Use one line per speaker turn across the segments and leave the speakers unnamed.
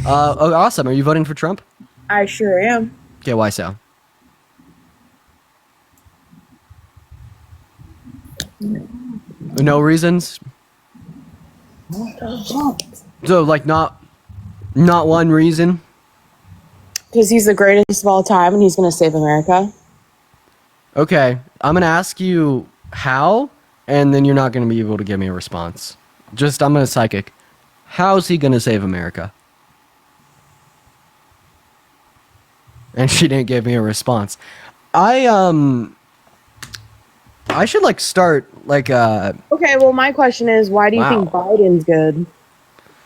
Oh, awesome. Are you voting for Trump?
I sure am.
Okay, why so? No reasons. So, like, not one reason.
Because he's the greatest of all time and he's going to save America.
Okay, I'm gonna ask you how, and then you're not gonna be able to give me a response. I'm gonna psychic. How's he gonna save America? And she didn't give me a response. I should like start like
Okay, well, my question is, why do you think Biden's good?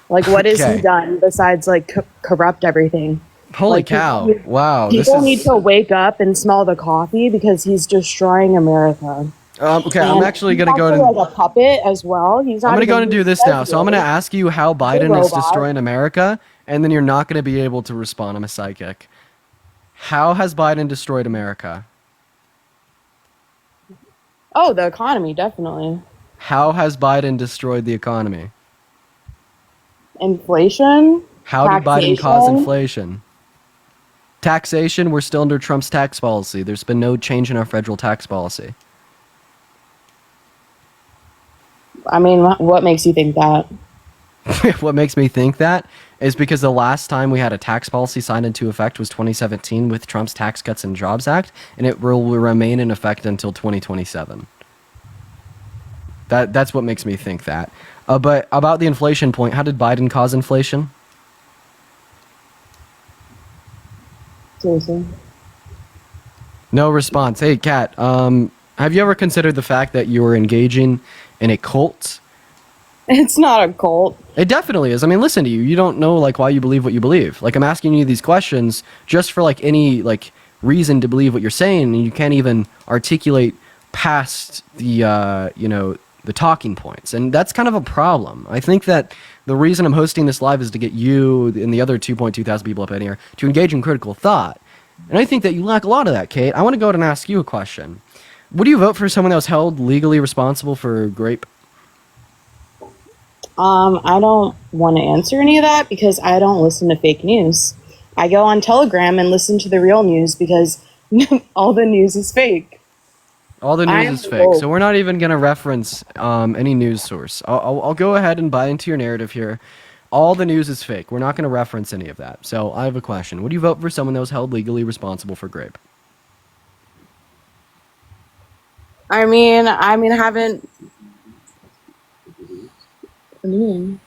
Like, what has
Okay.
he done besides, like, corrupt everything?
Holy
Like,
cow.
people-
Wow.
People need to wake up and smell the coffee because he's destroying America.
Okay, I'm
And
actually
he's
gonna go
also
to
like a puppet as well. He's not
I'm gonna
even
go and do this now. So I'm gonna ask you how Biden is
robot.
destroying America, and then you're not gonna be able to respond. I'm a psychic. How has Biden destroyed America?
Oh, the economy, definitely.
How has Biden destroyed the economy?
Inflation.
How did Biden cause
Taxation.
inflation? Taxation, we're still under Trump's tax policy. There's been no change in our federal tax policy.
I mean, what makes you think that?
What makes me think that is because the last time we had a tax policy signed into effect was 2017 with Trump's Tax Cuts and Jobs Act, and it will remain in effect until 2027. That's what makes me think that. But about the inflation point, how did Biden cause inflation?
Seriously.
No response. Hey, Kat, have you ever considered the fact that you were engaging in a cult?
It's not a cult.
It definitely is. I mean, listen to you. You don't know like why you believe what you believe. Like I'm asking you these questions just for like any like reason to believe what you're saying, and you can't even articulate past the the talking points, and that's kind of a problem. I think that the reason I'm hosting this live is to get you and the other 2.2 thousand people up in here to engage in critical thought, and I think that you lack a lot of that, Kate. I want to go ahead and ask you a question. Would you vote for someone that was held legally responsible for grape?
I don't want to answer any of that because I don't listen to fake news. I go on Telegram and listen to the real news because all the news is fake.
All the
I
news
am
is fake,
woke.
so we're not even going to reference any news source. I'll go ahead and buy into your narrative here. All the news is fake. We're not going to reference any of that. So I have a question. Would you vote for someone that was held legally responsible for grape?
I mean, I haven't. What do you mean?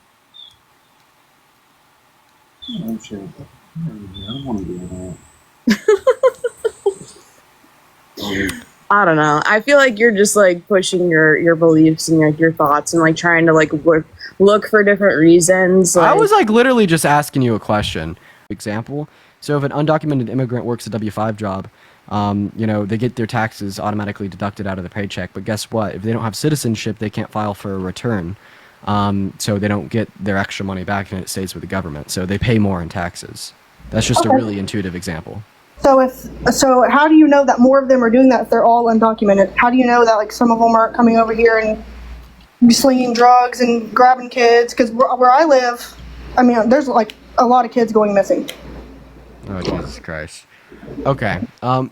Oh, shit. I don't want to do that.
I don't know. I feel like you're just like pushing your beliefs and like your thoughts and like trying to like look for different reasons.
I
Like,
was like literally just asking you a question. Example. So if an undocumented immigrant works a W-5 job, they get their taxes automatically deducted out of their paycheck. But guess what? If they don't have citizenship, they can't file for a return. So they don't get their extra money back and it stays with the government. So they pay more in taxes. That's just a really intuitive example.
So how do you know that more of them are doing that if they're all undocumented? How do you know that like some of them aren't coming over here and slinging drugs and grabbing kids? Because where I live, I mean, there's like a lot of kids going missing.
Oh, Jesus Christ. Okay.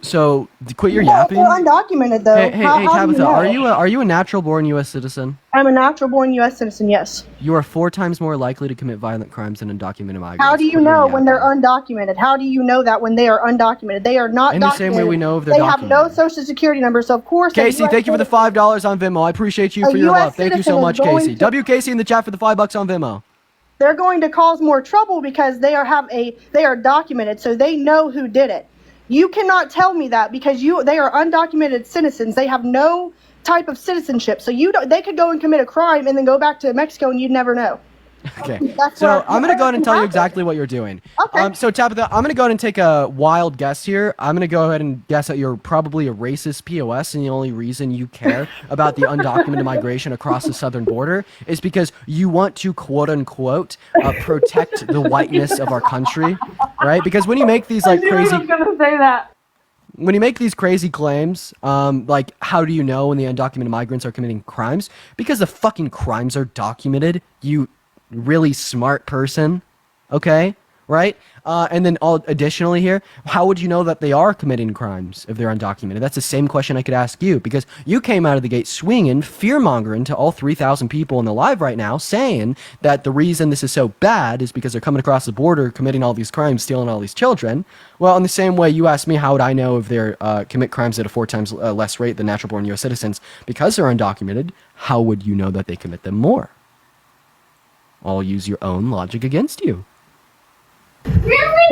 So quit your
Well, if
yapping.
they're undocumented though.
Hey,
how do
Tabitha,
you know?
are you a natural-born U.S. citizen?
I'm a natural-born U.S. citizen. Yes.
You are 4 times more likely to commit violent crimes than undocumented migrants.
How do you
Quit your
know when they're
yapping.
undocumented? How do you know that when they are undocumented? They are not
In the
documented.
same way we know if they're
They have no
documented.
social security number, so of course.
Casey, thank you for the $5 on Venmo. I appreciate you
A
for your
US
love. Thank you so
citizen
much,
is going
Casey.
to-
W Casey in the chat for the $5 on Venmo.
They're going to cause more trouble because they are documented, so they know who did it. You cannot tell me that because they are undocumented citizens. They have no type of citizenship, so they could go and commit a crime and then go back to Mexico and you'd never know.
Okay.
That's
So
what
I'm going to go ahead and tell you
happened.
exactly what you're doing.
Okay.
So Tabitha, I'm going to go ahead and take a wild guess here. I'm going to go ahead and guess that you're probably a racist POS, and the only reason you care about the undocumented migration across the southern border is because you want to quote unquote protect the whiteness of our country, right? Because when you make these like crazy
gonna say that.
when you make these crazy claims, like how do you know when the undocumented migrants are committing crimes? Because the fucking crimes are documented, you really smart person, okay? right? And then additionally here, how would you know that they are committing crimes if they're undocumented? That's the same question I could ask you, because you came out of the gate swinging, fear-mongering to all 3,000 people in the live right now, saying that the reason this is so bad is because they're coming across the border, committing all these crimes, stealing all these children. Well, in the same way, you asked me how would I know if they commit crimes at a 4 times less rate than natural-born U.S. citizens because they're undocumented. How would you know that they commit them more? I'll use your own logic against you.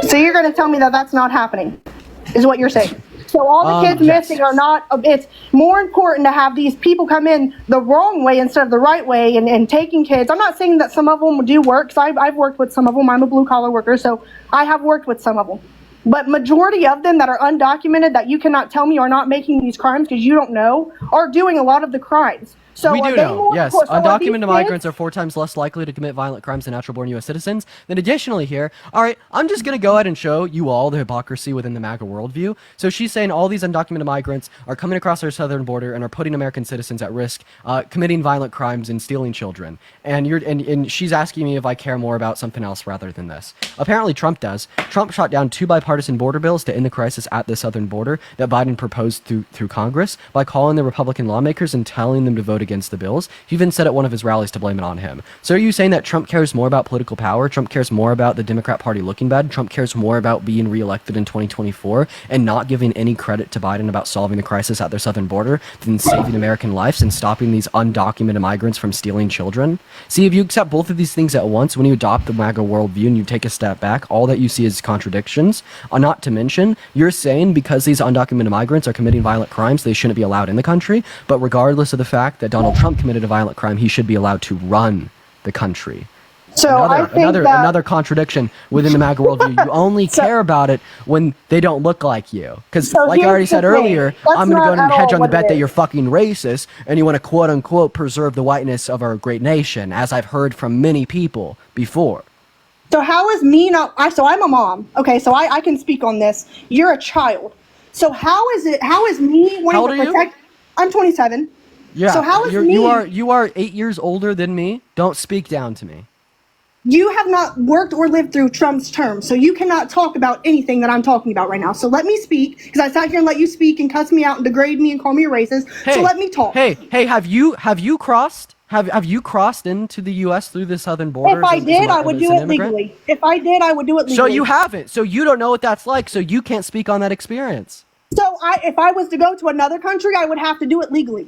So you're going to tell me that that's not happening, is what you're saying. So all the kids
Yes.
missing are not, it's more important to have these people come in the wrong way instead of the right way and taking kids. I'm not saying that some of them do work, because I've worked with some of them. I'm a blue collar worker, so I have worked with some of them. But majority of them that are undocumented, that you cannot tell me are not making these crimes because you don't know, are doing a lot of the crimes. So
We
are
do
they
know,
more-
yes.
so are these
Undocumented
kids-
migrants are 4 times less likely to commit violent crimes than natural-born U.S. citizens. Then additionally here, all right, I'm just going to go ahead and show you all the hypocrisy within the MAGA worldview. So she's saying all these undocumented migrants are coming across our southern border and are putting American citizens at risk, committing violent crimes and stealing children. And she's asking me if I care more about something else rather than this. Apparently Trump does. Trump shot down 2 bipartisan border bills to end the crisis at the southern border that Biden proposed through Congress by calling the Republican lawmakers and telling them to vote against the bills. He even said at one of his rallies to blame it on him. So are you saying that Trump cares more about political power? Trump cares more about the Democrat Party looking bad? Trump cares more about being reelected in 2024 and not giving any credit to Biden about solving the crisis at their southern border than saving American lives and stopping these undocumented migrants from stealing children? See, if you accept both of these things at once, when you adopt the MAGA worldview and you take a step back, all that you see is contradictions. Not to mention, you're saying because these undocumented migrants are committing violent crimes, they shouldn't be allowed in the country. But regardless of the fact that Donald Trump committed a violent crime, he should be allowed to run the country.
So I think that
Another contradiction within the MAGA worldview. You only care about it when they don't look like you. Because,
So
like I
here's
already
the
said
thing.
earlier,
That's
I'm going to go
not
ahead and
at
hedge
all
on the
what
bet
it
that
is.
you're fucking racist and you want to quote unquote preserve the whiteness of our great nation, as I've heard from many people before.
So how is me not? So I'm a mom. Okay, so I can speak on this. You're a child. So how is me wanting
How old
to
are you?
protect? I'm 27.
Yeah.
So how is
you are 8 years older than me. Don't speak down to me.
You have not worked or lived through Trump's term, so you cannot talk about anything that I'm talking about right now. So let me speak, because I sat here and let you speak and cuss me out and degrade me and call me a racist. So let me talk.
Hey, have you crossed? Have you crossed into the U.S. through the southern border?
If I
as a-
did,
as
I would
an
do it
immigrant?
legally. If I did, I would do it legally.
So you haven't. So you don't know what that's like. So you can't speak on that experience.
So if I was to go to another country, I would have to do it legally.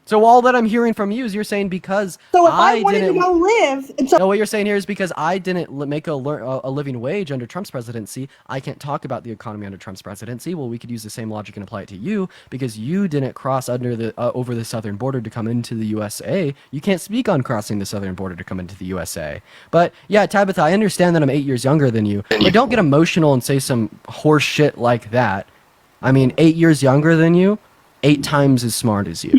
So all that I'm hearing from you is you're saying because
So if I wanted
didn't.
to go live, and so
No, what you're saying here is because I didn't make a living wage under Trump's presidency, I can't talk about the economy under Trump's presidency. Well, we could use the same logic and apply it to you because you didn't cross under the over the southern border to come into the USA. You can't speak on crossing the southern border to come into the USA. But yeah, Tabitha, I understand that I'm 8 years younger than you, but don't get emotional and say some horse shit like that. I mean, 8 years younger than you, 8 times as smart as you.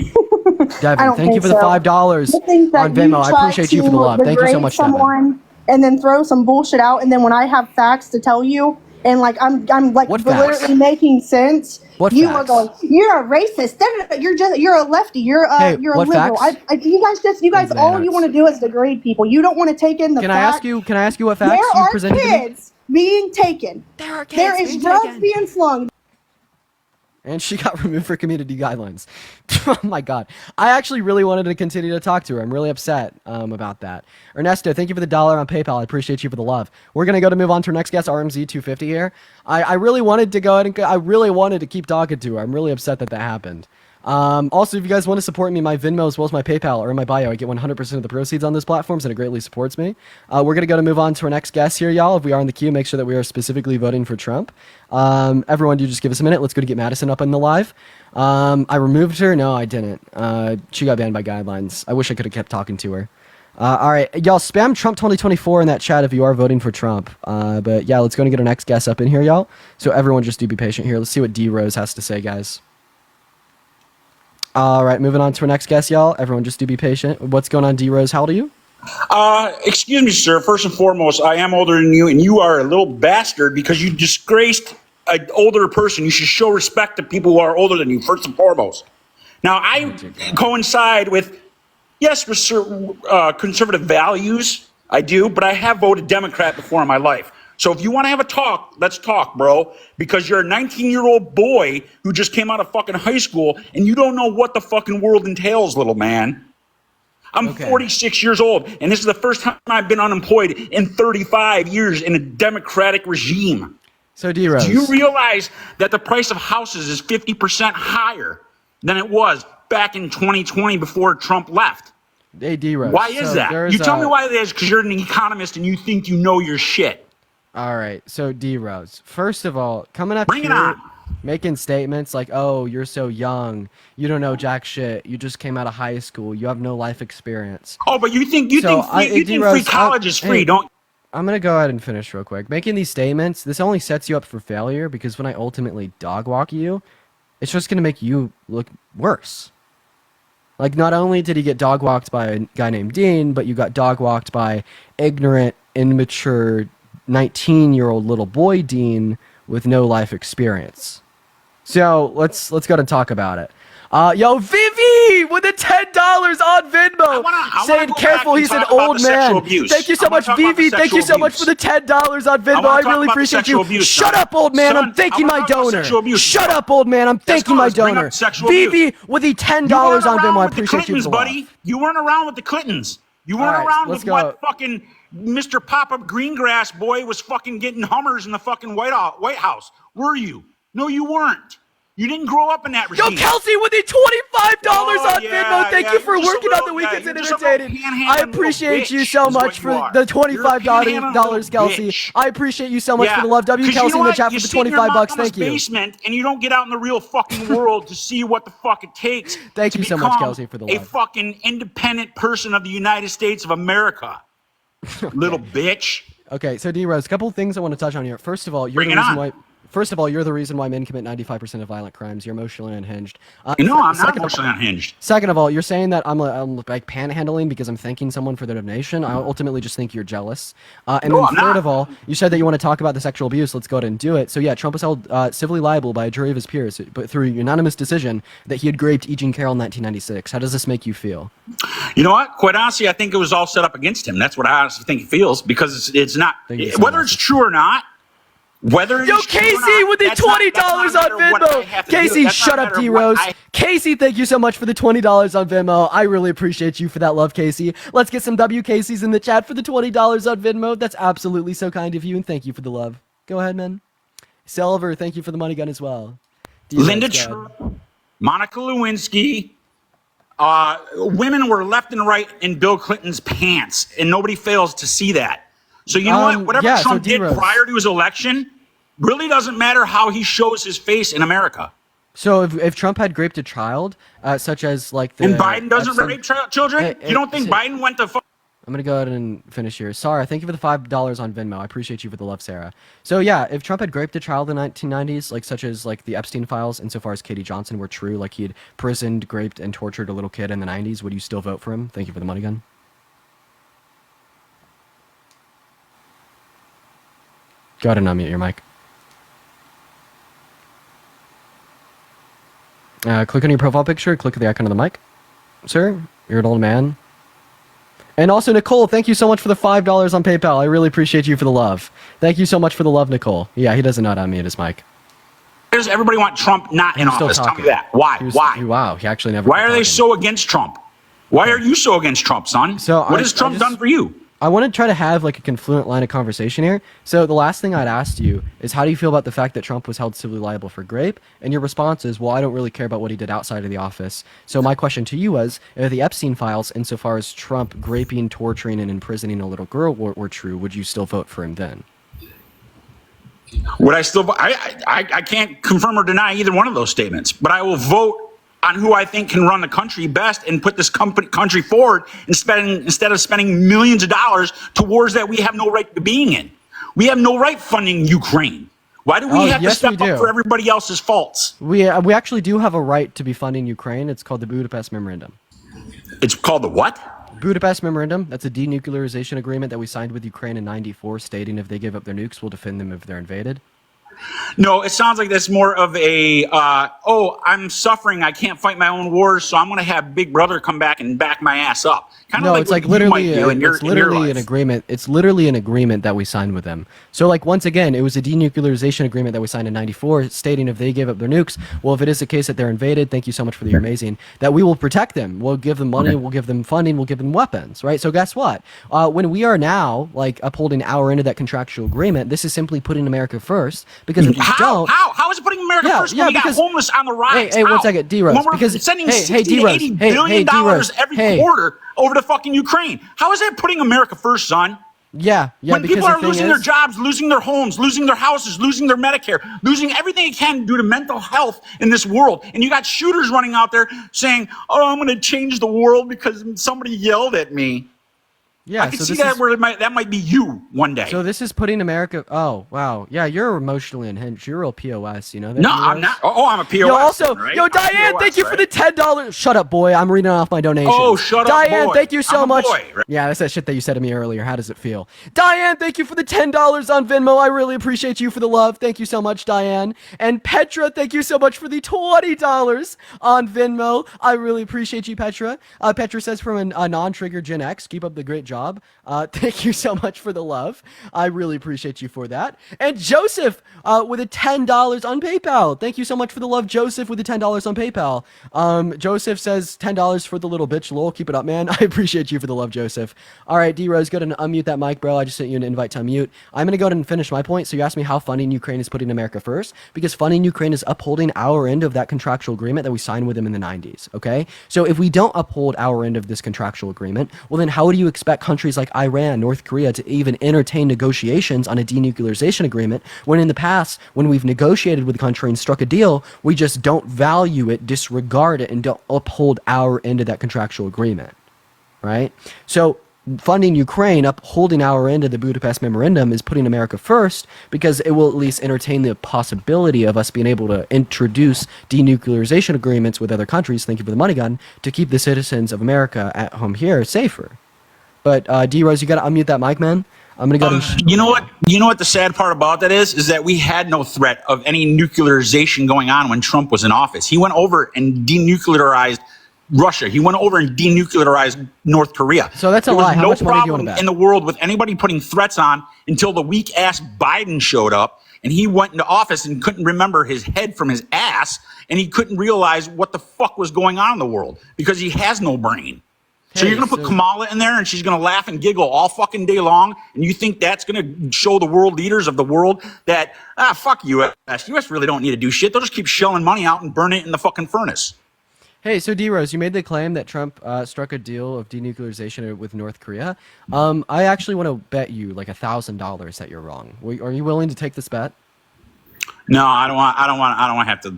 Devin,
I don't
thank you
think
for the
so.
$5
I think that
on Venmo. I
try
appreciate you for the
to
love. Thank you so
degrade
much, Devin.
someone and then throw some bullshit out, and then when I have facts to tell you, and like I'm like
What facts?
literally making sense.
What
you
facts?
are going, you're a racist. You're a lefty. You're
Hey,
you're a
what
liberal.
facts?
You guys all you want to do is degrade people. You don't want to take in the
Can I
fact.
ask you? Can I ask you what facts
There
you
are
presented to me?
kids being taken.
There are kids
There is
being
drugs
taken.
being slung.
And she got removed for community guidelines. Oh my god. I actually really wanted to continue to talk to her. I'm really upset about that. Ernesto, thank you for the $1 on PayPal. I appreciate you for the love. We're going to move on to our next guest, RMZ250 here. I really wanted to go ahead and I really wanted to keep talking to her. I'm really upset that happened. Also, if you guys want to support me, my Venmo as well as my PayPal are in my bio. I get 100% of the proceeds on those platforms, and it greatly supports me. We're going to move on to our next guest here, y'all. If we are in the queue, make sure that we are specifically voting for Trump. Everyone, you just give us a minute. Let's go to get Madison up in the live. I removed her. No, I didn't. She got banned by guidelines. I wish I could have kept talking to her. All right, y'all, spam Trump 2024 in that chat if you are voting for Trump. But yeah, let's go and get our next guest up in here, y'all. So everyone just do be patient here. Let's see what D Rose has to say, guys. All right, moving on to our next guest, y'all. Everyone just do be patient. What's going on, D Rose? How old are you?
Excuse me, sir. First and foremost, I am older than you, and you are a little bastard because you disgraced an older person. You should show respect to people who are older than you, first and foremost. Now, I coincide with, yes, conservative values. I do, but I have voted Democrat before in my life. So if you want to have a talk, let's talk, bro. Because you're a 19-year-old boy who just came out of fucking high school and you don't know what the fucking world entails, little man. I'm
Okay.
46 years old, and this is the first time I've been unemployed in 35 years in a democratic regime.
So D-Rose.
Do you realize that the price of houses is 50% higher than it was back in 2020 before Trump left?
Hey, D-Rose.
Why is
so
that?
there's
You tell me why it is, because you're an economist and you think you know your shit.
All right, so D-Rose. First of all, coming up
Bring it
here,
on.
making statements like, "Oh, you're so young, you don't know jack shit. You just came out of high school. You have no life experience."
Oh, but you think
So,
free
D-Rose,
college is free,
hey,
don't?
I'm gonna go ahead and finish real quick. Making these statements, this only sets you up for failure because when I ultimately dog walk you, it's just gonna make you look worse. Like, not only did he get dog walked by a guy named Dean, but you got dog walked by ignorant, immature, 19-year-old little boy Dean with no life experience. So let's go ahead and talk about it. Yo, Vivi with the $10 on Venmo.
wanna
Saying
go
careful,
back and
he's an
talk about
old
the sexual
man.
abuse.
Thank you so
I wanna
much,
talk about the
Vivi. Thank you
sexual
so much for the
abuse.
$10 on Venmo.
wanna
I
talk
really
about the
appreciate you.
sexual abuse,
Shut
son.
up, old man.
Son,
I'm thanking
I
my
wanna talk about
donor.
sexual abuse.
Shut up, old man. I'm thanking my
let's bring
donor.
up sexual
Vivi
abuse.
with the
You
$10
weren't
on
around
Venmo. I
with the
appreciate you
Clintons,
for the love.
buddy. You weren't around with the Clintons. You weren't
right,
around
let's
with what
go.
fucking Mr. Pop-Up Greengrass boy was fucking getting Hummers in the fucking White House. Were you? No, you weren't. You didn't grow up in that
Yo,
regime.
Kelsey with the $25
Oh,
on
yeah,
Venmo. Thank
yeah,
you for
you're just a
working on
little-
the weekends
yeah,
and
you're just a
entertaining.
little panhandling
I
little
appreciate you
bitch
so
is
much
what
for
you are.
the
You're a
$25
panhandling little
Kelsey.
bitch.
I appreciate you so much
Yeah,
for the love.
'cause
W
you
Kelsey
know
in the
what?
chat
You
for the
sit in your
$25.
mama's
Thank you.
basement and you don't get out in the real fucking world to see what the fuck it takes.
Thank
to
you so much,
become
Kelsey, for the
a
love.
fucking independent person of the United States of America. Little bitch.
Okay, so D-Rose, a couple of things I want to touch on here. First of all, you're
Bring
the
it
reason
on.
why. First of all, you're the reason why men commit 95% of violent crimes. You're emotionally unhinged.
No, I'm not
second of-
emotionally unhinged.
Second of all, you're saying that I'm like panhandling because I'm thanking someone for their donation. I ultimately just think you're jealous. And
No,
then
I'm
third
not.
of all, you said that you want to talk about the sexual abuse. Let's go ahead and do it. So yeah, Trump was held civilly liable by a jury of his peers, but through unanimous decision that he had raped E. Jean Carroll in 1996. How does this make you feel?
You know what? Quite honestly, I think it was all set up against him. That's what I honestly think he feels because it's not,
Thank you so
whether
much.
it's true or not, whether
Yo,
it's true or
Casey
not,
with the
that's not-
$20
that's not a
on
matter of what I
Venmo.
have to do.
Casey,
That's not
shut
a
up,
matter of
D-Rose.
what I-
Casey, thank you so much for the $20 on Venmo. I really appreciate you for that love, Casey. Let's get some WKCs in the chat for the $20 on Venmo. That's absolutely so kind of you, and thank you for the love. Go ahead, man. Silver, thank you for the money gun as well. D-Rose,
Linda
go ahead.
Trump, Monica Lewinsky, women were left and right in Bill Clinton's pants, and nobody fails to see that. So you know what? Whatever
yeah, so
Trump did
D-Rose.
prior to his election really doesn't matter how he shows his face in America.
So if Trump had raped a child, such as like the
And Biden doesn't
Epstein-
rape children?
Hey,
You don't think
hey,
Biden went to
I'm gonna go ahead and finish here. Sarah, thank you for the $5 on Venmo. I appreciate you for the love, Sarah. So yeah, if Trump had raped a child in the 1990s, like such as like the Epstein files, insofar as Katie Johnson were true, like he had prisoned, raped, and tortured a little kid in the 90s, would you still vote for him? Thank you for the money gun. Go ahead and unmute your mic. Click on your profile picture, click the icon of the mic. Sir, you're an old man. And also, Nicole, thank you so much for the $5 on PayPal. I really appreciate you for the love. Thank you so much for the love, Nicole. Yeah, he doesn't know how to unmute his mic.
Why does everybody want Trump not in
He's still
office? Tell me
talking.
that. Why?
He was-
Why?
Wow, he actually never.
Why
quit
are they
talking.
so against Trump? Why are you so against Trump, son?
So
what
I-
has Trump
I just-
done for you?
I want to try to have like a confluent line of conversation here. So the last thing I'd asked you is, how do you feel about the fact that Trump was held civilly liable for rape? And your response is, well, I don't really care about what he did outside of the office. So my question to you was, if the Epstein files, insofar as Trump raping, torturing, and imprisoning a little girl were true, would you still vote for him then?
Would I still? I can't confirm or deny either one of those statements, but I will vote on who I think can run the country best and put this country forward instead of spending millions of dollars to wars that we have no right to being in. We have no right funding Ukraine. Why do we
Oh,
have to
yes,
step
we do.
up for everybody else's faults?
We actually do have a right to be funding Ukraine. It's called the Budapest Memorandum.
It's called the what?
Budapest Memorandum, that's a denuclearization agreement that we signed with Ukraine in '94, stating if they give up their nukes, we'll defend them if they're invaded.
No, it sounds like that's more of a, I'm suffering. I can't fight my own wars, so I'm going to have Big Brother come back and back my ass up. Kind of
No,
like
it's
what
like
you
literally,
might do in your,
it's literally
in your
an
life.
agreement. It's literally an agreement that we signed with them. So, like, once again, it was a denuclearization agreement that we signed in '94, stating if they gave up their nukes, well, if it is the case that they're invaded, thank you so much for the amazing, that we will protect them. We'll give them money, we'll give them funding, we'll give them weapons, right? So, guess what? When we are now like upholding our end of that contractual agreement, this is simply putting America first. Because if we don't,
How is it putting America first when we got homeless on the rise?
Hey, 1
How?
second, D-Rose,
When we're
because-
sending
hey,
60 to
D-Rose,
80
hey,
billion dollars
D-Rose,
every
hey.
quarter over to fucking Ukraine. How is that putting America first, son?
yeah,
When
because
people
the
are
thing
losing
is-
their jobs, losing their homes, losing their houses, losing their Medicare, losing everything they can due to mental health in this world, and you got shooters running out there saying, "Oh, I'm going to change the world because somebody yelled at me."
yeah,
I can
so
see
this
that
is-
where that might be you one day.
So this is putting America. Oh wow, yeah, you're emotionally unhinged. You're a real POS. You know that?
no,
D-Rose?
I'm not. Oh, I'm a POS.
Yo, also,
right?
yo,
I'm a
Diane,
POS,
thank you for the
right?
$10. Shut up, boy. I'm reading off my donation.
Oh, shut up,
Diane,
boy.
thank you so
I'm a
much.
boy, right?
Yeah, that's that shit that you said to me earlier. How does it feel? Diane, thank you for the $10 on Venmo. I really appreciate you for the love. Thank you so much, Diane. And Petra, thank you so much for the $20 on Venmo. I really appreciate you, Petra. Petra says from a non-trigger Gen X, keep up the great job. Thank you so much for the love. I really appreciate you for that. And Joseph with a $10 on PayPal. Thank you so much for the love, Joseph, with the $10 on PayPal. Joseph says $10 for the little bitch. Lol, keep it up, man. I appreciate you for the love, Joseph. All right, D-Rose, go ahead and unmute that mic, bro. I just sent you an invite to unmute. I'm going to go ahead and finish my point. So you asked me how funding Ukraine is putting America first, because funding Ukraine is upholding our end of that contractual agreement that we signed with them in the 90s, okay? So if we don't uphold our end of this contractual agreement, well, then how do you expect countries like Iran, North Korea to even entertain negotiations on a denuclearization agreement when in the past, when we've negotiated with the country and struck a deal, we just don't value it, disregard it, and don't uphold our end of that contractual agreement, right? So funding Ukraine, upholding our end of the Budapest Memorandum is putting America first because it will at least entertain the possibility of us being able to introduce denuclearization agreements with other countries, thank you for the money gun, to keep the citizens of America at home here safer. But D-Rose, you got to unmute that mic, man. I'm going to go ahead and...
You know what? You know what the sad part about that is that we had no threat of any nuclearization going on when Trump was in office. He went over and denuclearized Russia. He went over and denuclearized North Korea.
So that's a
There was
lie. How
no
much money do you want
problem
to bet?
in the world with anybody putting threats on until the weak ass Biden showed up and he went into office and couldn't remember his head from his ass and he couldn't realize what the fuck was going on in the world because he has no brain. So
Hey,
you're going to put
so-
Kamala in there and she's going to laugh and giggle all fucking day long. And you think that's going to show the world leaders of the world that, fuck US. US really don't need to do shit. They'll just keep shelling money out and burn it in the fucking furnace.
Hey, so D-Rose, you made the claim that Trump struck a deal of denuclearization with North Korea. I actually want to bet you like $1,000 that you're wrong. Are you willing to take this bet?
No, I don't want to have to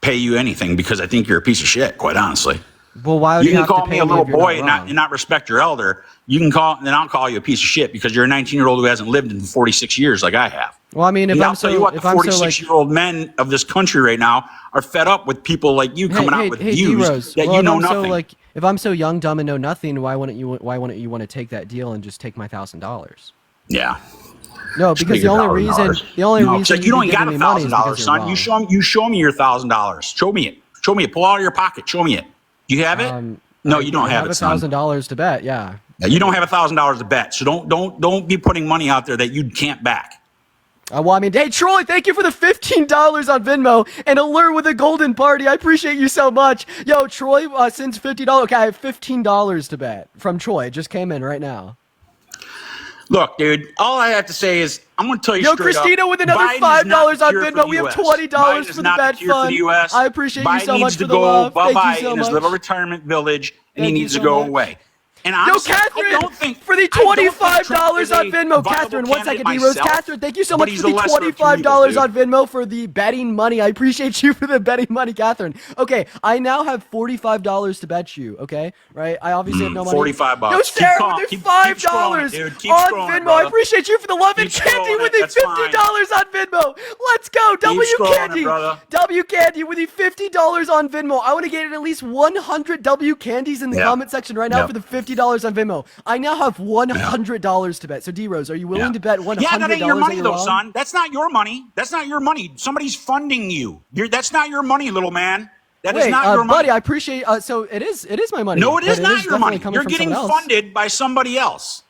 pay you anything because I think you're a piece of shit, quite honestly.
Well, why would
You
you
can
have to
call
pay
me a little
if you're
boy and
wrong?
not respect your elder. You can then I'll call you a piece of shit because you're a 19-year-old who hasn't lived in 46 years like I have.
Well, I mean, if
And
I'm
I'll tell
so,
you what,
if
the
I'm so like,
46-year-old men of this country right now are fed up with people like you coming out with views
D-Rose,
that
well,
you
if
know
I'm
nothing.
So, like, if I'm so young, dumb, and know nothing, why wouldn't you want to take that deal and just take my $1,000?
Yeah.
No, because the only reason
it's
reason
like you don't
be
got
giving me money is
$1,000,
because you're
son.
wrong.
You show me your $1,000. Show me it. Show me it. Pull out of your pocket. Show me it. Do you have it? No, you don't
I
have
have
it, son.
$1,000 to bet. Yeah.
Yeah, you don't have $1,000 to bet. So don't be putting money out there that you can't back.
Well, I mean, hey, Troy, thank you for the $15 on Venmo and Alert with a golden party. I appreciate you so much. Yo, Troy sends $50. Okay, I have $15 to bet from Troy. It just came in right now.
Look, dude, all I have to say is I'm going to tell you
Yo,
straight
Christina
up,
with another
Biden is not
$5
the
on
cure for
Venmo.
the
We have
US.
$20
Biden is
for the
not
bet
cure for
fund.
the US.
I appreciate you
Biden
so
needs
much
to
for the
go
love. Thank
bye-bye
you so
in his
much.
little retirement village, and he
Thank you
needs
so
to go
much.
away. And
Yo,
honestly,
Catherine,
I don't think
for the
I don't think
$25
Trump is
on
a
Venmo.
viable
Catherine, one
candidate
second, D-Rose.
myself,
Catherine, thank you so
but
much
he's
for the
the lesser of two
$25
evils,
on Venmo for the betting money. I appreciate you for the betting money, Catherine. Okay, I now have $45 to bet you, okay? Right? I obviously have no money.
$45.
Yo,
Keep
Sarah
calling-
with the
keep
$5
scrolling, dude. Keep
on
scrolling,
Venmo.
brother.
I appreciate you for the love. And
Keep
Candy
scrolling
with
it,
the
that's
$50 on Venmo. Let's go. W
scrolling
Candy.
it, brother.
W Candy with the $50 on Venmo. I want to get at least 100 W Candies in the
Yeah.
comment section right now
Yeah.
for the $50 $50 on Venmo. I now have $100 to bet. So D-Rose, are you willing to bet $100?
Yeah, that ain't your money
that
though,
you're wrong?
son. That's not your money. That's not your money. Somebody's funding you. That's not your money, little man. That is
Wait,
not your money.
buddy, I appreciate. So it is my money.
No, it is
but
not your
definitely
money.
coming
You're
from
getting
someone else.
funded by somebody else.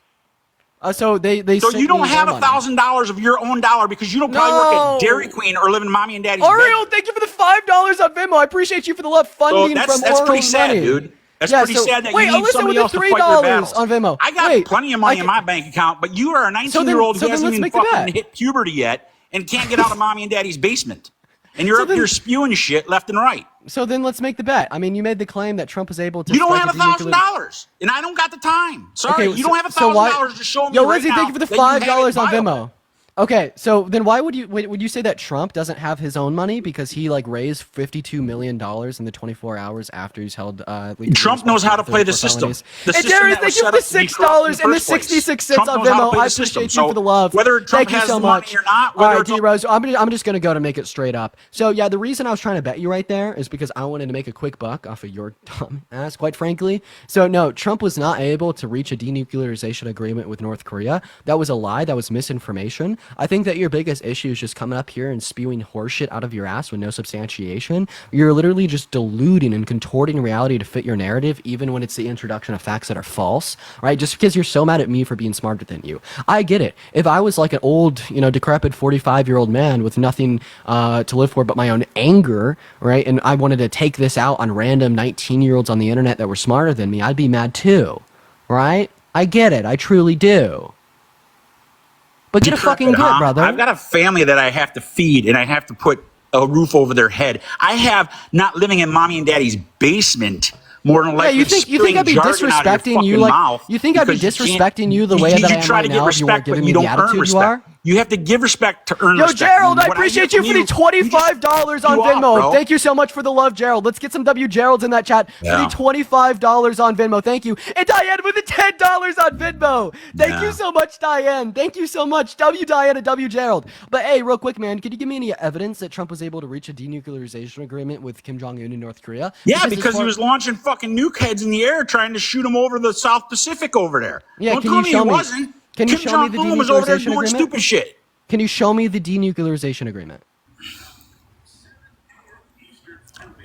So they
So
sent
you don't
me
have
their money.
$1,000 of your own dollar because you don't probably work
No.
at Dairy Queen or live in mommy and daddy's
Ariel,
bed.
thank you for the $5 on Venmo. I appreciate you for the love
So
funding
that's
from
pretty
Oriole's
sad,
money.
dude. That's
Yeah,
pretty
so-
sad that
wait,
you need
Alyssa
somebody
with
else
the
to fight your
$3
battles.
on Venmo.
I got
Wait,
plenty of money
I
in
can-
my bank account, but you are a 19-year-old
so
who
then
hasn't
let's
even
make the
fucking
bet.
hit puberty yet and can't get out of mommy and daddy's basement. And you're
So
up
then-
here spewing shit left and right.
So then let's make the bet. I mean, you made the claim that Trump was able to.
You don't
strike
have
a denuclear-
$1,000, and I don't got the time. Sorry,
Okay,
you don't have
so why-
$1,000 to show me
Yo,
right
Lizzie,
now
thank you for the
that you have it
$5 on
viable.
Venmo. Okay, so then why would you say that Trump doesn't have his own money because he like raised $52 million in the 24 hours after he's held legally
Trump knows how to play the
34
system.
felonies?
The
And
system
Darius,
that
thank
was
you for
set
the
up to be corrupt in
$6
the
and the
first place.
66 cents
Trump
on
knows how to
Venmo.
play
I
the system.
appreciate you for the love.
Whether Trump
Thank you
has
so
the money
much.
or not,
All
whether
right, D Rose, I'm just gonna go to make it straight up. So yeah, the reason I was trying to bet you right there is because I wanted to make a quick buck off of your dumb ass, quite frankly. So no, Trump was not able to reach a denuclearization agreement with North Korea. That was a lie. That was misinformation. I think that your biggest issue is just coming up here and spewing horseshit out of your ass with no substantiation. You're literally just deluding and contorting reality to fit your narrative, even when it's the introduction of facts that are false, right? Just because you're so mad at me for being smarter than you. I get it. If I was like an old, decrepit 45-year-old man with nothing to live for but my own anger, right, and I wanted to take this out on random 19-year-olds on the internet that were smarter than me, I'd be mad too, right? I get it. I truly do. But get a fucking grip,
Huh?
brother.
I've got a family that I have to feed, and I have to put a roof over their head. I have not living in mommy and daddy's basement. More than likely,
you think I'd be disrespecting you like you think I'd be disrespecting you the way that I am
try
right
to
now
get
if you weren't
respect, but
giving
you
me the
don't earn
attitude you
respect.
are?
You have to give respect to earn
Yo,
respect.
Gerald, I
What
appreciate
hear
you
from
for the
you just
$25 on
you off,
Venmo.
bro.
Thank you so much for the love, Gerald. Let's get some W Geralds in that chat
Yeah.
for the $25 on Venmo. Thank you. And Diane with the $10 on Venmo. Thank
Yeah.
you so much, Diane. Thank you so much. W Diane and W Gerald. But hey, real quick, man, could you give me any evidence that Trump was able to reach a denuclearization agreement with Kim Jong-un in North Korea?
Yeah,
as
because
far-
he was launching fucking nuke heads in the air trying to shoot them over the South Pacific over there.
Yeah,
Don't
can
tell
you
me
show
he
me-
wasn't.
can you
Kim
show me the
Jong-un was over there
denuclearization
doing
agreement?
stupid shit.
Can you show me the denuclearization agreement?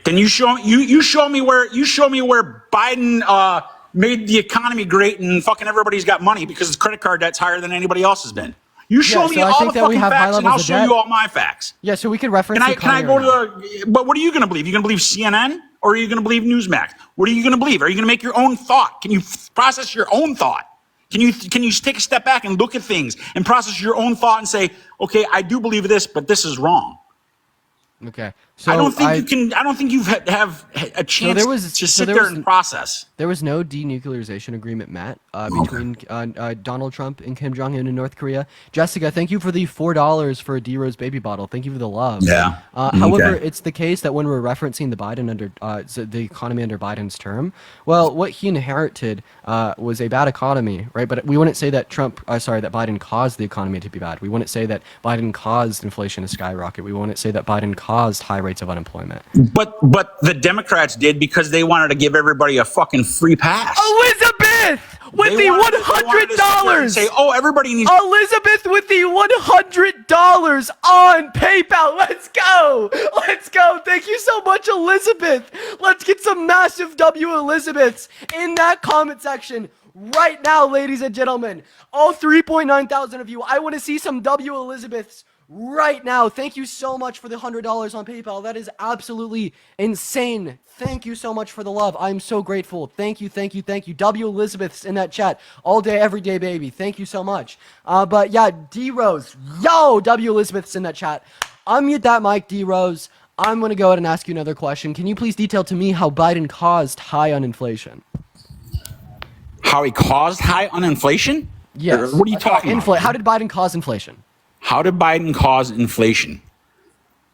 Can you show you show me where Biden made the economy great and fucking everybody's got money because his credit card debt's higher than anybody else has been. You show
Yeah,
me
so I
all
think
the
that we
fucking
have high
facts and
levels
I'll
of
show
debt.
you all my facts.
Yeah, so we could reference.
Can I
the
can I
economy
go
right now.
to the? But what are you going to believe? You going to believe CNN or are you going to believe Newsmax? What are you going to believe? Are you going to make your own thought? Can you process your own thought? Can you take a step back and look at things and process your own thought and say, okay, I do believe this, but this is wrong.
Okay, so
I don't think you can. I don't think you have a chance
there was-
to
so
sit
there
there
was-
and process.
There was no denuclearization agreement met between Donald Trump and Kim Jong Un in North Korea. Jessica, thank you for the $4 for a D Rose baby bottle. Thank you for the love.
Yeah.
However,
Okay.
it's the case that when we're referencing the Biden the economy under Biden's term, well, what he inherited was a bad economy, right? But we wouldn't say that that Biden caused the economy to be bad. We wouldn't say that Biden caused inflation to skyrocket. We wouldn't say that Biden caused high rates of unemployment.
But the Democrats did because they wanted to give everybody a fucking free pass.
Elizabeth with
They
the
wanted to sit there and
$100.
say, oh, everybody needs.
Elizabeth with the $100 on PayPal. Let's go. Let's go. Thank you so much, Elizabeth. Let's get some massive W Elizabeths in that comment section right now, ladies and gentlemen. All 3.9 thousand of you. I want to see some W Elizabeths right now. Thank you so much for the $100 on PayPal. That is absolutely insane. Thank you so much for the love. I'm so grateful. Thank you, thank you, thank you. W Elizabeth's in that chat all day, every day, baby. Thank you so much. But yeah, D Rose, yo, W Elizabeth's in that chat. Unmute that mic, D Rose. I'm gonna go ahead and ask you another question. Can you please detail to me how Biden caused high on inflation?
How he caused high on inflation?
Yes.
Or what are you talking about?
How did Biden cause inflation?
How did Biden cause inflation?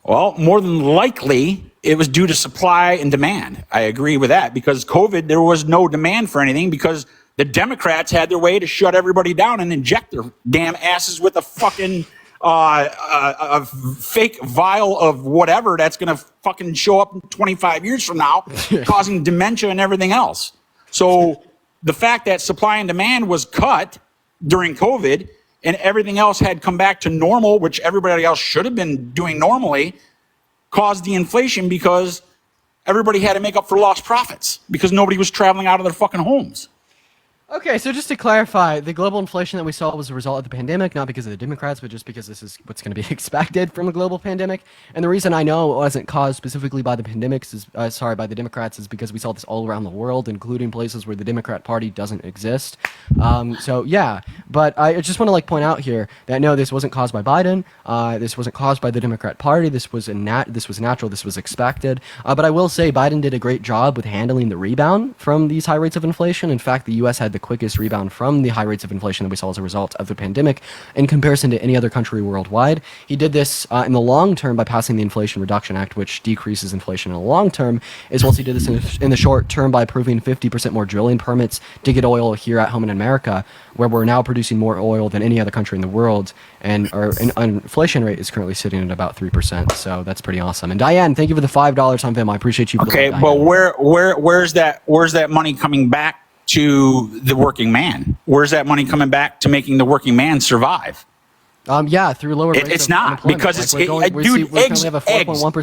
Well, more than likely, it was due to supply and demand. I agree with that because COVID, there was no demand for anything because the Democrats had their way to shut everybody down and inject their damn asses with a fucking a fake vial of whatever that's going to fucking show up 25 years from now, causing dementia and everything else. So the fact that supply and demand was cut during COVID and everything else had come back to normal, which everybody else should have been doing normally, caused the inflation because everybody had to make up for lost profits because nobody was traveling out of their fucking homes.
Okay, so just to clarify, the global inflation that we saw was a result of the pandemic, not because of the Democrats, but just because this is what's going to be expected from a global pandemic. And the reason I know it wasn't caused specifically by the pandemics is, by the Democrats, is because we saw this all around the world, including places where the Democrat Party doesn't exist. So yeah, but I just want to point out here that no, this wasn't caused by Biden. This wasn't caused by the Democrat Party. This was natural. This was expected. But I will say Biden did a great job with handling the rebound from these high rates of inflation. In fact, the U.S. had the quickest rebound from the high rates of inflation that we saw as a result of the pandemic in comparison to any other country worldwide. He did this in the long term by passing the Inflation Reduction Act, which decreases inflation in the long term, as well as he did this in the short term by approving 50% more drilling permits to get oil here at home in America, where we're now producing more oil than any other country in the world, and our inflation rate is currently sitting at about 3%. So that's pretty awesome. And Diane, thank you for the $5 on Vim. I appreciate you.
Okay, but where's that money coming back to the working man? Where's that money coming back to making the working man survive?
Yeah, through lower rates.
It's
of
not
unemployment.
because
Like,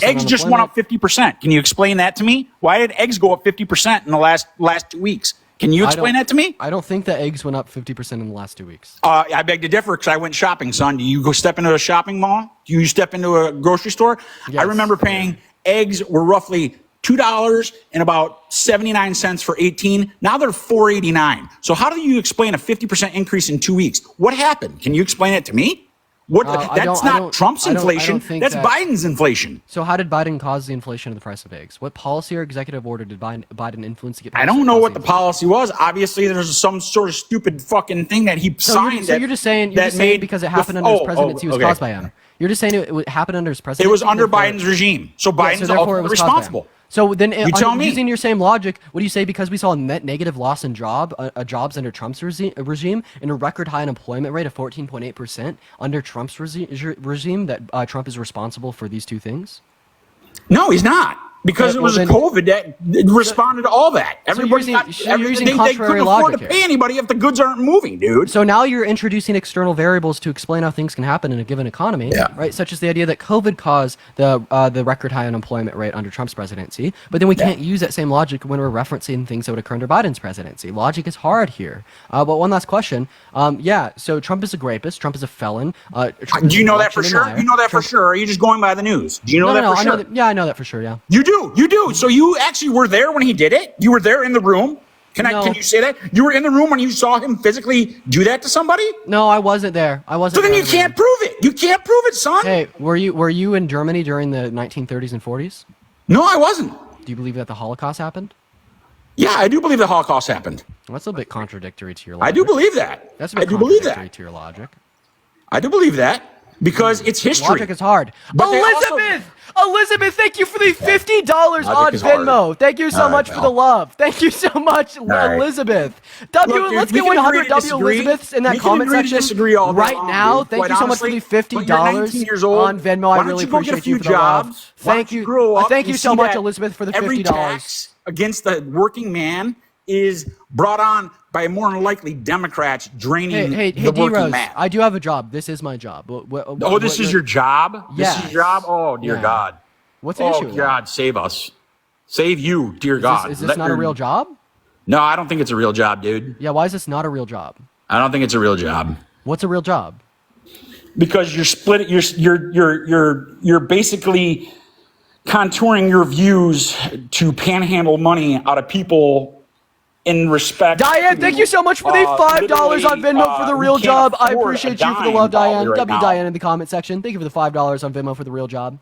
eggs just went up 50%. Can you explain that to me? Why did eggs go up 50% in the last 2 weeks? Can you explain that to me?
I don't think that eggs went up 50% in the last 2 weeks.
I beg to differ because I went shopping, son. Do you go step into a shopping mall? Do you step into a grocery store?
Yes.
I remember paying eggs were roughly $2 and about 79 cents for 18. Now they're $4.89. So how do you explain a 50% increase in 2 weeks? What happened? Can you explain it to me? That's not Trump's inflation. That's Biden's inflation.
So how did Biden cause the inflation of the price of eggs? What policy or executive order did Biden influence to get?
I don't know what the policy was. Obviously, there's some sort of stupid fucking thing that he signed.
So you're just saying because it happened under his presidency, it was caused by him. You're just saying it happened under his presidency.
It was under Biden's regime. So Biden's ultimately responsible.
So then,
me.
using your same logic, what do you say? Because we saw a net negative loss in jobs under Trump's regime and a record high unemployment rate of 14.8% under Trump's regime, that Trump is responsible for these two things?
No, he's not. Because it was COVID that responded to all that. Everybody
you're using
they couldn't afford to pay anybody if the goods aren't moving, dude.
So now you're introducing external variables to explain how things can happen in a given economy, right? Such as the idea that COVID caused the record high unemployment rate under Trump's presidency, but then we can't use that same logic when we're referencing things that would occur under Biden's presidency. Logic is hard here. But one last question. So Trump is a rapist. Trump is a felon.
Do you know that for sure? You know that for sure? Or are you just going by the news? Do you know that for sure?
I know that for sure, yeah.
You do. So you actually were there when he did it? You were there in the room? Can you say that? You were in the room when you saw him physically do that to somebody?
No, I wasn't there.
So then you can't prove it. You can't prove it, son.
Hey, were you in Germany during the 1930s and 40s?
No, I wasn't.
Do you believe that the Holocaust happened?
Yeah, I do believe the Holocaust happened.
Well, that's a bit contradictory to your logic.
I do believe that.
That's a bit contradictory to your logic.
I do believe that. Because it's history.
Logic is hard.
But
Elizabeth, thank you for the $50 on Venmo. Thank you so much for the love. Thank you so much, Elizabeth. Let's get 100 W Elizabeths in that comment section right now. Thank you so much for the $50 on Venmo. I really appreciate you for the love. Thank you. Thank you so much, Elizabeth, for the $50.
Every tax against the working man is brought on by more than likely Democrats draining the working man.
I do have a job. This is my job.
This is your job?
Yes.
This is your job? Oh, dear God.
What's the issue?
Oh, God, save us. Save you, dear God.
Is this not a real job?
No, I don't think it's a real job, dude.
Yeah, why is this not a real job?
I don't think it's a real job.
What's a real job?
Because you're split. You're basically contouring your views to panhandle money out of people in respect.
Diane, thank you so much for the $5 on Venmo for the real job. I appreciate you for the love, Diane. Diane in the comment section. Thank you for the $5 on Venmo for the real job.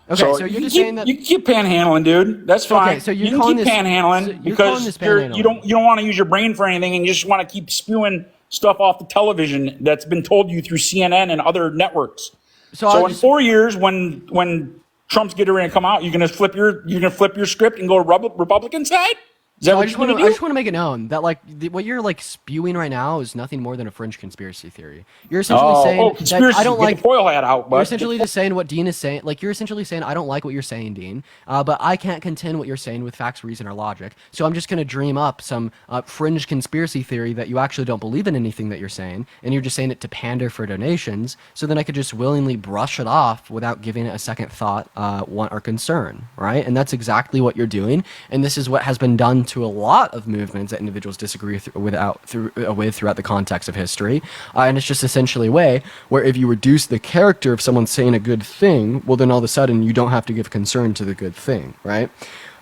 Okay, so you're just saying that
you keep panhandling, dude. That's fine. Okay,
so
you can keep panhandling because you don't want to use your brain for anything, and you just want to keep spewing stuff off the television that's been told you through CNN and other networks. So in 4 years, when Trump's getting ready to come out, you're gonna flip your script and go Republican side? Is that
So I
what
just
you want
want
to
to I
do?
just want to make it known that like what you're like spewing right now is nothing more than a fringe conspiracy theory. You're essentially saying
conspiracy.
that I don't
Get
like.
the foil hat out,
You're
bud.
essentially just saying what Dean is saying. Like you're essentially saying I don't like what you're saying, Dean. But I can't contend what you're saying with facts, reason, or logic. So I'm just gonna dream up some fringe conspiracy theory that you actually don't believe in anything that you're saying, and you're just saying it to pander for donations. So then I could just willingly brush it off without giving it a second thought, want, or concern, right? And that's exactly what you're doing. And this is what has been done to a lot of movements that individuals disagree with throughout the context of history. And it's just essentially a way where if you reduce the character of someone saying a good thing, well, then all of a sudden you don't have to give concern to the good thing, right?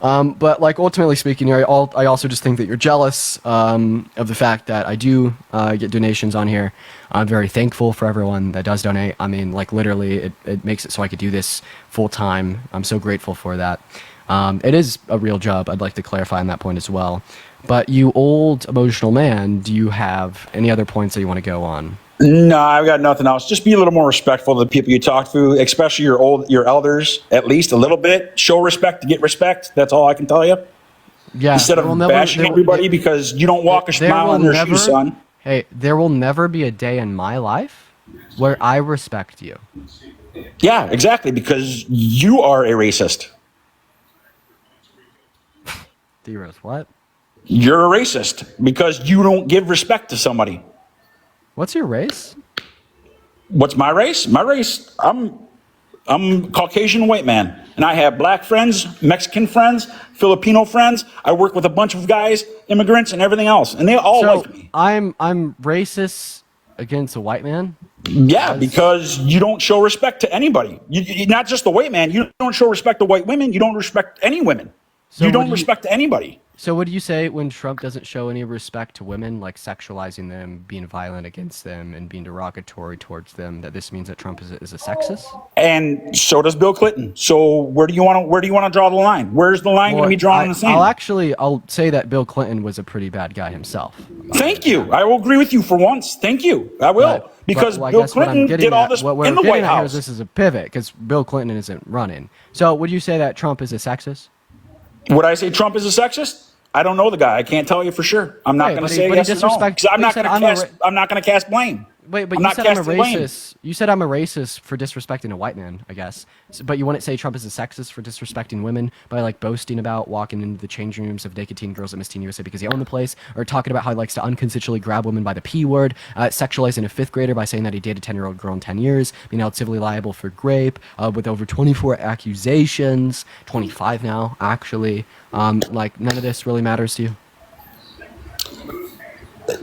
But like ultimately speaking, I also just think that you're jealous of the fact that I do get donations on here. I'm very thankful for everyone that does donate. I mean, like literally, it makes it so I could do this full time. I'm so grateful for that. It is a real job. I'd like to clarify on that point as well. But you old emotional man, do you have any other points that you want to go on?
No, I've got nothing else. Just be a little more respectful to the people you talk to, especially your elders, at least a little bit. Show respect to get respect. That's all I can tell you.
Yeah.
Instead of bashing everybody because you don't walk a mile in their shoes, son.
Hey, there will never be a day in my life where I respect you.
Yeah, exactly, because you are a racist.
D-Rose, what?
You're a racist because you don't give respect to somebody.
What's your race?
What's my race? My race, I'm Caucasian white man, and I have black friends, Mexican friends, Filipino friends. I work with a bunch of guys, immigrants, and everything else, and they all
So
like me.
I'm racist against a white man.
Yeah, because you don't show respect to anybody. You not just the white man. You don't show respect to white women. You don't respect any women.
So
You
what
don't
do you-
respect anybody.
So what do you say when Trump doesn't show any respect to women, like sexualizing them, being violent against them, and being derogatory towards them? That this means that Trump is a sexist?
And so does Bill Clinton. So where do you want to draw the line? Where's the line going to be drawn in the sand?
I'll say that Bill Clinton was a pretty bad guy himself.
Thank you. I will agree with you for once. Thank you. I will. Because
I
Bill
guess what I'm
Clinton
getting
did all
at-
this
what we're
in the
getting
White
at here is
House.
this is a pivot because Bill Clinton isn't running. So would you say that Trump is a sexist?
Would I say Trump is a sexist? I don't know the guy. I can't tell you for sure. I'm not
Hey,
going
but
to
he-
say
but he
yes or no. 'Cause
disrespect-
I'm
he
not
said,
going
"I'm a
I'm not going to cast blame.
Wait, but
I'm
you
not
said I'm a
casting blame.
racist. You said I'm a racist for disrespecting a white man, I guess. But you wouldn't say Trump is a sexist for disrespecting women by like boasting about walking into the changing rooms of naked teen girls at Miss Teen USA because he owned the place, or talking about how he likes to unconsensually grab women by the P word, sexualizing a fifth grader by saying that he dated a 10-year-old girl in 10 years, being held civilly liable for rape, with over 24 accusations, 25 now actually. Like none of this really matters to you.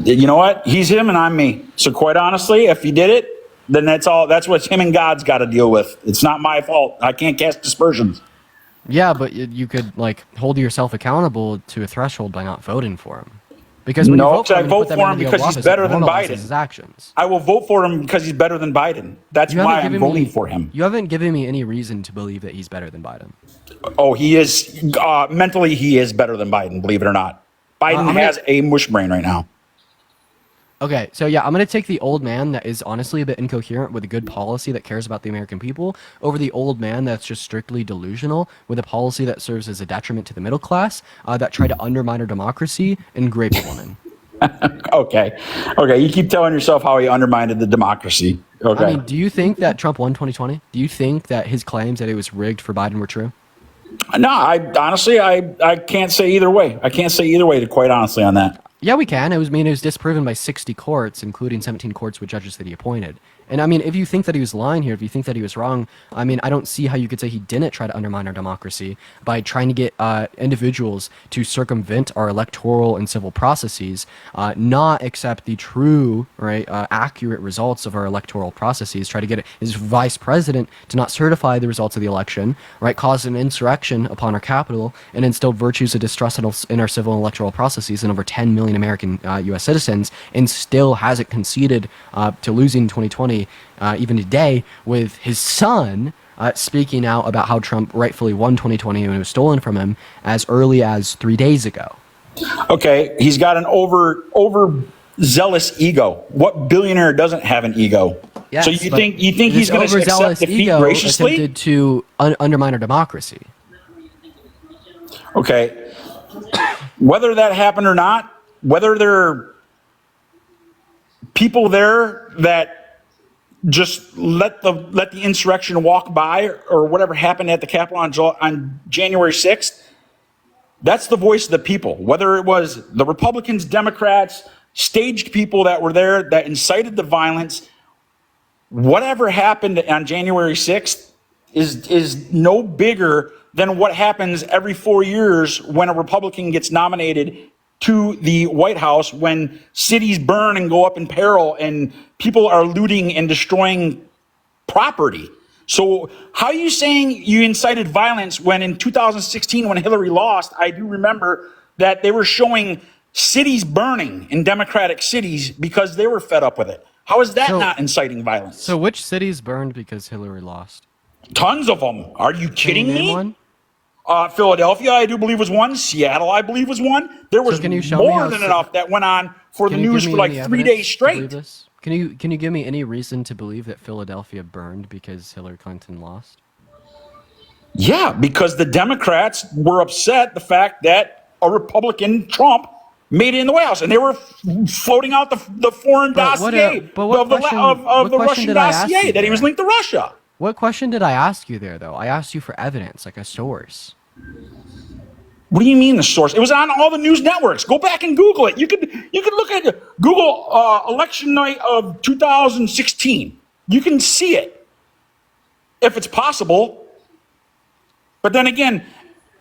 You know what? He's him and I'm me. So quite honestly, if he did it, then that's what him and God's got to deal with. It's not my fault. I can't cast dispersions.
Yeah, but you could like hold yourself accountable to a threshold by not voting for him. Because when
No,
you vote for
I
him, you
vote
put them
for
in
him
the
because
Oval
he's
Office,
better
it
than
normalizes
Biden.
His actions.
I will vote for him because he's better than Biden. That's
You
why
haven't
I'm
given
voting
me
for him.
You haven't given me any reason to believe that he's better than Biden.
Oh, he is mentally. He is better than Biden. Believe it or not, Biden
I'm gonna-
has a mush brain right now.
Okay, so yeah, I'm going to take the old man that is honestly a bit incoherent with a good policy that cares about the American people over the old man that's just strictly delusional with a policy that serves as a detriment to the middle class, that try to undermine our democracy and rape a woman.
Okay. You keep telling yourself how he undermined the democracy. Okay.
I mean, do you think that Trump won 2020? Do you think that his claims that it was rigged for Biden were true?
No, I honestly, I can't say either way. I can't say either way, quite honestly, on that.
Yeah, we can. It was disproven by 60 courts, including 17 courts with judges that he appointed. And I mean, if you think that he was lying here, if you think that he was wrong, I mean, I don't see how you could say he didn't try to undermine our democracy by trying to get individuals to circumvent our electoral and civil processes, not accept the true, right, accurate results of our electoral processes, try to get his vice president to not certify the results of the election, right, cause an insurrection upon our capital, and instilled virtues of distrust in our civil and electoral processes in over 10 million American U.S. citizens, and still hasn't conceded to losing 2020. Even today, with his son speaking out about how Trump rightfully won 2020 and it was stolen from him as early as 3 days ago.
Okay, he's got an overzealous ego. What billionaire doesn't have an ego?
Yes,
so you
but
think he's
this
going to accept
overzealous
defeat
ego
graciously?
attempted to undermine our democracy.
Okay. whether that happened or not, whether there are people there that just let the insurrection walk by, or whatever happened at the Capitol on January 6th, that's the voice of the people. Whether it was the Republicans, Democrats, staged people that were there that incited the violence, whatever happened on January 6th is no bigger than what happens every 4 years when a Republican gets nominated to the White House, when cities burn and go up in peril and people are looting and destroying property. So how are you saying you incited violence when in 2016, when Hillary lost, I do remember that they were showing cities burning in Democratic cities because they were fed up with it? How is that not inciting violence?
So which cities burned because Hillary lost?
Tons of them. Are you kidding
Can you name
me?
one?
Philadelphia, I do believe, was one. Seattle, I believe, was one. There was
can you show me
more
how
than
ci-
enough that went on for the
Can you
news
give
for
me
like
any
3
evidence
days
to believe
straight.
this? Can you give me any reason to believe that Philadelphia burned because Hillary Clinton lost?
Yeah, because the Democrats were upset the fact that a Republican, Trump, made it in the White House, and they were floating out the foreign
But what,
dossier
what
of the
question-
of
what
the
question
Russian
did I ask
dossier
you
that he was
there?
linked to Russia.
What question did I ask you there, though? I asked you for evidence, like a source.
What do you mean the source? It was on all the news networks. Go back and Google it. You could look at Google election night of 2016. You can see it if it's possible. But then again,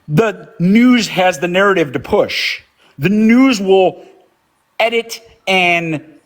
the news has the narrative to push. The news will edit and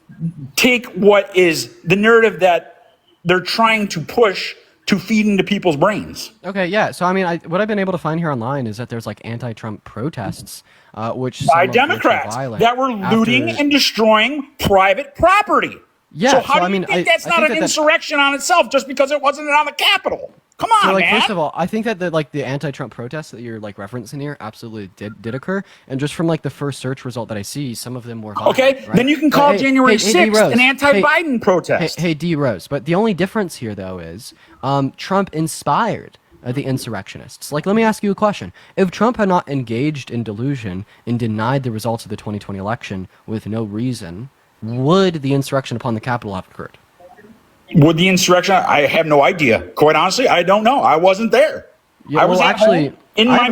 take what is the narrative that they're trying to push to feed into people's brains.
Okay, yeah. So I mean, what I've been able to find here online is that there's like anti-Trump protests, which
By
some of which are
Democrats
violent
that were looting
after-
and destroying private property.
Yeah,
So how
so
do
I
you
mean,
think
I
that's
think
not an
that-
insurrection on itself just because it wasn't on the Capitol? Come on,
So, like,
man.
first of all, I think that the anti-Trump protests that you're like referencing here absolutely did occur, and just from like the first search result that I see, some of them were violent,
Okay,
right?
then you can
But
call
hey,
January
D.
6th
Rose,
an anti-Biden protest.
Hey, D. Rose, but the only difference here though is Trump inspired the insurrectionists. Like, let me ask you a question: if Trump had not engaged in delusion and denied the results of the 2020 election with no reason, would the insurrection upon the Capitol have occurred?
Would the insurrection? I have no idea. Quite honestly, I don't know. I wasn't there.
Yeah,
I was
well,
at
actually,
home in
I
my
have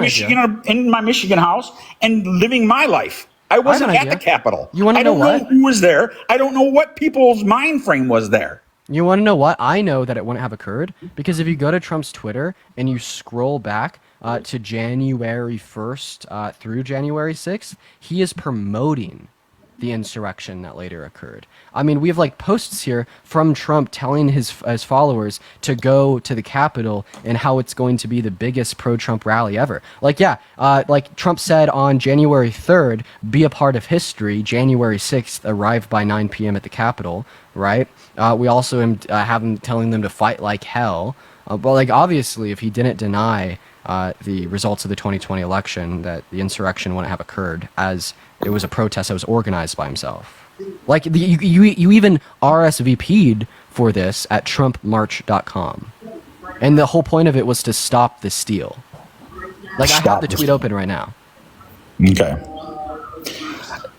an
Michigan house and living my life. I wasn't
an
at the
idea.
Capitol.
You wanna
I
know
don't
what?
know who was there. I don't know what people's mind frame was there.
You want to know what? I know that it wouldn't have occurred because if you go to Trump's Twitter and you scroll back to January 1st through January 6th, he is promoting the insurrection that later occurred. I mean, we have like posts here from Trump telling his followers to go to the Capitol and how it's going to be the biggest pro-Trump rally ever. Like, yeah, like Trump said on January 3rd, be a part of history. January 6th, arrive by 9 p.m. at the Capitol, right? We also have him telling them to fight like hell. But like, obviously, if he didn't deny the results of the 2020 election, that the insurrection wouldn't have occurred, as it was a protest that was organized by himself. Like, you even RSVP'd for this at TrumpMarch.com. And the whole point of it was to stop the steal. Like, I have
Stop
the
the
tweet
steal.
open right now.
Okay.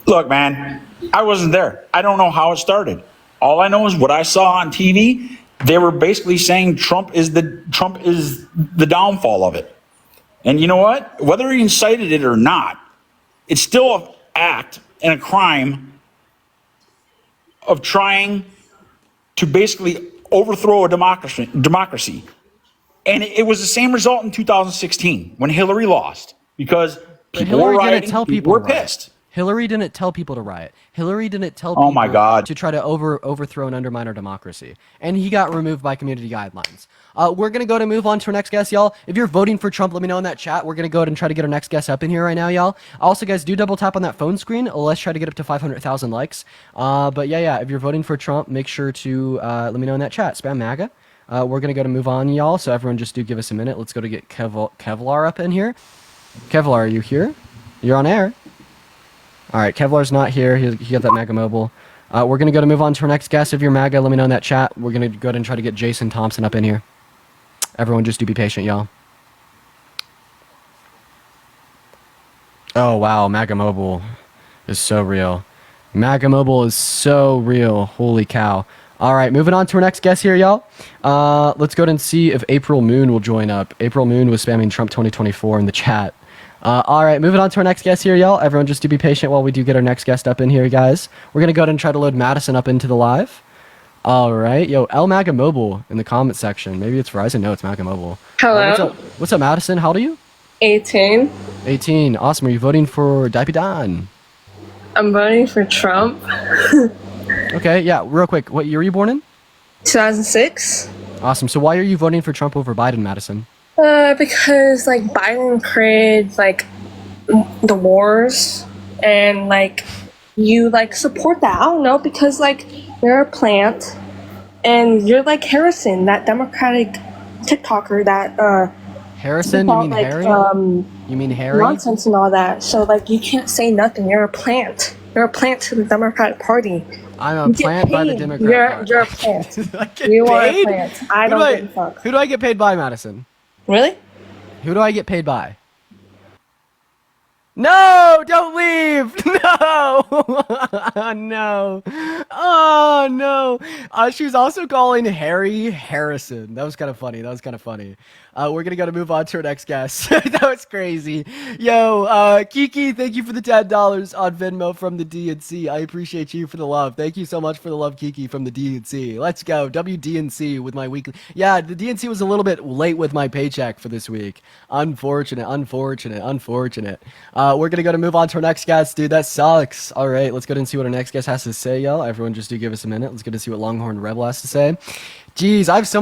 Look, man, I wasn't there. I don't know how it started. All I know is what I saw on TV. They were basically saying Trump is the downfall of it. And you know what? Whether he incited it or not, it's still an act and a crime of trying to basically overthrow a democracy. And it was the same result in 2016 when Hillary lost, because
But
people were
Hillary
rioting,
didn't tell
people were
to riot.
pissed.
Hillary didn't tell people to riot. Hillary didn't tell
Oh
people
my God.
to try to overthrow and undermine our democracy. And he got removed by community guidelines. We're going to move on to our next guest, y'all. If you're voting for Trump, let me know in that chat. We're going to go ahead and try to get our next guest up in here right now, y'all. Also, guys, do double tap on that phone screen. Let's try to get up to 500,000 likes. But yeah, if you're voting for Trump, make sure to let me know in that chat. Spam MAGA. We're going to move on, y'all. So everyone just do give us a minute. Let's go to get Kevlar up in here. Kevlar, are you here? You're on air. All right, Kevlar's not here. He got that MAGA mobile. We're going to move on to our next guest. If you're MAGA, let me know in that chat. We're going to go ahead and try to get Jason Thompson up in here. Everyone just do be patient, y'all. Oh wow, MAGA Mobile is so real. MAGA Mobile is so real. Holy cow. All right, moving on to our next guest here, y'all. Let's go ahead and see if April Moon will join up. April Moon was spamming Trump 2024 in the chat. All right, moving on to our next guest here, y'all. Everyone just do be patient while we do get our next guest up in here, guys. We're going to go ahead and try to load Madison up into the live. All right. Yo, L MAGA Mobile in the comment section. Maybe it's Verizon. No, it's MAGA Mobile.
Hello.
What's up, Madison? How old are you?
18.
18. Awesome. Are you voting for Dipey Don?
I'm voting for Trump.
Okay, yeah, real quick. What year were you born in?
2006.
Awesome. So why are you voting for Trump over Biden, Madison?
Because like Biden created like the wars and like you like support that. I don't know because like you're a plant and you're like Harrison, that Democratic TikToker that
Harrison? You
about,
mean
like,
Harry? You mean Harry?
nonsense and all that. So like you can't say nothing. You're a plant. You're a plant to the Democratic Party.
I'm a
You get
plant by the
paid.
Democrat
You're a
Party.
plant.
I get
You are a
paid?
plant. I
Who
don't
do
give a fuck.
Who do I get paid by, Madison?
Really?
Who do I get paid by? No, don't leave. No. No. Oh, no. She was also calling Harry Harrison. That was kind of funny. We're going to move on to our next guest. That was crazy. Yo, Kiki, thank you for the $10 on Venmo from the DNC. I appreciate you for the love. Thank you so much for the love, Kiki, from the DNC. Let's go. WDNC with my weekly. Yeah, the DNC was a little bit late with my paycheck for this week. Unfortunate. We're going to move on to our next guest, dude. That sucks. All right, let's go ahead and see what our next guest has to say, y'all. Everyone just do give us a minute. Let's get to see what Longhorn Rebel has to say. Jeez, I have so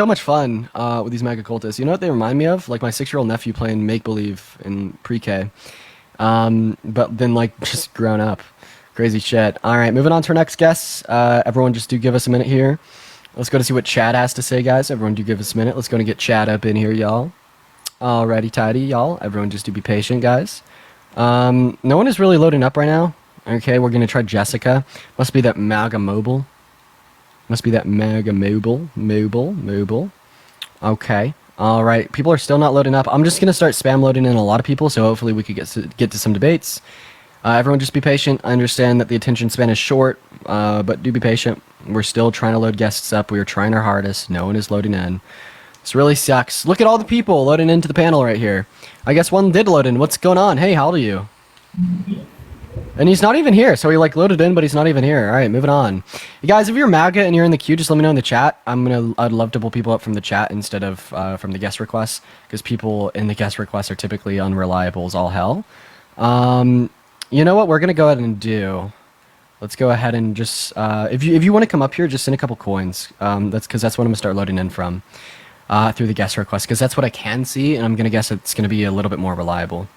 much fun with these mega cultists. You know what they remind me of? Like my 6-year-old nephew playing make-believe in pre-K. But then like just grown up. Crazy shit. All right, moving on to our next guest. Everyone just do give us a minute here. Let's go to see what Chad has to say, guys. Everyone do give us a minute. Let's go and get Chad up in here, y'all. Alrighty, tidy, y'all. Everyone just do be patient, guys. No one is really loading up right now. Okay, we're gonna try Jessica. Must be that MAGA Mobile. Mobile. Okay. All right. People are still not loading up. I'm just gonna start spam loading in a lot of people, so hopefully we could get to some debates. Everyone, just be patient. I understand that the attention span is short, but do be patient. We're still trying to load guests up. We are trying our hardest. No one is loading in. This really sucks. Look at all the people loading into the panel right here. I guess one did load in. What's going on? Hey, how old are you? And he's not even here. So he like loaded in, but he's not even here. All right, moving on. You guys, if you're MAGA and you're in the queue, just let me know in the chat. I'd love to pull people up from the chat instead of from the guest requests, because people in the guest requests are typically unreliable as all hell. You know what we're gonna go ahead and do? Let's go ahead and just if you want to come up here, just send a couple coins. That's what I'm gonna start loading in from through the guest request, because that's what I can see, and I'm gonna guess it's gonna be a little bit more reliable.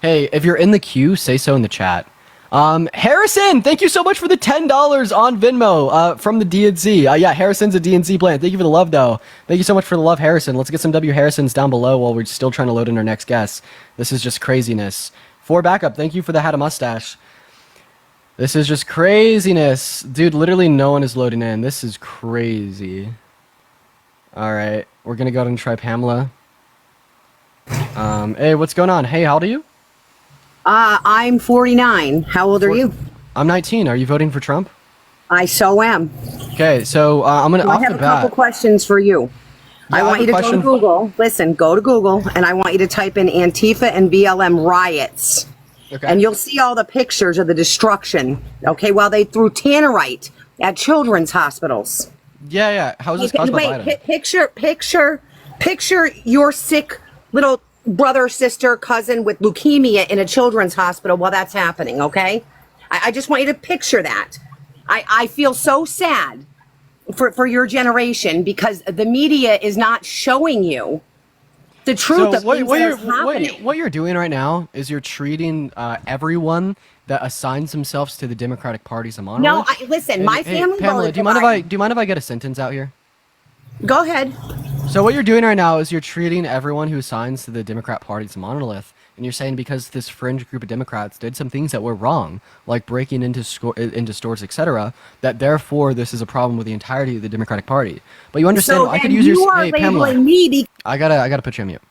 Hey, if you're in the queue, say so in the chat. Harrison, thank you so much for the $10 on Venmo from the DNC. Yeah, Harrison's a DNC plan. Thank you for the love, though. Thank you so much for the love, Harrison. Let's get some W Harrisons down below while we're still trying to load in our next guest. This is just craziness. For backup, thank you for the hat of mustache. This is just craziness. Dude, literally no one is loading in. This is crazy. All right, we're going to go ahead and try Pamela. Hey, what's going on? Hey, how old are you?
I'm 49. How old are you?
I'm 19. Are you voting for Trump?
I so am.
Okay, so I'm gonna
I
off
have
the
a couple
bat.
questions for you.
Yeah,
I want
have
you
a
to go to
question.
Google. Listen, go to Google, and I want you to type in Antifa and BLM riots.
Okay.
And you'll see all the pictures of the destruction, okay, while they threw tannerite at children's hospitals.
Yeah. How is this caused by Biden?
Picture your sick little brother, sister, cousin with leukemia in a children's hospital while that's happening, okay? I just want you to picture that. I feel so sad for your generation because the media is not showing you the truth of things that is happening.
What you're doing right now is you're treating everyone that assigns themselves to the Democratic Party as a monolith.
No, listen, my family
Pamela,
voted
do you
for
mind if I get a sentence out here?
Go ahead.
So what you're doing right now is you're treating everyone who assigns to the Democrat Party as a monolith, and you're saying because this fringe group of Democrats did some things that were wrong, like breaking into stores, etc., that therefore this is a problem with the entirety of the Democratic Party. But you understand?
So
I could
then
use
you
your
are
hey Pamela.
labeling me
I gotta put you on mute.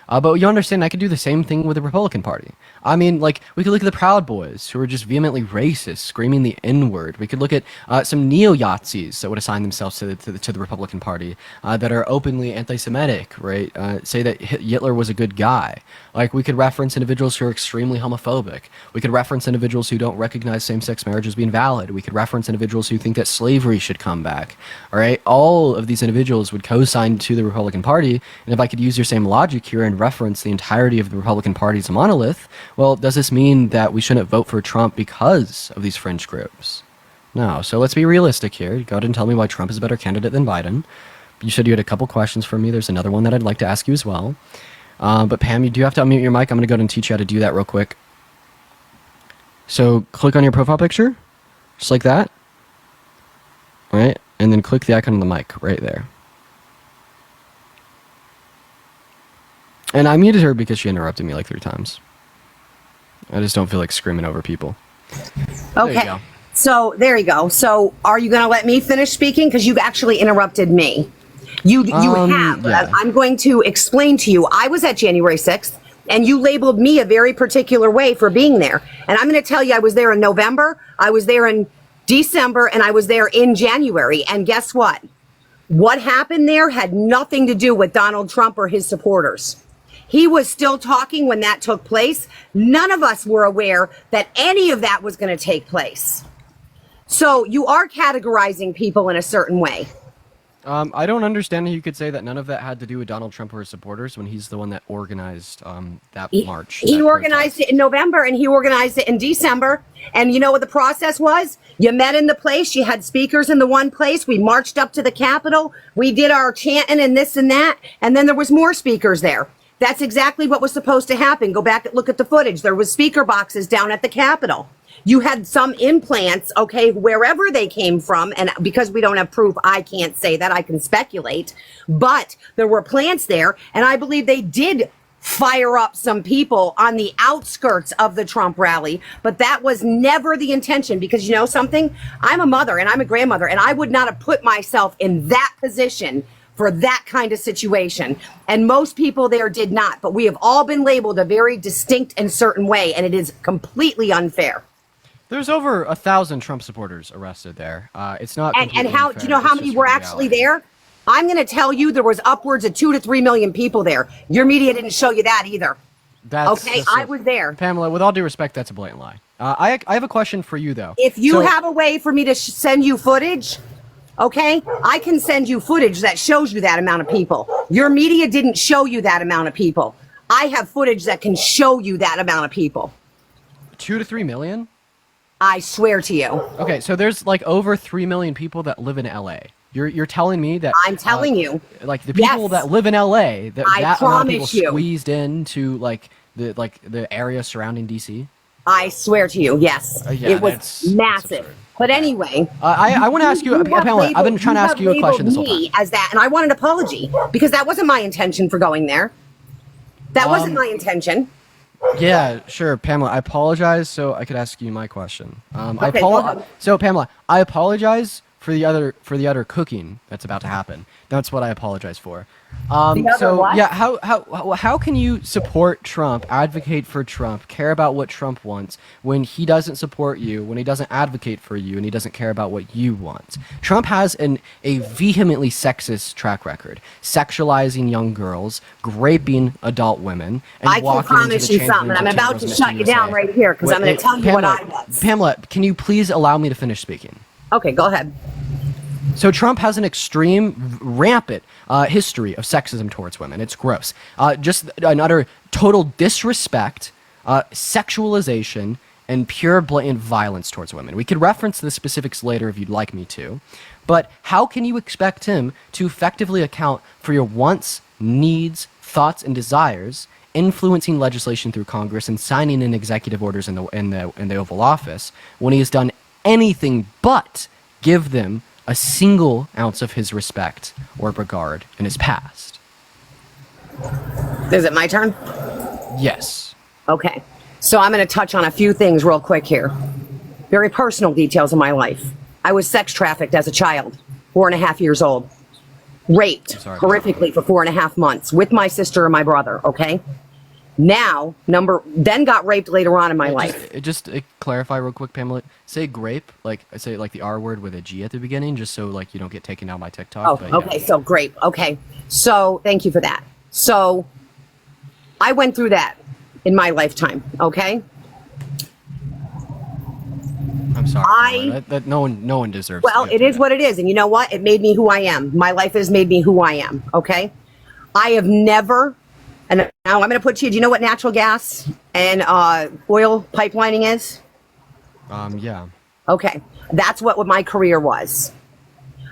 But you understand, I could do the same thing with the Republican Party. I mean, like, we could look at the Proud Boys, who are just vehemently racist, screaming the N-word. We could look at some neo-Yazis that would assign themselves to the Republican Party, that are openly anti-Semitic, right? Say that Hitler was a good guy. Like, we could reference individuals who are extremely homophobic. We could reference individuals who don't recognize same-sex marriage as being valid. We could reference individuals who think that slavery should come back, all right? All of these individuals would co-sign to the Republican Party, and if I could use your same logic here and reference the entirety of the Republican Party as a monolith, well, does this mean that we shouldn't vote for Trump because of these fringe groups? No. So let's be realistic here. Go ahead and tell me why Trump is a better candidate than Biden. You said you had a couple questions for me. There's another one that I'd like to ask you as well. But Pam, you do have to unmute your mic. I'm going to go ahead and teach you how to do that real quick. So click on your profile picture, just like that. All right? And then click the icon on the mic right there. And I muted her because she interrupted me like 3 times. I just don't feel like screaming over people. There you
Okay.
go.
So there you go. So are you going to let me finish speaking? Because you actually interrupted me. You have.
Yeah.
I'm going to explain to you. I was at January 6th, and you labeled me a very particular way for being there. And I'm going to tell you, I was there in November, I was there in December, and I was there in January. And guess what? What happened there had nothing to do with Donald Trump or his supporters. He was still talking when that took place. None of us were aware that any of that was going to take place. So you are categorizing people in a certain way.
I don't understand how you could say that none of that had to do with Donald Trump or his supporters when he's the one that organized that march.
He
that
organized
protest.
it in November and he organized it in December. And you know what the process was? You met in the place. You had speakers in the one place. We marched up to the Capitol. We did our chanting and this and that. And then there was more speakers there. That's exactly what was supposed to happen. Go back and look at the footage. There was speaker boxes down at the Capitol. You had some implants, okay, wherever they came from. And because we don't have proof, I can't say that. I can speculate. But there were plants there. And I believe they did fire up some people on the outskirts of the Trump rally. But that was never the intention, because you know something? I'm a mother and I'm a grandmother, and I would not have put myself in that position for that kind of situation. And most people there did not. But we have all been labeled a very distinct and certain way, and it is completely unfair.
There's over 1,000 Trump supporters arrested there. It's not.
And
completely
how
unfair.
do you know how
It's
many
just
were
reality.
actually there? I'm going to tell you there was upwards of 2 to 3 million people there. Your media didn't show you that either. Okay, I was there.
Pamela, with all due respect, that's a blatant lie. I have a question for you though.
If you
So-
have a way for me to send you footage, okay, I can send you footage that shows you that amount of people. Your media didn't show you that amount of people. I have footage that can show you that amount of people.
2 to 3 million.
I swear to you.
Okay, so there's like over 3 million people that live in LA. You're telling me that
I'm telling you.
like the people
Yes.
that live in LA, that
I
that amount of people
promise you.
squeezed into like the area surrounding DC.
I swear to you, yes.
Yeah,
it was
that's
massive.
absurd.
But anyway,
I want to ask you,
have
Pamela. I've been trying to ask you a question this whole
labeled
time.
me as that, and I want an apology because that wasn't my intention for going there. That wasn't my intention.
Yeah, sure, Pamela. I apologize, so I could ask you my question.
Okay, go ahead.
So, Pamela, I apologize for the other cooking that's about to happen. That's what I apologize for.
The other
So
what?
yeah, how can you support Trump, advocate for Trump, care about what Trump wants when he doesn't support you, when he doesn't advocate for you, and he doesn't care about what you want? Trump has a vehemently sexist track record, sexualizing young girls, raping adult women, and
I can
walking
promise
into the
you something.
change
I'm
rooms of
about
Chambers
to
Miss
shut you down
USA.
right here because I'm going to tell you what I was.
Pamela, can you please allow me to finish speaking?
Okay, go ahead.
So Trump has an extreme, rampant history of sexism towards women. It's gross. Just an utter total disrespect, sexualization, and pure blatant violence towards women. We could reference the specifics later if you'd like me to. But how can you expect him to effectively account for your wants, needs, thoughts, and desires, influencing legislation through Congress and signing in executive orders in the Oval Office, when he has done anything but give them a single ounce of his respect or regard in his past?
Is it my turn?
Yes.
Okay. So I'm going to touch on a few things real quick here. Very personal details of my life. I was sex trafficked as a child, 4.5 years old. raped
sorry.
horrifically for 4.5 months with my sister and my brother. Okay. Now, then got raped later on in my life.
Just clarify real quick, Pamela. Say grape, like I say like the R word with a G at the beginning, just so like you don't get taken down by TikTok.
Oh,
but, yeah.
okay. So grape. Okay. So thank you for that. So I went through that in my lifetime. Okay.
I'm sorry. Pamela. That no one deserves.
Well, it is what it is. And you know what? It made me who I am. My life has made me who I am. Okay. I have never, and now I'm going to put to you, do you know what natural gas and oil pipelining is?
Yeah.
Okay. That's what my career was.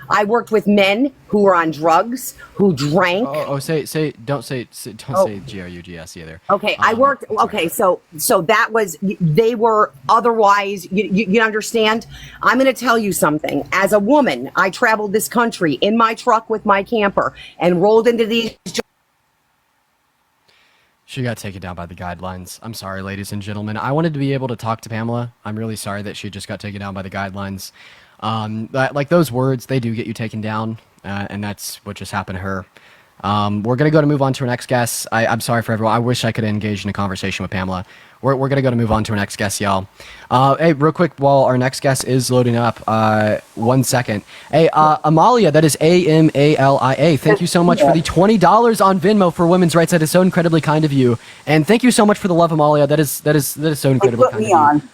I worked with men who were on drugs, who drank.
Don't say GRUGS either.
Okay, I worked. Okay, so that was, they were otherwise. You understand? I'm going to tell you something. As a woman, I traveled this country in my truck with my camper and rolled into these.
She got taken down by the guidelines. I'm sorry, ladies and gentlemen. I wanted to be able to talk to Pamela. I'm really sorry that she just got taken down by the guidelines. Like those words, they do get you taken down, and that's what just happened to her. We're going to move on to our next guest. I'm sorry for everyone. I wish I could engage in a conversation with Pamela. We're going to move on to our next guest, y'all. Hey, real quick, while our next guest is loading up, 1 second. Hey, Amalia, that is Amalia. Thank you so much for the $20 on Venmo for women's rights. That is so incredibly kind of you. And thank you so much for the love, Amalia. That is so incredibly kind of you.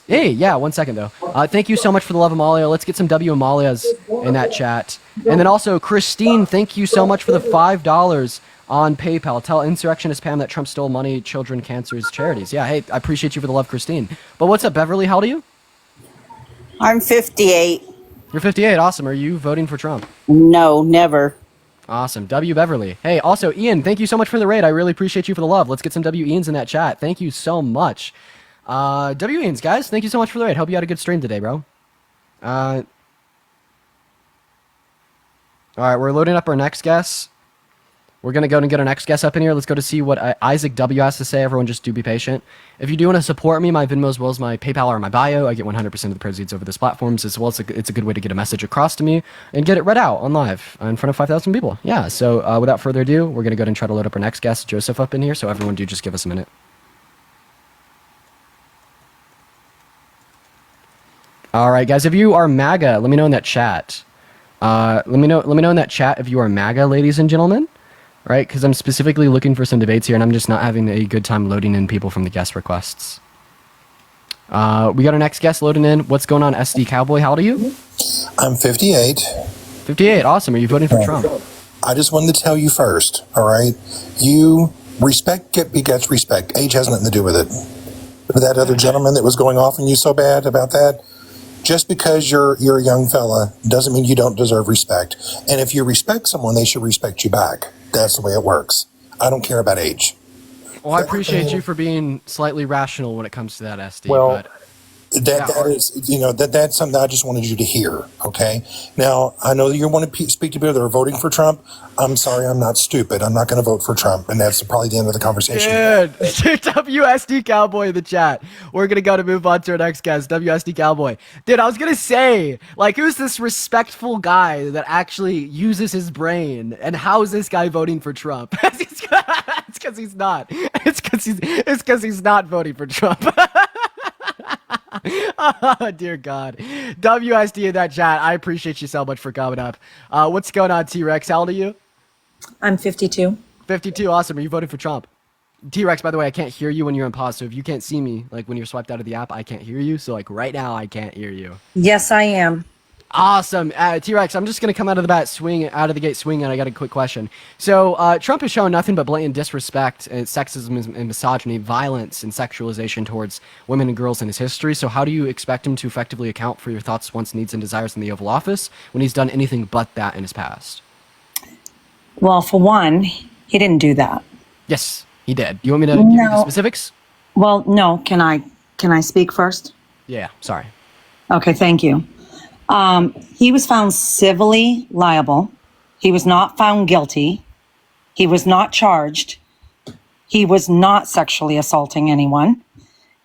Hey, yeah, 1 second though. Thank you so much for the love, Amalia. Let's get some W Amalias in that chat. And then also, Christine, thank you so much for the $5 on PayPal. Tell Insurrectionist Pam that Trump stole money, children, cancers, charities. Yeah, hey, I appreciate you for the love, Christine. But what's up, Beverly? How old are you?
I'm 58.
You're 58. Awesome. Are you voting for Trump?
No, never.
Awesome. W Beverly. Hey, also, Ian, thank you so much for the raid. I really appreciate you for the love. Let's get some W Ians in that chat. Thank you so much. W Ians, guys, thank you so much for the raid. Hope you had a good stream today, bro. All right, we're loading up our next guest. We're going to go and get our next guest up in here. Let's go to see what Isaac W has to say. Everyone just do be patient. If you do want to support me, my Venmo as well as my PayPal are in my bio. I get 100% of the proceeds over this platforms as well. It's a good way to get a message across to me and get it read out on live in front of 5,000 people. Yeah, so without further ado, we're going to go and try to load up our next guest, Joseph, up in here. So everyone do just give us a minute. All right, guys, if you are MAGA, let me know in that chat. Let me know in that chat if you are MAGA, ladies and gentlemen. Right, because I'm specifically looking for some debates here, and I'm just not having a good time loading in people from the guest requests. We got our next guest loading in. What's going on, SD Cowboy? How old are you?
I'm 58.
58, awesome. Are you voting for Trump?
I just wanted to tell you first, all right? You begets respect. Age has nothing to do with it. That other gentleman that was going off on you so bad about that, just because you're a young fella doesn't mean you don't deserve respect. And if you respect someone, they should respect you back. That's the way it works. I don't care about age.
Well, I appreciate you for being slightly rational when it comes to that, SD.
Well,
but
that is, that's something I just wanted you to hear, okay? Now, I know that you want to speak to people that are voting for Trump. I'm sorry, I'm not stupid. I'm not going to vote for Trump, and that's probably the end of the conversation.
Dude, WSD Cowboy in the chat. We're going to move on to our next guest, WSD Cowboy. Dude, I was going to say, like, who's this respectful guy that actually uses his brain, and how is this guy voting for Trump? It's because he's not. It's because he's not voting for Trump. Oh, dear God. WSD in that chat, I appreciate you so much for coming up. What's going on, T-Rex? How old are you?
I'm 52.
52, awesome. Are you voting for Trump? T-Rex, by the way, I can't hear you when you're in pause, so if you can't see me, like when you're swiped out of the app, I can't hear you. So like right now, I can't hear you.
Yes, I am.
Awesome. T-Rex, I'm just going to come out of the gate swinging, and I got a quick question. So Trump has shown nothing but blatant disrespect, sexism and misogyny, violence and sexualization towards women and girls in his history. So how do you expect him to effectively account for your thoughts, wants, needs, and desires in the Oval Office when he's done anything but that in his past?
Well, for one, he didn't do that.
Yes, he did. You want me to give you the specifics?
Well, no. Can I speak first?
Yeah, sorry.
Okay, thank you. He was found civilly liable. He was not found guilty. He was not charged. He was not sexually assaulting anyone.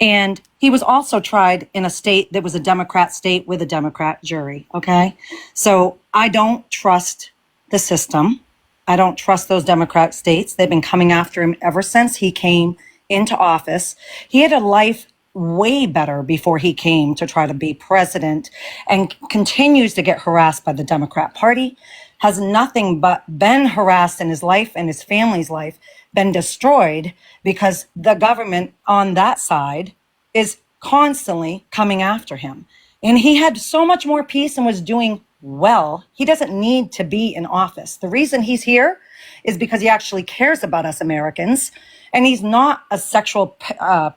And he was also tried in a state that was a Democrat state with a Democrat jury. Okay. So I don't trust the system. I don't trust those Democrat states. They've been coming after him ever since he came into office. He had a life way better before he came to try to be president and continues to get harassed by the Democrat Party, has nothing but been harassed in his life and his family's life, been destroyed because the government on that side is constantly coming after him. And he had so much more peace and was doing well. He doesn't need to be in office. The reason he's here is because he actually cares about us Americans. And he's not a sexual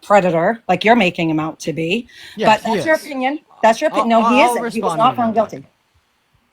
predator like you're making him out to be.
Yes,
but
he
that's your
is.
opinion. That's your opinion. No, he
I'll
isn't. He was
respond
not
to
found
that.
guilty.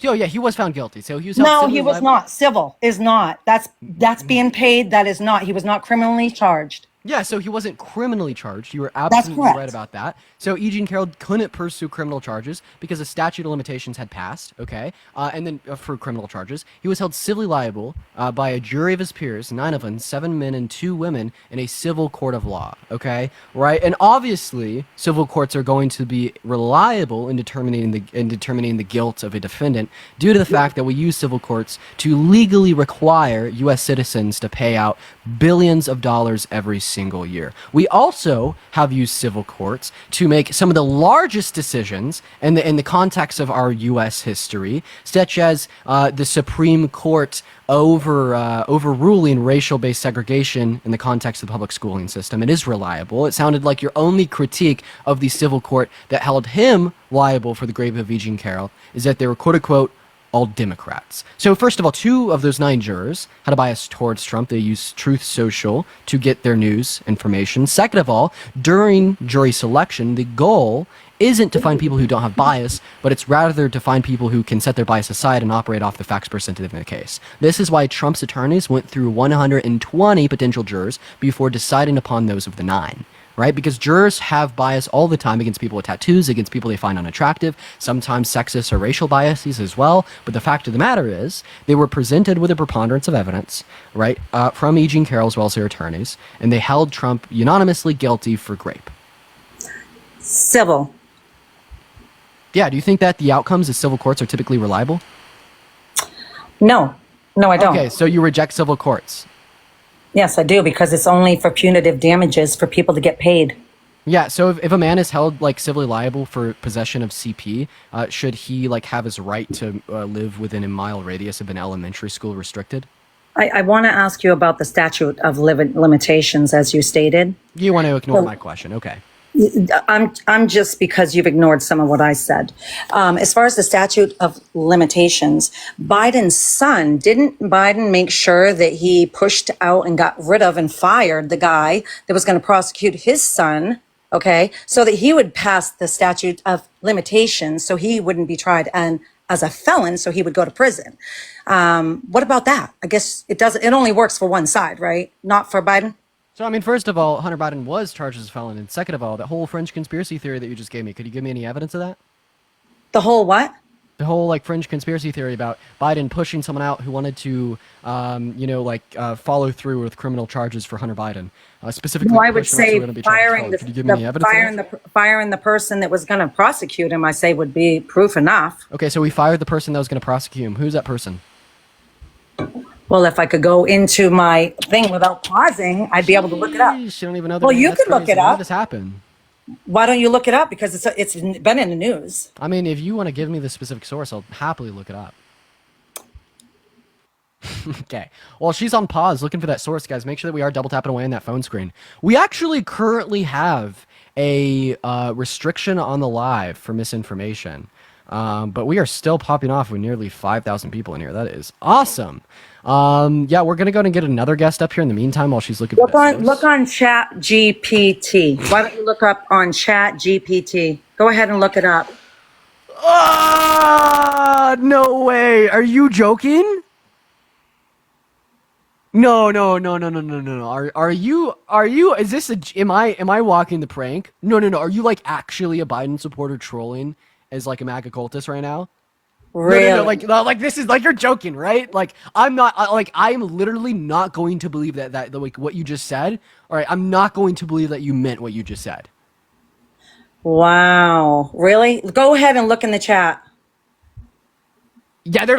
Oh yeah, he was found guilty. So he was held
No,
civilly
he was
liable.
not. Civil is not. That's being paid. That is not. He was not criminally charged.
Yeah, so he wasn't criminally charged. You were
That's
absolutely
correct.
right about that. So E. Jean Carroll couldn't pursue criminal charges because the statute of limitations had passed, okay? And then for criminal charges, he was held civilly liable by a jury of his peers, 9 of them, 7 men and 2 women, in a civil court of law, okay? Right? And obviously, civil courts are going to be reliable in determining the guilt of a defendant due to the fact that we use civil courts to legally require U.S. citizens to pay out billions of dollars every single year. We also have used civil courts to make some of the largest decisions in the context of our U.S. history, such as the Supreme Court overruling racial-based segregation in the context of the public schooling system. It is reliable. It sounded like your only critique of the civil court that held him liable for the grave of E. Jean Carroll is that they were quote-unquote all Democrats. So first of all, 2 of those 9 jurors had a bias towards Trump. They used Truth Social to get their news information. Second of all, during jury selection, the goal isn't to find people who don't have bias, but it's rather to find people who can set their bias aside and operate off the facts presented in the case. This is why Trump's attorneys went through 120 potential jurors before deciding upon those of the 9. Right? Because jurors have bias all the time against people with tattoos, against people they find unattractive, sometimes sexist or racial biases as well. But the fact of the matter is, they were presented with a preponderance of evidence, right, from E. Jean Carroll as well as their attorneys, and they held Trump unanimously guilty for rape.
Civil.
Yeah, do you think that the outcomes of civil courts are typically reliable?
No, I don't.
Okay, so you reject civil courts.
Yes, I do, because it's only for punitive damages for people to get paid.
Yeah, so if a man is held like civilly liable for possession of CP, should he like have his right to live within a mile radius of an elementary school restricted?
I want to ask you about the statute of limitations, as you stated.
You want to ignore my question, okay.
I'm just because you've ignored some of what I said. As far as the statute of limitations, Biden's son, didn't Biden make sure that he pushed out and got rid of and fired the guy that was going to prosecute his son, okay, so that he would pass the statute of limitations so he wouldn't be tried and as a felon, so he would go to prison. What about that? I guess it only works for one side, right? Not for Biden?
So, I mean, first of all, Hunter Biden was charged as a felon. And second of all, that whole fringe conspiracy theory that you just gave me, could you give me any evidence of that?
The whole what?
The whole, like, fringe conspiracy theory about Biden pushing someone out who wanted to, follow through with criminal charges for Hunter Biden. Specifically,
No, I would
push him out so he
say
wouldn't be charged as a
firing
felon. Could you give me any evidence of that?
firing the person that was going to prosecute him, I say, would be proof enough.
Okay, so we fired the person that was going to prosecute him. Who's that person?
Well, if I could go into my thing without pausing, I'd be able to look it up.
Sheesh, you don't even know.
Well, you could look it
How
up.
did this happen?
Why don't you look it up? Because it's been in the news.
I mean, if you want to give me the specific source, I'll happily look it up. Okay. Well, she's on pause looking for that source, guys. Make sure that we are double tapping away on that phone screen. We actually currently have a restriction on the live for misinformation. But we are still popping off with nearly 5,000 people in here. That is awesome. Yeah, we're going to go and get another guest up here in the meantime while she's looking for that source.
Look on Chat GPT. Why don't you look up on Chat GPT? Go ahead and look it up.
Ah, no way. Are you joking? No. Are you, is this am I walking the prank? No. Are you like actually a Biden supporter trolling as like a MAGA cultist right now?
Really?
No, like this is like you're joking, right? Like I'm not, I'm literally not going to believe that like what you just said. All right, I'm not going to believe that you meant what you just said.
Wow. Really? Go ahead and look in the chat.
Yeah, they're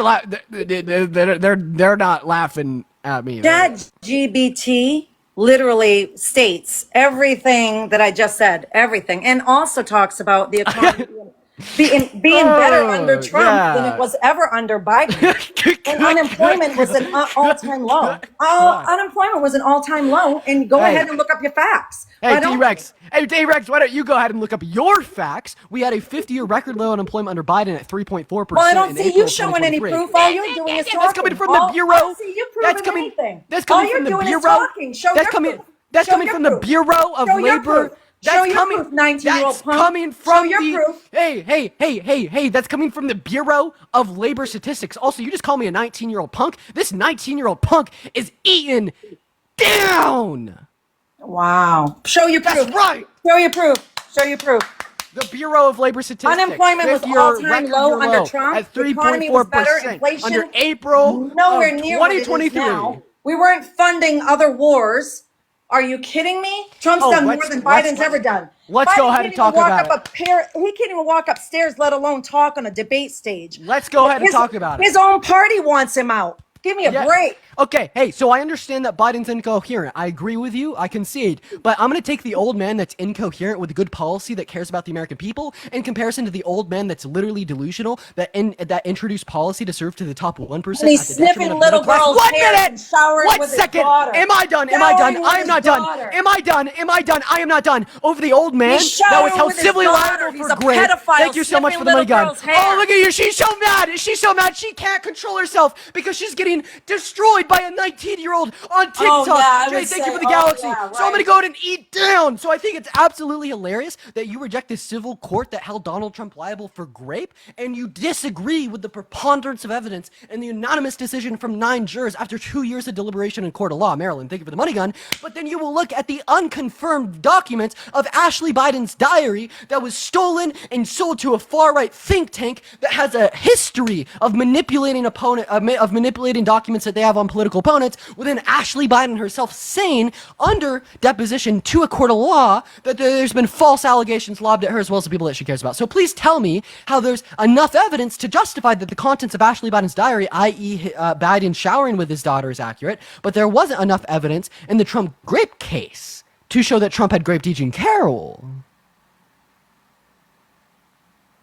not laughing at me.
ChatGPT literally states everything that I just said, everything, and also talks about the economy being better under Trump than it was ever under Biden. And unemployment was an all-time low. Unemployment was an all-time low. And go ahead and look up your facts.
Hey, T-Rex. Hey, T-Rex, why don't you go ahead and look up your facts? We had a 50-year record low unemployment under Biden at 3.4%.
Well, I don't see you showing any proof. All you're doing is talking.
That's coming from the Bureau.
I don't see you proving anything.
That's coming
All
from the
you're doing
Bureau.
is talking. Show your proof.
That's
Show
coming
your
from the
proof.
Bureau of
Show your
Labor.
proof.
That's
Show your
coming.
proof, 19-year-old
That's
punk.
coming from
Show your
the.
proof.
Hey! That's coming from the Bureau of Labor Statistics. Also, you just call me a 19-year-old punk. This 19-year-old punk is eaten down.
Wow. Show your proof.
That's right.
Show your proof. Show your proof.
The Bureau of Labor Statistics.
Unemployment was
50-year
all-time
record
low
year
under
low
Trump.
at
The economy was better.
3.4%
Inflation
under April
nowhere
of
near what it is
2023.
now. We weren't funding other wars. Are you kidding me? Trump's done more than Biden's ever done.
Let's go ahead and talk about it.
He can't even walk upstairs, let alone talk on a debate stage.
Let's go ahead and talk about it.
His own party wants him out. Give me a break.
Okay, hey, so I understand that Biden's incoherent. I agree with you. I concede. But I'm going to take the old man that's incoherent with a good policy that cares about the American people in comparison to the old man that's literally delusional that introduced policy to serve to the top 1%.
And he's sniffing little girls' hair and showering with his daughter.
Am I done? Am I done? I am not done. Am I done? Am I done? I am not done. Over the old man that was held civilly liable for grape. Thank you so much for the money gun. Oh, look at you. She's so mad. She's so mad. She can't control herself because she's getting destroyed by a 19-year-old on TikTok. Jay, thank you for the galaxy. So I'm going to go ahead and eat down. So I think it's absolutely hilarious that you reject this civil court that held Donald Trump liable for grape, and you disagree with the preponderance of evidence and the unanimous decision from 9 jurors after 2 years of deliberation in court of law. Maryland, thank you for the money gun. But then you will look at the unconfirmed documents of Ashley Biden's diary that was stolen and sold to a far-right think tank that has a history of manipulating manipulating documents that they have on political opponents, within Ashley Biden herself saying under deposition to a court of law that there's been false allegations lobbed at her as well as the people that she cares about. So please tell me how there's enough evidence to justify that the contents of Ashley Biden's diary, i.e. Biden showering with his daughter, is accurate, but there wasn't enough evidence in the Trump grape case to show that Trump had graped E. Jean Carroll.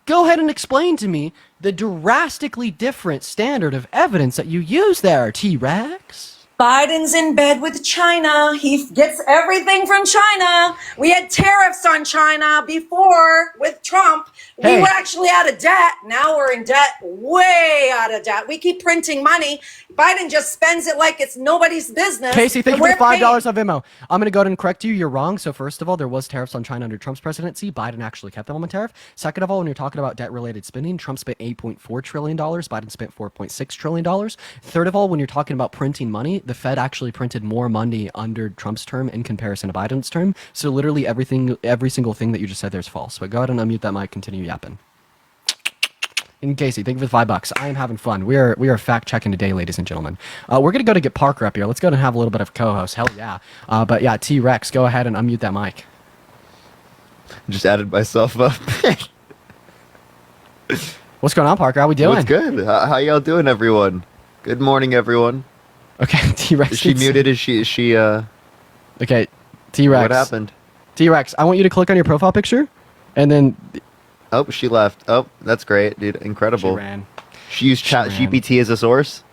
Go ahead and explain to me the drastically different standard of evidence that you use there, T-Rex.
Biden's in bed with China. He gets everything from China. We had tariffs on China before with Trump.
Hey.
We were actually out of debt. Now we're in debt, way out of debt. We keep printing money. Biden just spends it like it's nobody's business.
Casey, thank you
and
for the
we're
$5
paying.
of Venmo. I'm going to go ahead and correct you. You're wrong. So first of all, there was tariffs on China under Trump's presidency. Biden actually kept them on the tariff. Second of all, when you're talking about debt-related spending, Trump spent $8.4 trillion. Biden spent $4.6 trillion. Third of all, when you're talking about printing money, the Fed actually printed more money under Trump's term in comparison to Biden's term. So literally every single thing that you just said there is false. But go ahead and unmute that mic. Continue yapping. And Casey, thank you for the $5. I am having fun. We are fact checking today, ladies and gentlemen. We're gonna go to get Parker up here. Let's go and have a little bit of co-host. Hell yeah. But yeah, T-Rex, go ahead and unmute that mic.
Just added myself up.
What's going on, Parker? How we doing?
What's good? How y'all doing, everyone? Good morning, everyone.
Okay, T-Rex.
Is she muted? Is she?
Okay, T-Rex.
What happened?
T-Rex, I want you to click on your profile picture, and then.
Oh, she left. Oh, that's great, dude. Incredible.
She ran.
She used ChatGPT as a source.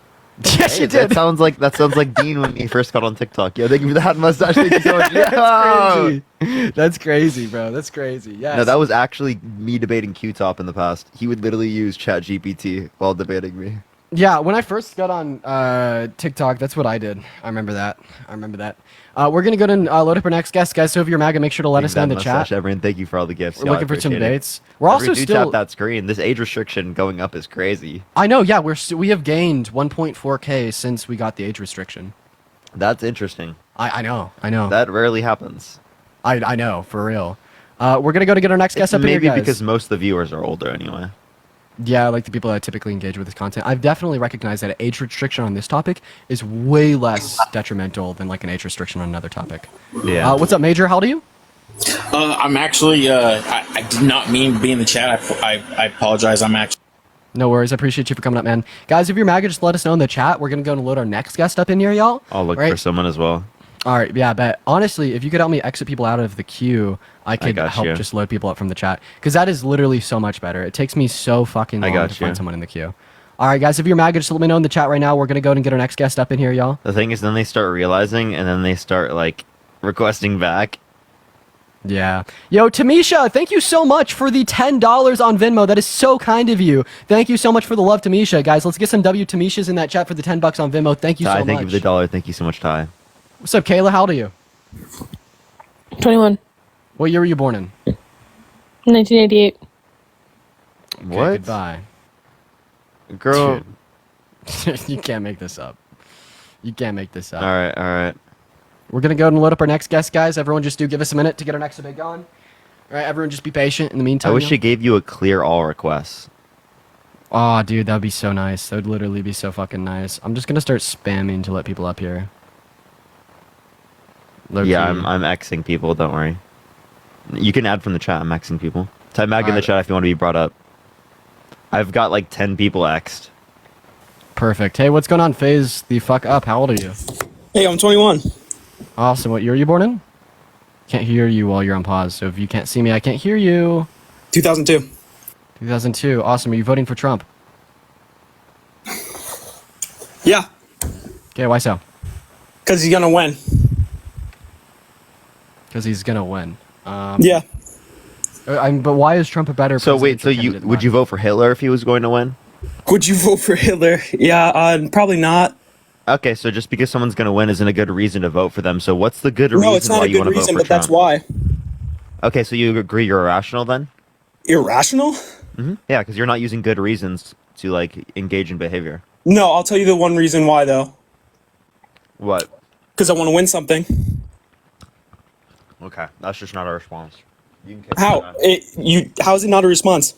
Yes,
Hey,
she did.
That sounds like Dean when he first got on TikTok. Yo, thank you for that mustache. Thank you so much.
That's
Yo!
crazy. That's crazy, bro. That's crazy. Yes.
No, that was actually me debating Q-Top in the past. He would literally use ChatGPT while debating me.
Yeah, when I first got on TikTok, that's what I did. I remember that. We're going to go and load up our next guest. Guys, so if you're MAGA, make sure to let us know in the chat.
Everyone, thank you for all the gifts.
We're looking for some dates. We're also
do
still...
tap that screen. This age restriction going up is crazy.
I know, yeah. We have gained 1.4K since we got the age restriction.
That's interesting.
I know.
That rarely happens.
I know, for real. We're going to go to get our next guest up here,
Maybe
guys.
because most of the viewers are older anyway.
Yeah, like the people that typically engage with this content. I've definitely recognized that an age restriction on this topic is way less detrimental than like an age restriction on another topic.
Yeah.
What's up, Major? How old are you?
I'm actually, I did not mean to be in the chat. I apologize. I'm actually.
No worries. I appreciate you for coming up, man. Guys, if you're MAGA, just let us know in the chat. We're going to go and load our next guest up in here, y'all.
I'll look
Right?
for someone as well.
All right, yeah, but honestly, if you could help me exit people out of the queue, I could
got
help
you.
just load people up from the chat. Because that is literally so much better. It takes me so fucking long
got
to
you.
find someone in the queue. All right, guys, if you're MAGA, just let me know in the chat right now. We're going to go and get our next guest up in here, y'all.
The thing is, then they start realizing, and then they start like requesting back.
Yeah. Yo, Tamisha, thank you so much for the $10 on Venmo. That is so kind of you. Thank you so much for the love, Tamisha. Guys, let's get some W Tamishas in that chat for the $10 on Venmo. Thank you
Ty,
so
thank
much.
you for the dollar. Thank you so much, Ty.
What's up, Kayla? How old are you?
21.
What year were you born in?
1988.
What?
Goodbye.
Girl.
Dude. You can't make this up. You can't make this up.
All right.
We're going to go and load up our next guest, guys. Everyone just do give us a minute to get our next debate going. All right, everyone just be patient in the meantime.
I wish it gave you a clear all requests.
Oh, dude, that would be so nice. That would literally be so fucking nice. I'm just going to start spamming to let people up here.
Yeah, I'm Xing people. Don't worry. You can add from the chat. I'm Xing people. Type MAG in the
Alright.
chat if you want to be brought up. I've got like 10 people X'd.
Perfect. Hey, what's going on, FaZe the fuck up? How old are you?
Hey, I'm 21.
Awesome. What year are you born in? Can't hear you while you're on pause. So if you can't see me, I can't hear you.
2002.
2002. Awesome. Are you voting for Trump?
Yeah,
Okay, why so?
because he's gonna win.
Because he's gonna win.
Yeah.
But why is Trump a better?
So wait, so
presidential
you
candidate than
would you
Biden?
vote for Hitler if he was going to win?
Would you vote for Hitler? Yeah, probably not.
Okay, so just because someone's going to win isn't a good reason to vote for them. So what's the good
No,
reason
it's not
why
a
you
good
want to vote
reason,
for
but
Trump?
that's why.
Okay, so you agree you're irrational then?
Irrational?
Yeah, because you're not using good reasons to like engage in behavior.
No, I'll tell you the one reason why though.
What?
Because I want to win something.
Okay, that's just not a response. You can
How? How is it not a response?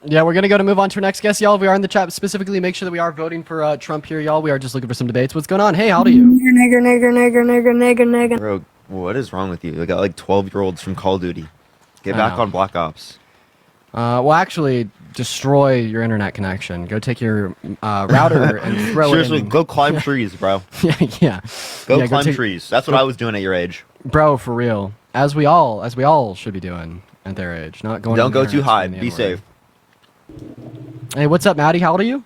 Yeah, we're gonna go to move on to our next guest, y'all. We are in the chat specifically. Make sure that we are voting for Trump here, y'all. We are just looking for some debates. What's going on? Hey, how old are you?
Nigger.
Bro, what is wrong with you? I got like 12-year-olds from Call of Duty. Get
I
back
know.
on Black Ops.
Well, actually, destroy your internet connection. Go take your router and throw
Seriously,
it in.
go climb trees, bro.
yeah.
Go
Yeah,
climb
take-
trees. That's what I was doing at your age.
Bro, for real. As we all should be doing at their age. Not going.
Don't
on the
go too
internet
high.
screaming the
Be
N-word.
safe.
Hey, what's up, Maddie? How old are you?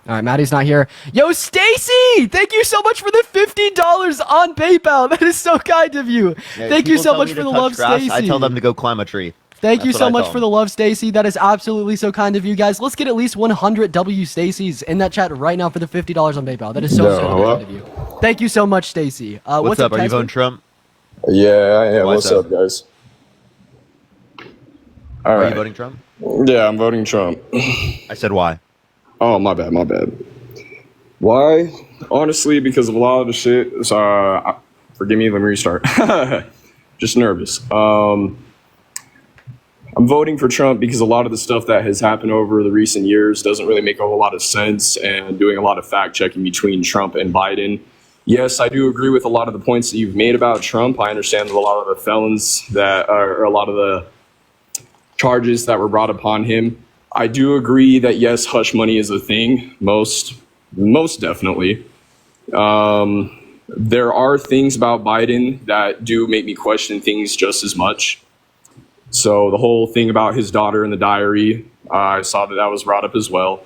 All right, Maddie's not here. Yo, Stacy! Thank you so much for the $50 on PayPal. That is so kind of you.
Yeah,
Thank you
people
so
tell
much
me
for
to
the
touch
love,
grass,
Stacy.
I tell them to go climb a tree.
Thank you
That's
so
what I
much
tell
for
them.
the love, Stacy. That is absolutely so kind of you guys. Let's get at least 100 W Stacy's in that chat right now for the $50 on PayPal. That is so
hello?
kind of you. Thank you so much, Stacy.
What's up? Are you
Kesman?
voting Trump?
Yeah, I am.
Why
What's
so?
up, guys? All
Are
right.
you voting Trump?
Yeah, I'm voting Trump.
I said why.
Oh, my bad. Why? Honestly, because of a lot of the shit. So, forgive me. Let me restart. Just nervous. I'm voting for Trump because a lot of the stuff that has happened over the recent years doesn't really make a whole lot of sense, and doing a lot of fact checking between Trump and Biden. Yes, I do agree with a lot of the points that you've made about Trump. I understand that a lot of the felons that are, or a lot of the charges that were brought upon him. I do agree that yes, hush money is a thing. Most definitely. There are things about Biden that do make me question things just as much. So the whole thing about his daughter in the diary, I saw that was brought up as well.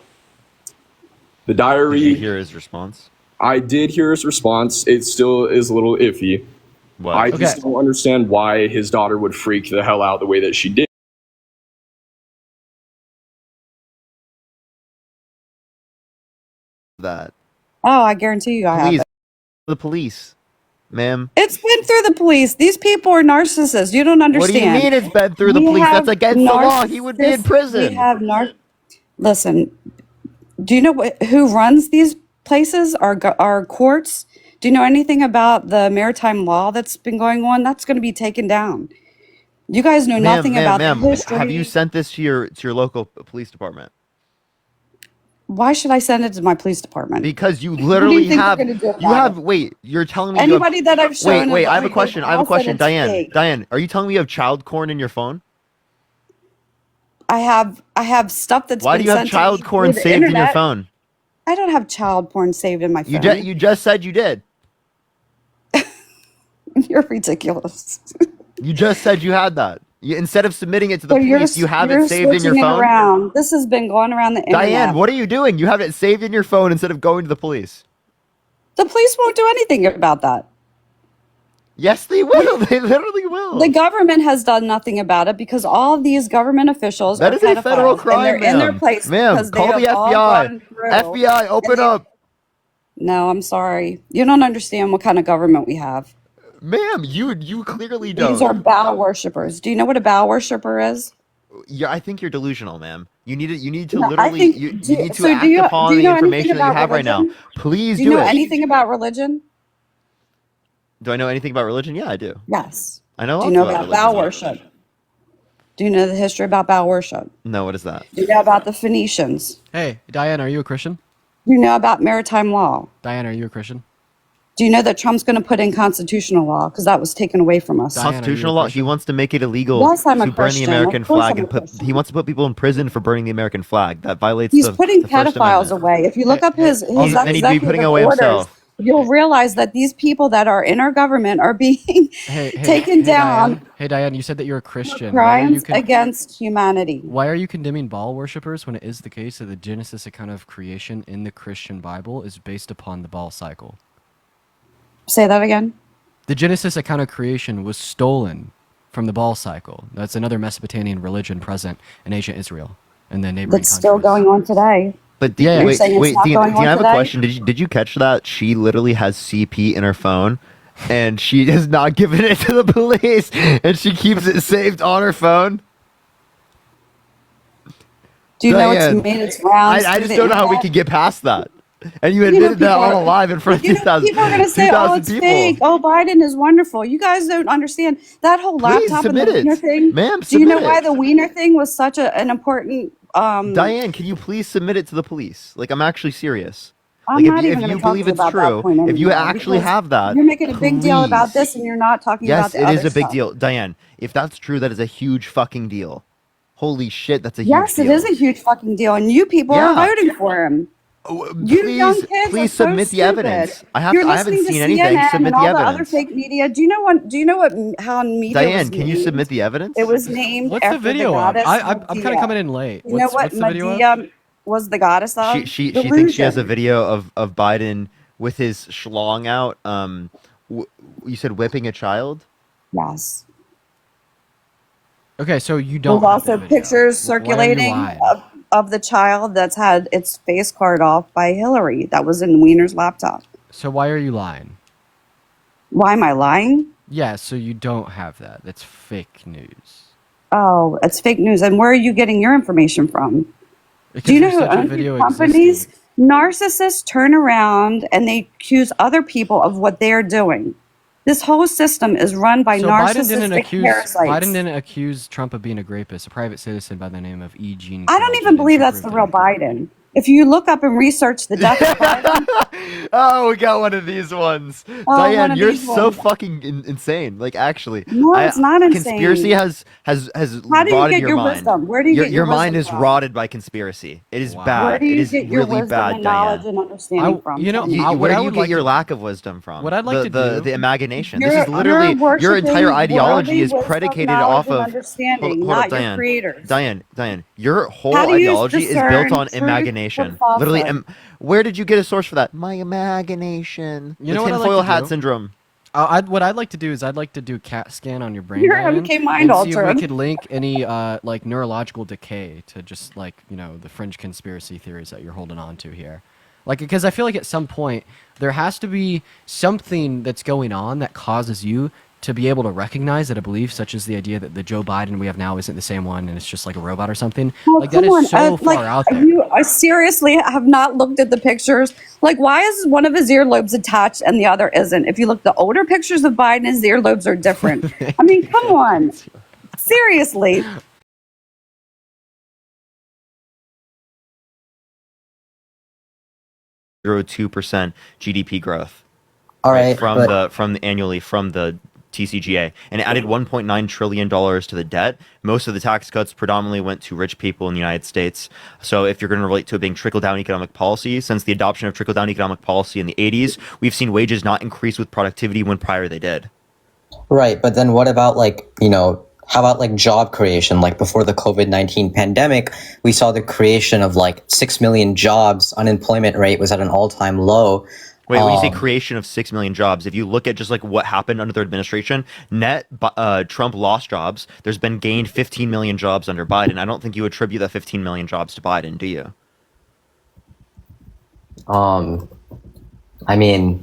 The diary.
Did you hear his response?
I did hear his response. It still is a little iffy.
What?
I just don't understand why his daughter would freak the hell out the way that she did.
That.
Oh, I guarantee you I have
Please,
it.
the police, ma'am.
It's been through the police. These people are narcissists. You don't
What do you
understand.
mean it's been through the
We
police? That's
have
against the law. He would be in
narcissists-
prison.
We have Listen, do you know who runs these places? Our courts? Do you know anything about the maritime law that's been going on? That's going to be taken down. You guys know nothing about the history.
Have you sent this to your local police department?
Why should I send it to my police department?
Because you
What do you
literally
think they're
have.
gonna do about
You have.
it?
Wait, you're telling me.
Anybody that I've shown
Wait.
a
I have a
video
question. I have a
house that
question.
it's
Diane.
fake.
Diane, are you telling me you have child corn in your phone?
I have stuff that's
Why
been
do you have
sent to
child
me
porn
through the
saved in your
internet.
phone?
I don't have child porn saved in my phone.
You just said you did.
You're ridiculous.
You just said you had that. Instead of submitting it to the
So
police, you have
you're
it saved in your
switching it
phone.
around. This has been going around the internet.
Diane, what are you doing? You have it saved in your phone instead of going to the police.
The police won't do anything about that.
Yes, they will. They literally will.
The government has done nothing about it because all of these government officials
That
are
is a federal
pedophiles,
crime,
and they're in their
ma'am.
place
Ma'am,
because they
call the
have all
FBI.
gone through.
FBI, open up.
No, I'm sorry. You don't understand what kind of government we have.
Ma'am, you clearly don't.
These are Baal worshippers. Do you know what a Baal worshipper is?
Yeah, I think you're delusional, ma'am. You need to
No, I
literally
think.
you need to
So
act
do you
upon
do you
the
know anything
information that you
about
have right now.
religion?
Please
Do you know
it.
anything about religion?
Do I know anything about religion? Yeah, I do.
Yes.
I know
Do
lots
you know
about
about Baal
religion.
worship? Do you know the history about Baal worship?
No, what is that?
Do you know about the Phoenicians?
Hey, Diane, are you a Christian?
Do you know about maritime law?
Diane, are you a Christian?
Do you know that Trump's going to put in constitutional law because that was taken away from us?
Constitutional law. He wants to make it illegal
Yes, I'm a
to burn the
Christian.
American
Of course
flag
I'm
and
a
put. He wants to put people in prison for burning the American flag. That violates
He's
the
putting
the First
pedophiles
Amendment.
away. If you look up his
and he'd be
executive
putting away
orders,
himself.
you'll realize that these people that are in our government are being taken down
Diane. Hey, Diane, you said that you're a Christian.
for crimes against humanity.
Why are you condemning Baal worshippers when it is the case that the Genesis account of creation in the Christian Bible is based upon the Baal cycle?
Say that again.
The Genesis account of creation was stolen from the Baal cycle. That's another Mesopotamian religion present in ancient Israel and the neighboring
That's still going on today.
But
Yeah,
wait,
saying it's
wait,
not
Dean,
going
Dean, I
on
have a
today?
question. Did you catch that? She literally has CP in her phone, and she has not given it to the police, and she keeps it saved on her phone.
Do you know
Diane,
it's made its rounds?
I
through
just
the
don't know how we
internet?
could get past that. And you
You know,
admitted that
people
on
are-
a live in front of
You know,
2,000
people are going to say, "Oh,
2,000
it's
people.
fake. Oh, Biden is wonderful." You guys don't understand that whole
Please
laptop and
submit
the
it.
wiener thing.
Ma'am,
Do you know
submit
why
it.
the wiener thing was such an important?
Diane, can you please submit it to the police? Like, I'm actually serious.
I'm
Like,
not
if
even
you
going to talk to
believe
you
it's
about that
true,
point
if you
anymore,
actually
because
have that,
you're making a big deal about
please.
this, and you're not talking about
Yes,
the
it
other
is a big
stuff.
deal. Diane, if that's true, that is a huge fucking deal. Holy shit, that's a
Yes,
huge
it
deal.
is a huge fucking deal, and you people are
Yeah.
voting for him. You young
Please,
kids
please
are so
submit the
stupid.
evidence. I
You're
haven't
listening to
seen anything.
CNN
Submit
and
the
all the other
evidence.
fake media. Do you know how media
Diane,
was
can you
named?
submit the evidence?
It was named
What's
after
the video of?
goddess
I'm kind
Medea.
of coming in late.
You know what
What's the video of?
Medea was the goddess of?
She thinks she has a
Delusion.
video of Biden with his schlong out. You said whipping a child?
Yes.
Okay, so you don't.
There's
have that
also
video.
pictures
Why are you
circulating
lying?
of the child that's had its face carved off by Hillary. That was in Wiener's laptop.
So why are you lying?
Why am I lying?
Yeah, so you don't have that. That's fake news.
Oh, it's fake news. And where are you getting your information from?
Because
Do you know
there's
who
such a
owns
video
these companies?
existing.
Narcissists turn around and they accuse other people of what they're doing. This whole system is run by
So Biden
narcissistic parasites.
Biden didn't accuse Trump of being a rapist. A private citizen by the name of E. Jean.
I don't
Carroll
even
did
believe
to
that's the
prove
real
that.
Biden. If you look up and research the death of Biden,
Oh, we got one of these ones.
one
Diane,
of
you're
these
so
ones.
fucking insane. Like, actually,
No, it's not
Conspiracy
insane.
has
How do you
rotted
get
your
your
mind.
wisdom? Where do you get your
mind
wisdom
is
from?
rotted by conspiracy. It is
Wow.
bad.
where do
It
you
is
get your
really
wisdom
bad,
and knowledge
Diane.
and understanding from?
You know,
Tell me.
what
Where
I
do you
would
get
like
your
to-
lack of wisdom from?
what I'd like to do-
the imagination.
You're-
This is literally
you're
your entire
worshiping
ideology
worldly
is
wisdom,
predicated
knowledge,
off
and
of
understanding,
hold
not
up,
your
Diane.
creators.
Diane, your whole
How do you
ideology is
discern
built on
truth from
imagination. Literally,
falsehood?
where did you get a source for that? My imagination.
You know what I'd like
tinfoil
to
hat
do?
syndrome.
What I'd like to do is I'd like to do a CAT scan on your brain,
You're
Diane,
MK mind
and see if we
altered.
could link any like neurological decay to just like the fringe conspiracy theories that you're holding on to here. Like, because I feel like at some point there has to be something that's going on that causes you to be able to recognize that a belief such as the idea that the Joe Biden we have now isn't the same one and it's just like a robot or something.
Well,
Like that
come on,
is so far out there.
You seriously have not looked at the pictures. Like, why is one of his earlobes attached and the other isn't? If you look at the older pictures of Biden, his earlobes are different. I mean, come on. Seriously.
Zero 2% GDP growth.
All right,
from
but
the annually from the TCGA, and it added $1.9 trillion to the debt. Most of the tax cuts predominantly went to rich people in the United States. So if you're going to relate to it being trickle-down economic policy, since the adoption of trickle-down economic policy in the 80s, we've seen wages not increase with productivity when prior they did.
Right, but then what about how about like job creation? Like before the COVID-19 pandemic, we saw the creation of like 6 million jobs. Unemployment rate was at an all-time low.
Wait, when you say creation of 6 million jobs, if you look at just like what happened under their administration, Trump lost jobs. There's been gained 15 million jobs under Biden. I don't think you attribute that 15 million jobs to Biden, do you?
I mean,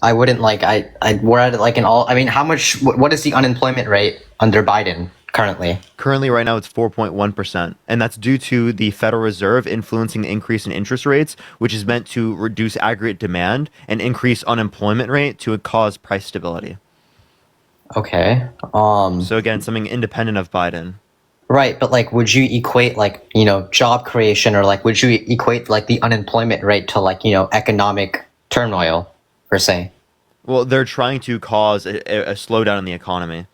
I wouldn't we're at like an all, I mean, what is the unemployment rate under Biden currently?
Currently, right now, it's 4.1%. And that's due to the Federal Reserve influencing the increase in interest rates, which is meant to reduce aggregate demand and increase unemployment rate to cause price stability.
Okay.
So again, something independent of Biden.
Right, but like, would you equate job creation, or like, would you equate like the unemployment rate to like, economic turmoil per se?
Well, they're trying to cause a slowdown in the economy.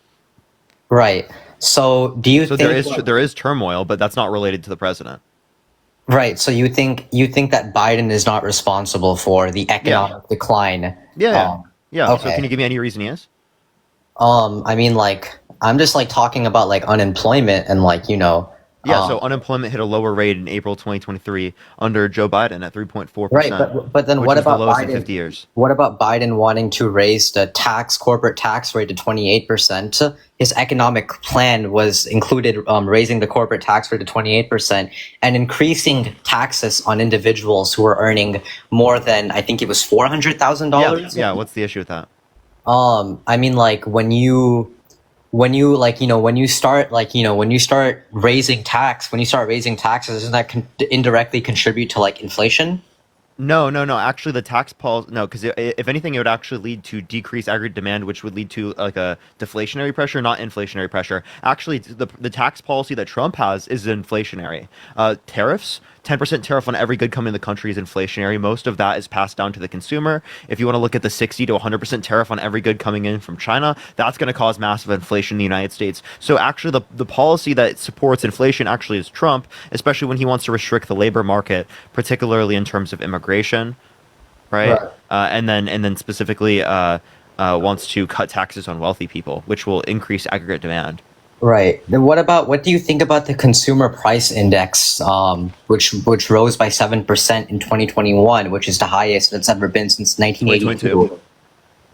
Right. So do you think
there is turmoil, but that's not related to the president.
Right. So you think that Biden is not responsible for the economic decline?
Yeah.
Okay.
So can you give me any reason he is?
I mean, like, I'm just like talking about like unemployment and like,
so unemployment hit a lower rate in April 2023 under Joe Biden at 3.4%.
Right, but then what about Biden?
In 50 years.
What about Biden wanting to raise the corporate tax rate to 28%? His economic plan was included raising the corporate tax rate to 28% and increasing taxes on individuals who are earning more than, I think it was $400,000.
Yeah. What's the issue with that?
I mean, like when you start raising taxes, doesn't that indirectly contribute to like inflation?
No. Actually, the tax policy, no, because if anything, it would actually lead to decreased aggregate demand, which would lead to like a deflationary pressure, not inflationary pressure. Actually, the tax policy that Trump has is inflationary. Tariffs, 10% tariff on every good coming in the country is inflationary. Most of that is passed down to the consumer. If you want to look at the 60 to 100% tariff on every good coming in from China, that's going to cause massive inflation in the United States. So actually, the policy that supports inflation actually is Trump, especially when he wants to restrict the labor market, particularly in terms of immigration, right? And then specifically wants to cut taxes on wealthy people, which will increase aggregate demand.
Right. Then what do you think about the consumer price index, which rose by 7% in 2021, which is the highest it's ever been since 1982?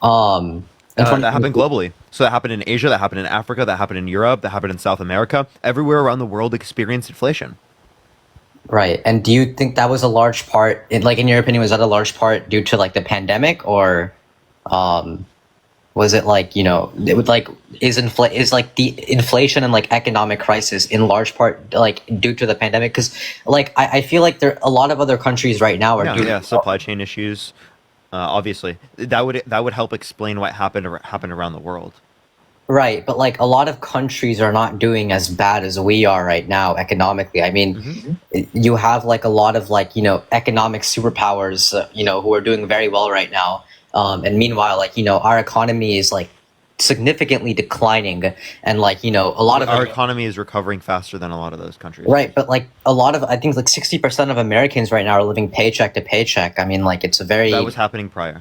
That happened globally. So that happened in Asia, that happened in Africa, that happened in Europe, that happened in South America. Everywhere around the world experienced inflation.
Right. And do you think that was a large part, in your opinion, was that a large part due to like the pandemic, or was it like, it would like, is the inflation and like economic crisis in large part like due to the pandemic? Because like I feel like there a lot of other countries right now are
supply chain issues. Obviously, that would help explain what happened around the world.
Right, but like a lot of countries are not doing as bad as we are right now economically. I mean, you have like a lot of like economic superpowers who are doing very well right now. And meanwhile, like, our economy is like significantly declining, and like, a lot of
our economy is recovering faster than a lot of those countries.
Right. But like I think like 60% of Americans right now are living paycheck to paycheck. I mean, like that
was happening prior.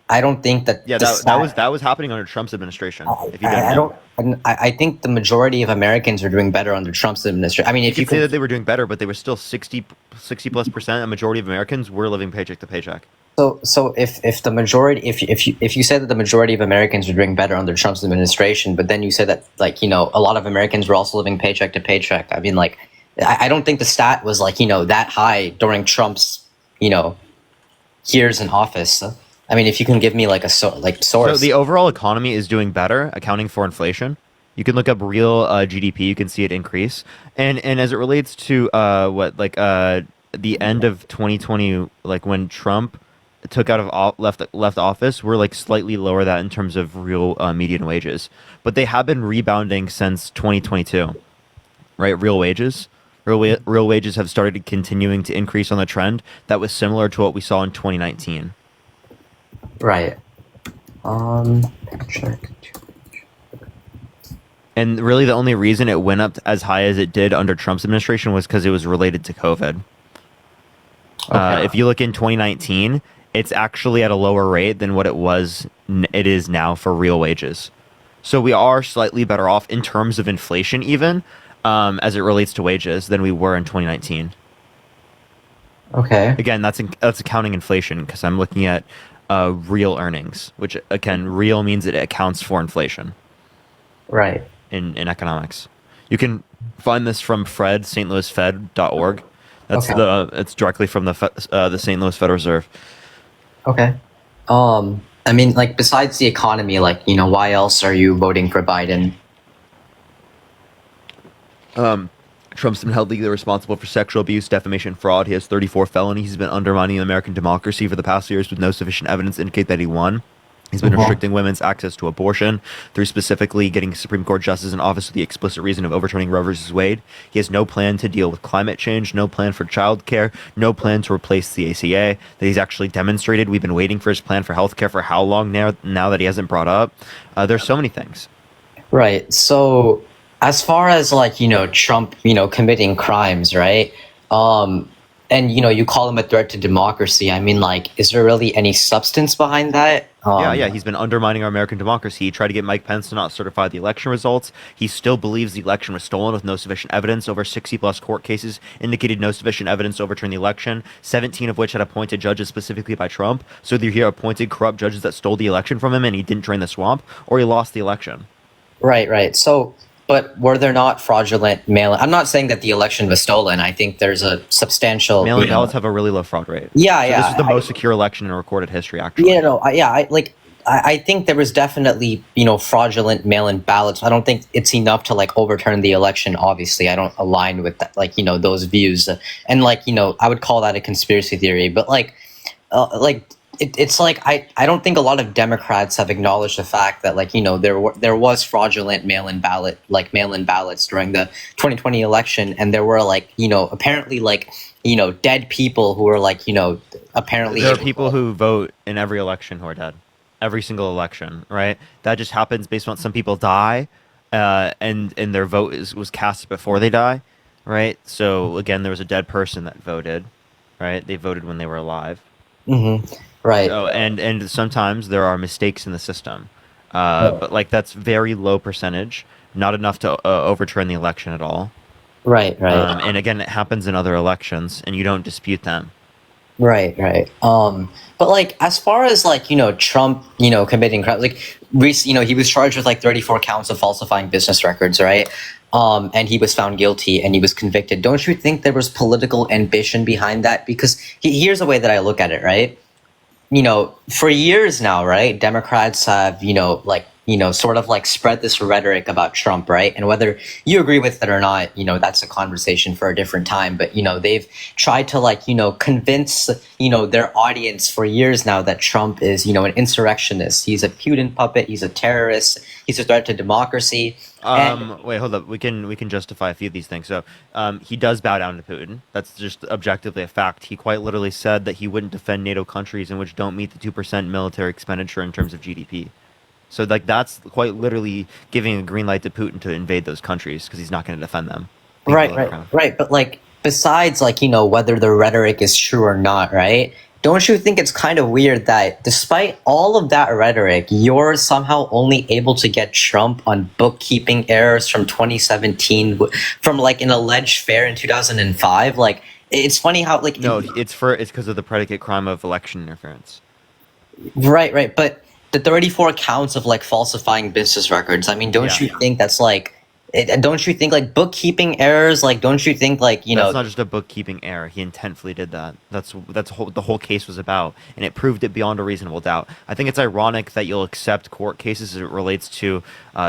I don't think that.
Yeah, that was happening under Trump's administration. If you didn't know.
I think the majority of Americans are doing better under Trump's administration. I mean, if you
could say that they were doing better, but they were still 60+%. A majority of Americans were living paycheck to paycheck.
So if the majority, if you say that the majority of Americans are doing better under Trump's administration, but then you say that like a lot of Americans were also living paycheck to paycheck. I mean, like I don't think the stat was like that high during Trump's years in office. I mean, if you can give me like a source.
So the overall economy is doing better, accounting for inflation. You can look up real GDP. You can see it increase. And as it relates to the end of 2020, like when Trump took out of left office, we're like slightly lower that in terms of real median wages, but they have been rebounding since 2022, right? Real wages have started continuing to increase on the trend that was similar to what we saw in 2019.
Right. Check.
And really, the only reason it went up as high as it did under Trump's administration was because it was related to COVID.
Okay.
If you look in 2019, it's actually at a lower rate than what it is now for real wages. So we are slightly better off in terms of inflation, even as it relates to wages, than we were in 2019.
Okay.
Again, that's accounting inflation because I'm looking at real earnings, which again, real means it accounts for inflation.
Right.
In economics, you can find this from Fed, stlouisfed.org. That's it's directly from the St. Louis Federal Reserve.
Okay. I mean, like, besides the economy, like, why else are you voting for Biden?
Trump's been held legally responsible for sexual abuse, defamation, fraud. He has 34 felonies. He's been undermining American democracy for the past years with no sufficient evidence to indicate that he won. He's been restricting women's access to abortion through specifically getting Supreme Court justices in office with the explicit reason of overturning Roe v. Wade. He has no plan to deal with climate change, no plan for childcare, no plan to replace the ACA that he's actually demonstrated. We've been waiting for his plan for healthcare for how long now that he hasn't brought up? There's so many things.
Right. So as far as like, Trump, committing crimes, right? And, you call him a threat to democracy. I mean, like, is there really any substance behind that?
Yeah. He's been undermining our American democracy. He tried to get Mike Pence to not certify the election results. He still believes the election was stolen with no sufficient evidence. Over 60-plus court cases indicated no sufficient evidence to overturn the election, 17 of which had appointed judges specifically by Trump. So either he appointed corrupt judges that stole the election from him and he didn't drain the swamp, or he lost the election.
Right. So, but were there not fraudulent mail-in? I'm not saying that the election was stolen. I think there's a substantial
mail-in ballots have a really low fraud rate.
Yeah.
This is the most secure election in recorded history, actually.
I think there was definitely, fraudulent mail-in ballots. I don't think it's enough to like overturn the election. Obviously, I don't align with that, those views. And I would call that a conspiracy theory. But it's like I don't think a lot of Democrats have acknowledged the fact that there was fraudulent mail-in ballots during the 2020 election, and there were apparently dead people who were apparently
there are people who vote in every election who are dead, every single election, right? That just happens based on some people die, and their vote was cast before they die, right? So again, there was a dead person that voted, right? They voted when they were alive.
Mm-hmm. Right.
So, and sometimes there are mistakes in the system, but that's very low percentage, not enough to overturn the election at all.
Right.
And again, it happens in other elections, and you don't dispute them.
Right. But as far as Trump, committing crimes, he was charged with 34 counts of falsifying business records, right? And he was found guilty and he was convicted. Don't you think there was political ambition behind that? Because here's the way that I look at it, right? For years now, right, Democrats have, sort of spread this rhetoric about Trump, right? And whether you agree with it or not, that's a conversation for a different time. But, they've tried to convince, their audience for years now that Trump is, an insurrectionist. He's a Putin puppet. He's a terrorist. He's a threat to democracy.
Wait, hold up. We can justify a few of these things. So he does bow down to Putin. That's just objectively a fact. He quite literally said that he wouldn't defend NATO countries in which don't meet the 2% military expenditure in terms of GDP. So that's quite literally giving a green light to Putin to invade those countries because he's not going to defend them.
Right. But besides whether the rhetoric is true or not, right? Don't you think it's kind of weird that despite all of that rhetoric, you're somehow only able to get Trump on bookkeeping errors from 2017 from an alleged affair in 2005? It's funny how
no, it's because of the predicate crime of election interference.
Right. But the 34 counts of falsifying business records. I mean, don't you think that's don't you think bookkeeping errors? Don't you think
That's not just a bookkeeping error. He intentfully did that. That's the whole case was about, and it proved it beyond a reasonable doubt. I think it's ironic that you'll accept court cases as it relates to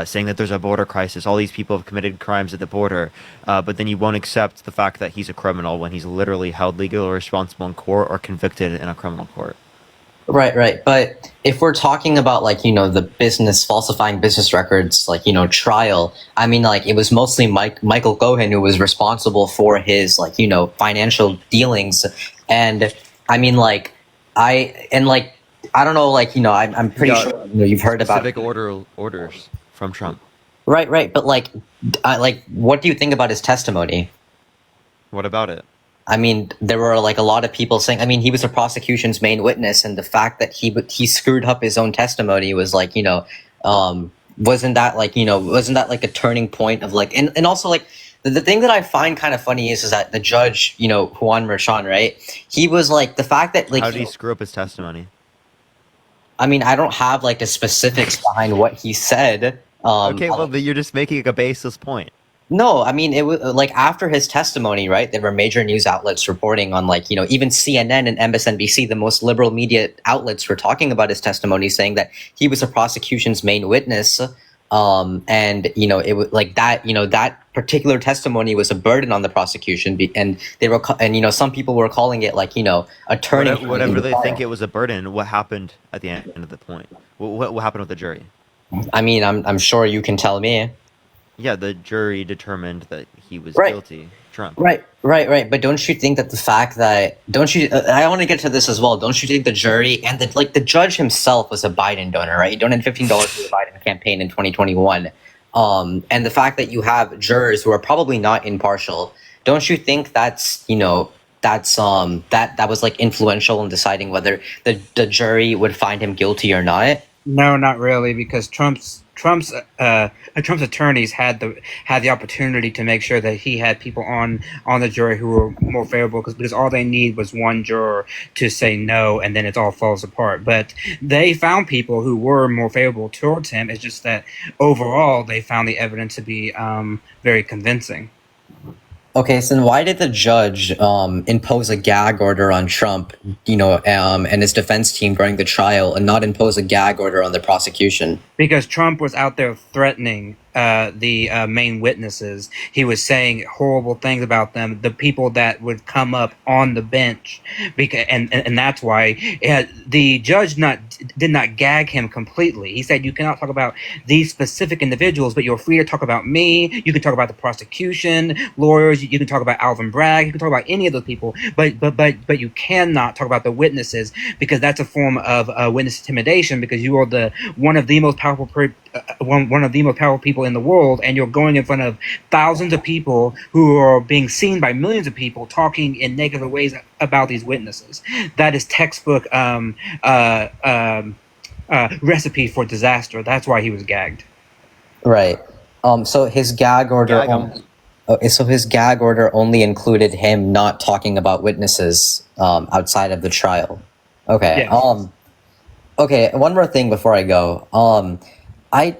saying that there's a border crisis. All these people have committed crimes at the border, but then you won't accept the fact that he's a criminal when he's literally held legally responsible in court or convicted in a criminal court.
Right. But if we're talking about the falsifying business records, trial, I mean, it was mostly Michael Cohen who was responsible for his, financial dealings. And I mean, I don't know, like, I'm pretty
got
sure you've heard about
specific orders from Trump.
Right, but like, what do you think about his testimony?
What about it?
I mean, there were like a lot of people saying. I mean, he was the prosecution's main witness, and the fact that he screwed up his own testimony was like, wasn't that like a turning point of like, and also like the thing that I find kind of funny is that the judge, Juan Merchan, right? He was like the fact that like
How did he screw up his testimony?
I mean, I don't have like the specifics behind what he said.
Okay, well, you're just making a baseless point.
No, I mean, it was like after his testimony, right? There were major news outlets reporting on like, even CNN and MSNBC, the most liberal media outlets were talking about his testimony, saying that he was the prosecution's main witness. And, it was like that, that particular testimony was a burden on the prosecution. And they were, some people were calling it like, a turning point.
Whatever they think it was a burden, what happened at the end of the point? What happened with the jury?
I mean, I'm sure you can tell me.
Yeah, the jury determined that he was
Right.
guilty. Trump.
Right. But don't you think that the fact that I want to get to this as well. Don't you think the jury and the judge himself was a Biden donor, right? He donated $15 to the Biden campaign in 2021. And the fact that you have jurors who are probably not impartial, don't you think that's that was like influential in deciding whether the jury would find him guilty or not?
No, not really, because Trump's attorneys had the opportunity to make sure that he had people on the jury who were more favorable, because all they need was one juror to say no, and then it all falls apart. But they found people who were more favorable towards him. It's just that overall they found the evidence to be very convincing.
Okay, so then why did the judge impose a gag order on Trump, and his defense team during the trial, and not impose a gag order on the prosecution?
Because Trump was out there threatening the main witnesses. He was saying horrible things about them, the people that would come up on the bench, and that's why the judge did not gag him completely. He said, you cannot talk about these specific individuals, but you're free to talk about me. You can talk about the prosecution, lawyers. You can talk about Alvin Bragg. You can talk about any of those people, but you cannot talk about the witnesses, because that's a form of witness intimidation, because you are one of the most powerful people in the world, and you're going in front of thousands of people who are being seen by millions of people talking in negative ways about these witnesses. That is textbook recipe for disaster. That's why he was gagged.
Right. So his gag order. So his gag order only included him not talking about witnesses outside of the trial. Okay.
Yes.
Okay. One more thing before I go. I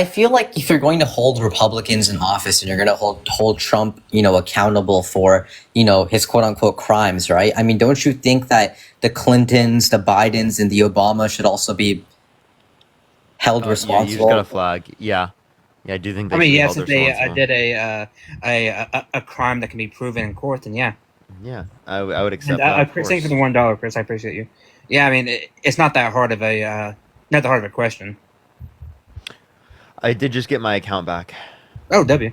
feel like if you're going to hold Republicans in office and you're going to hold Trump, accountable for, his quote unquote crimes, right? I mean, don't you think that the Clintons, the Bidens, and the Obama should also be held responsible?
Yeah, you just got a flag. Yeah, I do think. They
I mean,
should be
yes,
held
if they
responsible.
did a crime that can be proven in court, then yeah.
Yeah, I would accept
And,
that.
Chris, thanks for the $1, Chris. I appreciate you. Yeah, I mean, it's not that hard of a question.
I did just get my account back.
Oh, W.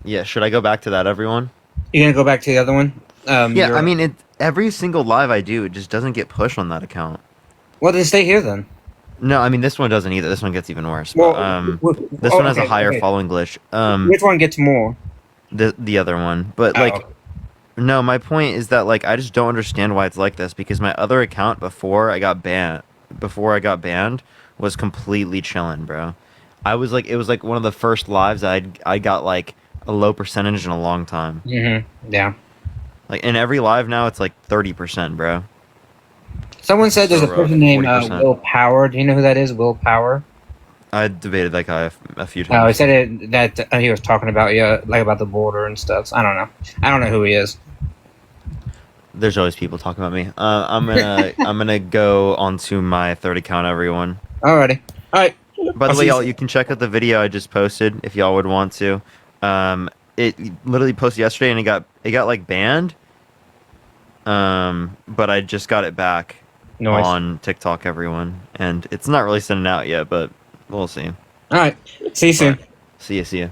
Yeah, should I go back to that, everyone?
You gonna go back to the other one?
Yeah, I mean, every single live I do, it just doesn't get pushed on that account.
Well, then stay here then.
No, I mean, this one doesn't either. This one gets even worse.
Well,
this one has a higher following glitch.
Which one gets more?
The other one, but no. My point is that like I just don't understand why it's like this, because my other account before I got banned was completely chilling, bro. It was like one of the first lives I got like a low percentage in a long time.
Mm-hmm. Yeah.
Like in every live now, it's like 30%, bro.
Someone said there's a person named
40%.
Will Power. Do you know who that is? Will Power.
I debated that guy a few
Oh,
times.
he said that he was talking about like about the border and stuff. So I don't know. I don't know who he is.
There's always people talking about me. I'm gonna go onto my third account, everyone.
Alrighty. All right.
By the way, y'all, you can check out the video I just posted if y'all would want to. It literally posted yesterday and it got like banned. But I just got it back on TikTok, everyone, and it's not really sending out yet, but we'll see.
All right. See you soon.
See ya.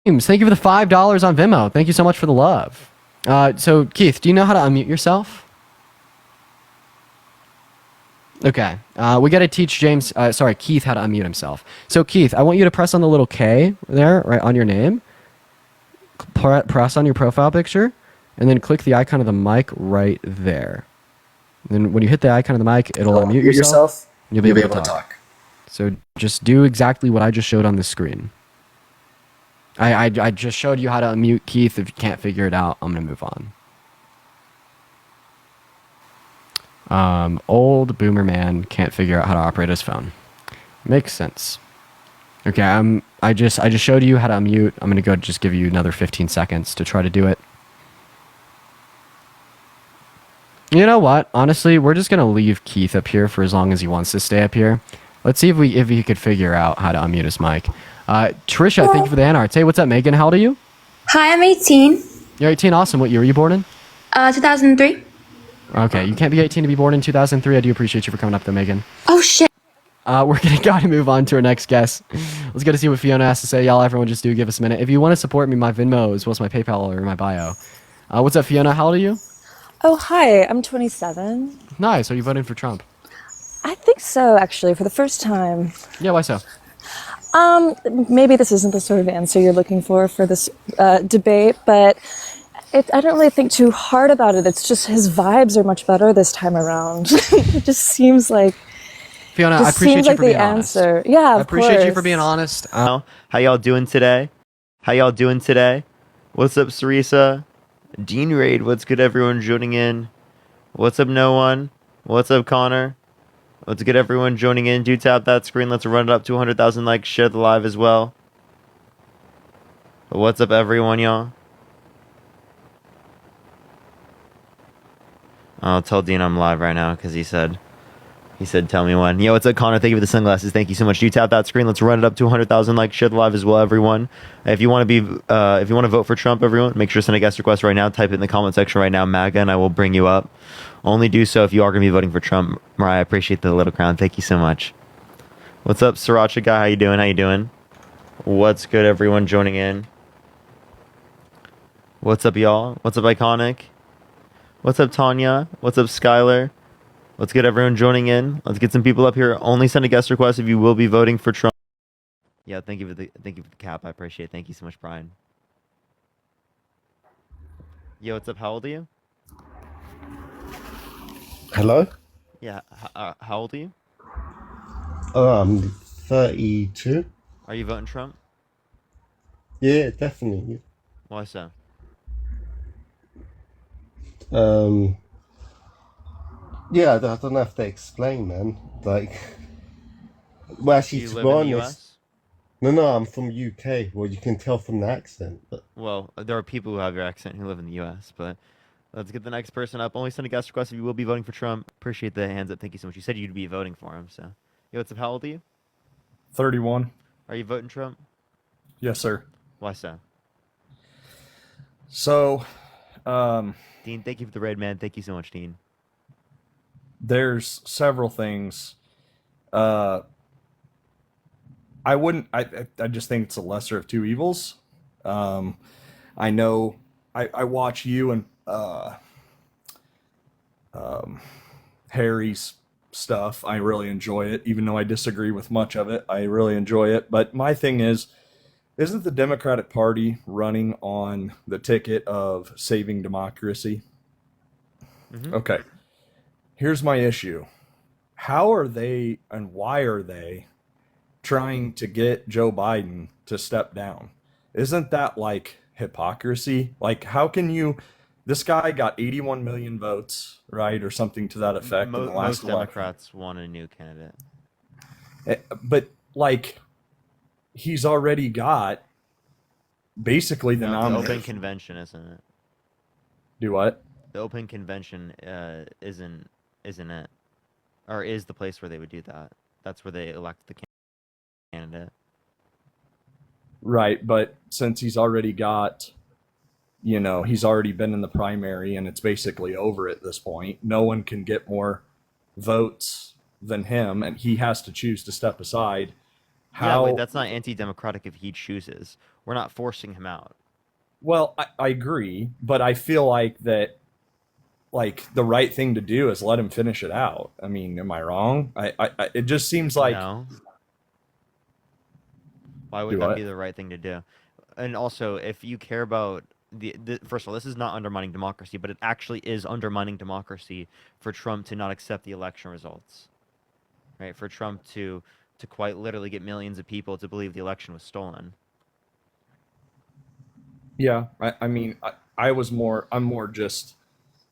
James, thank you for the $5 on Venmo. Thank you so much for the love. So Keith, do you know how to unmute yourself? Okay. We got to teach Keith how to unmute himself. So Keith, I want you to press on the little K there, right on your name. Press on your profile picture, and then click the icon of the mic right there. And then when you hit the icon of the mic, it'll unmute yourself. You'll be able to talk. So just do exactly what I just showed on the screen. I just showed you how to unmute Keith. If you can't figure it out, I'm going to move on. Old boomer man can't figure out how to operate his phone. Makes sense. Okay, I just showed you how to unmute. I'm going to just give you another 15 seconds to try to do it. You know what? Honestly, we're just going to leave Keith up here for as long as he wants to stay up here. Let's see if he could figure out how to unmute his mic. Trisha, thank you for the anarts. Hey, what's up, Megan? How old are you?
Hi, I'm 18.
You're 18. Awesome. What year were you born in?
2003.
Okay, you can't be 18 to be born in 2003. I do appreciate you for coming up, though, Megan.
Oh, shit.
We're going to go and move on to our next guest. Let's go to see what Fiona has to say. Y'all, everyone, just do give us a minute. If you want to support me, my Venmo as well as my PayPal are in my bio. What's up, Fiona? How old are you?
Oh, hi. I'm 27.
Nice. Are you voting for Trump?
I think so, actually, for the first time.
Yeah, why so?
Maybe this isn't the sort of answer you're looking for this debate, but I don't really think too hard about it. It's just his vibes are much better this time around. It just seems like
Fiona, I appreciate you for being honest.
Answer. Yeah,
I appreciate you for being honest.
How y'all doing today? What's up, Sarisa? Dean Raid, what's good, everyone joining in? What's up, no one? What's up, Connor? What's good, everyone joining in? Do tap that screen. Let's run it up to 100,000 likes. Share the live as well. What's up, everyone, y'all? I'll tell Dean I'm live right now because he said tell me when. Yo, what's up, Connor? Thank you for the sunglasses. Thank you so much. Do tap that screen. Let's run it up to 100,000 likes. Share the live as well, everyone. If you want to vote for Trump, everyone, make sure to send a guest request right now. Type it in the comment section right now, MAGA, and I will bring you up. Only do so if you are going to be voting for Trump. Mariah, I appreciate the little crown. Thank you so much. What's up, Sriracha guy? How you doing? What's good, everyone joining in? What's up, y'all? What's up, Iconic? What's up, Tanya? What's up, Skylar? Let's get everyone joining in. Let's get some people up here. Only send a guest request if you will be voting for Trump. Yeah, thank you for the cap. I appreciate it. Thank you so much, Brian. Yo, what's up? How old are you?
Hello?
Yeah, how old are you?
I'm 32.
Are you voting Trump?
Yeah, definitely.
Why so?
Yeah, I don't have to explain, man. Like, well, actually,
You
to
live
be
in the
honest,
US?
no, I'm from UK. Well, you can tell from the accent. But
Well, there are people who have your accent who live in the US, but let's get the next person up. Only send a guest request if you will be voting for Trump. Appreciate the hands up. Thank you so much. You said you'd be voting for him, so. Yo, what's up? How old are you?
31.
Are you voting Trump?
Yes, sir.
Why so?
So,
Dean, thank you for the raid, man. Thank you so much, Dean.
there's several things. I just think it's a lesser of two evils. I know I watch you and Harry's stuff. I really enjoy it, even though I disagree with much of it. I really enjoy it. But my thing is, isn't the Democratic Party running on the ticket of saving democracy?
Mhm.
Okay. Here's my issue. How are they and why are they trying to get Joe Biden to step down? Isn't that like hypocrisy? Like, how can you? This guy got 81 million votes, right, or something to that effect in the last
Most
election.
Democrats want a new candidate.
But like, he's already got basically the
No, it's an open
nomination.
convention, isn't it?
Do what?
The open convention isn't it, or is the place where they would do that? That's where they elect the candidate.
Right, but since he's already got, he's already been in the primary and it's basically over at this point. No one can get more votes than him, and he has to choose to step aside. How?
wait, that's not anti-democratic if he chooses. We're not forcing him out.
Well, I agree, but I feel like that, like the right thing to do is let him finish it out. I mean, am I wrong? It just seems like
No. Why would
Do
that
what?
be the right thing to do? And also, if you care about the first of all, this is not undermining democracy, but it actually is undermining democracy for Trump to not accept the election results, right? For Trump to quite literally get millions of people to believe the election was stolen.
Yeah, I mean, I'm more just,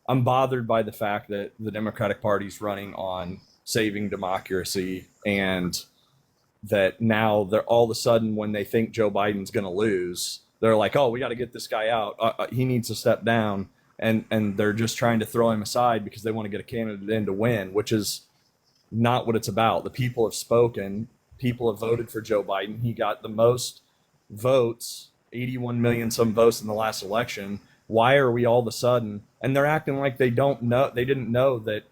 I'm bothered by the fact that the Democratic Party's running on saving democracy, and that now they're all of a sudden, when they think Joe Biden's going to lose, they're like, oh, we got to get this guy out. He needs to step down. And they're just trying to throw him aside because they want to get a candidate in to win, which is not what it's about. The people have spoken. People have voted for Joe Biden. He got the most votes, 81 million some votes in the last election. Why are we all of a sudden, and they're acting like they don't know, they didn't know that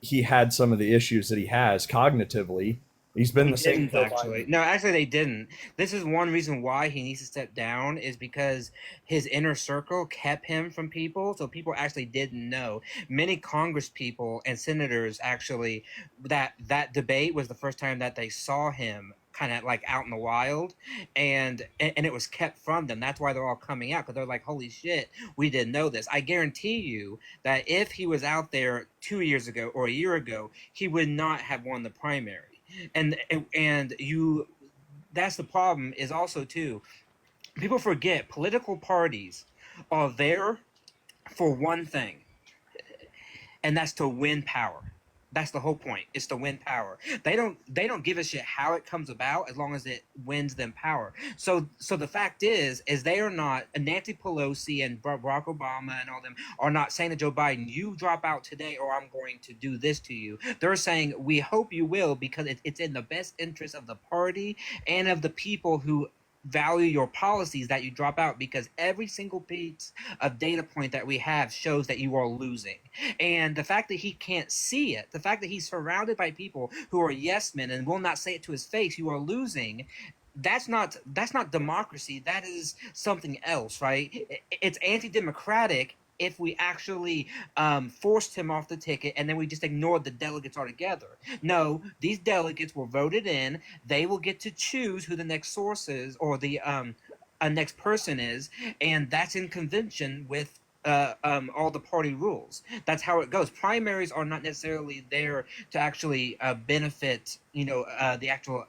he had some of the issues that he has cognitively. He's been
He
the same
didn't actually. No, actually, they didn't. This is one reason why he needs to step down is because his inner circle kept him from people, so people actually didn't know. Many Congress people and senators actually that debate was the first time that they saw him kind of like out in the wild, and it was kept from them. That's why they're all coming out because they're like, "Holy shit, we didn't know this." I guarantee you that if he was out there 2 years ago or a year ago, he would not have won the primary. And you, that's the problem is also too, people forget political parties are there for one thing, and that's to win power. That's the whole point. It's to win power. They don't give a shit how it comes about as long as it wins them power. So the fact is they are not, Nancy Pelosi and Barack Obama and all them are not saying to Joe Biden, you drop out today or I'm going to do this to you. They're saying we hope you will because it's in the best interest of the party and of the people who value your policies that you drop out, because every single piece of data point that we have shows that you are losing. And the fact that he can't see it, the fact that he's surrounded by people who are yes men and will not say it to his face, you are losing, that's not democracy. That is something else, right? It's anti-democratic if we actually forced him off the ticket and then we just ignored the delegates altogether. No, these delegates were voted in. They will get to choose who the next source is or the next person is, and that's in convention with all the party rules. That's how it goes. Primaries are not necessarily there to actually benefit, the actual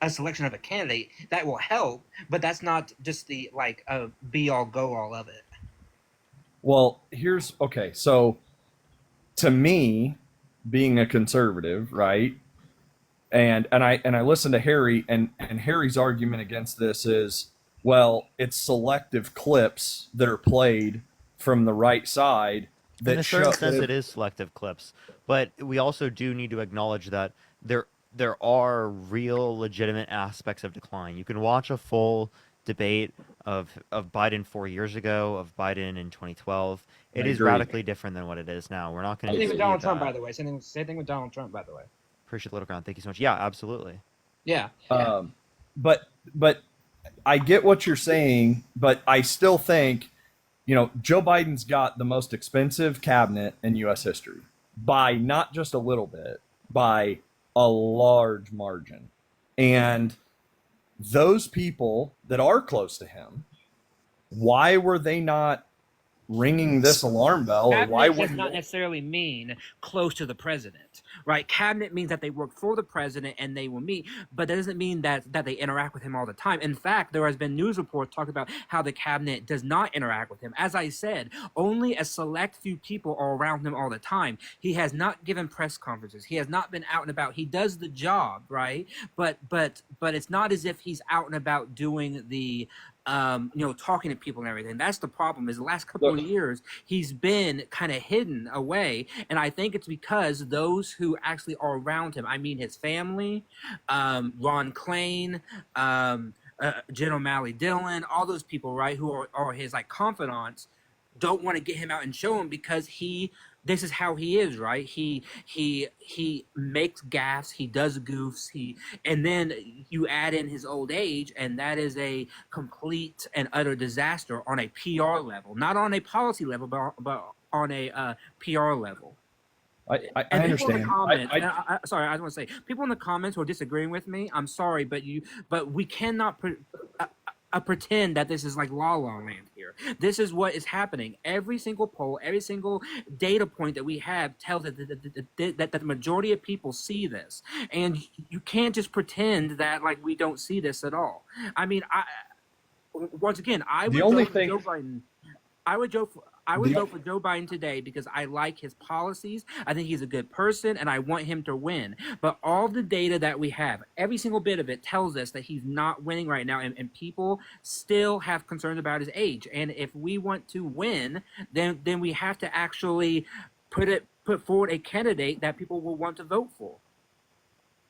a selection of a candidate. That will help, but that's not just the be all go all of it.
Well, okay. So, to me, being a conservative, right, and I listen to Harry, and Harry's argument against this is, well, it's selective clips that are played from the right side that
In a
show.
certain sense, it is selective clips, but we also do need to acknowledge that there are real, legitimate aspects of decline. You can watch a full debate of Biden 4 years ago, of Biden in 2012. It is radically different than what it is now. We're not going to.
Same thing with Donald Trump, by the way. Same thing with Donald Trump, by the way.
Appreciate the little ground. Thank you so much. Yeah, absolutely.
Yeah.
But I get what you're saying, but I still think, Joe Biden's got the most expensive cabinet in U.S. history by not just a little bit, by a large margin. And those people that are close to him, why were they not ringing this alarm bell? Or why
Cabinet does
would
not necessarily mean close to the president, right? Cabinet means that they work for the president and they will meet, but that doesn't mean that they interact with him all the time. In fact, there has been news reports talking about how the cabinet does not interact with him. As I said, only a select few people are around him all the time. He has not given press conferences. He has not been out and about. He does the job, right? But it's not as if he's out and about doing the talking to people and everything. That's the problem. Is the last couple of years he's been kind of hidden away, and I think it's because those who actually are around him, I mean his family, Ron Klain, Jen O'Malley Dillon, all those people, right, who are his confidants, don't want to get him out and show him because this is how he is, right? He makes gaffes, he does goofs, and then you add in his old age, and that is a complete and utter disaster on a PR level, not on a policy level, but on a PR level.
I
And people in the
understand.
comments, and sorry, I just want to say, people in the comments who are disagreeing with me, I'm sorry, but we cannot pretend that this is like La La Land here. This is what is happening. Every single poll, every single data point that we have tells that the majority of people see this, and you can't just pretend that like we don't see this at all. I mean, once again, I would vote for Joe Biden. I would vote for Joe Biden today because I like his policies. I think he's a good person, and I want him to win. But all the data that we have, every single bit of it, tells us that he's not winning right now, and people still have concerns about his age. And if we want to win, then we have to actually put forward a candidate that people will want to vote for.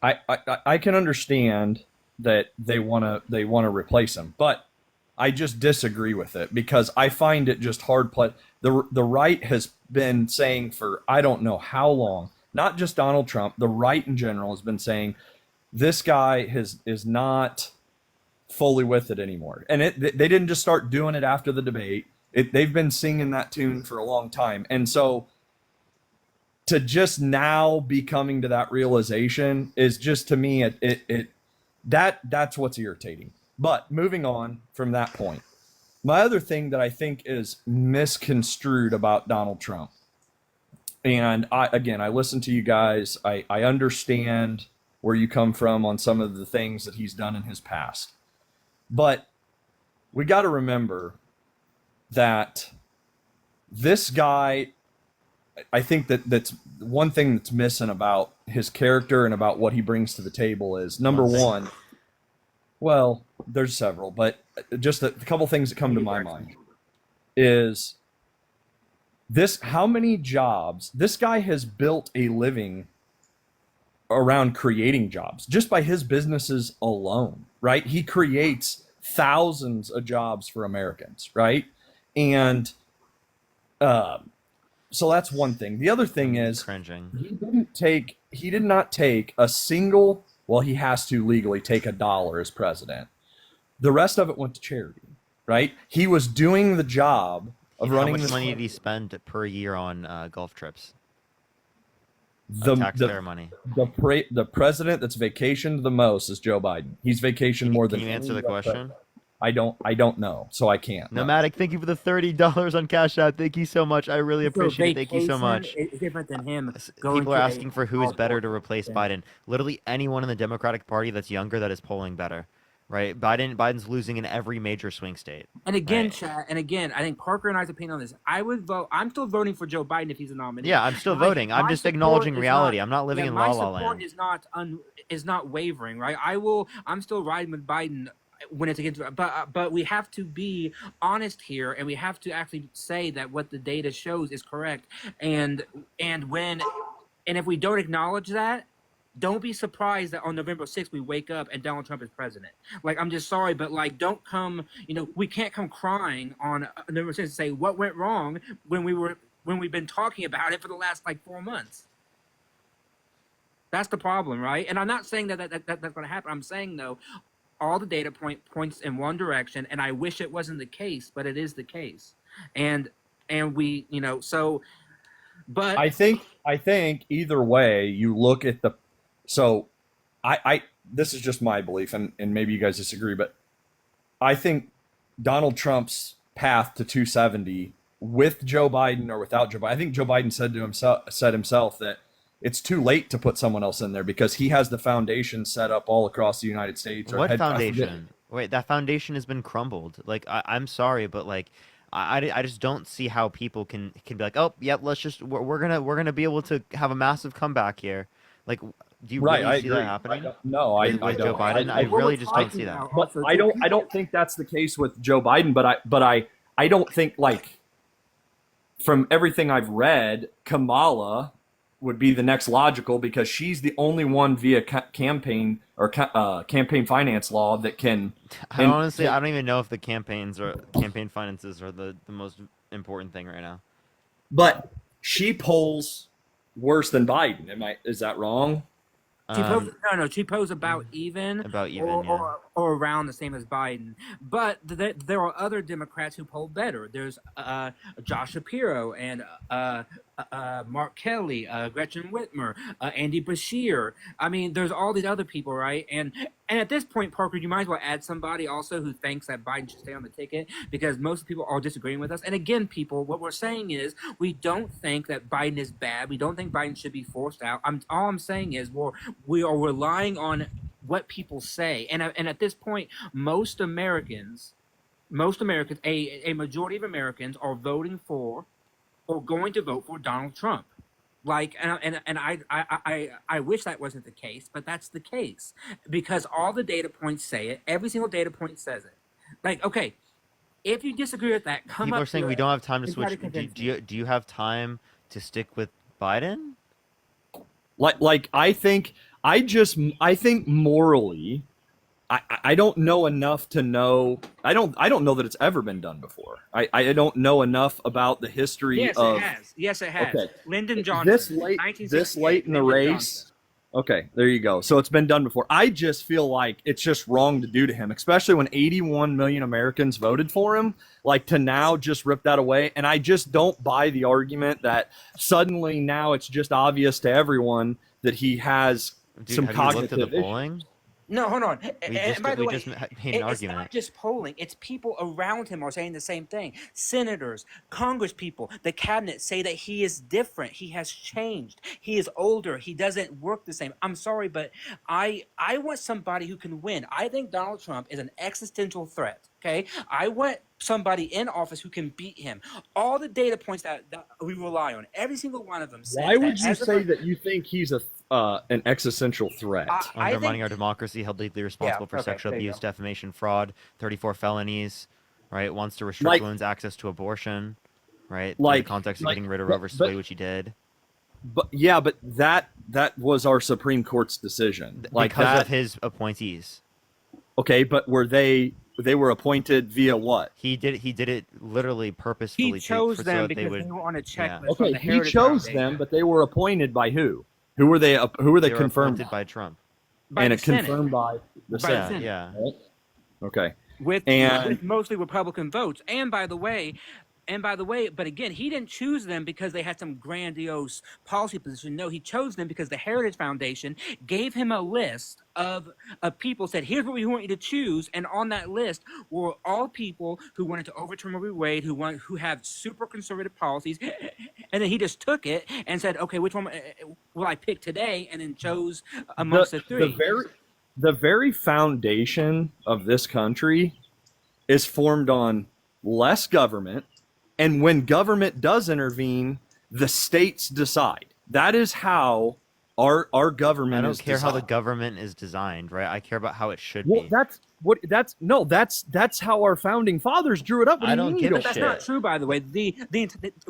I can understand that they want to replace him, but I just disagree with it because I find it just hard. The right has been saying for I don't know how long, not just Donald Trump, the right in general has been saying this guy is not fully with it anymore. And they didn't just start doing it after the debate. They've been singing that tune for a long time. And so to just now be coming to that realization is just, to me, that's what's irritating. But moving on from that point, my other thing that I think is misconstrued about Donald Trump, and I listen to you guys, I understand where you come from on some of the things that he's done in his past. But we got to remember that this guy, I think that's one thing that's missing about his character and about what he brings to the table is, number one, well, there's several, but just a couple things that come to my mind is this: how many jobs this guy has built a living around creating jobs just by his businesses alone, right? He creates thousands of jobs for Americans, right? And so that's one thing. The other thing is
cringing.
He did not take a single. Well, he has to legally take $1 as president. The rest of it went to charity, right? He was doing the job of running.
How much money did he spend per year on golf trips? Taxpayer money.
The president that's vacationed the most is Joe Biden. He's vacationed more than.
Can you answer the question?
I don't know, so I can't.
Nomadic, thank you for the $30 on Cash App. Thank you so much. I really appreciate it. Thank you so much.
It's different than him.
People are asking for who is better to replace Biden. Literally anyone in the Democratic Party that's younger that is polling better, right? Biden's losing in every major swing state.
And again,
right?
chat, and again, I think Parker and I's opinion on this. I would vote. I'm still voting for Joe Biden if he's a nominee.
Yeah, I'm still voting. I'm just acknowledging reality. I'm not living in La La Land.
My support is not wavering, right? I'm still riding with Biden when it's against, but we have to be honest here, and we have to actually say that what the data shows is correct. And if we don't acknowledge that, don't be surprised that on November 6th we wake up and Donald Trump is president. Like, I'm just sorry, but like, don't come. We can't come crying on November 6th and say what went wrong when we've been talking about it for the last like 4 months. That's the problem, right? And I'm not saying that that's going to happen. I'm saying though, all the data points in one direction, and I wish it wasn't the case, but it is the case. And we, so, but
I think either way you look at the, so I this is just my belief, and maybe you guys disagree, but I think Donald Trump's path to 270 with Joe Biden or without Joe Biden, I think Joe Biden said himself that it's too late to put someone else in there because he has the foundation set up all across the United States.
What foundation? Wait, that foundation has been crumbled. Like, I'm sorry, but like, I just don't see how people can be like, oh, yep, we're gonna be able to have a massive comeback here. Like, do you really see that happening?
I don't.
Joe Biden, I really just don't see that.
But I don't think that's the case with Joe Biden. But I don't think, like, from everything I've read, Kamala would be the next logical, because she's the only one via campaign or campaign finance law that can.
I honestly, I don't even know if the campaign finances are the most important thing right now.
But she polls worse than Biden. Is that wrong?
She posed about even,
yeah.
or around the same as Biden. But there are other Democrats who polled better. There's Josh Shapiro and Mark Kelly, Gretchen Whitmer, Andy Bashir. I mean, there's all these other people, right? And at this point, Parker, you might as well add somebody also who thinks that Biden should stay on the ticket, because most people are disagreeing with us. And again, people, what we're saying is we don't think that Biden is bad. We don't think Biden should be forced out. All I'm saying is we are relying on what people say. And at this point, most Americans, a majority of Americans are voting for or going to vote for Donald Trump. Like, and I wish that wasn't the case, but that's the case, because all the data points say it. Every single data point says it. Like, okay, if you disagree with that, come
People
up
are saying
here
we don't have time to
and try
switch.
convince
Do you have time to stick with Biden?
I think morally, I don't know enough to know. I don't know that it's ever been done before. I don't know enough about the history
Yes,
of.
it has. Yes, it has.
Okay.
Lyndon Johnson.
This late in the race. Okay, there you go. So it's been done before. I just feel like it's just wrong to do to him, especially when 81 million Americans voted for him. Like, to now just rip that away. And I just don't buy the argument that suddenly now it's just obvious to everyone that he has some
have you looked at the
cognitive
polling?
No, hold on.
We
And by the way,
just made an
it's
argument.
not just polling. It's people around him are saying the same thing. Senators, Congress people, the cabinet say that he is different. He has changed. He is older. He doesn't work the same. I'm sorry, but I want somebody who can win. I think Donald Trump is an existential threat. Okay, I want somebody in office who can beat him. All the data points that we rely on, every single one of them.
Why would you say that you think he's an existential threat?
Undermining our democracy, held legally responsible for sexual
there you
abuse,
go.
defamation, fraud, 34 felonies, right? Wants to restrict women's access to abortion, right? In the context of getting rid of Roe versus Wade, which he did.
But that was our Supreme Court's decision.
Because of his appointees.
Okay, but they were appointed via what?
He did it literally purposefully.
He chose them
so
because
they would.
they were on a checklist.
Okay,
from the
he
Heritage
chose
Foundation.
them, but they were appointed by who? Who were they? Who were they
They were
confirmed
appointed by Trump.
By
and
the
it
Senate.
confirmed by the
By the
Senate.
Senate.
Yeah.
Right? Okay.
with
And
mostly Republican votes. And by the way, but again, he didn't choose them because they had some grandiose policy position. No, he chose them because the Heritage Foundation gave him a list of people, said, here's what we want you to choose. And on that list were all people who wanted to overturn Roe v. Wade, who have super conservative policies. And then he just took it and said, okay, which one will I pick today? And then chose amongst the three.
the very foundation of this country is formed on less government, and when government does intervene, the states decide. That is how our government
I
is
don't care how the
designed.
government is designed, right? I care about how it should
Well,
be.
that's how our founding fathers drew it up. What do
I
you
don't
mean
give
you
a
don't
That's
shit.
not true, by the way. We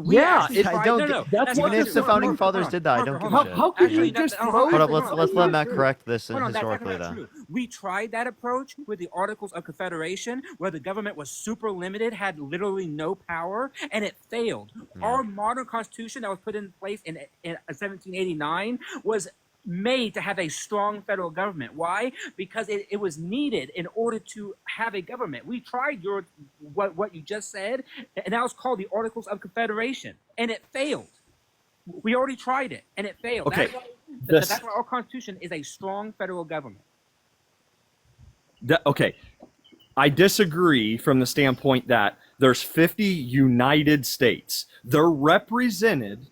Yeah,
actually tried,
that's
Even if the founding fathers did that, I don't give a shit.
How could you just throw
Hold up,
it?
let's let Matt correct this
Hold on, that's
historically
not
though.
true. We tried that approach with the Articles of Confederation, where the government was super limited, had literally no power, and it failed. Our modern Constitution that was put in place in 1789 was made to have a strong federal government. Why? Because it was needed in order to have a government. We tried what you just said, and that was called the Articles of Confederation, and it failed. We already tried it, and it failed.
Okay,
That's why our Constitution is a strong federal government.
Okay, I disagree from the standpoint that there's 50 United States. They're represented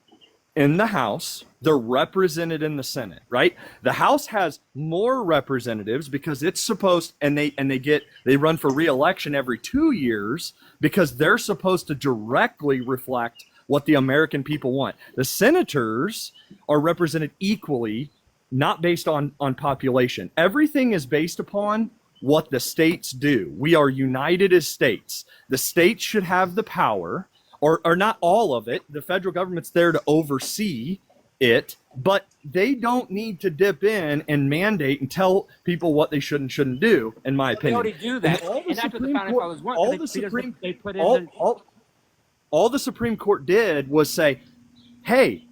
in the House, they're represented in the Senate, right? The House has more representatives because it's supposed, and they run for re-election every 2 years because they're supposed to directly reflect what the American people want. The senators are represented equally, not based on population. Everything is based upon what the states do. We are united as states. The states should have the power, or not all of it. The federal government's there to oversee it, but they don't need to dip in and mandate and tell people what they should and shouldn't do, in my
They
opinion.
already do that,
And all the
and that's what the
Supreme
founding
Court,
fathers want.
all
Because
the
because
Supreme,
they put in
all,
the
all the Supreme Court did was say, hey,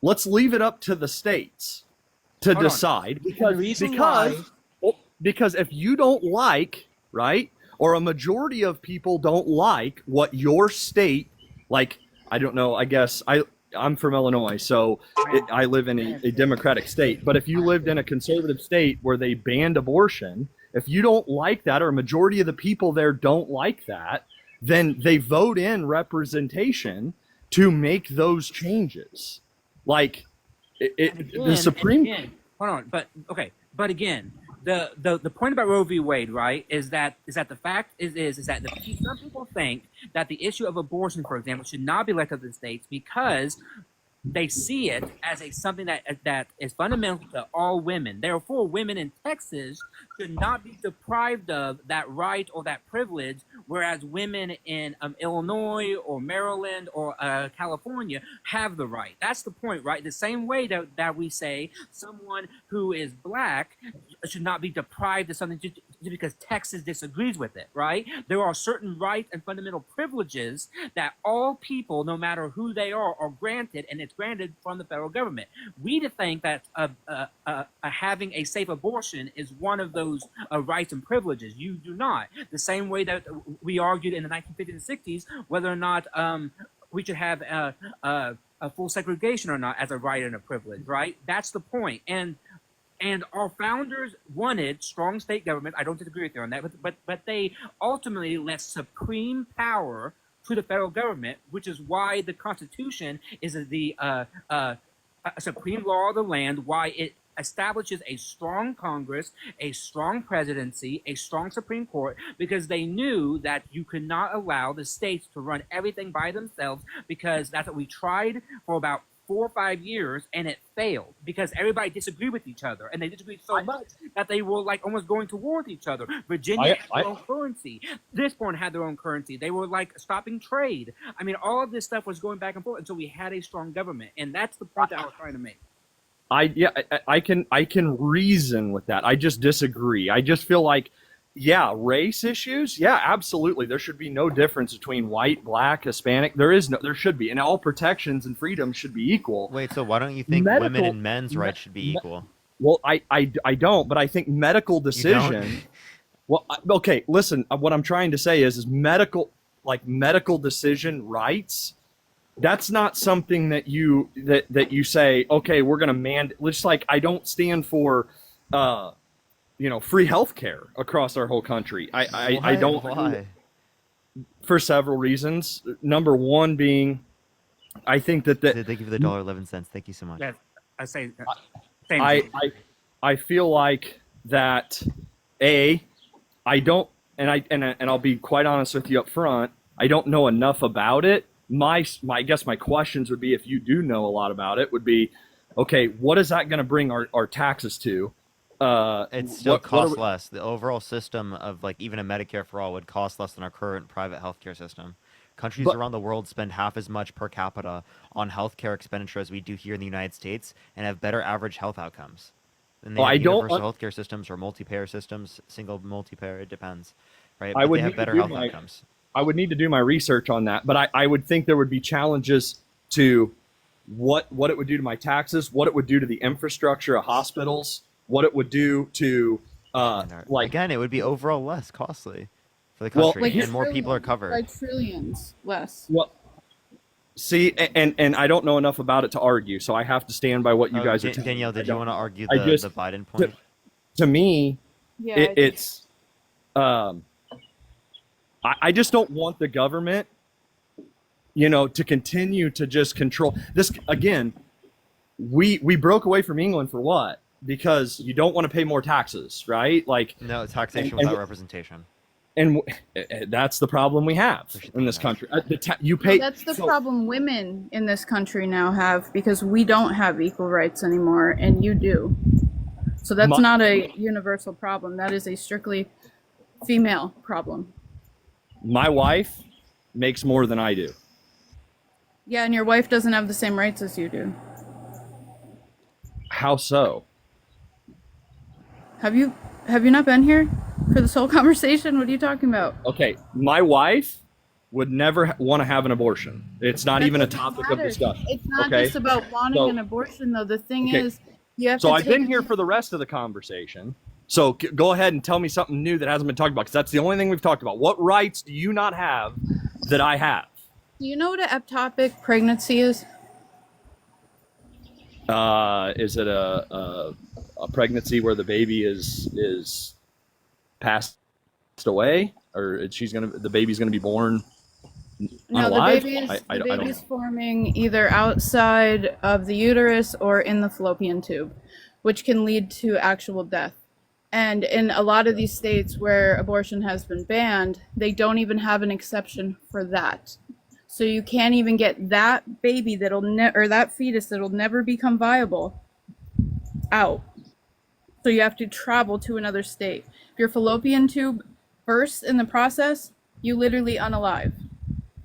let's leave it up to the states to
Hold on.
decide,
And the
because
reason
because if you don't like, right, or a majority of people don't like what your state, like, I don't know, I guess I'm from Illinois, so I live in a democratic state, but if you lived in a conservative state where they banned abortion, if you don't like that, or a majority of the people there don't like that, then they vote in representation to make those changes. Like, the Supreme.
Hold on, but again, the point about Roe v. Wade, right, is that the fact is that some people think that the issue of abortion, for example, should not be left up to the states because they see it as something that is fundamental to all women. Therefore, women in Texas should not be deprived of that right or that privilege, whereas women in Illinois or Maryland or California have the right. That's the point, right? The same way that we say someone who is black should not be deprived of something just because Texas disagrees with it, right? There are certain rights and fundamental privileges that all people, no matter who they are granted, and it's granted from the federal government. We to think that having a safe abortion is one of those rights and privileges. You do not. The same way that we argued in the 1950s and 60s whether or not we should have a full segregation or not as a right and a privilege, right? That's the point. And our founders wanted strong state government. I don't disagree with you on that, but they ultimately left supreme power to the federal government, which is why the Constitution is the supreme law of the land, why it establishes a strong Congress, a strong presidency, a strong Supreme Court, because they knew that you could not allow the states to run everything by themselves, because that's what we tried for about 4 or 5 years, and it failed because everybody disagreed with each other, and they disagreed so much that they were like almost going to war with each other. Virginia had their own currency. This one had their own currency. They were like stopping trade. I mean, all of this stuff was going back and forth until we had a strong government, and that's the point that I was trying to make.
I can reason with that. I just disagree. I just feel like, yeah, race issues. Yeah, absolutely. There should be no difference between white, black, Hispanic. There should be, and all protections and freedoms should be equal.
Wait, so why don't you think women and men's rights should be equal?
Well, I don't, but I think medical decision. Well, okay, listen. What I'm trying to say is medical decision rights. That's not something that you say. Okay, we're going to mandate. Just like I don't stand for. Free health care across our whole country. I don't.
Why?
For several reasons. Number one being, I think that
Did they give you the $1.11? Thank you so much.
Yeah, I say.
I feel like that. I don't, and I'll be quite honest with you up front. I don't know enough about it. I guess my questions would be, if you do know a lot about it, would be, okay, what is that going to bring our taxes to?
It still costs less. The overall system of even a Medicare for all would cost less than our current private healthcare system. Countries around the world spend half as much per capita on healthcare expenditure as we do here in the United States, and have better average health outcomes. And they have universal healthcare systems or multi-payer systems, single multi-payer. It depends, right? But they have better health outcomes.
I would need to do my research on that, but I would think there would be challenges to what it would do to my taxes, what it would do to the infrastructure of hospitals, what it would do to
again, it would be overall less costly for the country, and more people are covered.
Like trillions less.
Well, see, and I don't know enough about it to argue, so I have to stand by what you guys are telling me.
Danielle, did you want to argue the Biden point?
To me,
yeah,
it's I just don't want the government, to continue to just control this. Again, we broke away from England for what? Because you don't want to pay more taxes, right?
No, taxation without representation.
And that's the problem we have in this country. You pay.
That's the problem women in this country now have, because we don't have equal rights anymore, and you do. So that's not a universal problem. That is a strictly female problem.
My wife makes more than I do.
Yeah, and your wife doesn't have the same rights as you do.
How so?
Have you not been here for this whole conversation? What are you talking about?
Okay, my wife would never want to have an abortion. It's not
That
even a
doesn't
topic of
matter.
discussion.
It's not
okay?
just about wanting
So-
an abortion, though. The thing
Okay.
is, you have
So
to
I've
take
been here for the rest of the conversation. So go ahead and tell me something new that hasn't been talked about, because that's the only thing we've talked about. What rights do you not have that I have?
Do you know what an ectopic pregnancy is?
Is it a pregnancy where the baby is passed away, or the baby's gonna be born
No, the
unalive?
baby is,
I
the
don't
baby's
know.
forming either outside of the uterus or in the fallopian tube, which can lead to actual death. And in a lot of these states where abortion has been banned, they don't even have an exception for that. So you can't even get that baby or that fetus that'll never become viable out. So you have to travel to another state. If your fallopian tube bursts in the process, you literally unalive.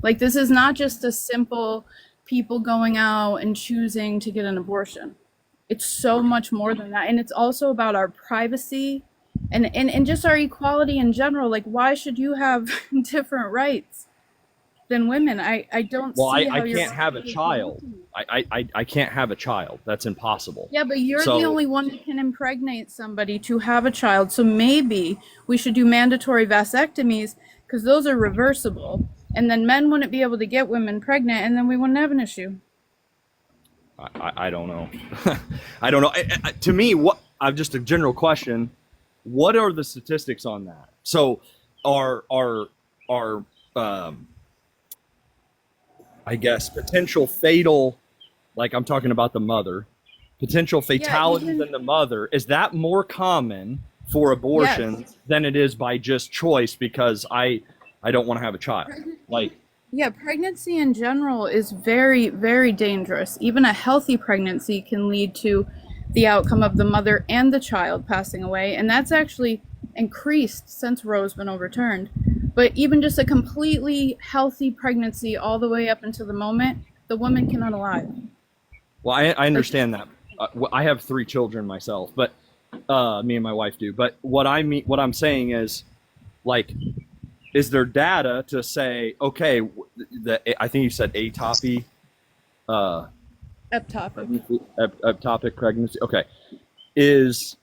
Like, this is not just a simple people going out and choosing to get an abortion. It's so much more than that. And it's also about our privacy and just our equality in general. Like, why should you have different rights than women? I don't
Well,
see
I
how you're
can't have a child. I can't have a child. That's impossible.
Yeah, but you're
So-
the only one that can impregnate somebody to have a child. So maybe we should do mandatory vasectomies, because those are reversible. And then men wouldn't be able to get women pregnant, and then we wouldn't have an issue.
I don't know. I don't know. To me, I've just a general question. What are the statistics on that? So, are I guess potential fatal, like I'm talking about the mother, potential fatalities
even-
in the mother, is that more common for abortions than it is by just choice because I don't want to have a child? Like,
Yeah, pregnancy in general is very, very dangerous. Even a healthy pregnancy can lead to the outcome of the mother and the child passing away. And that's actually increased since Roe's been overturned. But even just a completely healthy pregnancy all the way up until the moment, the woman can unalive.
well, I understand that. I have 3 children myself, but me and my wife do. But what I'm saying is, like, is there data to say, okay, I think you said atopy,
Ectopic.
ectopic pregnancy. Okay, is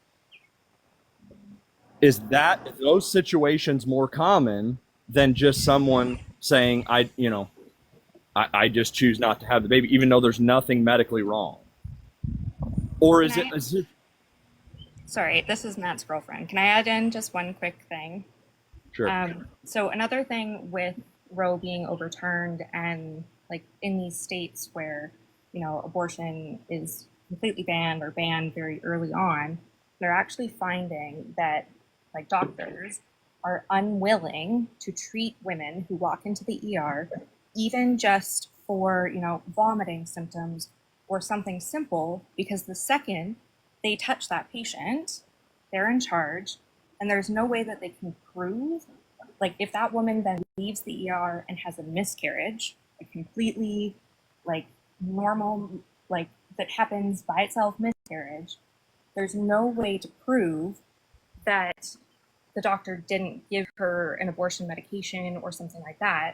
those situations more common than just someone saying I just choose not to have the baby, even though there's nothing medically wrong? Or is it?
Sorry, this is Matt's girlfriend. Can I add in just one quick thing?
Sure.
So another thing with Roe being overturned, and like in these states where, abortion is completely banned or banned very early on, they're actually finding that like doctors are unwilling to treat women who walk into the ER, even just for, vomiting symptoms or something simple, because the second they touch that patient, they're in charge, and there's no way that they can prove, like, if that woman then leaves the ER and has a miscarriage, a completely, like, normal, like, that happens by itself miscarriage, there's no way to prove that the doctor didn't give her an abortion medication or something like that.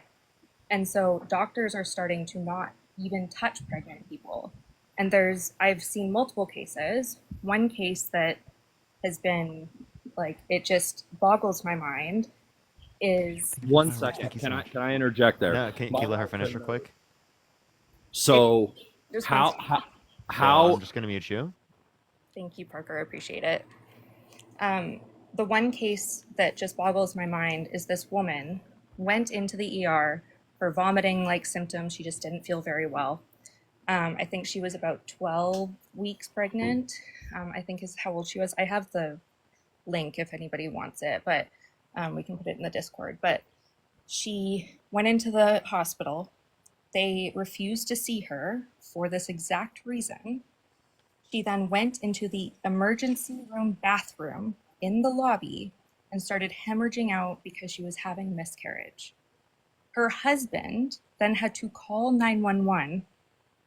And so doctors are starting to not even touch pregnant people. And I've seen multiple cases. One case that has been, like, it just boggles my mind is...
One second. Can I interject there?
Yeah, can you let her finish real quick?
So,
Just
how
I'm just gonna mute you.
Thank you, Parker. I appreciate it. The one case that just boggles my mind is this woman went into the ER for vomiting-like symptoms. She just didn't feel very well. I think she was about 12 weeks pregnant, I think is how old she was. I have the link if anybody wants it, but we can put it in the Discord. But she went into the hospital. They refused to see her for this exact reason. She then went into the emergency room bathroom in the lobby and started hemorrhaging out because she was having a miscarriage. Her husband then had to call 911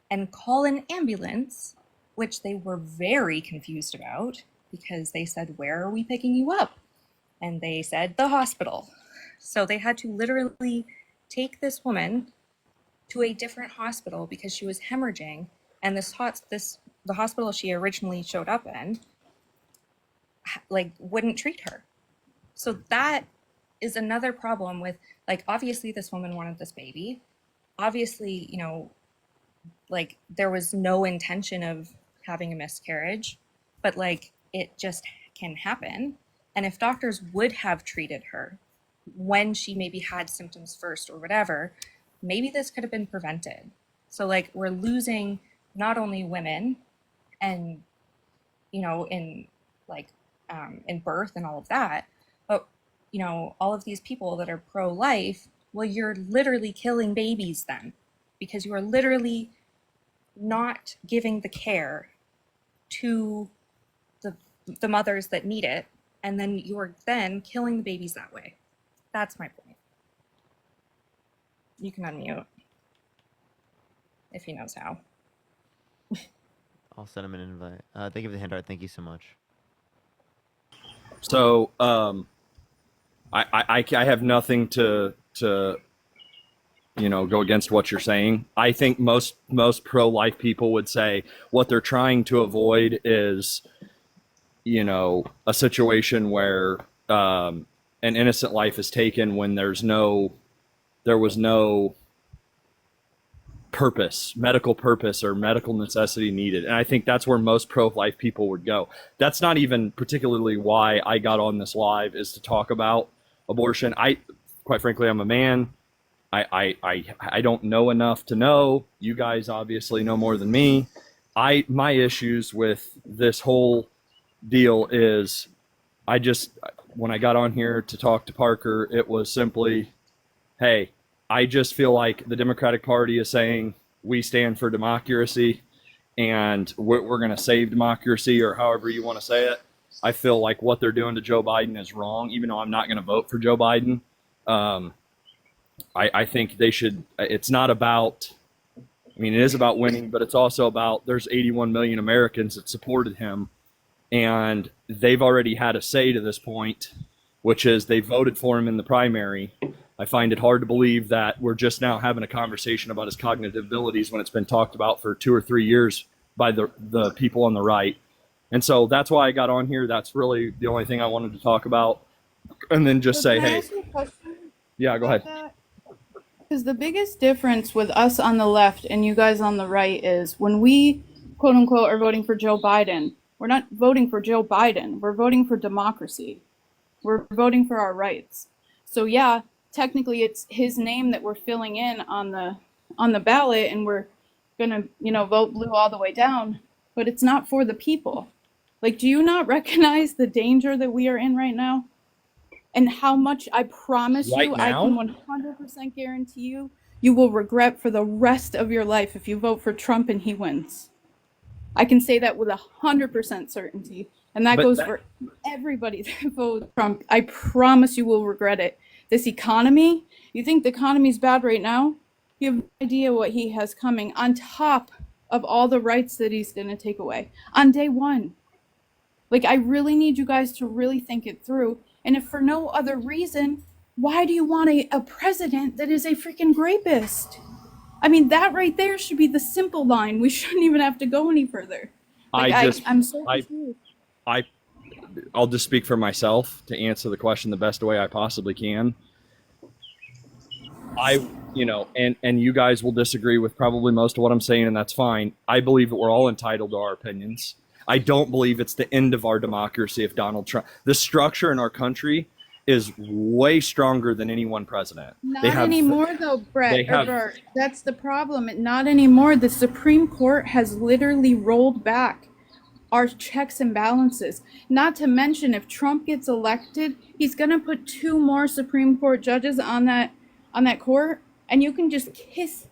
and call an ambulance which they were very confused about because they said, "Where are we picking you up?" And they said, "The hospital." So they had to literally take this woman to a different hospital because she was hemorrhaging, and the hospital she originally showed up in like wouldn't treat her. So that is another problem with, like, obviously this woman wanted this baby. Obviously, you know, like there was no intention of having a miscarriage, but like it just can happen. And if doctors would have treated her when she maybe had symptoms first or whatever, maybe this could have been prevented. So like we're losing not only women and, you know, in like in birth and all of that, but, you know, all of these people that are pro-life, well, you're literally killing babies then, because you are literally not giving the care to the mothers that need it, and then you're then killing the babies that way. That's my point. You can unmute if he knows how.
I'll send him an invite. Thank you for the handout. Thank you so much.
So, I have nothing to you know, go against what you're saying. I think most pro-life people would say what they're trying to avoid is, you know, a situation where an innocent life is taken when there was no purpose, medical purpose or medical necessity needed. And I think that's where most pro-life people would go. That's not even particularly why I got on this live, is to talk about abortion. Quite frankly, I'm a man. I don't know enough to know. You guys obviously know more than me. My issues with this whole deal is when I got on here to talk to Parker, it was simply, hey, I just feel like the Democratic Party is saying we stand for democracy and we're going to save democracy, or however you want to say it. I feel like what they're doing to Joe Biden is wrong, even though I'm not going to vote for Joe Biden. I think they should. It's not about, I mean, it is about winning, but it's also about there's 81 million Americans that supported him, and they've already had a say to this point, which is they voted for him in the primary. I find it hard to believe that we're just now having a conversation about his cognitive abilities when it's been talked about for 2 or 3 years by the people on the right. And so that's why I got on here. That's really the only thing I wanted to talk about. And then just say, hey, yeah, go ahead.
Because the biggest difference with us on the left and you guys on the right is when we, quote unquote, are voting for Joe Biden, we're not voting for Joe Biden. We're voting for democracy. We're voting for our rights. So yeah, technically it's his name that we're filling in on the ballot, and we're gonna, you know, vote blue all the way down, but it's not for the people. Like, do you not recognize the danger that we are in right now? And how much, I promise you, I can 100% guarantee you will regret for the rest of your life if you vote for Trump and he wins. I can say that with 100% certainty. And that goes for everybody that votes Trump. I promise you will regret it. This economy, you think the economy is bad right now? You have no idea what he has coming on top of all the rights that he's going to take away on day one. Like, I really need you guys to really think it through. And if for no other reason, why do you want a president that is a freaking rapist? I mean, that right there should be the simple line. We shouldn't even have to go any further. Like, I'm so confused.
I'll just speak for myself to answer the question the best way I possibly can. You know, and you guys will disagree with probably most of what I'm saying, and that's fine. I believe that we're all entitled to our opinions. I don't believe it's the end of our democracy if Donald Trump, the structure in our country is way stronger than any one president.
Not anymore though, Brett. Bert. That's the problem. Not anymore. The Supreme Court has literally rolled back our checks and balances. Not to mention, if Trump gets elected, he's going to put 2 more Supreme Court judges on that court, and you can just kiss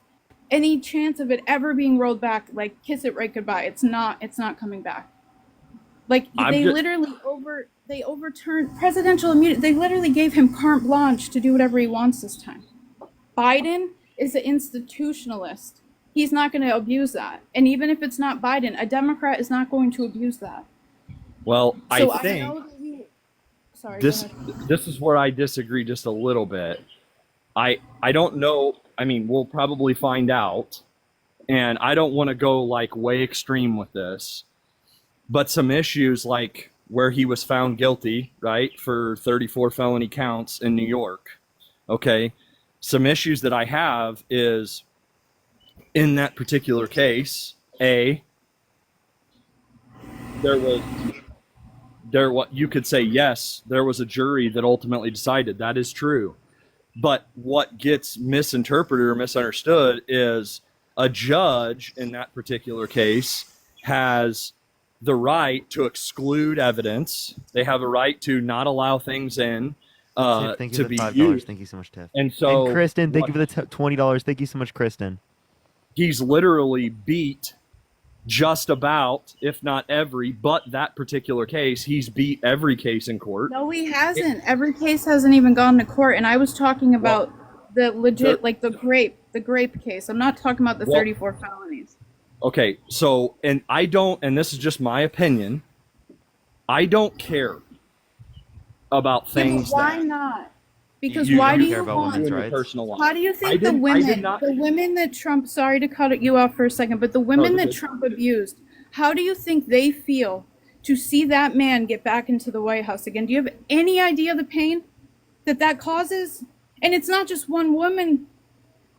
any chance of it ever being rolled back, like kiss it right goodbye. It's not coming back. Like, they overturned presidential immunity. They literally gave him carte blanche to do whatever he wants this time. Biden is an institutionalist. he's not going to abuse that. And even if it's not Biden, a Democrat is not going to abuse that.
Well,
So
I
I
think
know that you. Sorry.
this
go ahead.
this is where I disagree just a little bit. I don't know. I mean, we'll probably find out, and I don't want to go like way extreme with this, but some issues like where he was found guilty, right, for 34 felony counts in New York. Okay, some issues that I have is in that particular case. What you could say, yes, there was a jury that ultimately decided. That is true. But what gets misinterpreted or misunderstood is a judge in that particular case has the right to exclude evidence. They have a right to not allow things in
Tiff, thank you
to
for
be
the $5.
used.
Thank you so much, Tiff.
And so,
Kristen, thank
what-
you for the $20. Thank you so much, Kristen.
He's literally beat just about, if not every, but that particular case, he's beat every case in court.
No, he hasn't. Every case hasn't even gone to court. And I was talking about the legit, like the grape case. I'm not talking about the 34 felonies.
Okay, so, and I don't, and this is just my opinion, I don't care about
Yeah,
things
but why
that
not? Because
you
why do
care
you
about
want?
women's rights. Personal life.
How do you
I
think
did not-
the women that Trump? Sorry to cut you off for a second, but the women
you're
that
good.
Trump abused, how do you think they feel to see that man get back into the White House again? Do you have any idea the pain that causes? And it's not just one woman,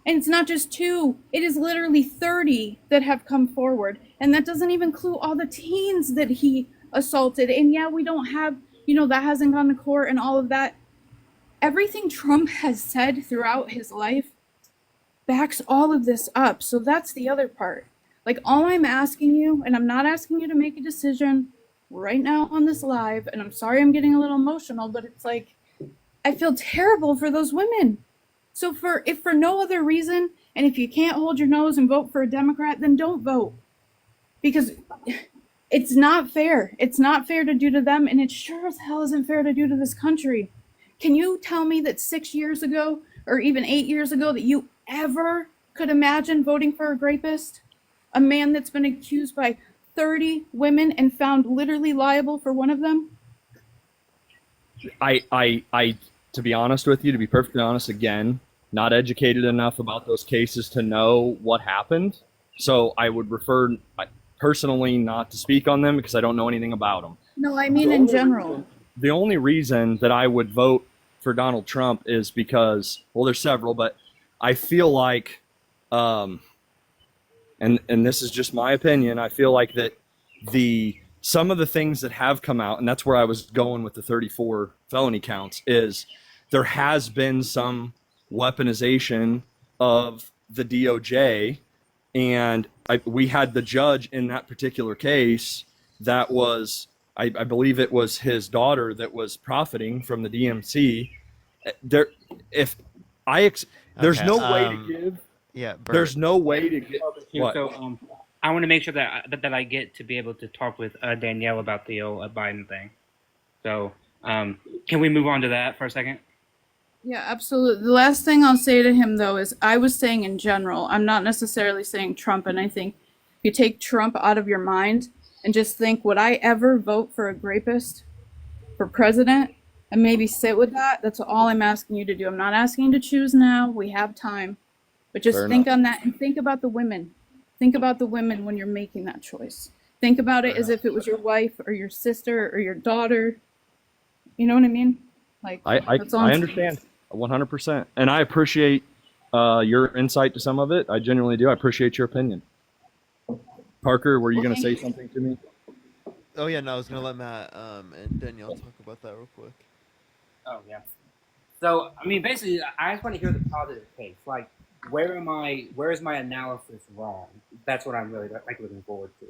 and it's not just two. It is literally 30 that have come forward, and that doesn't even include all the teens that he assaulted. And yeah, we don't have, that hasn't gone to court and all of that. Everything Trump has said throughout his life backs all of this up. So that's the other part. Like, all I'm asking you, and I'm not asking you to make a decision right now on this live, and I'm sorry I'm getting a little emotional, but it's like, I feel terrible for those women. So if for no other reason, and if you can't hold your nose and vote for a Democrat, then don't vote. Because it's not fair. It's not fair to do to them, and it sure as hell isn't fair to do to this country. Can you tell me that 6 years ago, or even 8 years ago, that you ever could imagine voting for a rapist? A man that's been accused by 30 women and found literally liable for one of them?
I, to be honest with you, to be perfectly honest, again, not educated enough about those cases to know what happened. So I would refer personally not to speak on them because I don't know anything about them.
No, I mean in general.
The only reason that I would vote for Donald Trump is because, well, there's several, but I feel like, and this is just my opinion, I feel like that some of the things that have come out, and that's where I was going with the 34 felony counts, is there has been some weaponization of the DOJ, and we had the judge in that particular case that was, I believe it was his daughter that was profiting from the DMC. There's
Okay,
no way to give.
Yeah, Bert.
There's no way to get. What?
So I want to make sure that I get to be able to talk with Danielle about the Biden thing. So can we move on to that for a second?
Yeah, absolutely. The last thing I'll say to him, though, is I was saying in general, I'm not necessarily saying Trump, and I think if you take Trump out of your mind and just think, would I ever vote for a rapist for president and maybe sit with that? That's all I'm asking you to do. I'm not asking you to choose now. We have time. But just
Fair
think
enough.
on that and think about the women. Think about the women when you're making that choice. Think about it as if it was your wife or your sister or your daughter. You know what I mean? Like, that's all
I
I'm saying.
understand 100%, and I appreciate your insight to some of it. I genuinely do. I appreciate your opinion. Parker, were you going to say something to me?
Oh yeah, no, I was gonna let Matt and Danielle talk about that real quick.
Oh yeah. So I mean, basically, I just want to hear the positive case. Like, where is my analysis wrong? That's what I'm really looking forward to.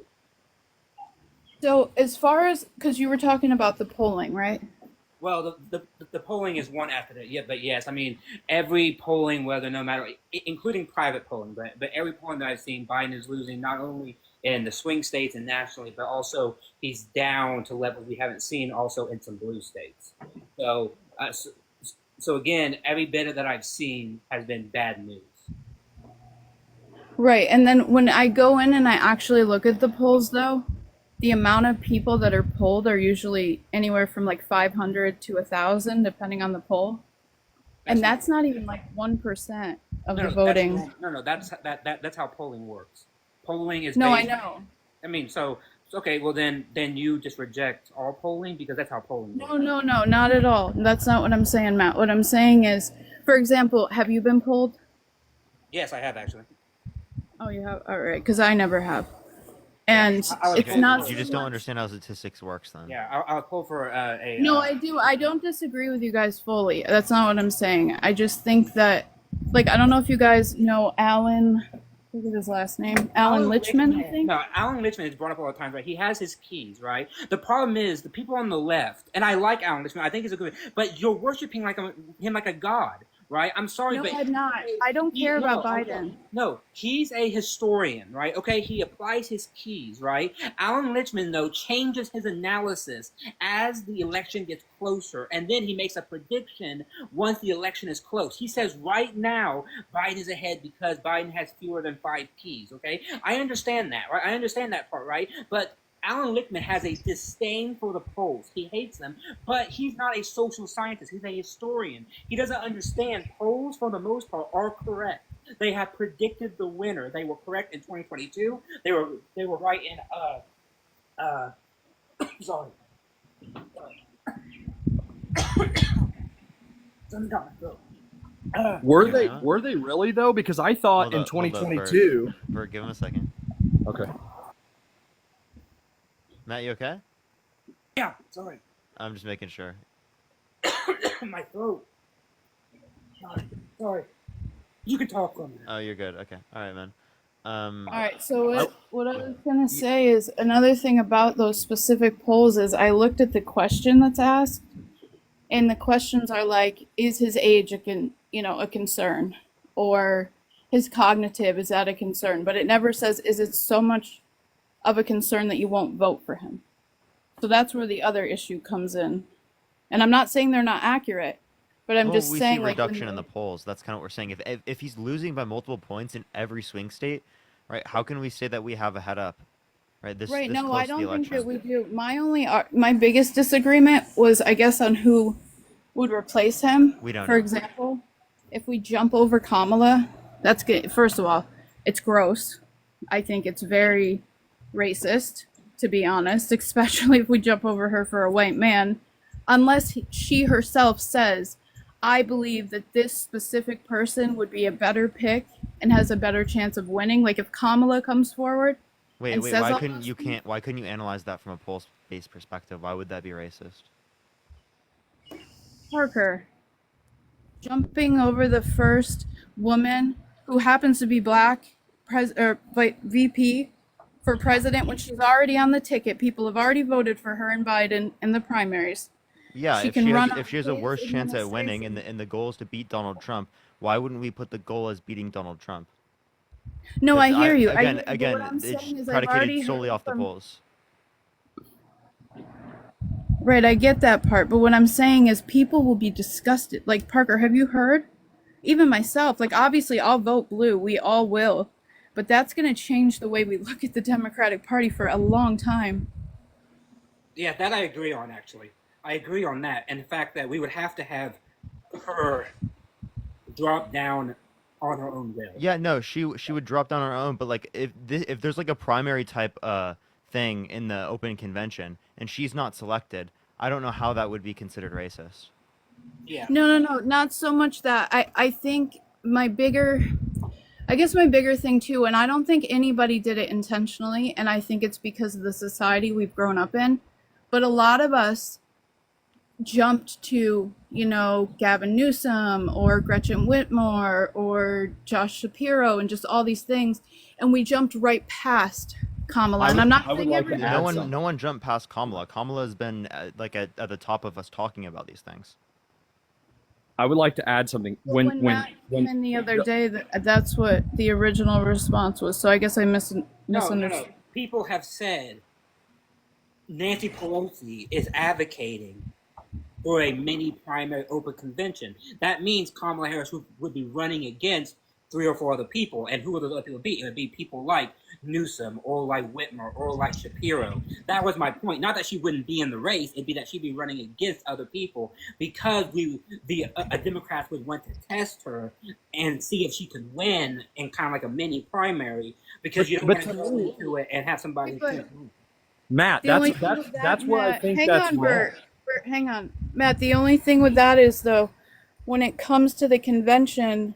So as far as, because you were talking about the polling, right?
Well, the polling is one after that. Yeah, but yes, I mean every polling, no matter, including private polling, but every polling that I've seen, Biden is losing not only in the swing states and nationally, but also he's down to levels we haven't seen also in some blue states. So, so again, every bit of that I've seen has been bad news.
Right. And then when I go in and I actually look at the polls, though, the amount of people that are polled are usually anywhere from like 500 to 1,000, depending on the poll. And that's not even like 1% of the voting.
That's how polling works. Polling is
No, I
based,
know.
I mean, so okay, well then you just reject all polling because that's how polling works.
No, not at all. That's not what I'm saying, Matt. What I'm saying is, for example, have you been polled?
Yes, I have actually.
Oh, you have? All right, because I never have. And
I
it's not.
You just don't understand how statistics works, then.
Yeah, I'll pull for a.
No, I do. I don't disagree with you guys fully. That's not what I'm saying. I just think that, like, I don't know if you guys know Alan. Look at his last name. Alan Lichtman, I think.
No, Alan Lichtman is brought up all the time, right? He has his keys, right? The problem is the people on the left, and I like Alan Lichtman. I think he's a good, but you're worshiping him like a god, right? I'm sorry,
No,
but
I'm not. I don't care about Biden.
No, he's a historian, right? Okay, he applies his keys, right? Alan Lichtman, though, changes his analysis as the election gets closer, and then he makes a prediction once the election is close. He says right now Biden is ahead because Biden has fewer than 5 keys, okay? I understand that, right? I understand that part, right? But Alan Lichtman has a disdain for the polls. He hates them, but he's not a social scientist. He's a historian. He doesn't understand polls, for the most part, are correct. They have predicted the winner. They were correct in 2022. They were right in sorry. Something got my throat.
Were they really though? Because I thought in 2022.
Bert, give him a second.
Okay.
Matt, you okay?
Yeah, sorry.
I'm just making sure.
My throat. Sorry. You can talk for me.
Oh, you're good. Okay. All right, man.
All right, so what I was going to say is another thing about those specific polls is I looked at the question that's asked, and the questions are like, is his age a concern? Or his cognitive, is that a concern? But it never says, is it so much of a concern that you won't vote for him? So that's where the other issue comes in. And I'm not saying they're not accurate, but I'm just
we
saying
see
like
reduction in the polls. That's kind of what we're saying. If he's losing by multiple points in every swing state, right? How can we say that we have a head up, right? This
right.
this
No,
close
I
to the
don't think that
election.
we do. My biggest disagreement was, I guess, on who would replace him.
We don't
For
know.
example, if we jump over Kamala, that's good. First of all, it's gross. I think it's very racist, to be honest, especially if we jump over her for a white man, unless she herself says, I believe that this specific person would be a better pick and has a better chance of winning. Like if Kamala comes forward and says
Why
all
couldn't
those
you
things-
why couldn't you analyze that from a polls-based perspective? Why would that be racist?
Parker, jumping over the first woman who happens to be black, VP for president when she's already on the ticket. People have already voted for her and Biden in the primaries.
Yeah,
She
if
can
she
run
has, if she has a
his
worse chance at winning
administration.
and the goal is to beat Donald Trump, why wouldn't we put the goal as beating Donald Trump?
No, I hear you.
Again,
I hear you, but what I'm
it's
saying is I've already
predicated solely
heard
off the
from-
polls.
Right, I get that part, but what I'm saying is people will be disgusted. Like, Parker, have you heard? Even myself, like, obviously I'll vote blue. We all will. But that's going to change the way we look at the Democratic Party for a long time.
Yeah, that I agree on, actually. I agree on that. And the fact that we would have to have her drop down on her own will.
Yeah, no, she would drop down on her own, but like if there's like a primary type thing in the open convention and she's not selected, I don't know how that would be considered racist.
Yeah.
No, not so much that. I think my bigger thing too, and I don't think anybody did it intentionally, and I think it's because of the society we've grown up in, but a lot of us jumped to, Gavin Newsom or Gretchen Whitmer or Josh Shapiro and just all these things, and we jumped right past Kamala. And I'm not saying everybody.
No one jumped past Kamala. Kamala has been like at the top of us talking about these things.
I would like to add something.
When Matt came in the other day, that's what the original response was. So I guess I misunderstood.
No. People have said Nancy Pelosi is advocating for a mini primary open convention. That means Kamala Harris would be running against 3 or 4 other people. And who would those other people be? It would be people like Newsom or like Whitmer or like Shapiro. That was my point. Not that she wouldn't be in the race, it'd be that she'd be running against other people because Democrats would want to test her and see if she could win in kind of like a mini primary because you don't want to go into it and have somebody.
Matt,
The only
that's
thing with that,
that's where I
Matt,
think
hang
that's
on,
wrong.
Bert, hang on, Matt. The only thing with that is though, when it comes to the convention,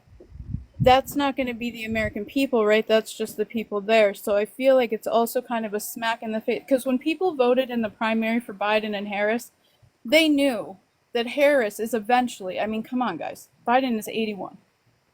that's not going to be the American people, right? That's just the people there. So I feel like it's also kind of a smack in the face because when people voted in the primary for Biden and Harris, they knew that Harris is eventually. I mean, come on, guys. Biden is 81.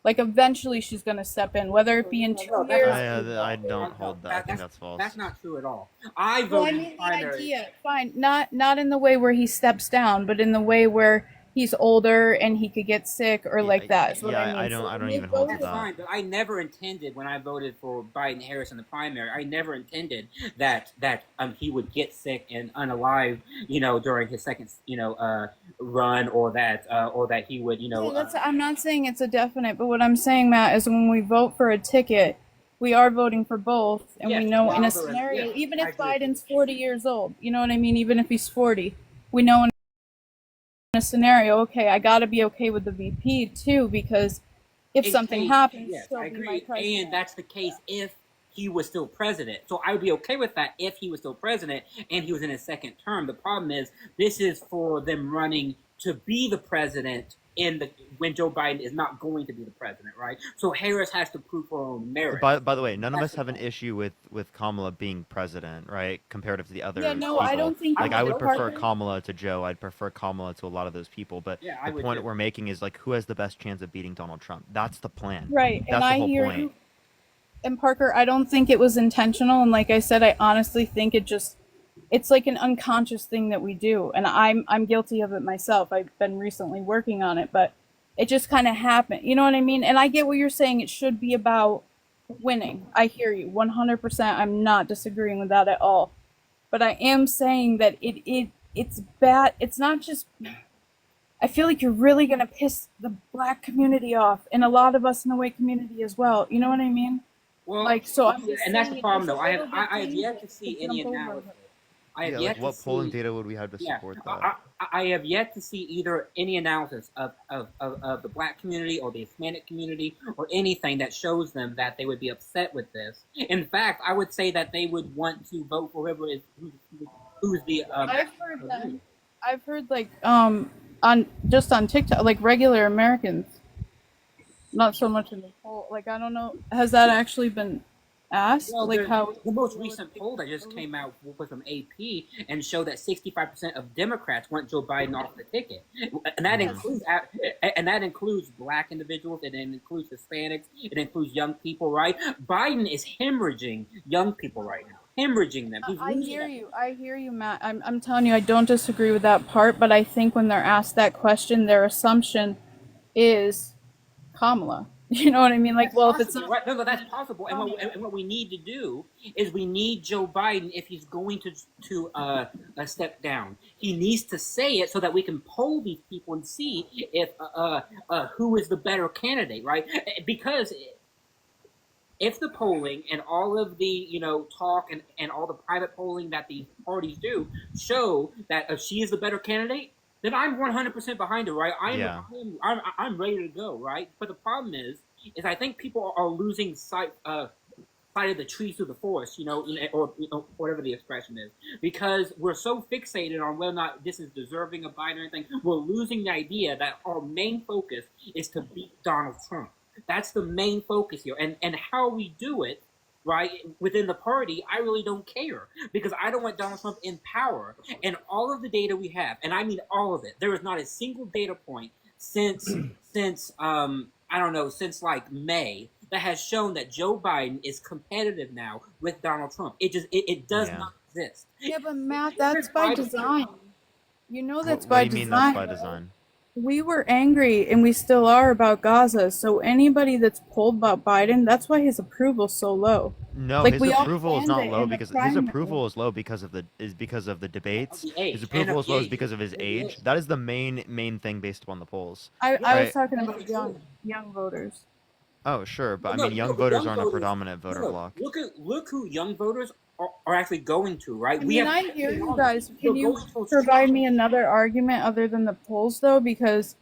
Like eventually she's going to step in, whether it be in 2 years.
I don't hold that. I think that's false.
That's not true at all. I
Well, I
voted
mean the
primary.
idea, fine, not in the way where he steps down, but in the way where he's older and he could get sick or like that. Is what I mean.
I don't
when
even
they
hold to
voted-
that.
Fine, but I never intended when I voted for Biden Harris in the primary. I never intended that he would get sick and unalive, during his second run, or that he would
Yeah, I'm not saying it's a definite, but what I'm saying, Matt, is when we vote for a ticket, we are voting for both, and
Yes,
we know in a
yes,
scenario,
yes,
even
I
if
agree.
Biden's 40 years old, you know what I mean? Even if he's 40, we know in a scenario, okay, I got to be okay with the VP too, because if
In
something
case-
happens,
yes,
she'll
I
be my
agree,
president.
and that's the case if he was still president. So I would be okay with that if he was still president and he was in his second term. The problem is this is for them running to be the president when Joe Biden is not going to be the president, right? So Harris has to prove her own merit.
By the way, none of us have an issue with Kamala being president, right? Comparative to the other
Yeah, no,
people.
I don't think
Like
that
I would
was
prefer
part-
Kamala to Joe. I'd prefer Kamala to a lot of those people. But
Yeah, I
the
would
point
too.
we're making is like who has the best chance of beating Donald Trump? That's the plan.
Right,
That's
and
the
I
whole
hear
point.
you. And Parker, I don't think it was intentional, and like I said, I honestly think it's like an unconscious thing that we do, and I'm guilty of it myself. I've been recently working on it, but it just kind of happened. You know what I mean? And I get what you're saying. It should be about winning. I hear you 100%. I'm not disagreeing with that at all. But I am saying that it's bad. It's not just. I feel like you're really gonna piss the Black community off, and a lot of us in the white community as well. You know what I mean?
Well,
Like, so I'm just
and that's
saying
the
it's
problem,
just
though.
a little bit
I have yet to
dangerous
see
to
any
jump over
analysis.
it.
I have
Yeah,
yet
like
to
what polling
see.
data would we have to
Yeah,
support that?
I have yet to see either any analysis of the Black community or the Hispanic community or anything that shows them that they would be upset with this. In fact, I would say that they would want to vote for who's the.
I've heard like on TikTok, like regular Americans, not so much in the poll. Like I don't know, has that actually been asked?
Well,
Like how
the most recent poll that just came out was from AP and showed that 65% of Democrats want Joe Biden off the ticket, and that includes Black individuals, and it includes Hispanics, it includes young people. Right? Biden is hemorrhaging young people right now, hemorrhaging them. He's
I
losing
hear
them.
you. I hear you, Matt. I'm telling you, I don't disagree with that part, but I think when they're asked that question, their assumption is Kamala. You know what I mean? Like, well, if it's
Possible, right? No, that's possible. And what we need to do is we need Joe Biden, if he's going to step down, he needs to say it so that we can poll these people and see if who is the better candidate, right? Because if the polling and all of the talk and all the private polling that these parties do show that if she is the better candidate, then I'm 100% behind her, right? I'm ready to go, right? But the problem is I think people are losing sight of the trees through the forest, or whatever the expression is, because we're so fixated on whether or not this is deserving of Biden or anything. We're losing the idea that our main focus is to beat Donald Trump. That's the main focus here, and how we do it. Right within the party, I really don't care because I don't want Donald Trump in power. And all of the data we have, and I mean all of it, there is not a single data point since like May that has shown that Joe Biden is competitive now with Donald Trump. It does not exist.
Yeah, but Matt, that's by design. You know that's
What
by
do you mean
design.
that's by design?
We were angry, and we still are, about Gaza. So anybody that's polled about Biden, that's why his approval's so low.
No,
Like,
his
we all
approval is
planned
not
it
low
in the
because his
primary.
approval is low because of the debates.
the age,
His
and
approval
of
is low
age.
because of his age. That is the main thing based upon the polls.
I was
Right?
talking about young voters.
Oh, sure, but I
Look,
mean, young
look,
voters
young
aren't a
voters.
predominant voter
Look,
bloc.
look who young voters are actually going to, right?
I mean, I hear you guys.
They're
Can you
going to
provide me another argument other than the polls, though? Because,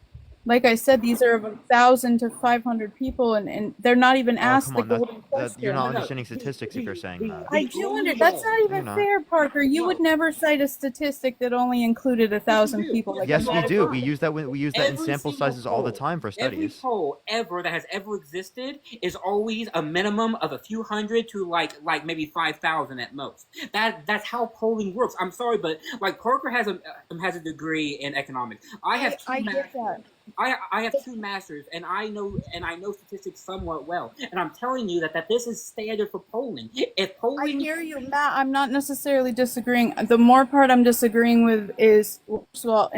like I said, these are of 1,000 to 500 people, and they're not even
Oh,
asked
come
the
on,
golden question.
you're not understanding statistics if you're saying that.
I do under. That's not
You're
even
not.
fair, Parker. You would never cite a statistic that only included 1,000 people. Like
Yes,
I'm
we
not-
do. We use that in
Every
sample
single
sizes all the
poll,
time for
Every
studies.
poll ever that has ever existed is always a minimum of a few hundred to like maybe 5,000 at most. That's how polling works. I'm sorry, but like Parker has a degree in economics. I have two
I get
masters.
that.
I have 2 masters, and I know statistics somewhat well. And I'm telling you that this is standard for polling. If
I
polling,
hear you, Matt. I'm not necessarily disagreeing. The more part I'm disagreeing with is, first of all,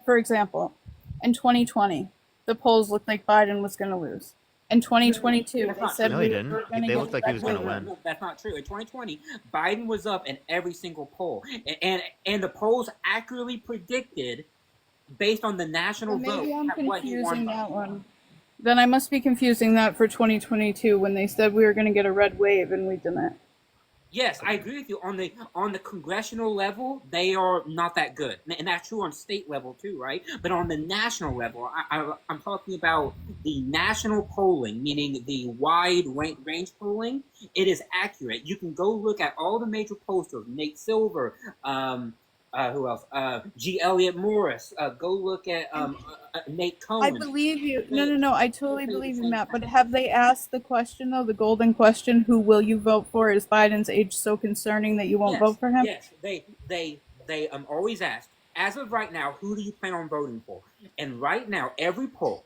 for example, in 2020, the polls looked like Biden was going to lose. In 2022, they said
No,
we
he
were
didn't.
going to
They
get
looked like he was
red
going to
wave.
win.
That's not true. In 2020, Biden was up in every single poll, and the polls accurately predicted, based on the national
Well, maybe
vote,
I'm
what he won
confusing
by.
that one. Then I must be confusing that for 2022 when they said we were going to get a red wave and we didn't.
Yes, I agree with you. On the congressional level, they are not that good, and that's true on state level too, right? But on the national level, I'm talking about the national polling, meaning the wide range polling. It is accurate. You can go look at all the major pollsters: Nate Silver, who else? G. Elliott Morris. Go look at Nate
I
Cohen.
believe you. No. I totally believe you, Matt. But have they asked the question, though, the golden question, who will you vote for? Is Biden's age so concerning that you won't vote for him?
Yes, they always ask. As of right now, who do you plan on voting for? And right now, every poll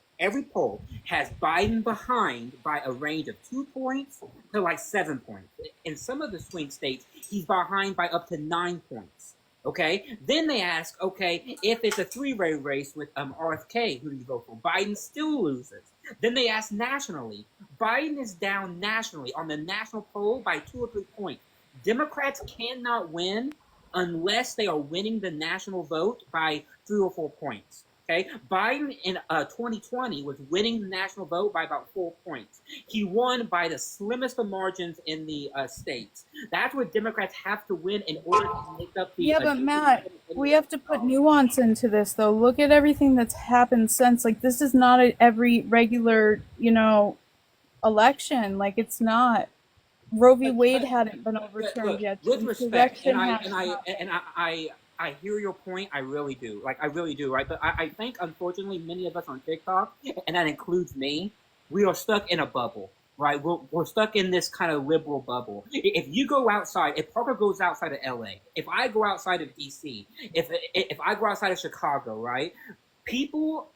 has Biden behind by a range of 2 points to like 7 points. In some of the swing states, he's behind by up to 9 points. Okay, then they ask, okay, if it's a 3-way race with RFK, who do you vote for? Biden still loses. Then they ask nationally. Biden is down nationally on the national poll by 2 or 3 points. Democrats cannot win unless they are winning the national vote by 3 or 4 points. Okay, Biden in 2020 was winning the national vote by about 4 points. He won by the slimmest of margins in the states. That's what Democrats have to win in order to make up the.
Yeah, but Matt, we have to put nuance into this, though. Look at everything that's happened since. Like, this is not every regular, election. Like, it's not. Roe v. Wade hadn't been overturned yet.
With respect,
Insurrection
and I hear your point. I really do. Like, I really do, right? But I think, unfortunately, many of us on TikTok, and that includes me, we are stuck in a bubble, right? We're stuck in this kind of liberal bubble. If you go outside, if Parker goes outside of LA, if I go outside of DC, if I go outside of Chicago, right? People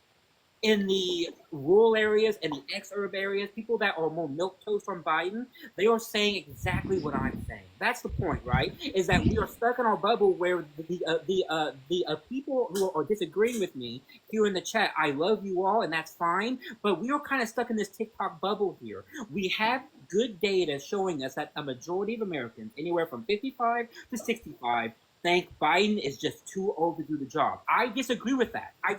in the rural areas and the exurb areas, people that are more milquetoast on Biden, they are saying exactly what I'm saying. That's the point, right? Is that we are stuck in our bubble where the people who are disagreeing with me here in the chat, I love you all, and that's fine, but we are kind of stuck in this TikTok bubble here. We have good data showing us that a majority of Americans, anywhere from 55 to 65, think Biden is just too old to do the job. I disagree with that. I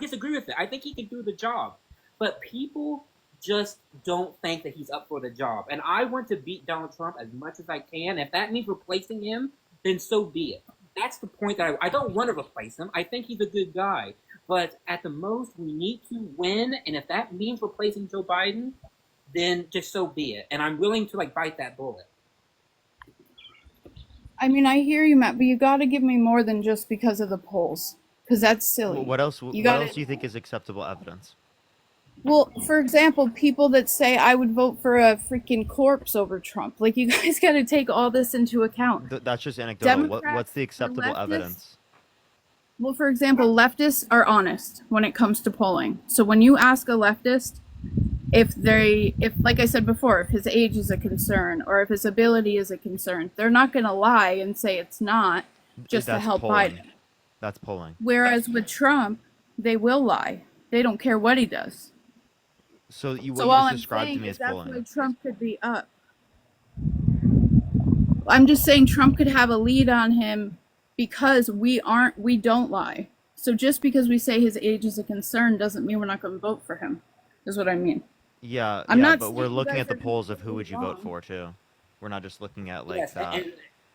think he can do the job. But people just don't think that he's up for the job. And I want to beat Donald Trump as much as I can. If that means replacing him, then so be it. That's the point that I don't want to replace him. I think he's a good guy. But at the most, we need to win. And if that means replacing Joe Biden, then just so be it. And I'm willing to bite that bullet.
I mean, I hear you, Matt, but you got to give me more than just because of the polls, because that's silly.
What else? What else do you think is acceptable evidence?
Well, for example, people that say I would vote for a freaking corpse over Trump. Like, you guys got to take all this into account.
That's just anecdotal.
Democrats
What's the acceptable
leftists-
evidence?
Well, for example, leftists are honest when it comes to polling. So when you ask a leftist if like I said before, if his age is a concern or if his ability is a concern, they're not going to lie and say it's not just to
That's
help
polling.
Biden.
That's polling.
Whereas with Trump, they will lie. They don't care what he does.
So what
So
you
all
just
I'm
described to
saying
me
is
as
that's
polling.
why Trump could be up. I'm just saying Trump could have a lead on him because we don't lie. So just because we say his age is a concern doesn't mean we're not going to vote for him, is what I mean.
Yeah,
I'm
yeah,
not
but
saying
we're
you
looking
guys
at the
are
polls of who
completely
would you vote
wrong.
for too. We're not just looking at like
Yes,
that.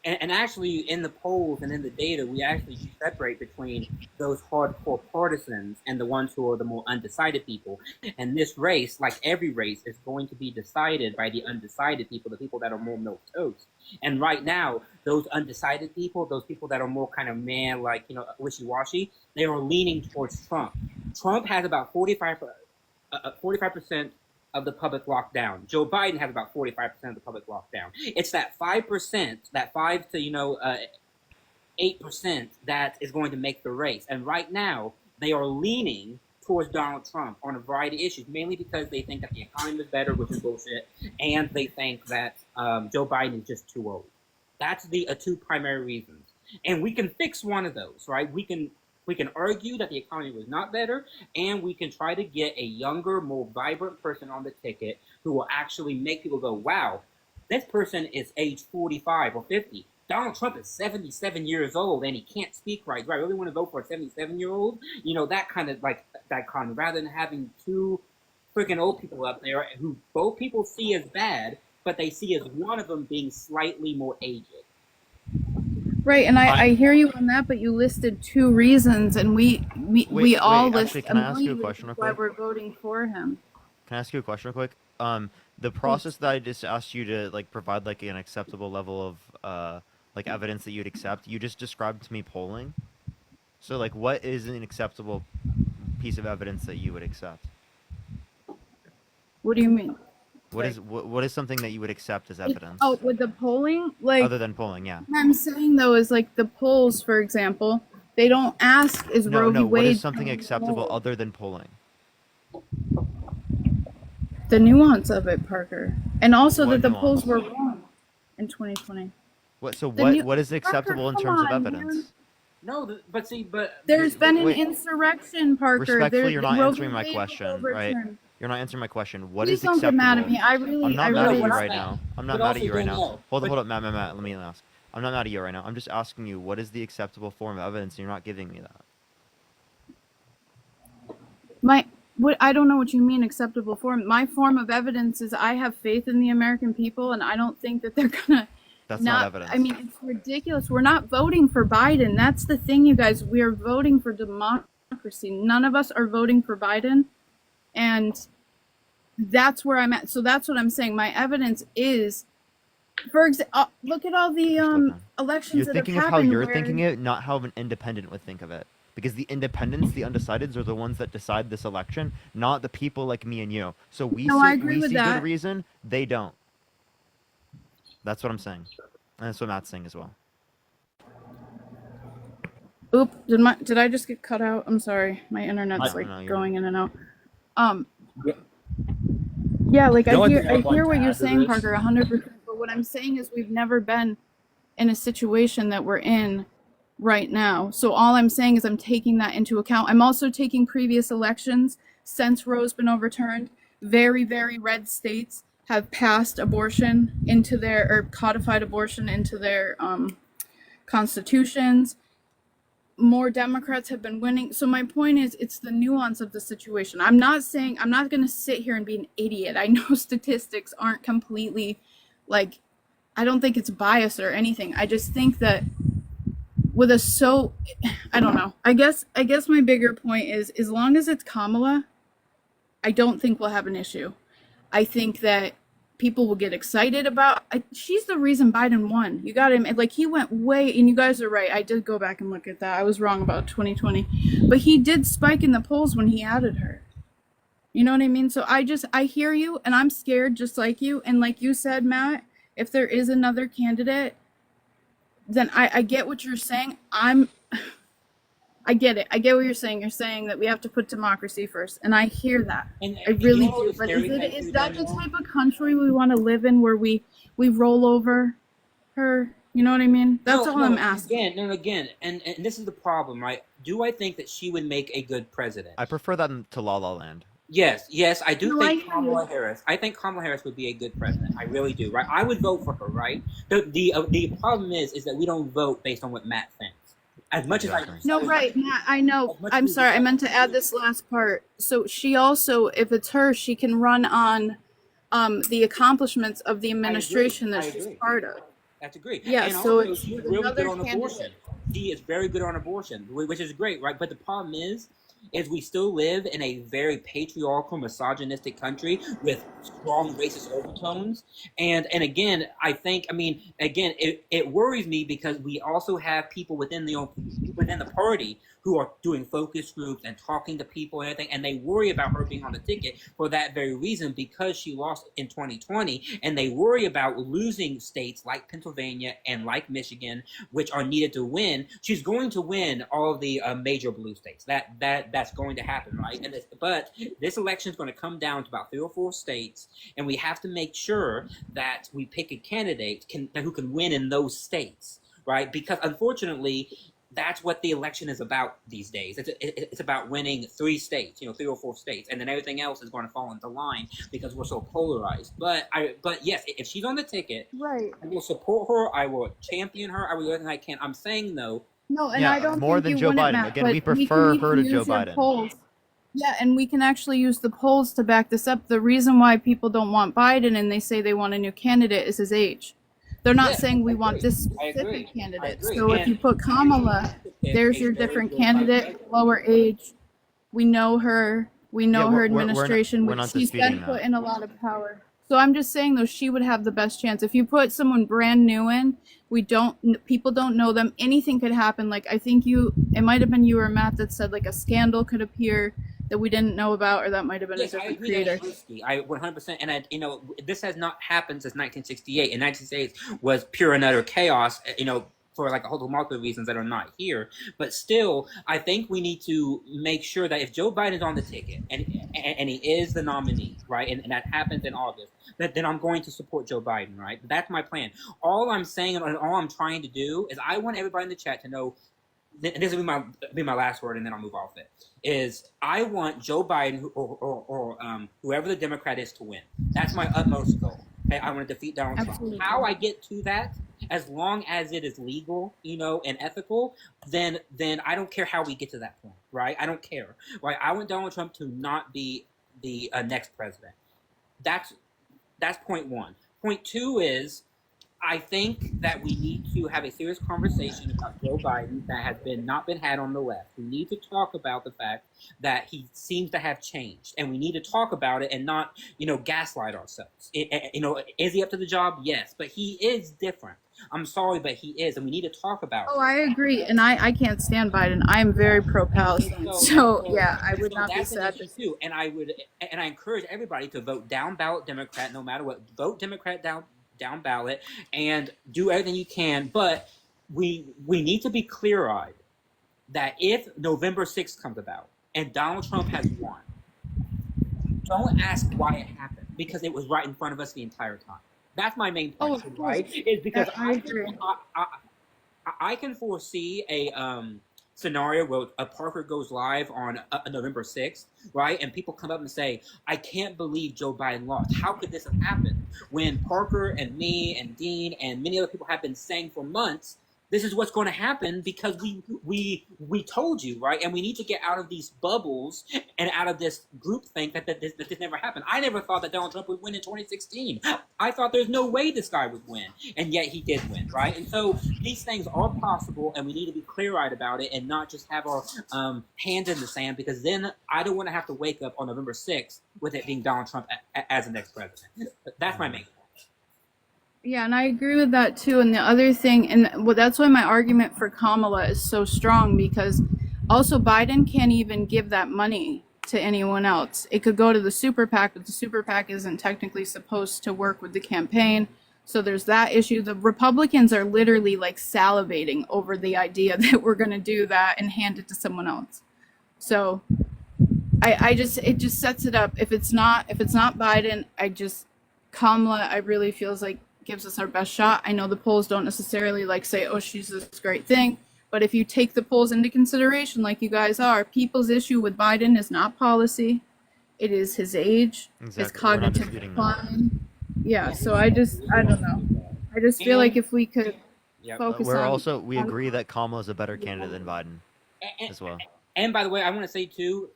and actually in the polls and in the data, we actually separate between those hardcore partisans and the ones who are the more undecided people. And this race, like every race, is going to be decided by the undecided people, the people that are more milquetoast. And right now, those undecided people, those people that are more kind of like, wishy-washy, they are leaning towards Trump. Trump has about 45% of the public locked down. Joe Biden has about 45% of the public locked down. It's that 5%, that 5 to 8% that is going to make the race. And right now, they are leaning towards Donald Trump on a variety of issues, mainly because they think that the economy is better, which is bullshit, and they think that Joe Biden is just too old. That's the two primary reasons. And we can fix one of those, right? We can argue that the economy was not better, and we can try to get a younger, more vibrant person on the ticket who will actually make people go, wow, this person is age 45 or 50. Donald Trump is 77 years old and he can't speak right. Do I really want to vote for a 77-year-old? That kind of like dichotomy, rather than having two freaking old people up there who both people see as bad, but they see as one of them being slightly more aged.
Right, and I hear you on that, but you listed 2 reasons, and we all
wait,
list
actually, can I ask you a
million
question real
reasons why
quick?
we're voting for him.
Can I ask you a question real quick? The process that I just asked you to like provide like an acceptable level of like evidence that you'd accept, you just described to me polling. So like, what is an acceptable piece of evidence that you would accept?
What do you mean?
What is something that you would accept as evidence?
Oh, with the polling, like
Other than polling, yeah.
what I'm saying though is like the polls, for example, they don't ask is
No,
Roe v.
no. What
Wade
is something acceptable other than polling?
the nuance of it, Parker, and also
What
that the
nuance?
polls were wrong in 2020.
What? So
The
what is acceptable in
Parker,
terms
come
of
on,
evidence?
man.
No, but see, but
There's been an
Wait.
insurrection, Parker.
Respectfully, you're not
Roe v.
answering my
Wade was
question, right?
overturned.
You're not answering my question. What
Please
is
don't get
acceptable?
mad at me. I really,
I'm
I
not mad
really.
at you right now. I'm not
But
mad
also
at you right now.
Danielle,
Hold
but-
on, Matt. Let me ask. I'm not mad at you right now. I'm just asking you, what is the acceptable form of evidence, and you're not giving me that.
I don't know what you mean acceptable form. My form of evidence is I have faith in the American people, and I don't think that they're gonna.
That's not evidence.
I mean, it's ridiculous. We're not voting for Biden. That's the thing, you guys. We are voting for democracy. None of us are voting for Biden, and that's where I'm at. So that's what I'm saying. My evidence is, for example, look at all the elections
You're
that
thinking
have
of how
happened.
you're
where-
thinking it, not how an independent would think of it. Because the independents, the undecideds, are the ones that decide this election, not the people like me and you. So we
No, I
see,
agree
we
with
see
that.
good reason, they don't. That's what I'm saying. And that's what Matt's saying as well.
Oop, did I just get cut out? I'm sorry. My internet's
No, you're
going in and out. Yeah, like
The only thing
I
I'd like
hear
to
what
add
you're
to
saying,
this-
Parker, 100%. But what I'm saying is we've never been in a situation that we're in right now. So all I'm saying is I'm taking that into account. I'm also taking previous elections since Roe's been overturned. Very, very red states have passed abortion into their, or codified abortion into their constitutions. More Democrats have been winning. So my point is, it's the nuance of the situation. I'm not going to sit here and be an idiot. I know statistics aren't completely, like, I don't think it's biased or anything. I just think that I don't know. I guess my bigger point is, as long as it's Kamala, I don't think we'll have an issue. I think that people will get excited about. She's the reason Biden won. You got him. Like, he went way, and you guys are right. I did go back and look at that. I was wrong about 2020, but he did spike in the polls when he added her. You know what I mean? So I hear you, and I'm scared just like you. And like you said, Matt, if there is another candidate, then I get what you're saying. I get it. I get what you're saying. You're saying that we have to put democracy first, and I hear that.
And
I really
you know
do.
the
But
scary thing
is
too,
that the
Danielle?
type of country we want to live in, where we roll over her? You know what I mean? That's all I'm asking.
Again, and this is the problem, right? Do I think that she would make a good president?
I prefer that to La La Land.
Yes, I do
No, I
think
hear
Kamala
you.
Harris. I think Kamala Harris would be a good president. I really do, right? I would vote for her, right? The problem is that we don't vote based on what Matt thinks. as much
Exactly.
as
No, right, Matt, I know. I'm sorry, I meant to add this last part. So she also, if it's her, she can run on the accomplishments of the administration that she's part of.
That's agreed.
Yeah,
And
so
also,
it's
she's
with
really good
another
on abortion.
candidate.
She is very good on abortion, which is great, right? But the problem is we still live in a very patriarchal, misogynistic country with strong racist overtones. And again, it worries me because we also have people within the party who are doing focus groups and talking to people and everything, and they worry about her being on the ticket for that very reason, because she lost in 2020, and they worry about losing states like Pennsylvania and like Michigan, which are needed to win. She's going to win all of the major blue states. That's going to happen, right? But this election is going to come down to about 3 or 4 states, and we have to make sure that we pick a candidate who can win in those states, right? Because unfortunately, that's what the election is about these days. It's about winning 3 states, 3 or 4 states, and then everything else is going to fall into line because we're so polarized. But yes, if she's on the ticket,
right,
I will support her. I will champion her. I will do everything I can. I'm saying though.
No, and I don't
more
think
than
you
Joe
wouldn't,
Biden.
Matt,
Again,
but
we
can
prefer her to
use
Joe
your
Biden.
polls. Yeah, and we can actually use the polls to back this up. The reason why people don't want Biden and they say they want a new candidate is his age. They're not saying we want this specific candidate. So if you put Kamala, there's your different candidate, lower age. We know her. We know her administration.
we're not
She's
disputing
been put
that.
in a lot of power. So I'm just saying, though, she would have the best chance. If you put someone brand new in, people don't know them. Anything could happen. Like, I think it might have been you or Matt that said like a scandal could appear that we didn't know about, or that might have been a
Yes, I
different
agree
creator.
that it's risky. I 100%, and this has not happened since 1968. And 1968 was pure and utter chaos. For like a whole multiple reasons that are not here. But still, I think we need to make sure that if Joe Biden is on the ticket and he is the nominee, right, and that happens in August, then I'm going to support Joe Biden, right? That's my plan. All I'm saying and all I'm trying to do is I want everybody in the chat to know, and this will be my last word, and then I'll move off it. Is I want Joe Biden or whoever the Democrat is to win. That's my utmost goal. Okay? I want to defeat Donald
Absolutely.
Trump. How I get to that, as long as it is legal, and ethical, then I don't care how we get to that point, right? I don't care, right? I want Donald Trump to not be the next president. That's point 1. Point 2 is, I think that we need to have a serious conversation about Joe Biden that has not been had on the left. We need to talk about the fact that he seems to have changed, and we need to talk about it and not, gaslight ourselves. Is he up to the job? Yes, but he is different. I'm sorry, but he is, and we need to talk about it.
Oh, I agree, and I can't stand Biden. I am very pro-Palestine, so yeah, I would not be
that's an
sad
issue
to
too. And I encourage everybody to vote down ballot Democrat, no matter what. Vote Democrat down ballot and do everything you can. But we need to be clear-eyed that if November 6th comes about and Donald Trump has won, don't ask why it happened, because it was right in front of us the entire time. That's my main point, right? Is because I can foresee a scenario where Parker goes live on November 6th, right? And people come up and say, I can't believe Joe Biden lost. How could this have happened? When Parker and me and Dean and many other people have been saying for months, this is what's going to happen because we told you, right? And we need to get out of these bubbles and out of this groupthink that this never happened. I never thought that Donald Trump would win in 2016. I thought there's no way this guy would win, and yet he did win, right? And so these things are possible, and we need to be clear-eyed about it and not just have our hands in the sand, because then I don't want to have to wake up on November 6th with it being Donald Trump as the next president. That's my main point.
Yeah, and I agree with that too. And the other thing, and that's why my argument for Kamala is so strong, because also Biden can't even give that money to anyone else. It could go to the super PAC, but the super PAC isn't technically supposed to work with the campaign. So there's that issue. The Republicans are literally like salivating over the idea that we're going to do that and hand it to someone else. So it just sets it up. If it's not Biden, Kamala, I really feels like gives us our best shot. I know the polls don't necessarily say, oh, she's this great thing, but if you take the polls into consideration, like you guys are, people's issue with Biden is not policy. It is his age, his cognitive decline. Yeah, so I don't know. I just feel like if we could
Yep.
focus
We're
on.
also we
on-
agree that Kamala's a better candidate than Biden as well.
And by the way, I want to say too,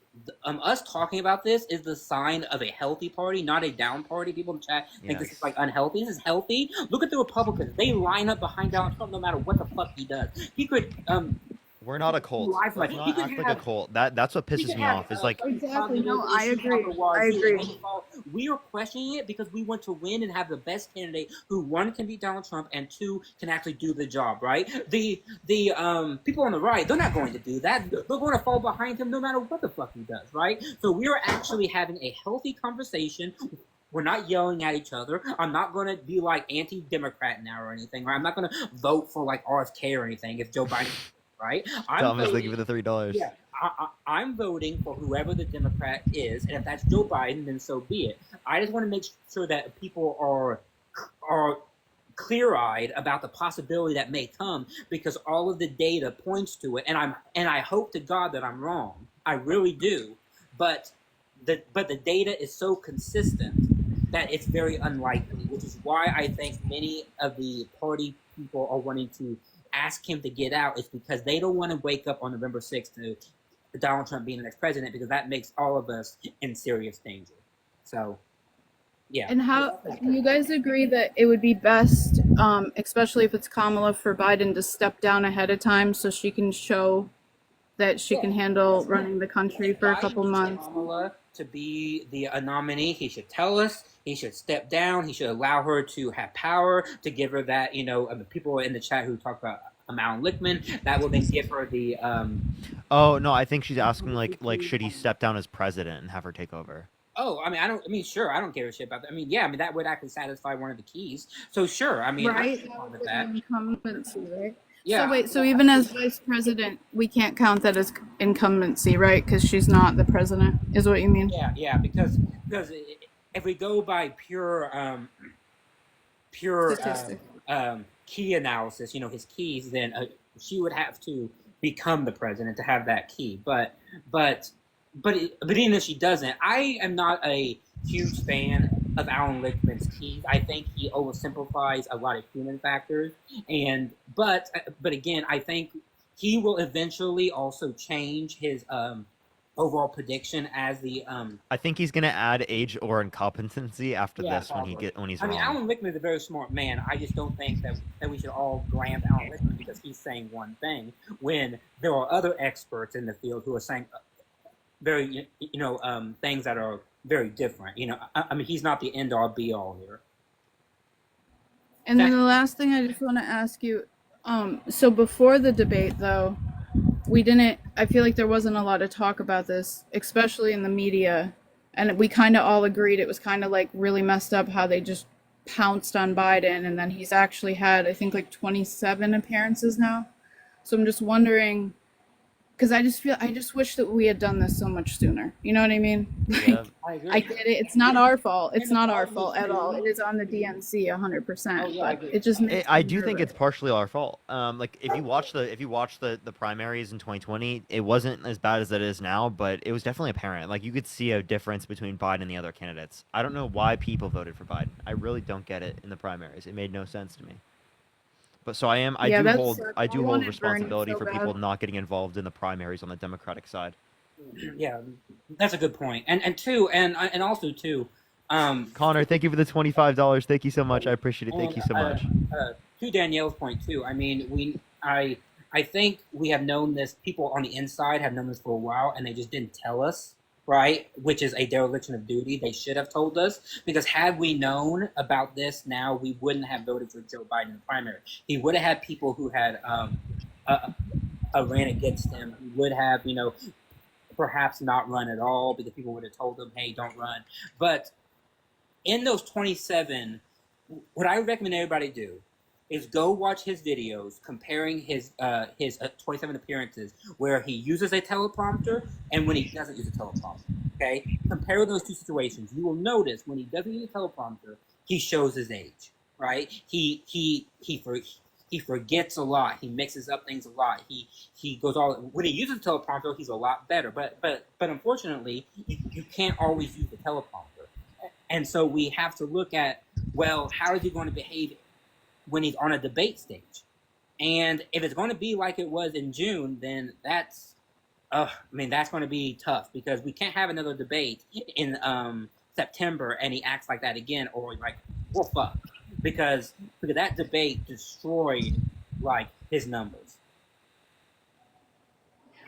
us talking about this is the sign of a healthy party, not a down party. People in the chat think this is like unhealthy. This is healthy. Look at the Republicans; they line up behind Donald Trump no matter what the fuck he does. He could
We're not a cult.
Life
Let's
like-
not
he could
act like
have-
a cult. That's what
he
pisses
could
me
have,
off. Is like
Exactly. No,
cognitive
I
issues
agree.
otherwise.
I agree.
We are questioning it because we want to win and have the best candidate who, one, can beat Donald Trump, and two, can actually do the job. Right? The people on the right, they're not going to do that. They're going to fall behind him no matter what the fuck he does. Right? So we are actually having a healthy conversation. We're not yelling at each other. I'm not going to be like anti-Democrat now or anything. Right? I'm not going to vote for like RFK or anything if Joe Biden. Right?
Thomas, thank you for the $3.
Yeah, I'm voting for whoever the Democrat is, and if that's Joe Biden, then so be it. I just want to make sure that people are clear-eyed about the possibility that may come, because all of the data points to it, and I hope to God that I'm wrong. I really do, but the data is so consistent that it's very unlikely, which is why I think many of the party people are wanting to ask him to get out, is because they don't want to wake up on November 6th to Donald Trump being the next president, because that makes all of us in serious danger. So, yeah.
And how do you guys agree that it would be best, especially if it's Kamala, for Biden to step down ahead of time so she can show that she can handle running the country for a couple months?
Kamala to be the nominee, he should tell us. He should step down. He should allow her to have power, to give her that, the people in the chat who talk about Alan Lichtman, that will then give her the
oh no, I think she's asking like should he step down as president and have her take over?
Oh, sure, I don't give a shit about that. That would actually satisfy one of the keys. So sure,
right?
I'm fine with that.
Incumbency, right?
Yeah.
So wait, so even as vice president, we can't count that as incumbency, right? Because she's not the president, is what you mean?
Yeah, because if we go by pure
Statistic.
Key analysis, his keys, then she would have to become the president to have that key. But even if she doesn't, I am not a huge fan of Alan Lichtman's keys. I think he oversimplifies a lot of human factors, but again, I think he will eventually also change his overall prediction as the
I think he's gonna add age or incompetency after this when he's wrong.
Alan Lichtman is a very smart man. I just don't think that we should all glam Alan Lichtman because he's saying one thing when there are other experts in the field who are saying very things that are very different. He's not the end all be all here.
And then the last thing I just want to ask you, so before the debate though, I feel like there wasn't a lot of talk about this, especially in the media, and we kind of all agreed it was kind of like really messed up how they just pounced on Biden, and then he's actually had, I think, like 27 appearances now. So I'm just wondering, because I just wish that we had done this so much sooner. You know what I mean?
Yeah.
I agree.
I get it. It's not our fault. It's not our fault at all. It is on the DNC 100%. But it just makes
I
me
do think
nervous.
it's partially our fault. Like if you watch the primaries in 2020, it wasn't as bad as it is now, but it was definitely apparent. Like you could see a difference between Biden and the other candidates. I don't know why people voted for Biden. I really don't get it in the primaries. It made no sense to me. But so I
Yeah,
do
that's
hold
sucks.
I do
I
hold
wanted Bernie
responsibility
so
for
bad.
people not getting involved in the primaries on the Democratic side.
Yeah, that's a good point. And also too,
Connor, thank you for the $25. Thank you so much. I appreciate it. Thank you so much.
To Danielle's point too. I think we have known this. People on the inside have known this for a while, and they just didn't tell us. Right, which is a dereliction of duty. They should have told us, because had we known about this now, we wouldn't have voted for Joe Biden in the primary. He would have had people who had ran against him. He would have, perhaps not run at all, because people would have told him, "Hey, don't run." But in those 27, what I recommend everybody do is go watch his videos comparing his 27 appearances where he uses a teleprompter and when he doesn't use a teleprompter. Okay, compare those two situations. You will notice when he doesn't use a teleprompter, he shows his age. Right? He forgets a lot. He mixes up things a lot. He goes all when he uses a teleprompter, he's a lot better. But unfortunately, you can't always use the teleprompter, and so we have to look at, well, how is he going to behave when he's on a debate stage, And if it's going to be like it was in June, then that's that's going to be tough because we can't have another debate in September and he acts like that again, or like we're fucked because that debate destroyed like his numbers.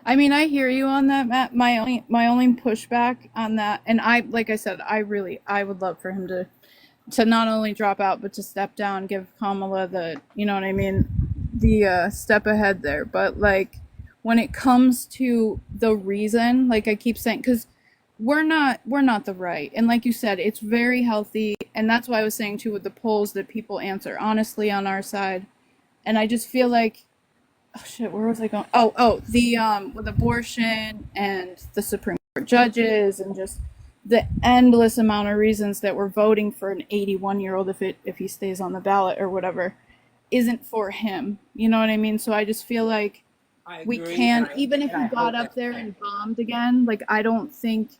I mean, I hear you on that, Matt. My only pushback on that, and like I said, I would love for him to not only drop out but to step down, give Kamala the, you know what I mean, the step ahead there. But like when it comes to the reason, like I keep saying, because we're not the right, and like you said, it's very healthy, and that's why I was saying too with the polls that people answer honestly on our side, and I just feel like, oh shit, where was I going? The with abortion and the Supreme Court judges and just the endless amount of reasons that we're voting for an 81-year-old if he stays on the ballot or whatever isn't for him. You know what I mean? So I just feel like we can't, even if he got up there and bombed again, like I don't think,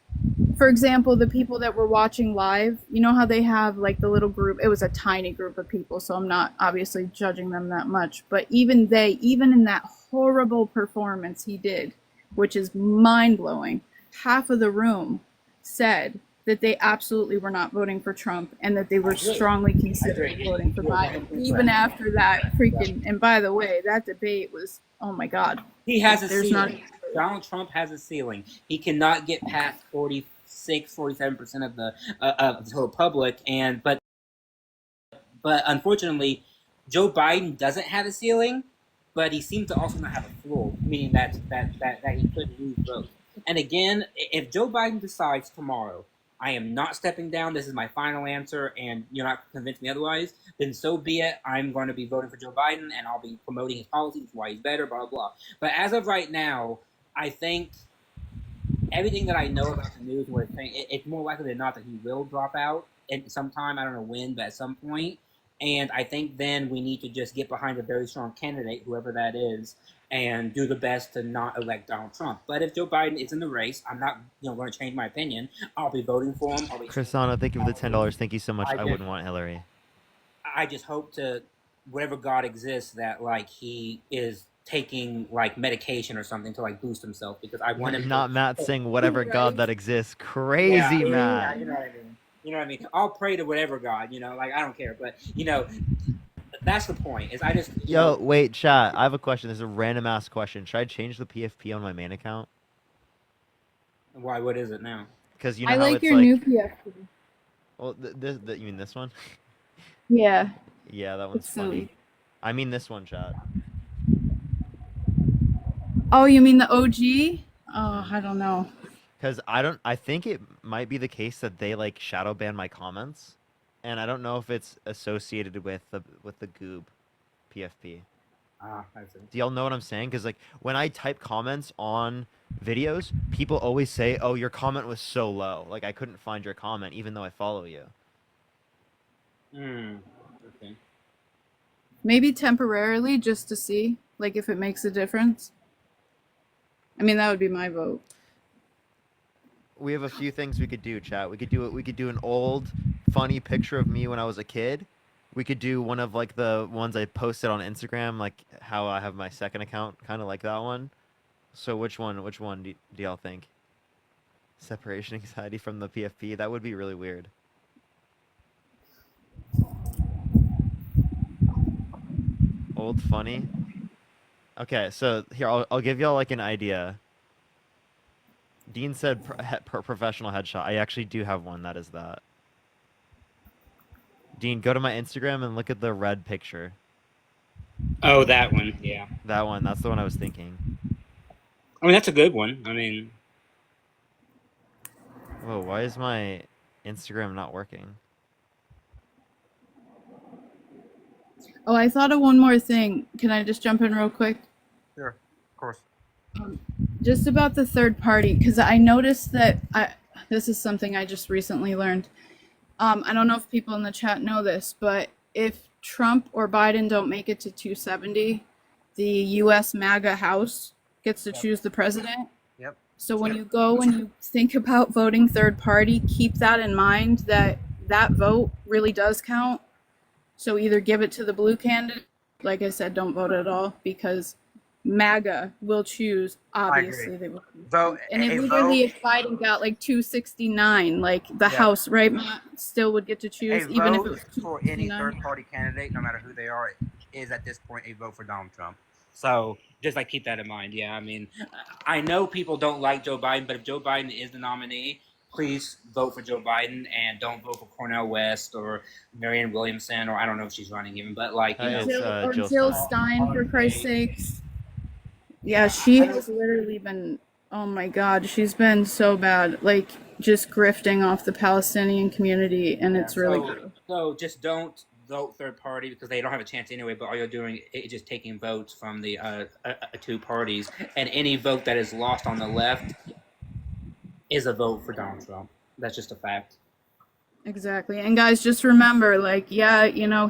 for example, the people that were watching live, you know how they have like the little group, it was a tiny group of people, so I'm not obviously judging them that much, but even in that horrible performance he did, which is mind-blowing, half of the room said that they absolutely were not voting for Trump and that they were strongly considering voting for Biden, even after that freaking, and by the way, that debate was, oh my God.
He has a ceiling. Donald Trump has a ceiling. He cannot get past 47% of the total public, but unfortunately, Joe Biden doesn't have a ceiling, but he seems to also not have a floor, meaning that he could lose votes. And again, if Joe Biden decides tomorrow, I am not stepping down, this is my final answer, and you're not convinced me otherwise, then so be it. I'm going to be voting for Joe Biden, and I'll be promoting his policies, why he's better, blah, blah, blah. But as of right now, I think everything that I know about the news, where it's more likely than not that he will drop out at some time. I don't know when, but at some point. And I think then we need to just get behind a very strong candidate, whoever that is, and do the best to not elect Donald Trump. But if Joe Biden is in the race, I'm not going to change my opinion. I'll be voting for him.
Chrisana, thank you for the $10. Thank you so much. I wouldn't want Hillary.
I just hope to, whatever God exists, that like he is taking like medication or something to like boost himself, because I want him
not Matt saying whatever God that exists. Crazy, Matt.
Yeah, you know what I mean. You know what I mean? I'll pray to whatever God, like I don't care. But that's the point. Is I just
wait, chat. I have a question. This is a random ass question. Should I change the PFP on my main account?
Why? What is it now?
Because
I like your new PFP.
Well, you mean this one?
Yeah.
Yeah, that one's funny. Silly. I mean this one, chat.
Oh, you mean the OG? Oh, I don't know.
Because I think it might be the case that they like shadow ban my comments, and I don't know if it's associated with the Goob PFP.
I see.
Do y'all know what I'm saying? Because like when I type comments on videos, people always say, "Oh, your comment was so low. Like I couldn't find your comment, even though I follow you."
Okay.
Maybe temporarily, just to see, like if it makes a difference. I mean, that would be my vote.
We have a few things we could do, chat. We could do an old, funny picture of me when I was a kid. We could do one of like the ones I posted on Instagram, like how I have my second account, kind of like that one. So which one do y'all think? Separation anxiety from the PFP? That would be really weird. Old funny. Okay, so here I'll give y'all like an idea. Dean said professional headshot. I actually do have one that is that. Dean, go to my Instagram and look at the red picture.
Oh, that one, yeah.
That one, that's the one I was thinking.
I mean, that's a good one. I mean...
Whoa, why is my Instagram not working?
Oh, I thought of one more thing. Can I just jump in real quick?
Sure, of course.
Just about the third party, because I noticed that this is something I just recently learned. I don't know if people in the chat know this, but if Trump or Biden don't make it to 270, the U.S. MAGA House gets to choose the president.
Yep.
So when you go and you think about voting third party, keep that in mind, that vote really does count. So either give it to the blue candidate like I said, don't vote at all because MAGA will choose. Obviously, they will.
Vote
And if
a
literally,
vote
if Biden got like 269, like the
Yeah.
House, right, Matt, still would get to
a
choose, even if it
vote
was
for any
269.
third party candidate, no matter who they are, is at this point a vote for Donald Trump. So just like keep that in mind. Yeah, I mean, I know people don't like Joe Biden, but if Joe Biden is the nominee, please vote for Joe Biden and don't vote for Cornel West or Marianne Williamson, or I don't know if she's running even, but like, you know,
Jill Stein, for Christ's sakes. Yeah, she has literally been. Oh my God, she's been so bad. Like just grifting off the Palestinian community, and it's really good.
So just don't vote third party because they don't have a chance anyway. But all you're doing is just taking votes from the two parties, and any vote that is lost on the left is a vote for Donald Trump. That's just a fact.
Exactly. And guys, just remember, like, yeah, you know,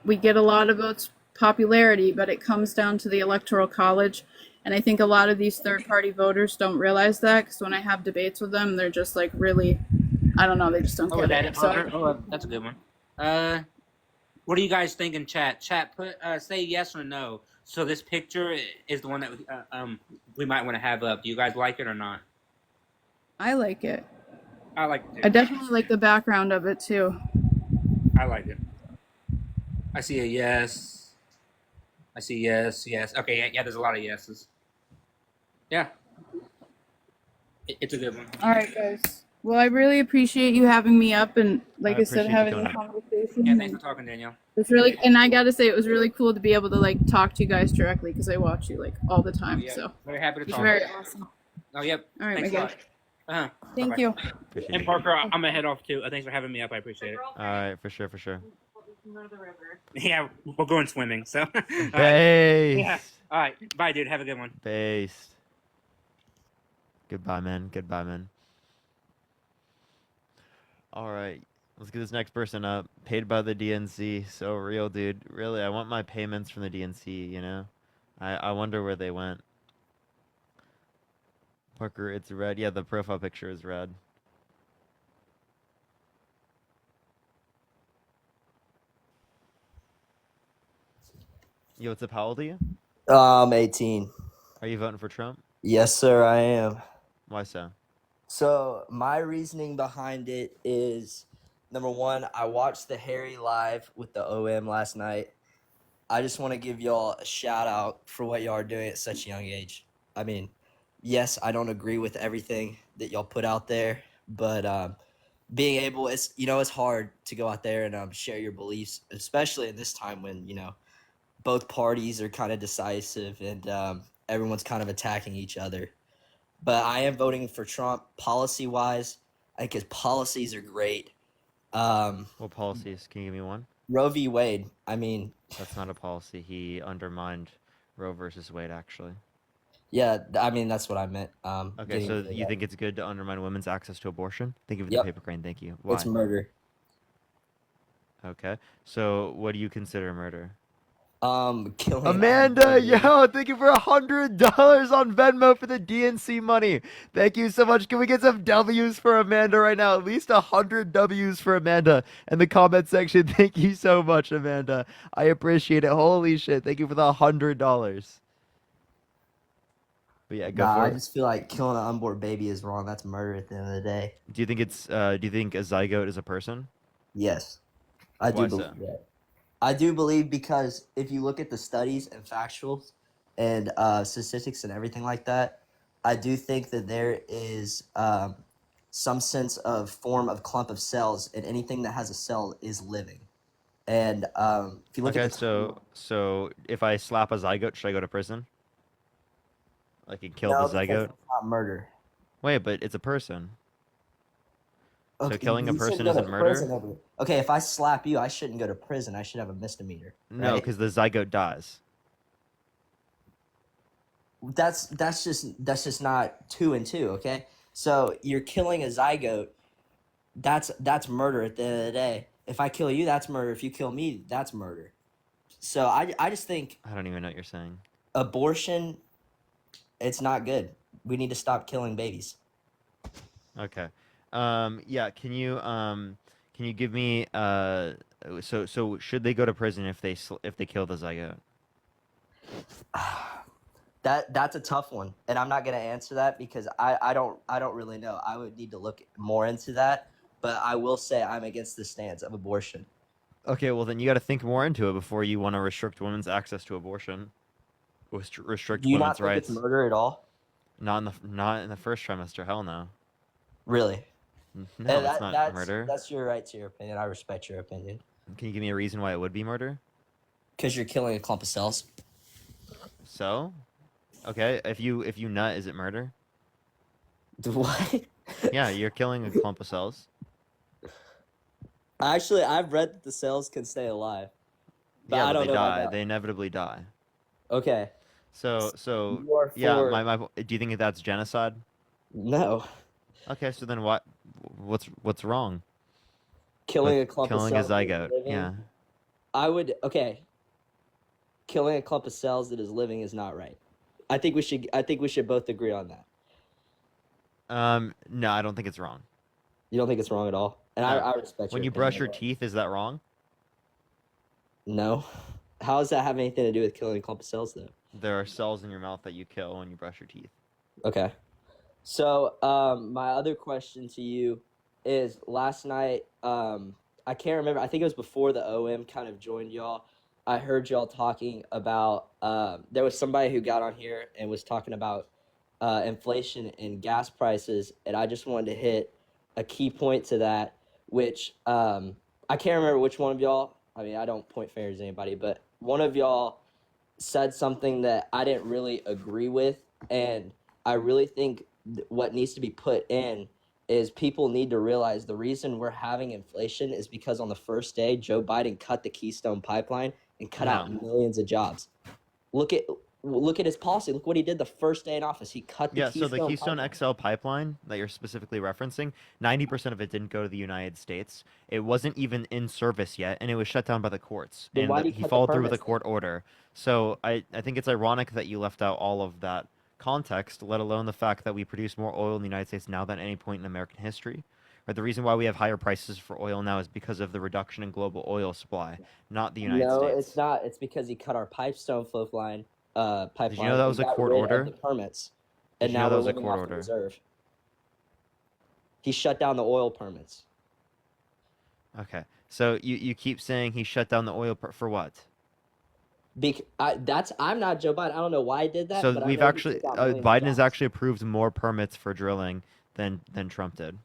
we get a lot of votes popularity, but it comes down to the Electoral College. And I think a lot of these third party voters don't realize that because when I have debates with them, they're just like really, I don't know, they just don't get it. So,
That's a good one. What do you guys think in chat? Chat, put say yes or no. So this picture is the one that we might want to have up. Do you guys like it or not?
I like it.
I like it.
I definitely like the background of it too.
I like it. I see a yes. I see yes, yes. Okay, yeah, there's a lot of yeses. Yeah. It's a good one.
All right, guys. Well, I really appreciate you having me up and, like I said,
appreciate you
having
coming
a
up.
conversation.
Yeah, thanks for talking, Danielle.
It's really, and I gotta say, it was really cool to be able to like talk to you guys directly because I watch you like all the time.
Yeah,
So
very happy to
it's
talk.
very awesome.
Oh, yep.
All right,
Thanks
my
a
guy.
lot. Uh-huh.
Thank
Bye-bye.
you.
And Parker, I'm gonna head off too. Thanks for having me up. I appreciate it.
All right, for sure, for sure.
Yeah, we're going swimming. So. All right.
Based.
Yeah. All right. Bye, dude. Have a good one.
Based. Goodbye, man. Goodbye, man. All right. Let's get this next person up. Paid by the DNC. So real, dude. Really, I want my payments from the DNC, you know? I wonder where they went. Parker, it's red. Yeah, the profile picture is red. Yo, what's up? How old are you?
I'm 18.
Are you voting for Trump?
Yes, sir, I am.
Why so?
So, my reasoning behind it is number one, I watched the Harry live with the OM last night. I just want to give y'all a shout out for what y'all are doing at such a young age. I mean, yes, I don't agree with everything that y'all put out there, but being able, it's hard to go out there and share your beliefs, especially in this time when, both parties are kind of decisive and everyone's kind of attacking each other. But I am voting for Trump policy-wise. I think his policies are great.
What policies? Can you give me one?
Roe v. Wade. I mean,
that's not a policy. He undermined Roe versus Wade, actually.
Yeah, I mean that's what I meant.
Okay, so you think it's good to undermine women's access to abortion? Thank you for the
Yep.
paper crane. Thank you. Why?
It's murder.
Okay, so what do you consider murder?
Killing
Amanda, yo, thank you for $100 on Venmo for the DNC money. Thank you so much. Can we get some W's for Amanda right now? At least 100 W's for Amanda in the comment section. Thank you so much, Amanda. I appreciate it. Holy shit. Thank you for the $100. But yeah, go for
I
it.
just feel like killing an unborn baby is wrong. That's murder at the end of the day.
Do you think do you think a zygote is a person?
Yes, I do
Why
believe
so?
that. I do believe because if you look at the studies and factuals and statistics and everything like that, I do think that there is some sense of form of clump of cells, and anything that has a cell is living. And if you look
Okay,
at the
so if I slap a zygote, should I go to prison? Like and kill
No,
the
because
zygote?
it's not murder.
Wait, but it's a person. So
Okay,
killing a
you shouldn't
person
go to
isn't murder?
prison over- Okay, if I slap you, I shouldn't go to prison. I should have a misdemeanor.
No,
right?
because the zygote dies.
That's just not 2 and 2. Okay, so you're killing a zygote. That's murder at the end of the day. If I kill you, that's murder. If you kill me, that's murder. So I just think
I don't even know what you're saying.
abortion, it's not good. We need to stop killing babies.
Okay. Yeah, can you give me So should they go to prison if if they kill the zygote?
That's a tough one, and I'm not gonna answer that because I don't really know. I would need to look more into that. But I will say I'm against the stance of abortion.
Okay, well then you got to think more into it before you want to restrict women's access to abortion. Restrict
Do you not
women's
think
rights.
it's murder at all?
Not in the first trimester. Hell no.
Really?
No,
And
it's not
that's
murder.
that's your right to your opinion. I respect your opinion.
Can you give me a reason why it would be murder?
Because you're killing a clump of cells.
So, okay, if you nut, is it murder?
What?
Yeah, you're killing a clump of cells.
Actually, I've read that the cells can stay alive, but
Yeah,
I
but
don't
they
know
die.
about that.
They inevitably die.
Okay.
So
You are
yeah,
for-
do you think that's genocide?
No.
Okay, so then what's wrong?
Killing
with
a clump
killing a
of cells that is
zygote?
living,
Yeah.
okay. Killing a clump of cells that is living is not right. I think we should both agree on that.
No, I don't think it's wrong.
You don't think it's wrong at all? And
No.
I respect
When
your
you brush
opinion
your
on
teeth, is that wrong?
that. No. How does that have anything to do with killing a clump of cells though?
There are cells in your mouth that you kill when you brush your teeth.
Okay. So, my other question to you is last night, I can't remember, I think it was before the OM kind of joined y'all. I heard y'all talking about, there was somebody who got on here and was talking about inflation and gas prices, and I just wanted to hit a key point to that, which I can't remember which one of y'all, I mean, I don't point fingers at anybody, but one of y'all said something that I didn't really agree with, and I really think what needs to be put in is people need to realize the reason we're having inflation is because on the first day, Joe Biden cut the Keystone Pipeline and cut out millions of jobs. Look at his policy. Look what he did the first day in office. He cut the
Yeah,
Keystone
so the Keystone
Pipeline.
XL pipeline that you're specifically referencing, 90% of it didn't go to the United States. It wasn't even in service yet, and it was shut down by the courts.
Then
And
why did he
he
cut the
followed through with a
permits
court order. So I think it's ironic that you left out all of that context, let alone the fact that we produce more oil in the United States now than any point in American history. Right, the reason why we have higher prices for oil now is because of the reduction in global oil supply, not the United
No,
States.
it's not. It's because he cut our Pipestone pipeline.
Did you know that was a
and got
court
rid
order?
of the permits,
Did
and
you
now
know that
we're
was a
living
court
off the
order?
reserve. He shut down the oil permits.
Okay, so you keep saying he shut down the oil for what?
I'm not Joe Biden. I don't know why I did that.
So
but I
we've
know he
actually
took out millions of
Biden has
jobs.
actually approved more permits for drilling than Trump did.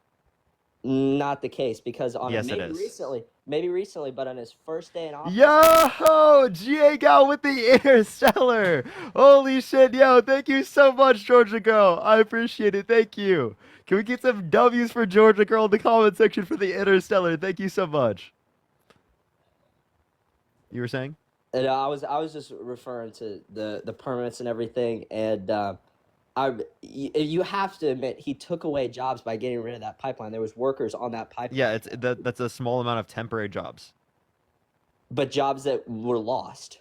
Not the case because on
Yes, it
maybe
is.
recently, but on his first day in office.
Yo, GA Gal with the Interstellar. Holy shit, yo! Thank you so much, Georgia Girl. I appreciate it. Thank you. Can we get some W's for Georgia Girl in the comment section for the Interstellar? Thank you so much. You were saying?
And I was just referring to the permits and everything, and you have to admit he took away jobs by getting rid of that pipeline. There was workers on that pipeline.
Yeah, that's a small amount of temporary jobs.
But jobs that were lost.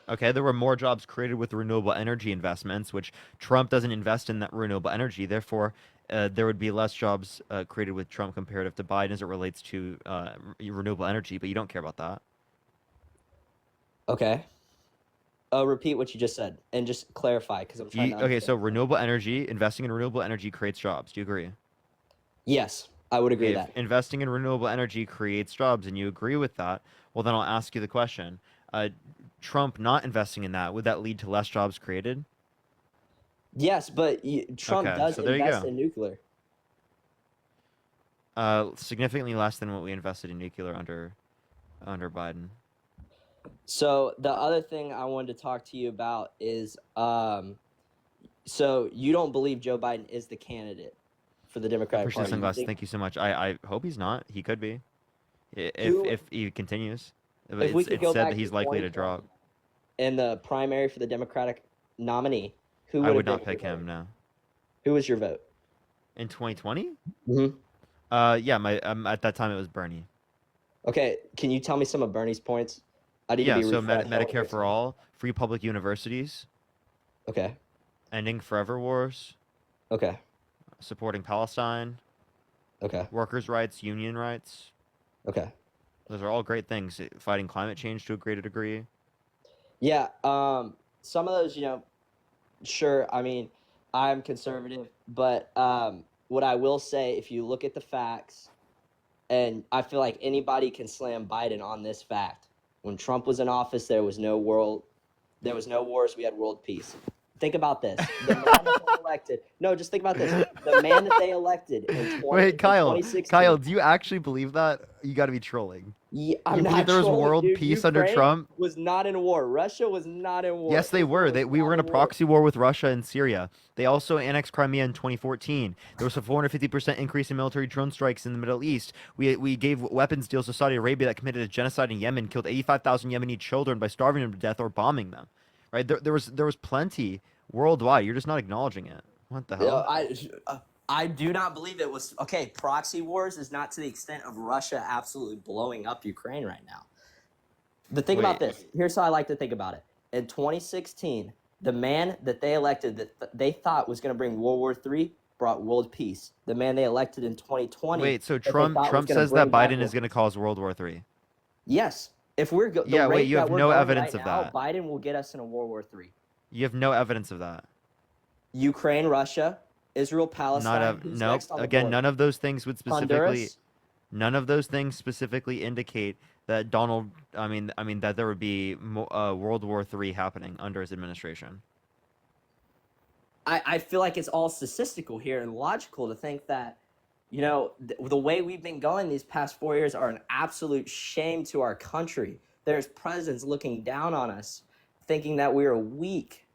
Okay, there were more jobs created with renewable energy investments, which Trump doesn't invest in that renewable energy. Therefore, there would be less jobs created with Trump comparative to Biden as it relates to renewable energy. But you don't care about that.
Okay. Repeat what you just said and just clarify because I'm trying to
Okay,
understand.
so renewable energy, investing in renewable energy creates jobs. Do you agree?
Yes, I would agree
If
with that.
investing in renewable energy creates jobs and you agree with that, well, then I'll ask you the question. Trump not investing in that, would that lead to less jobs created?
Yes, but Trump
Okay,
does
so there you
invest
go.
in nuclear.
Significantly less than what we invested in nuclear under Biden.
So the other thing I wanted to talk to you about is, so you don't believe Joe Biden is the candidate for the
I
Democratic
appreciate the
Party?
sunglasses. Thank you so much. I hope he's not. He could be.
Who-
If he continues.
If we
It's
could go
said
back
that he's
to
likely to
2020
drop.
in the primary for the Democratic nominee, who
I
would
would
have
not
been
pick
your
him,
vote?
no.
Who was your vote?
In 2020?
Mm-hmm.
Yeah, at that time it was Bernie.
Okay, can you tell me some of Bernie's points? I need
Yeah,
to be
so
refreshed.
Medicare for all, free public universities,
Okay.
ending forever wars,
Okay.
supporting Palestine,
Okay.
workers' rights, union rights.
Okay.
Those are all great things. Fighting climate change to a greater degree.
Yeah, some of those, sure. I mean, I'm conservative, but what I will say, if you look at the facts, and I feel like anybody can slam Biden on this fact. When Trump was in office, there was no wars, we had world peace. Think about this. The man that they elected. No, just think about this. The man that they elected in
Wait, Kyle.
2016.
Kyle, do you actually believe that? You got to be trolling.
Yeah,
You
I'm
believe
not
there was
trolling,
world
dude.
peace under
Ukraine
Trump?
was not in war. Russia was not in war.
Yes, they were. We were in a proxy war with Russia and Syria. They also annexed Crimea in 2014. There was a 450% increase in military drone strikes in the Middle East. We gave weapons deals to Saudi Arabia that committed a genocide in Yemen, killed 85,000 Yemeni children by starving them to death or bombing them. Right? There was plenty worldwide. You're just not acknowledging it. What the hell?
I do not believe it was okay. Proxy wars is not to the extent of Russia absolutely blowing up Ukraine right now. The thing about this, here's how I like to think about it. In 2016, the man that they elected that they thought was going to bring World War III brought world peace. The man they elected in 2020.
Wait, so
that they
Trump
thought was gonna
says that
bring back
Biden is
world-
going to cause World War III.
Yes, if we're the
Yeah, wait,
rate
you
that
have
we're
no
going
evidence
right
of
now,
that.
Biden will get us in a World War III.
You have no evidence of that.
Ukraine, Russia, Israel, Palestine. Who's
Nope.
next on the
Again,
board?
none of those things would specifically.
Honduras?
None of those things specifically indicate that that there would be World War III happening under his administration.
I feel like it's all statistical here and logical to think that, the way we've been going these past 4 years are an absolute shame to our country. There's presidents looking down on us, thinking that we are weak.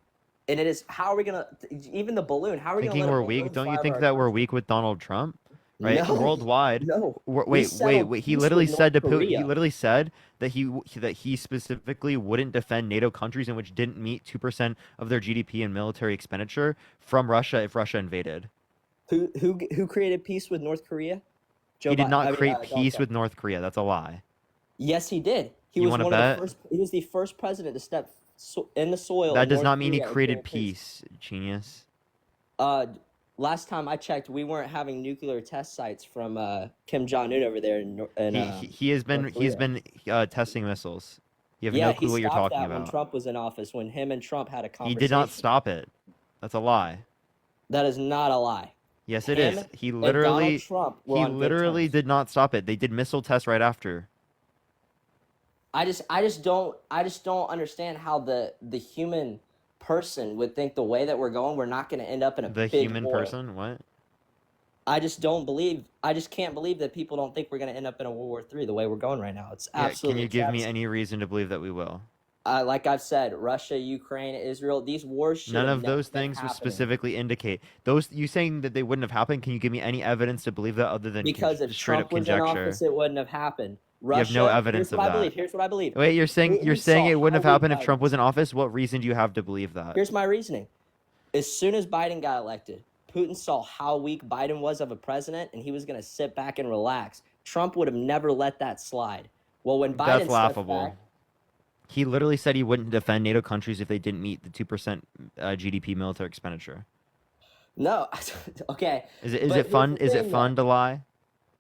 And it is, how are we going to, even the balloon, how are we going to
Thinking
let a
we're weak?
balloon
Don't
fly
you
over
think
our
that we're
country?
weak with Donald Trump? Right,
No,
worldwide.
no.
Wait. He
peace
literally
with
said to
North
Putin. He
Korea.
literally said that he specifically wouldn't defend NATO countries in which didn't meet 2% of their GDP and military expenditure from Russia if Russia invaded.
Who created peace with North Korea?
He did not create
Donald
peace
Trump.
with North Korea. That's a lie.
Yes, he did. He
You
was
wanna
one of
bet?
the first. He was the first president to step in the soil.
That
in
does
North
not mean he
Korea and
created
create
peace, genius.
Last time I checked, we weren't having nuclear test sites from Kim Jong Un over there.
He has been testing missiles. You have no clue what you're
stopped
talking
that when
about.
Trump was in office. When him and Trump had a
He
conversation.
did not stop it. That's a lie.
That is not a lie.
Yes, it
Him
is. He
and
literally
Donald Trump were on good terms.
did not stop it. They did missile tests right after.
I just don't understand how the human person would think the way that we're going, we're not going to end up in a
The
big
human
war.
person? What?
I just can't believe that people don't think we're going to end up in a World War III the way we're going right now. It's
Yeah,
absolutely.
can you give me
travesty.
any reason to believe that we will?
Like I've said, Russia, Ukraine, Israel, these wars should
None
have
of
never
those
been
things would
happening.
specifically indicate those. You saying that they wouldn't have happened? Can you give me any evidence to believe that other than
Because if
straight
Trump
up
was in
conjecture?
office, it wouldn't have happened.
You
Russia,
have no evidence
here's
of
what I
that.
believe. Here's what I believe.
Wait, you're saying
We
it
saw
wouldn't have
how
happened
weak
if Trump
Biden
was in office? What reason do you have to believe that?
Here's my reasoning. As soon as Biden got elected, Putin saw how weak Biden was of a president, and he was going to sit back and relax. Trump would have never let that slide. Well, when Biden
That's
stepped
laughable.
back,
He literally said he wouldn't defend NATO countries if they didn't meet the 2% GDP military expenditure.
no, okay.
Is
But
it
here's
fun?
the
Is it
thing,
fun
though.
to lie?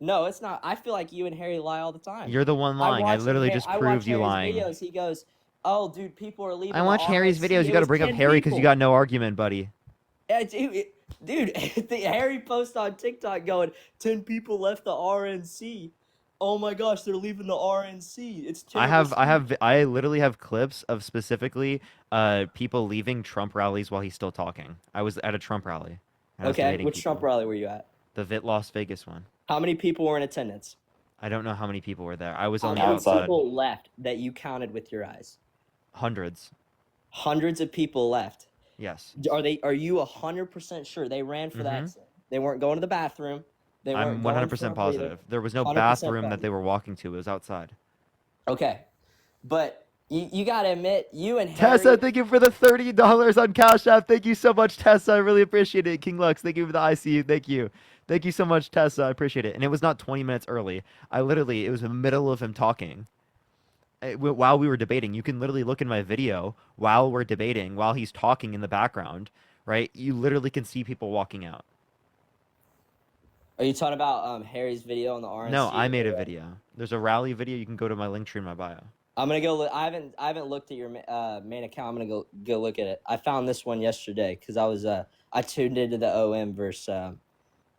No, it's not. I feel like you and Harry lie all the time.
You're the one lying. I literally just
I
proved
watch
you
Harry's
lying.
videos. He goes, "Oh, dude, people are leaving."
I
the
watch Harry's
RNC."
videos.
It
You got to
was
bring up
10
Harry because you
people.
got no argument, buddy.
Yeah, dude, Harry posts on TikTok going, 10 people left the RNC. Oh my gosh, they're leaving the RNC. It's terrible.
I literally have clips of specifically people leaving Trump rallies while he's still talking. I was at a Trump rally. and I was
Okay,
debating
which
people.
Trump rally were you at?
The Las Vegas one.
How many people were in attendance?
I don't know how many people were there. I was
How
only
many
outside.
people left that you counted with your eyes?
Hundreds.
Hundreds of people left.
Yes.
Are you 100% sure they ran for the
Mhm.
exit? They weren't going to the bathroom. They weren't
I'm
going
100%
for a breather.
positive. There was no
100%
bathroom that
positive.
they were walking to. It was outside.
Okay, but you gotta admit, you and
Tessa,
Harry.
thank you for the $30 on Cash App. Thank you so much, Tessa. I really appreciate it. King Lux, thank you for the ICU. Thank you. Thank you so much, Tessa. I appreciate it. And it was not 20 minutes early. It was in the middle of him talking. While we were debating. You can literally look in my video while we're debating, while he's talking in the background, right? You literally can see people walking out.
Are you talking about Harry's video on the RNC?
No, I made a video. There's a rally video. You can go to my link tree in my bio.
I'm gonna go. I haven't looked at your main account. I'm gonna go look at it. I found this one yesterday because I tuned into the OM versus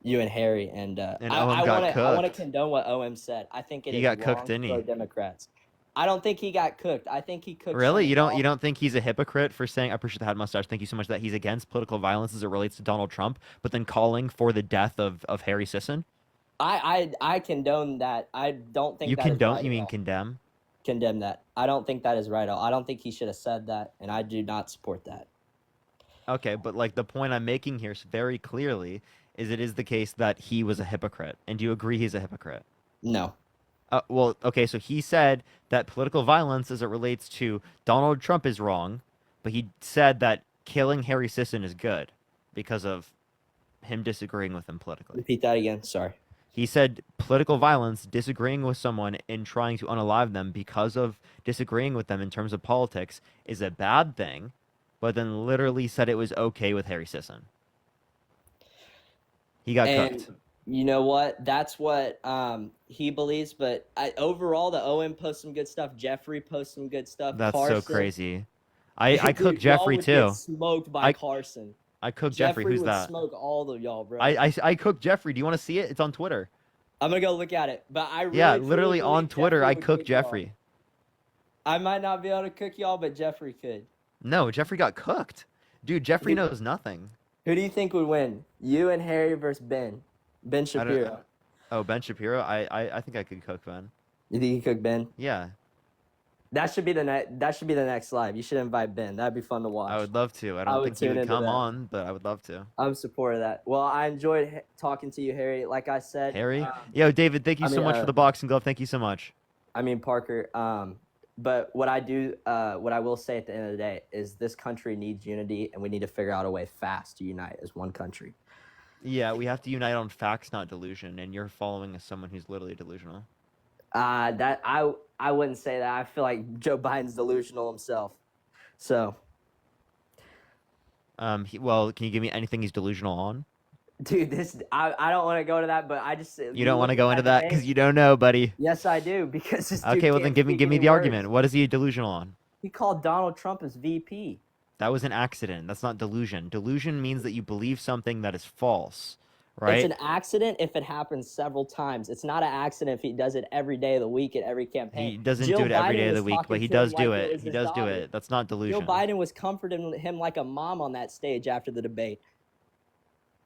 you and Harry, and
OM
I
got
want to
cooked.
condone what OM said. I think it
He
is
got
wrong
cooked, didn't he?
for Democrats. I don't think he got cooked. I think he cooked.
Really?
someone
You don't think he's a hypocrite for saying, I appreciate the head mustache, thank you so much, that he's against political violence as it relates to Donald Trump, but then calling for the death of Harry Sisson?
I condone that. I don't think
You
that is
condone?
right
You
at
mean
all.
condemn?
Condemn that. I don't think that is right at all. I don't think he should have said that, and I do not support that.
Okay, but like the point I'm making here very clearly is it is the case that he was a hypocrite. And do you agree he's a hypocrite?
No.
Well, okay, so he said that political violence as it relates to Donald Trump is wrong, but he said that killing Harry Sisson is good because of him disagreeing with him politically.
Repeat that again. Sorry.
He said political violence, disagreeing with someone and trying to unalive them because of disagreeing with them in terms of politics is a bad thing, but then literally said it was okay with Harry Sisson. He got cooked.
You know what? That's what he believes. But overall, the OM posts some good stuff. Jeffrey posts some good stuff.
That's
Carson,
so crazy. I
Dude,
cooked
y'all
Jeffrey
would
too.
Get smoked by Carson.
I cooked Jeffrey. Who's
would
that?
Smoke all of y'all, bro.
I cooked Jeffrey. Do you want to see it? It's on Twitter.
I'm gonna go look at it. But I really,
Yeah,
truly
literally
believe
on Twitter,
Jeffrey
I
would
cooked
cook y'all.
Jeffrey.
I might not be able to cook y'all, but Jeffrey could.
No, Jeffrey got cooked. Dude, Jeffrey
Who-
knows nothing.
Who do you think would win? You and Harry versus Ben? Ben
I don't-
Shapiro.
Oh, Ben Shapiro? I think I could cook Ben.
You think you could cook Ben?
Yeah,
That should be the next live. You should invite Ben. That'd be fun to watch.
I would love to. I
I
don't
would
think he
tune
would
into
come
that.
on, but I would love to.
I'm support of that. Well, I enjoyed talking to you, Harry. Like I said,
Harry? Yo, David, thank you
I
so
mean,
much for the boxing glove. Thank you so much.
I mean Parker. But what I will say at the end of the day is this country needs unity, and we need to figure out a way fast to unite as one country.
Yeah, we have to unite on facts, not delusion, and you're following as someone who's literally delusional.
That I wouldn't say that. I feel like Joe Biden's delusional himself. So,
Well, can you give me anything he's delusional on?
dude, I don't want to go to that, but I just
You don't want to go into that because you don't know, buddy.
Yes, I do because this dude
Okay, well then
can't
give me
speak any
the
words.
argument. What is he delusional on?
He called Donald Trump his VP.
That was an accident. That's not delusion. Delusion means that you believe something that is false, right?
It's an accident if it happens several times. It's not an accident if he does it every day of the week at every campaign.
He doesn't
Jill
do it every
Biden
day of
was
the week,
talking
but he
to
does
him
do
like
it.
was
He
his
does do
daughter.
it. That's not delusion.
Joe Biden was comforting him like a mom on that stage after the debate.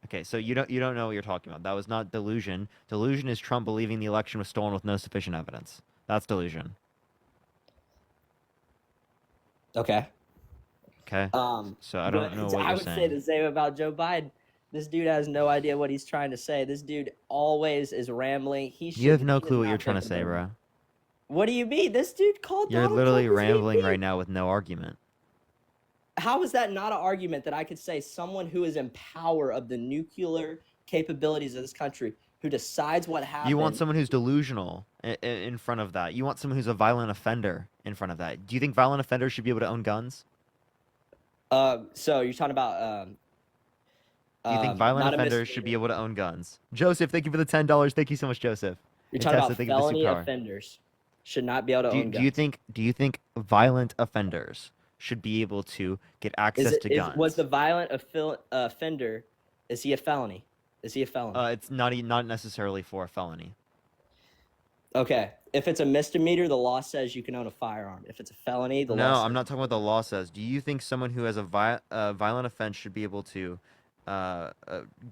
Okay, so you don't know what you're talking about. That was not delusion. Delusion is Trump believing the election was stolen with no sufficient evidence. That's delusion.
Okay.
Okay. So I don't know what
I
you're
would say
saying.
the same about Joe Biden. This dude has no idea what he's trying to say. This dude always is rambling.
You have no clue what you're trying to say, bro.
What do you mean? This dude called
You're
Donald
literally
Trump his
rambling
VP.
right now with no argument.
How is that not an argument that I could say someone who is in power of the nuclear capabilities of this country, who decides what happens?
You want someone who's delusional in front of that. You want someone who's a violent offender in front of that. Do you think violent offenders should be able to own guns?
So you're talking about
Do you think violent
not a
offenders should be able to own guns? Joseph, thank you for the $10. Thank you so much, Joseph.
You're
And
talking
Tessa,
about
thank you for the
felony
superpower.
offenders should not be able to own
Do
guns.
you think violent offenders should be able to get access to guns?
Was the violent offender? Is he a felony? Is he a felon?
It's not necessarily for a felony.
Okay. If it's a misdemeanor, the law says you can own a firearm. If it's a felony, the
No,
law says
I'm not talking about what the law says. Do you think someone who has a violent offense should be able to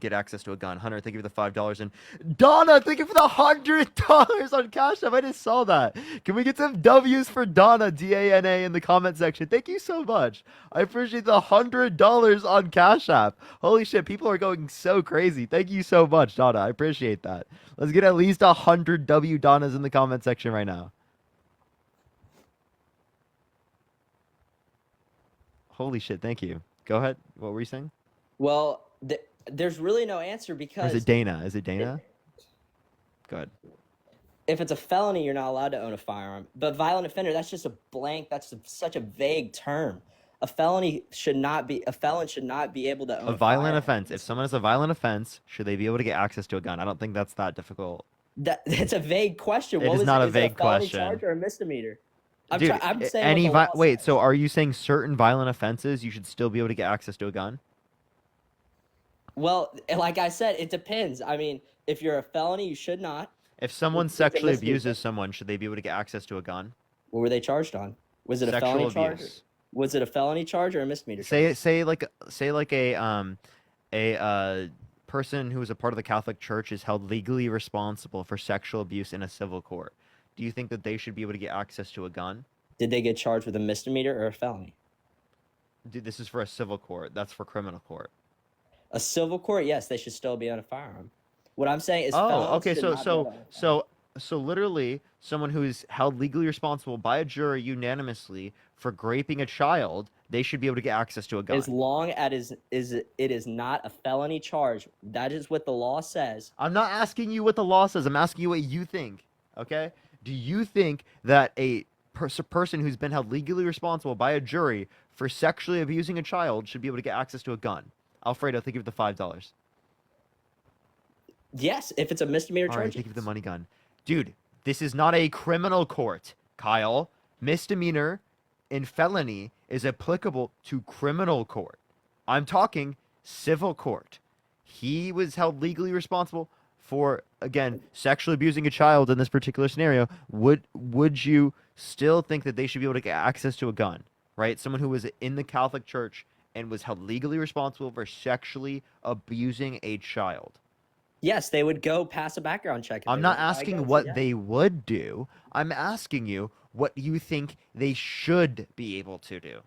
get access to a gun? Hunter, thank you for the $5. And Donna, thank you for the $100 on Cash App. I just saw that. Can we get some W's for Donna, D-A-N-A, in the comment section? Thank you so much. I appreciate the $100 on Cash App. Holy shit, people are going so crazy. Thank you so much, Donna. I appreciate that. Let's get at least 100 W Donnas in the comment section right now. Holy shit, thank you. Go ahead. What were you saying?
Well, there's really no answer
Or
because
is it Dana? Is it Dana? Go ahead.
if it's a felony, you're not allowed to own a firearm. But violent offender, that's just a blank. That's such a vague term. A felony should not be a felon should not be able to own
A violent
firearm.
offense. If someone has a violent offense, should they be able to get access to a gun? I don't think that's that difficult.
That's a vague question.
It
What
is
was
not a
Is it
vague
felony
question.
charge or a misdemeanor? I'm,
Dude,
I'm saying
any
what the law
wait,
says.
so are you saying certain violent offenses you should still be able to get access to a gun?
Well, like I said, it depends. I mean, if you're a felony, you should not.
If someone
It's a
sexually
misdemeanor.
abuses someone, should they be able to get access to a gun?
What were they charged on? Was it a
Sexual
felony charge?
abuse.
Was it a felony charge or a misdemeanor?
Say like a person who is a part of the Catholic Church is held legally responsible for sexual abuse in a civil court. Do you think that they should be able to get access to a gun?
Did they get charged with a misdemeanor or a felony?
Dude, this is for a civil court. That's for criminal court.
A civil court, yes, they should still be on a firearm. What I'm saying is,
Oh,
felons
okay.
should
So
not be able to-
so literally, someone who is held legally responsible by a jury unanimously for raping a child, they should be able to get access to a gun.
as long as it is not a felony charge, that is what the law says.
I'm not asking you what the law says. I'm asking you what you think. Okay? Do you think that a person who's been held legally responsible by a jury for sexually abusing a child should be able to get access to a gun? Alfredo, think of the $5.
Yes, if it's a misdemeanor
All right,
charge.
think of the money gun. Dude, this is not a criminal court, Kyle. Misdemeanor and felony is applicable to criminal court. I'm talking civil court. He was held legally responsible for, again, sexually abusing a child in this particular scenario. Would you still think that they should be able to get access to a gun, right? Someone who was in the Catholic Church and was held legally responsible for sexually abusing a child.
Yes, they would go pass a background check. if
I'm
they
not
wanted to buy
asking
guns,
what
yeah.
they would do. I'm asking you what you think they should be able to do.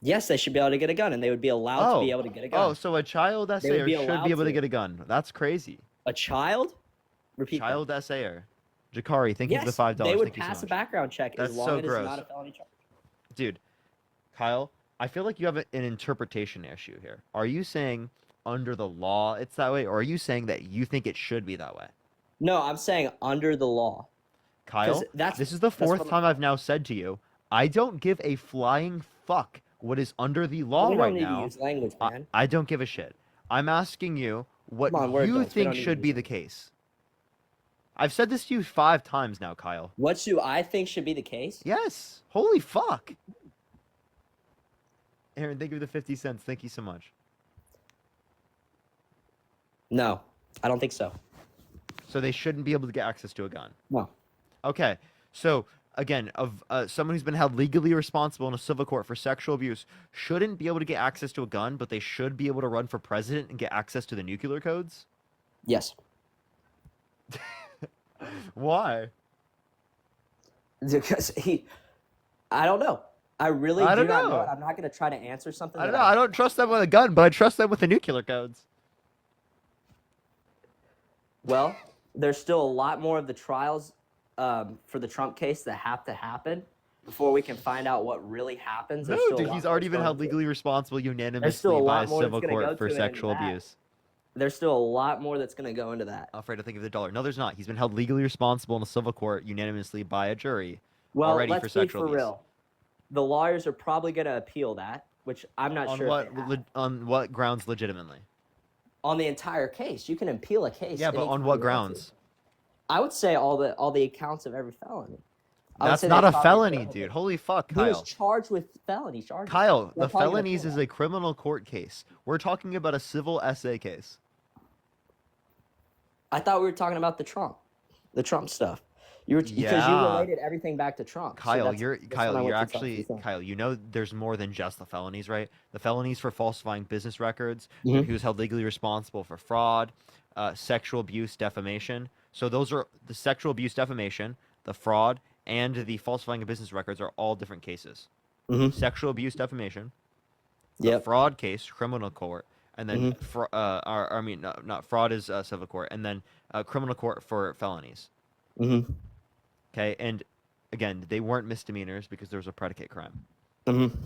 Yes, they should be able to get a gun, and they would be allowed to be able to get a gun.
Oh, so a child
They would
essayer
be
should
allowed
be able to
to.
get a gun. That's crazy.
A child? Repeat that.
Child essayer. Jakari, thank you for the
Yes,
$5.
they would
Thank you so
pass a
much.
background check
That's
as long
so
as it's
gross.
not a felony charge.
Dude, Kyle, I feel like you have an interpretation issue here. Are you saying under the law it's that way, or are you saying that you think it should be that way?
No, I'm saying under the law.
Kyle,
'Cause that's-
this is the
that's
fourth
what I'm-
time I've now said to you, I don't give a flying fuck what is under the law
We don't
right
need to
now.
use language, man.
I don't give a shit. I'm asking you what
Come on, we're
you
adults. We
think
don't need to
should
use
be the case. I've said this to you 5 times now, Kyle.
What do I think should be the case?
Yes. Holy fuck. Aaron, thank you for the 50 cents. Thank you so much.
No, I don't think so.
So they shouldn't be able to get access to a gun.
No.
Okay. So again, of someone who's been held legally responsible in a civil court for sexual abuse shouldn't be able to get access to a gun, but they should be able to run for president and get access to the nuclear codes?
Yes.
Why?
Because I don't know. I really
I
do
don't
not know.
know.
And I'm not going to try to answer something.
I don't
that
know. I don't trust them with a gun, but I trust them with the nuclear codes.
Well, there's still a lot more of the trials for the Trump case that have to happen before we can find out what really happens.
No,
There's still a
dude,
lot
he's
more
already
that's
been
going
held
to-
legally responsible
still a
unanimously by
lot
a
more that's
civil
gonna go
court for
to it in
sexual
that.
abuse.
There's still a lot more that's going to go into that.
Afraid to think of the dollar. No, there's not. He's been held legally responsible in a civil court unanimously by a jury
Well,
already
let's
for
be
sexual
for
abuse.
real. The lawyers are probably going to appeal that, which I'm not
On
sure. if
what
they have.
on what grounds legitimately?
On the entire case, you can appeal a case.
Yeah, but on
anytime
what
you want
grounds?
to. I would say all the accounts of every felony. I would
That's
say
not
they
a
probably
felony,
could-
dude. Holy fuck,
He was
Kyle.
charged with felony charges.
Kyle,
They're
the
probably gonna
felonies
appeal
is
that.
a criminal court case. We're talking about a civil essay case.
I thought we were talking about the Trump stuff. You were because you
Yeah.
related everything back to Trump. So
Kyle,
that's-
you're
that's when I went to talk to
actually
you.
Kyle. You know, there's more than just the felonies, right? The felonies for falsifying business records.
Mhm.
Who's held legally responsible for fraud, sexual abuse, defamation. So those are the sexual abuse, defamation, the fraud, and the falsifying of business records are all different cases.
Mhm.
Sexual abuse, defamation. The
Yep.
fraud case, criminal court, and then
Mhm.
not fraud is civil court, and then criminal court for felonies.
Mhm.
Okay, and again, they weren't misdemeanors because there was a predicate crime.
Mhm.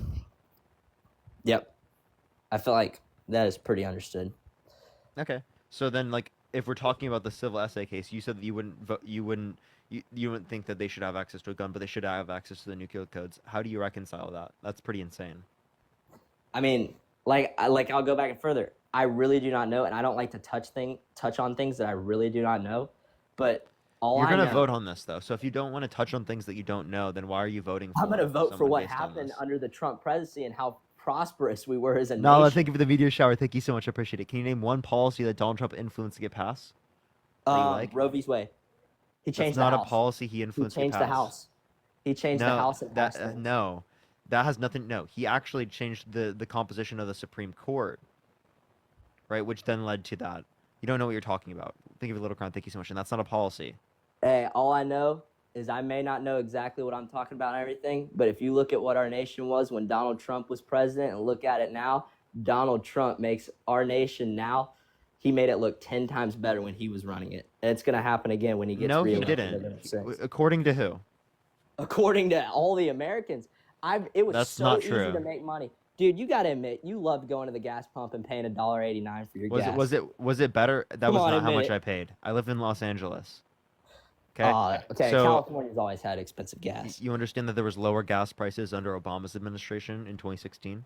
Yep. I feel like that is pretty understood.
Okay, so then like if we're talking about the civil essay case, you said that you wouldn't vote, you wouldn't think that they should have access to a gun, but they should have access to the nuclear codes. How do you reconcile that? That's pretty insane.
I mean, I'll go back and further. I really do not know, and I don't like to touch on things that I really do not know. But all
You're
I
gonna
know,
vote on this though, so if you don't want to touch on things that you don't know, then why are you voting for?
I'm going to vote for
someone
what
based on
happened
this?
under the Trump presidency and how prosperous we were as a
Nala,
nation.
thank you for the meteor shower. Thank you so much. I appreciate it. Can you name one policy that Donald Trump influeed to get passed? That you like?
Roe v. Wade. He
That's
changed
not
the
a
House.
policy he
He
influenced to get
changed the
passed.
House. He changed the House and passed things.
No, that has nothing. No, he actually changed the composition of the Supreme Court, right? Which then led to that. You don't know what you're talking about. Think of it, Little Crown. Thank you so much. And that's not a policy.
Hey, all I know is I may not know exactly what I'm talking about and everything, but if you look at what our nation was when Donald Trump was president and look at it now, Donald Trump makes our nation now, he made it look 10 times better when he was running it. And it's going to happen again when he gets
No, he
reelected.
didn't.
November 6th.
According to who?
According to all the Americans, it was
That's
so
not
easy
true.
to make money. Dude, you got to admit, you loved going to the gas pump and paying $1.89 for your gas.
Was it better? That
Come
was
on,
not how
admit
much
it.
I paid. I live in Los Angeles. Okay.
Okay,
So
California's always had expensive gas.
you understand that there was lower gas prices under Obama's administration in 2016?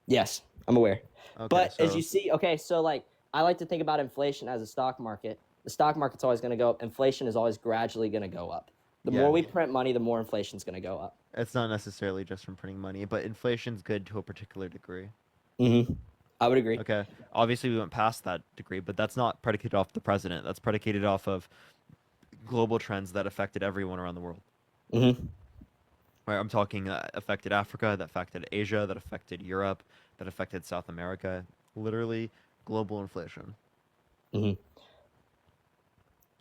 Yes, I'm aware.
Okay,
But as
so-
you see, okay, so like I like to think about inflation as a stock market. The stock market's always going to go up. Inflation is always gradually going to go up. The
Yeah.
more we print money, the more inflation's going to go up.
It's not necessarily just from printing money, but inflation's good to a particular degree.
Mm-hmm. I would agree.
Okay. Obviously, we went past that degree, but that's not predicated off the president. That's predicated off of global trends that affected everyone around the world.
Mm-hmm.
Right, I'm talking affected Africa, that affected Asia, that affected Europe, that affected South America. Literally, global inflation.
Mm-hmm.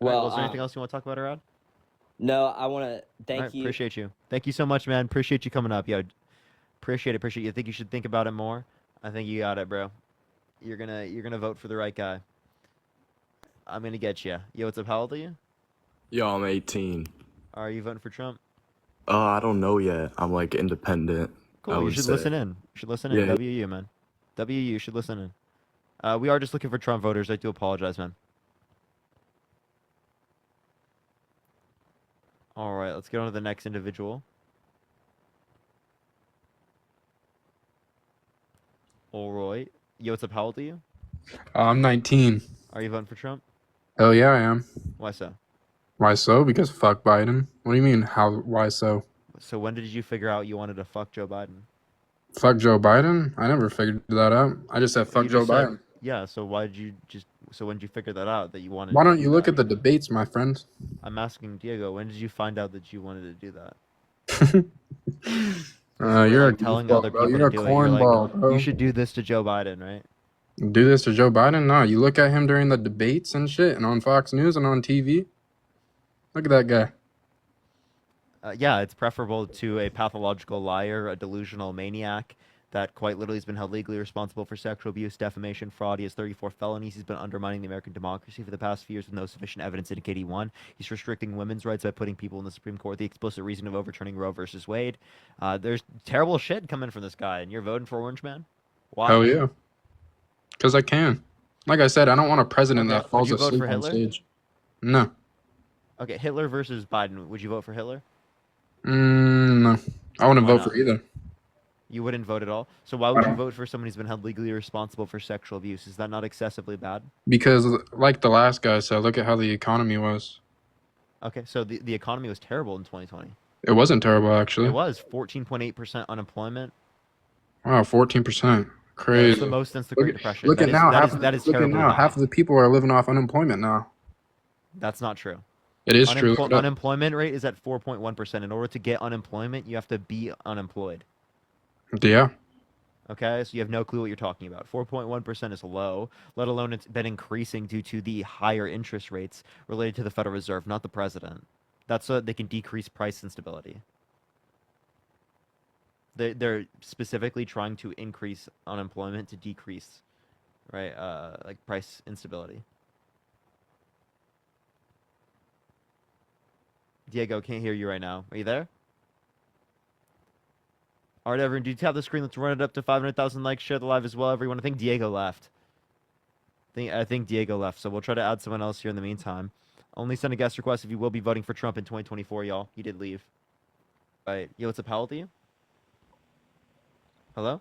Well,
Well,
was there anything else you want to talk about, Arad?
No, I want to thank
Alright,
you.
Appreciate you. Thank you so much, man. Appreciate you coming up. Yo, appreciate you. I think you should think about it more. I think you got it, bro. You're gonna vote for the right guy. I'm gonna get you. Yo, what's up? How old are you?
Yo, I'm 18.
Are you voting for Trump?
I don't know yet. I'm like independent. I
Cool. You
would
should
say.
listen in. You should listen in.
Yeah.
WU, man. WU should listen in. We are just looking for Trump voters. I do apologize, man. All right, let's get on to the next individual. All right. Yo, what's up? How old are you?
I'm 19.
Are you voting for Trump?
Hell yeah, I am.
Why so?
Why so? Because fuck Biden. What do you mean, how? Why so?
So when did you figure out you wanted to fuck Joe Biden?
Fuck Joe Biden? I never figured that out. I just said fuck
You
Joe
just said-
Biden.
Yeah, so why did you just... So when did you figure that out, that you wanted
Why
to
don't
do
you look
that?
at the debates, my friend?
I'm asking Diego, when did you find out that you wanted to do that?
You're a
telling
goofball,
other
bro.
people
You're a
to do it. You're like,
cornball, bro.
you should do this to Joe Biden, right?
Do this to Joe Biden? No, you look at him during the debates and shit, and on Fox News and on TV. Look at that guy.
Yeah, it's preferable to a pathological liar, a delusional maniac that quite literally has been held legally responsible for sexual abuse, defamation, fraud. He has 34 felonies. He's been undermining the American democracy for the past few years with no sufficient evidence to indicate he won. He's restricting women's rights by putting people in the Supreme Court, the explicit reason of overturning Roe versus Wade. There's terrible shit coming from this guy, and you're voting for Orange Man? Why?
Hell yeah. Because I can. Like I said, I don't want a president
Okay,
that
would
falls
you vote
asleep
for
on
Hitler?
stage. No.
Okay, Hitler versus Biden. Would you vote for Hitler?
No. I wouldn't
Why
vote
not?
for either.
You wouldn't vote at all? So why would you vote for someone who's been held legally responsible for sexual abuse? Is that not excessively bad?
Because, like the last guy said, look at how the economy was.
Okay, so the economy was terrible in 2020.
It wasn't terrible, actually.
It was 14.8% unemployment.
Wow, 14%.
That's
Crazy.
the most since the
Look
Great
at-
Depression.
Look
That
at
is-
now.
that
half,
is- that is
look at
terribly
now.
high.
Half of the people are living off unemployment now.
That's not true.
It is true. Look it up.
Unemployment rate is at 4.1%. In order to get unemployment, you have to be unemployed.
Yeah.
Okay, so you have no clue what you're talking about. 4.1% is low, let alone it's been increasing due to the higher interest rates related to the Federal Reserve, not the president. That's so that they can decrease price instability. They're specifically trying to increase unemployment to decrease, right, like price instability. Diego, can't hear you right now. Are you there? All right, everyone, do you tap the screen? Let's run it up to 500,000 likes. Share the live as well, everyone. I think Diego left. I think Diego left, so we'll try to add someone else here in the meantime. Only send a guest request if you will be voting for Trump in 2024, y'all. He did leave. All right. Yo, what's up? How old are you? Hello?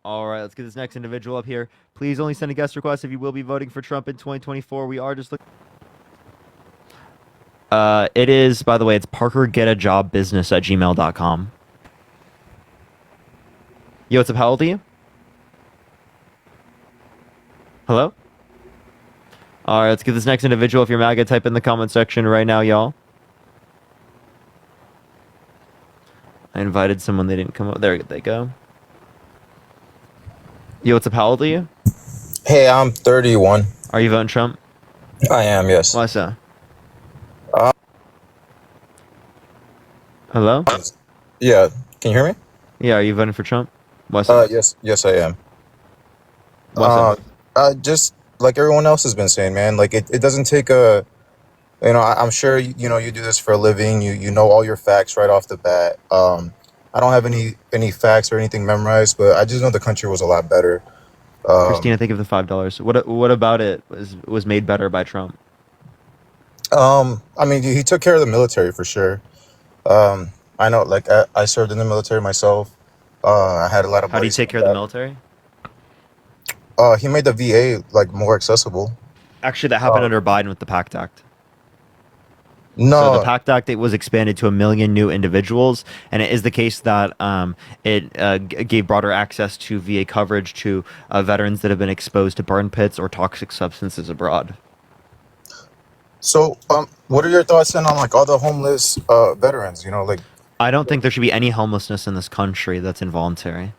All right, let's get this next individual up here. Please only send a guest request if you will be voting for Trump in 2024. We are just looking. It is, by the way, it's parkergetajobbusiness@gmail.com. Yo, what's up? How old are you? Hello? All right, let's get this next individual. If you're MAGA, type in the comment section right now, y'all. I invited someone, they didn't come up. There they go. Yo, what's up? How old are you?
Hey, I'm 31.
Are you voting Trump?
I am, yes.
Why so?
Uh,
Hello?
yeah, can you hear me?
Yeah, are you voting for Trump? Why so?
Yes, I am.
Why so?
Just like everyone else has been saying, man, like it doesn't take a, I'm sure, you know, you do this for a living, you know all your facts right off the bat. I don't have any facts or anything memorized, but I just know the country was a lot better.
Christina, think of the $5. What about it was made better by Trump?
I mean, he took care of the military for sure. I know, like I served in the military myself. I had a lot of
How do you
buddies
take care of the military?
He made the VA like more accessible.
Actually, that happened under Biden with the PACT Act. So
No,
the PACT Act, it was expanded to 1 million new individuals, and it is the case that it gave broader access to VA coverage to veterans that have been exposed to burn pits or toxic substances abroad.
so what are your thoughts then on like all the homeless veterans? You know, like
I don't think there should be any homelessness in this country that's involuntary.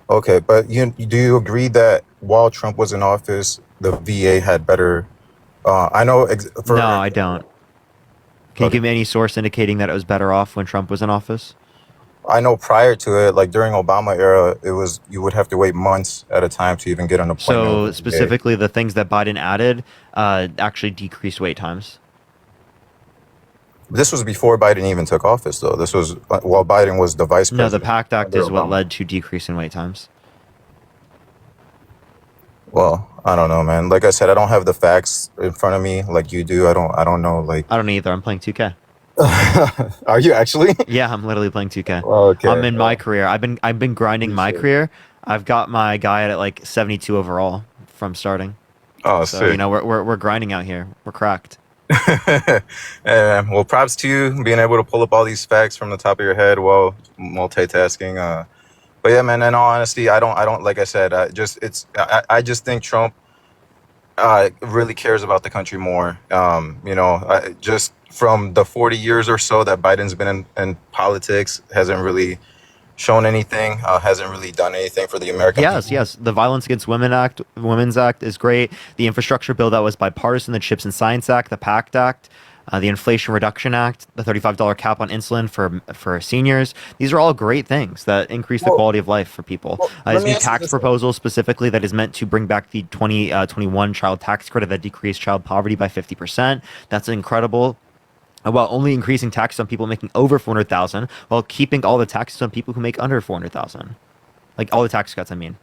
okay, but do you agree that while Trump was in office, the VA had better? I know for
No, I don't. Can you
okay,
give me any source indicating that it was better off when Trump was in office?
I know prior to it, like during Obama era, it was you would have to wait months at a time to even get an appointment
So
with the VA.
specifically, the things that Biden added actually decreased wait times.
This was before Biden even took office, though. This was while Biden was the vice
No, the
president
PACT Act
under
is what
Obama.
led to decrease in wait times.
Well, I don't know, man. Like I said, I don't have the facts in front of me like you do. I don't know. Like,
I don't either. I'm playing 2K.
are you actually?
Yeah, I'm literally playing 2K.
Okay.
I'm in my career. I've been grinding my career. I've got my guy at like 72 overall from starting.
Oh,
So you
sick.
know we're grinding out here. We're cracked.
Well, props to you being able to pull up all these facts from the top of your head while multitasking. But yeah, man. In all honesty, I don't. Like I said, I just think Trump really cares about the country more. Just from the 40 years or so that Biden's been in politics, hasn't really shown anything, hasn't really done anything for the American
Yes,
people.
yes. The Violence Against Women's Act is great. The infrastructure bill that was bipartisan, the Chips and Science Act, the PACT Act, the Inflation Reduction Act, the $35 cap on insulin for seniors. These are all great things that increase the quality of life for people.
Let
His
me
new
ask you
tax
this.
proposal specifically that is meant to bring back the 2021 child tax credit that decreased child poverty by 50%. That's incredible. While only increasing taxes on people making over 400,000, while keeping all the taxes on people who make under 400,000, like all the tax cuts. I mean,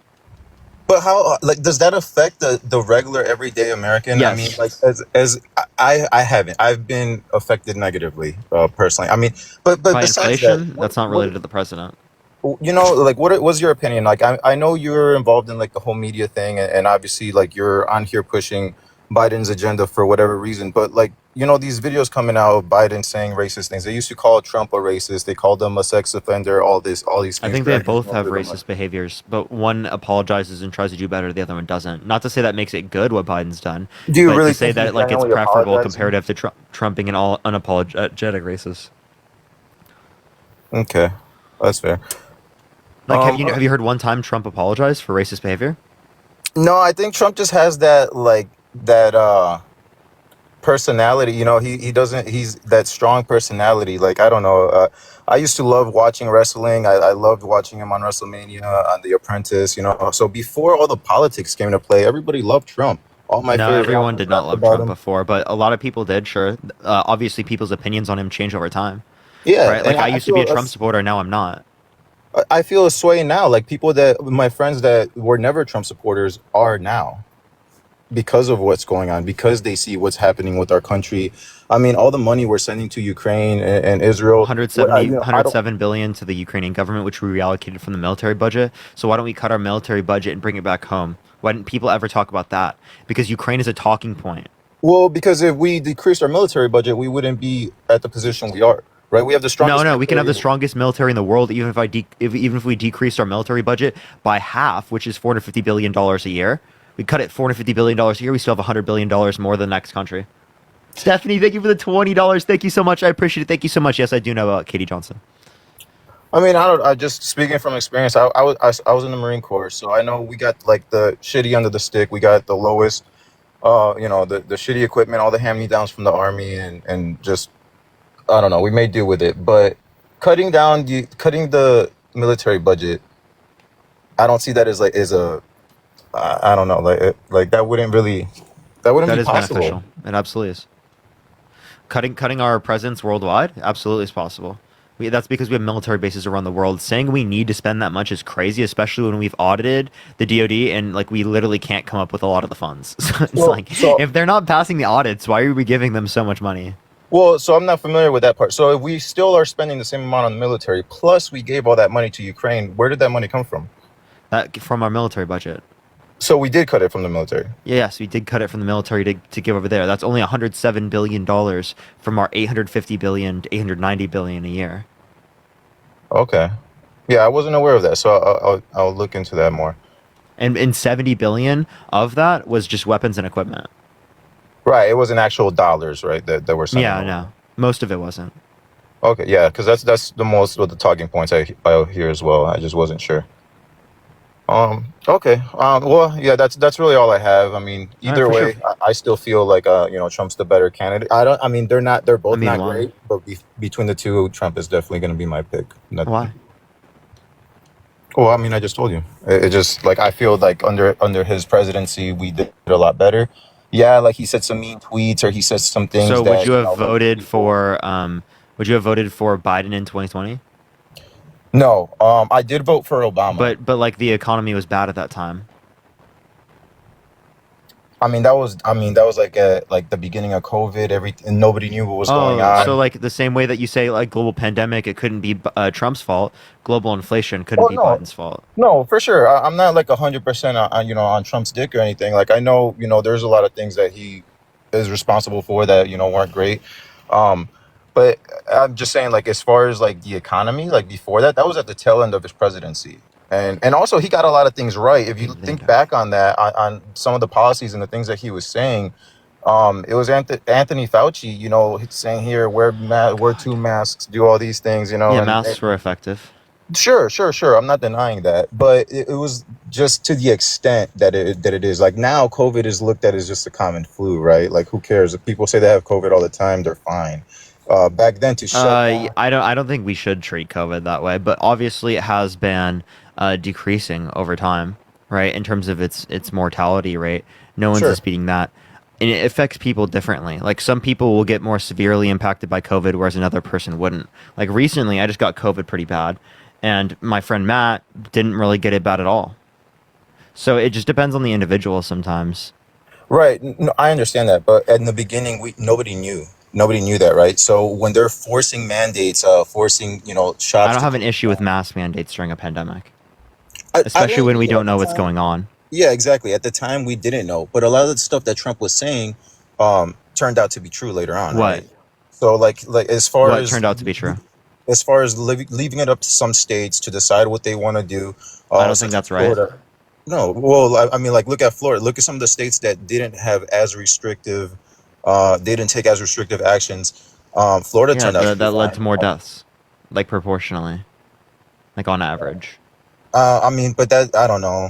But how, like, does that affect the regular everyday American? I mean,
yes,
like, as I haven't, I've been affected negatively, personally. I mean, but
by
besides that,
inflation, that's not related to the president.
like, what was your opinion? Like, I know you're involved in like the whole media thing, and obviously, like, you're on here pushing Biden's agenda for whatever reason. But like, these videos coming out of Biden saying racist things. They used to call Trump a racist. They called him a sex offender. All these
I
things.
think they
Very
both have
over the month.
racist behaviors, but one apologizes and tries to do better, the other one doesn't. Not to say that makes it good what Biden's done,
Do you
but
really
to say
think
that
he's
like it's
genuinely
preferable
apologizing?
comparative to Trump being an all unapologetic racist.
Okay, that's fair.
Like,
Um,
have you heard one time Trump apologize for racist behavior?
No, I think Trump just has that personality. He doesn't. He's that strong personality. Like, I don't know. I used to love watching wrestling. I loved watching him on WrestleMania, on The Apprentice. So before all the politics came into play, everybody loved Trump. All my
No,
favorite
everyone
rappers
did not
rapped
love
about
Trump
him.
before, but a lot of people did. Sure, obviously, people's opinions on him change over time,
Yeah,
right?
and
Like, I
I
used to be
feel
a Trump supporter, now I'm not.
I feel a sway now. Like, my friends that were never Trump supporters are now. because of what's going on, because they see what's happening with our country. I mean, all the money we're sending to Ukraine and Israel.
107 billion to the Ukrainian government, which we reallocated from the military budget. So why don't we cut our military budget and bring it back home? Why didn't people ever talk about that? Because Ukraine is a talking point.
Well, because if we decreased our military budget, we wouldn't be at the position we are. Right? We have the strongest.
No, we can have the
military.
strongest military in the world, even if we decreased our military budget by half, which is $450 billion a year. We cut it $450 billion a year. We still have $100 billion more than the next country. Stephanie, thank you for the $20. Thank you so much. I appreciate it. Thank you so much. Yes, I do know about Katie Johnson.
I mean, I just speaking from experience. I was in the Marine Corps, so I know we got like the shitty under the stick. We got the lowest, the shitty equipment, all the hand-me-downs from the Army, and just I don't know. We may deal with it, but cutting the military budget, I don't see that as I don't know, like that wouldn't be possible.
Beneficial. It absolutely is. Cutting our presence worldwide absolutely is possible. That's because we have military bases around the world. Saying we need to spend that much is crazy, especially when we've audited the DoD and like we literally can't come up with a lot of the funds. So it's if they're not passing the audits, why are we giving them so much money?
Well, so I'm not familiar with that part. So if we still are spending the same amount on the military, plus we gave all that money to Ukraine, where did that money come from?
From our military budget.
So we did cut it from the military.
Yes, we did cut it from the military to give over there. That's only $107 billion from our $850 billion to $890 billion a year.
Okay. Yeah, I wasn't aware of that, so I'll look into that more.
And $70 billion of that was just weapons and equipment.
Right, it wasn't actual dollars, right? That were sending.
Yeah,
over.
no, most of it wasn't.
Okay, yeah, because that's the most of the talking points I hear as well. I just wasn't sure. Okay. Well, yeah, that's really all I have. I mean, either
for
way,
sure.
I still feel like Trump's the better candidate. I mean, they're both not
why?
great, but between the two, Trump is definitely going to be my pick.
Why?
Well, I mean, I just told you. It just like I feel like under his presidency, we did a lot better. Yeah, like he said some mean tweets or he said some things.
So
that,
would you have voted for Biden in 2020?
No, I did vote for Obama.
But like the economy was bad at that time.
I mean that was like the beginning of COVID. Everything, nobody knew what was going on.
So like the same way that you say like global pandemic, it couldn't be Trump's fault. Global inflation couldn't be Biden's fault.
No, for sure. I'm not like 100% on Trump's dick or anything. Like I know there's a lot of things that he is responsible for that weren't great. But I'm just saying, like, as far as like the economy, like before that was at the tail end of his presidency. And also he got a lot of things right. If you think back on that, on some of the policies and the things that he was saying, it was Anthony Fauci, saying here, wear 2 masks, do all these things,
Yeah, masks were effective.
Sure. I'm not denying that, but it was just to the extent that it is. Like now, COVID is looked at as just a common flu, right? Like who cares? If people say they have COVID all the time, they're fine. Back then, to shut down.
I don't think we should treat COVID that way, but obviously it has been decreasing over time, right? In terms of its mortality rate, no one's
Sure.
disputing that. And it affects people differently. Like some people will get more severely impacted by COVID, whereas another person wouldn't. Like recently, I just got COVID pretty bad, and my friend Matt didn't really get it bad at all. So it just depends on the individual sometimes.
Right. No, I understand that, but in the beginning, nobody knew. Nobody knew that, right? So when they're forcing mandates, forcing shots.
I don't have an issue with mask mandates during a pandemic, especially when we don't know what's going on.
Yeah, exactly. At the time, we didn't know, but a lot of the stuff that Trump was saying turned out to be true later on.
What?
Right? So like as far
What
as
turned out to be true?
as far as leaving it up to some states to decide what they want to do.
I don't
such
think
as
that's right.
Florida. No, well, I mean, like look at Florida. Look at some of the states that didn't have as restrictive. They didn't take as restrictive actions. Florida
Yeah,
turned out to be
that led
fine.
to more deaths, like proportionally, like on average.
I mean, but that I don't know,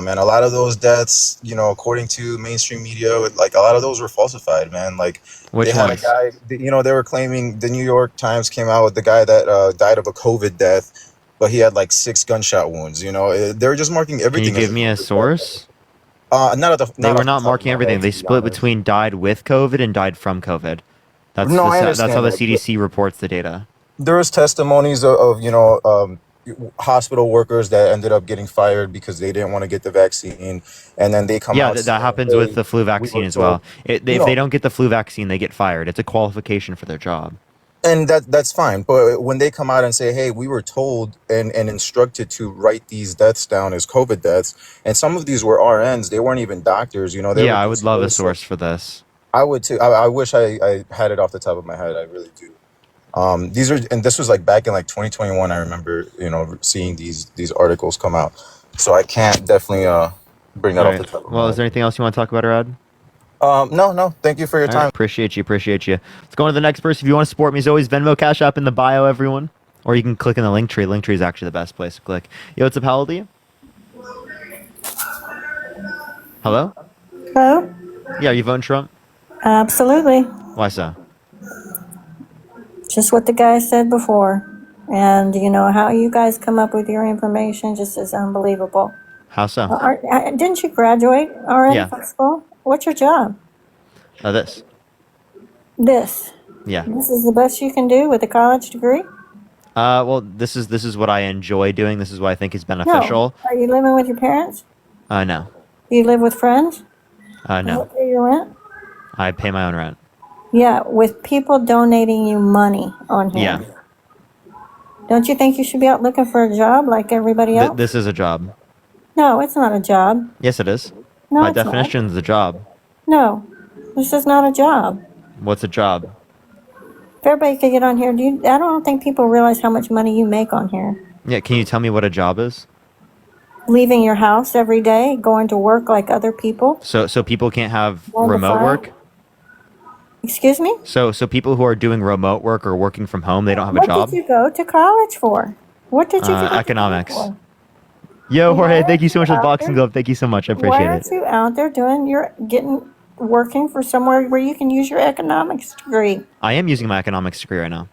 man. A lot of those deaths, according to mainstream media, like a lot of those were falsified, man. Like
Which
they had
ones?
a guy, they were claiming the New York Times came out with the guy that died of a COVID death, but he had like 6 gunshot wounds. They were just marking
Can
everything.
you give me a source?
Not at the.
They
Not
were
off the
not
top of
marking
my
everything.
head,
They
to be
split
honest.
between died with COVID and died from COVID. That's
No, I
that's how
understand
the
that, but
CDC reports the data.
there was testimonies of hospital workers that ended up getting fired because they didn't want to get the vaccine, and then they come
Yeah,
out
that
saying,
happens
"Hey,
with the flu
we
vaccine
were
as well.
told."
If
No,
they don't get the flu vaccine, they get fired. It's a qualification for their job.
and that's fine. But when they come out and say, "Hey, we were told and instructed to write these deaths down as COVID deaths," and some of these were RNs, they weren't even doctors. You know, they were
Yeah, I would
just
love a
nurses.
source for this.
I would too. I wish I had it off the top of my head. I really do. These are, and this was like back in like 2021. I remember, seeing these articles come out. So I can't definitely bring that
All
off the
right.
top of my
Well, is
head.
there anything else you want to talk about, Arad?
No. Thank you for your
All right.
time.
Appreciate you. Let's go on to the next person. If you want to support me, as always, Venmo, Cash App in the bio, everyone. Or you can click in the link tree. Link tree is actually the best place to click. Yo, what's up, how old are you? Hello?
Hello?
Yeah, are you voting Trump?
Absolutely.
Why so?
Just what the guy said before. And you know how you guys come up with your information just is unbelievable.
How so?
Didn't you graduate already
Yeah.
from school? What's your job?
This.
This.
Yeah.
This is the best you can do with a college degree?
Well, this is what I enjoy doing. This is what I think is
No.
beneficial.
Are you living with your parents?
No.
Do you live with friends?
No.
What pay your rent?
I pay my own rent.
Yeah, with people donating you money on here.
Yeah.
Don't you think you should be out looking for a job like everybody else?
This is a job.
No, it's not a job.
Yes, it is.
No,
By
it's not.
definition, it's a job.
No, this is not a job.
What's a job?
If everybody could get on here, I don't think people realize how much money you make on here.
Yeah, can you tell me what a job is?
Leaving your house every day, going to work like other people.
So people can't have
9 to
remote
5?
work?
Excuse me?
So people who are doing remote work or working from home, they don't have a
What
job?
did you go to college for? What did you go to
Economics.
college for?
Yo,
Why
Jorge, thank
aren't
you so much for the
out
boxing
there?
glove. Thank you so much. I
Why
appreciate
aren't
it.
you out there working for somewhere where you can use your economics degree?
I am using my economics degree right now.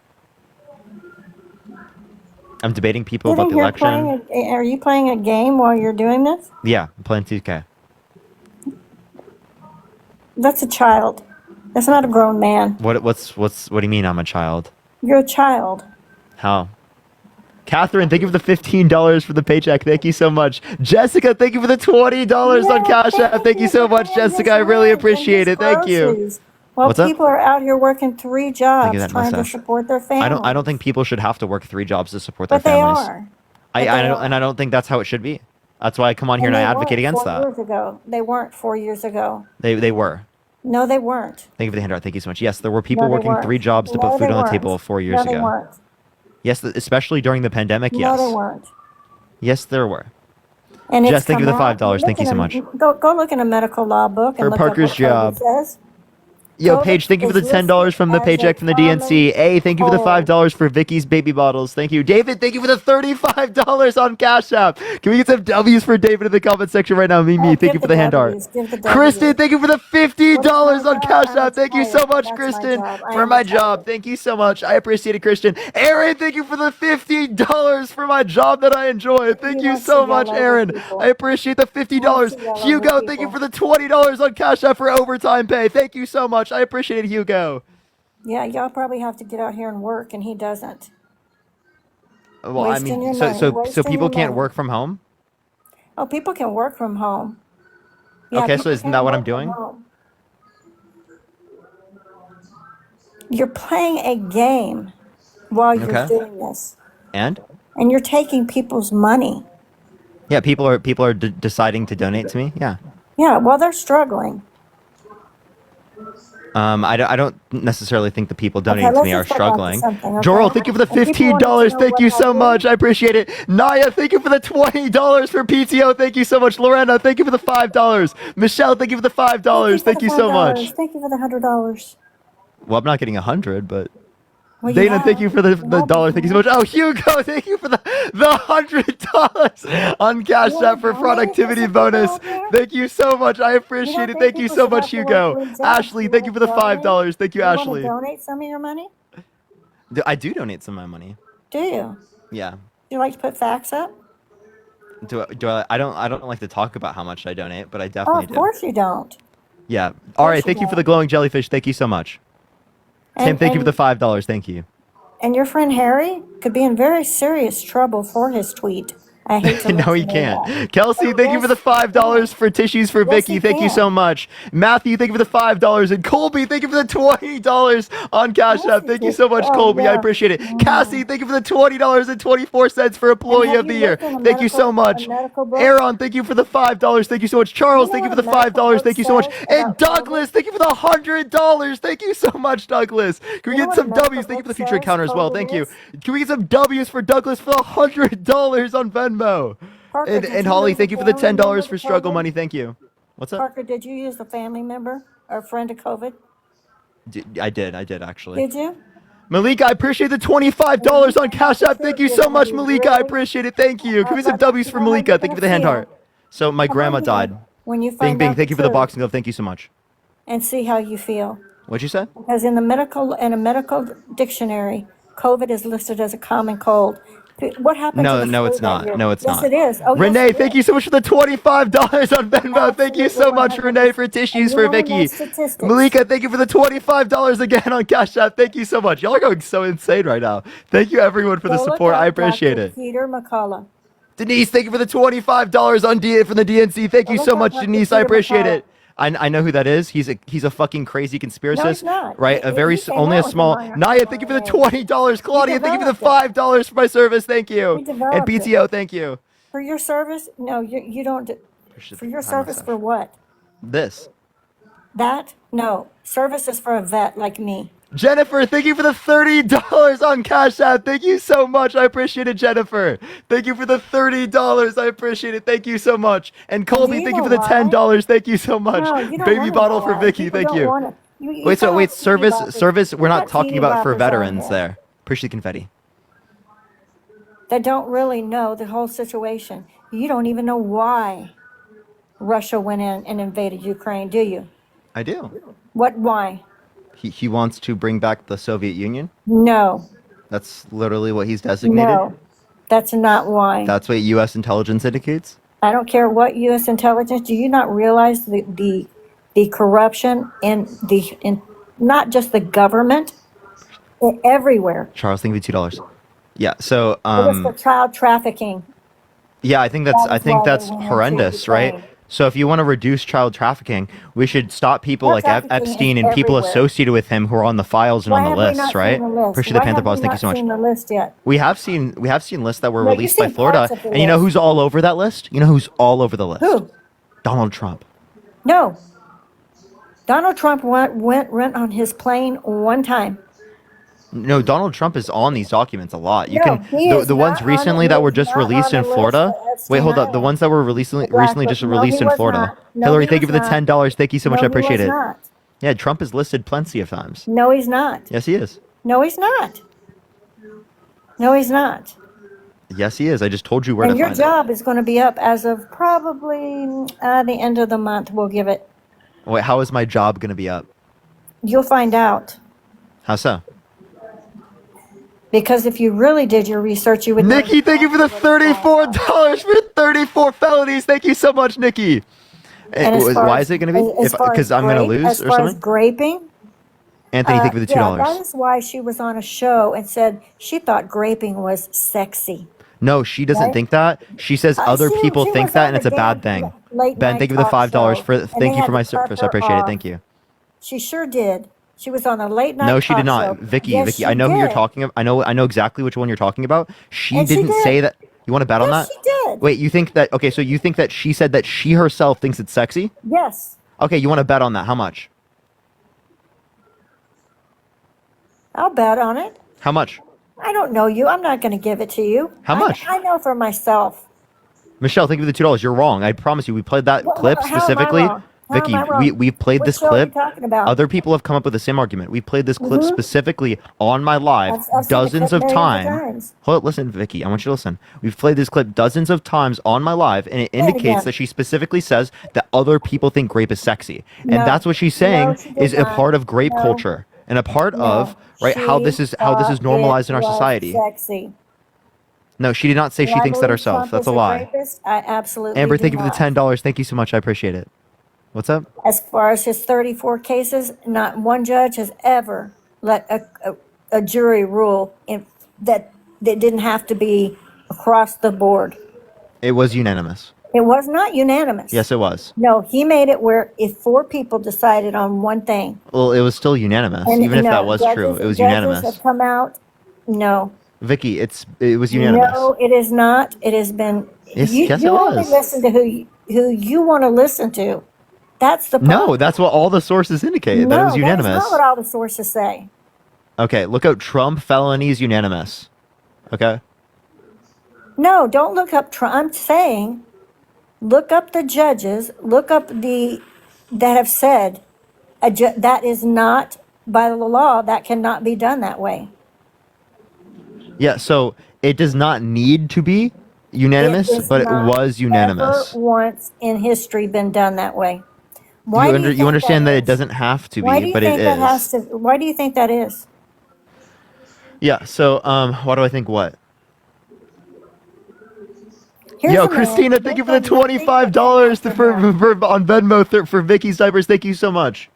I'm debating people
Sitting
about the
here
election.
are you playing a game while you're doing this?
Yeah, I'm playing 2K.
That's a child. That's not a grown man.
What do you mean I'm a child?
You're a child.
How? Catherine, thank you for the $15 for the paycheck. Thank you so much. Jessica, thank you for the $20 on Cash App. Thank you so much, Jessica. I really appreciate it. Thank you.
Groceries. While
What's up?
people are out here working 3
Look
jobs
at that
trying to
mustache.
support their family.
I don't think people should have to work 3 jobs to support their
But they
families.
are.
I don't think that's how it should be. That's why I come on here and I
they
advocate
weren't
against
4
that.
years ago. They weren't 4 years ago.
They were.
No, they weren't.
Thank you for the handout. Thank you so much. Yes, there were people
No, they
working
weren't.
3 jobs to
No,
put food
they
on the
weren't.
table 4 years
No, they
ago.
weren't.
Yes, especially during the pandemic.
No,
Yes.
they weren't.
Yes, there were.
And
Jess,
it's
thank you for the
come out.
$5. Thank you
Look
so
in
much.
Go look in a medical law book
For
and look
Parker's
up what
job.
COVID says.
Yo,
COVID
Paige, thank you for the
is
$10 from the
listed as a
paycheck from the
common
DNC. Hey, thank you for the
cold.
$5 for Vicky's baby bottles. Thank you. David, thank you for the $35 on Cash App. Can we get some W's for David in the comment section right now? Mimi, thank you for the hand art.
Give the
Kristen, thank you for the $50 on Cash
I'm
App. Thank you so
retired.
much,
That's my
Kristen,
job. I
for
am
my
retired.
job. Thank you so much. I appreciate it, Christian. Aaron, thank you for the $50 for my job that I enjoy. Thank you
want to
so
yell
much,
over
Aaron.
people.
I appreciate the $50.
yell over
Hugo, thank you
people.
for the $20 on Cash App for overtime pay. Thank you so much. I appreciate it, Hugo.
Yeah, y'all probably have to get out here and work, and he doesn't.
Well, I
Wasting
mean,
your
so
money,
so
wasting
people
your
can't
money.
work from home?
Oh, people can work from home. Yeah,
Okay, so
people
isn't
can
that what I'm
work from
doing?
home. You're playing a game while you're
Okay.
doing this,
And
and you're taking people's money.
yeah, people are deciding to donate to me. Yeah.
Yeah, well, they're struggling.
I don't necessarily think the people donating to
let's
me are
just go back to
struggling.
something, okay?
Joral, thank you for the
And people wanted to
$15.
know
Thank
what
you
I
so
did.
much. I appreciate it. Naya, thank you for the $20 for PTO. Thank you so much. Lorena, thank you for the $5. Michelle, thank you for the $5. Thank you so much.
Thank you for the $100.
Well, I'm not getting 100, but
Well, you
Dana,
have.
thank you for the
You have
dollar. Thank you so much. Oh, Hugo, thank you for the $100 on Cash
You wanna
App for
donate
productivity
something
bonus.
out there?
Thank you so much. I appreciate it.
think
Thank you
people
so
should
much,
have to work
Hugo.
3 jobs?
Ashley,
You
thank you for the
wanna donate?
$5. Thank you,
You want to
Ashley.
donate some of your money?
I do donate some of my money.
Do you?
Yeah.
Do you like to put facts up?
I don't like to talk about how much I donate, but I
Oh,
definitely
of
do.
course you don't.
Yeah. All right.
you
Thank you for
don't.
the glowing jellyfish. Thank you so much. Tim,
And-
thank you for
and-
the $5. Thank you.
And your friend Harry could be in very serious trouble for his tweet. I hate to
No,
let
he
you know
can't.
that.
Kelsey,
Oh,
thank you for the
yes,
$5 for tissues for
yes,
Vicky.
he
Thank you
can.
so much. Matthew, thank you for the $5. And Colby, thank you for the $20 on Cash
Yes,
App.
he
Thank you
can.
so much,
Oh,
Colby. I
yeah.
appreciate it. Cassie, thank you for the $20.24 for
And
Employee
have
of the
you
Year.
looked in
Thank you so
a
much.
medical book?
Aaron, thank you for the $5. Thank you so much.
Do you
Charles,
know
thank you
what
for
a
the
medical
$5.
book
Thank you so much.
says
And
about COVID?
Douglas, thank you for the $100. Thank you so much, Douglas. Can we
You know
get
what a
some
medical
W's? Thank you
book
for the future
says
encounter as well.
COVID
Thank you.
is?
Can we get some W's for Douglas for the $100 on Venmo?
Parker, did
And
you
Holly,
use a
thank you for the
family member
$10
to
for struggle
COVID?
money. Thank you. What's up?
Parker, did you use a family member or friend to COVID?
I did actually.
Did you?
Malika, I appreciate the $25 on Cash App. Thank you so much, Malika. I appreciate it. Thank you. Can we some W's for Malika? Thank you for the hand heart. So my grandma died.
When you
Bing
find
Bing,
out
thank
the
you for the
truth
boxing glove. Thank you so much.
and see how you feel.
What'd you say?
Because in a medical dictionary, COVID is listed as a common cold. What happened to
No,
the
no,
flu
it's
that
not.
year?
No, it's
Yes,
not.
it is. Oh, yes,
Renee,
it
thank
is.
you so much for the $25 on Venmo. Thank you so much,
100%.
Renee, for
And
tissues
you
for
know in
Vicky.
those statistics,
Malika, thank you for the $25 again on Cash App. Thank you so much. Y'all are going so insane right now. Thank you, everyone, for the
go look
support. I
up
appreciate
Dr.
it.
Peter McCullough.
Denise, thank you for the $25 on from the DNC. Thank
Go
you
look
so
up
much,
Dr.
Denise. I
Peter
appreciate
McCullough.
it. I know who that is. He's a fucking crazy
No, he's
conspiracist,
not.
right? A very
He came
only a
out with
small.
the
Naya, thank you for the $20. Claudia, thank you for the
developed it.
$5 for my service. Thank you.
We
And
developed it.
PTO, thank you.
For your service? No, you don't. For your
Hand
service
massage.
for what?
This.
That? No. Service is for a vet like me.
Jennifer, thank you for the $30 on Cash App. Thank you so much. I appreciate it, Jennifer. Thank you for the $30. I appreciate it. Thank you so much. And
And do
Colby,
you
thank you
know
for the
why?
$10. Thank you so much.
No, you don't
Baby
want to
bottle
know
for
why.
Vicky.
People
Thank
don't
you.
want to. You
Wait, so
got
wait,
TV boppers.
service. We're
You
not
got
talking
TV
about for
boppers on
veterans
here
there. Appreciate the confetti.
that don't really know the whole situation. You don't even know why Russia went in and invaded Ukraine, do you?
I do.
What? Why?
He wants to bring back the Soviet Union.
No,
That's literally what he's designated.
no, that's not why.
That's what U.S. intelligence indicates.
I don't care what U.S. intelligence. Do you not realize the corruption in not just the government, everywhere?
Charles, thank you for $2. Yeah. So
It was for child trafficking.
yeah, I think
That
that's
is why they went into
horrendous, right?
Ukraine.
So if you want to reduce child trafficking, we should stop people
Child
like
trafficking is
Epstein and people
everywhere.
associated with him who are on the files and
Why
on the
have we
lists,
not
right?
seen the list?
Appreciate
Why
the Panther
have we
Balls. Thank you
not
so much.
seen the list yet?
We have seen lists that were
No, you've
released by
seen
Florida,
parts of the
and you know
list.
who's all over that list? You know who's all over the list?
Who?
Donald Trump.
No. Donald Trump went on his plane one time.
No, Donald Trump is on these documents a lot. You
No,
can
he is
the ones
not on
recently
the
that were
list.
just
Not on
released
the
in
list
Florida.
for Epstein
Wait, hold up. The
Island.
ones that were recently just
No,
released
he
in
was
Florida.
not. No,
Hillary,
he
thank you
was
for the
not.
$10. Thank you so much.
No,
I
he
appreciate
was
it.
not.
Yeah, Trump is listed plenty of times.
No, he's not.
Yes, he is.
No, he's not. No, he's not.
Yes, he is. I just told you where
And
to
your
find
job is going to be up as of probably the end of the month. We'll give it.
it. Wait, how is my job going to be up?
You'll find out.
How so?
Because if you really did your research, you would know.
Nikki, thank you for the $34 for 34 felonies. Thank you so much, Nikki.
And as far
Why
as-
is it going to be?
as far as
Because I'm going to
grape-
lose
as
or
far as
something?
graping,
Anthony, thank you for the $2.
yeah, that is why she was on a show and said she thought graping was sexy.
No, she doesn't
Right?
think that. She says other
she-
people
she
think
was
that,
on
and it's
the
a bad
damn
thing.
late
Ben,
night
thank you for the
talk
$5
show,
for.
and
Thank
they
you
had
for my
to cut
service. I
her
appreciate it.
off.
Thank you.
She sure did. She was on a late night
No, she did
talk
not.
show.
Vicky,
Yes,
Vicky,
she
I know who you're
did.
talking about. I know exactly which one you're talking about. She
And she
didn't
did.
say that. You want to bet on
Yes,
that?
she did.
Wait, you think that? Okay, so you think that she said that she herself thinks it's sexy?
Yes,
Okay, you want to bet on that? How much?
I'll bet on it.
How much?
I don't know you. I'm not going to give it to you.
How much?
I know for myself.
Michelle, thank you for the $2. You're wrong. I promise you. We played that
Well,
clip
how am I
specifically.
wrong? How
Vicky,
am I wrong?
we played
What
this
show are you
clip.
talking about?
Other people have come up with the same argument. We played this clip
Mhm.
specifically on my live
I've seen the
dozens
clip
of
millions of
times.
times.
Hold up, listen, Vicky. I want you to listen. We've played this clip dozens of times on my live, and it
it
indicates
again.
that she specifically says that other people think grape is sexy, and
No.
that's what she's saying
No, she did
is a
not.
part of grape
No.
culture and a part
No.
of right how
She
this is
thought
normalized in
it
our
was
society.
Sexy.
No, she did not say
Do
she
I
thinks that
believe
herself.
Trump
That's
is
a lie.
rapist? I absolutely
Amber,
do
thank you for the
not.
$10. Thank you so much. I appreciate it. What's up?
As far as his 34 cases, not one judge has ever let a jury rule that didn't have to be across the board.
It was unanimous.
It was not unanimous.
Yes, it was.
No, he made it where if 4 people decided on one thing,
Well, it was still unanimous,
and
even if
no,
that was true.
judges-
It was
judges
unanimous.
have come out. No,
Vicky, it was unanimous.
no, it is not. It has been.
Yes,
you
yes,
you
it
only
was.
listen to who you want to listen to. That's the problem.
No, that's what all the sources indicate. That it
No,
was
that is
unanimous.
not what all the sources say.
Okay, look out Trump felonies unanimous. Okay?
No, don't look up Trump. I'm saying, look up the judges. Look up that have said that is not by the law. That cannot be done that way.
Yeah, so it does not need to be unanimous,
It is
but it
not
was unanimous.
Ever once in history been done that way. Why do you think
You understand that it
is?
doesn't have to
Why do
be,
you
but it
think that has
is.
to? Why do you think that is?
Yeah, so why do I think what?
Here's
Yo,
a man
Christina, thank you for the
making nothing
$25 for on Venmo for Vicky's diapers. Thank you so much.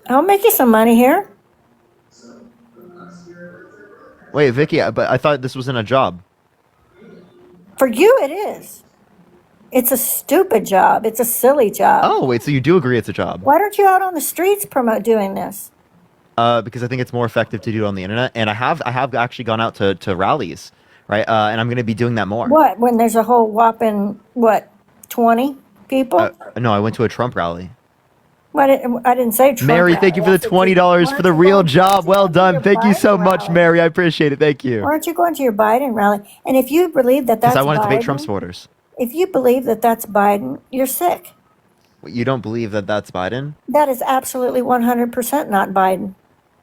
I'll make you some money here.
Wait, Vicky, but I thought this wasn't a job.
For you, it is. It's a stupid job. It's a silly job.
Oh, wait, so you do agree it's a job?
Why don't you out on the streets promote doing this?
Because I think it's more effective to do it on the internet, and I have actually gone out to rallies, right? And I'm going to be doing that more.
What, when there's a whole whopping, 20 people?
No, I went to a Trump rally.
I didn't say Trump.
Mary,
rally.
thank you for the
I said,
$20 for the real job. Well done.
your
Thank you
Biden
so much,
rally.
Mary. I appreciate it. Thank you.
Why aren't you going to your Biden rally? And if you believe that
Because
that's
I wanted to
Biden,
make Trump supporters.
if you believe that that's Biden, you're sick.
You don't believe that that's Biden?
That is absolutely 100% not Biden.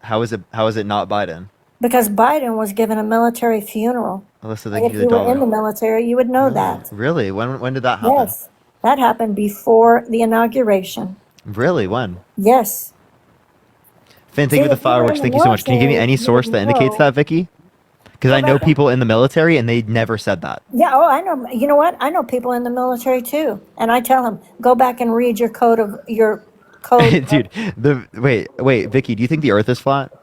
How is it not Biden?
Because Biden was given a military funeral.
Alyssa,
And
thank
if
you
you
for the
were in the
dollar.
military, you would know that.
Really? When did that happen?
Yes. That happened before the inauguration.
Really? When?
Yes.
Finn, thank
See,
you for the
if you were
fireworks.
in
Thank
the
you so much. Can you give me
military,
any
you
source
would
that indicates
know.
that, Vicky? Because I
Go
know
back-
people in the military and they never said that.
Yeah, oh, I know. You know what? I know people in the military too. And I tell them, go back and read your code.
Dude, wait, Vicky, do you think the Earth is flat?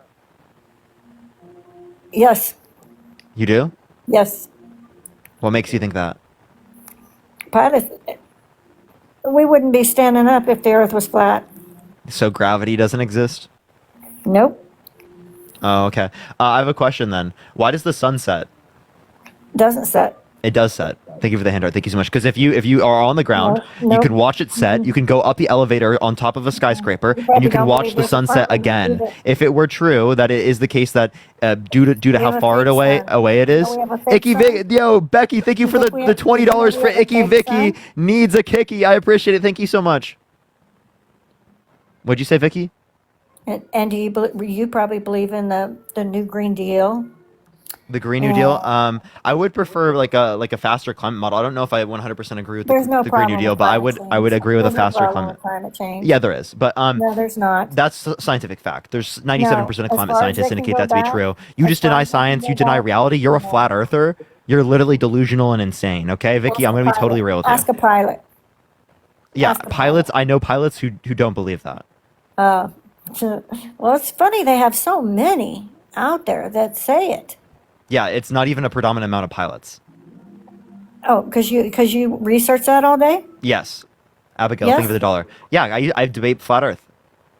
Yes,
You do?
yes.
What makes you think that?
Pilot, we wouldn't be standing up if the earth was flat.
So gravity doesn't exist?
Nope,
Oh, okay. I have a question then. Why does the sun set?
doesn't set.
It does set. Thank you for the handout. Thank you so much. Because if you are on the ground,
No,
you can
no.
watch it set. You can go up the elevator on top of a skyscraper,
You
and you
probably
can
don't
watch
believe
the
there's a
sunset
planet
again.
either.
If it were true that it is the case that due to
have
how
a
far
fake
away
sun.
it is,
Oh, we have a fake
Icky
sun?
Vicky, yo Becky, thank you for
think we
the
have-
$20
we
for
have a
Icky
fake
Vicky
sun?
needs a kicky. I appreciate it. Thank you so much. What'd you say, Vicky?
And do you probably believe in the new Green Deal?
The Green New Deal. I would prefer like a faster climate model. I don't know if I 100% agree with
There's no
the Green New
problem
Deal,
with
but
climate
I would
change.
agree with a
There's no
faster
problem
climate.
with climate change.
Yeah, there is, but
No, there's not.
that's scientific fact. There's 97% of
as
climate
far as
scientists
they can
indicate
go
that to be
back,
true. You
as
just
far
deny
as they can
science,
go
you deny
back,
reality. You're a
no.
flat earther. You're literally delusional and insane. Okay, Vicky, I'm gonna be totally real with you.
Ask a pilot.
Yeah,
ask a
pilots. I know pilots who don't believe that.
Well, it's funny they have so many out there that say it.
Yeah, it's not even a predominant amount of pilots.
Oh, because you research that all day.
Yes, Abigail, thank you
Yes?
for the dollar. Yeah, I debate flat Earth.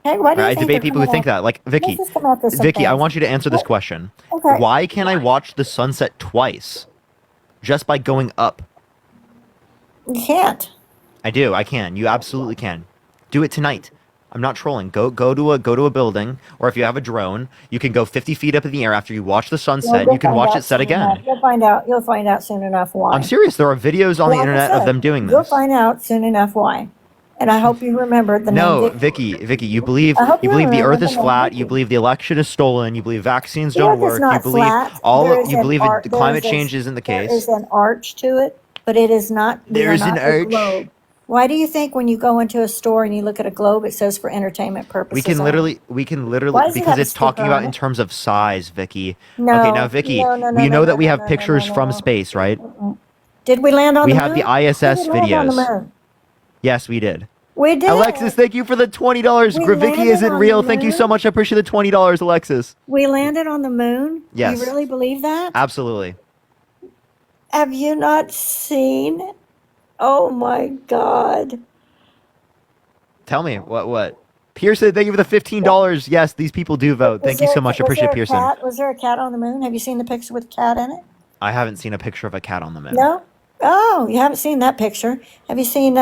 Hey, why do you
I
think
debate
they're
people who
coming
think
out-
that. Like Vicky,
Let's just come out with some
Vicky, I
things.
want you to answer this question.
Okay.
Why can I watch the sunset twice, just by going up?
You can't.
I do. I can. You absolutely can. Do it tonight. I'm not trolling. Go to a building, or if you have a drone, you can go 50 feet up in the air after you watch the sunset.
You'll
You can
find
watch
out
it set
soon enough.
again.
You'll find out soon enough why.
I'm serious. There are videos on the
Like I
internet of
said,
them doing
You'll
this.
find out soon enough why. And I hope you remember the
No,
name.
Vicky, you believe
I hope you
the
remember
Earth
the
is
name
flat.
Vicky.
You believe the election is stolen. You believe vaccines
The
don't
Earth is
work.
not
You believe
flat. There is
you
an
believe
arc- there
climate
is a-
change isn't the
There
case.
is an arch to it, but it is not. we are
There's an
not a
arch.
globe. Why do you think when you go into a store and you look at a globe, it says for entertainment purposes?
We can
only?
literally
Why does it
because
have a
it's talking
sticker
about
on
in
it?
terms of size, Vicky.
No,
Okay, now Vicky,
no, no, no,
we
no,
know
no,
that we
no,
have
no,
pictures
no,
from
no.
space, right?
Did we land on
We
the
have
moon?
the ISS
We didn't land on the
videos.
moon.
Yes, we did.
We did.
Alexis, thank you for the $20.
We
Gravicki
landed
isn't
on
real.
the
Thank you so
moon.
much. I appreciate the $20, Alexis.
We landed on the moon.
Yes.
You really believe that?
Absolutely.
Have you not seen? Oh my God.
Tell me what. Pearson, thank you for the $15. Yes, these people do vote. Thank you so much. I appreciate Pearson.
Was there a cat on the moon? Have you seen the picture with a cat in it?
I haven't seen a picture of a cat on the moon.
No? Oh, you haven't seen that picture. Have you seen,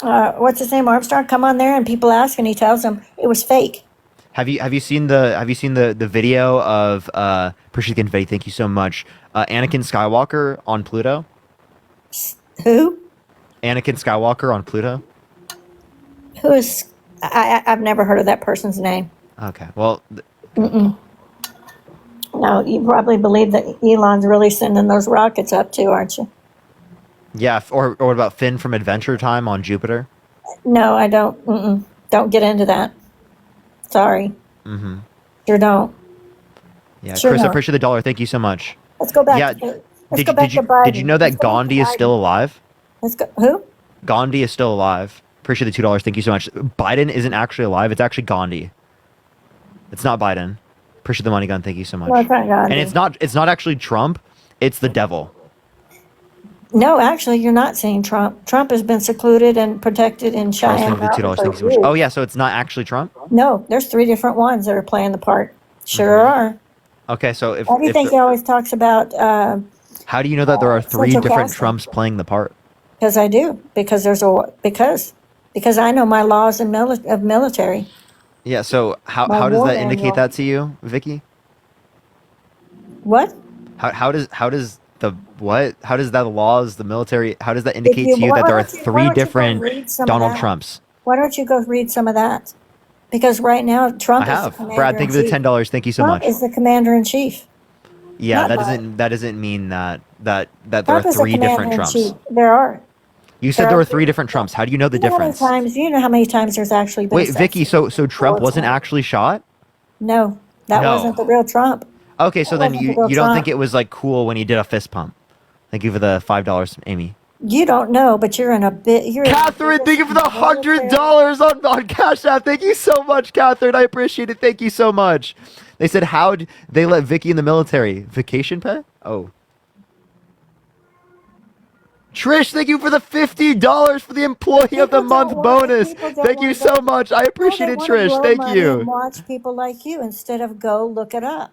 what's his name, Armstrong, come on there and people ask and he tells them it was fake.
Have you seen the video of appreciate the invite, thank you so much. Anakin Skywalker on Pluto?
Who?
Anakin Skywalker on Pluto?
Who is, I've never heard of that person's name.
Okay. Well,
Mm-mm. No, you probably believe that Elon's really sending those rockets up too, aren't you?
yeah, or what about Finn from Adventure Time on Jupiter?
No, I don't. Mm-mm. Don't get into that. Sorry.
Mhm.
Sure don't.
Yeah,
Sure
Chris, I
don't.
appreciate the dollar. Thank you so much.
Let's go back
Yeah,
to let's
Did
go
you
back
did you
to Biden.
did you know that
Let's go back to
Gandhi is
Biden.
still alive?
Let's go. Who?
Gandhi is still alive. Appreciate the $2. Thank you so much. Biden isn't actually alive. It's actually Gandhi. It's not Biden. Appreciate the money gun. Thank you so much.
No, it's not Gandhi.
And it's not actually Trump. It's the devil.
No, actually, you're not saying Trump. Trump has been secluded and protected in
Charles,
Cheyenne
thank you for the
Mountain
$2. Thank you
for
so much.
years.
Oh yeah, so it's not actually Trump.
No, there's 3 different ones that are playing the part. Sure are.
Okay, so if,
Why do you
if
think
the-
he always talks about?
how do you know that there are 3
Central
different
casting?
Trumps playing the part?
Because I do. Because there's a because I know my laws of military.
Yeah. So how
My
how does
war
that indicate
manual.
that to you, Vicky?
What?
How does that laws the military how does that indicate
you-
to you
why
that there are
don't you- why
3
don't you go
different
read some of
Donald
that?
Trumps?
Why don't you go read some of that? Because right now Trump
I
is the
have.
commander
Brad, thank you for the
in chief.
$10. Thank you so
Trump
much.
is the commander in chief.
Yeah,
not
that doesn't mean that there
Trump
are
is the
3 different
commander in
Trumps.
chief. There are.
You said there were 3 different Trumps. How do you know the
You know how many
difference?
times? Do you know how many times there's actually been?
Wait, Vicky, so Trump wasn't
time.
actually shot?
No, that
No.
wasn't the real Trump.
Okay, so
That
then
wasn't
you
the real
don't
Trump.
think it was like cool when he did a fist pump? Thank you for the $5, Amy.
You don't know, but you're in a bit. You're in a
Catherine, thank you for the $100 on Cash App. Thank you so much, Catherine. I appreciate it. Thank you so much. They said, how'd they let Vicky in the military? Vacation pay? Oh. Trish, thank you for the $50 for the Employee of the Month bonus. Thank you so much. I appreciate it, Trish. Thank you.
Watch people like you instead of go look it up.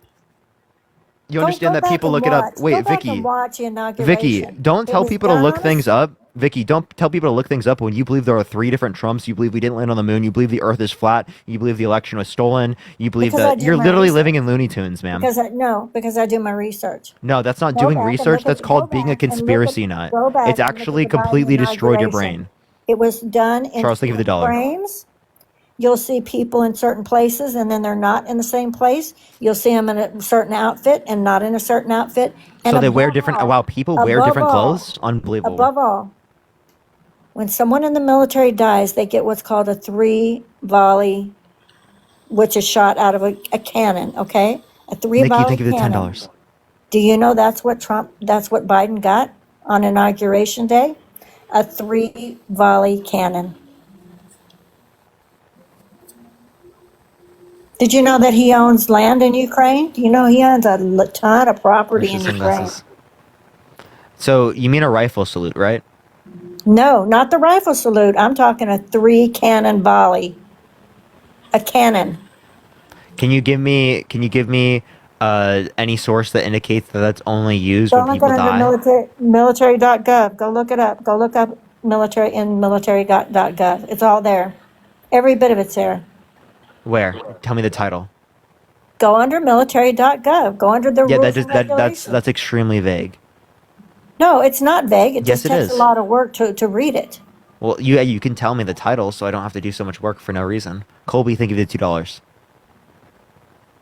You
Go
understand that
back
people
and
look it up.
watch. Go
Wait,
back
Vicky.
and watch the inauguration.
Vicky, don't
It
tell
was
people to
done
look
on a
things up. Vicky, don't tell people to look things up when you believe there are 3 different Trumps. You believe we didn't land on the moon. You believe the Earth is flat. You believe the election was stolen. You believe
Because I
that
do
you're
my
literally
research.
living in Looney Tunes, ma'am.
Because I do my research.
No, that's not
Go
doing
back and
research.
look
That's
at-
called
go
being a
back and look at-
conspiracy nut.
go back
It's
and look at
actually
the Biden
completely destroyed your
inauguration.
brain.
It was done in
Charles, thank you for the dollar.
frames. You'll see people in certain places and then they're not in the same place. You'll see them in a certain outfit and not in a certain outfit. And
So they wear
above
different.
all-
Wow, people wear
above
different
all-
clothes. Unbelievable.
Above all, when someone in the military dies, they get what's called a 3 volley, which is shot out of a cannon, okay? A 3
Nikki,
volley
thank you for the
cannon.
$10.
Do you know that's what Biden got on Inauguration Day? A 3 volley cannon. Did you know that he owns land in Ukraine? Do you know he owns a ton of property in
Versus
Ukraine?
sunglasses. So you mean a rifle salute, right?
No, not the rifle salute. I'm talking a 3 cannon volley. A cannon.
Can you give me any source that indicates that that's only used
Go
when
look
people
it
die?
under military.gov. Go look it up. Go look up military in military.gov. It's all there. Every bit of it's there.
Where? Tell me the title.
Go under military.gov. Go under the
Yeah,
rules
that
and
just
regulations.
that's extremely vague.
No, it's not vague. It
Yes,
just
it
takes
is.
a lot of work to read it.
Well, you can tell me the title, so I don't have to do so much work for no reason. Colby, thank you for the $2.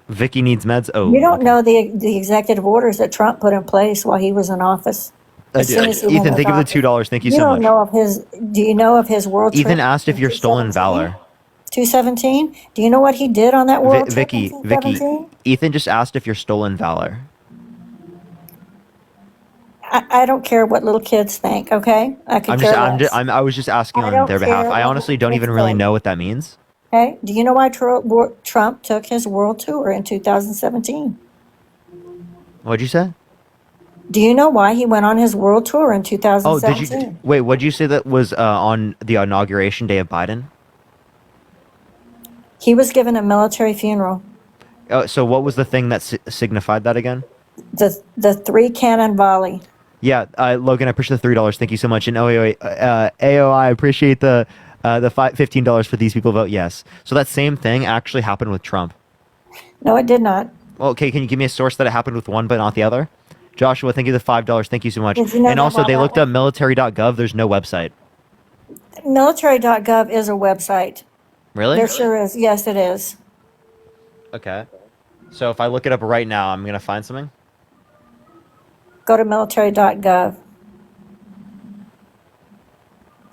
Vicky needs meds. Oh,
You don't know the executive orders that Trump put in place while he was in office.
I
As
do.
soon as he went
Ethan,
into
thank you for
office.
the $2. Thank you
You
so
don't
much.
know of his. Do you know of his world trip?
Ethan asked if
in
you're stolen
217?
valor.
217. Do you know what he did on that world trip
Vicky,
in
Vicky.
217?
Ethan just asked if you're stolen valor.
I don't care what little kids think, okay? I could care less.
I was just asking
I
on
don't
their behalf.
care
I
what
honestly
little
don't even
kids
really
think.
know what that means.
Okay? Do you know why Trump took his world tour in 2017?
What'd you say?
Do you know why he went on his world tour in
Oh,
2017?
wait, what'd you say that was on the inauguration day of Biden?
He was given a military funeral.
So what was the thing that signified that again?
The three cannon volley.
Yeah, Logan, I appreciate the $3. Thank you so much. And AOI, I appreciate the $15 for these people vote yes. So that same thing actually happened with Trump.
No, it did not.
Well, okay, can you give me a source that it happened with one but not the other? Joshua, thank you the $5. Thank you so much.
Did you know
And
that
also,
while
they
that
looked up military.gov. There's no website.
Military.gov is a website.
Really?
There sure is. Yes, it is.
Okay. So if I look it up right now, I'm gonna find something.
Go to military.gov.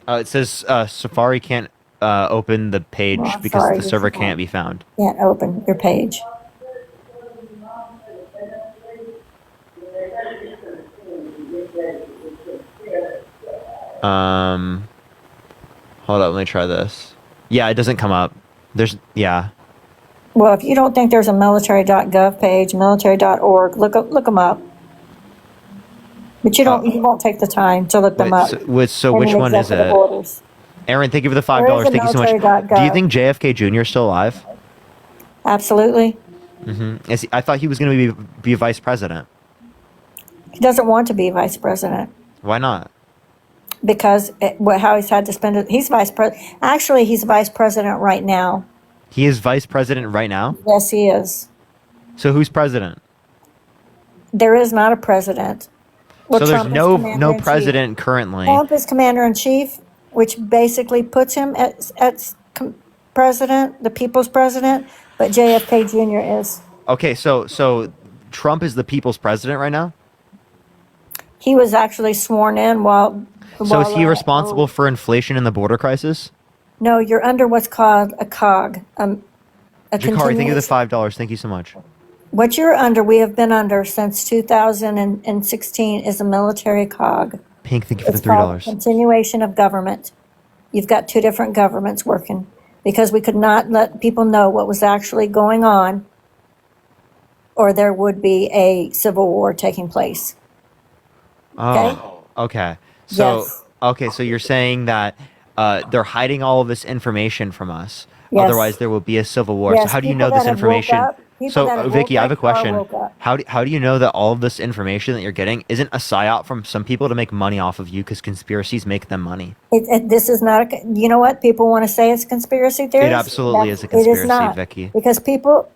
It says Safari can't open the page
Well,
because
sorry,
the
you
server
can't.
can't be found.
Can't open your page.
Hold up, let me try this. Yeah, it doesn't come up. Yeah.
Well, if you don't think there's a military.gov page, military.org, look them up. But you won't take the time to look them up.
So
in
which
the
one is
executive
it?
orders.
Aaron, thank you for the
There
$5.
is a
Thank you so much.
military.gov.
Do you think JFK Jr. is still alive?
Absolutely.
I thought he was going to be vice president.
He doesn't want to be vice president
Why not?
because how he's had to spend it. He's vice president. Actually, he's vice president right now.
He is vice president right now.
Yes, he is.
So who's president?
There is not a president. Well,
So there's
Trump is
no
commander-in-chief.
president currently.
Trump is commander in chief, which basically puts him at president, the people's president. But JFK Jr. is.
Okay, so Trump is the people's president right now.
He was actually sworn in while.
So is he responsible for inflation and the border crisis?
No, you're under what's called a COG. A
Jakari, thank you for the
continuation.
$5. Thank you so much.
What you're under, we have been under since 2016, is a military COG.
Pink, thank you for
It's
the
called
$3.
continuation of government. You've got two different governments working because we could not let people know what was actually going on, or there would be a civil war taking place.
Oh, okay. So
Yes.
okay, so you're saying that they're hiding all of this information from us.
Yes.
Otherwise, there will be a civil war.
Yes,
So how do you
people
know this
that have woke
information?
up- people
So
that have
Vicky, I have a
woke up are
question.
woke up.
How do you know that all of this information that you're getting isn't a psyop from some people to make money off of you because conspiracies make them money?
This is not you know what people want to say it's conspiracy theories.
It absolutely is a
It is
conspiracy,
not,
Vicky.
because people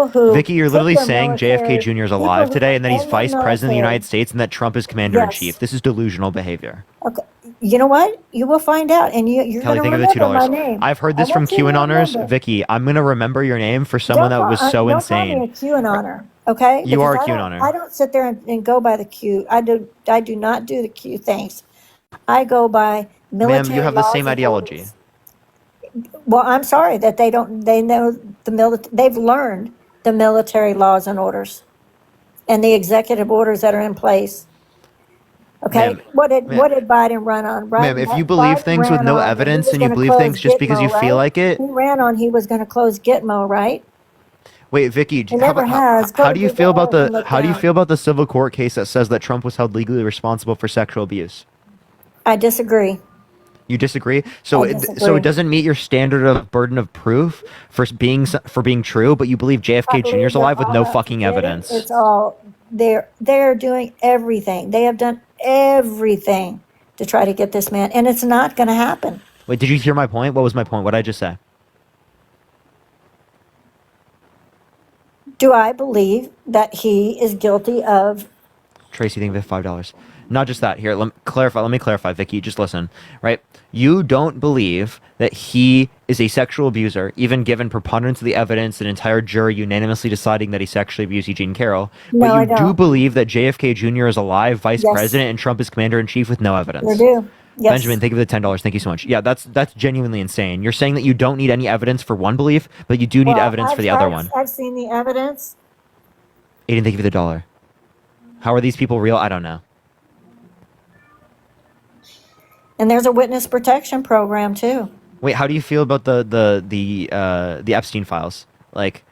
who
Vicky, you're
took
literally
their
saying
military-
JFK Jr. is
people
alive
who
today and that he's
took their
vice president of the
military-
United States and that Trump is commander in
Yes.
chief. This is delusional behavior.
Okay. You know what? You will find out, and you're
Kelly,
going
thank
to
you for the
remember my
$2.
name.
I've heard
I
this from
want you to
QAnoners.
remember.
Vicky, I'm gonna remember your name for someone that was so
Don't
insane.
call me a QAnoner, okay?
You are a
Because
QAnoner.
I don't sit there and go by the Q. I do not do the Q things. I go by military
Ma'am, you have the
laws
same
and
ideology.
orders. Well, I'm sorry that they don't. They know they've learned the military laws and orders, and the executive orders that are in place. Okay,
Ma'am,
what did
ma'am.
Biden run on?
Ma'am, if you believe things with no evidence and you believe things just because you feel like it,
He ran on he was going to close Gitmo, right?
wait, Vicky,
He never has.
how do you feel about
Go and look
how do you
down.
feel about the civil court case that says that Trump was held legally responsible for sexual abuse?
I disagree.
You disagree? So
I
so
disagree.
it doesn't meet your standard of burden of proof for being true, but you believe JFK Jr. is alive with no fucking evidence.
It's all they're doing everything. They have done everything to try to get this man, and it's not going to happen.
Wait, did you hear my point? What was my point? What did I just say?
Do I believe that he is guilty of?
Tracy, thank you for $5. Not just that. Here, let me clarify, Vicky. Just listen, right? You don't believe that he is a sexual abuser, even given preponderance of the evidence, an entire jury unanimously deciding that he sexually abused Eugene Carroll.
No,
but
I
you do
don't.
believe that JFK Jr. is alive, vice
Yes.
president, and Trump is commander in chief with no evidence.
I do. Yes.
Benjamin, thank you for the $10. Thank you so much. Yeah, that's genuinely insane. You're saying that you don't need any evidence for one belief, but you do need
Well,
evidence for the other one.
I've seen the evidence.
Aiden, thank you for the $1. How are these people real? I don't know.
And there's a witness protection program too.
Wait, how do you feel about the Epstein files? Like,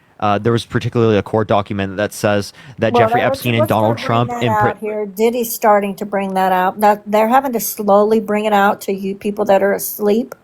there was particularly a court document that says that
Well,
Jeffrey Epstein and
let's
Donald
bring
Trump
that out here. Diddy's starting to bring that out. That they're having to slowly bring it out to you people that are asleep.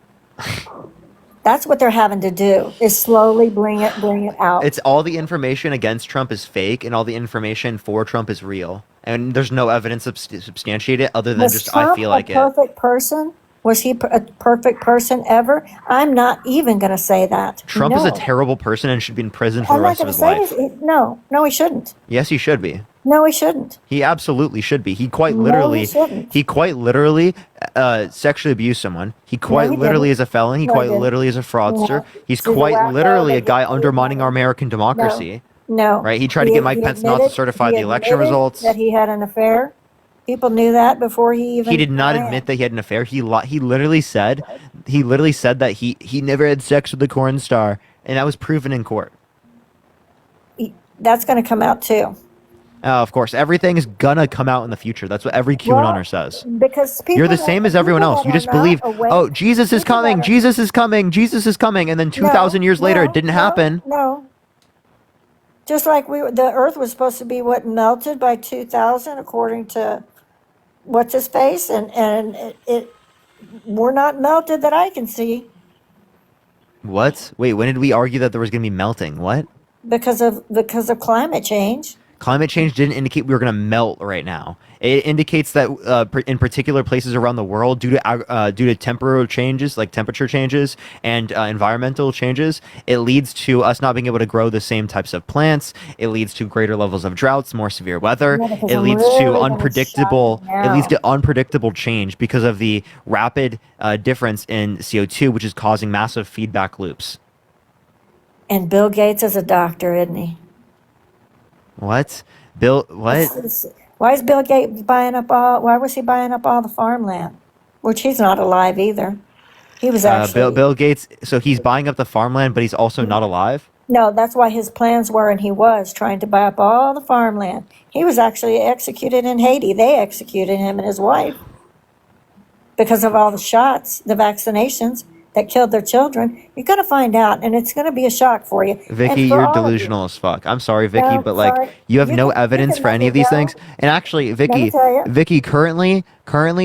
That's what they're having to do, is slowly bring it out.
It's all the information against Trump is fake, and all the information for Trump is real. And there's no evidence to substantiate it other than
Was
just
Trump
I feel like
a
it.
perfect person? Was he a perfect person ever? I'm not even going to say that.
Trump is
No.
a terrible person and should be in prison for
I'm
the
not
rest of
going to
his
say
life.
this. No, he shouldn't.
Yes, he should be.
No, he shouldn't.
He absolutely should be. He quite
No,
literally,
he shouldn't.
sexually abused someone. He
he
quite literally
didn't.
is a felon. He
No, he
quite
didn't.
literally is a fraudster.
No.
He's
See, the
quite
wacko
literally a
that
guy
gets
undermining our American democracy.
No.
Right? He tried to get Mike Pence not to certify the election
admitted
results.
that he had an affair. People knew that before he even.
He did not
ran.
admit that he had an affair. He literally said that he never had sex with the corn star, and that was proven in court.
That's going to come out too.
Of course, everything is gonna come out in the future. That's what every QAnoner says.
Because people
You're the
that-
same as everyone
people
else.
that
You
are
just
not
believe,
awake-
oh, Jesus is
people that
coming,
are-
Jesus is coming, Jesus is coming, and then 2,000 years later, it didn't happen.
No. Just like the Earth was supposed to be melted by 2000, according to what's his face, and we're not melted that I can see
What? Wait, when did we argue that there was gonna be melting? What?
because of climate change.
Climate change didn't indicate we were going to melt right now. It indicates that in particular places around the world, due to temperature changes and environmental changes, it leads to us not being able to grow the same types of plants. It leads to greater levels of droughts, more severe weather.
Yeah, because
It
I'm
leads
really
to
gonna
unpredictable.
shock you
It leads
now.
to unpredictable change because of the rapid difference in CO2, which is causing massive feedback loops.
And Bill Gates is a doctor, isn't he?
What? Bill? What?
Why is Bill Gates why was he buying up all the farmland? Which he's not alive either. He was actually.
Bill Gates. So he's buying up the farmland, but he's also not alive.
No, that's why his plans were, and he was trying to buy up all the farmland. He was actually executed in Haiti. They executed him and his wife because of all the shots, the vaccinations that killed their children. You're going to find out, and it's going to be a shock for you.
Vicky,
And for
you're
all of you.
delusional as fuck. I'm sorry, Vicky,
No,
but like
sorry.
you have
You
no
can- you
evidence
can
for
let
any
me
of these
go.
things. And actually,
me tell ya.
Vicky, currently,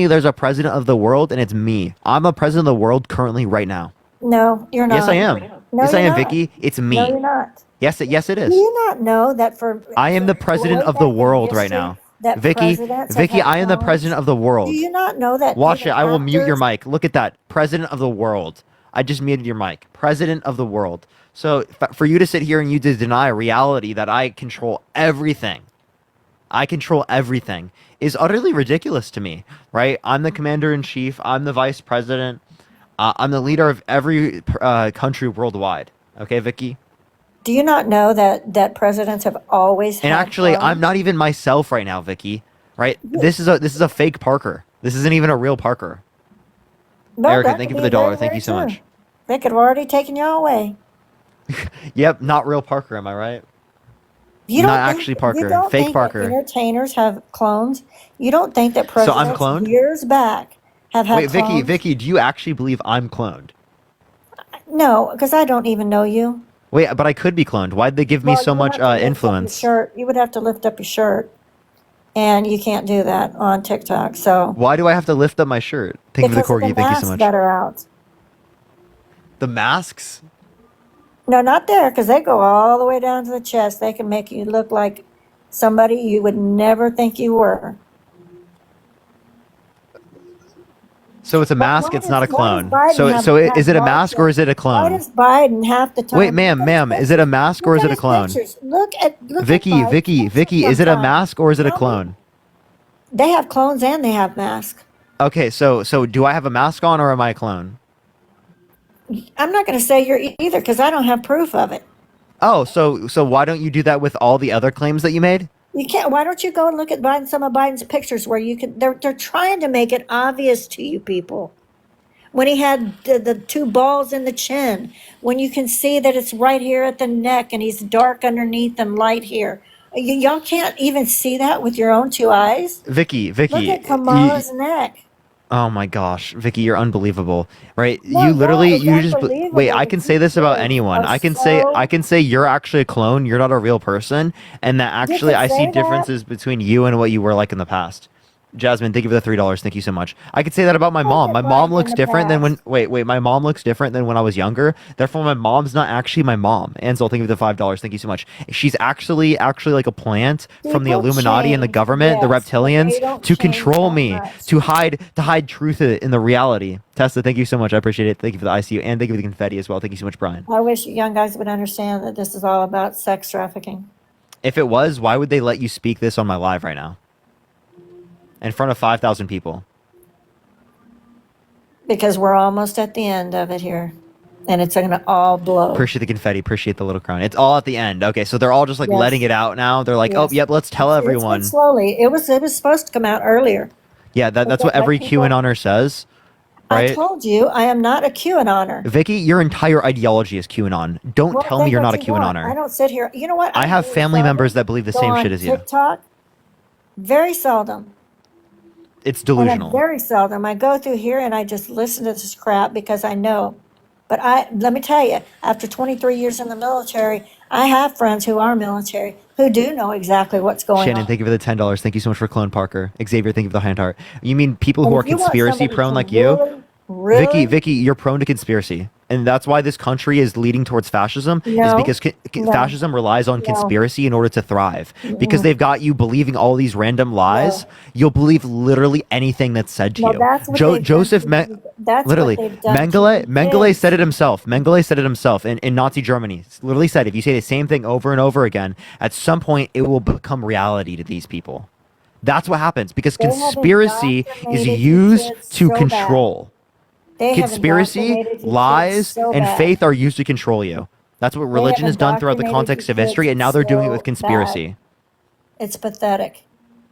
there's a president of the world, and it's me. I'm a president of the world currently right now.
No, you're not.
Yes, I am.
No,
Yes, I
you're
am,
not.
Vicky. It's me.
No, you're not.
Yes, it
Do
is.
you not know that for
I am the president
way
of the
back in
world right
history,
now.
that
Vicky,
presidents have
Vicky,
had
I am the
clones?
president of the world.
Do you not know that?
Watch it.
even
I will mute your
actors-
mic. Look at that. President of the world. I just muted your mic. President of the world. So for you to sit here and you to deny reality that I control everything, is utterly ridiculous to me, right? I'm the commander in chief. I'm the vice president. I'm the leader of every country worldwide. Okay, Vicky?
Do you not know that presidents have always
And
had
actually,
clones?
I'm not even myself right now, Vicky. Right? This is a fake Parker. This isn't even a real Parker.
No,
Erica,
that
thank you
could
for the
be
dollar.
very,
Thank
very
you so
true.
much.
They could have already taken you away.
Yep, not real Parker, am I right?
You
Not
don't think-
actually Parker,
You don't
fake
think
Parker.
That entertainers have clones. You don't think that
So I'm
presidents
cloned?
years back have had
Wait,
clones?
Vicky, do you actually believe I'm cloned?
No, because I don't even know you.
Wait, but I could be cloned. Why'd they give me
Well,
so
you would
much
have to lift up your
influence?
shirt. You would have to lift up your shirt, and you can't do that on TikTok. So
Why do I have to lift up my shirt? Thank you for the
because of
corgi. Thank you
masks
so much.
that are out.
The masks?
No, not there, because they go all the way down to the chest. They can make you look like somebody you would never think you were.
So it's a mask.
why
It's not a
does- why does
clone.
Biden
So
have-
is it a
have
mask or is it a
Why
clone?
does Biden have to time?
Wait, ma'am, is it a mask or is it a clone?
Look at
Vicky,
Biden
is it a
sometime.
mask or is it a
No.
clone?
They have clones and they have masks.
Okay, so do I have a mask on or am I a clone?
I'm not going to say you're either because I don't have proof of it.
Oh, so why don't you do that with all the other claims that you made?
You can't. Why don't you go and look at some of Biden's pictures where you can? They're trying to make it obvious to you people. When he had the two balls in the chin, when you can see that it's right here at the neck and he's dark underneath and light here. Y'all can't even see that with your own two eyes.
Vicky,
Look at Kamala's neck.
Oh my gosh, Vicky, you're unbelievable, right?
No,
You literally,
it's
you just wait.
unbelievable.
I can say this about anyone.
Are
I can say you're actually a clone. You're not a real person, and that
You
actually
can
I see
say that.
differences between you and what you were like in the past. Jasmine, thank you for the $3. Thank you so much. I could say that about my mom. My mom looks different than when. Wait. My mom looks different than when I was younger. Therefore, my mom's not actually my mom. Ansel, thank you for the $5. Thank you so much. She's actually like a plant from the
People
Illuminati and the
change,
government, the
yes, but they
reptilians,
don't
to
change
control
that
me,
much.
to hide truth in the reality. Tessa, thank you so much. I appreciate it. Thank you for the ICU and thank you for the confetti as well. Thank you so much, Brian.
I wish young guys would understand that this is all about sex trafficking.
If it was, why would they let you speak this on my live right now? In front of 5,000 people.
Because we're almost at the end of it here. And it's going to all blow.
Appreciate the confetti. Appreciate the little crown. It's all at the end. Okay, so they're all just like
Yes.
letting it out now. They're like, oh,
Yes.
yep, let's tell
It's
everyone.
went slowly. It was supposed to come out earlier.
Yeah, that's what
let
every
people-
QAnoner says,
I
right?
told you I am not a QAnoner.
Vicky, your entire ideology is QAnon. Don't
Well,
tell me
think
you're
what
not a
you want. I
QAnoner.
don't sit here. You know what?
I have
very
family
seldom
members that believe the
go
same
on
shit as you.
TikTok. Very seldom.
It's
And
delusional.
very seldom. I go through here and I just listen to this crap because I know. But let me tell you, after 23 years in the military, I have friends who are military who do know exactly what's going
Shannon,
on.
thank you for the $10. Thank you so much for Clone Parker. Xavier, thank you for the hand heart. You mean people who
And
are
if you want
conspiracy
somebody
prone
to
like you?
really,
Vicky, you're prone to conspiracy, and that's why this country is leading towards fascism. Is
No,
because
no,
fascism relies on
no.
conspiracy in order to thrive. Because
Mm-mm.
they've got you believing all these random lies. You'll believe literally anything that's said to
No,
you.
that's what they've done
Joseph,
to- that's
literally,
what they've done to
Mengele
kids.
said it himself. Mengele said it himself in Nazi Germany. Literally said, if you say the same thing over and over again, at some point it will become reality to these people. That's what happens because
They have
conspiracy is
indoctrinated
used
kids
to
so bad.
control.
They have
Conspiracy,
indoctrinated you
lies,
kids so
and
bad.
faith are used to control you. That's what
They
religion
have
has done throughout the
indoctrinated
context
you
of history,
kids
and now they're doing it
so
with conspiracy.
bad. It's pathetic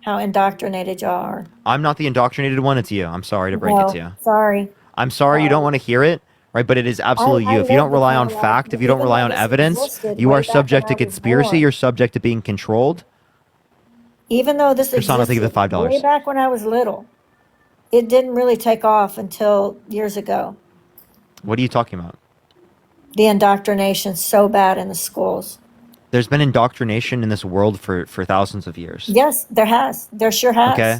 how indoctrinated you are.
I'm not the indoctrinated one, it's you. I'm sorry to break it
No,
to you.
sorry.
I'm sorry you don't want to hear it, right? But it is absolutely
I
you. If you
live
don't
the
rely
kind
on
of life
fact,
that
if you don't
even
rely
though
on
this
evidence,
existed
you
way
are
back when
subject
I
to
was
conspiracy,
born.
you're subject to being controlled.
Even though this
Christina, thank you for the
existed way
$5.
back when I was little, it didn't really take off until years ago.
What are you talking about?
The indoctrination's so bad in the schools.
There's been indoctrination in this world for thousands of years.
Yes, there has. There sure has.
Okay.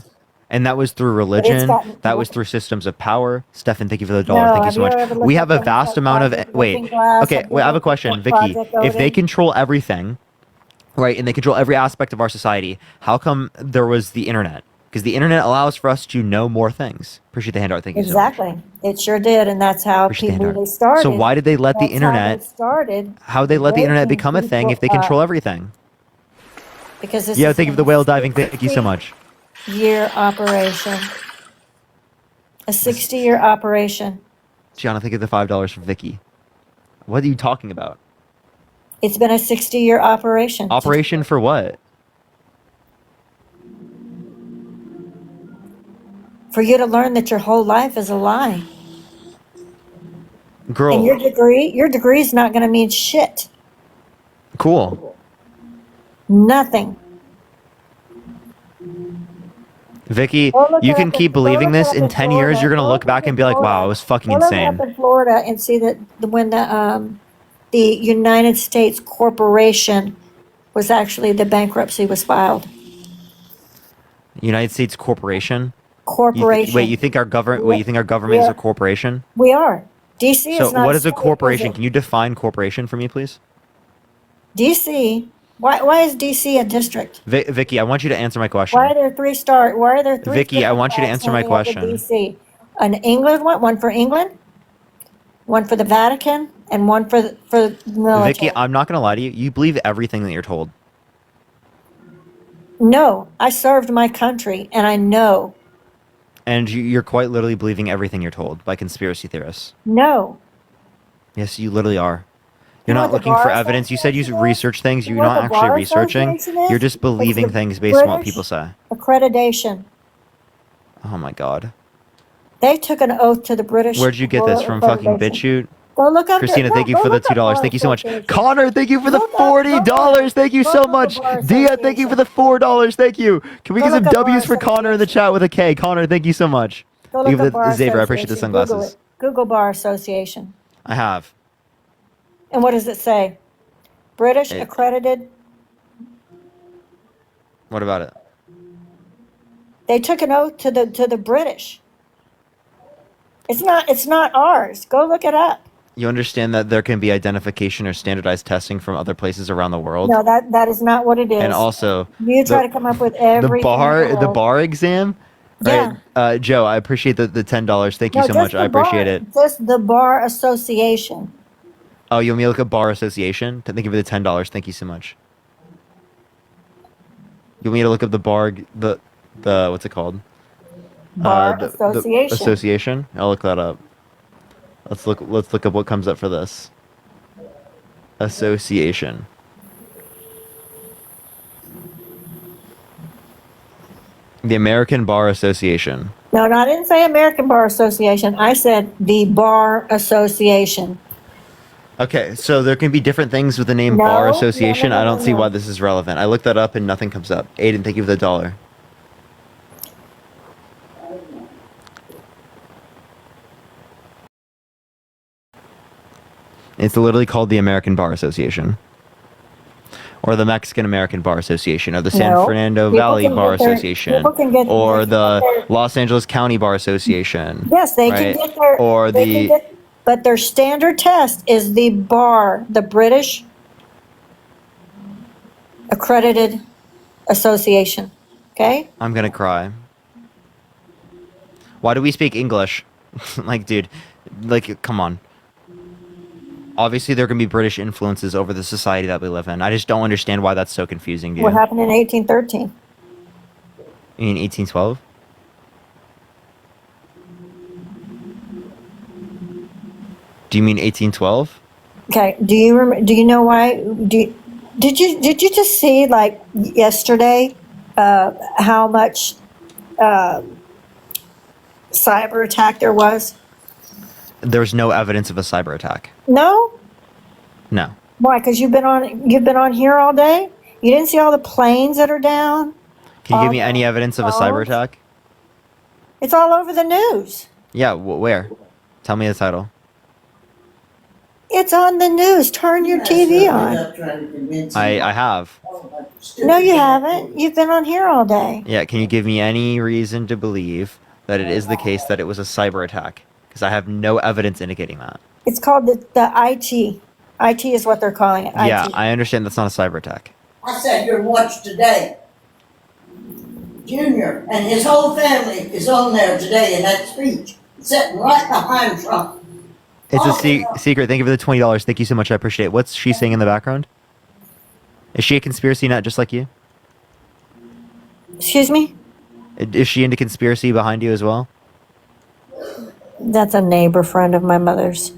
And that was through
But it's
religion.
gotten
That was through systems of power. Stefan, thank you for the dollar.
No,
Thank you
have
so
you
much.
ever looked
We
at
have a
things
vast
like
amount of
Project
wait.
Looking Glass?
Okay,
Have you
wait. I have a
looked
question,
at
Vicky.
Project
If they
Odin?
control everything, right, and they control every aspect of our society, how come there was the internet? Because the internet allows for us to know more things. Appreciate the hand art. Thank you so much.
Exactly. It sure did, and that's how
Appreciate the
people
hand
really
art.
started.
So why did they let the
That's how they
internet?
started
How would they let the internet
waking
become a thing if they
people
control
up.
everything?
Because this
Yeah,
is
thank you for the whale diving. Thank you so much.
year operation. A 60-year operation.
Gianna, thank you for the $5 from Vicky. What are you talking about?
It's been a 60-year operation.
Operation for what?
For you to learn that your whole life is a lie.
Girl,
And your degree is not going to mean shit.
cool.
Nothing.
Vicky,
Go look
you
it
can
up
keep
in- go
believing
look it
this.
up
In
in
10 years,
Florida.
you're going to
Go
look
look
back
in
and be like, wow,
Florida.
I was fucking
Go look it up
insane.
in Florida and see that when the United States corporation was actually the bankruptcy was filed.
United States corporation?
Corporation.
Wait, you think our government? Wait, you think our government is a corporation?
We are. DC is
So,
not.
what is a
state,
corporation?
it?
Can you define corporation for me, please?
DC. Why is DC a district?
Vicky, I want you to answer my question.
Why are there three star? Why are there three?
Vicky, I
different
want you to
flags
answer my
hanging over
question.
DC. An England one for England, one for the Vatican, and one for the military.
Vicky, I'm not going to lie to you. You believe everything that you're told.
No, I served my country, and I know.
And you're quite literally believing everything you're told by conspiracy theorists.
No.
Yes, you literally are.
You
You're
know
not
what the
looking for
Bar
evidence. You said you
Association is?
research things.
You
You're
know what
not
the
actually
Bar
researching.
Association is?
You're just
It's
believing
the
things based on what
British
people say.
Accreditation.
Oh my god.
They took an oath to the British.
Where'd you get this from? Fucking
Accreditation.
BitChute?
Go look up.
Christina, thank you for the $2. Thank you so much.
Association.
Connor, thank you for the
Look up-
$40. Thank you
go
so
look up
much.
the Bar
Dia, thank you for the $4. Thank you. Can we
Go
get some
look up Bar
W's for Connor in the chat with a K? Connor, thank you so much.
Go
Thank
look
you
up
for
Bar
Xavier. I appreciate the
Association. Google
sunglasses.
it. Google Bar Association.
I have.
And what does it say? British
It,
accredited.
what about it?
They took an oath to the British. It's not ours. Go look it up.
You understand that there can be identification or standardized testing from other places around the world?
No, that is not what it
And
is.
also,
You try to
the
come up with everything in
the
world.
bar exam,
Yeah.
right? Joe, I appreciate the $10. Thank you
No,
so
just
much. I
the bar.
appreciate it.
Just the Bar Association.
Oh, you want me to look at Bar Association? Thank you for the $10. Thank you so much. You want me to look up the bar, the what's it called?
Bar
The
Association.
association. I'll look that up. Let's look up what comes up for this. Association. The American Bar Association.
No, I didn't say American Bar Association. I said the Bar Association.
Okay, so there can be different things with the name
No,
Bar
no,
Association.
no, no,
I don't
no,
see
no.
why this is relevant. I looked that up and nothing comes up. Aiden, thank you for the $1. It's literally called the American Bar Association. Or the Mexican American Bar Association, or the San
No.
Fernando
People
Valley
can
Bar
get their-
Association,
people can get-
or
they can
the
get their-
Los Angeles County Bar Association.
Yes, they can
right?
get their.
Or
they can
the
get, but their standard test is the bar, the British Accredited Association. Okay?
I'm gonna cry. Why do we speak English? Like, dude, like, come on. Obviously, there can be British influences over the society that we live in. I just don't understand why that's so confusing, dude.
What happened in 1813?
You mean 1812? Do you mean 1812?
Okay. Do you know why? Did you just see like yesterday how much cyber attack there was?
There's no evidence of a cyber attack.
No.
No.
Why? Because you've been on here all day. You didn't see all the planes that are down.
Can you give me any evidence of a cyber attack?
It's all over the news.
Yeah, where? Tell me the title.
It's on the news. Turn your TV on.
I have.
No, you haven't. You've been on here all day.
Yeah, can you give me any reason to believe that it is the case that it was a cyber attack? Because I have no evidence indicating that.
It's called the IT. IT is what they're calling it.
Yeah,
IT.
I understand that's not a cyber attack.
I sat here and watched today. Junior and his whole family is on there today in that speech, sitting right behind Trump.
It's a secret. Thank you for the $20. Thank you so much. I appreciate it. What's she saying in the background? Is she a conspiracy nut just like you?
Excuse me?
Is she into conspiracy behind you as well?
That's a neighbor friend of my mother's.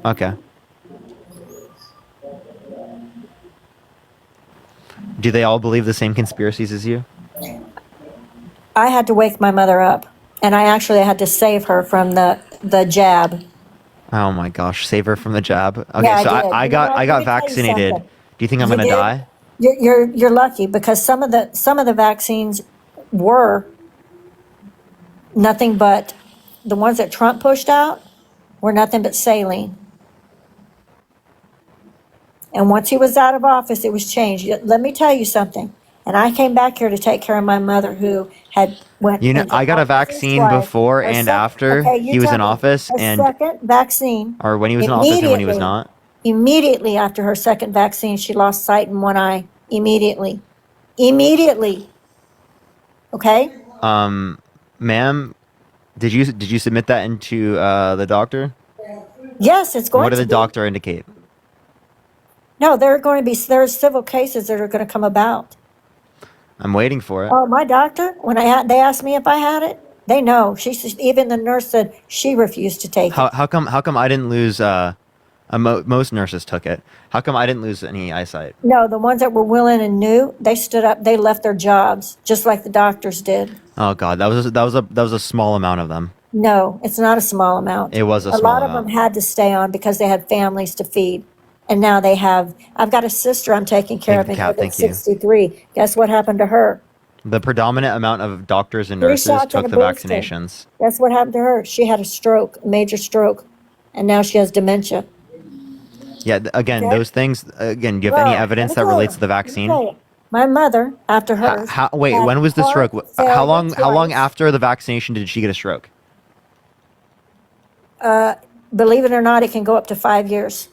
Okay. Do they all believe the same conspiracies as you?
I had to wake my mother up, and I actually had to save her from the jab.
Oh my gosh, save her from the jab. Okay,
Yeah, I
so
did.
I
You know what?
got
Let me tell you
vaccinated.
something.
Do you think I'm
You
gonna
did?
die?
You're lucky because some of the vaccines were nothing but the ones that Trump pushed out were nothing but saline. And once he was out of office, it was changed. Let me tell you something. And I came back here to take care of my mother who had went.
You know,
into
I got a
office
vaccine
twice.
before
A
and
sec-
after
okay, you
he was
tell
in
me.
office,
A
and
second vaccine.
or when he was in office and when he was
Immediately.
not.
Immediately after her second vaccine, she lost sight in one eye. Immediately. Immediately. Okay?
Ma'am, did you submit that into the doctor?
Yes, it's going
What did
to
the
be.
doctor indicate?
No, there's civil cases that are going to come about.
I'm waiting for it.
Oh, my doctor, when they asked me if I had it, they know. Even the nurse said she refused to take it.
How come I didn't lose? Most nurses took it. How come I didn't lose any eyesight?
No, the ones that were willing and knew, they stood up, they left their jobs, just like the doctors did.
Oh God, that was a small amount of them.
No, it's not a small amount.
It was a
A
small
lot of
amount.
them had to stay on because they had families to feed. And now I've got a sister I'm taking care of, and
Kat,
she's
thank you.
63. Guess what happened to her?
The predominant amount of doctors and
3
nurses
shots
took
and
the
a booster.
vaccinations.
That's what happened to her. She had a stroke, a major stroke, and now she has dementia.
Yeah, again,
Okay.
those things. Again, do you have
Well,
any
let
evidence
me
that
tell
relates
you.
to the
Let me
vaccine?
tell you. My mother, after hers,
Wait,
had
when was the
heart
stroke?
failure
How long? How long
twice.
after the vaccination did she get a stroke?
Believe it or not, it can go up to 5 years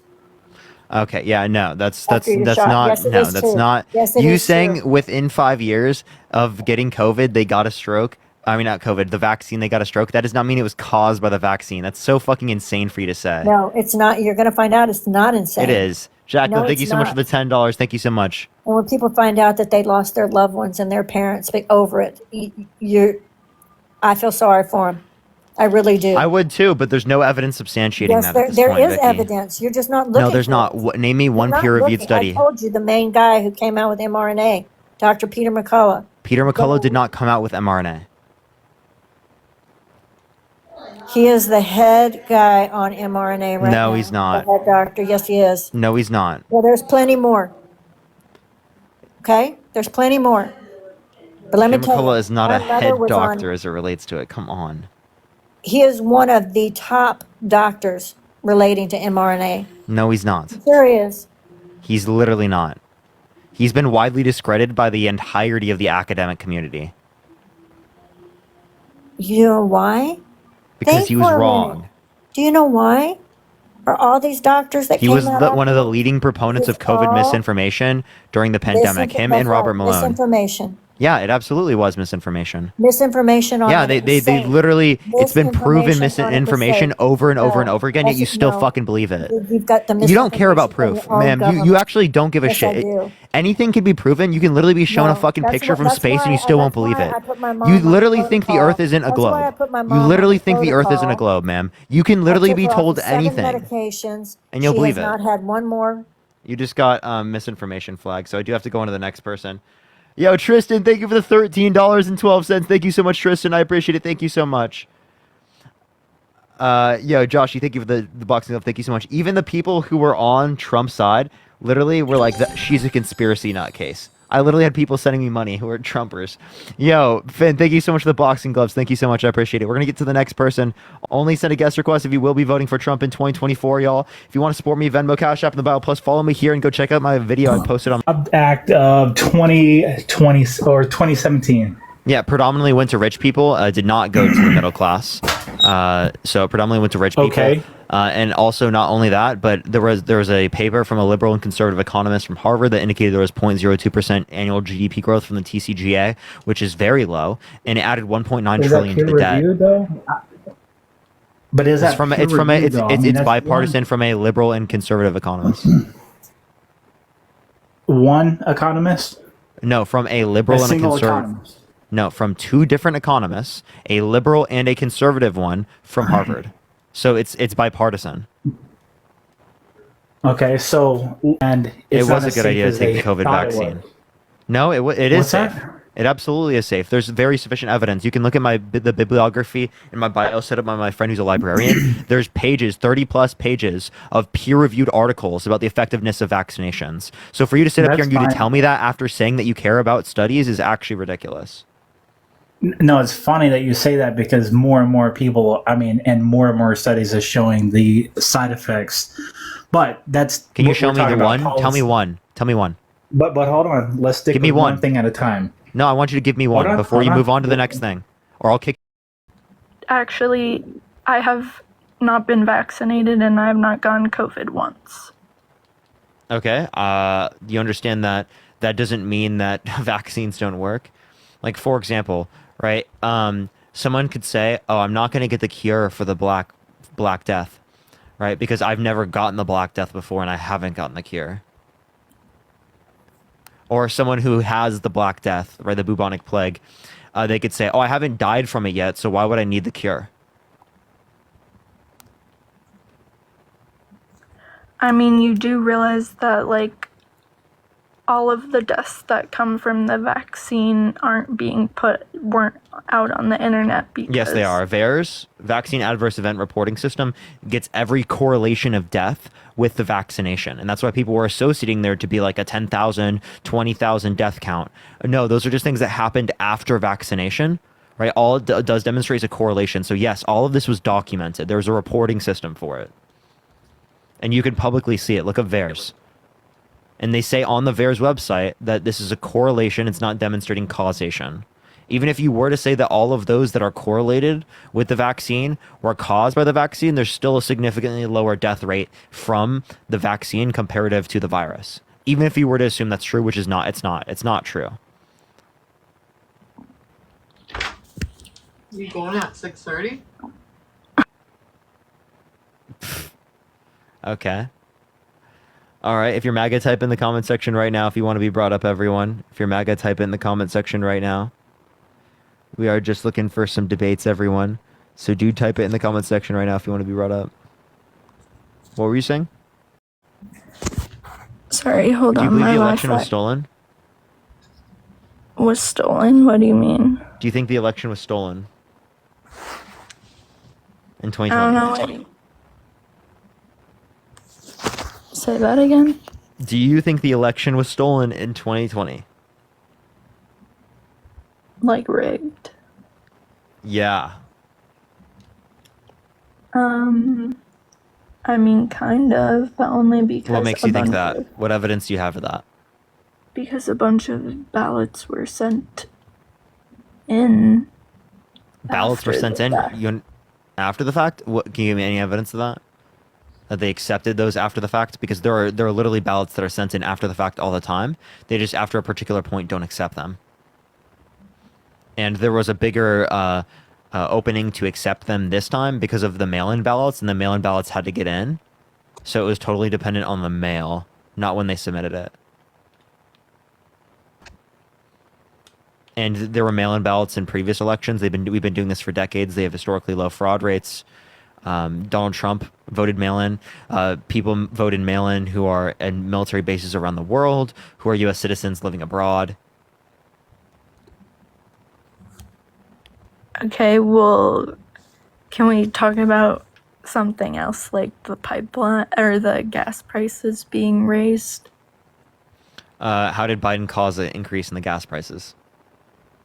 Okay, yeah, no,
after you're
that's
shot.
not
Yes, it
no,
is
that's
true.
not.
Yes, it
You
is
saying
true.
within 5 years of getting COVID, they got a stroke. I mean, not COVID, the vaccine, they got a stroke. That does not mean it was caused by the vaccine. That's so fucking insane for you to say.
No, it's not. You're going to find out it's not insane.
It is. Jacqueline,
No,
thank you
it's
so much for
not.
the $10. Thank you so much.
And when people find out that they lost their loved ones and their parents over it, I feel sorry for them. I really do.
I would too, but there's no evidence substantiating
Yes,
that at this
there
point,
is
Vicky.
evidence. You're just not looking
No, there's
for
not.
it.
Name me
You're
one
not
peer-reviewed
looking. I
study.
told you the main guy who came out with mRNA, Dr. Peter McCullough.
Peter McCullough did not come out with mRNA.
He is the head guy on mRNA right now.
No, he's not.
The head doctor. Yes, he is.
No, he's not.
Well, there's plenty more. Okay? There's plenty more. But let me
Peter
tell you,
McCullough is not
my
a
mother
head
was
doctor
on,
as it relates to it. Come on.
he is one of the top doctors relating to mRNA.
No, he's not.
Sure is.
He's literally not. He's been widely discredited by the entirety of the academic community
You know why?
because
Think
he was
for a
wrong.
minute. Do you know why? Are all these doctors that
He
came
was
out
one of the
after
leading proponents of
It's
COVID
all
misinformation during the pandemic. Him
that's
and
right,
Robert Malone.
misinformation.
Yeah, it absolutely was misinformation.
Misinformation on
Yeah,
an
they
insane.
literally, it's been proven
Misinformation on a
misinformation
crusade.
over and over and
No,
over again, yet you still
no.
fucking believe it.
You've got the
You don't care about
misinformation
proof,
from your own
ma'am. You
government.
actually don't give a
Yes, I
shit.
do.
Anything can be proven. You can literally be shown a
No,
fucking
that's
picture
what-
from
that's
space and
why
you still
I-
won't
that's
believe
why
it.
I put my
You
mom on
literally think the
protocol.
Earth isn't a
That's why I
globe.
put my
You
mom
literally
on
think the Earth isn't a
protocol.
globe, ma'am. You can
I
literally
took
be
her off
told
of 7
anything,
medications.
and you'll
She
believe
has
it.
not had one more.
You just got misinformation flag, so I do have to go on to the next person. Yo, Tristan, thank you for the $13.12. Thank you so much, Tristan. I appreciate it. Thank you so much. Yo, Joshy, thank you for the boxing up. Thank you so much. Even the people who were on Trump's side literally were like, she's a conspiracy nutcase. I literally had people sending me money who are Trumpers. Yo, Finn, thank you so much for the boxing gloves. Thank you so much. I appreciate it. We're going to get to the next person. Only send a guest request if you will be voting for Trump in 2024, y'all. If you want to support me, Venmo, Cash App in the bio, plus follow me here and go check out my video I posted on.
Act of 2020 or 2017.
Yeah, predominantly went to rich people. Did not go to the middle class. So predominantly went to rich people.
Okay.
And also not only that, but there was a paper from a liberal and conservative economist from Harvard that indicated there was 0.02% annual GDP growth from the TCGA, which is very low, and it added 1.9
Is that
trillion to
peer
the debt.
reviewed though? But is that
It's bipartisan from a liberal and conservative economist.
one economist?
No, from a liberal
A
and a
single
conservative.
economist.
No, from two different economists, a liberal and a conservative one from Harvard. So it's bipartisan.
Okay, so and
It
it's
was
not
a
as
good
safe
idea to
as
take
they
the COVID
thought it
vaccine.
was.
No, it is
What's
safe.
that?
It absolutely is safe. There's very sufficient evidence. You can look at the bibliography in my bio set up by my friend who's a librarian. There's pages, 30 plus pages of peer-reviewed articles about the effectiveness of vaccinations. So for you to sit up here
That's
and you to
fine.
tell me that after saying that you care about studies is actually ridiculous.
No, it's funny that you say that because more and more people, and more studies are showing the side effects. But that's
Can you
we're
show me
talking
the
about
one? Tell me
policy.
one. Tell me one.
But hold on, let's stick
Give me
with one
one.
thing at a time.
No, I want you to give me one
on,
before
hold
you
on.
move on to the next thing, or I'll kick.
Actually, I have not been vaccinated and I have not gotten COVID once.
Okay. Do you understand that that doesn't mean that vaccines don't work? Like, for example, right? Someone could say, "Oh, I'm not going to get the cure for the Black Death," right? Because I've never gotten the Black Death before and I haven't gotten the cure. Or someone who has the Black Death, right, the bubonic plague, they could say, "Oh, I haven't died from it yet, so why would I need the cure?"
I mean, you do realize that, like, all of the deaths that come from the vaccine weren't out on the internet because
Yes, they are. VAERS, Vaccine Adverse Event Reporting System, gets every correlation of death with the vaccination. And that's why people were associating there to be like a 10,000, 20,000 death count. No, those are just things that happened after vaccination, right? All it does demonstrate is a correlation. So yes, all of this was documented. There was a reporting system for it. And you can publicly see it. Look at VAERS. And they say on the VAERS website that this is a correlation. It's not demonstrating causation. Even if you were to say that all of those that are correlated with the vaccine were caused by the vaccine, there's still a significantly lower death rate from the vaccine comparative to the virus. Even if you were to assume that's true, which is not, it's not true.
You going at 6:30?
Okay. All right. If you're MAGA, type in the comment section right now if you want to be brought up, everyone. If you're MAGA, type it in the comment section right now. We are just looking for some debates, everyone. So do type it in the comment section right now if you want to be brought up. What were you saying?
Sorry, hold
Do you
on.
believe
My
the election was
Wi-Fi
stolen?
was stolen. What do you mean?
Do you think the election was stolen in
I
2020?
don't know. Say that again.
Do you think the election was stolen in 2020?
Like rigged.
Yeah.
I mean, kind of, but only because
What makes
a
you think
bunch
that?
of-
What evidence do you have of that?
because a bunch of ballots were sent in.
Ballots were
after
sent
the
in
fact.
after the fact? What, can you give me any evidence of that? That they accepted those after the fact? Because there are literally ballots that are sent in after the fact all the time. They just after a particular point don't accept them. And there was a bigger opening to accept them this time because of the mail-in ballots, and the mail-in ballots had to get in. So it was totally dependent on the mail, not when they submitted it. And there were mail-in ballots in previous elections. We've been doing this for decades. They have historically low fraud rates. Donald Trump voted mail-in. People voted mail-in who are at military bases around the world, who are U.S. citizens living abroad.
Okay, well, can we talk about something else, like the pipeline or the gas prices being raised?
How did Biden cause an increase in the gas prices?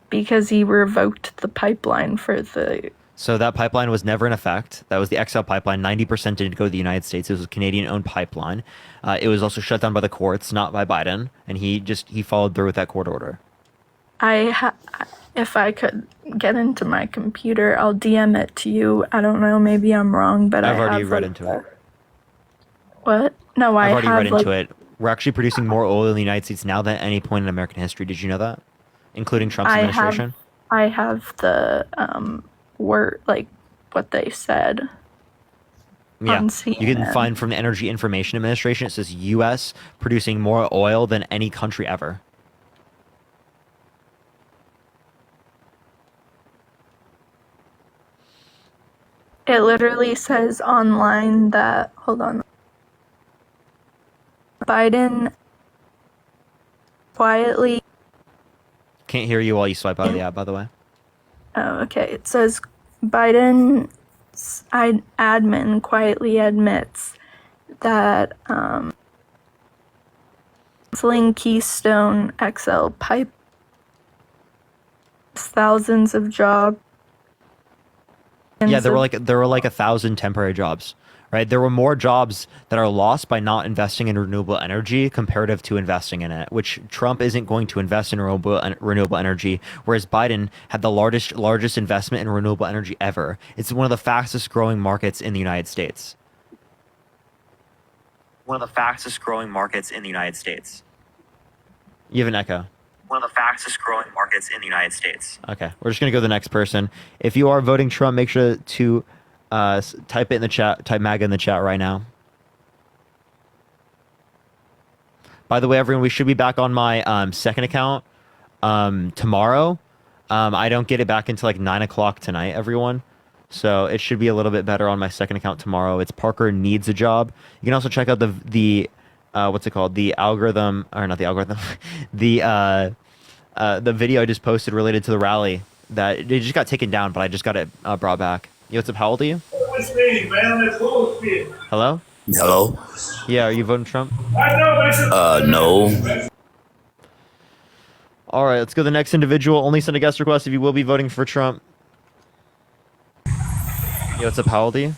Because he revoked the pipeline for the.
So that pipeline was never in effect. That was the XL pipeline. 90% didn't go to the United States. It was a Canadian-owned pipeline. It was also shut down by the courts, not by Biden, and he followed through with that court order.
If I could get into my computer, I'll DM it to you. I don't know, maybe I'm wrong, but
I've
I
already
have,
read
like,
into it.
What? No,
I've
I
already
have
read into
like,
it. We're actually producing more oil in the United States now than at any point in American history. Did you know that? Including Trump's administration?
I have the word, like what they said.
Yeah.
On
You can
CNN.
find from the Energy Information Administration, it says U.S. producing more oil than any country ever.
It literally says online that, hold on. Biden quietly.
Can't hear you while you swipe out of the app, by the way.
Oh, okay. It says Biden's admin quietly admits that canceling Keystone XL pipe thousands of jobs.
Yeah, there were like 1,000 temporary jobs, right? There were more jobs that are lost by not investing in renewable energy comparative to investing in it, which Trump isn't going to invest in renewable energy, whereas Biden had the largest investment in renewable energy ever. It's one of the fastest growing markets in the United States. One of the fastest growing markets in the United States. You have an echo. One of the fastest growing markets in the United States. Okay, we're just going to go to the next person. If you are voting Trump, make sure to type it in the chat, type MAGA in the chat right now. By the way, everyone, we should be back on my second account tomorrow. I don't get it back until like 9 o'clock tonight, everyone. So it should be a little bit better on my second account tomorrow. It's Parker Needs a Job. You can also check out the what's it called? The algorithm, or not the algorithm, the video I just posted related to the rally that they just got taken down, but I just got it brought back. Yo, what's up? How old are you? Hello?
Hello?
Yeah, are you voting Trump?
No.
All right, let's go to the next individual. Only send a guest request if you will be voting for Trump. Yo, what's up? How old are you?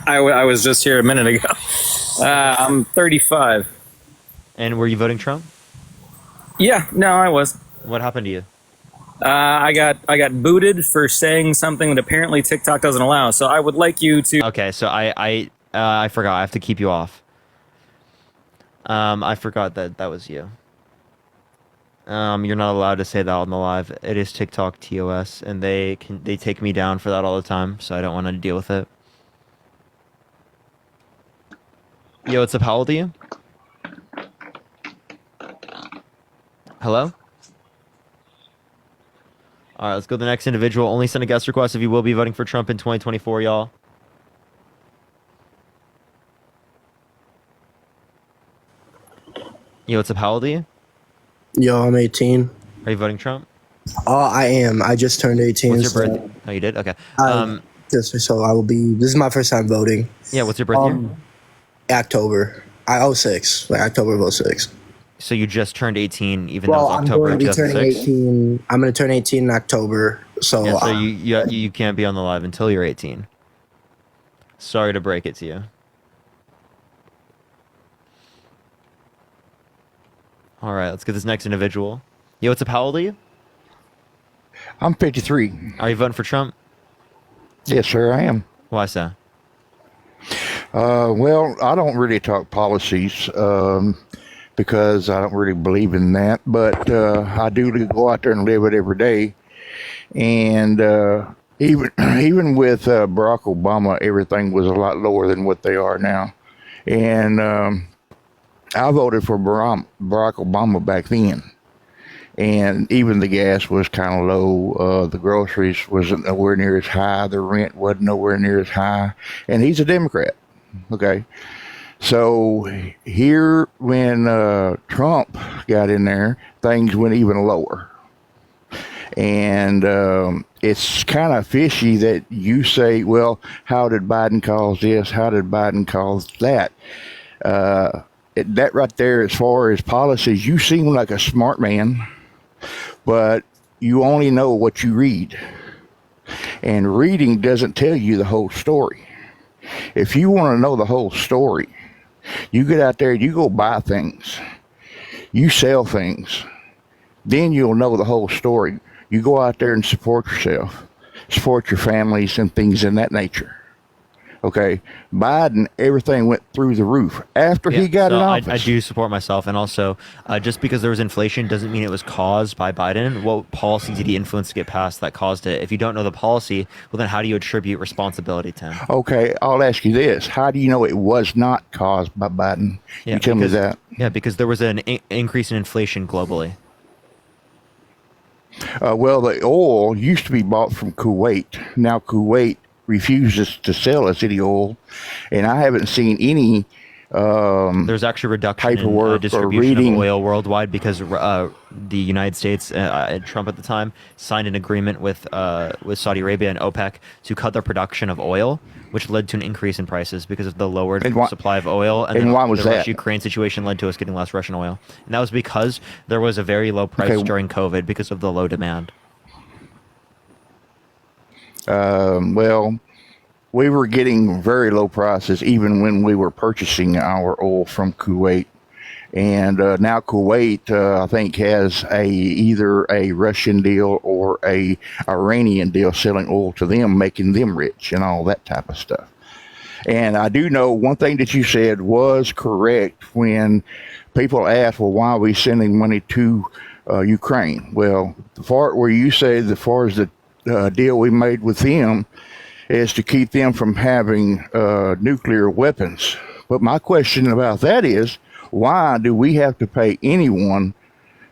I was just here a minute ago. I'm 35.
And were you voting Trump?
Yeah, no, I was.
What happened to you?
I got booted for saying something that apparently TikTok doesn't allow. So I would like you to.
Okay, so I forgot. I have to keep you off. I forgot that was you. You're not allowed to say that on the live. It is TikTok TOS, and they take me down for that all the time, so I don't want to deal with it. Yo, what's up? How old are you? Hello? All right, let's go to the next individual. Only send a guest request if you will be voting for Trump in 2024, y'all. Yo, what's up? How old are you?
Yo, I'm 18.
Are you voting Trump?
Oh, I am. I just turned 18.
What's your
so
birthday? Oh, you did? Okay.
so I will be. This is my first time voting.
Yeah, what's your birth year?
October. I 06. Like October of 06.
So you just turned 18, even
Well,
though
I'm
it's October
going to be turning
2006?
18. I'm going to turn 18 in October. So,
Yeah, so you can't be on the live until you're 18. Sorry to break it to you. All right, let's get this next individual. Yo, what's up? How old are you?
I'm 53.
Are you voting for Trump?
Yes, sir, I am.
Why so?
Well, I don't really talk policies because I don't really believe in that, but I do go out there and live it every day. And even with Barack Obama, everything was a lot lower than what they are now. And I voted for Barack Obama back then. And even the gas was kind of low. The groceries wasn't nowhere near as high. The rent wasn't nowhere near as high. And he's a Democrat. Okay. So here, when Trump got in there, things went even lower. And it's kind of fishy that you say, well, how did Biden cause this? How did Biden cause that? That right there, as far as policies, you seem like a smart man, but you only know what you read. And reading doesn't tell you the whole story. If you want to know the whole story, you get out there, you go buy things, you sell things, then you'll know the whole story. You go out there and support yourself, support your families and things in that nature. Okay, Biden, everything went through the roof after he got in office.
I do support myself, and also, just because there was inflation doesn't mean it was caused by Biden. What policies did he influence to get passed that caused it? If you don't know the policy, well, then how do you attribute responsibility to him?
Okay, I'll ask you this. How do you know it was not caused by Biden?
Yeah,
you tell me that.
Yeah, because there was an increase in inflation globally.
Well, the oil used to be bought from Kuwait. Now Kuwait refuses to sell us any oil, and I haven't seen any
there's actually reduction in
paperwork
distribution of oil worldwide because the United States and Trump at the time signed an agreement with Saudi Arabia and OPEC to cut their production of oil, which led to an increase in prices because of the lowered supply of oil. And then
why was
the
that?
Russia-Ukraine situation led to us getting less Russian oil, and that was because there was a very low price during COVID because of the low demand.
Well, we were getting very low prices even when we were purchasing our oil from Kuwait. And now Kuwait, I think, has either a Russian deal or a Iranian deal selling oil to them, making them rich and all that type of stuff. And I do know one thing that you said was correct when people ask, well, why are we sending money to Ukraine? Well, the part where you said as far as the deal we made with them is to keep them from having nuclear weapons. But my question about that is, why do we have to pay anyone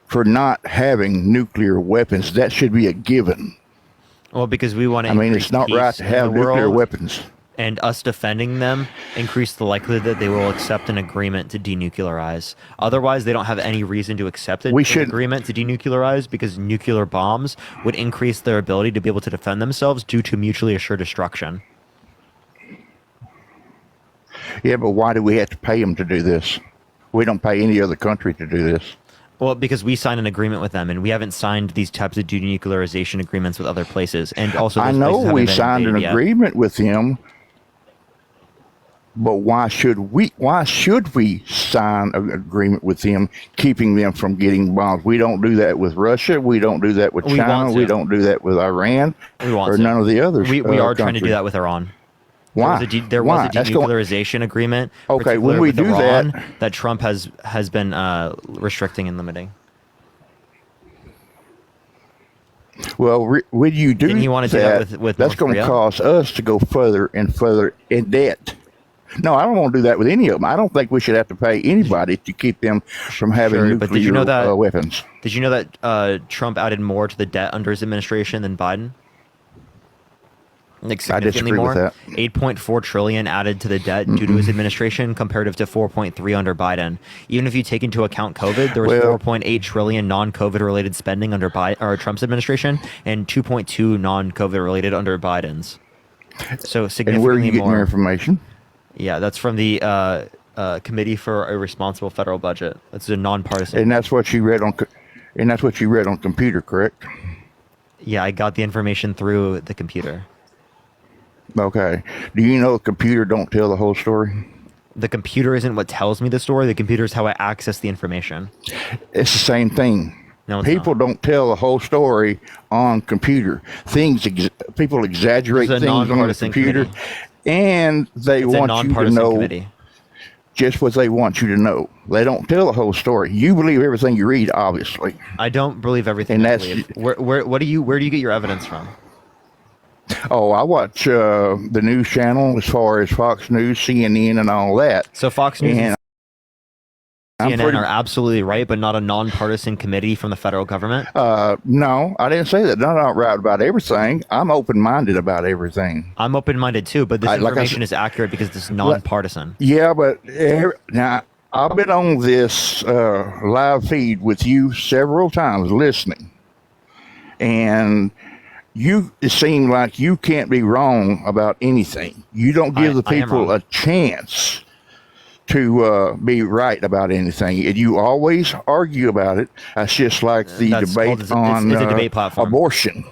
for not having nuclear weapons? That should be a given.
Well, because we want to.
I mean, it's not right to have nuclear weapons.
And us defending them increase the likelihood that they will accept an agreement to denuclearize. Otherwise, they don't have any reason to accept an agreement to denuclearize, because nuclear bombs would increase their ability to be able to defend themselves due to mutually assured destruction.
Yeah, but why do we have to pay them to do this? We don't pay any other country to do this.
Well, because we signed an agreement with them, and we haven't signed these types of denuclearization agreements with other places. And also,
I
those
know
places haven't
we
been
signed an
invaded yet.
agreement with them, but why should we sign an agreement with them, keeping them from getting bombs? We don't do that with Russia. We don't do that with
We
China.
want
We
to.
don't do that with Iran
We want
or
to.
none of the others.
We are trying to do
countries.
that with Iran.
Why?
There was
Why?
a
That's going-
denuclearization agreement.
Okay, when
particularly
we
with
do
Iran, that Trump has been restricting and limiting.
Well, when you do
Didn't he want to do that with
that's
North
going to
Korea?
cause us to go further and further in debt. No, I don't want to do that with any of them. I don't think we should have to pay anybody to keep them from having
Sure,
nuclear
but did you know that
weapons.
Did you know that Trump added more to the debt under his administration than Biden? Like
I
significantly
disagree
more.
with that.
8.4 trillion added to the debt due to his administration, comparative to 4.3 under Biden. Even if you take into account COVID, there was 4.8 trillion non-COVID related spending under Trump's administration, and 2.2 non-COVID related under Biden's. So significantly
And where are you getting
more.
your information?
Yeah, that's from the Committee for a Responsible Federal Budget. That's a nonpartisan.
And that's what you read on. And that's what you read on computer, correct?
Yeah, I got the information through the computer.
Okay. Do you know a computer don't tell the whole story?
The computer isn't what tells me the story. The computer is how I access the information.
It's the same thing.
No, it's
People don't tell the whole story on computer. People exaggerate
It's a
things on the
nonpartisan
computer,
committee.
and they
It's a
want you to
nonpartisan
know
committee.
just what they want you to know. They don't tell the whole story. You believe everything you read, obviously.
I don't believe everything.
And
I
that's-
believe. Where do you get your evidence from?
Oh, I watch the news channel as far as Fox News, CNN, and all that.
So Fox News
And I'm
CNN
pretty-
are absolutely right, but not a nonpartisan committee from the federal government.
No, I didn't say that. I'm not right about everything. I'm open-minded about everything.
I'm open-minded too, but this
like I
information
said-
is accurate because it's nonpartisan.
Yeah, but now I've been on this live feed with you several times listening, and it seemed like you can't be wrong about anything. You don't give the
I am
people
wrong.
a chance to be right about anything. And you always argue about it. That's just like the
That's
debate
called- it's
on
a debate platform.
abortion.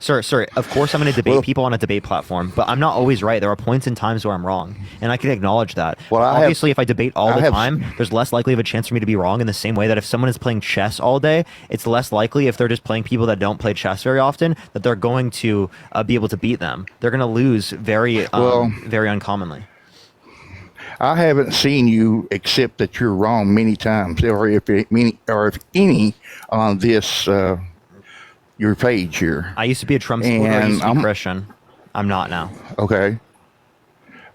Sir, of course I'm going to debate people on a debate platform, but I'm not always right. There are points and times where I'm wrong, and I can acknowledge that.
Well,
Obviously, if I debate all
I
the
have-
time, there's less likely of a chance for me to be wrong, in the same way that if someone is playing chess all day, it's less likely, if they're just playing people that don't play chess very often, that they're going to be able to beat them. They're going to lose very uncommonly.
I haven't seen you accept that you're wrong many times, or if any, on this your page here.
I used to be a Trump supporter. I used to be
I'm-
Christian. I'm not now.
Okay.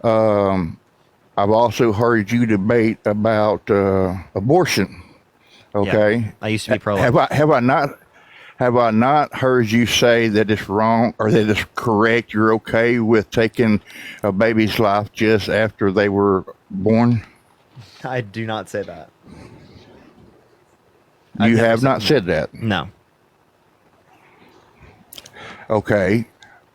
I've also heard you debate about abortion. Okay.
Yeah, I used to be pro-life.
Have I not heard you say that it's wrong or that it's correct? You're okay with taking a baby's life just after they were born?
I do not say that.
You have not said that.
No.
Okay.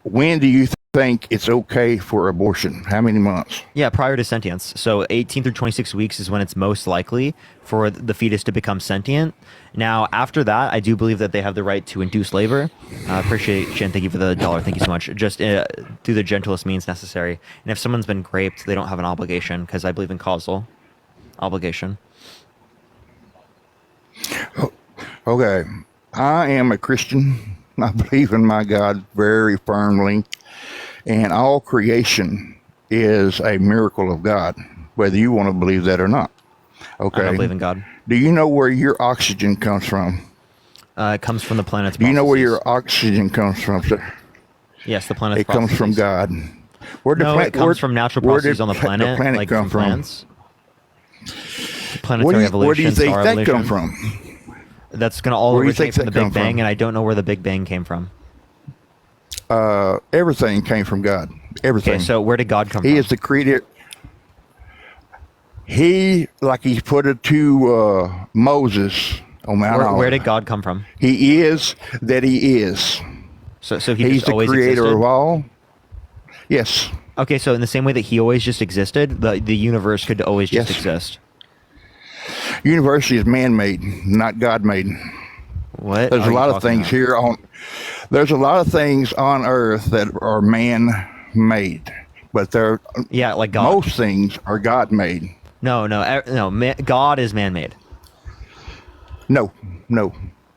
When do you think it's okay for abortion? How many months?
Yeah, prior to sentience. So 18 through 26 weeks is when it's most likely for the fetus to become sentient. Now, after that, I do believe that they have the right to induce labor. Appreciate, Shin, thank you for the $1. Thank you so much. Just through the gentlest means necessary. And if someone's been raped, they don't have an obligation, because I believe in causal obligation.
Okay. I am a Christian. I believe in my God very firmly. And all creation is a miracle of God, whether you want to believe that or not. Okay.
I don't believe in God.
Do you know where your oxygen comes from?
It comes from the planet's
Do you know where
processes.
your oxygen comes from, sir?
Yes, the planet's
It comes from
processes.
God. Where
No, it comes from natural
where
processes
did
on the planet, like
come
from
from?
plants. Planetary evolution,
Where do you think
star
that
evolution.
come from?
That's going to all
Where do you
originate
think
from the
that come
Big Bang,
from?
and I don't know where the Big Bang came from.
Everything came from God. Everything.
Okay, so where did God come
He
from?
is the creator. He, like he put it to Moses on Mount
Where
Olive.
did God come from?
He is that he is.
So he
He's
just
the
always
creator
existed?
of all. Yes.
Okay, so in the same way that he always just existed, the universe could always just
Yes.
exist.
University is man-made, not God-made.
What?
There's
are
a
you
lot of
talking
things
about?
here on. There's a lot of things on Earth that are man-made, but they're
like God.
most things are God-made.
No. God is man-made.
No.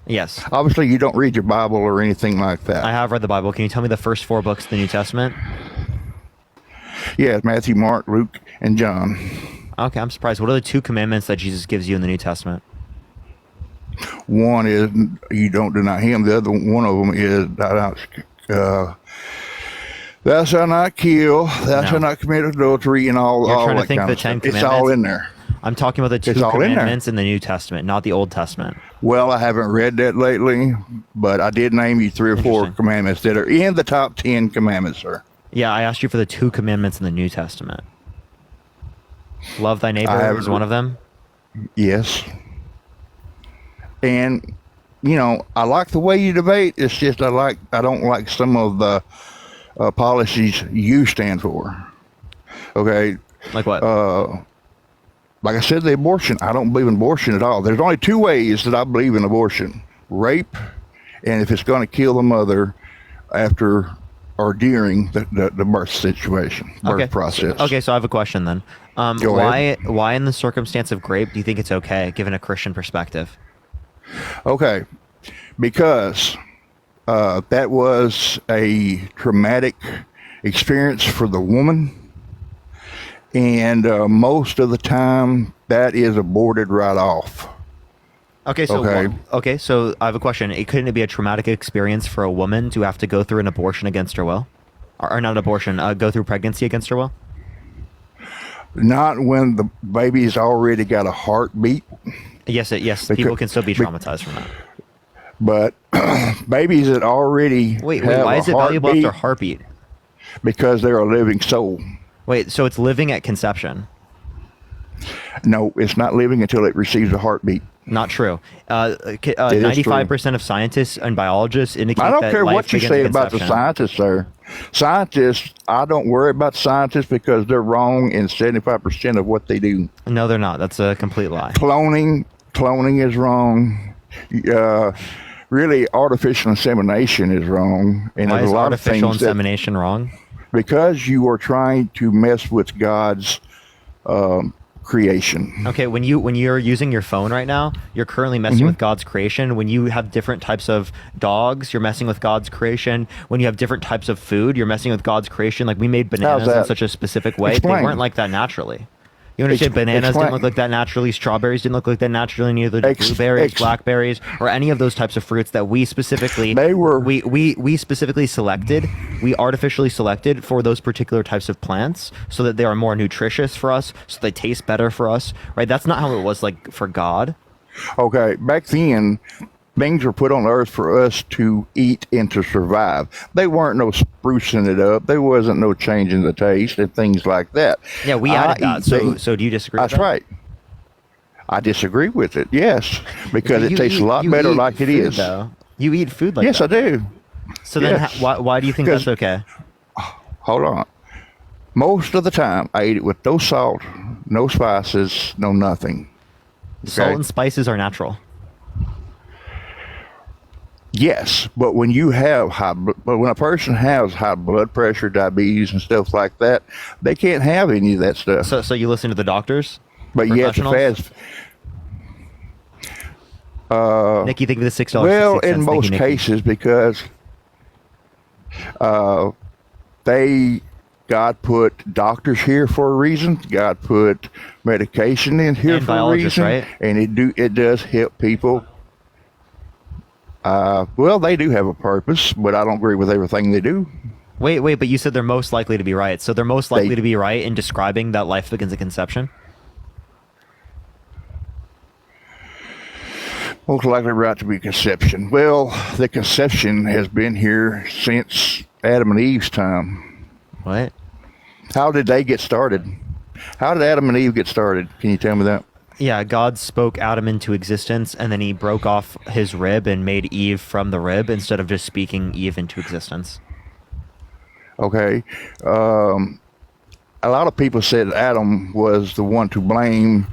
Yes.
Obviously, you don't read your Bible or anything like that.
I have read the Bible. Can you tell me the first 4 books of the New Testament?
Yeah, Matthew, Mark, Luke, and John.
Okay, I'm surprised. What are the 2 commandments that Jesus gives you in the New Testament?
One is you don't deny him. The other one of them is thou shalt not kill, thou shalt not commit adultery, and all.
You're
all
trying to
that
think
kind
the
of
10
stuff.
commandments?
It's all in there.
I'm talking about the
It's
2
all in there.
commandments in the New Testament, not the Old Testament.
Well, I haven't read that lately, but I did name you 3 or 4 commandments that are in the top 10 commandments, sir.
Yeah, I asked you for the 2 commandments in the New Testament. Love thy
I
neighbor
haven't
is one of them?
Yes. And I like the way you debate. It's just I don't like some of the policies you stand for. Okay.
Like what?
Like I said, the abortion. I don't believe in abortion at all. There's only 2 ways that I believe in abortion: rape, and if it's going to kill the mother after or during the birth situation, birth process.
Okay, so I have a question then.
Go ahead.
Why in the circumstance of rape do you think it's okay, given a Christian perspective?
Okay, because that was a traumatic experience for the woman, and most of the time that is aborted right off.
Okay, so I have a question. Couldn't it be a traumatic experience for a woman to have to go through an abortion against her will, or not an abortion, go through pregnancy against her will?
Not when the baby's already got a heartbeat.
Yes, people can still be traumatized from that.
But babies that already
Wait,
have
why
a
is it valuable
heartbeat
after heartbeat?
Because they're a living soul.
Wait, so it's living at conception?
No, it's not living until it receives a heartbeat.
Not true.
It is
95% of scientists and biologists indicate
I don't
that
care
life
what you
begins
say
at
about the
conception.
scientists, sir. Scientists, I don't worry about scientists because they're wrong in 75% of what they do.
No, they're not. That's a complete lie.
Cloning is wrong. Really, artificial insemination is wrong. And
Why
there's
is
a lot of
artificial
things that-
insemination wrong?
because you are trying to mess with God's creation.
Okay, when you're using your phone right now, you're currently messing with God's creation. When you have different types of dogs, you're messing with God's creation. When you have different types of food, you're messing with God's creation. Like we made bananas in
that?
such a specific way.
Explain.
They weren't like that naturally. You understand? Bananas didn't look like that naturally. Strawberries didn't look like that naturally. Neither did blueberries, blackberries, or any of those types of fruits that we specifically we specifically selected. We artificially selected for those particular types of plants so that they are more nutritious for us, so they taste better for us. Right? That's not how it was like for God.
Okay, back then, things were put on earth for us to eat and to survive. They weren't no sprucing it up. There wasn't no changing the taste and things like that.
Yeah, we added that. So do you disagree with
That's
that?
right. I disagree with it, yes, because
You
it tastes
eat-
a lot
you
better
eat
like it
food,
is.
though. You eat food like
yes,
that.
I do.
So then
Yes.
why do you think
'Cause-
that's okay?
Hold on. Most of the time, I eat it with no salt, no spices, no nothing.
Salt
Okay?
and spices are natural.
Yes, but when you have but when a person has high blood pressure, diabetes, and stuff like that, they can't have any of that stuff.
So you listen to the doctors?
But yet the
Professionals?
fast.
Nick, you think of the $6.66?
Well, in
Thank
most
you, Nikki.
cases, because God put doctors here for a reason. God put medication in here
And
for a
biologists,
reason,
right?
and it does help people. Well, they do have a purpose, but I don't agree with everything they do.
Wait, but you said they're most likely to be right. So they're most likely to be right in describing that life begins at conception?
Most likely right to be conception. Well, the conception has been here since Adam and Eve's time.
What?
How did they get started? How did Adam and Eve get started? Can you tell me that?
Yeah, God spoke Adam into existence, and then he broke off his rib and made Eve from the rib instead of just speaking Eve into existence.
Okay. A lot of people said Adam was the one to blame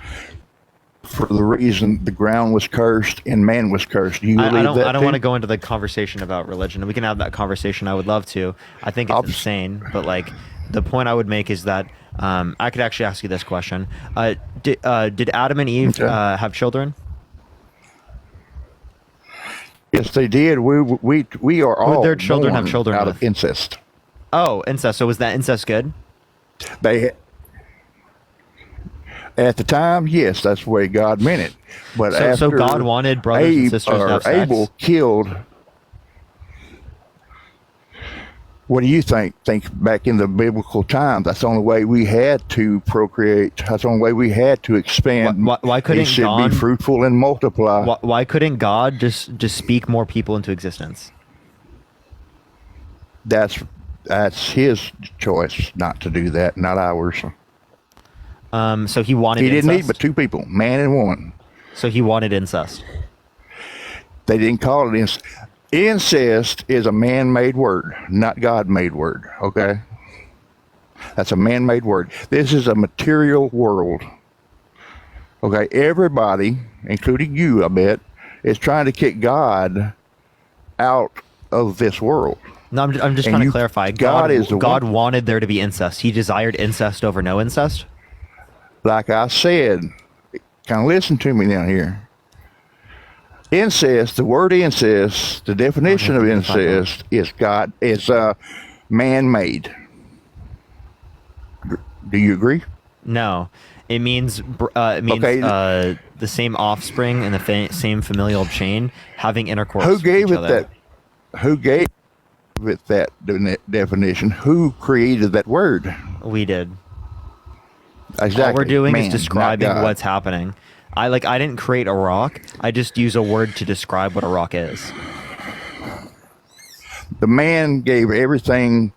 for the reason the ground was cursed and man was cursed. Do you believe that?
I don't
too?
want to go into the conversation about religion. We can have that conversation. I would love to. I think it's insane, but like the point I would make is that I could actually ask you this question: did Adam and Eve have children?
Yes, they did. We are all
their children have
born
children
out
with?
of incest.
Oh, incest. So was that incest good?
They at the time, yes, that's the way God meant it. But
So
after
God wanted brothers and sisters to have sex?
Abel killed. What do you think? Think back in the biblical times. That's the only way we had to procreate. That's the only way we had to expand.
Why couldn't
He said,
God
be fruitful and multiply?
Why couldn't God just speak more people into existence?
That's his choice not to do that, not ours.
So he wanted.
He didn't need
incest?
but two people, man and woman.
So he wanted incest.
They didn't call it incest. Incest is a man-made word, not God-made word. Okay, that's a man-made word. This is a material world. Okay, everybody, including you, I bet, is trying to kick God out of this world.
No, I'm just trying to clarify. God wanted there to be incest. He desired incest over no incest.
Like I said, kind of listen to me down here. Incest, the word incest, the definition of incest is man-made. Do you agree?
No, it means the same offspring and the same familial chain having intercourse.
Who gave
with
it
each other.
that? Who gave it that definition? Who created that word?
We did.
Exactly.
All we're doing
Man,
is
not
describing
God.
what's happening. I didn't create a rock. I just use a word to describe what a rock is.
The man gave everything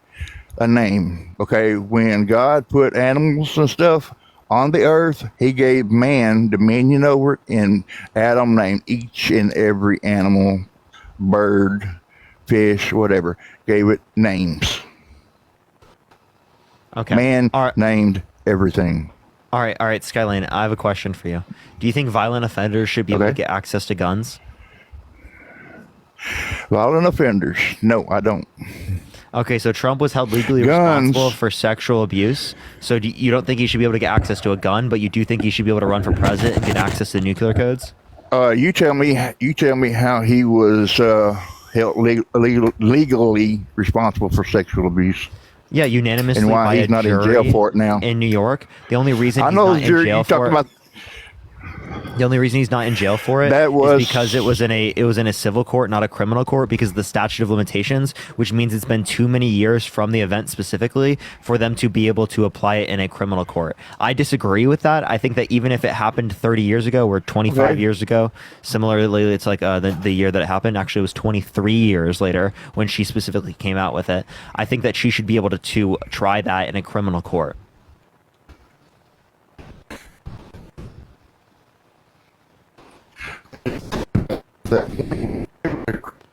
a name. Okay, when God put animals and stuff on the earth, he gave man dominion over it, and Adam named each and every animal, bird, fish, whatever, gave it names.
Okay.
Man named everything.
All right, Skylane, I have a question for you. Do you think violent offenders should be able to get access to guns?
Violent offenders? No, I don't.
Okay, so Trump was held legally responsible for sexual abuse. So you don't think he should be able to get access to a gun, but you do think he should be able to run for president and get access to nuclear codes?
You tell me how he was held legally responsible for sexual abuse.
Yeah, unanimously
and why
by
he's
a
not in
jury
jail for it now
in New York. The only reason
I
he's
know
not
the
in
jury.
jail
You
for
talking
it.
about
The only reason he's not in jail for it is because it was in a civil court, not a criminal court, because of the statute of limitations, which means it's been too many years from the event specifically for them to be able to apply it in a criminal court. I disagree with that. I think that even if it happened 30 years ago or 25 years ago, similarly, it's like the year that it happened. Actually, it was 23 years later when she specifically came out with it. I think that she should be able to try that in a criminal court.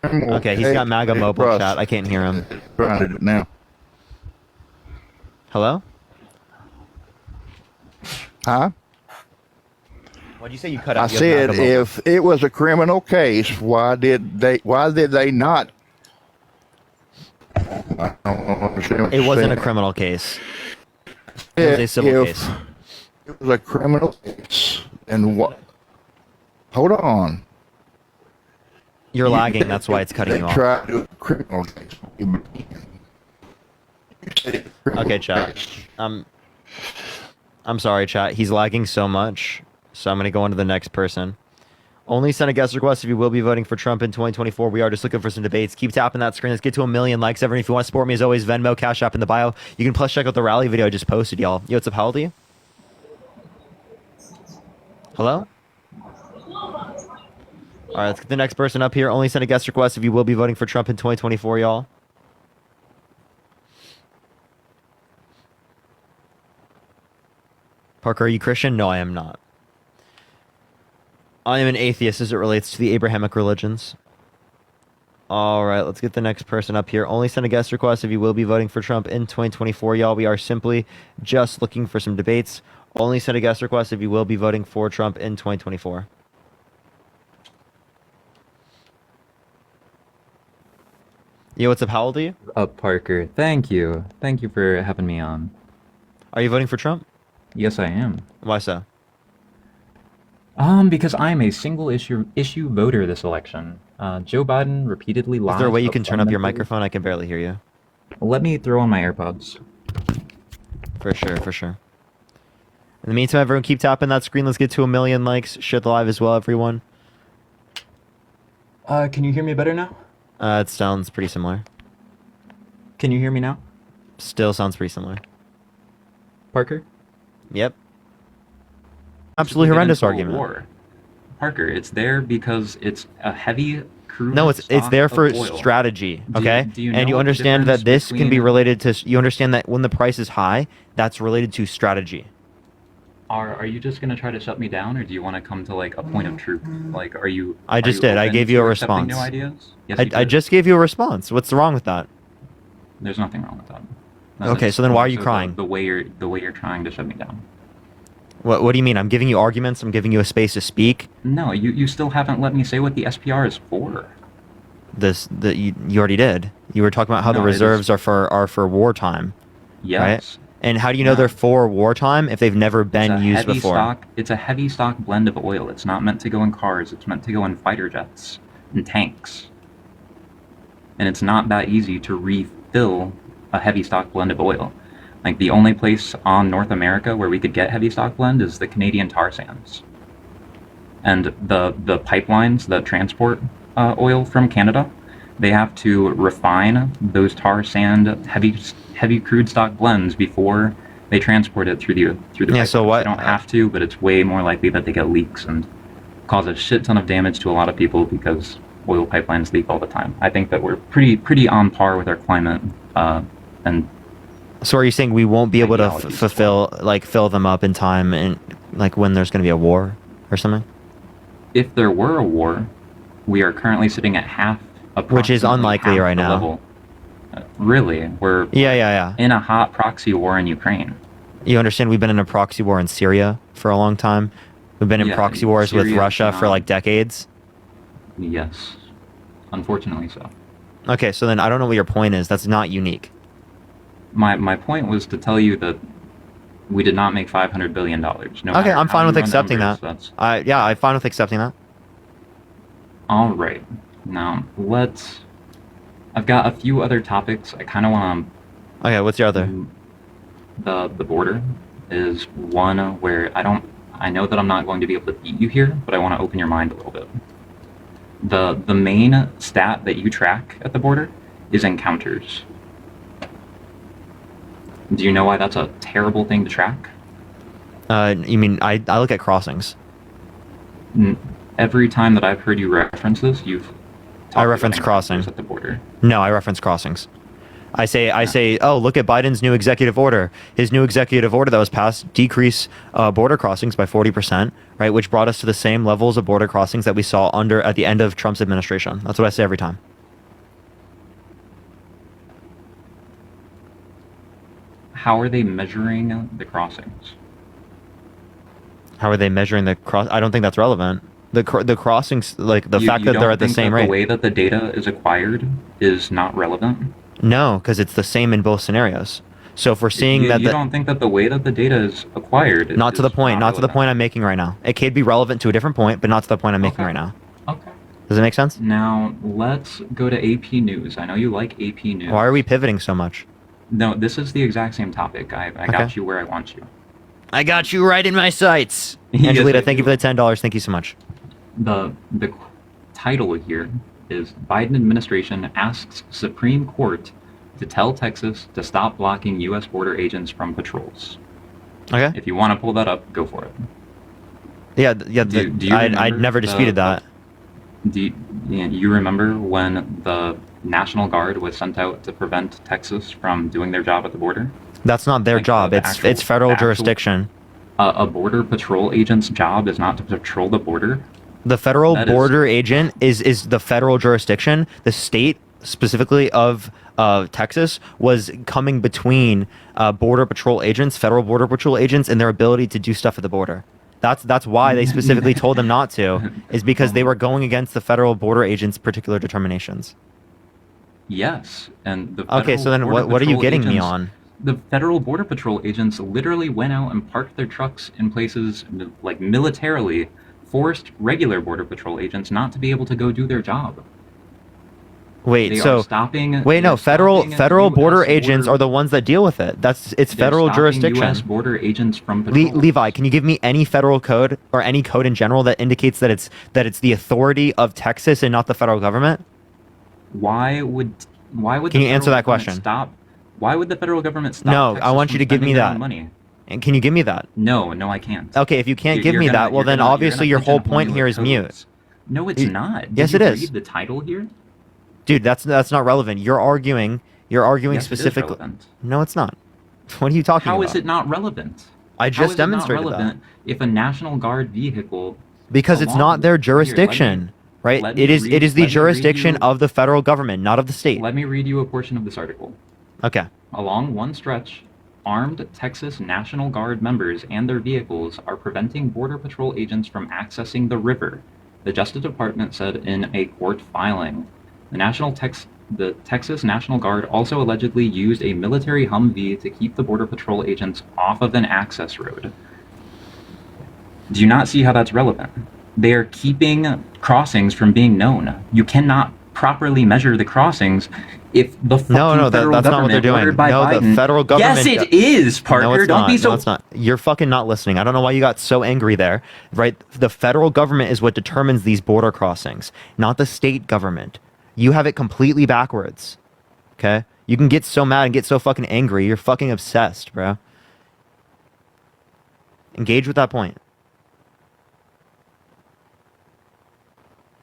Okay, he's got MAGA mobile chat. I can't hear him.
Now.
Hello?
Huh?
What'd you say you cut out?
I said if it was a criminal case, why did they not? I don't understand what
It
you're
wasn't
saying.
a criminal case. It was a civil case.
It was a criminal case. And what? Hold on.
You're lagging. That's why it's cutting you off.
Try to do a criminal case.
Okay, chat. I'm sorry, chat. He's lagging so much, so I'm gonna go on to the next person. Only send a guest request if you will be voting for Trump in 2024. We are just looking for some debates. Keep tapping that screen. Let's get to 1 million likes. Everyone, if you want to support me, as always, Venmo, Cash App in the bio. You can plus check out the rally video I just posted, y'all. Yo, what's up? How old are you? Hello? All right, let's get the next person up here. Only send a guest request if you will be voting for Trump in 2024, y'all. Parker, are you Christian? No, I am not. I am an atheist as it relates to the Abrahamic religions. All right, let's get the next person up here. Only send a guest request if you will be voting for Trump in 2024, y'all. We are simply just looking for some debates. Only send a guest request if you will be voting for Trump in 2024. Yo, what's up? How old are you?
Up, Parker. Thank you. Thank you for having me on.
Are you voting for Trump?
Yes, I am.
Why so?
Because I'm a single issue voter this election. Joe Biden repeatedly lies.
Is there a way you can turn up your
fundamentally-
microphone? I can barely hear you.
Let me throw on my AirPods.
For sure, for sure. In the meantime, everyone keep tapping that screen. Let's get to 1 million likes. Share the live as well, everyone.
Can you hear me better now?
It sounds pretty similar.
Can you hear me now?
Still sounds pretty similar.
Parker?
Yep. Absolutely horrendous argument.
War. Parker, it's there because it's a heavy crude.
No, it's
stock
there
of
for
oil.
strategy,
Do you-
okay?
do you
And
know
you
the
understand
difference
that this can be
between-
related to. You understand that when the price is high, that's related to strategy.
Are you just gonna try to shut me down, or do you want to come to like a point of truth? Like, are you?
I just
are
did. I
open
gave
to
you a
accepting
response.
New ideas? Yes,
I
you did.
just gave you a response. What's wrong with that?
There's nothing wrong with that.
Okay, so then why are you crying?
The way you're trying to shut me down.
What do you mean? I'm giving you arguments. I'm giving you a space to speak.
No, you still haven't let me say what the SPR is for.
You already did. You were talking about how the
No, it is-
reserves are for wartime.
Yes.
Right? And how do you know they're for wartime if they've never been used before?
It's a heavy stock blend of oil. It's not meant to go in cars. It's meant to go in fighter jets and tanks. And it's not that easy to refill a heavy stock blend of oil. Like, the only place on North America where we could get heavy stock blend is the Canadian tar sands. And the pipelines that transport oil from Canada, they have to refine those tar sand heavy crude stock blends before they transport it through the
Yeah, so
pipelines.
what-
They don't have to, but it's way more likely that they get leaks and cause a shit ton of damage to a lot of people because oil pipelines leak all the time. I think that we're pretty on par with our climate, and
So are you saying we won't be able to fill them up in time and like when there's going to be a war or something?
if there were a war, we are currently sitting at
Which is
approximately
unlikely
half
right
the
now.
level. Really, we're
Yeah.
in a hot proxy war in Ukraine.
You understand we've been in a proxy war in Syria for a long time. We've been in
Yeah,
proxy wars with
Syria is
Russia for
not-
like decades.
Yes, unfortunately so.
Okay, so then I don't know what your point is. That's not unique.
My point was to tell you that we did not make $500 billion. No
Okay,
matter
I'm
how
fine
you
with
run
accepting
numbers,
that.
That's
I'm fine with accepting that.
all right. Now I've got a few other topics. I kind of want to.
Okay, what's your other?
The border is one where I know that I'm not going to be able to beat you here, but I want to open your mind a little bit. The main stat that you track at the border is encounters. Do you know why that's a terrible thing to track?
You mean I look at crossings.
Every time that I've heard you reference this,
I reference crossing.
at the border.
No, I reference crossings. I say, oh, look at Biden's new executive order. His new executive order that was passed decrease border crossings by 40%, right? Which brought us to the same levels of border crossings that we saw at the end of Trump's administration. That's what I say every time.
How are they measuring the crossings?
How are they measuring the cross? I don't think that's relevant. The crossings, like the fact
You
that they're
don't
at the
think
same
that
rate.
The way that the data is acquired is not relevant.
No, because it's the same in both scenarios. So if we're seeing
you,
that,
you don't think that the way that the data is acquired
not to the point, not to the
relevant.
point I'm making right now. It could be relevant to a different point, but not to the point I'm making right now.
Okay.
Does it make sense?
Now let's go to AP News. I know you like AP News.
Why are we pivoting so much?
No, this is the exact same topic. I got
Okay.
you where I want you.
I got you right in my sights.
Yes,
Angelita,
I
thank you for the $10. Thank you so much.
The title here is Biden administration asks Supreme Court to tell Texas to stop blocking U.S. border agents from patrols.
Okay.
If you want to pull that up, go for it.
Yeah.
Do you
I
remember
never disputed that.
Do you remember when the National Guard was sent out to prevent Texas from doing their job at the border?
That's not their
Like,
job.
the
It's
actual-
federal
the actual-
jurisdiction.
A border patrol agent's job is not to patrol the border.
The federal
That is-
border agent is the federal jurisdiction. The state, specifically of Texas, was coming between border patrol agents, federal border patrol agents, and their ability to do stuff at the border. That's why they specifically told them not to, is because they were going against the federal border agents' particular determinations.
Yes, and the
Okay, so
federal
then
border
what are you
patrol
getting me
agents-
on?
The federal border patrol agents literally went out and parked their trucks in places like militarily forced regular border patrol agents not to be able to go do their job.
Wait,
They
so
are stopping.
wait, no,
they're
federal
stopping
border
US
agents are the ones that deal with it. It's
they're
federal
stopping
jurisdiction.
U.S. border agents from patrol.
Levi, can you give me any federal code or any code in general that indicates that it's the authority of Texas and not the federal government?
Why would
Can
the
you answer
federal
that
government
question?
Stop? Why would the federal government stop?
No, I
Texas
want you
from
to give me
spending their own
that.
money?
And can you give me that?
No, I can't.
Okay, if you can't give
You're
me
gonna-
that, well
you're
then
gonna- you're
obviously
gonna
your whole
pigeonhole
point
me
here
with
is mute.
codes. No, it's not. Did
Yes,
you
it is.
read the title here?
Dude, that's not relevant. You're arguing
Yes, it is
specifically.
relevant.
No, it's not. What are you talking
How
about?
is it not relevant?
I
How
just
is it not
demonstrated that.
relevant if a National Guard vehicle
Because it's not their jurisdiction, right?
let
It
me
is
read-
it is the
let me read
jurisdiction
you-
of the federal government, not of the state.
Let me read you a portion of this article.
Okay.
Along one stretch, armed Texas National Guard members and their vehicles are preventing Border Patrol agents from accessing the river, the Justice Department said in a court filing. The Texas National Guard also allegedly used a military Humvee to keep the Border Patrol agents off of an access road. Do you not see how that's relevant? They are keeping crossings from being known. You cannot properly measure the crossings if the fucking
No,
federal
that's not what they're
government
doing.
ordered by
No,
Biden.
the federal government.
Yes, it is, Parker.
No, it's
Don't
not.
be so.
No, it's not. You're fucking not listening. I don't know why you got so angry there. Right? The federal government is what determines these border crossings, not the state government. You have it completely backwards. Okay? You can get so mad and get so fucking angry. You're fucking obsessed, bro. Engage with that point.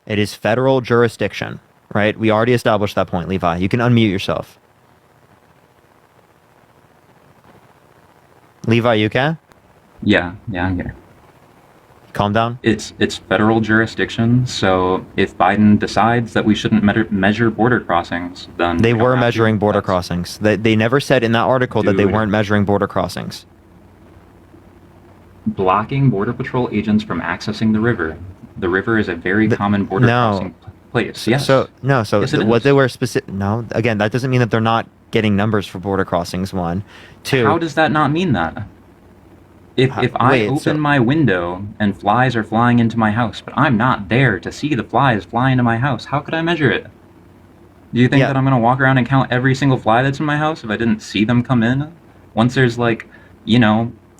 It is federal jurisdiction, right? We already established that point, Levi. You can unmute yourself. Levi, you okay?
Yeah, I'm here.
Calm down.
It's federal jurisdiction, so if Biden decides that we shouldn't measure border crossings, then
They
we don't
were
have to.
measuring border crossings. They never said in that article that they
Dude.
weren't measuring border crossings.
Blocking Border Patrol agents from accessing the river. The river is a very common border crossing place. Yes.
So
Yes, it
what
is.
they were specific. No, again, that doesn't mean that they're not getting numbers for border crossings. One, two.
How does that not mean that? If I
wait,
open
so-
my window and flies are flying into my house, but I'm not there to see the flies fly into my house, how could I measure it? Do you think
Yeah.
that I'm going to walk around and count every single fly that's in my house if I didn't see them come in? Once there's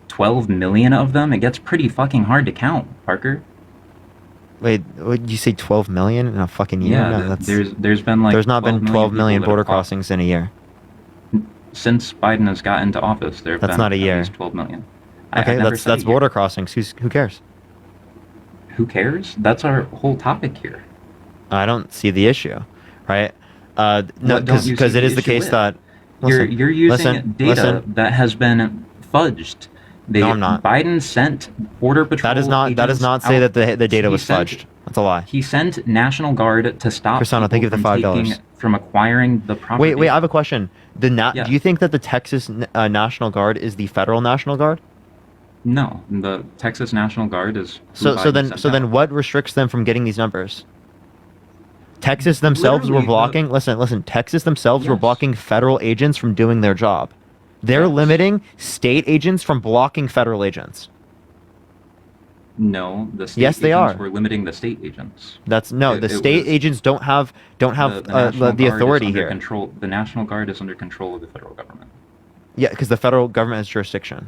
12 million of them, it gets pretty fucking hard to count, Parker.
Wait, what did you say? 12 million in a fucking year?
Yeah,
No, that's,
there's been like
there's not been 12 million
people that
border
have crossed-
crossings in a year.
Since Biden has got into office. There have
That's
been
not a
at
year.
least 12 million.
Okay,
I've never
that's
said a year.
border crossings. Who cares?
Who cares? That's our whole topic here.
I don't see the issue, right? No,
What don't you
because
see
it
the
is the
issue
case
with?
that
You're using data that has been fudged.
No, I'm not.
Biden sent Border Patrol.
That does not
agents
say
out-
that the data
He
was
sent-
fudged. That's a lie.
He sent National Guard to stop
Cristiano, thank you
people
for the
from
$5.
taking- from acquiring the property.
Wait, I have a question.
Yeah.
Do you think that the Texas National Guard is the federal National Guard?
No, the Texas National Guard is. who
So
Biden sent out.
then what restricts them from getting these numbers? Texas themselves were
Literally,
blocking. Listen. Texas themselves were
Yes.
blocking federal agents from doing their job. They're limiting state agents from blocking federal agents.
No, the state
Yes, they
agents
are.
were limiting the state agents.
That's no.
It-
The
it
state
was-
agents don't have
National
the
Guard is
authority
under
here.
Control. The National Guard is under control of the federal government.
Yeah, because the federal government has jurisdiction.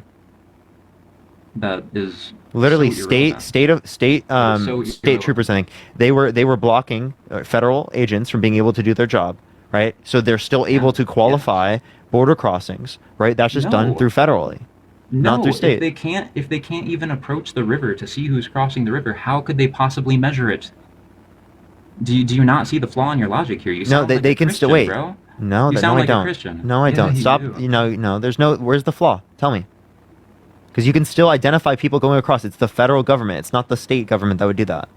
That is
Literally,
so
state
irrelevant.
state
so
state
irrelevant.
troopers. I think they were blocking federal agents from being able to do their job. Right, so they're still able to qualify border crossings. Right, that's just done
No.
through federally,
No,
not through state.
if they can't even approach the river to see who's crossing the river, how could they possibly measure it? Do you not see the flaw in your logic here? You
No,
sound like
they
a
can still
Christian,
wait.
bro.
No,
You
no,
sound
I
like a
don't.
Christian.
No, I
Yeah,
don't.
you
Stop.
do.
No. There's no. Where's the flaw? Tell me. Because you can still identify people going across. It's the federal government. It's not the state government that would do that.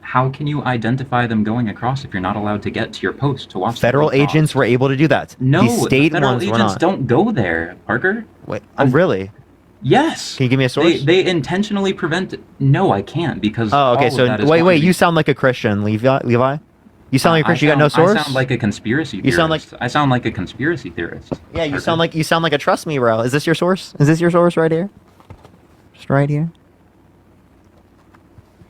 How can you identify them going across if you're not allowed to get to your post to watch them
Federal
go across?
agents were able to do that.
No,
the state
the federal
ones were
agents
not.
don't go there, Parker.
Wait, oh, really?
Yes.
Can you give me a source?
They intentionally prevent. No, I can't because.
Oh, okay.
all
So
of that is
wait.
going to
You sound like a Christian, Levi. You sound like a Christian. You got no
I
source.
sound like a conspiracy theorist.
You sound like.
I sound like a conspiracy theorist.
Yeah, you sound like a trust me, bro. Is this your source? Is this your source right here? Just right here.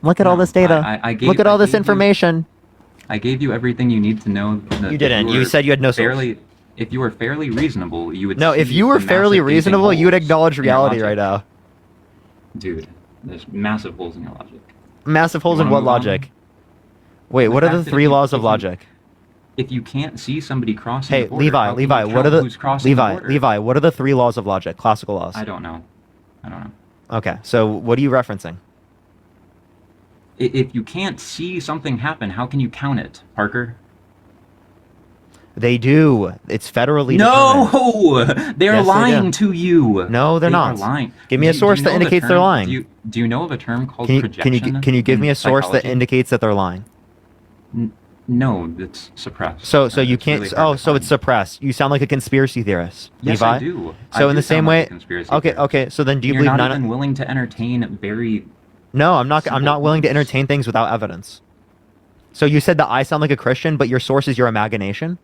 Look at all this data. Look at all this information.
I gave you everything you need to know.
You didn't. You said you had no source.
If you were fairly reasonable, you would.
No, if
see
you were
the
fairly
massive gaping
reasonable, you would
holes
acknowledge
in your
reality
logic.
right now.
Dude, there's massive holes in your logic.
Massive holes
You
in
wanna
what
move on?
logic? Wait,
The
what are
fact
the
that
three
if you-
laws
if
of
you-
logic?
If you can't see somebody crossing
Hey,
the border, how can you
Levi, what
count
are the
who's crossing the border?
Levi, what are the three laws of logic? Classical laws.
I don't know.
Okay, so what are you referencing?
If you can't see something happen, how can you count it, Parker?
They do. It's federally
No,
determined.
they're
Yes, they
lying
do.
to you.
No, they're
They
not.
are lying.
Give me a
Do
source
you
that
know of a
indicates they're
term-
lying.
Do you know of a term called
Can you
projection?
can you give me
in
a source that
psychology?
indicates that they're lying?
No, it's suppressed.
So you
it's
can't.
really hard
Oh,
to
so it's suppressed. You sound like a conspiracy theorist,
Yes,
Levi.
I do.
So
I
in
do
the same
sound like
way.
a conspiracy
Okay,
theorist.
okay. So then, do you
You're
believe
not
none?
even willing to entertain very.
No, I'm not. I'm not willing to entertain things without evidence. So you said that I sound like a Christian, but your source is your imagination.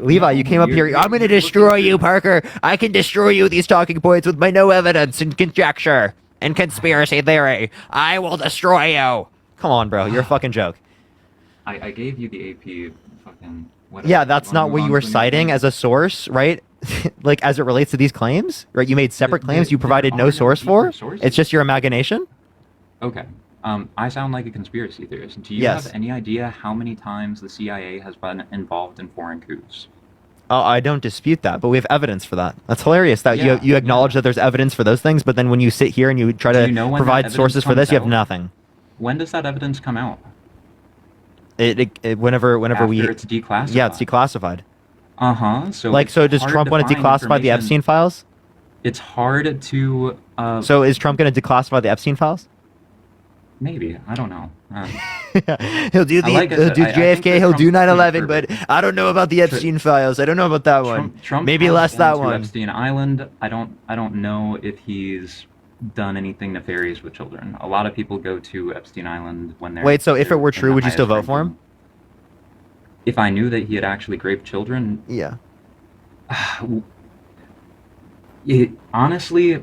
Levi, you came up here. I'm going to destroy you, Parker. I can destroy you with these talking points with my no evidence and conjecture and conspiracy theory. I will destroy you. Come on, bro. You're a fucking joke.
I gave you the AP fucking. Whatever.
Yeah, that's
Wanna
not
move
what
on
you were
to the next
citing
thing?
as a source, right? Like as it relates to these claims, right? You made separate claims you provided no source for. It's just your imagination.
Okay. I sound like a conspiracy theorist. Do you
Yes.
have any idea how many times the CIA has been involved in foreign coups?
Oh, I don't dispute that, but we have evidence for that. That's hilarious that
Yeah,
you acknowledge that there's evidence for those things, but then when you sit here and you try
Do
to
you know when that
provide
evidence
sources for
comes
this, you have
out?
nothing.
When does that evidence come out?
Whenever we.
After it's declassified.
Yeah, it's declassified.
So
like,
it's
so does
hard
Trump
to
want to
find
declassify the
information-
Epstein files?
It's hard to.
So is Trump going to declassify the Epstein files?
Maybe. I don't know.
He'll do the
like I
he'll
said,
do
I think
JFK,
that
he'll do
Trump's
9/11, but I don't know about the Epstein files. I don't know about that one.
Trump
Maybe
has
less
been
that
to
one.
Epstein Island. I don't know if he's done anything nefarious with children. A lot of people go to Epstein Island when they're.
Wait, so if it
they're
were
in
true,
the
would you still
highest
vote for
ranking.
him?
If I knew that he had actually raped children,
Yeah.
Honestly,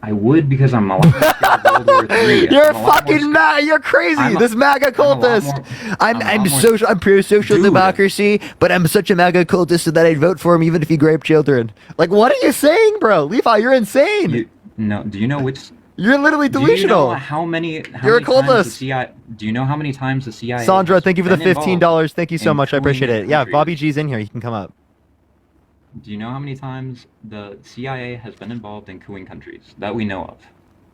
I would because I'm a lot more scared of World War III.
You're
I'm a lot more
fucking mad. You're crazy.
I'm a-
This MAGA
I'm a lot
cultist. I'm
a lot more-
social. I'm pro social
Dude.
democracy, but I'm such a MAGA cultist so that I'd vote for him even if he raped children. Like, what are you saying, bro? Levi, you're insane.
No, do you know which?
You're literally
Do you
delusional.
know how many? How
You're a
many times the
cultist.
CIA, do you know how many times the CIA?
Sandra,
has
thank you for the
been involved
$15. Thank you so
in
much. I
cooing
appreciate it. Yeah,
countries?
Bobby G's in here. He can come up.
Do you know how many times the CIA has been involved in cooing countries that we know of?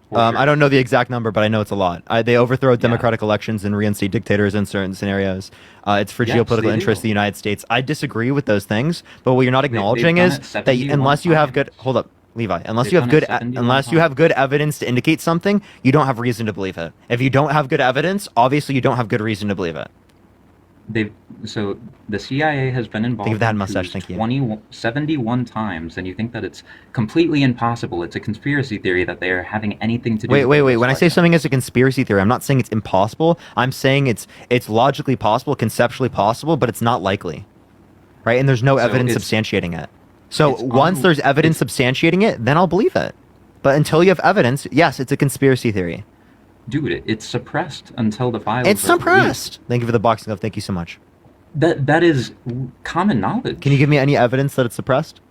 For sure.
I don't know the exact number, but I know it's a lot. They overthrow democratic elections and reinstate dictators in certain scenarios. It's for
Yes,
geopolitical
they
interests of
do.
the United States. I disagree with those things, but what you're not acknowledging
done
is
it
that
71
unless you have good, hold up, Levi, unless
They've
you have
done it
good,
71
unless you have good evidence to indicate something, you don't have reason to believe it. If you don't have good evidence, obviously you don't have good reason to believe it.
So the CIA has been involved.
Think of that
in
mustache,
coups
thank you.
71 times, and you think that it's completely impossible. It's a conspiracy theory that they are having anything to do.
Wait.
with this.
When I say something is a conspiracy theory, I'm not saying it's impossible. I'm saying it's logically possible, conceptually possible, but it's not likely, right? And there's no
So
evidence
it's-
substantiating it. So
it's
once
un-
there's evidence substantiating it, then I'll believe it. But until you have evidence, yes, it's a conspiracy theory.
Dude, it's suppressed until the files.
It's
are released.
suppressed. Thank you for the boxing glove. Thank you so much.
That is common knowledge.
Can you give me any evidence that it's suppressed?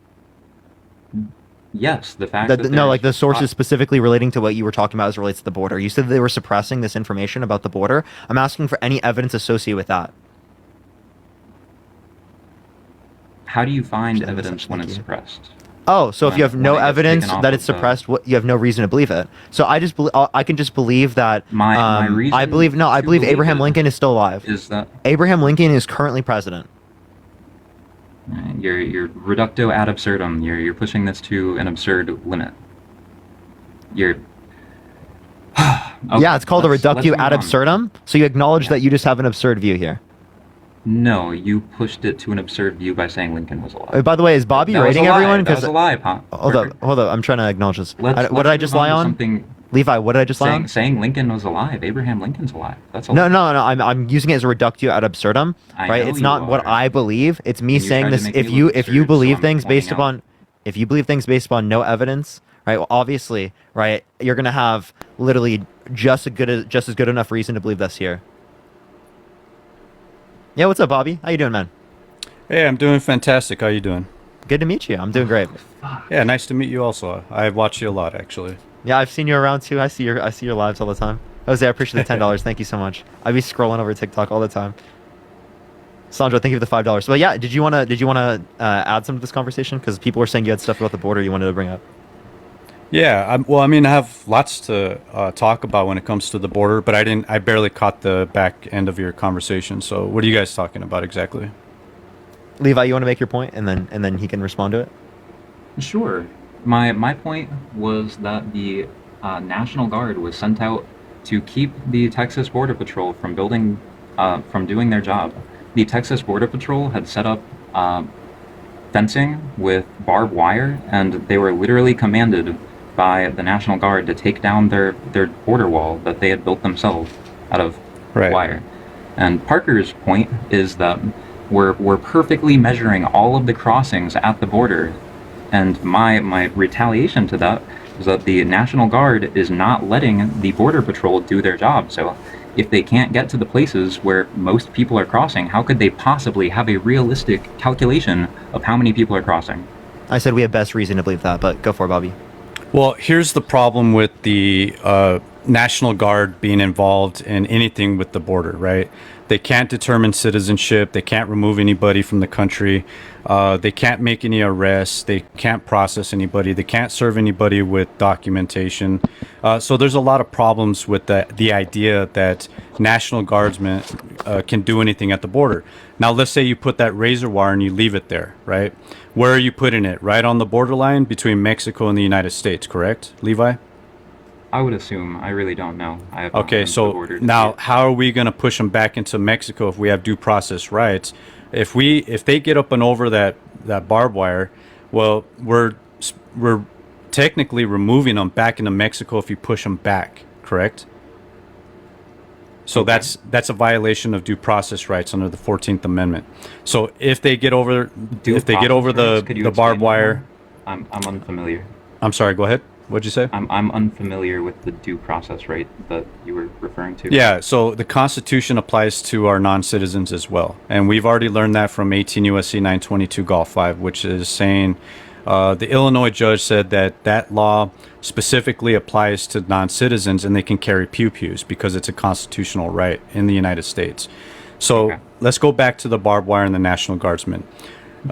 Yes, the fact
That,
that
no,
there's-
like the sources specifically relating to what you were talking about as relates to the border. You said they were suppressing this information about the border. I'm asking for any evidence associated with that.
How do you find
Actually,
evidence when
thank
it's
you.
suppressed?
Oh, so if you have
When
no
it gets
evidence
taken off
that
of
it's
the-
suppressed, you have no reason to believe it. So I just I can just believe that.
My reason
I believe I
to
believe
believe
Abraham
it
Lincoln is still alive.
Is that
Abraham Lincoln is currently president.
You're reducto ad absurdum. You're pushing this to an absurd limit. You're
Yeah, it's called a
let's
reductio
move
ad
on.
absurdum. So you acknowledge that you just have an absurd view here.
No, you pushed it to an absurd view by saying Lincoln was alive.
By the way, is Bobby
That was
rating
a lie.
everyone?
That was a lie, Pop.
Hold up. I'm trying to acknowledge this.
Let's
what did I
move
just lie
to
on?
something.
Levi, what did I just lie on?
Saying Lincoln was alive. Abraham Lincoln's alive. That's a
No,
lie.
no. I'm using it as a reductio ad absurdum,
I
right?
know
It's
you
not what
are.
I believe. It's me
And you
saying
tried to
this.
make
If
me
you
look
if you
absurd, so
believe
I'm
things based
pointing out.
upon, if you believe things based upon no evidence, right? Well, obviously, right, you're gonna have literally just as good enough reason to believe this here. Yeah, what's up, Bobby? How you doing, man?
Hey, I'm doing fantastic. How you doing?
Good to meet you. I'm doing great.
Yeah, nice to meet you also. I watch you a lot, actually.
Yeah, I've seen you around too. I see your lives all the time. Jose, I appreciate the $10. Thank you so much. I be scrolling over TikTok all the time. Sandro, thank you for the $5. But yeah, did you wanna add some to this conversation? Because people were saying you had stuff about the border you wanted to bring up.
Yeah, well, I mean, I have lots to talk about when it comes to the border, but I barely caught the back end of your conversation. So, what are you guys talking about exactly?
Levi, you want to make your point, and then he can respond to it.
Sure. My point was that the National Guard was sent out to keep the Texas Border Patrol from doing their job. The Texas Border Patrol had set up fencing with barbed wire, and they were literally commanded by the National Guard to take down their border wall that they had built themselves out of wire. And Parker's point is that we're perfectly measuring all of the crossings at the border, and my retaliation to that is that the National Guard is not letting the Border Patrol do their job. So if they can't get to the places where most people are crossing, how could they possibly have a realistic calculation of how many people are crossing?
I said we have best reason to believe that, but go for it, Bobby.
Well, here's the problem with the National Guard being involved in anything with the border, right? They can't determine citizenship. They can't remove anybody from the country. They can't make any arrests. They can't process anybody. They can't serve anybody with documentation. So there's a lot of problems with the idea that National Guardsmen can do anything at the border. Now, let's say you put that razor wire and you leave it there, right? Where are you putting it? Right on the borderline between Mexico and the United States, correct, Levi?
I would assume. I really don't know. I have not
Okay,
been to the
so
border to
now
see it.
how are we going to push them back into Mexico if we have due process rights? If they get up and over that barbed wire, well, we're technically removing them back into Mexico if you push them back, correct? So that's a violation of due process rights under the 14th Amendment. So if they get over the barbed wire,
I'm unfamiliar.
I'm sorry, go ahead. What'd you say?
I'm unfamiliar with the due process right that you were referring to.
Yeah, so the Constitution applies to our non-citizens as well. And we've already learned that from 18 U.S.C. 922 Gulf 5, which is saying the Illinois judge said that law specifically applies to non-citizens and they can carry pew-pews because it's a constitutional right in the United States. So let's go back to the barbed wire and the National Guardsmen.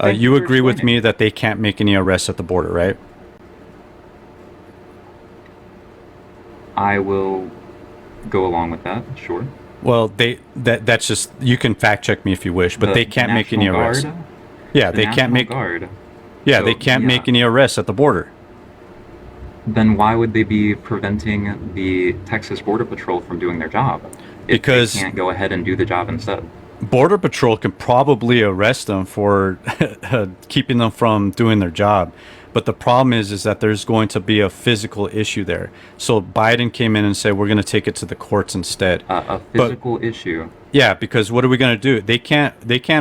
You agree with me that they can't make any arrests at the border, right?
I will go along with that, sure.
Well, that's just, you can fact check me if you wish, but they can't make any arrests. Yeah, they can't make. Yeah, they can't make any arrests at the border.
Then why would they be preventing the Texas Border Patrol from doing their job? If
Because
they can't go ahead and do the job instead.
Border Patrol can probably arrest them for keeping them from doing their job. But the problem is that there's going to be a physical issue there. So Biden came in and said, we're going to take it to the courts instead.
A physical issue.
Yeah, because what are we going to do? They can't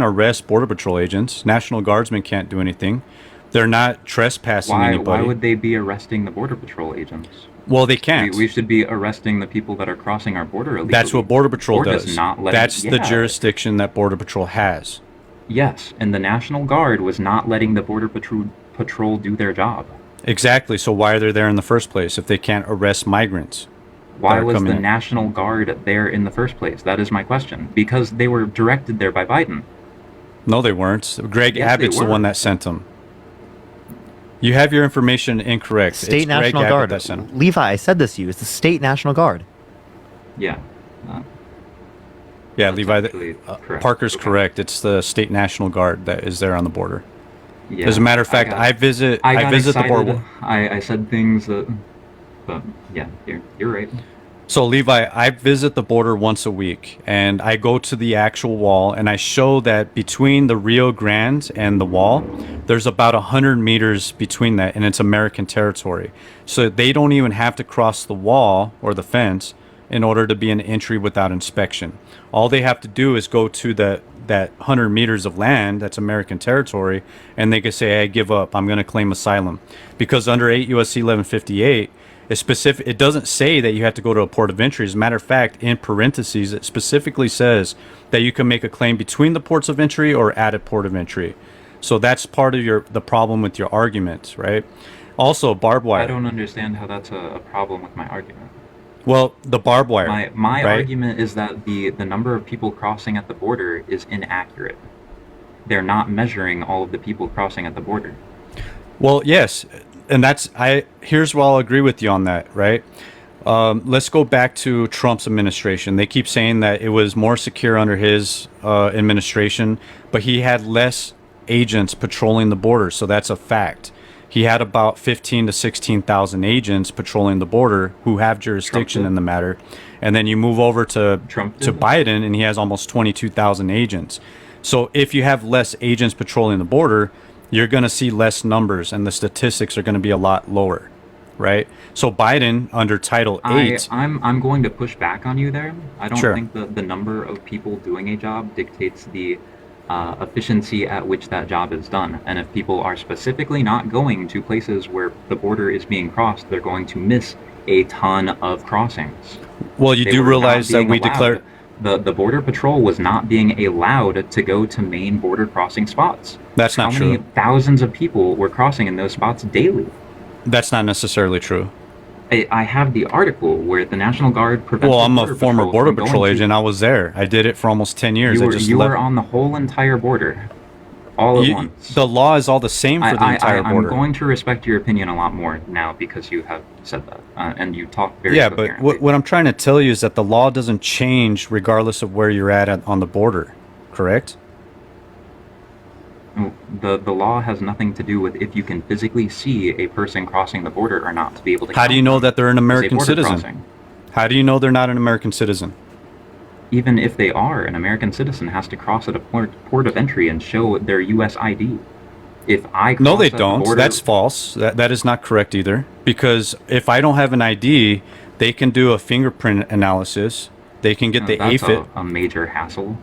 arrest Border Patrol agents. National Guardsmen can't do anything. They're not trespassing anybody.
Why would they be arresting the Border Patrol agents?
Well, they can't.
We should be arresting the people that are crossing our border illegally.
That's what Border Patrol
Or
does.
just not letting-
That's the jurisdiction that Border Patrol has.
Yes, and the National Guard was not letting the Border Patrol do their job.
Exactly. So why are they there in the first place if they can't arrest migrants?
Why
that are
was
coming
the
in?
National Guard there in the first place? That is my question. Because they were directed there by Biden.
No, they weren't. Greg
Yes, they
Abbott's the
were.
one that sent them. You have your information incorrect.
State
It's Greg
National
Abbott
Guard.
that sent them.
Levi, I said this to you. It's the State National Guard.
Yeah.
Yeah,
That's
Levi,
actually correct.
Parker's
Okay.
correct. It's the state National Guard that is there on the border.
Yeah,
As a matter of fact,
got-
I visit
I got
the
excited.
border.
I said things that, but yeah, you're right.
So Levi, I visit the border once a week, and I go to the actual wall, and I show that between the Rio Grande and the wall, there's about 100 meters between that, and it's American territory. So they don't even have to cross the wall or the fence in order to be an entry without inspection. All they have to do is go to that 100 meters of land that's American territory, and they can say, "Hey, I give up. I'm going to claim asylum," because under 8 U.S.C. 1158. It doesn't say that you have to go to a port of entry. As a matter of fact, in parentheses, it specifically says that you can make a claim between the ports of entry or at a port of entry. So that's part of the problem with your argument, right? Also, barbed wire.
I don't understand how that's a problem with my argument.
Well, the barbed wire.
My
right?
argument is that the number of people crossing at the border is inaccurate. They're not measuring all of the people crossing at the border.
Well, yes, and here's where I'll agree with you on that, right? Let's go back to Trump's administration. They keep saying that it was more secure under his administration, but he had less agents patrolling the border, so that's a fact. He had about 15 to 16,000 agents patrolling the border who have jurisdiction in the matter. And then you move over to Biden, and he has almost 22,000 agents. So if you have less agents patrolling the border, you're going to see less numbers, and the statistics are going to be a lot lower, right? So Biden, under Title 8...
I'm going to push back on you there. I don't
Sure.
think that the number of people doing a job dictates the efficiency at which that job is done. And if people are specifically not going to places where the border is being crossed, they're going to miss a ton of crossings.
Well, you
They
do
were not
realize that
being
we
allowed.
declared...
The Border Patrol was not being allowed to go to main border crossing spots.
That's not
How many
true.
thousands of people were crossing in those spots daily?
That's not necessarily true.
I have the article where the National Guard prevented
Well, I'm a
Border
former
Patrol
Border
from going
Patrol
to-
agent. I was there. I did it for almost 10 years.
You
I
were,
just
you
left.
were on the whole entire border, all at once.
The law is all the same for the entire border.
I'm going to respect your opinion a lot more now because you have said that, and you talk very
Yeah, but
coherently.
what I'm trying to tell you is that the law doesn't change regardless of where you're at on the border, correct?
The law has nothing to do with if you can physically see a person crossing the border or not to be able to.
How do you
count
know
them
that they're an
as a
American
border
citizen?
crossing.
How do you know they're not an American citizen?
Even if they are, an American citizen has to cross at a port of entry and show their U.S. ID. If I
No,
cross
they
at the
don't.
border-
That's false. That is not correct either. Because if I don't have an ID, they can do a fingerprint analysis. They can get the
that's
AFIT.
a major hassle.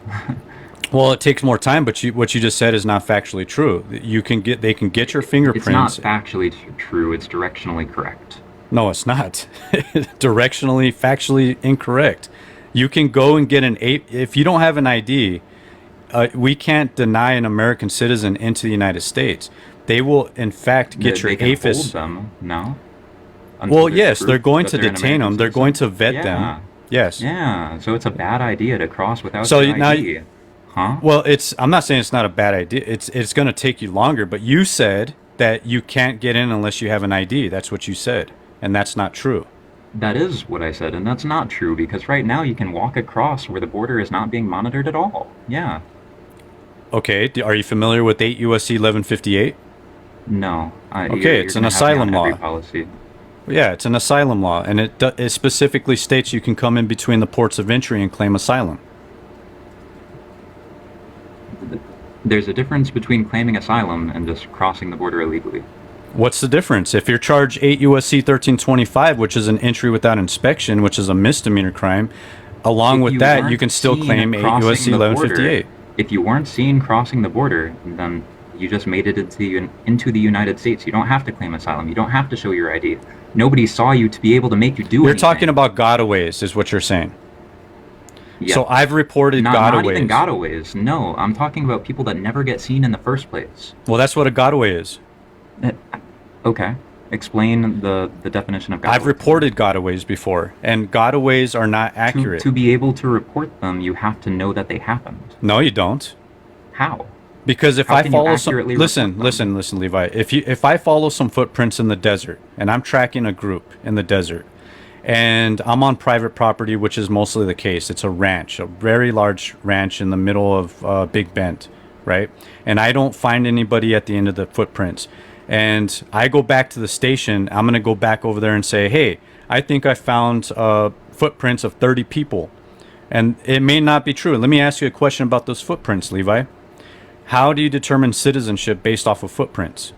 Well, it takes more time, but what you just said is not factually true. They can get your fingerprints.
It's not factually true. It's directionally correct.
No, it's not. Directionally, factually incorrect. You can go and get if you don't have an ID, we can't deny an American citizen into the United States. They will, in fact, get
They
your
can
AFIS.
hold them, no?
Well,
Until there's
yes,
proof
they're going
that
to
they're an
detain them.
American
They're
citizen.
going to vet
Yeah.
them. Yes.
Yeah, so it's a bad idea to cross without
So
your
now,
ID. Huh?
well, I'm not saying it's not a bad idea. It's going to take you longer, but you said that you can't get in unless you have an ID. That's what you said, and that's not true.
That is what I said, and that's not true because right now you can walk across where the border is not being monitored at all. Yeah.
Okay, are you familiar with 8 U.S.C. 1158?
No.
Okay, it's an asylum law.
Policy.
Yeah, it's an asylum law, and it specifically states you can come in between the ports of entry and claim asylum.
There's a difference between claiming asylum and just crossing the border illegally.
What's the difference? If you're charged 8 U.S.C. 1325, which is an entry without inspection, which is a misdemeanor crime, along
If
with
you
that,
weren't
you can still
seen
claim 8
crossing
U.S.C.
the
1158.
border- If you weren't seen crossing the border, then you just made it into the United States. You don't have to claim asylum. You don't have to show your ID. Nobody saw you to be able to make you do
You're
anything.
talking about gotaways, is what you're saying.
Yeah.
So I've reported
Not
gotaways.
even gotaways. No, I'm talking about people that never get seen in the first place.
Well, that's what a gotaway is.
Okay. Explain the definition of gotaway.
I've reported gotaways before, and gotaways are not accurate.
To be able to report them, you have to know that they happened.
No, you don't.
How?
Because if
How
I
can you
follow some,
accurately
listen, Levi. If I follow some footprints in the desert, and I'm tracking a group in the desert, and I'm on private property, which is mostly the case. It's a ranch, a very large ranch in the middle of Big Bend, right? And I don't find anybody at the end of the footprints. And I go back to the station. I'm going to go back over there and say, hey, I think I found footprints of 30 people. And it may not be true. Let me ask you a question about those footprints, Levi. How do you determine citizenship based off of footprints?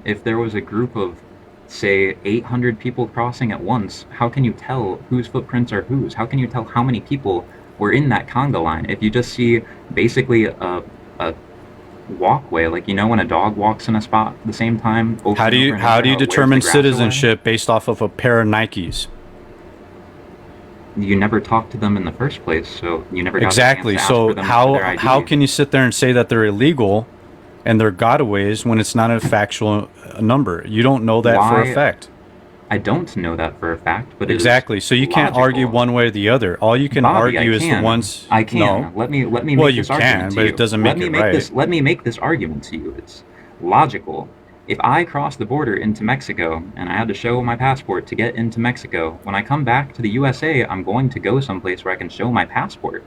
If there was a group of, say, 800 people crossing at once, how can you tell whose footprints are whose? How can you tell how many people were in that conga line? If you just see basically a walkway, like, you know, when a dog walks in a spot at the same time.
How do you determine citizenship based off of a pair of Nikes?
You never talked to them in the first place, so you never got
Exactly.
a chance to ask for
So
them for their ID.
how can you sit there and say that they're illegal and they're gotaways when it's not a factual number? You don't know that for a
Why-
fact.
I don't know that for a fact, but it is
Exactly. So you can't
logical.
argue one way or the other. All you can
Bobby,
argue
I
is the
can.
ones.
I can.
No.
Let me
Well,
make
you
this argument
can,
to
but
you.
it doesn't
let
make
me
it
make
right.
this. Let me make this argument to you. It's logical. If I cross the border into Mexico and I had to show my passport to get into Mexico, when I come back to the USA, I'm going to go someplace where I can show my passport.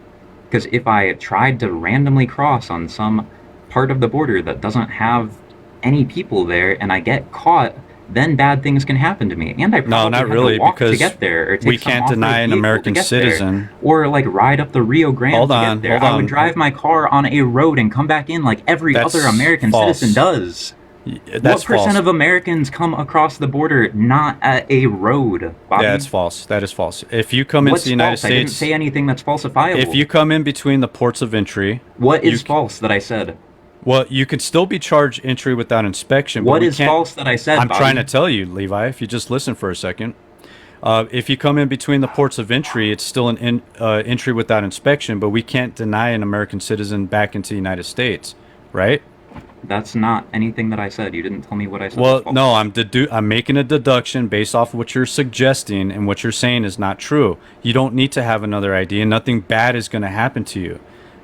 Because if I tried to randomly cross on some part of the border that doesn't have any people there and I get caught, then bad things can happen to me. And I probably
No, not
had
really,
to walk to
because
get there, or take
we
some
can't
off-road
deny an
vehicle to
American
get there,
citizen.
or like ride up the Rio Grande
Hold
to
on,
get there.
hold
I would
on.
drive my car on a road and come back in like every
That's
other American
false.
citizen does.
That's
What percent
false.
of Americans come across the border not at a road, Bobby?
Yeah, it's false. That is false. If you come into
What's
the United
false? I didn't
States,
say anything that's falsifiable.
if you come in between the ports of entry,
What is false that I said?
well, you could still be charged entry without inspection. But
What
we
is
can't-
false that I said,
I'm
Bobby?
trying to tell you, Levi. If you just listen for a second, if you come in between the ports of entry, it's still an entry without inspection. But we can't deny an American citizen back into the United States, right?
That's not anything that I said. You didn't tell me what I said.
Well,
was false.
no, I'm making a deduction based off of what you're suggesting, and what you're saying is not true. You don't need to have another ID, and nothing bad is going to happen to you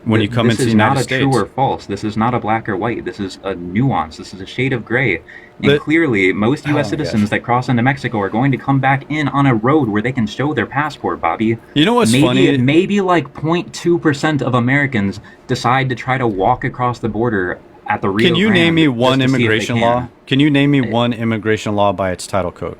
when you come into the United States.
This is not a true or false. This is not a black or white. This is a nuance. This is a shade of gray. And
But-
clearly, most
Oh
U.S.
my
citizens
gosh.
that cross into Mexico are going to come back in on a road where they can show their passport, Bobby.
You know what's
maybe,
funny?
Maybe like 0.2% of Americans decide to try to walk across the border at the Rio
Can you
Grande
name me
just
one
to see if they
immigration
can.
law? Can you name me one immigration law by its title code?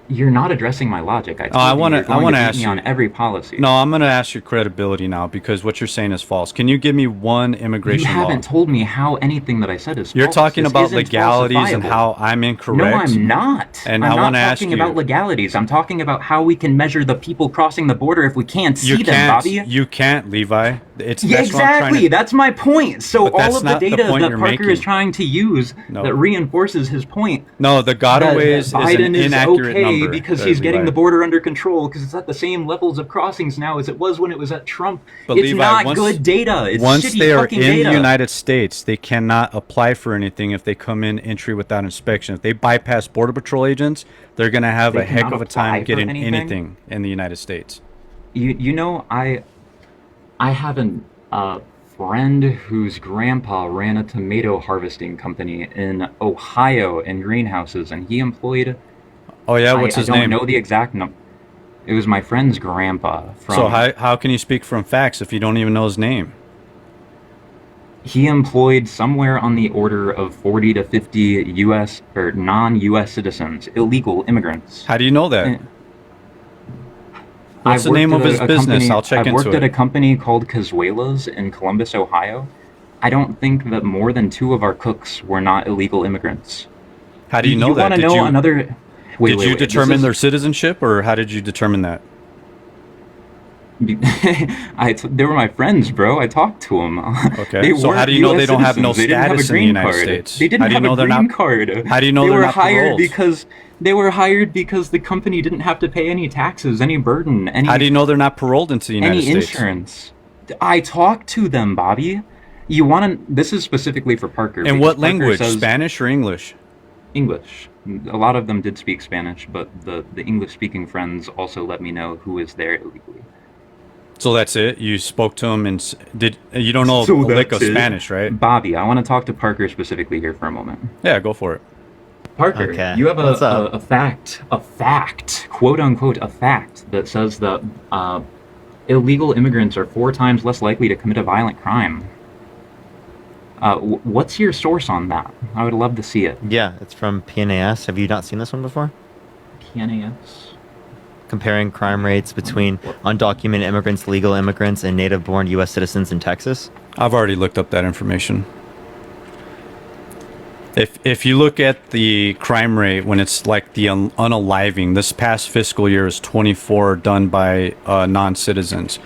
You're not addressing my logic. I told
I
you
wanna-
you're
I
going
wanna
to beat
ask
me
you-
on every policy.
No, I'm going to ask your credibility now because what you're saying is false. Can you give me one
You
immigration law?
haven't told me how anything that I said is
You're
false.
talking
This
about
isn't
legalities and
falsifiable.
how I'm incorrect.
No, I'm not.
And
I'm
I
not
want to ask
talking
you.
about legalities. I'm talking about how we can measure the people crossing the border if we can't see
You
them,
can't.
Bobby.
You can't, Levi. It's
Yeah,
that's what I'm trying
exactly.
to-
That's my point. So
But that's
all of the
not the
data
point
that
you're
Parker is
making.
trying to use
No.
that reinforces his point.
No, the gotaways is an
Biden is
inaccurate
okay
number.
because
that
he's getting
Levi.
the border under control because it's at the same levels of crossings now as it was when it was at Trump.
But
It's
Levi,
not
once-
good data. It's
Once
shitty
they are
fucking
in
data.
the United States, they cannot apply for anything if they come in entry without inspection. If they bypass Border Patrol agents, they're going to have
They
a heck
cannot
of a
apply
time
for
getting
anything?
anything in the United States.
You know, I have a friend whose grandpa ran a tomato harvesting company in Ohio in greenhouses, and he employed.
Oh yeah, what's his
I
name?
don't know the exact number. It was my friend's grandpa. From,
So how can you speak from facts if you don't even know his name?
he employed somewhere on the order of 40 to 50 U.S. or non-U.S. citizens, illegal immigrants.
How do you know that?
And-
What's the
I've
name
worked
of
at
his
a
business?
company-
I'll check
I've
into
worked at
it.
a company called Cazuela's in Columbus, Ohio. I don't think that more than 2 of our cooks were not illegal immigrants.
How do you know that?
Want to
Did
know
you-
another? Wait,
Did
wait,
you
wait. This
determine
is-
their citizenship, or how did you determine that?
They were my friends, bro. I talked to them.
Okay, so how do you know they don't have no
They didn't have a
status in the
green
United
card.
States?
They didn't
How do you
have
know
a
they're
green
not-
card.
How do you know
they
they're
were
not
hired
paroled?
because they were hired because the company didn't have to pay any taxes, any burden, any
How do you know they're not paroled into the United
any
States?
insurance. I talked to them, Bobby. You want to? This is specifically for Parker.
In
because
what
Parker
language?
says-
Spanish or English?
English. A lot of them did speak Spanish, but the English-speaking friends also let me know who is there illegally.
So that's it. You spoke to him and did you don't know
So
a lick of
that's it.
Spanish, right?
Bobby, I want to talk to Parker specifically here for a moment.
Yeah, go for it.
Parker,
Okay.
you have
What's up?
a fact, quote unquote, a fact that says that illegal immigrants are 4 times less likely to commit a violent crime. What's your source on that? I would love to see it.
Yeah, it's from PNAS. Have you not seen this one before?
PNAS.
Comparing crime rates between undocumented immigrants, legal immigrants, and native-born U.S. citizens in Texas.
I've already looked up that information. If you look at the crime rate when it's like the unaliving, this past fiscal year is 24 done by non-citizens.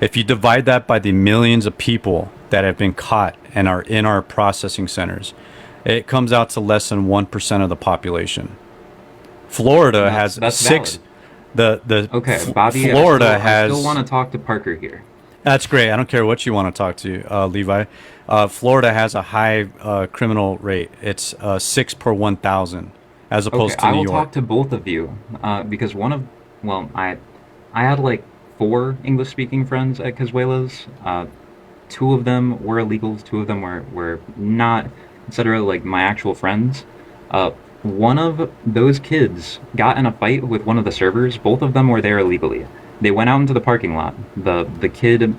If you divide that by the millions of people that have been caught and are in our processing centers, it comes out to less than 1% of the population. Florida has
that's
6.
Okay, Bobby.
Florida
I still
has.
want to talk to Parker here.
That's great. I don't care what you want to talk to, Levi. Florida has a high criminal rate. It's 6 per 1,000, as opposed
Okay,
to
I
New
will
York.
talk to both of you because I had like 4 English-speaking friends at Cazuela's. 2 of them were illegals, 2 of them were not, etc. Like my actual friends. One of those kids got in a fight with one of the servers. Both of them were there illegally. They went out into the parking lot. The kid,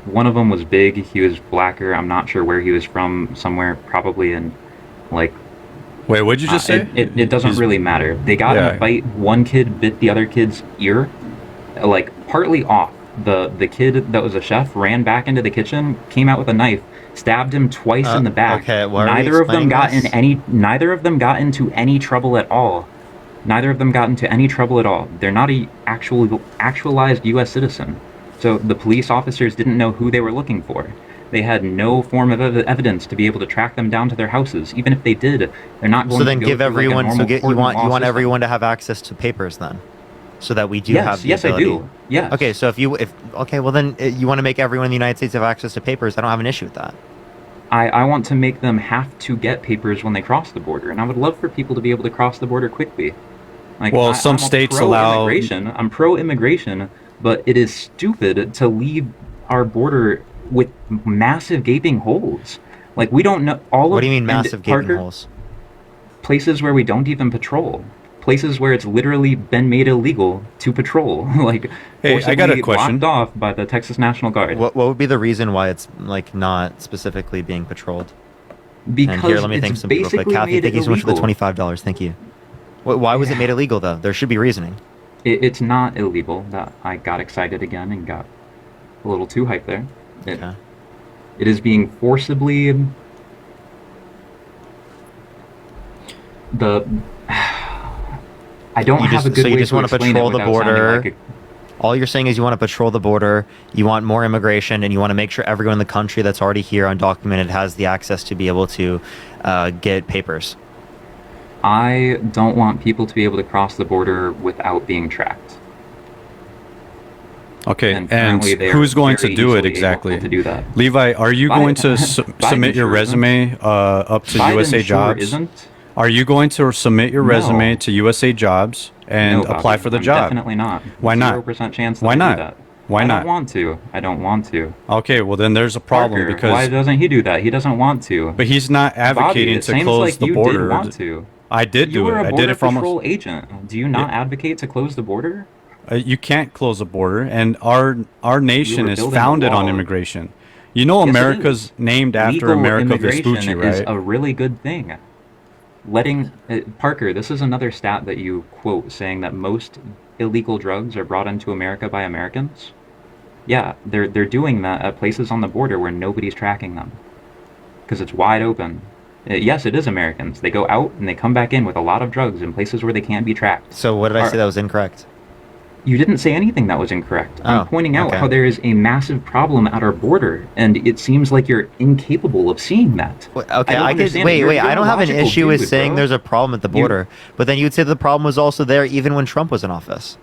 one of them was big. He was blacker. I'm not sure where he was from. Somewhere probably in, like.
Wait, what'd you just say?
It doesn't really matter. They got in a fight. One kid bit the other kid's ear, like partly off. The kid that was a chef ran back into the kitchen, came out with a knife, stabbed him twice in the back.
Okay, why are you
Neither of them
explaining
got
this?
neither of them got into any trouble at all. Neither of them got into any trouble at all. They're not a actualized U.S. citizen. So the police officers didn't know who they were looking for. They had no form of evidence to be able to track them down to their houses. Even if they did, they're not going
So
to
then
go
give
through, like, a
everyone.
normal court
You
and
want
law system.
everyone to have access to papers then, so that we do
Yes,
have the
yes, I
ability.
do. Yes.
Okay, so well then you want to make everyone in the United States have access to papers. I don't have an issue with that.
I want to make them have to get papers when they cross the border, and I would love for people to be able to cross the border quickly. Like,
Well, some states allow-
I'm pro-immigration, but it is stupid to leave our border with massive gaping holes. Like, we don't know all of.
What do you mean
and
massive gaping
Parker,
holes?
Places where we don't even patrol. Places where it's literally been made illegal to patrol. Like,
Hey, I got a
forcibly
question.
blocked off by the Texas National Guard.
What would be the reason why it's like not specifically being patrolled?
Because
and here, let me
it's
thank some people. Like,
basically
Kathy,
made
thank you so much for the
illegal.
$25. Thank you. Why was it made illegal though? There should be reasoning.
It's not illegal. That I got excited again and got a little too hyped there. It is being forcibly I don't have a good
So you
way
just
to
want to
explain
patrol
it
the
without sounding
border.
like
All you're saying is you want to patrol the border, you want more immigration, and you want to make sure everyone in the country that's already here undocumented has the access to be able to get papers.
I don't want people to be able to cross the border without being tracked.
Okay,
And
and
currently they are
who's going to
very
do it
easily
exactly?
able to do that.
Levi, are you
Biden-
going to
Biden
submit your
sure isn't.
resume up to
Biden
USA
sure
Jobs?
isn't.
Are you going to submit your
No.
resume to USA Jobs and
No,
apply
Bobby,
for the
I'm
job?
Definitely not.
Why not?
0% chance that
Why
I do
not?
that.
Why
I
not?
don't want to. I don't want to.
Okay, well then there's a problem
Parker,
because
why doesn't he do that? He doesn't want to.
but he's not
Bobby,
advocating
it
to
seems
close
like
the
you
border.
did want to.
I did
You
do
were
it.
a
I
border
did it for
patrol
almost.
agent. Do you not advocate to close the border?
You can't close the border, and our nation
were
is
building a
founded on
wall.
immigration. You know,
Yes, it
America's
is.
named after
Legal
America
immigration
Vespucci,
is
right?
a really good thing. Letting Parker, this is another stat that you quote saying that most illegal drugs are brought into America by Americans. Yeah, they're doing that at places on the border where nobody's tracking them because it's wide open. Yes, it is Americans. They go out and they come back in with a lot of drugs in places where they can't be tracked.
So what did I say that was incorrect?
You didn't say anything that was incorrect.
Oh,
I'm pointing out
okay.
how there is a massive problem at our border, and it seems like you're incapable of seeing that.
Okay,
don't
I could
understand it.
wait.
You're
I don't have an
a logical
issue with
dude,
saying
bro.
there's a problem at the border, but then you'd say the problem was also there even when Trump was in office.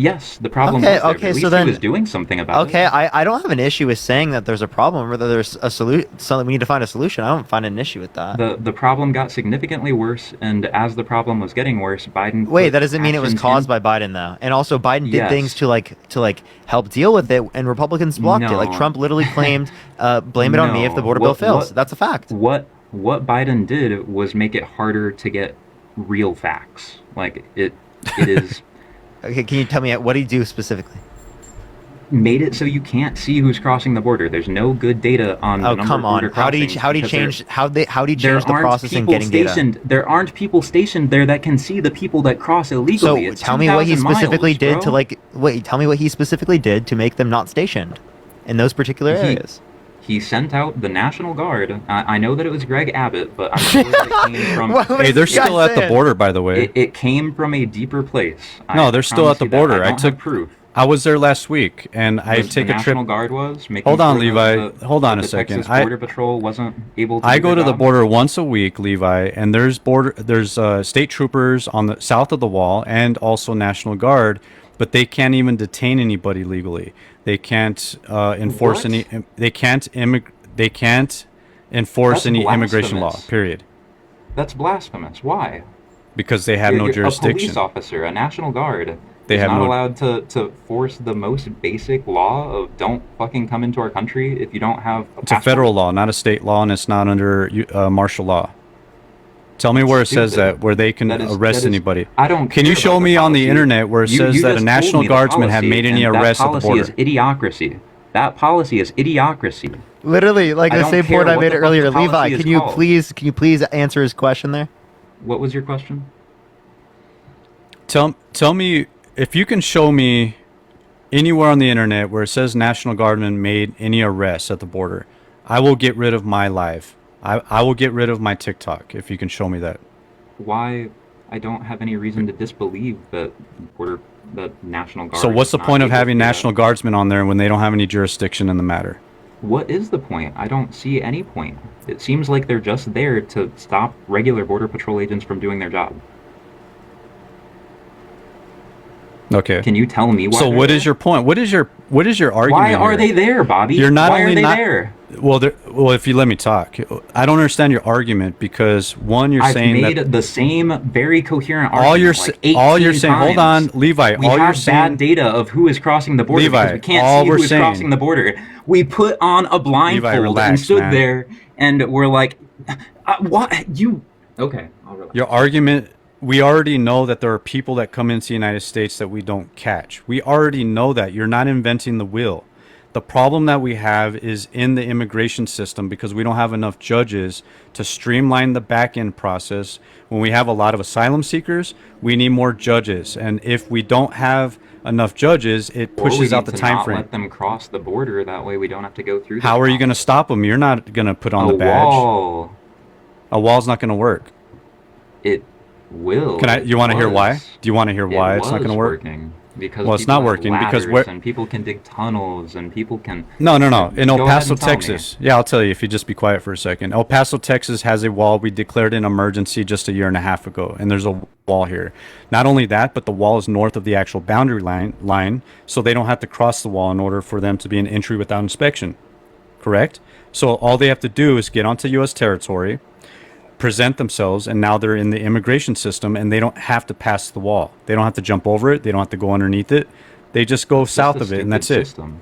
Yes, the problem
Okay,
was there.
okay,
At least
so then-
he was doing something about it.
Okay, I don't have an issue with saying that there's a problem, whether there's a solution, something we need to find a solution. I don't find an issue with that.
The problem got significantly worse, and as the problem was getting worse, Biden.
Wait,
put
that doesn't mean it was
actions
caused
in-
by Biden though. And also Biden did
Yes.
things to help deal with it, and Republicans blocked it. Like
No.
Trump literally claimed, "Blame it on me if the border bill
What-
fails."
what-
That's a fact.
What What Biden did was make it harder to get real facts. Like it is
Okay, can you tell me what did he do specifically?
made it so you can't see who's crossing the border. There's no good data on the
Oh,
number
come
of
on.
border
How do you
crossings
change
because
how do you
there
change the
aren't
process in
people
getting
stationed.
data?
There aren't people stationed there that can see the people that cross illegally.
So
It's
tell me what he
2,000
specifically
miles,
did
bro.
to like wait, tell me what he specifically did to make them not stationed in those particular areas.
He sent out the National Guard. I know that it was Greg Abbott, but I'm sure that it came from.
What
Hey, they're still at the border, by the way.
It came from a deeper place.
No, they're still at the border. I
don't
took
have proof.
I was there last week, and I
The
take a
National
trip.
Guard was making
Hold on,
sure
Levi.
that
Hold on
that
a
the
second.
Texas Border Patrol wasn't able to.
I
do
go
their
to the
job.
border once a week, Levi, and there's state troopers on the south of the wall and also National Guard, but they can't even detain anybody legally. They can't enforce
What?
any. They can't enforce
That's
any immigration law.
blasphemous.
Period.
That's blasphemous. Why?
Because they have no
You're
jurisdiction.
A police officer, a National Guard,
They
is
have
not
no-
allowed to force the most basic law of don't fucking come into our country if you don't have a
It's a
passport.
federal law, not a state law, and it's not under martial law. Tell me where it says
Stupid.
that, where they can
That is-
arrest
that is-
anybody.
I don't
Can
care
you show
about the
me on the
policy.
internet where it
You
says that
just
a
told
National
me the
Guardsman have
policy,
made any
and
arrests
that
at the
policy
border?
is idiocracy. That policy is idiocracy.
Literally, like
I
the
don't
same
care
point I
what
made
the fuck
earlier.
the policy
Levi,
is
can you
called.
please answer his question there?
What was your question?
Tell me if you can show me anywhere on the internet where it says National Guardman made any arrests at the border. I will get rid of my live. I will get rid of my TikTok if you can show me that.
Why? I don't have any reason to disbelieve that the National Guard.
So what's
is
the
not
point of
able to
having
do that.
National Guardsmen on there when they don't have any jurisdiction in the matter?
What is the point? I don't see any point. It seems like they're just there to stop regular Border Patrol agents from doing their job.
Okay.
Can you tell me why?
So
they're
what
there?
is your point? What is your argument?
Why are
here?
they there, Bobby?
You're not
Why
only
are they
not
there?
well, if you let me talk, I don't understand your argument because one, you're
I've
saying
made
that
the same very coherent argument.
all you're
like 18
saying. Hold
times.
on, Levi.
We
all you're
have
saying.
bad data of who is crossing the border
Levi,
because we can't
all
see
we're
who is
saying-
crossing the border. We put on a blindfold and
relax,
stood
man.
there, and we're like, "What you?" Okay, I'll relax.
Your argument. We already know that there are people that come into the United States that we don't catch. We already know that. You're not inventing the wheel. The problem that we have is in the immigration system because we don't have enough judges to streamline the back end process. When we have a lot of asylum seekers, we need more judges. And if we don't have enough judges, it
Or we
pushes out
need
the
to
time
not
frame.
Let them cross the border. That way, we don't have to go through.
How are you going to stop them? You're not going to put on the badge.
Wall.
A wall's not going to work.
It will.
Can I? You want to hear why? Do you want to hear why it's not going to work?
Working because
well, it's
people
not
have
working because
ladders
where?
and people can dig tunnels and people can.
No. In
Go ahead
El Paso,
and tell me.
Texas. Yeah, I'll tell you if you just be quiet for a second. El Paso, Texas has a wall. We declared an emergency just a year and a half ago, and there's a wall here. Not only that, but the wall is north of the actual boundary line, so they don't have to cross the wall in order for them to be an entry without inspection. Correct? So all they have to do is get onto U.S. territory, present themselves, and now they're in the immigration system, and they don't have to pass the wall. They don't have to jump over it. They don't have to go underneath it. They just go
It's
south
just a
of it, and that's
stupid
it.
system.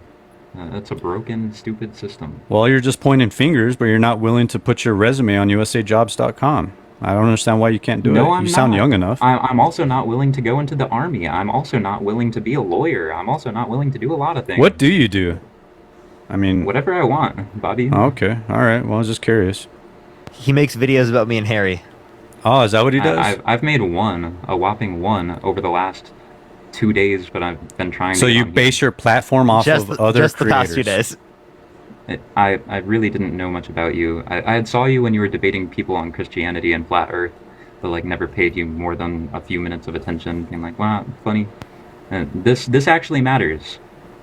That's a broken, stupid system.
Well, you're just pointing fingers, but you're not willing to put your resume on USAJobs.com. I don't understand why you can't do
No,
it.
I'm
You sound
not.
young enough.
I'm also not willing to go into the army. I'm also not willing to be a lawyer. I'm also not willing to do a lot of things.
What do you do? I mean,
Whatever I want, Bobby.
oh, okay, all right. Well, I was just curious.
He makes videos about me and Harry.
Oh, is that what he does?
I've made a whopping one over the last 2 days, but I've been trying.
So
to get
you
on here.
base your platform off
Just
of other
just the
creators.
past 2 days.
I really didn't know much about you. I had saw you when you were debating people on Christianity and flat Earth, but like never paid you more than a few minutes of attention. Being like, wow, funny. And this actually matters.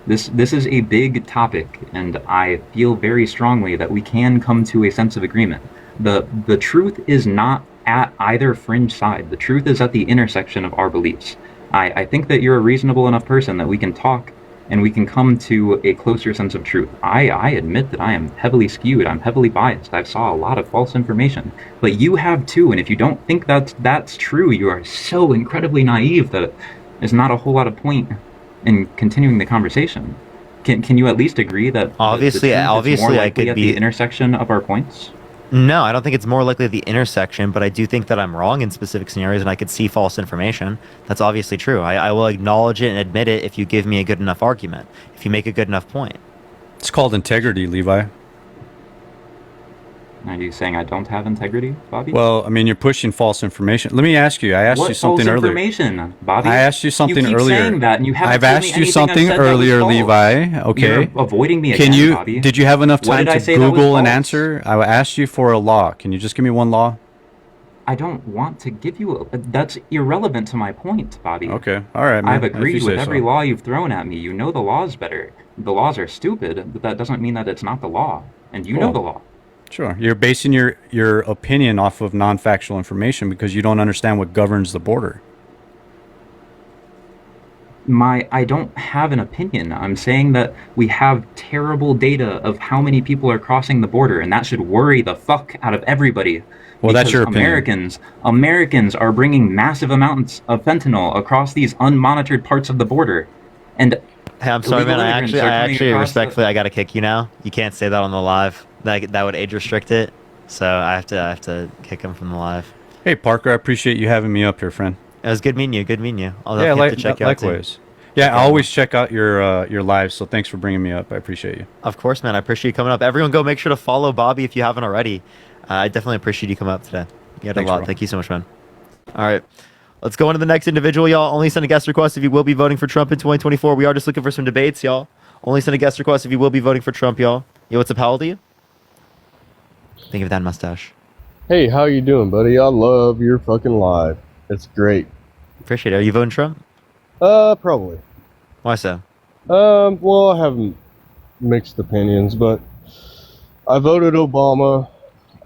This is a big topic, and I feel very strongly that we can come to a sense of agreement. The truth is not at either fringe side. The truth is at the intersection of our beliefs. I think that you're a reasonable enough person that we can talk and we can come to a closer sense of truth. I admit that I am heavily skewed. I'm heavily biased. I've saw a lot of false information, but you have too. And if you don't think that's true, you are so incredibly naive that there's not a whole lot of point in continuing the conversation. Can you at least agree that
Obviously-
the truth is
obviously
more
I
likely
could
at
be-
the intersection of our points?
No, I don't think it's more likely the intersection, but I do think that I'm wrong in specific scenarios and I could see false information. That's obviously true. I will acknowledge it and admit it if you give me a good enough argument, if you make a good enough point.
It's called integrity, Levi.
Are you saying I don't have integrity, Bobby?
Well, I mean, you're pushing false information. Let me ask you. I asked
What
you something
false
earlier.
information, Bobby?
I asked you something
you keep
earlier.
Saying that and you haven't
I've
told me
asked you
anything I've
something
said that was
earlier,
false.
Levi. Okay.
You're avoiding me
Can
again,
you?
Bobby.
Did you have enough
What
time
did I
to
say that was
Google an
false?
answer? I asked you for a law. Can you just give me one law?
I don't want to give you that's irrelevant to my point, Bobby.
Okay. All right, man.
I've
If you
agreed
say
with every
so.
law you've thrown at me. You know the law's better. The laws are stupid, but that doesn't mean that it's not the law. And you know
Cool.
the law.
Sure. You're basing your opinion off of non-factual information because you don't understand what governs the border.
I don't have an opinion. I'm saying that we have terrible data of how many people are crossing the border, and that should worry the fuck out of everybody.
Well, that's
Because
your opinion.
Americans are bringing massive amounts of fentanyl across these unmonitored parts of the border, and
Hey, I'm sorry,
illegal
man. I
immigrants
actually,
are
I
coming
actually
across the-
respectfully, I gotta kick you now. You can't say that on the live. That would age restrict it. So I have to kick him from the live.
Hey, Parker, I appreciate you having me up here, friend.
It was good meeting you. Good meeting you. I'll
Yeah,
definitely have to check you out too.
likewise. Yeah, I always check out your lives, so thanks for bringing me up. I appreciate you.
Of course, man. I appreciate you coming up. Everyone, go make sure to follow Bobby if you haven't already. I definitely appreciate you coming up today. You had
Thanks,
a lot.
bro.
Thank you so much, man. All right. Let's go on to the next individual, y'all. Only send a guest request if you will be voting for Trump in 2024. We are just looking for some debates, y'all. Only send a guest request if you will be voting for Trump, y'all. Yo, what's up? How old are you? Think of that mustache.
Hey, how you doing, buddy? I love your fucking live. It's great.
Appreciate it. Are you voting Trump?
Probably.
Why so?
Well, I have mixed opinions, but I voted Obama.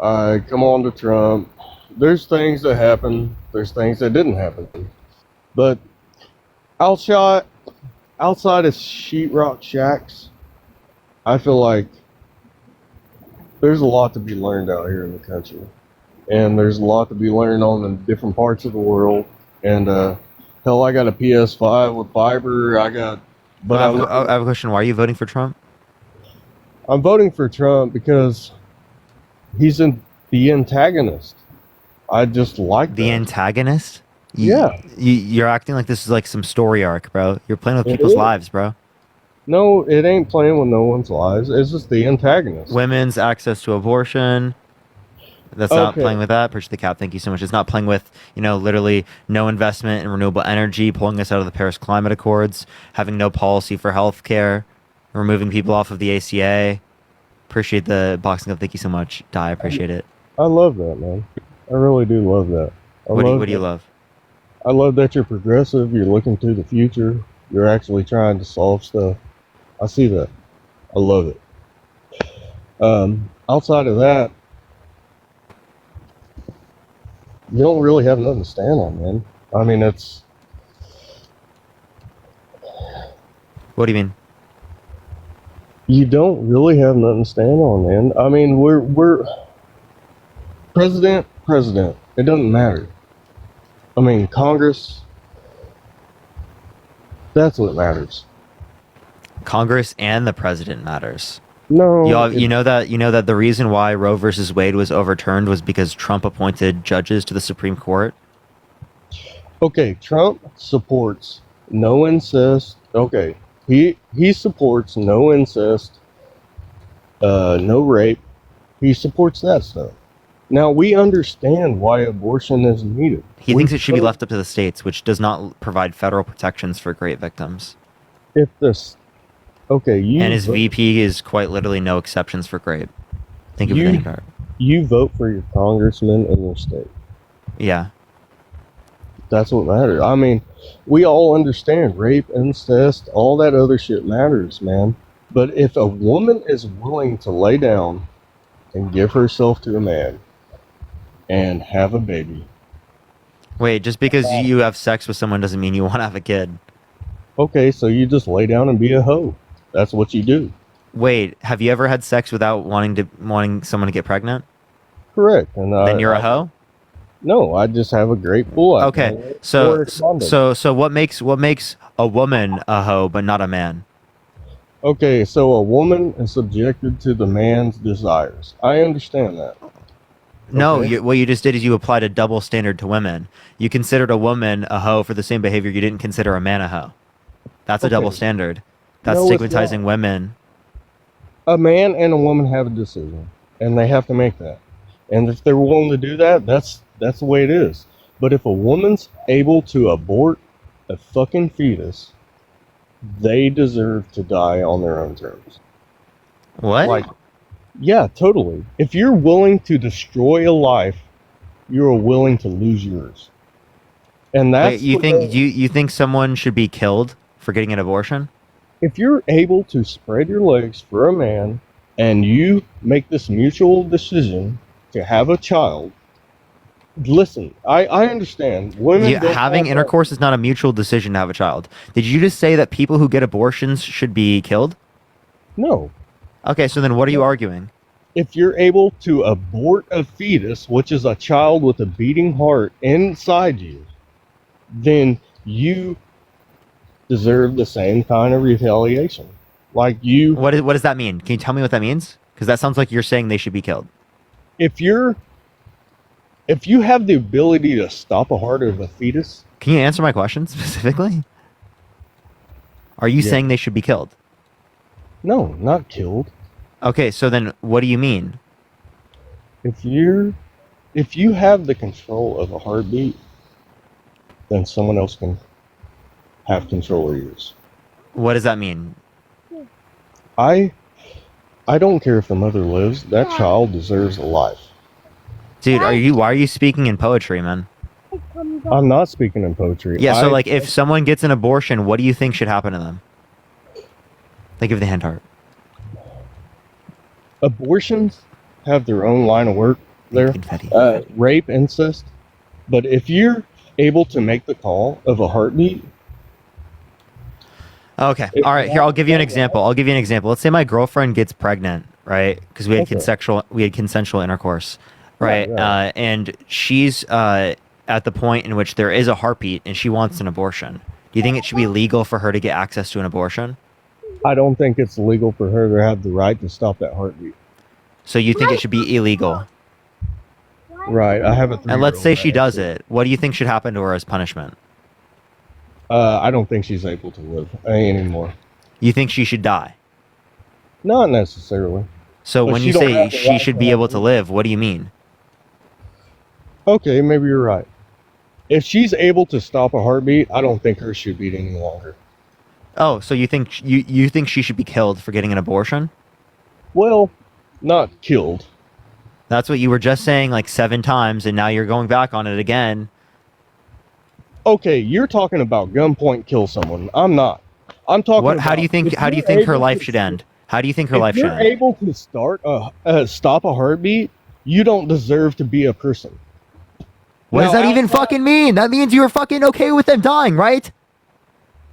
I come on to Trump. There's things that happen. There's things that didn't happen. But outside of sheetrock shacks, I feel like there's a lot to be learned out here in the country. And there's a lot to be learned on the different parts of the world. And hell, I got a PS5 with fiber. I
have a question. Why are you voting for Trump?
I'm voting for Trump because he's the antagonist. I just like
the antagonist.
Yeah.
You're acting like this is like some story arc, bro. You're playing with
It
people's
is.
lives, bro.
No, it ain't playing with no one's lives. It's just the antagonist.
Women's access to abortion. That's not
Okay.
playing with that. Appreciate the cap. Thank you so much. It's not playing with, literally no investment in renewable energy, pulling us out of the Paris Climate Accords, having no policy for healthcare, removing people off of the ACA. Appreciate the boxing up. Thank you so much. I appreciate it.
I love that, man. I really do love that.
What do you love?
I love that you're progressive. You're looking to the future. You're actually trying to solve stuff. I see that. I love it. Outside of that, you don't really have nothing to stand on, man. I mean, it's.
What do you mean?
You don't really have nothing to stand on, man. I mean, we're president. It doesn't matter. I mean, Congress. That's what matters.
Congress and the president matters.
No,
you know that the reason why Roe versus Wade was overturned was because Trump appointed judges to the Supreme Court.
Okay, Trump supports no incest. Okay, he supports no incest, no rape. He supports that stuff. Now we understand why abortion is needed.
He thinks it should be left up to the states, which does not provide federal protections for rape victims.
If this, okay, you
And his
vote-
VP is quite literally no exceptions for rape. Thank you for
You-
thinking about it.
you vote for your congressman in your state.
Yeah.
That's what matters. I mean, we all understand rape, incest, all that other shit matters, man. But if a woman is willing to lay down and give herself to a man and have a baby,
Wait, just because you have sex with someone doesn't mean you want to have a kid.
okay, so you just lay down and be a hoe. That's what you do.
Wait, have you ever had sex without wanting someone to get pregnant?
Correct. And
Then you're a hoe?
No, I just have a great pool.
Okay. So what makes a woman a hoe but not a man?
Okay, so a woman is subjected to the man's desires. I understand that.
No,
Okay.
what you just did is you applied a double standard to women. You considered a woman a hoe for the same behavior you didn't consider a man a hoe. That's a double
Okay.
standard. That's
No, it's
stigmatizing
not.
women.
A man and a woman have a decision, and they have to make that. And if they're willing to do that, that's the way it is. But if a woman's able to abort a fucking fetus, they deserve to die on their own terms.
What?
Like, yeah, totally. If you're willing to destroy a life, you're willing to lose yours. And that's
Wait, you
what
think
the-
you think someone should be killed for getting an abortion?
if you're able to spread your legs for a man and you make this mutual decision to have a child, listen, I understand women don't
Having
have
intercourse is not a mutual decision to have a child. Did you just say that people who get abortions should be killed?
No.
Okay, so then what are you arguing?
If you're able to abort a fetus, which is a child with a beating heart inside you, then you deserve the same kind of retaliation. Like you,
What does that mean? Can you tell me what that means? Because that sounds like you're saying they should be killed.
if you have the ability to stop a heart of a fetus,
Can you answer my question specifically? Are you
Yeah.
saying they should be killed?
no, not killed.
Okay, so then what do you mean?
If you have the control of a heartbeat, then someone else can have control of yours.
What does that mean?
I don't care if the mother lives. That child deserves a life.
Dude, why are you speaking in poetry, man?
I'm not speaking in poetry.
Yeah, so
I-
like if someone gets an abortion, what do you think should happen to them? Like give the hand heart.
abortions have their own line of work there.
Confetti.
Rape, incest. But if you're able to make the call of a heartbeat,
Okay.
It-
All right. Here, I'll give you an example. Let's say my girlfriend gets pregnant, right? Because we had
Okay.
consensual intercourse, right?
Right.
And she's at the point in which there is a heartbeat, and she wants an abortion. Do you think it should be legal for her to get access to an abortion?
I don't think it's legal for her to have the right to stop that heartbeat.
So you think it should be illegal?
Right. I have a 3-year-old.
And let's say she does it. What do you think should happen to her as punishment?
I don't think she's able to live anymore.
You think she should die?
Not necessarily.
So
But
when
she
you
don't
say
have the
she
right
should
to
be
have
able to live, what do you mean?
Okay, maybe you're right. If she's able to stop a heartbeat, I don't think hers should beat any longer.
Oh, so you think you think she should be killed for getting an abortion?
Well, not killed.
That's what you were just saying like 7 times, and now you're going back on it again.
Okay, you're talking about gunpoint kill someone. I'm not. I'm talking.
What? How do you think?
if
How do you
you're
think her
able
life
to-
should end? How do you think her
If
life should
you're
end?
able to stop a heartbeat, you don't deserve to be a person.
What does
Now,
that even
outside-
fucking mean? That means you're fucking okay with them dying, right?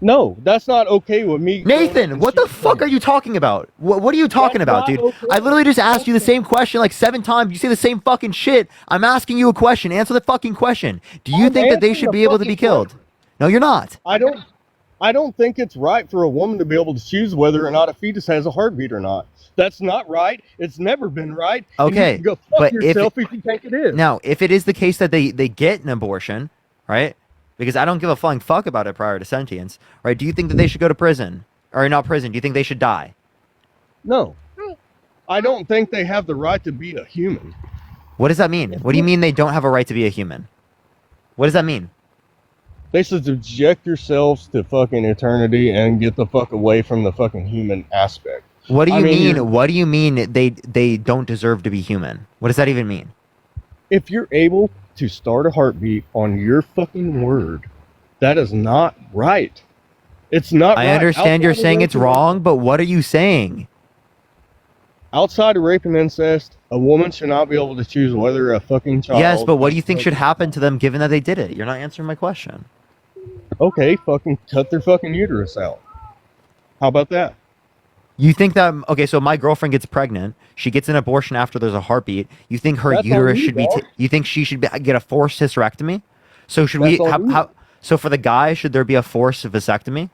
No, that's not okay with me.
Nathan, what the fuck are you talking about? What are you talking
That's
about,
not
dude?
okay.
I literally just asked you the same question like 7 times. You say the same fucking shit. I'm asking you a question. Answer the fucking question. Do you
I'm
think that they
answering
should
the
be able to be
fucking
killed? No, you're not.
I don't think it's right for a woman to be able to choose whether or not a fetus has a heartbeat or not. That's not right. It's never been right. and you
Okay,
can go fuck
but if
yourself if you think it is.
Now, if it is the case that they get an abortion, right? Because I don't give a flying fuck about it prior to sentience, right? Do you think that they should go to prison? Or not prison, do you think they should die?
No. I don't think they have the right to be a human.
What does that mean? What do you mean they don't have a right to be a human? What does that mean?
They should subject yourselves to fucking eternity and get the fuck away from the fucking human aspect.
What do
I
you
mean,
mean?
you're-
What do you mean they don't deserve to be human? What does that even mean?
If you're able to start a heartbeat on your fucking word, that is not right. It's not
I
right.
understand you're
Outside of
saying
rape
it's
and-
wrong, but what are you saying?
Outside of rape and incest, a woman should not be able to choose whether a fucking child.
Yes, but what do you think should happen to them given that they did it? You're not answering my question.
Okay, fucking cut their fucking uterus out. How about that?
You think that okay? So my girlfriend gets pregnant. She gets an abortion after there's a heartbeat. You think her
That's on
uterus
you,
should be?
dog.
You think she should get a forced hysterectomy? So should
That's
we?
on you.
So for the guy, should there be a forced vasectomy?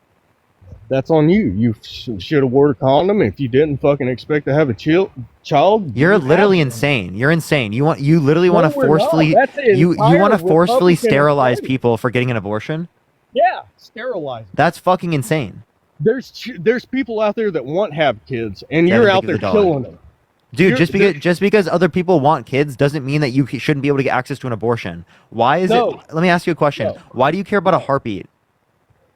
that's on you. You should have wore a condom. If you didn't fucking expect to have a child,
You're
you
literally
have one.
insane. You're insane. You literally
No,
want to
we're
forcefully
not. That's the
you want to
entire
forcefully
Republican
sterilize
Party.
people for getting an abortion?
Yeah, sterilize.
That's fucking insane.
There's people out there that want to have kids, and
Kevin,
you're out
think
there
of the dog.
killing them.
Dude,
You're-
just because other people want kids doesn't mean that you shouldn't be able to get access to an abortion. Why is
No.
it? Let me ask you a question.
No.
Why do you care about a heartbeat?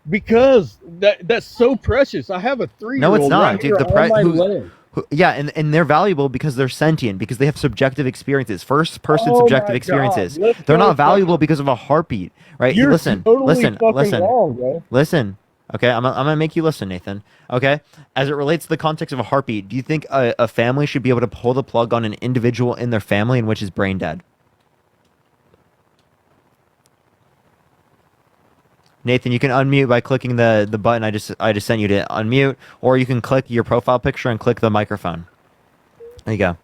Because that's so precious. I have a 3-year-old
No, it's not,
right
dude.
here
The
on my
who,
leg.
yeah, and they're valuable because they're sentient, because they have subjective experiences, first-person
Oh
subjective
my
experiences.
God. Let's
They're
go
not valuable because of a heartbeat, right?
You're
Listen,
totally
listen,
fucking
listen,
wrong, bro.
listen. Okay, I'm gonna make you listen, Nathan. Okay, as it relates to the context of a heartbeat, do you think a family should be able to pull the plug on an individual in their family in which is brain dead? Nathan, you can unmute by clicking the button I just sent you to unmute, or you can click your profile picture and click the microphone. There you go.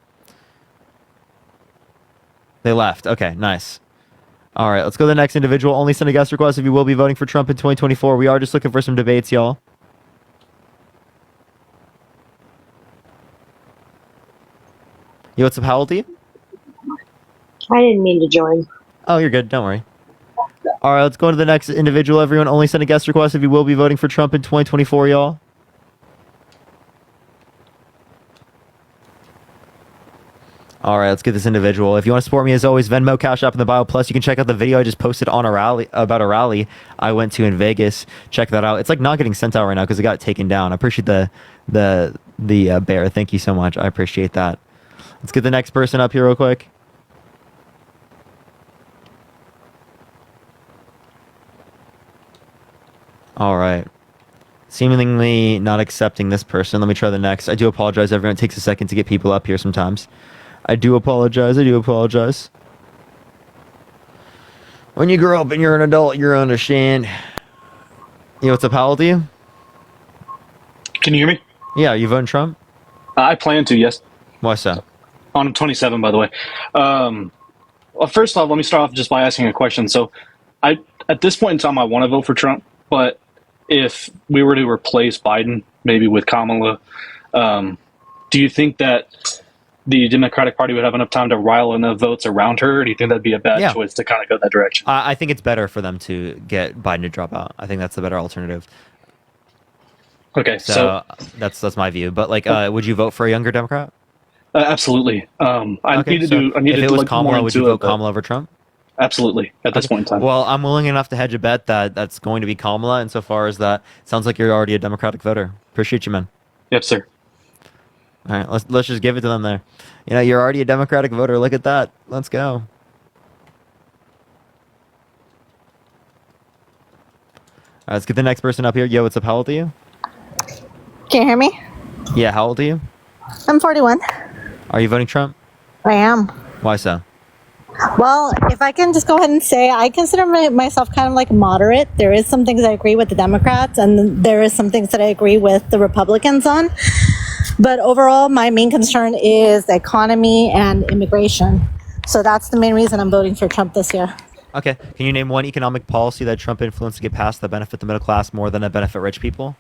They left. Okay, nice. All right, let's go to the next individual. Only send a guest request if you will be voting for Trump in 2024. We are just looking for some debates, y'all. Yo, what's up? How old are you?
I didn't mean to join.
Oh, you're good. Don't worry. All right, let's go to the next individual. Everyone, only send a guest request if you will be voting for Trump in 2024, y'all. All right, let's get this individual. If you want to support me, as always, Venmo, Cash App in the bio. Plus, you can check out the video I just posted on a rally about a rally I went to in Vegas. Check that out. It's like not getting sent out right now because it got taken down. I appreciate the bear. Thank you so much. I appreciate that. Let's get the next person up here real quick. All right. Seemingly not accepting this person. Let me try the next. I do apologize, everyone. It takes a second to get people up here sometimes. I do apologize. I do apologize. When you grow up and you're an adult, you understand. Yo, what's up? How old are you?
Can you hear me?
Yeah, you voting Trump?
I plan to, yes.
Why so?
I'm 27, by the way. Well, first off, let me start off just by asking a question. So, at this point in time, I want to vote for Trump, but if we were to replace Biden, maybe with Kamala, do you think that the Democratic Party would have enough time to rile enough votes around her? Or do you think that'd be a bad choice to kind of go that direction?
I think it's better for them to get Biden to drop out. I think that's the better alternative.
Okay,
So that's my view. But like, would you vote for a younger Democrat?
Absolutely. I need to do. I need
if
to
it was
look more
Kamala, would you
into
vote
it.
Kamala over Trump?
Absolutely. At this point in time.
Well, I'm willing enough to hedge a bet that that's going to be Kamala. And so far as that, sounds like you're already a Democratic voter. Appreciate you, man.
Yep, sir.
All right, let's just give it to them there. You know, you're already a Democratic voter. Look at that. Let's go. All right, let's get the next person up here. Yo, what's up? How old are you?
Can you hear me?
Yeah, how old are you?
I'm 41.
Are you voting Trump?
I am.
Why so?
Well, if I can just go ahead and say, I consider myself kind of like moderate. There is some things I agree with the Democrats, and there is some things that I agree with the Republicans on. But overall, my main concern is the economy and immigration. So that's the main reason I'm voting for Trump this year.
Okay. Can you name one economic policy that Trump influenced to get passed that benefit the middle class more than that benefit rich people?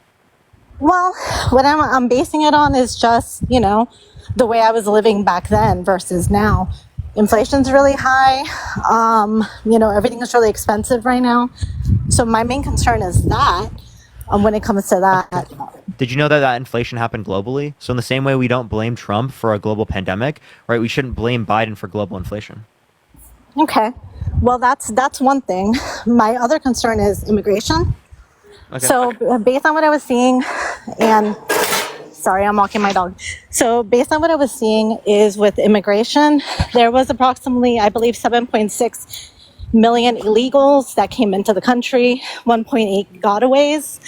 Well, what I'm basing it on is just, the way I was living back then versus now. Inflation's really high. Everything is really expensive right now. So my main concern is that when it comes to that.
Did you know that inflation happened globally? So in the same way we don't blame Trump for a global pandemic, right? We shouldn't blame Biden for global inflation.
Okay. Well, that's one thing. My other concern is immigration.
Okay.
So based on what I was seeing, and sorry, I'm walking my dog. So based on what I was seeing is with immigration, there was approximately, I believe, 7.6 million illegals that came into the country, 1.8 gotaways.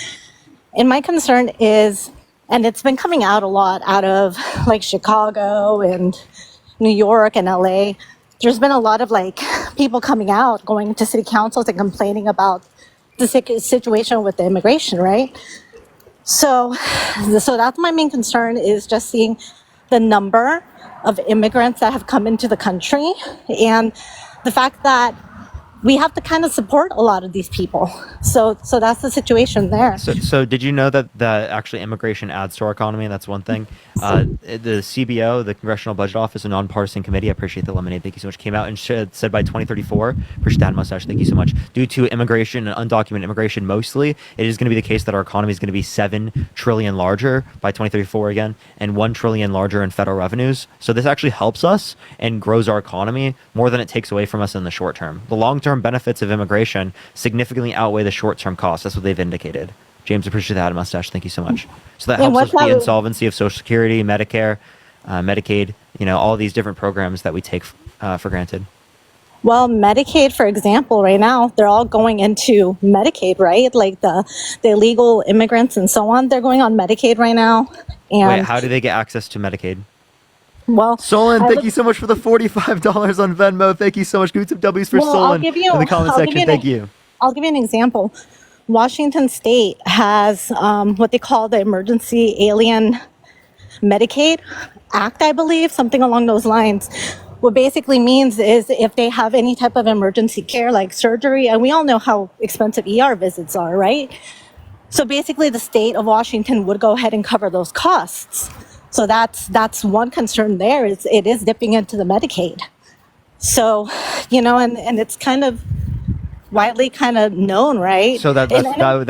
And my concern is, and it's been coming out a lot out of like Chicago and New York and LA, there's been a lot of like people coming out, going to city councils and complaining about the situation with the immigration, right? So that's my main concern, is just seeing the number of immigrants that have come into the country, and the fact that we have to kind of support a lot of these people. So that's the situation there.
So did you know that actually immigration adds to our economy? That's one thing. The CBO, the Congressional Budget Office, a nonpartisan committee, I appreciate the lemonade, thank you so much, came out and said by 2034, appreciate that mustache, thank you so much, due to immigration and undocumented immigration mostly, it is going to be the case that our economy is going to be 7 trillion larger by 2034 again, and 1 trillion larger in federal revenues. So this actually helps us and grows our economy more than it takes away from us in the short term. The long-term benefits of immigration significantly outweigh the short-term costs. That's what they've indicated. James, appreciate that mustache. Thank you so much. So that helps us the insolvency of Social Security, Medicare, Medicaid, all these different programs that we take for granted.
Well, Medicaid, for example, right now, they're all going into Medicaid, right? Like the illegal immigrants and so on, they're going on Medicaid right now. And
Wait, how do they get access to Medicaid?
Well,
Solon, thank you so much for the $45 on Venmo. Thank you so much. Give me some W's for Solon in the comment section. Thank you.
I'll give you an example. Washington State has what they call the Emergency Alien Medicaid Act, I believe, something along those lines. What basically means is if they have any type of emergency care like surgery, and we all know how expensive ER visits are, right? So basically the state of Washington would go ahead and cover those costs. So that's one concern there, is it is dipping into the Medicaid. So, and it's kind of widely kind of known, right?
So that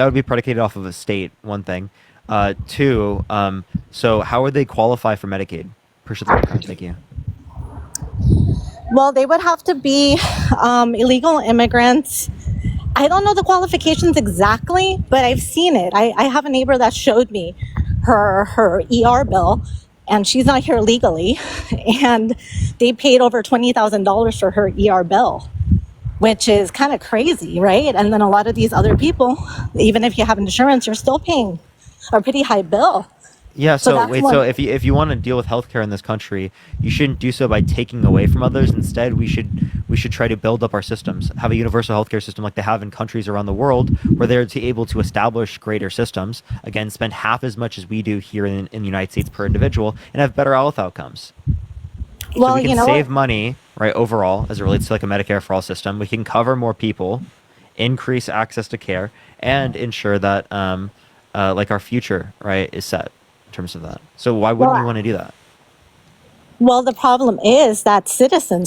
would be predicated off of a state, one thing. Two, so how would they qualify for Medicaid? Appreciate the comment. Thank you.
Well, they would have to be illegal immigrants. I don't know the qualifications exactly, but I've seen it. I have a neighbor that showed me her ER bill, and she's not here legally, and they paid over $20,000 for her ER bill, which is kind of crazy, right? And then a lot of these other people, even if you have insurance, you're still paying a pretty high bill.
Yeah, so
that's one-
so if you want to deal with healthcare in this country, you shouldn't do so by taking away from others. Instead, we should try to build up our systems, have a universal healthcare system like they have in countries around the world, where they're able to establish greater systems, again, spend half as much as we do here in the United States per individual, and have better health outcomes.
Well,
so we can save money, right, overall, as it relates to like a Medicare for all system. We can cover more people, increase access to care, and ensure that like our future, right, is set in terms of that. So why wouldn't we want to do that?
Well, the problem is that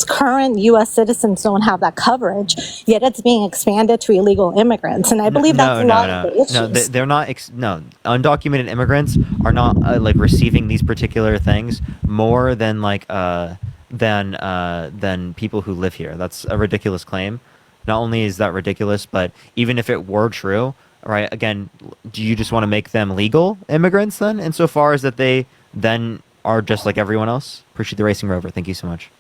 current U.S. citizens don't have that coverage, yet it's being expanded to illegal immigrants. And I believe that's a lot of the issues.
No, they're not. Undocumented immigrants are not like receiving these particular things more than than people who live here. That's a ridiculous claim. Not only is that ridiculous, but even if it were true, right? Again, do you just want to make them legal immigrants then, insofar as that they then are just like everyone else? Appreciate the Racing Rover. Thank you so much.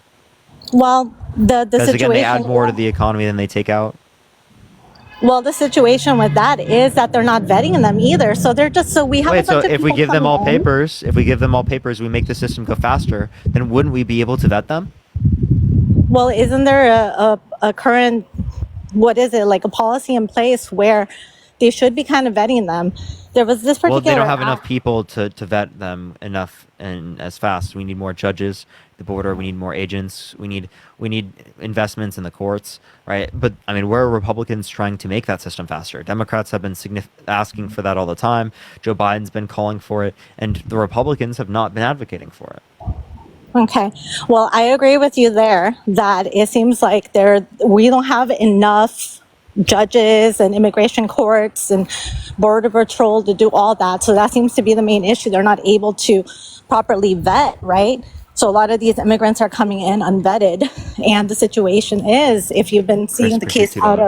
Well, the
Because
situation.
again, they add more to the economy than they take out.
Well, the situation with that is that they're not vetting them either. So they're just we have.
Wait, so
if
if we give them all papers, we make the system go faster, then wouldn't we be able to vet them?
Well, isn't there a current, what is it, like a policy in place where they should be kind of vetting them? There was this particular.
Well, they don't have enough people to vet them enough and as fast. We need more judges at the border. We need more agents. We need investments in the courts, right? But I mean, where are Republicans trying to make that system faster? Democrats have been asking for that all the time. Joe Biden's been calling for it, and the Republicans have not been advocating for it.
Okay. Well, I agree with you there that it seems like we don't have enough judges and immigration courts and border patrol to do all that. So that seems to be the main issue. They're not able to properly vet, right? So a lot of these immigrants are coming in unvetted. And the situation is, if you've been seeing the case out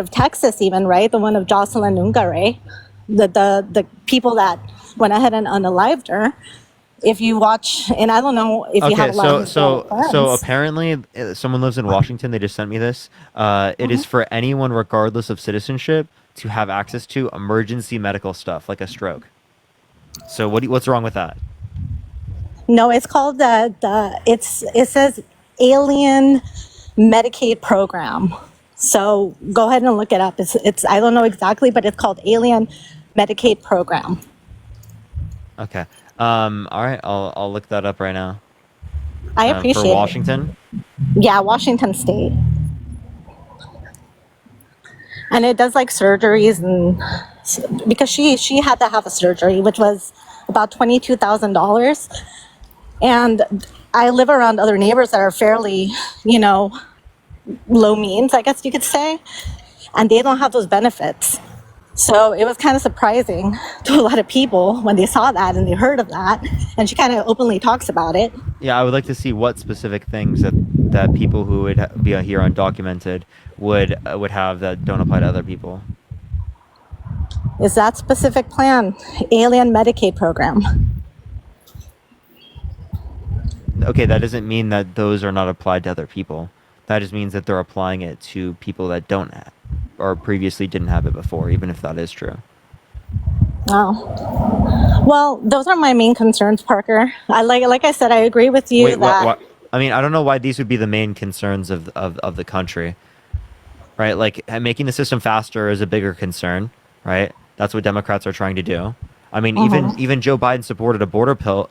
of Texas even, right? The one of Jocelyn Ungare, the people that went ahead and unalived her. If you watch, and I don't know if you have a lot of friends.
So apparently, someone lives in Washington. They just sent me this. It is for anyone, regardless of citizenship, to have access to emergency medical stuff like a stroke. So what's wrong with that?
No, it's called it says Alien Medicaid Program. So go ahead and look it up. It's I don't know exactly, but it's called Alien Medicaid Program.
Okay. All right. I'll look that up right now.
I appreciate
for Washington.
it. Yeah, Washington State. and it does like surgeries, and because she had to have a surgery, which was about $22,000. And I live around other neighbors that are fairly, low means, I guess you could say, and they don't have those benefits. So it was kind of surprising to a lot of people when they saw that and they heard of that, and she kind of openly talks about it.
Yeah, I would like to see what specific things that people who would be here undocumented would have that don't apply to other people.
Is that specific plan alien Medicaid program?
Okay, that doesn't mean that those are not applied to other people. That just means that they're applying it to people that don't have, or previously didn't have it before, even if that is true.
Oh, well, those are my main concerns, Parker. Like I said, I agree with you that.
What? I mean, I don't know why these would be the main concerns of the country, right? Like making the system faster is a bigger concern, right? That's what Democrats are trying to do. I mean, even Joe Biden supported a border bill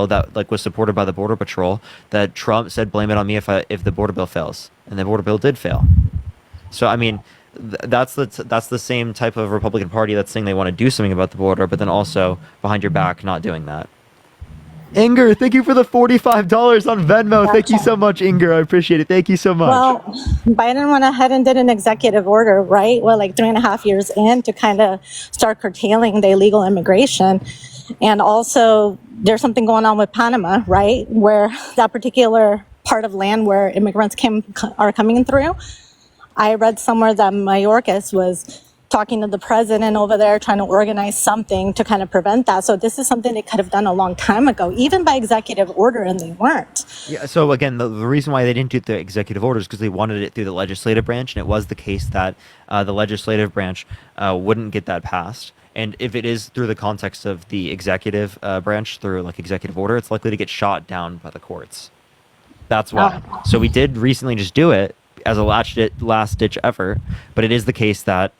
that like was supported by the Border Patrol that Trump said blame it on me if the border bill fails, and the border bill did fail. So I mean, that's the same type of Republican Party that's saying they want to do something about the border, but then also behind your back not doing that. Inger, thank you for the $45 on Venmo. Thank you so much, Inger. I appreciate it. Thank you so much.
Well, Biden went ahead and did an executive order, right? Well, like 3.5 years in to kind of start curtailing the illegal immigration. And also there's something going on with Panama, right? Where that particular part of land where immigrants are coming through. I read somewhere that Mayorkas was talking to the president over there, trying to organize something to kind of prevent that. So this is something they could have done a long time ago, even by executive order, and they weren't.
Yeah, so again, the reason why they didn't do the executive orders is because they wanted it through the legislative branch, and it was the case that the legislative branch wouldn't get that passed. And if it is through the context of the executive branch, through like executive order, it's likely to get shot down by the courts. That's why. So we did recently just do it as a last-ditch effort, but it is the case that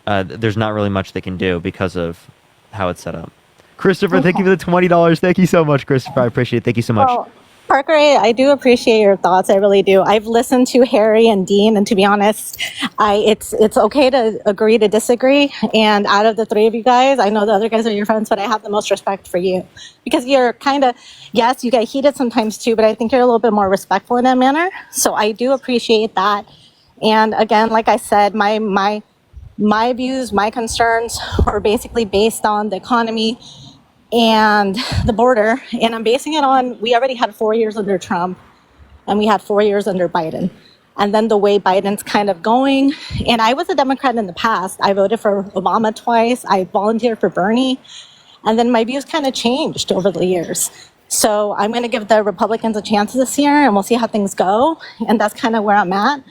there's not really much they can do because of how it's set up. Christopher, thank you for the $20. Thank you so much, Christopher. I appreciate it. Thank you so much.
Well, Parker, I do appreciate your thoughts. I really do. I've listened to Harry and Dean, and to be honest, it's okay to agree to disagree. And out of the three of you guys, I know the other guys are your friends, but I have the most respect for you because you're kind of, yes, you get heated sometimes too, but I think you're a little bit more respectful in that manner. So I do appreciate that. And again, like I said, my views, my concerns are basically based on the economy and the border, and I'm basing it on, we already had 4 years under Trump, and we had 4 years under Biden. And then the way Biden's kind of going, and I was a Democrat in the past. I voted for Obama twice. I volunteered for Bernie, and then my views kind of changed over the years. So I'm going to give the Republicans a chance this year, and we'll see how things go, and that's kind of where I'm at.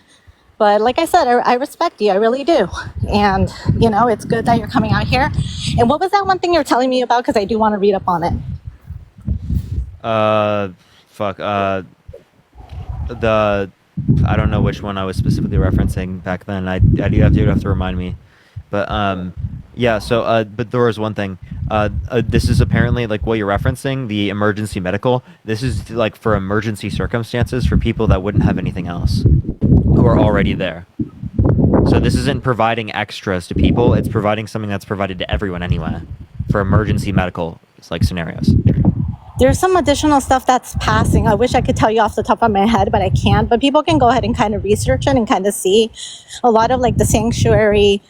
But like I said, I respect you. I really do. And, it's good that you're coming out here. And what was that one thing you were telling me about? Because I do want to read up on it.
I don't know which one I was specifically referencing back then. You have to remind me. But yeah, so but there was one thing. This is apparently like what you're referencing, the emergency medical. This is like for emergency circumstances for people that wouldn't have anything else, who are already there. So this isn't providing extras to people, it's providing something that's provided to everyone anyway for emergency medical like scenarios.
There's some additional stuff that's passing. I wish I could tell you off the top of my head, but I can't. But people can go ahead and kind of research it and kind of see. A lot of like the sanctuary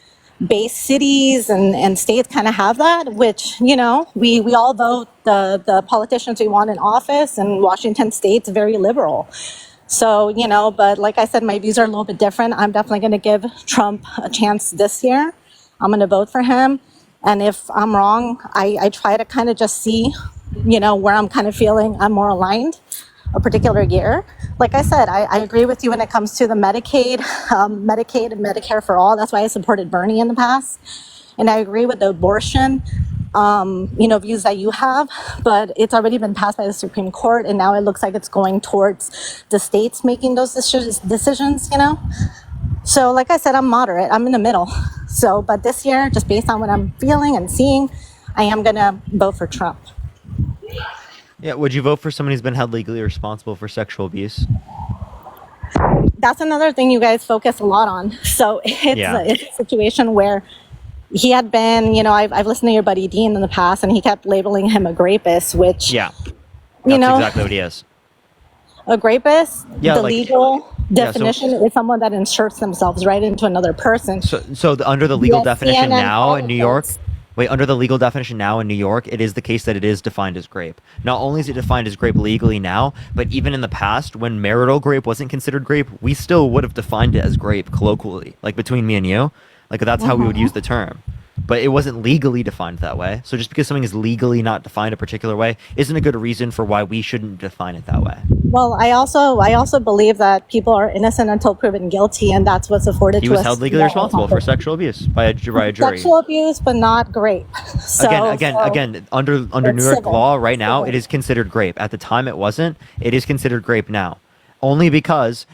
based cities and states kind of have that, which, we all vote the politicians we want in office, and Washington State's very liberal. So, but like I said, my views are a little bit different. I'm definitely going to give Trump a chance this year. I'm going to vote for him. And if I'm wrong, I try to kind of just see, where I'm kind of feeling I'm more aligned a particular year. Like I said, I agree with you when it comes to the Medicaid and Medicare for all. That's why I supported Bernie in the past. And I agree with the abortion views that you have, but it's already been passed by the Supreme Court, and now it looks like it's going towards the states making those decisions, So like I said, I'm moderate, I'm in the middle. So, but this year, just based on what I'm feeling and seeing, I am gonna vote for Trump.
Yeah, would you vote for someone who's been held legally responsible for sexual abuse?
that's another thing you guys focus a lot on. So it's a situation where he had been, I've listened to your buddy Dean in the past, and he kept labeling him a rapist, which,
That's
know,
exactly what he is.
a rapist,
Yeah,
the
like-
legal
Yeah, so-
definition is someone that inserts themselves right into another person.
So under the legal
Yes,
definition
CNN
now in New York,
articles.
under the legal definition now in New York, it is the case that it is defined as grape. Not only is it defined as grape legally now, but even in the past, when marital grape wasn't considered grape, we still would have defined it as grape colloquially, like between me and you. Like that's how we would use the term. But it wasn't legally defined that way. So just because something is legally not defined a particular way isn't a good reason for why we shouldn't define it that way.
Well, I also believe that people are innocent until proven guilty, and that's what's afforded
He
to
was
us.
held legally responsible for sexual abuse by a jury.
Sexual abuse, but not grape. So,
Again, under New
it's
York
civil.
law right now, it is considered grape. At the time, it wasn't. It is considered grape now, only because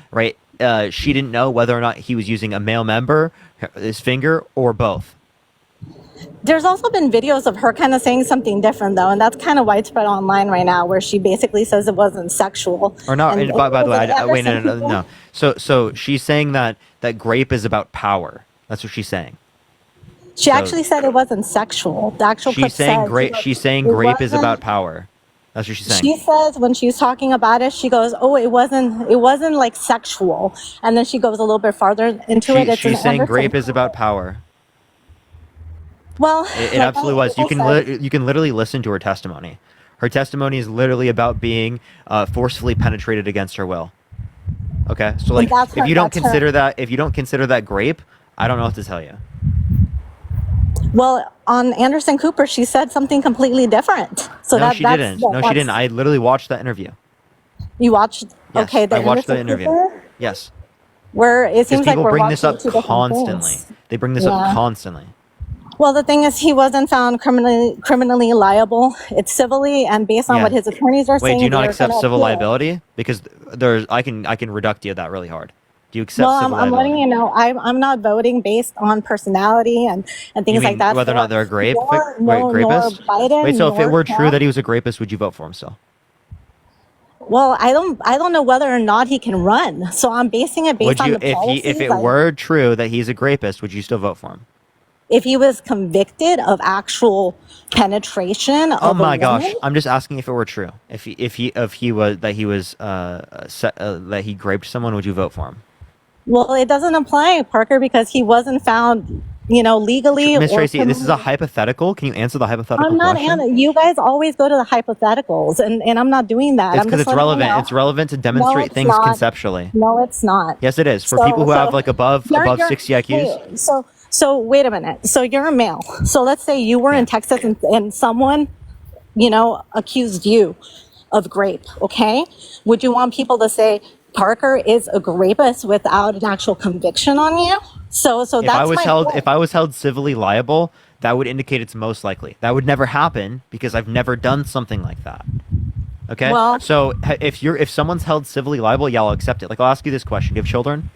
she didn't know whether or not he was using a male member, his finger, or both.
There's also been videos of her kind of saying something different, though, and that's kind of widespread online right now, where she basically says it wasn't sexual.
Or not.
And
By the way, wait,
Anderson
no.
people-
So she's saying that grape is about power. That's what she's saying.
She actually said it wasn't sexual. The actual clip
She's saying
said,
grape. She's saying
it
grape is
wasn't-
about power. That's what she's saying.
She says when she's talking about it, she goes, "Oh, it wasn't like sexual," and then she goes a little bit farther into it. It's
She's
an
saying
Anderson-
grape is about power.
Well,
It
like
absolutely was. You
I
can
said,
you can literally listen to her testimony. Her testimony is literally about being forcefully penetrated against her will. Okay, so like
that's
if
her-
you don't
that's her-
consider that grape, I don't know what to tell you.
Well, on Anderson Cooper, she said something completely different. So
No,
that
she
that's
didn't.
that-
No, she
that's-
didn't. I literally watched that interview.
You watched?
Yes,
Okay,
I watched the
Anderson
interview.
Cooper,
Yes,
where it
because
seems like
people
we're
bring this
watching
up
two different
constantly.
things.
They bring this
Yeah.
up constantly.
Well, the thing is, he wasn't found criminally liable. It's civilly, and based on
Yeah.
what his attorneys are saying,
Wait, do you not
they're
accept
gonna
civil
appeal.
liability? Because I can reduct you of that really hard. Do you accept
Well,
civil
I'm
liability?
letting you know, I'm not voting based on personality and
You
things
mean
like that.
whether or not they're a grape?
nor
Grapist?
Biden,
Wait, so if it
nor
were true
Trump.
that he was a grapist, would you vote for him still?
Well, I don't know whether or not he can run. So I'm basing it based
Would
on
you,
the
if
policies.
it were true that he's a grapist, would you still vote for him?
If he was convicted of actual penetration
Oh
of
my
a
gosh!
woman,
I'm just asking if it were true. If he was that he raped someone, would you vote for him?
well, it doesn't apply, Parker, because he wasn't found, legally.
Miss
or
Tracy, this is a
criminally.
hypothetical. Can you answer the hypothetical
I'm not.
question?
You guys always go to the hypotheticals, and I'm not doing that.
It's
I'm
because
just
it's
letting you
relevant.
know.
It's relevant to
No,
demonstrate
it's
things
not.
conceptually.
No, it's not.
Yes, it is. For
So-
people who
so
have like above
you're-
60 IQs.
wait, so wait a minute. So you're a male. So let's say you were in Texas and someone, accused you of grape. Okay, would you want people to say Parker is a rapist without an actual conviction on you? So that's
If I was held civilly liable, that would indicate it's most likely. That would never happen because I've never done something like that. Okay.
Well-
so if someone's held civilly liable, yeah, I'll accept it. Like I'll ask you this question: Do you have children?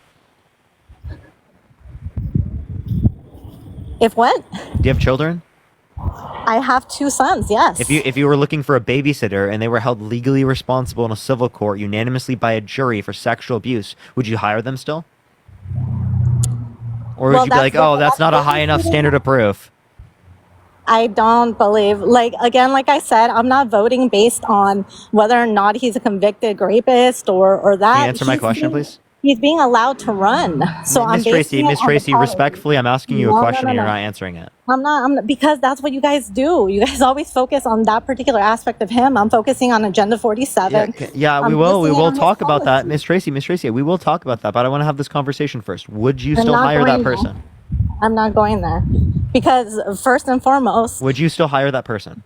If what?
Do you have children?
I have 2 sons. Yes.
If you were looking for a babysitter and they were held legally responsible in a civil court unanimously by a jury for sexual abuse, would you hire them still? Or would
Well,
you be like,
that's-
oh, that's not a high enough standard of proof?
I don't believe, like I said, I'm not voting based on whether or not he's a convicted rapist or that.
Can you answer my
He's
question,
being-
please?
He's being allowed to run. So I'm
Miss Tracy,
basing it
Miss
on the
Tracy,
policy.
respectfully, I'm asking you a
No, no,
question
no,
and you're
no.
not answering it.
I'm not, because that's what you guys do. You guys always focus on that particular aspect of him. I'm focusing on Agenda 47.
Yeah, we
I'm
will. We
basing it
will
on his
talk about that,
policies.
Miss Tracy. We will talk about that, but I want to have this conversation first. Would you
I'm
still
not
hire that
going there.
person?
I'm not going there. Because first and foremost,
Would you still hire that person?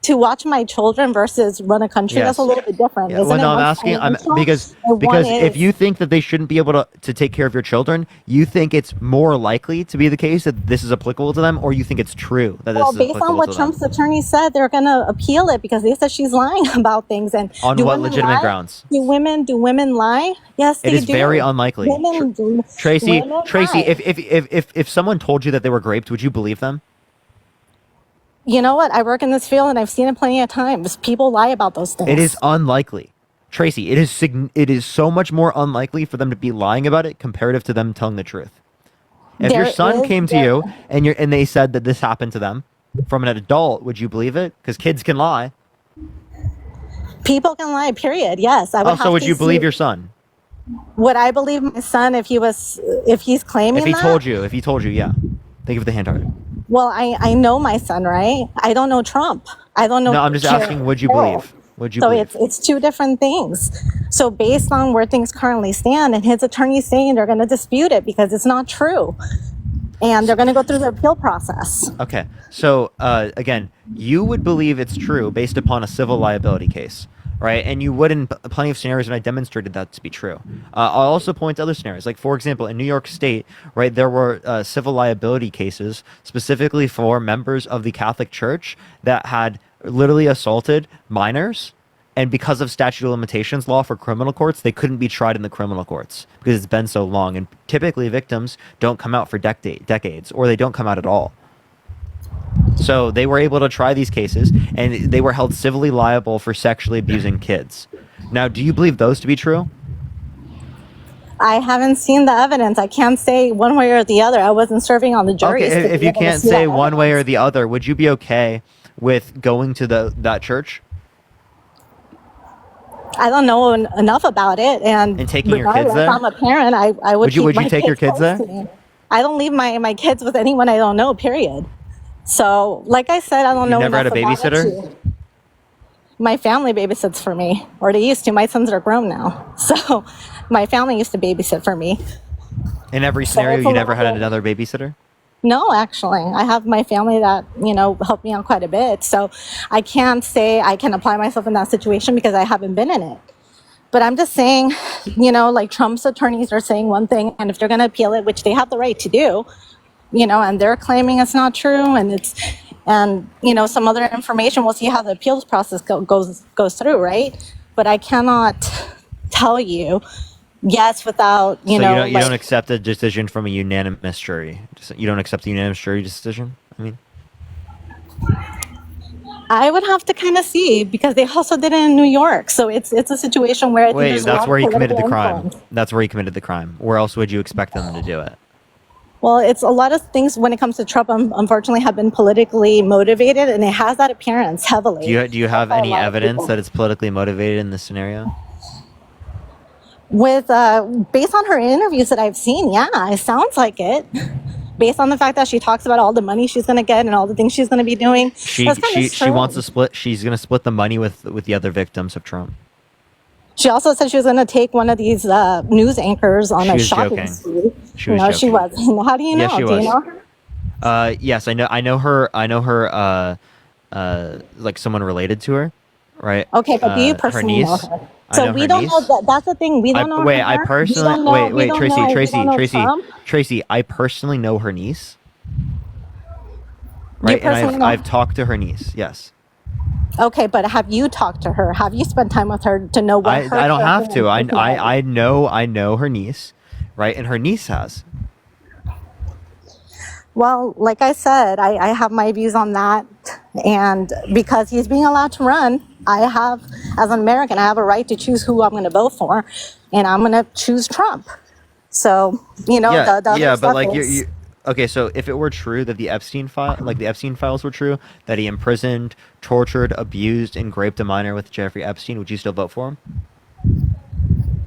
to watch my children versus run a country,
Yes.
that's a little bit different.
Yeah,
Isn't
well, no,
it?
I'm
One's
asking.
financial
Because
and one
if
is-
you think that they shouldn't be able to take care of your children, you think it's more likely to be the case that this is applicable to them, or you think it's true that this
Well,
is
based
applicable
on what
to
Trump's
them?
attorneys said, they're going to appeal it because they said she's lying about things. And
On
do
what
women
legitimate
lie?
grounds?
Do women lie? Yes,
It
they
is
do.
very unlikely.
Women do.
Tracy,
women
Tracy,
lie.
if someone told you that they were raped, would you believe them?
You know what? I work in this field and I've seen it plenty of times. People lie about those things.
It is unlikely. Tracy, it is so much more unlikely for them to be lying about it comparative to them telling the truth. If your son came to you and they said that this happened to them from an adult, would you believe it? Because kids can lie.
People can lie, period. Yes, I would.
Oh, so would you believe your son?
Would I believe my son if he's claiming
If he
that?
told you, yeah. Thank you for the hand heart.
Well, I know my son, right? I don't know Trump. I don't know.
No, I'm just asking, would you believe? Would you
So
believe?
it's two different things. So based on where things currently stand, and his attorney's saying they're going to dispute it because it's not true, and they're going to go through the appeal process.
Okay, so again, you would believe it's true based upon a civil liability case, right? And you would in plenty of scenarios, and I demonstrated that to be true. I'll also point to other scenarios, like for example, in New York State, right, there were civil liability cases specifically for members of the Catholic Church that had literally assaulted minors, and because of statute of limitations law for criminal courts, they couldn't be tried in the criminal courts because it's been so long, and typically victims don't come out for decades, or they don't come out at all. So they were able to try these cases, and they were held civilly liable for sexually abusing kids. Now, do you believe those to be true?
I haven't seen the evidence. I can't say one way or the other. I wasn't serving on the jury.
Okay, if you can't say one way or the other, would you be okay with going to that church
I don't know enough about it, and
taking your kids there?
If I'm a parent, I would.
Would you
keep my
take your kids
close
there?
to me. I don't leave my kids with anyone I don't know. Period. So, like I said, I don't know.
You never had a
enough about it
babysitter?
to- My family babysits for me, or they used to. My sons are grown now, so my family used to babysit for me.
In every scenario, you never had another babysitter?
No, actually, I have my family that helped me out quite a bit. So I can't say I can apply myself in that situation because I haven't been in it. But I'm just saying, like Trump's attorneys are saying one thing, and if they're going to appeal it, which they have the right to do, and they're claiming it's not true, and some other information, we'll see how the appeals process goes through, right? But I cannot tell you yes without
So you don't accept a decision from a unanimous jury? You don't accept the unanimous jury decision? I mean,
I would have to kind of see, because they also did it in New York, so it's a situation where I think
wait,
there's a
that's
lot
where
of
he committed the
political
crime.
influence.
That's where he committed the crime. Where else would you expect them to do it?
Well, it's a lot of things when it comes to Trump, unfortunately, have been politically motivated, and it has that appearance heavily.
Do you have
by a
any
lot of
evidence
people.
that it's politically motivated in this scenario?
With based on her interviews that I've seen, yeah, it sounds like it. Based on the fact that she talks about all the money she's going to get and all the things she's going to be doing,
She
that's kinda
she wants to
strange.
split. She's going to split the money with the other victims of Trump.
She also said she was going to take one of these news anchors on
She
a
was
shopping
joking.
spree.
She was
No, she
joking.
was. How do you know?
Yes, she
Do
was.
you know her?
Yes, I know her. Like someone related to her, right?
Okay, but do you
Her
personally know
niece.
her?
I
So
know
we
her
don't
niece.
know that. That's the thing. We don't know.
Wait,
her.
I
We
personally
don't know-
wait,
we don't know- we don't know Trump.
Tracy. I personally know her niece. Right, and
personally know-
I've talked to her niece. Yes,
Okay, but have you talked to her? Have you spent time with her to know what
I
her
don't have to.
children is like?
I know her niece, right, and her niece has.
Well, like I said, I have my views on that. And because he's being allowed to run, I have, as an American, I have a right to choose who I'm going to vote for. And I'm going to choose Trump. So, the other
Yeah, but
stuff
like
is-
you okay, so if it were true that the Epstein files were true, that he imprisoned, tortured, abused, and raped a minor with Jeffrey Epstein, would you still vote for him?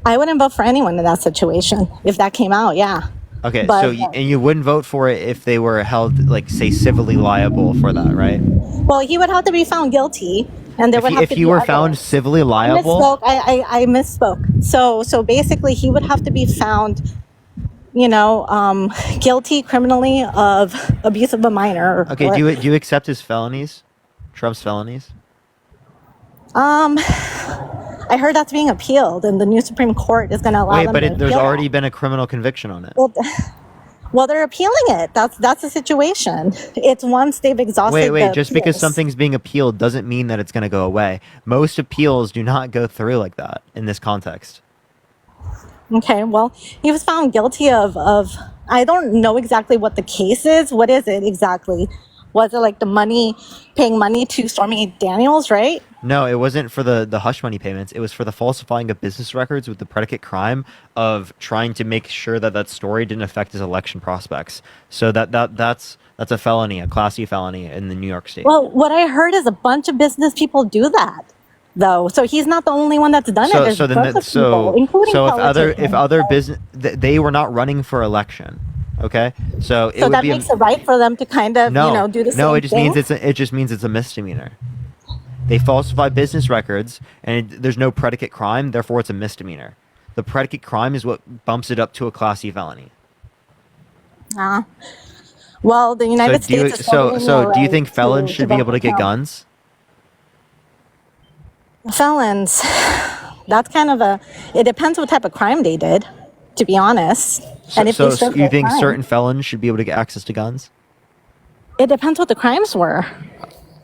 I wouldn't vote for anyone in that situation if that came out, yeah.
Okay,
But-
so and you wouldn't vote for it if they were held, like, say, civilly liable for that, right?
Well, he would have to be found guilty. And there would have
If
to
he
be
were
other-
found civilly
I
liable,
misspoke. I misspoke. So basically, he would have to be found, guilty criminally of abuse of a minor.
okay,
or-
do you accept his felonies, Trump's felonies?
I heard that's being appealed, and the new Supreme Court is going to allow
Wait,
them
but
to
there's
appeal
already been a criminal conviction on it.
that. Well, they're appealing it. That's the situation. It's once they've exhausted.
Wait,
the
just because
appeals.
something's being appealed doesn't mean that it's going to go away. Most appeals do not go through like that in this context.
Okay, well, he was found guilty of I don't know exactly what the case is. What is it exactly? Was it like paying money to Stormy Daniels, right?
No, it wasn't for the hush money payments. It was for the falsifying of business records with the predicate crime of trying to make sure that that story didn't affect his election prospects. So that's a felony, a Class C felony in the New York State.
Well, what I heard is a bunch of business people do that, though. So he's not the only one that's done it. There's a bunch of people, including
if
politicians.
other business they were not running for election, okay? So it
So
would
that
be
makes it right for them to kind of, do the same
no, it just
thing.
means it just means it's a misdemeanor. They falsify business records, and there's no predicate crime, therefore it's a misdemeanor. The predicate crime is what bumps it up to a Class C felony.
Well, the United States is
so do you
right
think felons should be able to get
count.
guns?
Felons, that's kind of it depends what type of crime they did, to be honest. And if they served
You
their
think
time.
certain felons should be able to get access to guns?
It depends what the crimes were.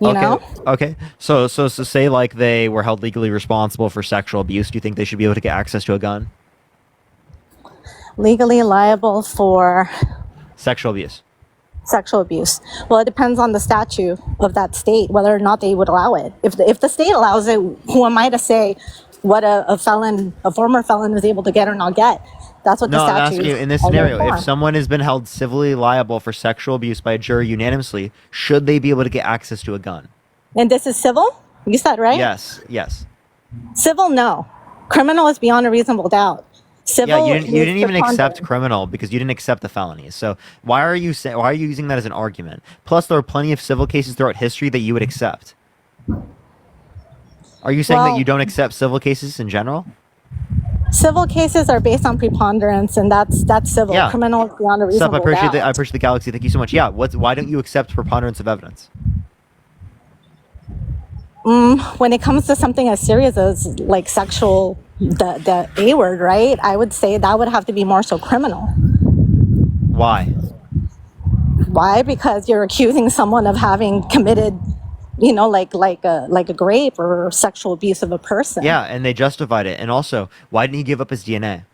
You know?
Okay. So say like they were held legally responsible for sexual abuse. Do you think they should be able to get access to a gun?
Legally liable for
Sexual abuse.
sexual abuse. Well, it depends on the statute of that state, whether or not they would allow it. If the state allows it, who am I to say what a former felon was able to get or not get? That's what
No,
the
I'm
statute
asking you, in this
are there
scenario,
for.
if someone has been held civilly liable for sexual abuse by a jury unanimously, should they be able to get access to a gun?
And this is civil? You said, right?
Yes.
Civil, no. Criminal is beyond a reasonable doubt. Civil,
Yeah, you didn't
is
even accept
preponderant.
criminal because you didn't accept the felonies. So why are you using that as an argument? Plus, there are plenty of civil cases throughout history that you would accept. Are you saying that
Well-
you don't accept civil cases in general?
Civil cases are based on preponderance, and that's civil.
Yeah.
Criminal is beyond a
Sup,
reasonable doubt.
I appreciate the galaxy. Thank you so much. Yeah, why don't you accept preponderance of evidence?
When it comes to something as serious as like sexual, the A word, right? I would say that would have to be more so criminal.
Why?
Why? Because you're accusing someone of having committed, like a rape or sexual abuse of a person.
Yeah, and they justified it. And also, why didn't he give up his DNA?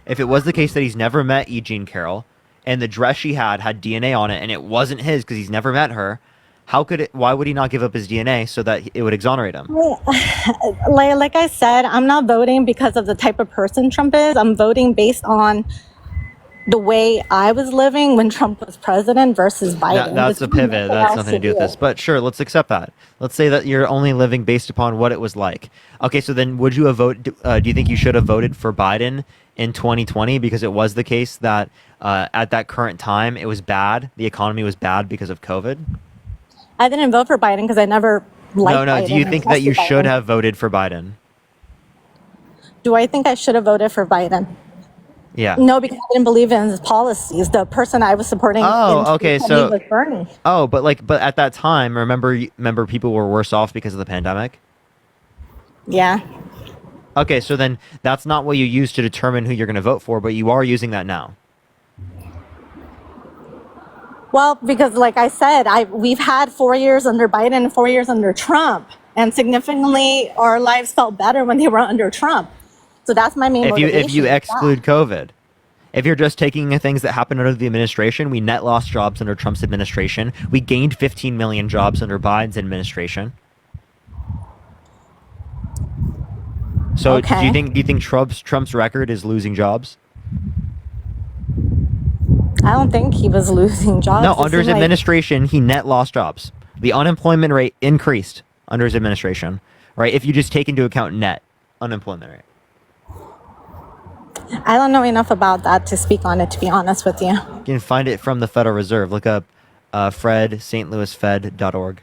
If it was the case that he's never met E. Jean Carroll, and the dress she had DNA on it, and it wasn't his because he's never met her, why would he not give up his DNA so that it would exonerate him?
Like I said, I'm not voting because of the type of person Trump is. I'm voting based on the way I was living when Trump was president versus Biden.
That's a pivot. That's nothing to do with this. But sure, let's accept that. Let's say that you're only living based upon what it was like. Okay, so then would you have voted? Do you think you should have voted for Biden in 2020 because it was the case that at that current time it was bad, the economy was bad because of COVID?
I didn't vote for Biden because I never liked Biden.
No. Do you
or
think that you
trusted
should
Biden.
have voted for Biden?
Do I think I should have voted for Biden?
Yeah.
No, because I didn't believe in his policies. The person I was supporting
Oh,
in
okay,
2020
so-
was Bernie.
Oh, but at that time, remember people were worse off because of the pandemic?
Yeah.
Okay, so then that's not what you use to determine who you're going to vote for, but you are using that now.
Well, because like I said, we've had 4 years under Biden and 4 years under Trump, and significantly our lives felt better when they were under Trump. So that's my main
If
motivation.
you
with that.
exclude COVID. If you're just taking the things that happened under the administration, we net lost jobs under Trump's administration. We gained 15 million jobs under Biden's administration. So
Okay.
do you think Trump's record is losing jobs?
I don't think he was losing jobs.
No,
It
under his
seemed like-
administration, he net lost jobs. The unemployment rate increased under his administration, right? If you just take into account net unemployment rate.
I don't know enough about that to speak on it, to be honest with you.
You can find it from the Federal Reserve. Look up stlouisfed.org.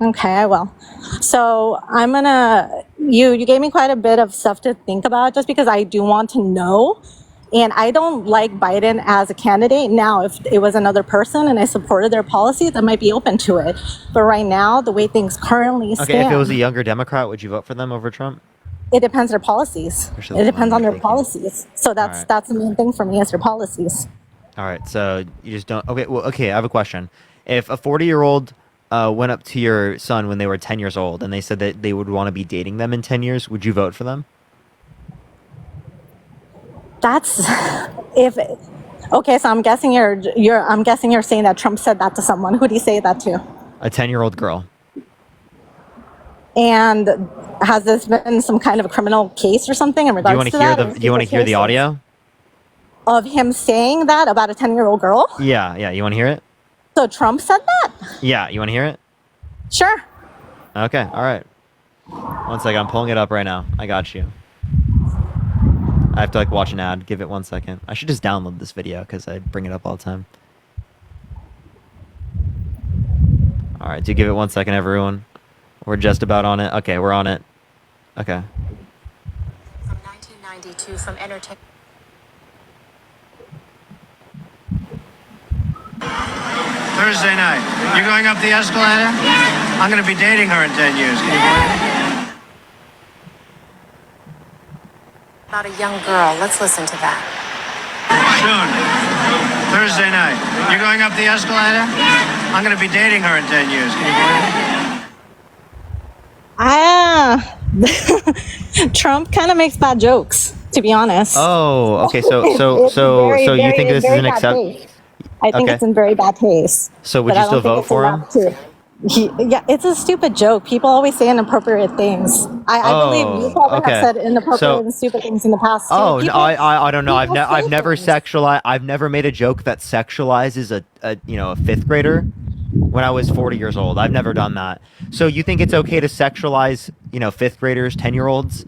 Okay, I will. So I'm gonna, you gave me quite a bit of stuff to think about just because I do want to know. And I don't like Biden as a candidate. Now, if it was another person and I supported their policies, I might be open to it. But right now, the way things currently stand,
Okay, if it was a younger Democrat, would you vote for them over Trump?
it depends on their policies.
Especially
It
the
depends
one
on their
you're taking.
policies. So
Alright.
that's the main thing for me is their policies.
All right, so you just don't. Okay, I have a question. If a 40-year-old went up to your son when they were 10 years old and they said that they would want to be dating them in 10 years, would you vote for them?
That's if okay. So I'm guessing you're saying that Trump said that to someone. Who did he say that to?
A 10-year-old girl.
And has this been some kind of a criminal case or something in
Do
regards
you want
to
to hear
that?
the? Do you want to hear the audio?
Of him saying that about a 10-year-old girl?
Yeah, yeah. You want to hear it?
So Trump said that?
Yeah. You want to hear it?
Sure.
Okay. All right. One second. I'm pulling it up right now. I got you. I have to like watch an ad. Give it 1 second. I should just download this video because I bring it up all the time. All right. Do give it 1 second, everyone. We're just about on it. Okay, we're on it. Okay.
From 1992 from Entertainment.
Thursday night. You're going up the escalator? I'm going to be dating her in 10 years. Can you believe it?
About a young girl. Let's listen to that.
Soon. Thursday night. You're going up the escalator? I'm going to be dating her in 10 years. Can you believe it?
Trump kind of makes bad jokes, to be honest.
Oh, okay.
It's
So
very,
you
very-
think this is
very
an
bad
accept?
taste. I think
Okay.
it's in very bad taste.
So would
but
you
I
still
don't think
vote
it's
for him?
allowed to. Yeah, it's a stupid joke. People always say inappropriate things. I believe you probably
okay.
have said inappropriate
So-
and stupid things in the past too.
Oh, no,
People-
I don't know. I've
people say
I've never
things.
sexualized. I've never made a joke that sexualizes a fifth grader when I was 40 years old. I've never done that. So you think it's okay to sexualize fifth graders, 10-year-olds,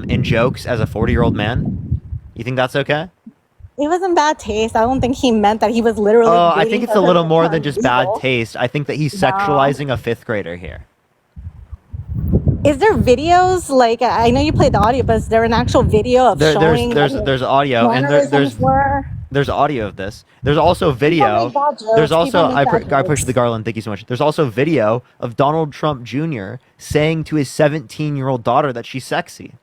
in jokes as a 40-year-old man? You think that's okay?
It was in bad taste. I don't think he meant that he was literally.
Oh, I
dating
think it's
her
a little
for
more than just bad
illegal.
taste. I think that he's
No.
sexualizing a fifth grader here.
Is there videos like I know you played the audio, but is there an actual video of showing?
There's audio and
mannerisms were?
there's audio of this. There's also video.
make bad jokes.
There's also
People make bad
I pushed the Garland. Thank you so much. There's also video of Donald Trump Jr. saying to his 17-year-old daughter that she's sexy.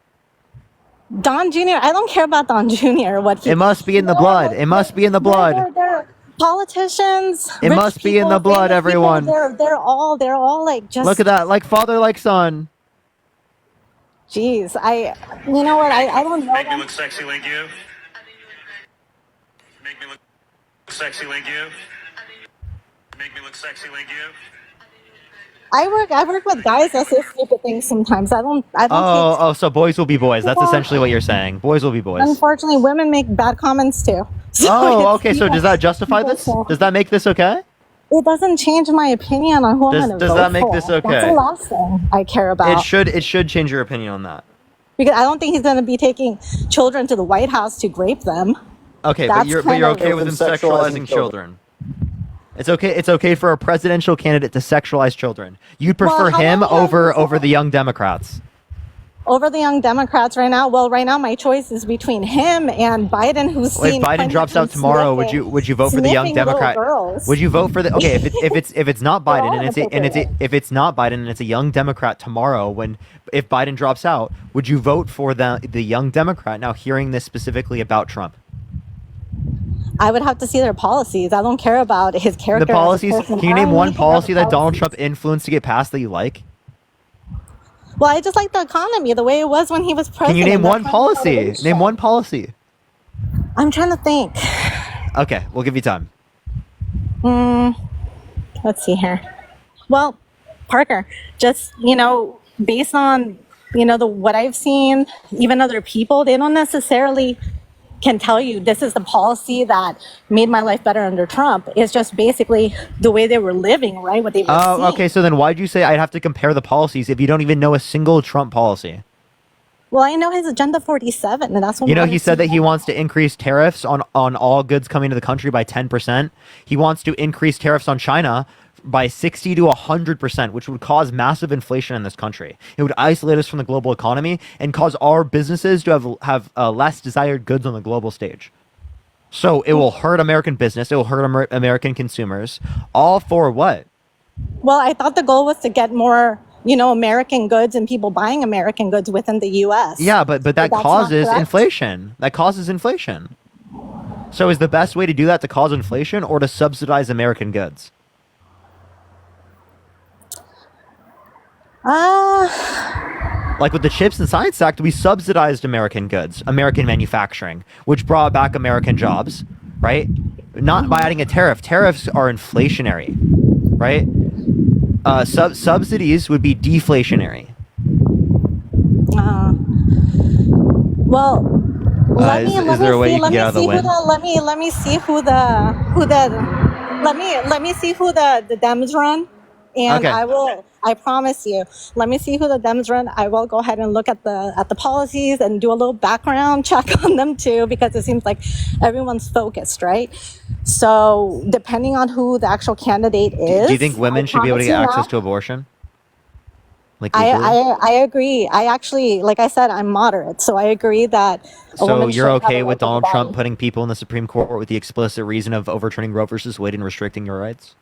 Don Jr. I don't care about Don Jr. What he.
It must be in the blood. It must be in the blood.
They're politicians.
It
rich
must be in
people,
the blood,
famous people,
everyone.
They're all like just.
Look at that, like father, like son.
Jeez, you know what? I don't know.
Make me look sexy like you. Make me look sexy like you. Make me look sexy like you.
I work with guys that say stupid things sometimes. I don't
Oh, so boys will be boys. That's essentially what you're saying. Boys will be boys.
Unfortunately, women make bad comments too. So
Oh,
it's
okay. So
people-
does that justify
people
this?
say-
Does that make this okay?
It doesn't change my opinion on who I'm
Does-
going to
does
vote
that make
for.
this
That's
okay?
the last thing I care about.
It should change your opinion on that.
Because I don't think he's going to be taking children to the White House to grape them.
Okay,
That's
but you're
kind of-
okay with him sexualizing children. It's okay for a presidential candidate to sexualize children. You'd
Well,
prefer
how
him
long
over the young Democrats.
Over the young Democrats right now, well, right now my choice is between him and Biden, who's
If
seen
Biden
plenty
drops
of
out tomorrow,
sniffing-
would you vote for the young
sniffing little
Democrat?
girls.
Would you vote for the okay if it's not
They're
Biden
all
and if it's not Biden and it's a young Democrat tomorrow if Biden drops out, would you vote for the young Democrat? Now hearing this specifically about Trump,
I would have to see their policies. I don't care about his character.
the
as a
policies.
person.
Can you
I
name
only
one
care about
policy
the
that Donald
policies.
Trump influenced to get passed that you like?
Well, I just like the economy, the way it was when he was president.
Can you name
That's
one
my
policy?
motivation.
Name one policy.
I'm trying to think.
Okay, we'll give you time.
Let's see here. Well, Parker, just, based on, what I've seen, even other people, they don't necessarily can tell you this is the policy that made my life better under Trump. It's just basically the way they were living, right? What they were
Oh,
seeing.
okay. So then why'd you say I'd have to compare the policies if you don't even know a single Trump policy?
Well, I know his Agenda 47, and that's what
He said that he wants to increase tariffs on all goods coming to the country by 10%. He wants to increase tariffs on China by 60 to 100%, which would cause massive inflation in this country. It would isolate us from the global economy and cause our businesses to have less desired goods on the global stage. So it will hurt American business. It will hurt American consumers. All for what?
Well, I thought the goal was to get more, American goods and people buying American goods within the U.S.
Yeah, but that
that's not
causes
correct.
inflation. That causes inflation. So is the best way to do that to cause inflation or to subsidize American goods? Like with the Chips and Science Act, we subsidized American goods, American manufacturing, which brought back American jobs, right? Not by adding a tariff. Tariffs are inflationary, right? Subsidies would be deflationary.
Well, let me
Is there a way you can get out of the win?
let me see who the Dems run, and
Okay.
I promise you, let me see who the Dems run. I will go ahead and look at the policies and do a little background check on them too, because it seems like everyone's focused, right? So depending on who the actual candidate is,
Do you think women should be able to get access to abortion? Like legally?
I agree. I actually, like I said, I'm moderate, so I agree that.
So you're okay with Donald Trump putting people in the Supreme Court with the explicit reason of overturning Roe versus Wade and restricting your rights?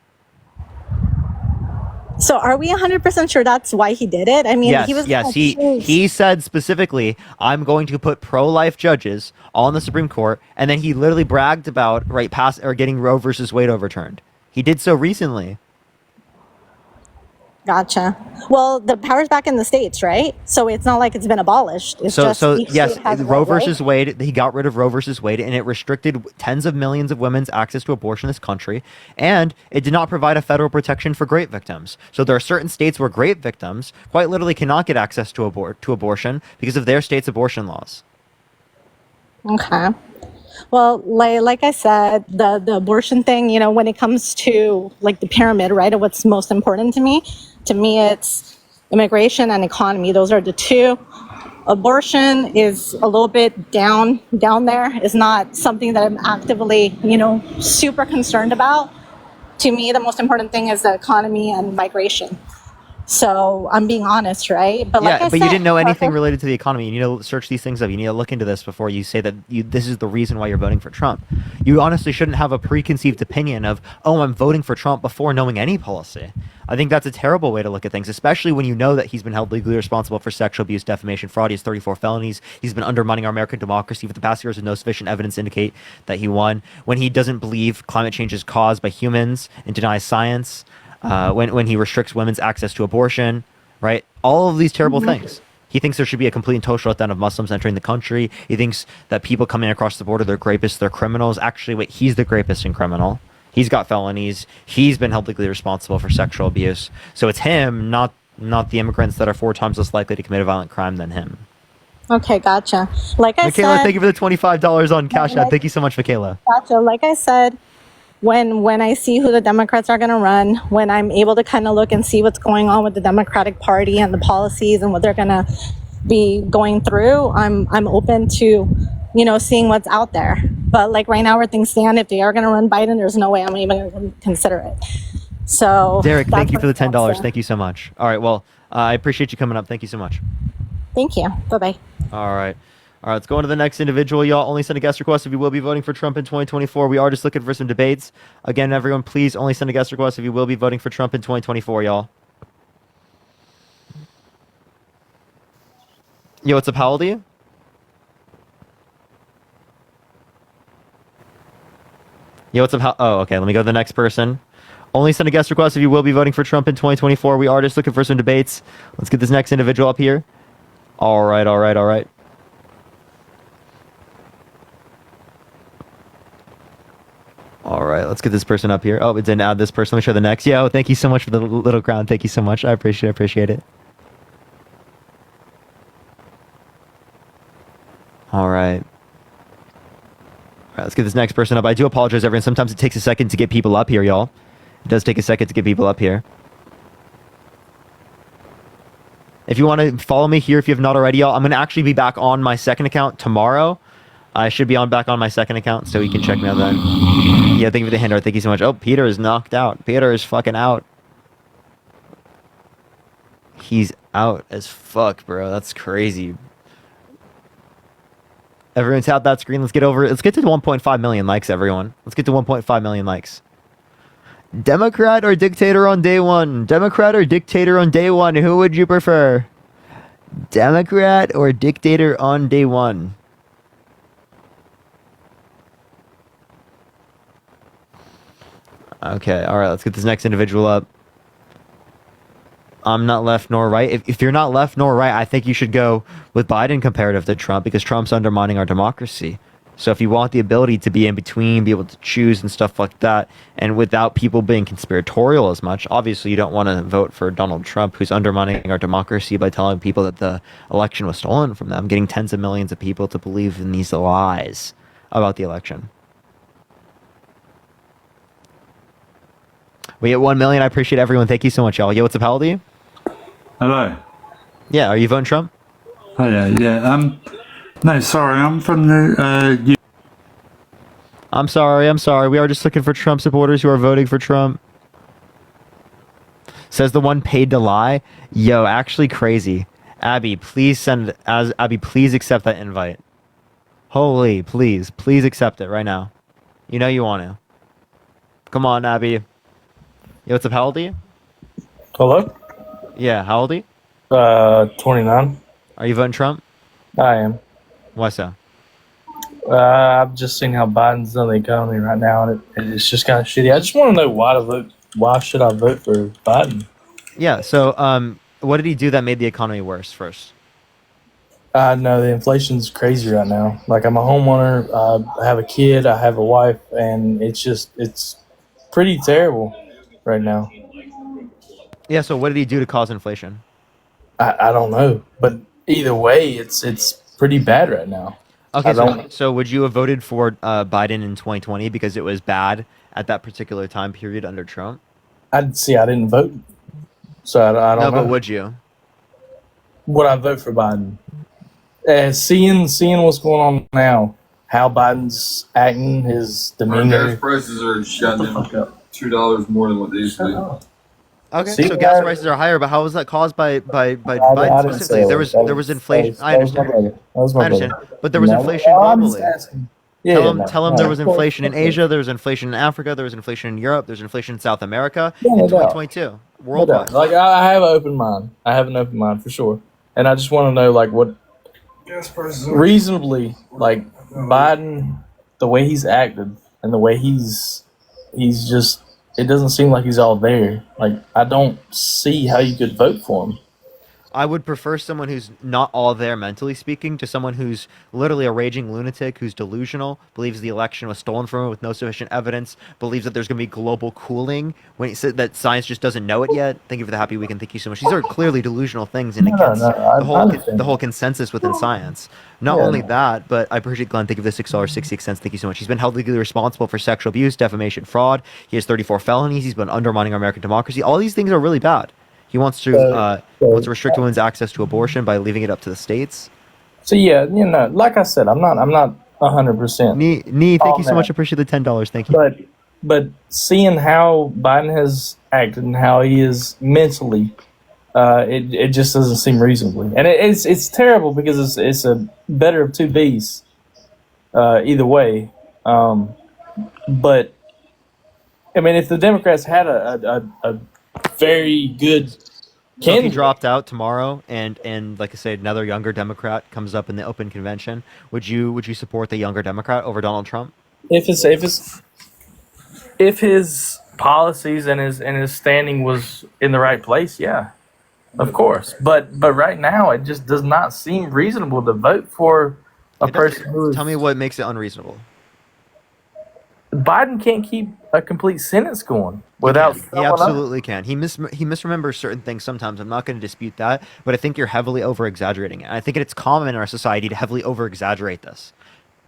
So are we 100% sure that's why he did it? I mean,
Yes,
he was
yes.
gonna
He
choose-
he said specifically, "I'm going to put pro-life judges on the Supreme Court," and then he literally bragged about getting Roe versus Wade overturned. He did so recently.
Gotcha. Well, the power's back in the states, right? So it's not like it's been abolished. It's just each
Yes,
state has it,
Roe
right?
versus Wade. He got rid of Roe versus Wade, and it restricted tens of millions of women's access to abortion in this country, and it did not provide a federal protection for grape victims. So there are certain states where grape victims quite literally cannot get access to abortion because of their state's abortion laws.
Okay. Well, like I said, the abortion thing, you know, when it comes to like the pyramid, right, of what's most important to me it's immigration and economy. Those are the two. Abortion is a little bit down there. It's not something that I'm actively, you know, super concerned about. To me, the most important thing is the economy and migration. So I'm being honest, right? But like I
But
said,
you didn't know anything related to the economy. You need to search these things up. You need to look into this before you say that this is the reason why you're voting for Trump. You honestly shouldn't have a preconceived opinion of, oh, I'm voting for Trump before knowing any policy. I think that's a terrible way to look at things, especially when you know that he's been held legally responsible for sexual abuse, defamation, fraud. He has 34 felonies. He's been undermining our American democracy for the past years with no sufficient evidence to indicate that he won. When he doesn't believe climate change is caused by humans and denies science. When he restricts women's access to abortion. Right? All of these terrible things. He thinks there should be a complete and total shutdown of Muslims entering the country. He thinks that people coming across the border, they're rapists, they're criminals. Actually, wait, he's the rapist and criminal. He's got felonies. He's been held legally responsible for sexual abuse. So it's him, not the immigrants that are 4 times less likely to commit a violent crime than him.
Okay, gotcha. Like I
Michaela,
said,
thank you for the $25 on Cash App. Thank you so much, Michaela.
gotcha. Like I said, when I see who the Democrats are going to run, when I'm able to kind of look and see what's going on with the Democratic Party and the policies and what they're going to be going through, I'm open to, you know, seeing what's out there. But like right now where things stand, if they are going to run Biden, there's no way I'm even going to consider it. So
Derek, thank
that's
you for the
what
$10.
I'm
Thank you so much. All right, well, I appreciate you coming up. Thank you so much.
Thank you. Bye-bye.
All right. All right, let's go on to the next individual. Y'all only send a guest request if you will be voting for Trump in 2024. We are just looking for some debates. Again, everyone, please only send a guest request if you will be voting for Trump in 2024, y'all. Yo, what's up? How old are you? Yo, what's up? Oh, okay. Let me go to the next person. Only send a guest request if you will be voting for Trump in 2024. We are just looking for some debates. Let's get this next individual up here. All right, all right, all right. All right, let's get this person up here. Oh, it didn't add this person. Let me show the next. Yo, thank you so much for the little crown. Thank you so much. I appreciate it. All right. All right, let's get this next person up. I do apologize, everyone. Sometimes it takes a second to get people up here, y'all. It does take a second to get people up here. If you want to follow me here, if you have not already, y'all, I'm going to actually be back on my second account tomorrow. I should be back on my second account, so you can check me out then. Yeah, thank you for the handout. Thank you so much. Oh, Peter is knocked out. Peter is fucking out. He's out as fuck, bro. That's crazy. Everyone tap that screen. Let's get to 1.5 million likes, everyone. Let's get to 1.5 million likes. Democrat or dictator on day one? Democrat or dictator on day one? Who would you prefer? Democrat or dictator on day one? Okay, all right, let's get this next individual up. I'm not left nor right. If you're not left nor right, I think you should go with Biden comparative to Trump because Trump's undermining our democracy. So if you want the ability to be in between, be able to choose and stuff like that, and without people being conspiratorial as much, obviously you don't want to vote for Donald Trump, who's undermining our democracy by telling people that the election was stolen from them, getting tens of millions of people to believe in these lies about the election. We hit 1 million. I appreciate everyone. Thank you so much, y'all. Yo, what's up, Haldy?
Hello.
Yeah, are you voting Trump?
Oh yeah. No, sorry, I'm from the.
I'm sorry. We are just looking for Trump supporters who are voting for Trump. Says the one paid to lie. Yo, actually crazy. Abby, please please accept that invite. Holy, please accept it right now. You know you want to. Come on, Abby. Yo, what's up? How old are you?
Hello?
Yeah, how old are you?
29.
Are you voting Trump?
I am.
Why so?
I've just seen how Biden's done the economy right now, and it's just kind of shitty. I just want to know why to vote. Why should I vote for Biden?
Yeah. So, what did he do that made the economy worse? First.
No, the inflation's crazy right now. Like, I'm a homeowner. I have a kid. I have a wife, and it's pretty terrible right now.
Yeah. So, what did he do to cause inflation?
I don't know, but either way, it's pretty bad right now.
Okay, so would you have voted for Biden in 2020 because it was bad at that particular time period under Trump?
I didn't vote, so I don't know.
No, but would you?
Would I vote for Biden? Seeing what's going on now, how Biden's acting, his demeanor.
Gas prices are shutting in $2 more than what they used to be.
Okay, so gas prices are higher, but how was that caused by Biden specifically? There was inflation. I understand. I understand, but there was inflation globally. Tell him there was inflation in Asia, there was inflation in Africa, there was inflation in Europe, there's inflation in South America in 2022 worldwide.
Like, I have an open mind. I have an open mind for sure, and I just want to know, like, what reasonably, like, Biden, the way he's acted and the way he's just. It doesn't seem like he's all there. Like, I don't see how you could vote for him.
I would prefer someone who's not all there mentally speaking to someone who's literally a raging lunatic, who's delusional, believes the election was stolen from him with no sufficient evidence, believes that there's going to be global cooling when he said that science just doesn't know it yet. Thank you for the happy weekend. Thank you so much. These are clearly delusional things and against the whole consensus within science. Not only that, but I appreciate Glenn. Thank you for the $6.66. Thank you so much. He's been held legally responsible for sexual abuse, defamation, fraud. He has 34 felonies. He's been undermining our American democracy. All these things are really bad. He wants to restrict women's access to abortion by leaving it up to the states.
So yeah, like I said, I'm not 100%.
Nee, thank you so much. I appreciate the $10. Thank you.
But seeing how Biden has acted and how he is mentally, it just doesn't seem reasonably, and it's terrible because it's a better of two beasts, either way. But I mean, if the Democrats had a very good
So if he dropped out tomorrow and like I said, another younger Democrat comes up in the open convention, would you support the younger Democrat over Donald Trump?
If his policies and his standing was in the right place, yeah, of course. But right now, it just does not seem reasonable to vote for a person who is.
Tell me what makes it unreasonable.
Biden can't keep a complete sentence going without.
He absolutely can. He misremembers certain things sometimes. I'm not going to dispute that, but I think you're heavily over exaggerating it. I think it's common in our society to heavily over exaggerate this.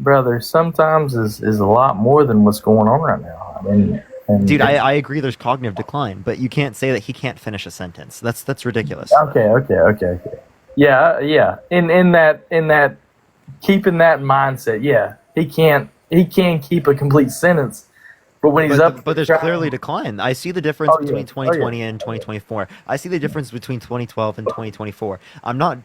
Brother, sometimes is a lot more than what's going on right now. I mean,
dude, I agree. There's cognitive decline, but you can't say that he can't finish a sentence. That's ridiculous.
Okay. Yeah. In that keeping that mindset, yeah, he can keep a complete sentence, but when he's
but there's clearly decline. I see the difference between 2020 and 2024. I see the difference between 2012 and 2024. I'm not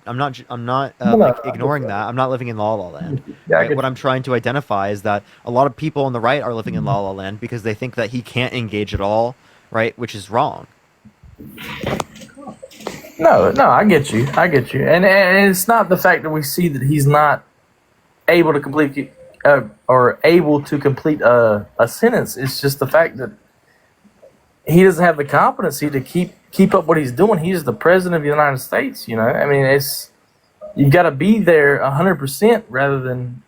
ignoring that. I'm not living in La La Land. Right? What I'm trying to identify is that a lot of people on the right are living in La La Land because they think that he can't engage at all, right? Which is wrong.
No, I get you, and it's not the fact that we see that he's not able to complete. Or able to complete a sentence. It's just the fact that he doesn't have the competency to keep up what he's doing. He's the president of the United States. I mean, you've got to be there 100% rather than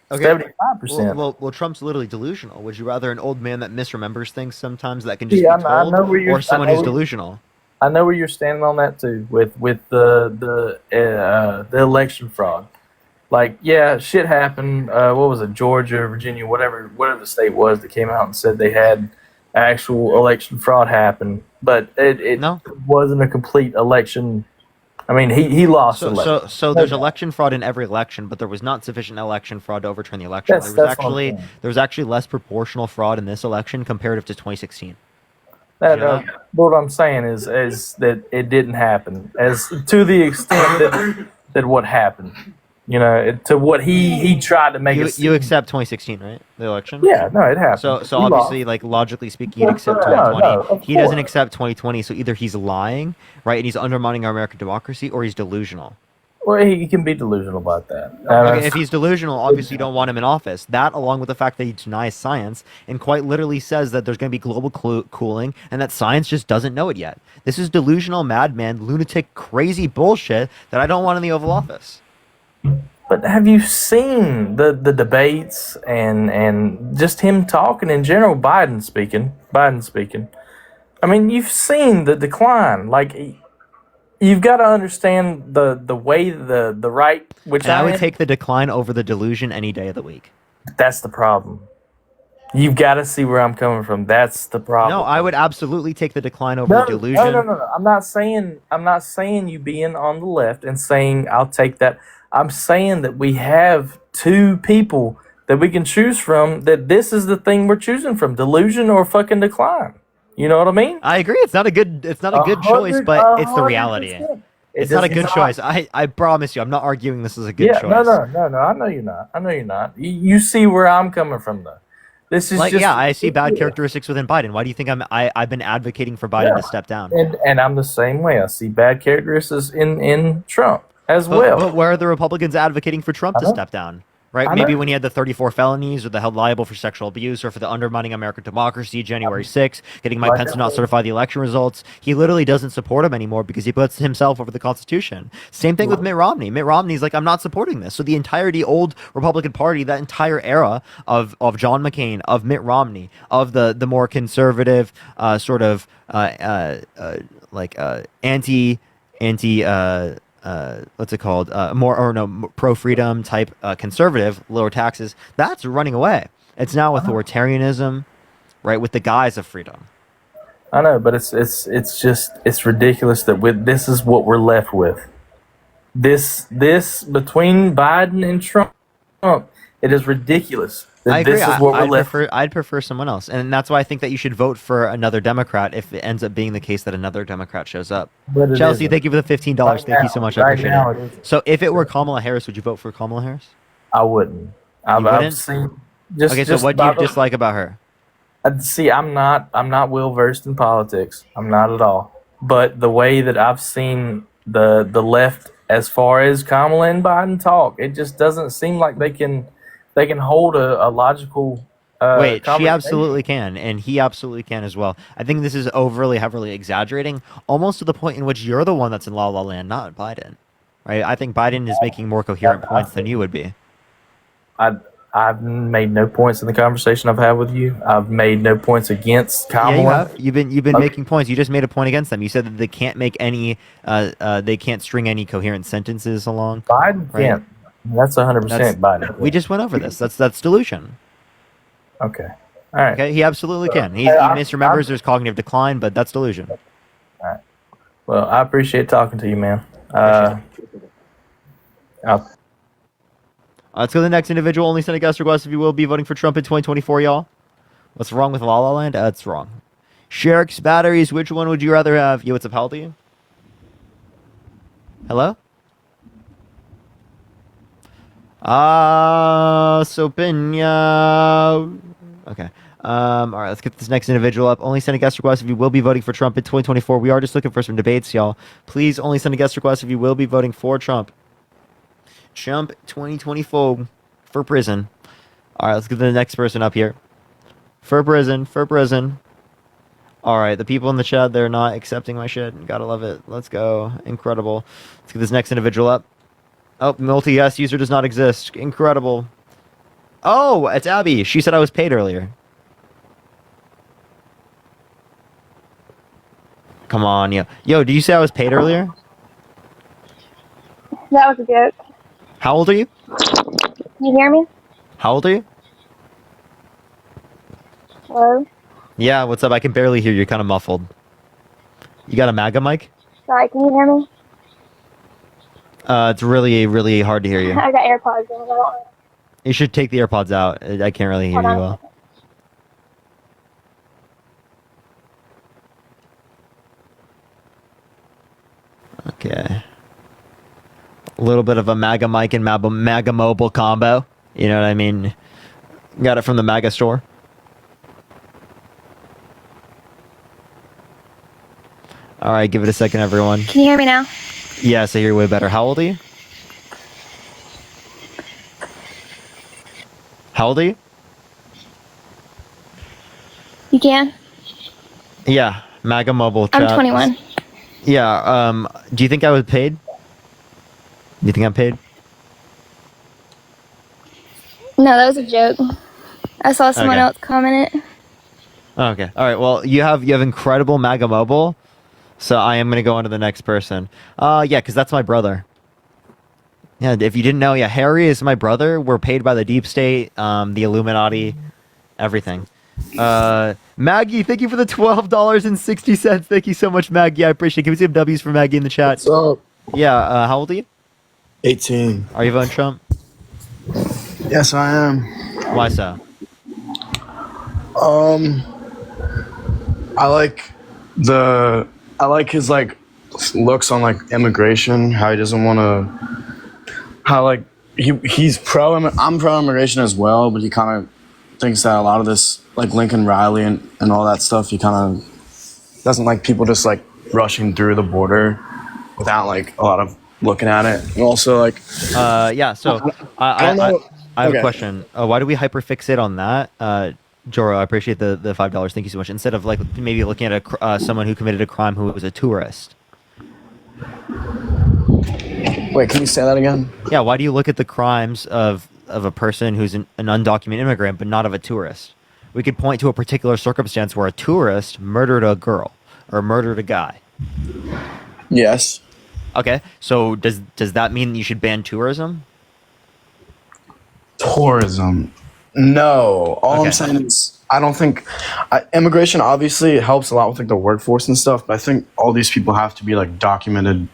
Okay.
75%.
Well, Trump's literally delusional. Would you rather an old man that misremembers things sometimes that can just
Yeah,
be
I
told,
know where
or someone who's delusional?
I know where you're standing on that too, with the election fraud. Like, yeah, shit happened. What was it, Georgia, Virginia, whatever the state was that came out and said they had actual election fraud happen, but it wasn't a complete election. I mean, he lost the election.
So there's election fraud in every election, but there was not sufficient election fraud to overturn the election.
That's
there
what
was actually less proportional fraud in this election comparative to 2016.
What I'm saying is that it didn't happen as to the extent that what happened. You know, to what he tried to make it.
You accept 2016, right? The election.
Yeah, no, it happened.
So
He
obviously,
lost.
like logically speaking, he'd accept
No,
2020.
of
He doesn't
course.
accept 2020, so either he's lying, right, and he's undermining our American democracy, or he's delusional.
Well, he can be delusional about that.
Okay, if he's delusional, obviously you don't want him in office. That, along with the fact that he denies science and quite literally says that there's going to be global cooling and that science just doesn't know it yet. This is delusional, madman, lunatic, crazy bullshit that I don't want in the Oval Office.
But have you seen the debates and just him talking in general? Biden speaking. I mean, you've seen the decline. Like, you've got to understand the way the right, which
And I would take the decline over the delusion any day of the week.
That's the problem. You've got to see where I'm coming from. That's the problem.
No, I would absolutely take the decline over the delusion.
No. I'm not saying you being on the left and saying I'll take that. I'm saying that we have two people that we can choose from, that this is the thing we're choosing from, delusion or fucking decline. You know what I mean?
I agree. It's not a good choice, but it's the reality.
100%.
It's not a good choice. I promise you, I'm not arguing this is a good choice.
No. I know you're not. You see where I'm coming from, though. This is
I see bad characteristics within Biden. Why do you think I've been advocating for Biden to step down?
And I'm the same way. I see bad characteristics in Trump as well.
But where are the Republicans advocating for Trump to step down? Right? Maybe when he had the 34 felonies, or the held liable for sexual abuse, or for the undermining American democracy, January 6th, getting Mike Pence to not certify the election results. He literally doesn't support him anymore because he puts himself over the Constitution. Same thing with Mitt Romney. Mitt Romney's like, I'm not supporting this. So the entirety old Republican Party, that entire era of John McCain, of Mitt Romney, of the more conservative what's it called? Pro freedom type conservative, lower taxes. That's running away. It's now authoritarianism, right? With the guise of freedom.
I know, but it's ridiculous that this is what we're left with. This between Biden and Trump, it is ridiculous.
I agree.
This is what we're left.
I'd prefer someone else, and that's why I think that you should vote for another Democrat if it ends up being the case that another Democrat shows up.
But it
Chelsea,
isn't.
thank you for the $15. Thank you so much. I
Right
appreciate
now
it.
it isn't.
So if it were Kamala Harris, would you vote for Kamala Harris?
I wouldn't. I've
wouldn't?
seen.
So what do you dislike about her?
See, I'm not well versed in politics. I'm not at all. But the way that I've seen the left, as far as Kamala and Biden talk, it just doesn't seem like they can hold a logical.
Wait, she
conversation.
absolutely can, and he absolutely can as well. I think this is overly, heavily exaggerating, almost to the point in which you're the one that's in la la land, not Biden. Right? I think Biden is making more coherent points than you would be.
I've made no points in the conversation I've had with you. I've made no points against Kamala.
Yeah, you have. You've been making points. You just made a point against them. You said that they can't make any, they can't string any coherent sentences along.
Biden can't. That's 100% Biden.
We just went over this. That's delusion.
Okay. All right.
Okay, he absolutely can. He misremembers. There's cognitive decline, but that's delusion.
All right. Well, I appreciate talking to you, man.
Let's go to the next individual. Only send a guest request if you will be voting for Trump in 2024, y'all. What's wrong with La La Land? That's wrong. Sharks, batteries, which one would you rather have? Yo, what's up, how old are you? Hello? Sopinya. Okay. All right, let's get this next individual up. Only send a guest request if you will be voting for Trump in 2024. We are just looking for some debates, y'all. Please only send a guest request if you will be voting for Trump. Trump 2024 for prison. All right, let's get the next person up here. For prison. All right, the people in the chat, they're not accepting my shit. Gotta love it. Let's go. Incredible. Let's get this next individual up. Oh, multi-guest user does not exist. Incredible. Oh, it's Abby. She said I was paid earlier. Come on, yo. Yo, did you say I was paid earlier?
That was a joke.
How old are you?
You hear me?
How old are you?
Hello?
Yeah, what's up? I can barely hear you. You're kind of muffled. You got a MAGA mic?
Sorry, can you hear me?
It's really, really hard to hear you.
I got AirPods in. I don't
You should take the AirPods out. I can't really hear you
Hold on.
well. Okay. A little bit of a MAGA mic and MAGA mobile combo. You know what I mean? Got it from the MAGA store. All right, give it a second, everyone.
Can you hear me now?
Yes, I hear you way better. How old are you? How old are you?
You can?
Yeah, MAGA mobile
I'm
chat.
21.
Yeah, do you think I was paid? Do you think I'm paid?
No, that was a joke. I saw someone
Okay.
else comment it.
Okay. All right. Well, you have incredible MAGA mobile, so I am gonna go on to the next person. Yeah, because that's my brother. Yeah, if you didn't know, yeah, Harry is my brother. We're paid by the deep state, the Illuminati, everything. Maggie, thank you for the $12.60. Thank you so much, Maggie. I appreciate it. Can we see some W's for Maggie in the chat?
What's up?
Yeah. How old are you?
18.
Are you voting Trump?
Yes, I am.
Why so?
I like his like looks on like immigration. How he doesn't want to. How like he's pro. I'm pro immigration as well, but he kind of thinks that a lot of this like Lincoln Riley and all that stuff. He kind of doesn't like people just like rushing through the border without like a lot of looking at it. And also like.
Yeah. So
I don't know.
I have a
Okay.
question. Why do we hyperfixate on that? Joro, I appreciate the $5. Thank you so much. Instead of like maybe looking at someone who committed a crime who was a tourist.
Wait, can you say that again?
Yeah. Why do you look at the crimes of a person who's an undocumented immigrant but not of a tourist? We could point to a particular circumstance where a tourist murdered a girl or murdered a guy.
Yes.
Okay. So does that mean you should ban tourism?
Tourism. No. All
Okay.
I'm saying is I don't think immigration obviously helps a lot with like the workforce and stuff, but I think all these people have to be like documented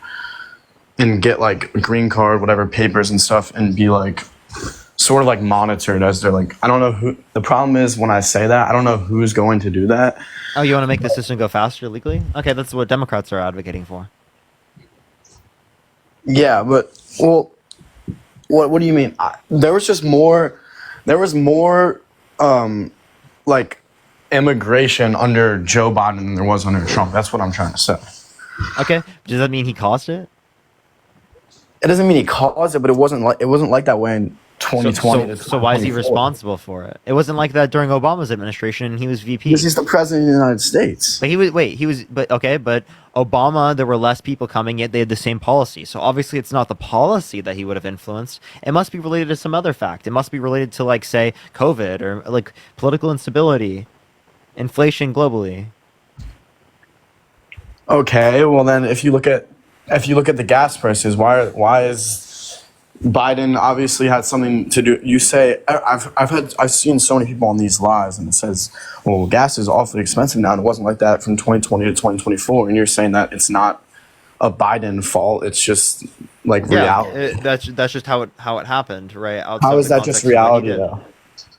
and get like a green card, whatever papers and stuff, and be like sort of like monitored as they're like I don't know who the problem is when I say that, I don't know who's going to do that.
Oh, you want to make the system go faster legally? Okay, that's what Democrats are advocating for.
Yeah, but well what do you mean? There was more like immigration under Joe Biden than there was under Trump. That's what I'm trying to say.
Okay, does that mean he caused it?
It doesn't mean he caused it, but it wasn't like that way in 2020.
So why is he responsible for it? It wasn't like that during Obama's administration, and he was VP.
Because he's the president of the United States.
But but Obama, there were less people coming, yet they had the same policy. So obviously it's not the policy that he would have influenced. It must be related to some other fact. It must be related to like, say, COVID or like political instability, inflation globally.
Okay, well then if you look at the gas prices, why is Biden obviously had something to do? You say I've seen so many people on these lives, and it says, well, gas is awfully expensive now, and it wasn't like that from 2020 to 2024. And you're saying that it's not a Biden fault; it's just like reality.
That's just how it happened, right?
How is that just reality, though?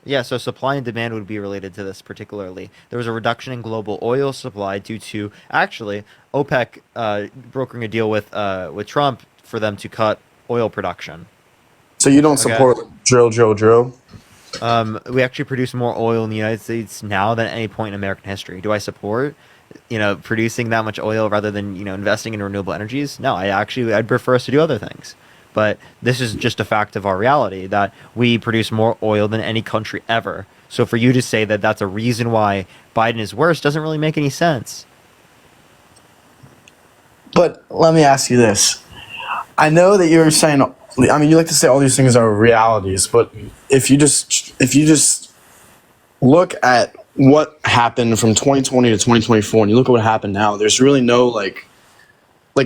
Yeah, so supply and demand would be related to this particularly. There was a reduction in global oil supply due to actually OPEC brokering a deal with Trump for them to cut oil production.
So you don't support drill?
We actually produce more oil in the United States now than at any point in American history. Do I support, producing that much oil rather than, investing in renewable energies? No, I'd prefer us to do other things. But this is just a fact of our reality that we produce more oil than any country ever. So for you to say that that's a reason why Biden is worse doesn't really make any sense.
But let me ask you this. I know that you're saying I mean, you like to say all these things are realities, but if you just look at what happened from 2020 to 2024, and you look at what happened now, there's really no like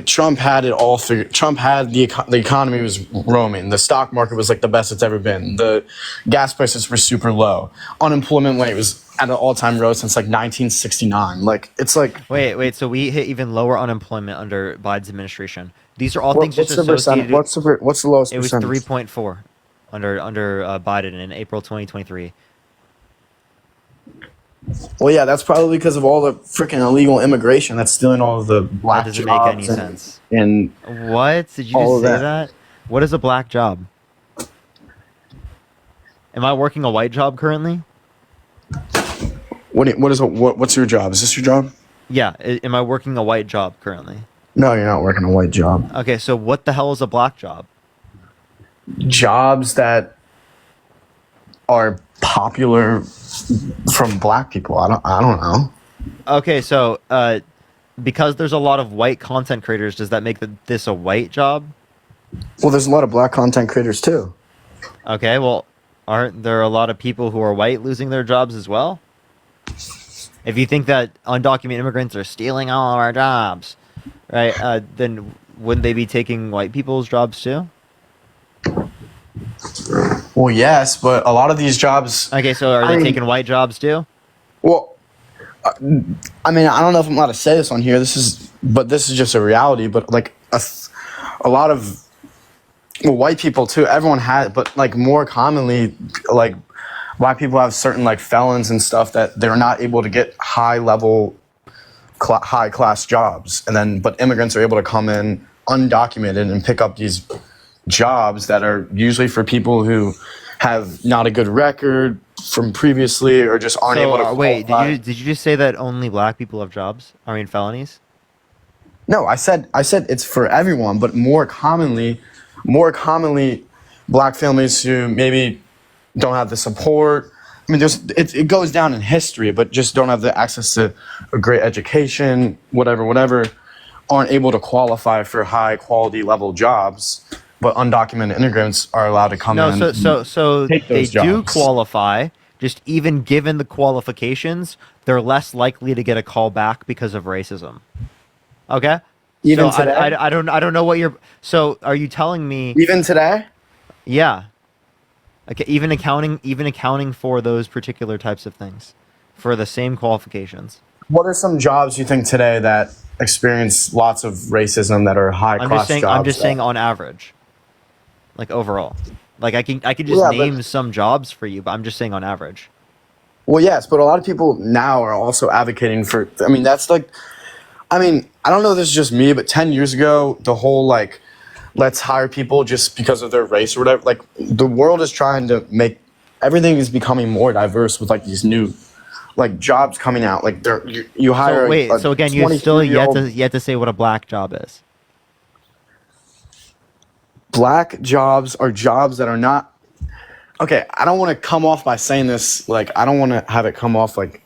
Trump had it all figured. Trump had the economy was roaming. The stock market was like the best it's ever been. The gas prices were super low. Unemployment rate was at an all-time low since like 1969. Like it's like
Wait. So we hit even lower unemployment under Biden's administration. These are all
what,
things just
what's the percent?
associated.
What's the lowest
It was
percentage?
3.4 under Biden in April 2023.
Well, yeah, that's probably because of all the freaking illegal immigration that's stealing all of the
That
black
doesn't make any
jobs
sense.
and
What? Did you
all
just
of
say that? What is a black job? Am I working a white job currently?
What's your job? Is this your job?
Yeah. Am I working a white job currently?
No, you're not working a white job.
Okay, so what the hell is a black job?
Jobs that are popular from black people. I don't know.
Okay, so because there's a lot of white content creators, does that make this a white job?
Well, there's a lot of black content creators too.
Okay, well, aren't there a lot of people who are white losing their jobs as well? If you think that undocumented immigrants are stealing all of our jobs, right, then wouldn't they be taking white people's jobs too?
Well, yes, but a lot of these jobs.
Okay, so are they taking white jobs too?
Well, I mean, I don't know if I'm allowed to say this on here. This is just a reality. But like a lot of white people too. Everyone has, but like more commonly, like black people have certain like felons and stuff that they're not able to get high class jobs, and then but immigrants are able to come in undocumented and pick up these jobs that are usually for people who have not a good record from previously or just aren't able to
wait,
qualify.
did you just say that only black people have jobs? I mean felonies?
No, I said it's for everyone, but more commonly black families who maybe don't have the support. I mean, it goes down in history, but just don't have the access to a great education, whatever, aren't able to qualify for high quality level jobs. But undocumented immigrants are allowed to come in.
So
take
they
those
do
jobs.
qualify. Just even given the qualifications, they're less likely to get a call back because of racism. Okay.
Even
so
today?
I don't know what you're. So are you telling me?
Even today?
Yeah. Okay. Even accounting for those particular types of things, for the same qualifications.
What are some jobs you think today that experience lots of racism that are high class jobs?
I'm just saying on average. Like overall, like I can just name some jobs for you, but I'm just saying on average.
Well, yes, but a lot of people now are also advocating for. I mean, that's like, I mean, I don't know if this is just me, but 10 years ago, the whole like, let's hire people just because of their race or whatever. Like, the world is trying to make everything is becoming more diverse with like these new, like jobs coming out. Like, you hire.
So wait, so again, you still yet to say what a black job is.
Black jobs are jobs that are not. Okay, I don't want to come off by saying this, like, I don't want to have it come off like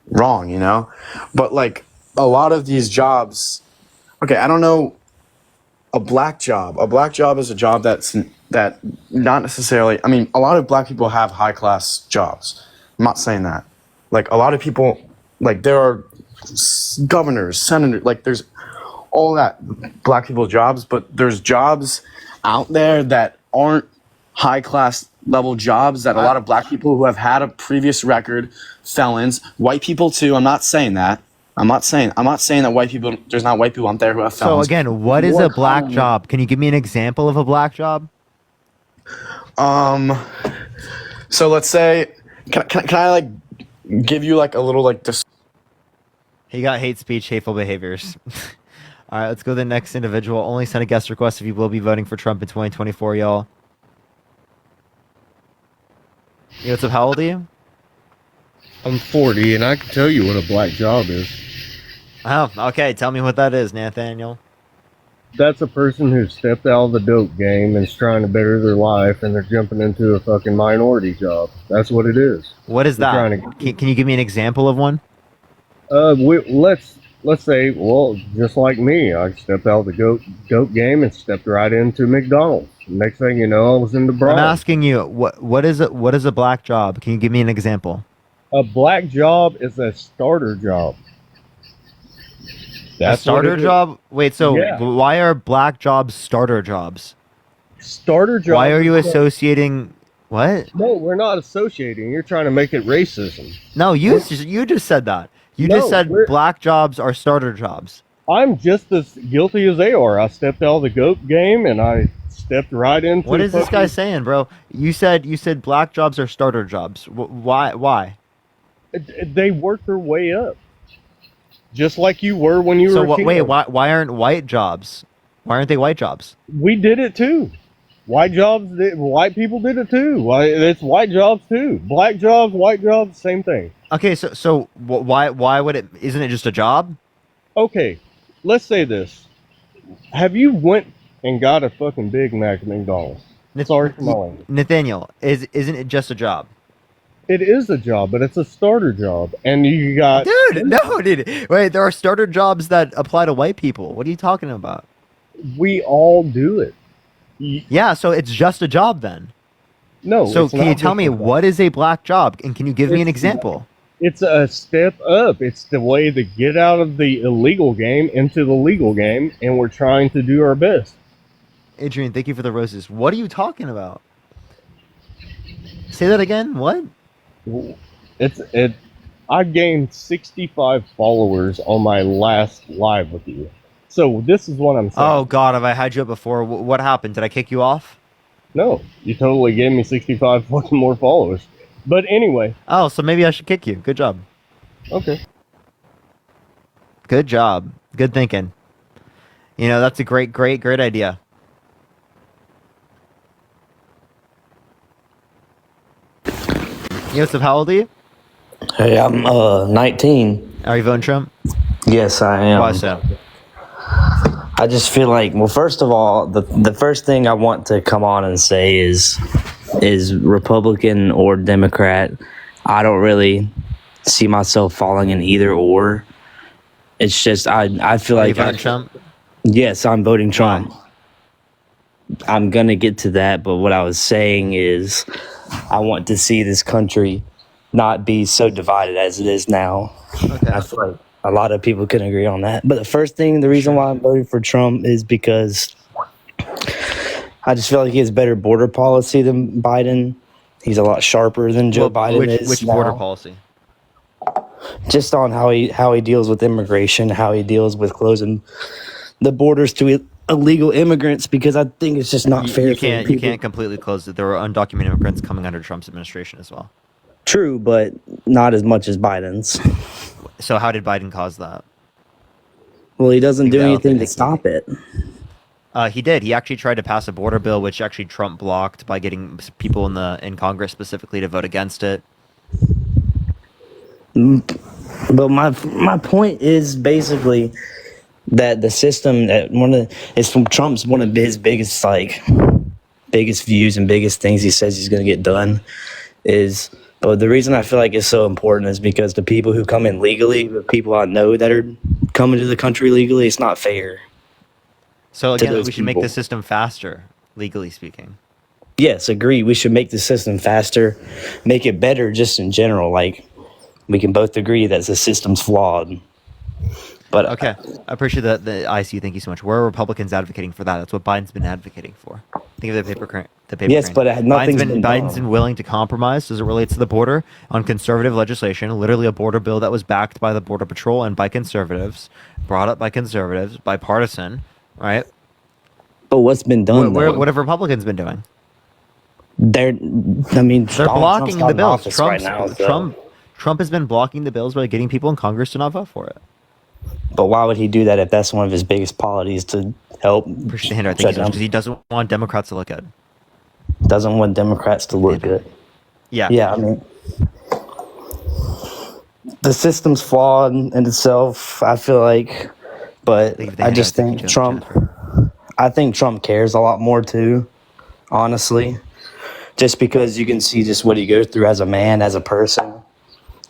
wrong, you know? But like a lot of these jobs, okay, I don't know, a black job is a job that not necessarily, I mean, a lot of black people have high class jobs. I'm not saying that. Like a lot of people, like there are governors, senators, like there's all that black people jobs, but there's jobs out there that aren't high class level jobs that a lot of black people who have had a previous record, felons, white people too. I'm not saying that. I'm not saying that white people, there's not white people out there who have felons.
So again, what is a black job? Can you give me an example of a black job?
So let's say, can I like give you like a little like
He got hate speech, hateful behaviors. All right, let's go to the next individual. Only send a guest request if you will be voting for Trump in 2024, y'all. Yo, what's up? How old are you?
I'm 40, and I can tell you what a black job is.
Oh, okay. Tell me what that is, Nathaniel.
That's a person who stepped out of the dope game and is trying to better their life, and they're jumping into a fucking minority job. That's what it is.
What is
They're
that?
trying to-
Can you give me an example of one?
Let's
let's say, well, just like me, I stepped out of the goat game and stepped right into McDonald's. Next thing you know, I was in the
I'm
Bronx.
asking you, what is a black job? Can you give me an example?
A black job is a starter job.
A starter
what it is.
job? Wait, so
Yeah.
why are black jobs starter jobs?
Starter job.
Why are you
is-
associating what?
No, we're not associating. You're trying to make it racism.
No, you just said that. You
No,
just said
we're-
black jobs are starter jobs.
I'm just as guilty as they are. I stepped out of the goat game and I stepped right into.
What is this guy
fucking-
saying, bro? You said black jobs are starter jobs. Why?
They work their way up, just like you were when you
So
were. a kid.
wait, why aren't white jobs? Why aren't they white jobs?
We did it too. White people did it too. Why? It's white jobs too. Black jobs, white jobs, same thing.
Okay, so why would it? Isn't it just a job?
Okay, let's say this. Have you went and got a fucking Big Mac at McDonald's? Sorry for my language.
Nathaniel, isn't it just a job?
It is a job, but it's a starter job, and you got
Dude. Wait, there are starter jobs that apply to white people. What are you talking about?
We all do it.
Yeah, so it's just a job then.
No.
So
it's
can you
not
tell
just
me
a job.
what is a black job, and can you give me an
It's-
example?
It's a step up. It's the way to get out of the illegal game into the legal game, and we're trying to do our best.
Adrian, thank you for the roses. What are you talking about? Say that again. What?
I gained 65 followers on my last live with you. So this is what I'm saying.
Oh God, have I had you up before? What happened? Did I kick you off?
No, you totally gave me 65 fucking more followers. But anyway.
Oh, so maybe I should kick you. Good job.
Okay.
Good job. Good thinking. You know, that's a great idea. Yosef, how old are you?
Hey, I'm 19.
Are you voting Trump?
Yes, I am.
Why so?
I just feel like, well, first of all, the first thing I want to come on and say is Republican or Democrat. I don't really see myself falling in either or. It's just I feel
Are you
like
voting Trump?
Yes, I'm voting Trump. I'm gonna get to that, but what I was saying is I want to see this country not be so divided as it is now.
Okay.
I feel like a lot of people can agree on that. But the reason why I'm voting for Trump is because I just feel like he has better border policy than Biden. He's a lot sharper than Joe Biden is.
Which
now.
border policy?
Just on how he deals with immigration, how he deals with closing the borders to illegal immigrants, because I think it's just not fair.
You
for
can't
people.
completely close it. There were undocumented immigrants coming under Trump's administration as well.
True, but not as much as Biden's.
So how did Biden cause that?
Well, he doesn't do anything to stop it.
He did. He actually tried to pass a border bill, which actually Trump blocked by getting people in Congress specifically to vote against it.
But my point is basically that the system that is from Trump's one of his biggest views and biggest things he says he's going to get done is. But the reason I feel like it's so important is because the people who come in legally, the people I know that are coming to the country legally, it's not fair.
So
to
again,
those
we should make
people.
the system faster, legally speaking.
Yes, agree. We should make the system faster, make it better just in general. Like, we can both agree that the system's flawed. But
Okay, I appreciate the ICU. Thank you so much. Where are Republicans advocating for that? That's what Biden's been advocating for. Think of the paper crane.
Yes, but nothing's been
Biden's
done.
been willing to compromise as it relates to the border on conservative legislation. Literally, a border bill that was backed by the Border Patrol and by conservatives, brought up by conservatives, bipartisan, right?
But what's been done?
What have Republicans been doing?
They're
blocking
Trump's
the
not in
bills.
office right now, so-
Trump has been blocking the bills by getting people in Congress to not vote for it.
But why would he do that if that's one of his biggest policies to help?
Appreciate the hand right, thank you so much, because he doesn't want Democrats to look good.
Doesn't want Democrats to look good.
Yeah.
Yeah, I mean, the system's flawed in itself, I feel like. But I just think Trump cares a lot more too, honestly. Just because you can see just what he goes through as a man, as a person.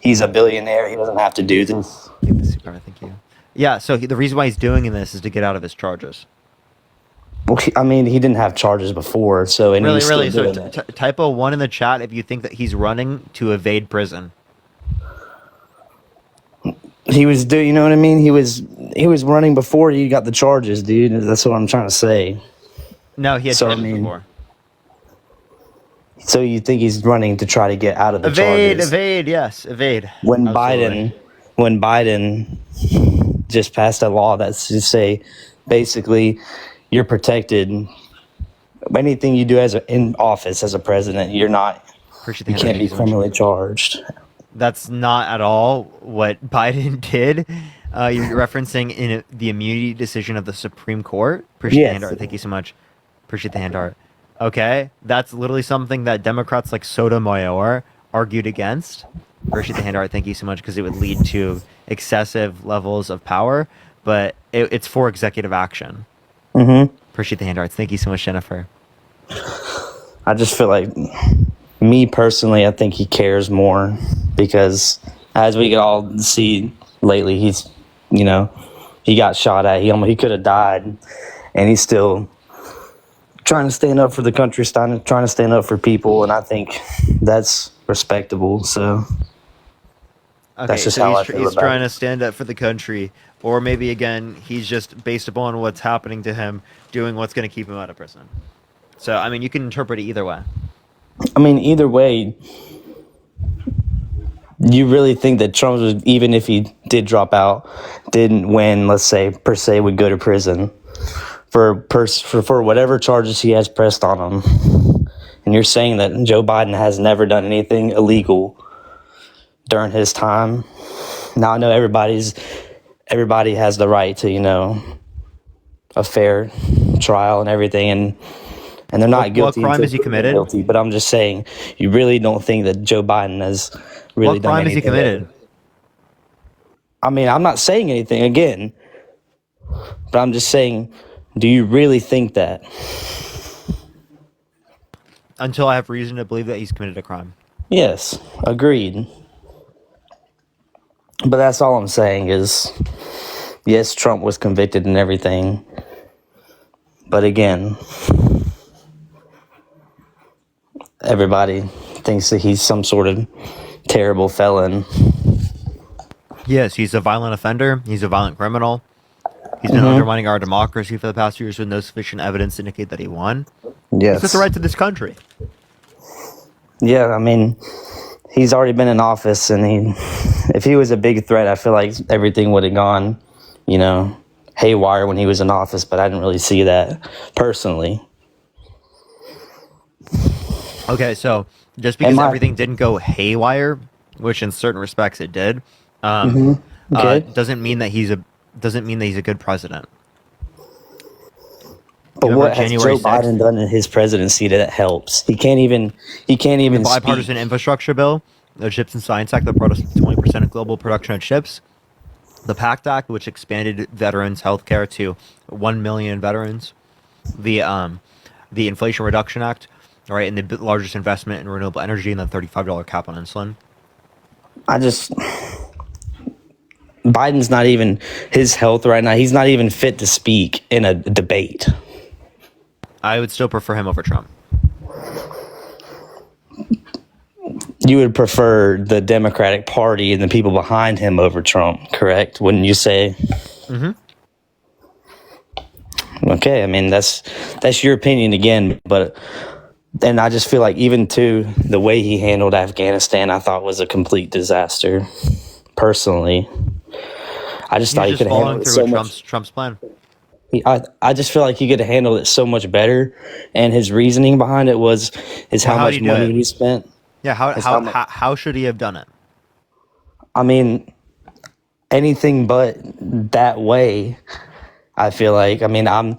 He's a billionaire. He doesn't have to do this.
Thank you. Yeah, so the reason why he's doing this is to get out of his charges.
Well, I mean, he didn't have charges before, so and he's
Really.
still
So
doing it.
typo 1 in the chat if you think that he's running to evade prison.
He was doing, you know what I mean? He was running before he got the charges, dude. That's what I'm trying to say.
No, he had
So, I
charges
mean,
before.
So you think he's running to try to get out of the charges?
Evade, yes, evade.
When
Absolutely.
Biden just passed a law that's to say, basically, you're protected. Anything you do in office as a president, you're not.
Appreciate the
You
hand
can't be
raising so much.
criminally charged.
That's not at all what Biden did. You're referencing in the immunity decision of the Supreme Court. Appreciate the
Yes.
hand art. Thank you so much. Appreciate the hand art. Okay, that's literally something that Democrats like Sotomayor argued against. Appreciate the hand art. Thank you so much, because it would lead to excessive levels of power, but it's for executive action.
Mm-hmm.
Appreciate the hand arts. Thank you so much, Jennifer.
I just feel like, me personally, I think he cares more because, as we can all see lately, he's, he got shot at. He could have died, and he's still trying to stand up for the country, trying to stand up for people, and I think that's respectable. So
Okay,
that's just
so
how I
he's,
feel
he's
about
trying
it.
to stand up for the country, or maybe again he's just based upon what's happening to him, doing what's going to keep him out of prison. So I mean, you can interpret it either way.
I mean, either way, you really think that Trump, would, even if he did drop out, didn't win, let's say, per se, would go to prison for whatever charges he has pressed on him. And you're saying that Joe Biden has never done anything illegal during his time. Now I know everybody has the right to, a fair trial and everything, and they're not guilty.
What crime
until
has he
proven
committed?
Guilty, but I'm just saying, you really don't think that Joe Biden has really
What
done
crime has he
anything.
committed?
I mean, I'm not saying anything again, but I'm just saying, do you really think that?
Until I have reason to believe that he's committed a crime.
Yes, agreed. But that's all I'm saying is, yes, Trump was convicted and everything. But again, everybody thinks that he's some sort of terrible felon.
Yes, he's a violent offender. He's a violent criminal. He's been undermining our democracy for the past few years with no sufficient evidence to indicate that he won.
Yes.
He's a threat to this country.
Yeah, I mean, he's already been in office, and if he was a big threat, I feel like everything would have gone, haywire when he was in office, but I didn't really see that personally.
Okay, so just because everything didn't go haywire, which in certain respects it did,
Okay.
doesn't mean that he's a good president.
But
Remember
what has
January
Joe Biden done in his presidency that helps? He can't even
The
speak.
bipartisan infrastructure bill, the Chips and Science Act that brought us 20% of global production of chips, the PACT Act, which expanded veterans' health care to 1 million veterans, the Inflation Reduction Act, right, and the largest investment in renewable energy, and the $35 cap on insulin.
Biden's not even, his health right now, he's not even fit to speak in a debate.
I would still prefer him over Trump.
You would prefer the Democratic Party and the people behind him over Trump, correct? Wouldn't you say?
Mm-hmm.
Okay, I mean, that's your opinion again, but and I just feel like even too, the way he handled Afghanistan, I thought was a complete disaster. Personally, I just thought he could have handled it so much.
Trump's plan.
I just feel like he could have handled it so much better, and his reasoning behind it was how
How'd
much
he do
money
it?
he spent.
Yeah, how should he have done it?
I mean, anything but that way. I feel like. I mean, I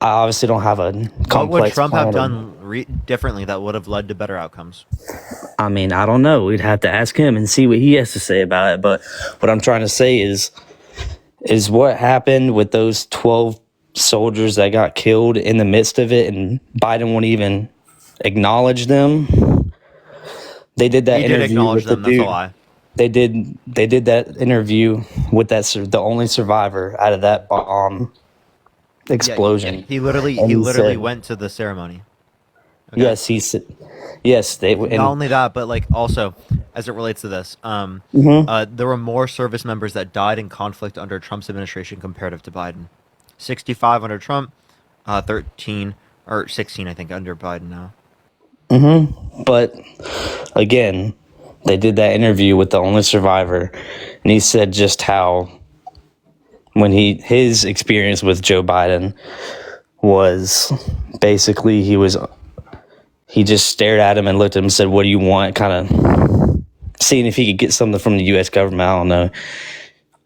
obviously don't have a complex.
What would Trump have
plan.
done differently that would have led to better outcomes?
I mean, I don't know. We'd have to ask him and see what he has to say about it. But what I'm trying to say is what happened with those 12 soldiers that got killed in the midst of it, and Biden won't even acknowledge them. They did that
He
interview
did acknowledge
with the
them. That's a
dude.
lie.
they did that interview with the only survivor out of that bomb explosion.
He literally
And said-
went to the ceremony.
Yes, he said. Yes, they. And,
Not only that, but like also as it relates to this, there were more service members that died in conflict under Trump's administration comparative to Biden. 65 under Trump, 13 or 16, I think, under Biden now.
But again, they did that interview with the only survivor, and he said just how when his experience with Joe Biden was basically he just stared at him and looked at him and said, "What do you want?" Kind of seeing if he could get something from the U.S. government. I don't know.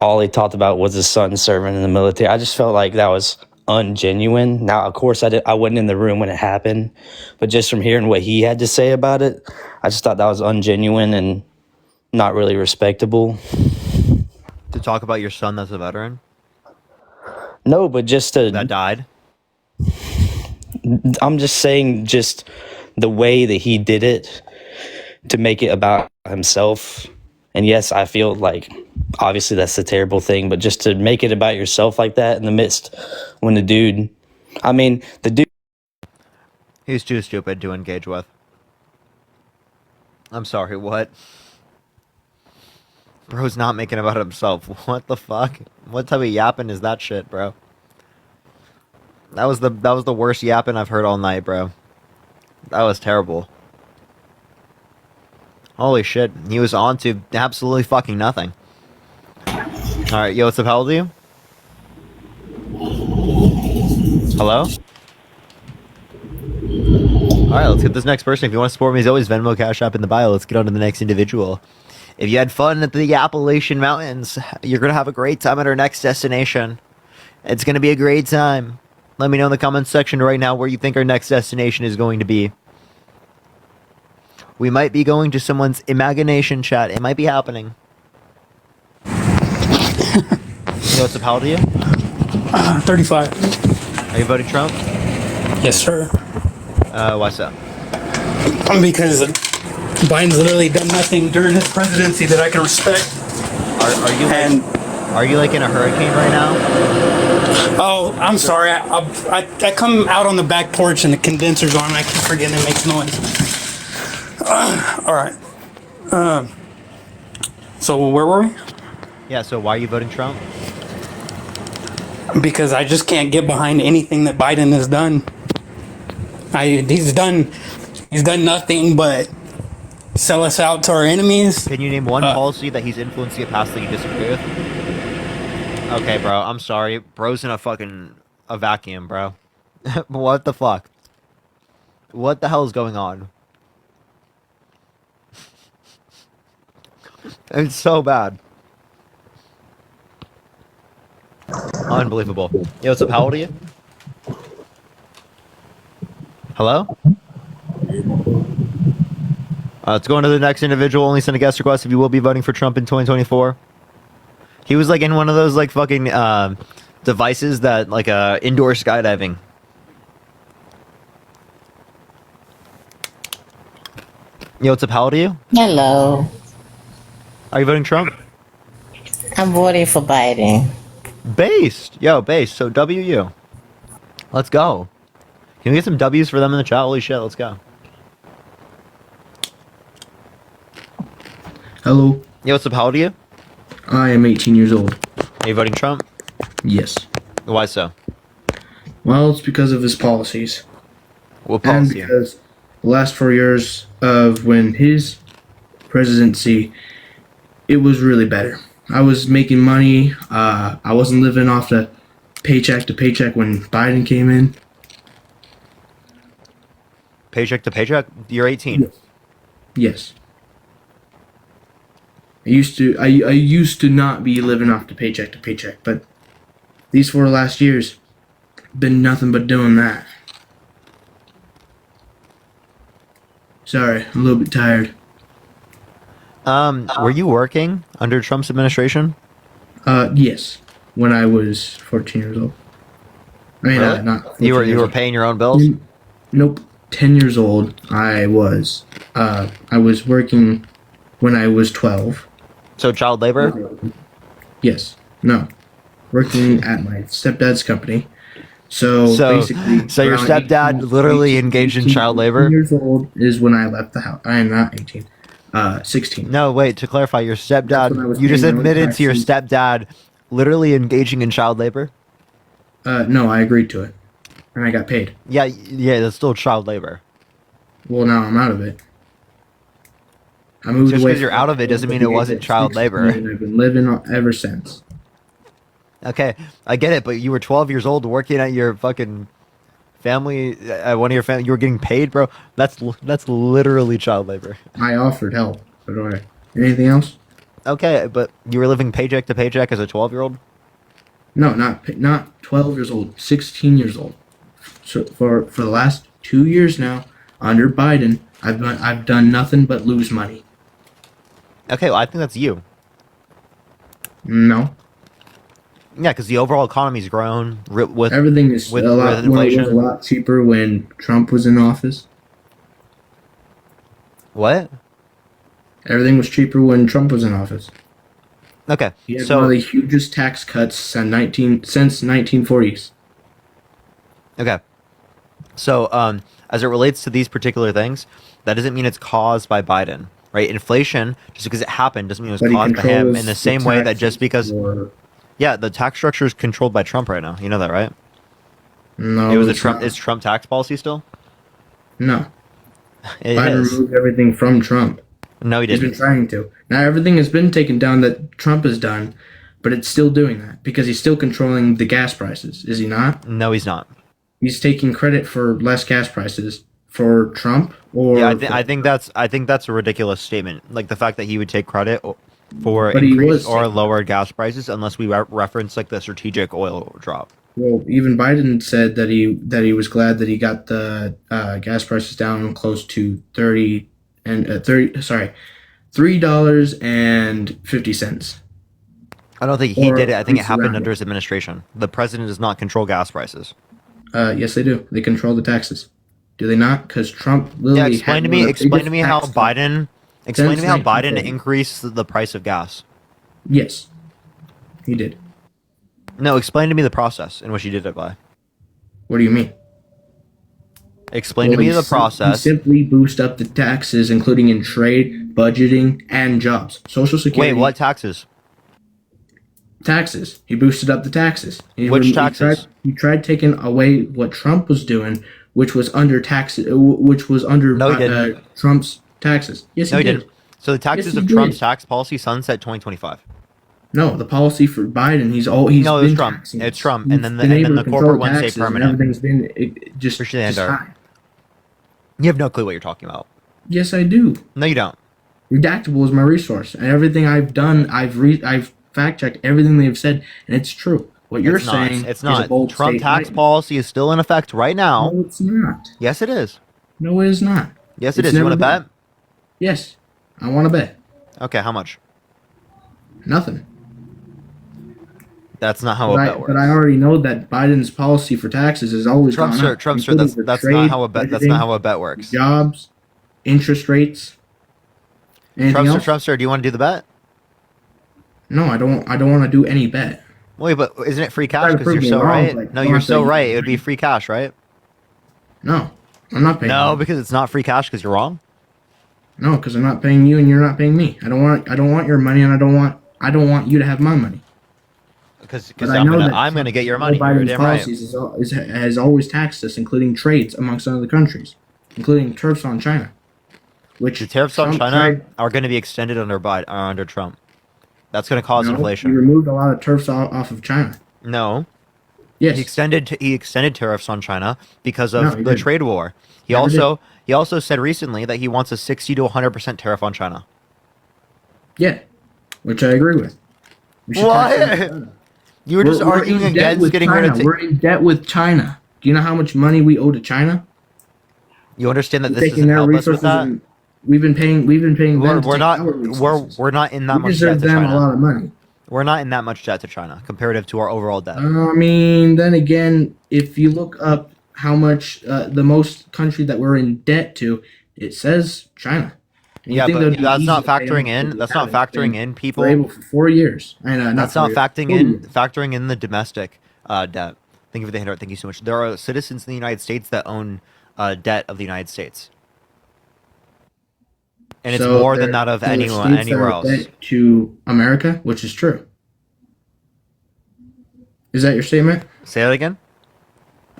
All he talked about was his son serving in the military. I just felt like that was ungenuine. Now, of course, I wasn't in the room when it happened, but just from hearing what he had to say about it, I just thought that was ungenuine and not really respectable.
To talk about your son that's a veteran
No, but just to
that died.
I'm just saying, just the way that he did it to make it about himself. And yes, I feel like obviously that's a terrible thing, but just to make it about yourself like that in the midst when the dude,
He's too stupid to engage with. I'm sorry, what? Bro's not making it about himself. What the fuck? What type of yapping is that shit, bro? That was the worst yapping I've heard all night, bro. That was terrible. Holy shit. He was on to absolutely fucking nothing. Alright, yo, what's up? How old are you? Hello? Alright, let's get this next person. If you want to support me, as always, Venmo, Cash App in the bio. Let's get on to the next individual. If you had fun at the Appalachian Mountains, you're going to have a great time at our next destination. It's going to be a great time. Let me know in the comments section right now where you think our next destination is going to be. We might be going to someone's imagination chat. It might be happening. Yo, what's up? How old are you?
35.
Are you voting Trump?
Yes, sir.
Why so?
Because Biden's literally done nothing during his presidency that I can respect.
Are you like in a hurricane right now?
Oh, I'm sorry. I come out on the back porch and the condenser's on and I keep forgetting it makes noise. All right. So where were we?
Yeah, so why are you voting Trump?
Because I just can't get behind anything that Biden has done. He's done nothing but sell us out to our enemies.
Can you name one policy that he's influenced to get passed that you disagree with? Okay, bro, I'm sorry. Bro's in a vacuum, bro. What the fuck? What the hell is going on? It's so bad. Unbelievable. Yo, what's up? How old are you? Hello? Let's go on to the next individual. Only send a guest request if you will be voting for Trump in 2024. He was like in one of those like fucking devices that like indoor skydiving. Yo, what's up? How old are you?
Hello.
Are you voting Trump?
I'm voting for Biden.
Based. Yo, based. So WU. Let's go. Can we get some W's for them in the chat? Holy shit, let's go.
Hello.
Yo, what's up? How old are you?
I am 18 years old.
Are you voting Trump?
Yes.
Why so?
Well, it's because of his policies.
What policy?
And because the last 4 years of when his presidency, it was really better. I was making money. I wasn't living off the paycheck to paycheck when Biden came in.
Paycheck to paycheck? You're 18.
Yes. I used to not be living off the paycheck to paycheck, but these 4 last years been nothing but doing that. Sorry, I'm a little bit tired.
Were you working under Trump's administration?
Yes, when I was 14 years old. I mean,
Really?
not 14
You
years
were
old.
paying your own bills?
Nope, 10 years old. I was working when I was 12,
So child labor?
Yes. No. Working at my stepdad's company. So basically,
so your
around
stepdad
18
literally engaged in child labor?
18 years old is when I left the house. I am not 18. 16.
No, wait, to clarify, your
That's when I
stepdad,
was
you just
paying my own
admitted to your
taxes.
stepdad literally engaging in child labor?
No, I agreed to it, and I got paid.
Yeah, that's still child labor.
Well, now I'm out of it. I moved
Just
away.
because you're out of it doesn't mean it wasn't child labor.
And I've been living ever since.
Okay, I get it, but you were 12 years old working at your fucking family, at one of your family, you were getting paid, bro. That's literally child labor.
I offered help. But okay. Anything else?
Okay, but you were living paycheck to paycheck as a 12-year-old?
No, not 12 years old. 16 years old. So for the last 2 years now, under Biden, I've done nothing but lose money.
Okay, well, I think that's you.
No.
Yeah, because the overall economy's grown with
Everything is
with
a lot. Well, it
inflation.
was a lot cheaper when Trump was in office.
What?
Everything was cheaper when Trump was in office.
Okay,
He had
so
one of the hugest tax cuts since 1940s.
okay, so as it relates to these particular things, that doesn't mean it's caused by Biden, right? Inflation, just because it happened, doesn't mean it was
But he
caused by him.
controls
In the
the
same way that just
taxes
because, yeah, the tax structure is controlled by Trump right now. You know that, right?
No,
It was a
it's
Trump.
not.
Is Trump tax policy still?
No.
It
Biden
is.
removed everything from Trump.
No, he
He's been
didn't.
trying to. Now everything has been taken down that Trump has done, but it's still doing that because he's still controlling the gas prices, is he not?
No, he's not.
He's taking credit for less gas prices for Trump, or
Yeah, I think that's a ridiculous statement. Like the fact that he would take credit for
But he
increased
was
or
taking-
lowered gas prices, unless we reference like the strategic oil drop.
well, even Biden said that he was glad that he got the gas prices down close to $3.50.
I don't think he
Or
did it. I think it
at least
happened
around
under his administration. The president does not control gas prices.
Yes, they do. They control the taxes. Do they not? Because Trump
Yeah,
literally
explain to
had one
me.
of the
Explain to
biggest
me how
tax cuts
Biden. Explain to
since
me how Biden
1940.
increased the price of gas.
Yes, he did.
No, explain to me the process in which he did it by.
What do you mean?
Explain to me the process.
He simply boost up the taxes, including in trade, budgeting, and jobs. Social Security.
Wait, what taxes?
Taxes. He boosted up the taxes.
Which taxes?
He tried taking away what Trump was doing, which was under
No, he didn't.
Trump's taxes. Yes,
No,
he
he
did.
didn't. So the taxes
he
of
did.
Trump's tax policy sunset 2025.
No, the policy for Biden. He's
No,
been
it's Trump.
taxing
It's
us.
Trump,
He's
and then
been able
the
to
corporate
control
ones stay
taxes, and
permanent.
everything's been just
Appreciate the
just
ender.
fine.
You have no clue what you're talking about.
Yes, I do.
No, you don't.
Redactable is my resource, and everything I've done, I've fact checked everything they've said, and it's true. What you're
It's not.
saying
It's
is a
not.
bold
Trump tax
statement.
policy is still in effect right now.
No, it's not.
Yes, it is.
No, it is not.
Yes, it
It's
is. You want to
never
bet?
Yes, I want to bet.
Okay, how much?
Nothing.
That's not how
But
a
I,
bet works.
but I already know that Biden's policy for taxes is always gone
Trumpster,
up,
Trumpster.
including
That's
for
not
trade,
how a bet. That's
budgeting,
not how a bet works.
Jobs, interest rates. Anything
Trumpster,
else?
Trumpster. Do you want to do the bet?
No, I don't. I don't want to do any bet.
Wait, but isn't it free
Try
cash?
to
Because
prove
you're
me
so
wrong,
right.
like,
No,
don't
you're
say
so
you-
right. It would be free cash, right?
No, I'm not paying.
No,
you.
because it's not free cash because you're wrong.
No, because I'm not paying you and you're not paying me. I don't want your money, and I don't want you to have my money.
Because
But I know that
I'm gonna get your
Joe
money. You're
Biden's
damn right.
policies has always taxed us, including trades amongst other countries, including tariffs on China. Which
The tariffs on
Trump
China
tried-
are going to be extended under Biden, under Trump. That's going to cause
No,
inflation.
He removed a lot of tariffs off of China.
No.
Yes.
He extended tariffs on China because of
No, he
the
didn't.
trade war. He
Never
also said recently that he wants a 60 to 100% tariff on China.
Yeah, which I agree with. We should tax them in China.
You were just
We're
arguing
in debt
against
with
getting
China.
rid of.
We're in debt with China. Do you know how much money we owe to China?
You understand that
We're
this
taking
doesn't
their
help us with
resources
that?
and we've been paying them
We're,
to
we're
take
not
our resources.
we're not in that
We
much
deserve
debt to
them a lot
China.
of money.
We're not in that much debt to China comparative to our overall debt.
I mean, then again, if you look up how much the most country that we're in debt to, it says China. And you
Yeah,
think that would
but
be
that's
easy
not
to pay
factoring
them?
in.
But
That's
they
not
haven't
factoring
been-
in people.
We're able for 4 years. And
That's
not
not
4 years,
factoring
4
in
years.
factoring in the domestic debt. Thank you for the handout. Thank you so much. There are citizens in the United States that own debt of the United States, and it's
So
more than
there-
that of
there are
anyone
states that
anywhere
are
else.
debt to America, which is true. Is that your statement?
Say that again.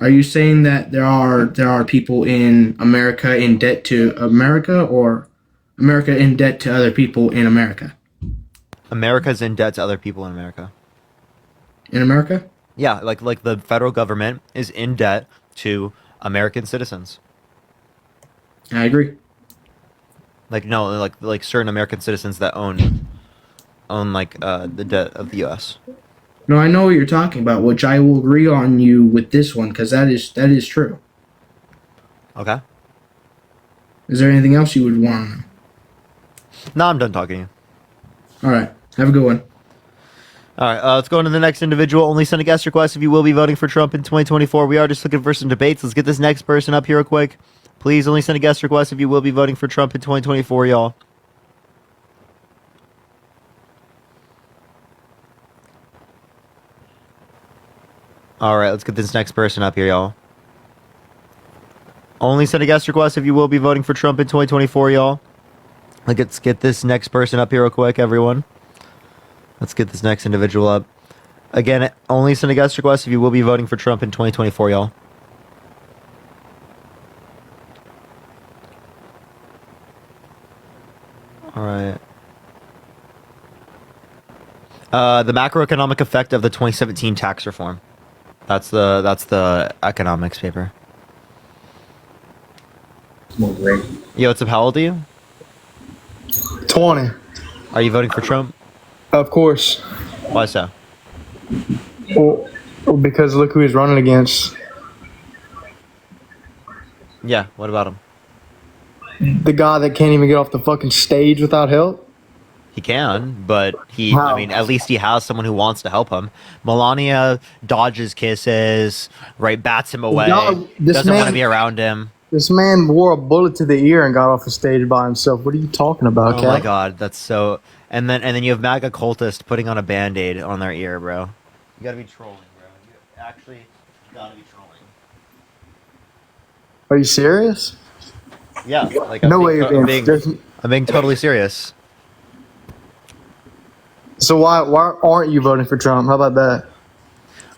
Are you saying that there are people in America in debt to America, or America in debt to other people in America?
America's in debt to other people in America.
In America?
Yeah, like the federal government is in debt to American citizens.
I agree.
Like no, like certain American citizens that own like the debt of the U.S.
No, I know what you're talking about, which I will agree on you with this one because that is true.
Okay.
Is there anything else you would want to know?
No, I'm done talking to you.
All right, have a good one.
All right, let's go on to the next individual. Only send a guest request if you will be voting for Trump in 2024. We are just looking for some debates. Let's get this next person up here real quick. Please only send a guest request if you will be voting for Trump in 2024, y'all. All right, let's get this next person up here, y'all. Only send a guest request if you will be voting for Trump in 2024, y'all. Let's get this next person up here real quick, everyone. Let's get this next individual up. Again, only send a guest request if you will be voting for Trump in 2024, y'all. All right. The macroeconomic effect of the 2017 tax reform. That's the economics paper. Yo, what's up? How old are you?
20.
Are you voting for Trump?
Of course.
Why so?
Well, because look who he's running against.
Yeah, what about him?
The guy that can't even get off the fucking stage without help.
He can, but
How?
I mean, at least he has someone who wants to help him. Melania dodges kisses, right? Bats him away.
This
Doesn't want to
man-
be around him.
This man wore a bullet to the ear and got off the stage by himself. What are you talking about,
Oh
Cal?
my god, that's so. And then you have MAGA cultist putting on a band-aid on their ear, bro. You gotta be trolling, bro. You actually gotta be trolling.
Are you serious?
Yeah, like
No way you're being-
I'm being totally serious.
So why aren't you voting for Trump? How about that?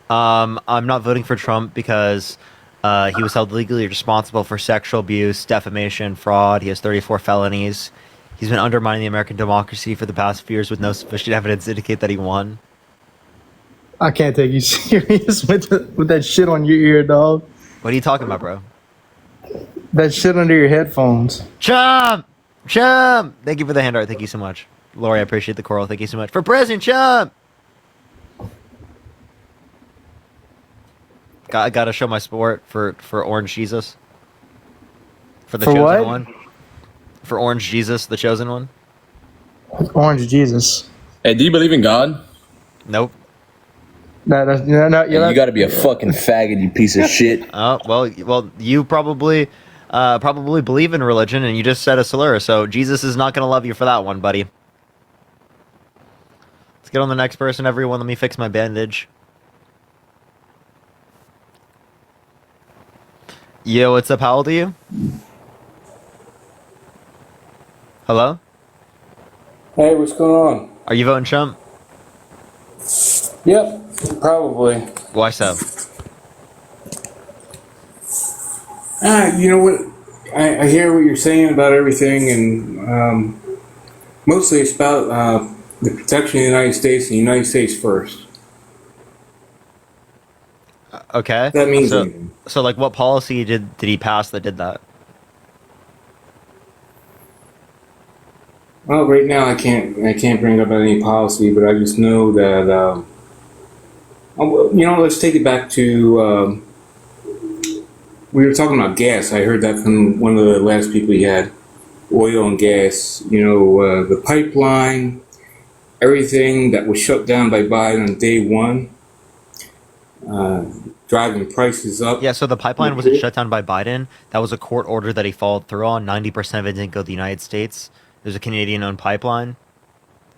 I'm not voting for Trump because he was held legally responsible for sexual abuse, defamation, fraud. He has 34 felonies. He's been undermining the American democracy for the past few years with no sufficient evidence to indicate that he won.
I can't take you serious with that shit on your ear, dog.
What are you talking about, bro?
That shit under your headphones.
Chump! Chump! Thank you for the hand art. Thank you so much. Lori, I appreciate the coral. Thank you so much. For President Chump! Gotta show my support for Orange Jesus. For the
For
chosen
what?
one. For Orange Jesus, the chosen one.
Orange Jesus.
Hey, do you believe in God?
Nope.
No,
You gotta be a fucking faggot, you piece of shit.
Oh, well, you probably believe in religion, and you just said a slur, so Jesus is not gonna love you for that one, buddy. Let's get on the next person, everyone. Let me fix my bandage. Yo, what's up? How old are you? Hello?
Hey, what's going on?
Are you voting Trump?
Yep, probably.
Why so?
You know what? I hear what you're saying about everything, and mostly it's about the protection of the United States and the United States first.
Okay.
That means
so like, what policy did he pass that did that?
Well, right now I can't bring up any policy, but I just know that you know. Let's take it back to we were talking about gas. I heard that from one of the last people you had, oil and gas. You know, the pipeline, everything that was shut down by Biden on day one, driving prices up.
Yeah, so the pipeline wasn't shut down by Biden. That was a court order that he followed through on. 90% of it didn't go to the United States. There's a Canadian-owned pipeline.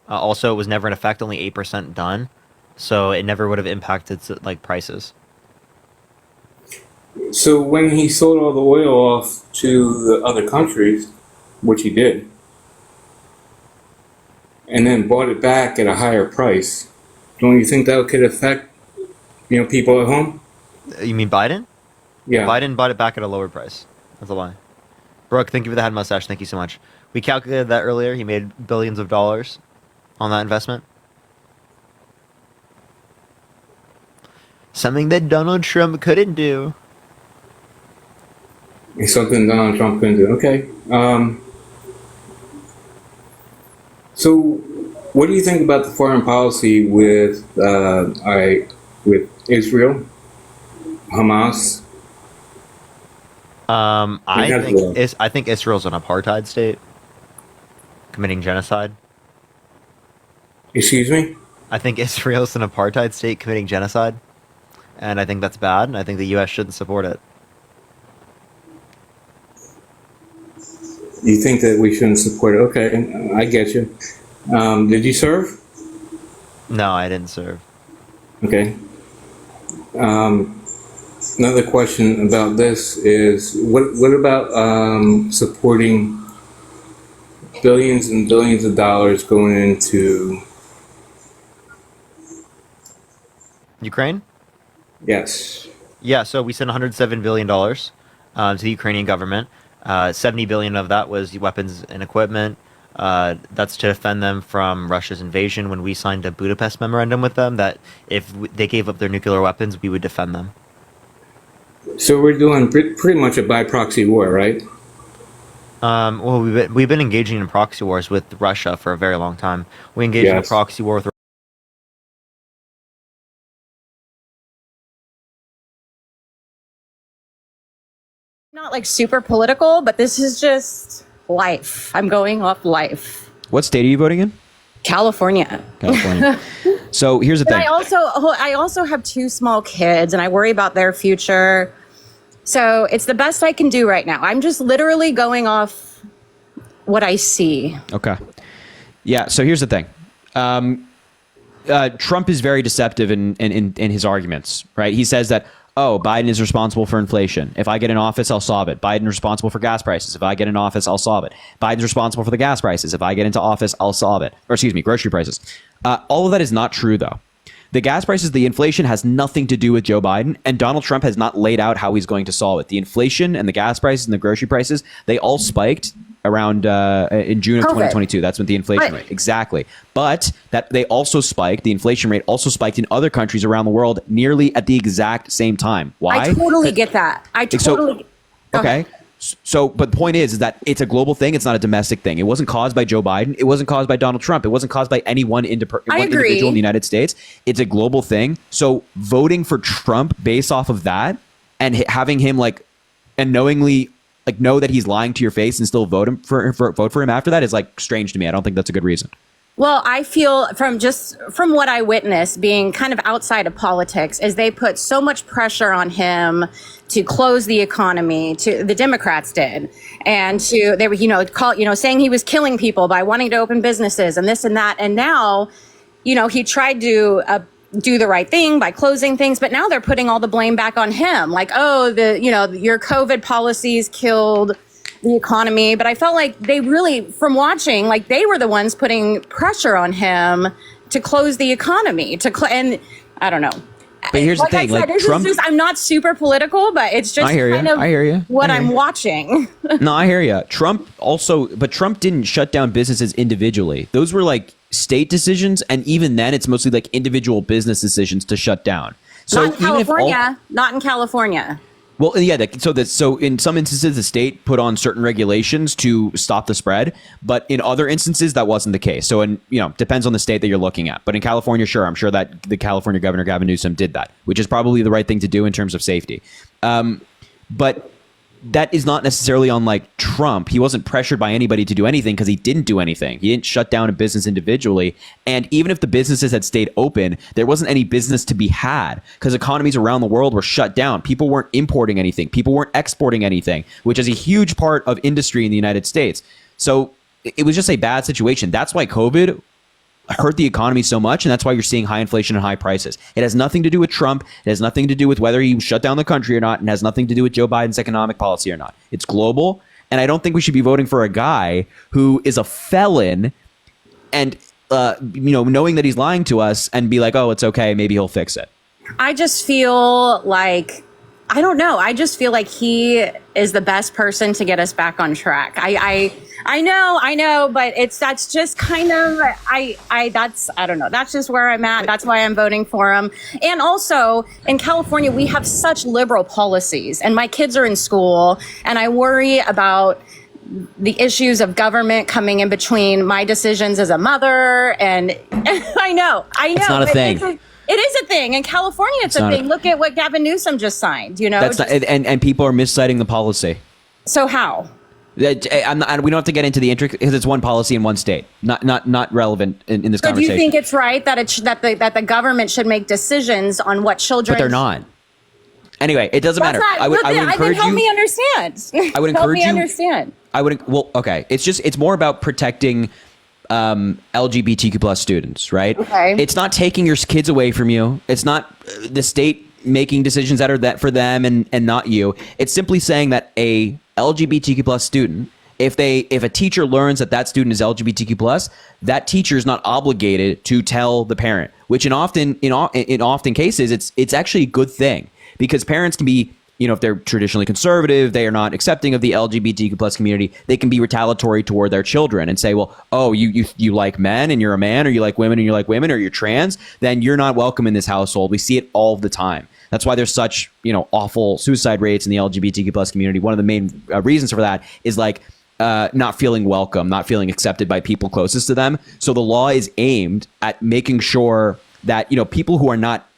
Also, it was never in effect, only 8% done, so it never would have impacted like prices.
So when he sold all the oil off to the other countries, which he did, and then bought it back at a higher price, don't you think that could affect, people at home?
You mean Biden?
Yeah.
Biden bought it back at a lower price. That's a lie. Brooke, thank you for the head mustache. Thank you so much. We calculated that earlier. He made billions of dollars on that investment. Something that Donald Trump couldn't do.
It's something Donald Trump couldn't do. Okay. So, what do you think about the foreign policy with Israel, Hamas?
I think Israel's an apartheid state, committing genocide.
Excuse me?
I think Israel's an apartheid state committing genocide, and I think that's bad, and I think the U.S. shouldn't support it.
You think that we shouldn't support it? Okay, I get you. Did you serve?
No, I didn't serve.
Okay. Another question about this is, what about supporting billions and billions of dollars going into
Ukraine?
Yes.
Yeah, so we sent $107 billion to the Ukrainian government. 70 billion of that was weapons and equipment. That's to defend them from Russia's invasion. When we signed a Budapest memorandum with them, that if they gave up their nuclear weapons, we would defend them.
So we're doing pretty much a by proxy war, right?
Well, we've been engaging in proxy wars with Russia for a very long time. We engaged in a proxy war with
Not like super political, but this is just life. I'm going off life.
What state are you voting in?
California.
California. So here's the
But
thing.
I also have 2 small kids, and I worry about their future. So it's the best I can do right now. I'm just literally going off what I see.
Okay. Yeah. So here's the thing. Trump is very deceptive in his arguments, right? He says that, oh, Biden is responsible for inflation. If I get in office, I'll solve it. Biden's responsible for gas prices. If I get in office, I'll solve it. Biden's responsible for the gas prices. If I get into office, I'll solve it. Or excuse me, grocery prices. All of that is not true, though. The gas prices, the inflation has nothing to do with Joe Biden, and Donald Trump has not laid out how he's going to solve it. The inflation and the gas prices and the grocery prices, they all spiked around in June of 2022. That's when the inflation rate. Exactly. But that they also spiked, the inflation rate also spiked in other countries around the world nearly at the exact same time. Why?
I totally get that.
Okay. So, but the point is that it's a global thing. It's not a domestic thing. It wasn't caused by Joe Biden. It wasn't caused by Donald Trump. It wasn't caused by any one individual in the United States. It's a global thing. So voting for Trump based off of that and having him and knowingly know that he's lying to your face and still vote for him after that is strange to me. I don't think that's a good reason.
Well, I feel from what I witnessed being kind of outside of politics is they put so much pressure on him to close the economy, the Democrats did, and they were, saying he was killing people by wanting to open businesses and this and that. And now, he tried to do the right thing by closing things, but now they're putting all the blame back on him. Your COVID policies killed the economy. But I felt like they really, from watching, they were the ones putting pressure on him to close the economy, and I don't know.
But here's the thing,
Trump, I'm not super political, but it's just
I hear you.
What I'm watching.
No, I hear you. Trump didn't shut down businesses individually. Those were state decisions, and even then, it's mostly individual business decisions to shut down. So
not in California.
Well, yeah. So in some instances, the state put on certain regulations to stop the spread, but in other instances, that wasn't the case. So, depends on the state that you're looking at. But in California, sure, I'm sure that the California governor Gavin Newsom did that, which is probably the right thing to do in terms of safety. But that is not necessarily on Trump. He wasn't pressured by anybody to do anything because he didn't do anything. He didn't shut down a business individually. And even if the businesses had stayed open, there wasn't any business to be had because economies around the world were shut down. People weren't importing anything. People weren't exporting anything, which is a huge part of industry in the United States. So it was just a bad situation. That's why COVID hurt the economy so much, and that's why you're seeing high inflation and high prices. It has nothing to do with Trump. It has nothing to do with whether he shut down the country or not, and has nothing to do with Joe Biden's economic policy or not. It's global, and I don't think we should be voting for a guy who is a felon and knowing that he's lying to us and be like, oh, it's okay, maybe he'll fix it.
I just feel like, I don't know. I just feel like he is the best person to get us back on track. I know, but that's just kind of, I don't know. That's just where I'm at. That's why I'm voting for him. And also in California, we have such liberal policies, and my kids are in school, and I worry about the issues of government coming in between my decisions as a mother. And I know.
It's not a thing.
It is a thing. In California, it's a thing. Look at what Gavin Newsom just signed,
That's not, and people are misciting the policy.
So how?
We don't have to get into the intricacies because it's one policy in one state, not relevant in this conversation.
Do you think it's right that that the government should make decisions on what children?
But they're not. Anyway, it doesn't matter. I would encourage you.
Help me understand.
I would encourage you.
Help me understand.
Okay. It's more about protecting LGBTQ plus students, right?
Okay.
It's not taking your kids away from you. It's not the state making decisions that are that for them and not you. It's simply saying that a LGBTQ plus student, if a teacher learns that student is LGBTQ plus, that teacher is not obligated to tell the parent, which in often cases it's actually a good thing, because parents can be, if they're traditionally conservative, they are not accepting of the LGBTQ plus community, they can be retaliatory toward their children and say, well, oh, you like men and you're a man, or you like women and you like women, or you're trans, then you're not welcome in this household. We see it all the time. That's why there's such, awful suicide rates in the LGBTQ plus community. One of the main reasons for that is not feeling welcome, not feeling accepted by people closest to them. So the law is aimed at making sure that, people who are not,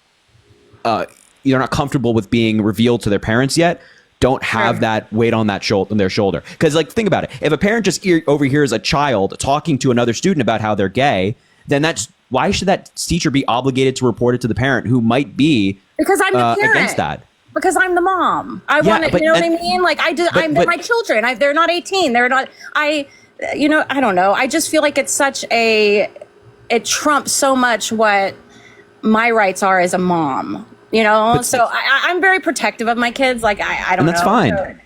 you're not comfortable with being revealed to their parents yet, don't have that weight on their shoulder. Because think about it. If a parent just overhears a child talking to another student about how they're gay, then why should that teacher be obligated to report it to the parent who might be
because I'm the parent
against that?
Because I'm the mom. I want to, what I mean? They're my children. They're not 18. They're not, I don't know. I just feel like it's it trumps so much what my rights are as a mom. So I'm very protective of my kids. I don't know.
And that's fine.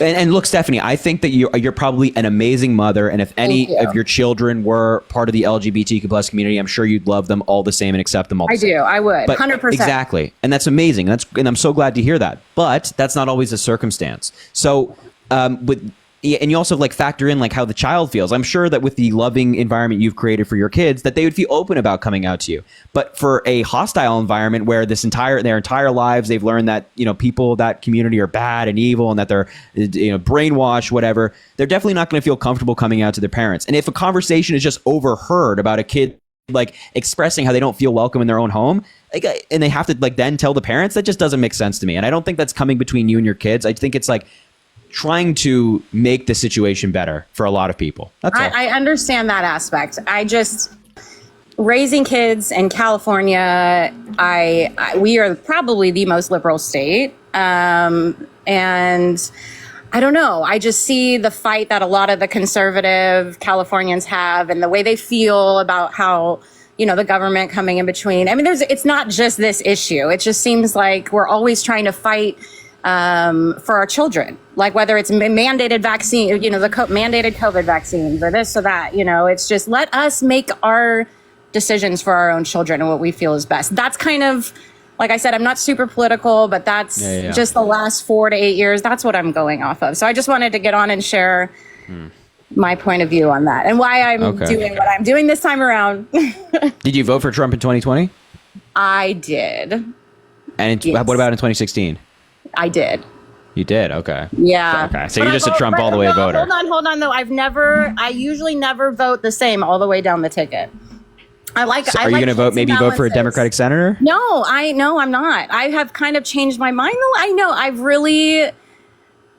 and look, Stephanie, I think that you're probably an amazing mother. And if any of your children were part of the LGBTQ plus community, I'm sure you'd love them all the same and accept them all the same.
I would. 100%.
Exactly. And that's amazing. And I'm so glad to hear that. But that's not always the circumstance. So and you also factor in how the child feels. I'm sure that with the loving environment you've created for your kids, that they would feel open about coming out to you. But for a hostile environment where their entire lives they've learned that people of that community are bad and evil and that they're brainwashed, whatever, they're definitely not going to feel comfortable coming out to their parents. And if a conversation is just overheard about a kid expressing how they don't feel welcome in their own home, and they have to then tell the parents, that just doesn't make sense to me. And I don't think that's coming between you and your kids. I think it's trying to make the situation better for a lot of people. That's all.
I understand that aspect. I just, raising kids in California, we are probably the most liberal state. And I don't know. I just see the fight that a lot of the conservative Californians have and the way they feel about how, the government coming in between. I mean, it's not just this issue. It just seems like we're always trying to fight for our children, whether it's mandated vaccine, the mandated COVID vaccines or this or that, it's just let us make our decisions for our own children and what we feel is best. That's kind of, like I said, I'm not super political, but that's just the last 4 to 8 years. That's what I'm going off of. So I just wanted to get on and share my point of view on that and why I'm doing what I'm doing this time around.
Did you vote for Trump in 2020?
I did.
And what about in 2016?
I did.
You did? Okay.
Yeah.
Okay. So you're just a Trump all the way voter.
Hold on though. I usually never vote the same all the way down the ticket.
Are you going to vote for a Democratic senator?
No, I'm not. I have kind of changed my mind though.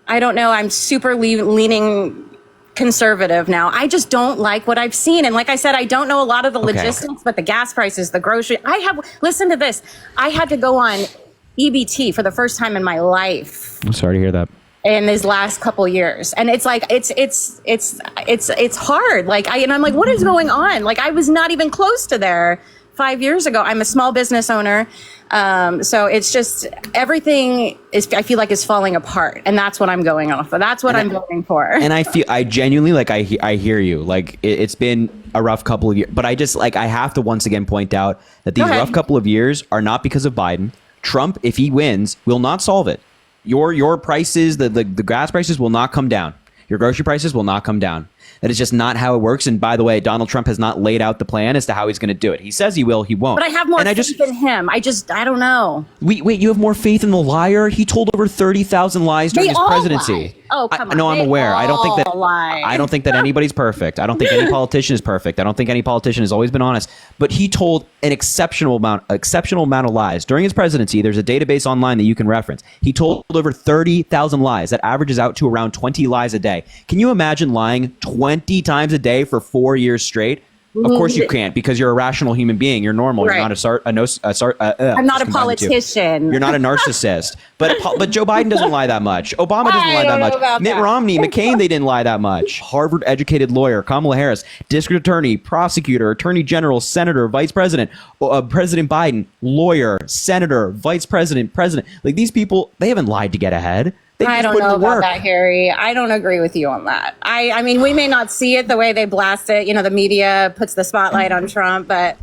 I don't know. I'm super leaning conservative now. I just don't like what I've seen. And like I said, I don't know a lot of the logistics, but the gas prices, the grocery, listen to this. I had to go on EBT for the first time in my life.
I'm sorry to hear that.
in these last couple years. And it's like, it's hard. Like I'm like, what is going on? Like I was not even close to there 5 years ago. I'm a small business owner. So it's just, everything I feel like is falling apart, and that's what I'm going off of. That's what I'm voting for.
And I genuinely, like, I hear you. Like, it's been a rough couple of years, but I just, like, I have to once again point out that these rough couple of years are not because of Biden. Trump, if he wins, will not solve it. Your prices, the gas prices will not come down. Your grocery prices will not come down. That is just not how it works. And by the way, Donald Trump has not laid out the plan as to how he's going to do it. He says he will, he won't.
But I have more faith in him. I don't know.
Wait, you have more faith in the liar? He told over 30,000 lies during his presidency.
Lie. Oh, come on.
No, I'm aware. I don't think that
lie.
Anybody's perfect. I don't think any politician is perfect. I don't think any politician has always been honest. But he told an exceptional amount of lies during his presidency. There's a database online that you can reference. He told over 30,000 lies. That averages out to around 20 lies a day. Can you imagine lying 20 times a day for 4 years straight? Of course you can't, because you're a rational human being. You're normal.
Right.
You're not
I'm not a politician.
You're not a narcissist. But Joe Biden doesn't lie that much. Obama doesn't lie that much. Mitt Romney, McCain, they didn't lie that much. Harvard-educated lawyer, Kamala Harris, district attorney, prosecutor, attorney general, senator, vice president, President Biden, lawyer, senator, vice president, president. Like, these people, they haven't lied to get ahead.
I don't know about that, Harry. I don't agree with you on that. I mean, we may not see it the way they blast it. You know, the media puts the spotlight on Trump, but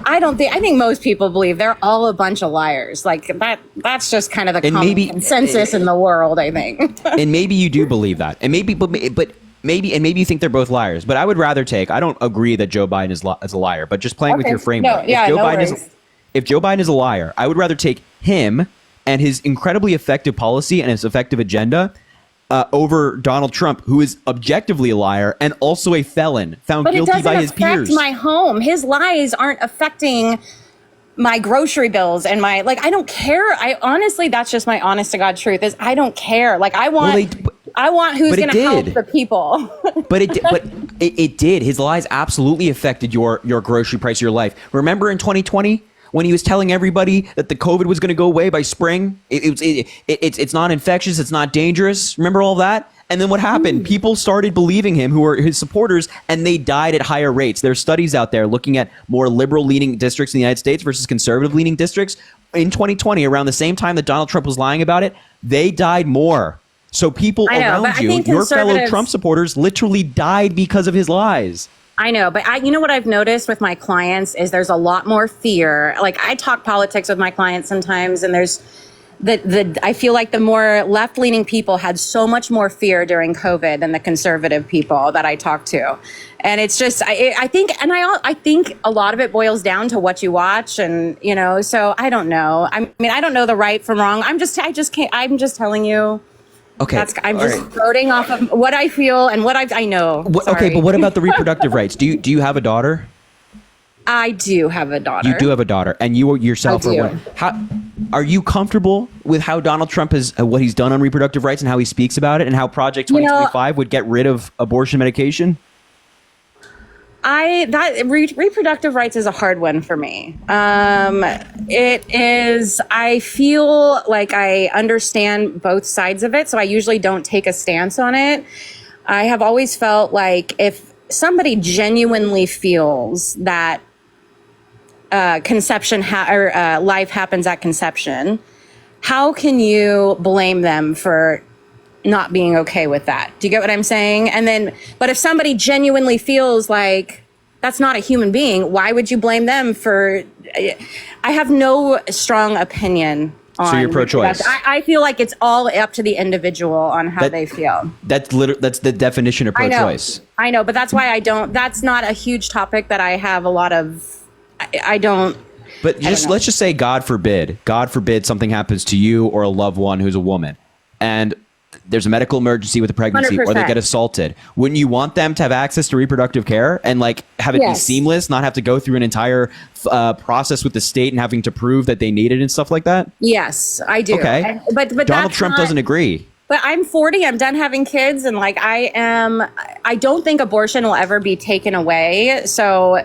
I think most people believe they're all a bunch of liars. Like that's just kind of the common consensus in the world, I think.
And maybe you do believe that. And maybe you think they're both liars. But I would rather I don't agree that Joe Biden is a liar, but just playing with your framework. If Joe Biden is a liar, I would rather take him and his incredibly effective policy and his effective agenda over Donald Trump, who is objectively a liar and also a felon found guilty by his peers.
But it doesn't affect my home. His lies aren't affecting my grocery bills and I don't care. Honestly, that's just my honest to God truth is I don't care. Like I want who's going to help the people.
But it did. His lies absolutely affected your grocery price of your life. Remember in 2020? When he was telling everybody that the COVID was going to go away by spring, it's not infectious, it's not dangerous. Remember all that? And then what happened? People started believing him, who were his supporters, and they died at higher rates. There's studies out there looking at more liberal-leaning districts in the United States versus conservative-leaning districts. In 2020, around the same time that Donald Trump was lying about it, they died more. So people around you, your fellow Trump supporters, literally died because of his lies.
I know, but you know what I've noticed with my clients is there's a lot more fear. Like I talk politics with my clients sometimes, and there's I feel like the more left-leaning people had so much more fear during COVID than the conservative people that I talk to. And it's just, I think a lot of it boils down to what you watch, and so I don't know. I mean, I don't know the right from wrong. I'm just telling you.
Okay.
I'm just voting off of what I feel and what I know.
Okay, but what about the reproductive rights? Do you have a daughter?
I do have a daughter.
You do have a daughter, and you yourself are one. Are you comfortable with how Donald Trump has what he's done on reproductive rights and how he speaks about it, and how Project 2025 would get rid of abortion medication?
Reproductive rights is a hard one for me. It is, I feel like I understand both sides of it, so I usually don't take a stance on it. I have always felt like if somebody genuinely feels that conception or life happens at conception, how can you blame them for not being okay with that? Do you get what I'm saying? But if somebody genuinely feels like that's not a human being, why would you blame them for? I have no strong opinion on.
So you're pro-choice.
I feel like it's all up to the individual on how they feel.
That's the definition of pro-choice.
I know, but that's why I don't. That's not a huge topic that I have a lot of. I don't.
But let's just say, God forbid something happens to you or a loved one who's a woman, and there's a medical emergency with a pregnancy 100%. Or they get assaulted. Wouldn't you want them to have access to reproductive care and have it be seamless, not have to go through an entire process with the state and having to prove that they need it and stuff like that?
Yes, I do.
Okay.
But
Donald Trump doesn't agree.
But I'm 40. I'm done having kids, and I don't think abortion will ever be taken away. So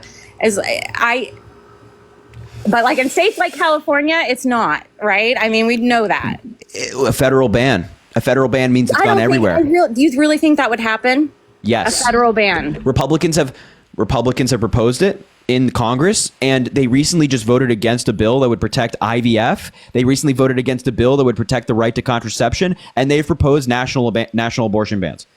but in states like California, it's not, right? I mean, we know that.
A federal ban. A federal ban means it's gone everywhere.
Do you really think that would happen?
Yes.
A federal ban.
Republicans have proposed it in Congress, and they recently just voted against a bill that would protect IVF. They recently voted against a bill that would protect the right to contraception, and they've proposed national abortion bans.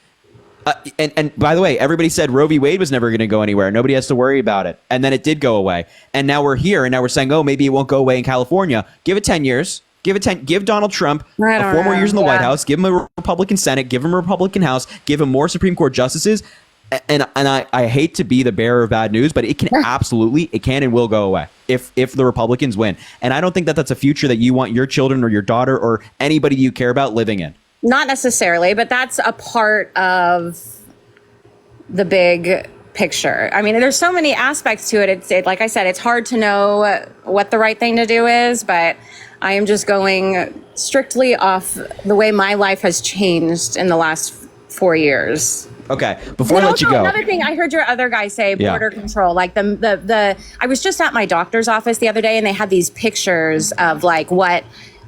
And by the way, everybody said Roe v. Wade was never going to go anywhere. Nobody has to worry about it. And then it did go away. And now we're here, and now we're saying, oh, maybe it won't go away in California. Give it 10 years. Give Donald Trump 4 more years in the White House. Give him a Republican Senate. Give him a Republican House. Give him more Supreme Court justices. And I hate to be the bearer of bad news, but it can absolutely, it can and will go away if the Republicans win. And I don't think that that's a future that you want your children or your daughter or anybody you care about living in.
Not necessarily, but that's a part of the big picture. I mean, there's so many aspects to it. Like I said, it's hard to know what the right thing to do is, but I am just going strictly off the way my life has changed in the last 4 years.
Okay, before I let you go.
Another thing, I heard your other guy say border control. Like the I was just at my doctor's office the other day, and they had these pictures of these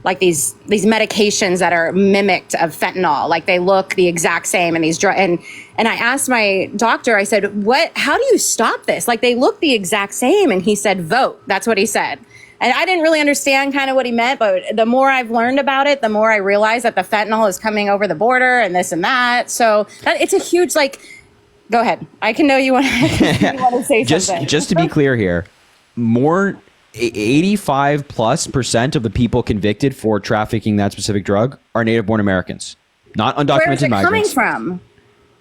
medications that are mimicked of fentanyl. Like they look the exact same, and these and I asked my doctor, I said, how do you stop this? Like they look the exact same. And he said, vote. That's what he said. And I didn't really understand kind of what he meant, but the more I've learned about it, the more I realize that the fentanyl is coming over the border and this and that. So it's a huge, go ahead. I can know you want to say something.
Just to be clear here, 85+% of the people convicted for trafficking that specific drug are native-born Americans, not undocumented migrants.
Where is it coming from?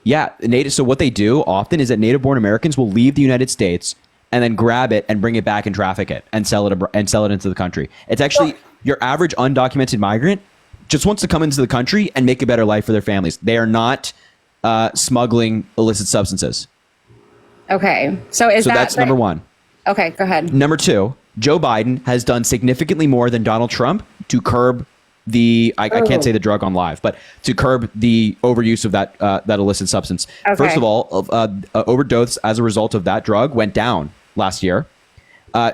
Yeah, so what they do often is that native-born Americans will leave the United States and then grab it and bring it back and traffic it and sell it into the country. It's actually your average undocumented migrant just wants to come into the country and make a better life for their families. They are not smuggling illicit substances.
Okay, so
that's number one.
Okay, go ahead.
Number two, Joe Biden has done significantly more than Donald Trump to curb I can't say the drug on live, but to curb the overuse of that illicit substance. Okay. First of all, overdose as a result of that drug went down last year.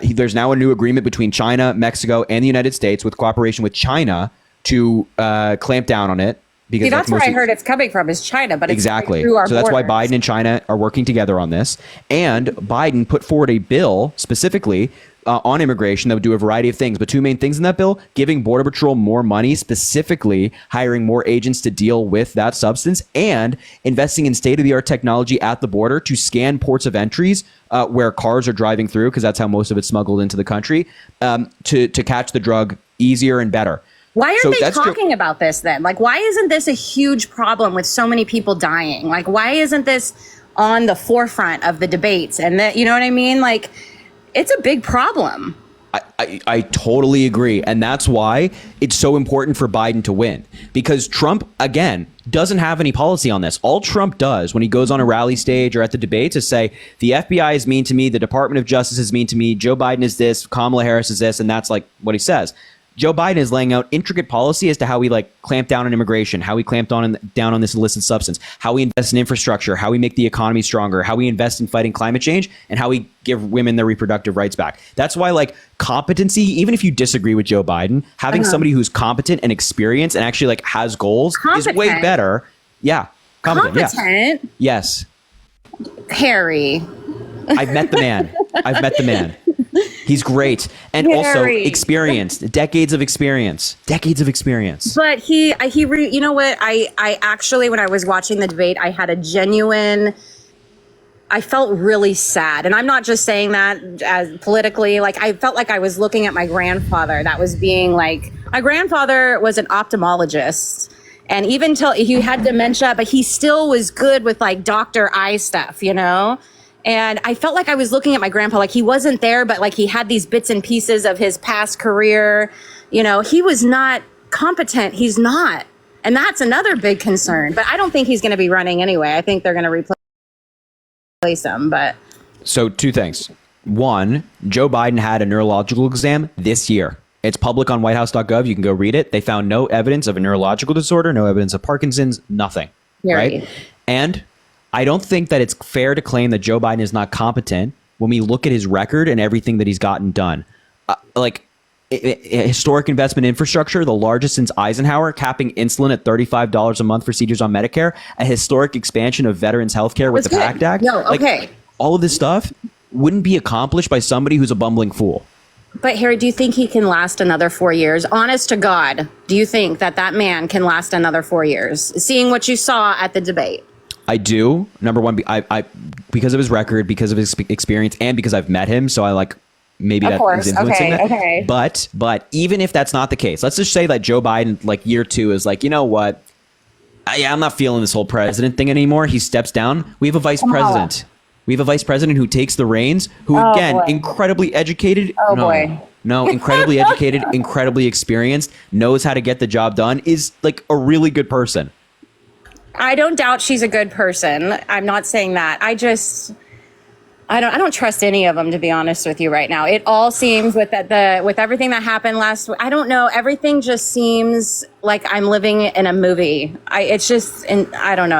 There's now a new agreement between China, Mexico, and the United States with cooperation with China to clamp down on it. Because
that's where I heard it's coming from is China, but
exactly.
It's through our
so that's
borders.
why Biden and China are working together on this. And Biden put forward a bill specifically on immigration that would do a variety of things. But two main things in that bill: giving Border Patrol more money, specifically hiring more agents to deal with that substance, and investing in state-of-the-art technology at the border to scan ports of entries where cars are driving through, because that's how most of it's smuggled into the country, to catch the drug easier and better.
Why aren't they talking about this then? Like, why isn't this a huge problem with so many people dying? Like, why isn't this on the forefront of the debates? And you know what I mean? Like, it's a big problem.
I totally agree. And that's why it's so important for Biden to win, because Trump, again, doesn't have any policy on this. All Trump does when he goes on a rally stage or at the debates is say, the FBI is mean to me, the Department of Justice is mean to me, Joe Biden is this, Kamala Harris is this, and that's like what he says. Joe Biden is laying out intricate policy as to how we clamp down on immigration, how we clamp down on this illicit substance, how we invest in infrastructure, how we make the economy stronger, how we invest in fighting climate change, and how we give women their reproductive rights back. That's why competency, even if you disagree with Joe Biden, having somebody who's competent and experienced and actually has goals is way better. Yeah. Competent. Yeah. Yes.
Harry.
I've met the man. He's great. And also experienced, decades of experience.
But you know what? I actually, when I was watching the debate, I had I felt really sad. And I'm not just saying that as politically, I felt like I was looking at my grandfather that was being my grandfather was an ophthalmologist. And even till he had dementia, but he still was good with doctor eye stuff, you know? And I felt like I was looking at my grandpa, he wasn't there, but he had these bits and pieces of his past career. You know, he was not competent. He's not. And that's another big concern. But I don't think he's going to be running anyway. I think they're going to replace him. But
so two things. One, Joe Biden had a neurological exam this year. It's public on whitehouse.gov. You can go read it. They found no evidence of a neurological disorder, no evidence of Parkinson's, nothing. Right? And I don't think that it's fair to claim that Joe Biden is not competent when we look at his record and everything that he's gotten done. historic investment infrastructure, the largest since Eisenhower, capping insulin at $35 a month for seniors on Medicare, a historic expansion of veterans healthcare with the PACT Act.
No, okay.
All of this stuff wouldn't be accomplished by somebody who's a bumbling fool.
But Harry, do you think he can last another 4 years? Honest to God, do you think that man can last another 4 years? Seeing what you saw at the debate.
I do. Number one, I because of his record, because of his experience, and because I've met him, so I like maybe that is influencing that.
Okay.
But even if that's not the case, let's just say that Joe Biden, like year 2, is like, you know what? I'm not feeling this whole president thing anymore. He steps down. We have a vice president. We have a vice president who takes the reins, who again, incredibly educated. No, incredibly educated, incredibly experienced, knows how to get the job done, is like a really good person.
I don't doubt she's a good person. I'm not saying that. I don't trust any of them, to be honest with you right now. It all seems with everything that happened last week. I don't know. Everything just seems like I'm living in a movie. I don't know.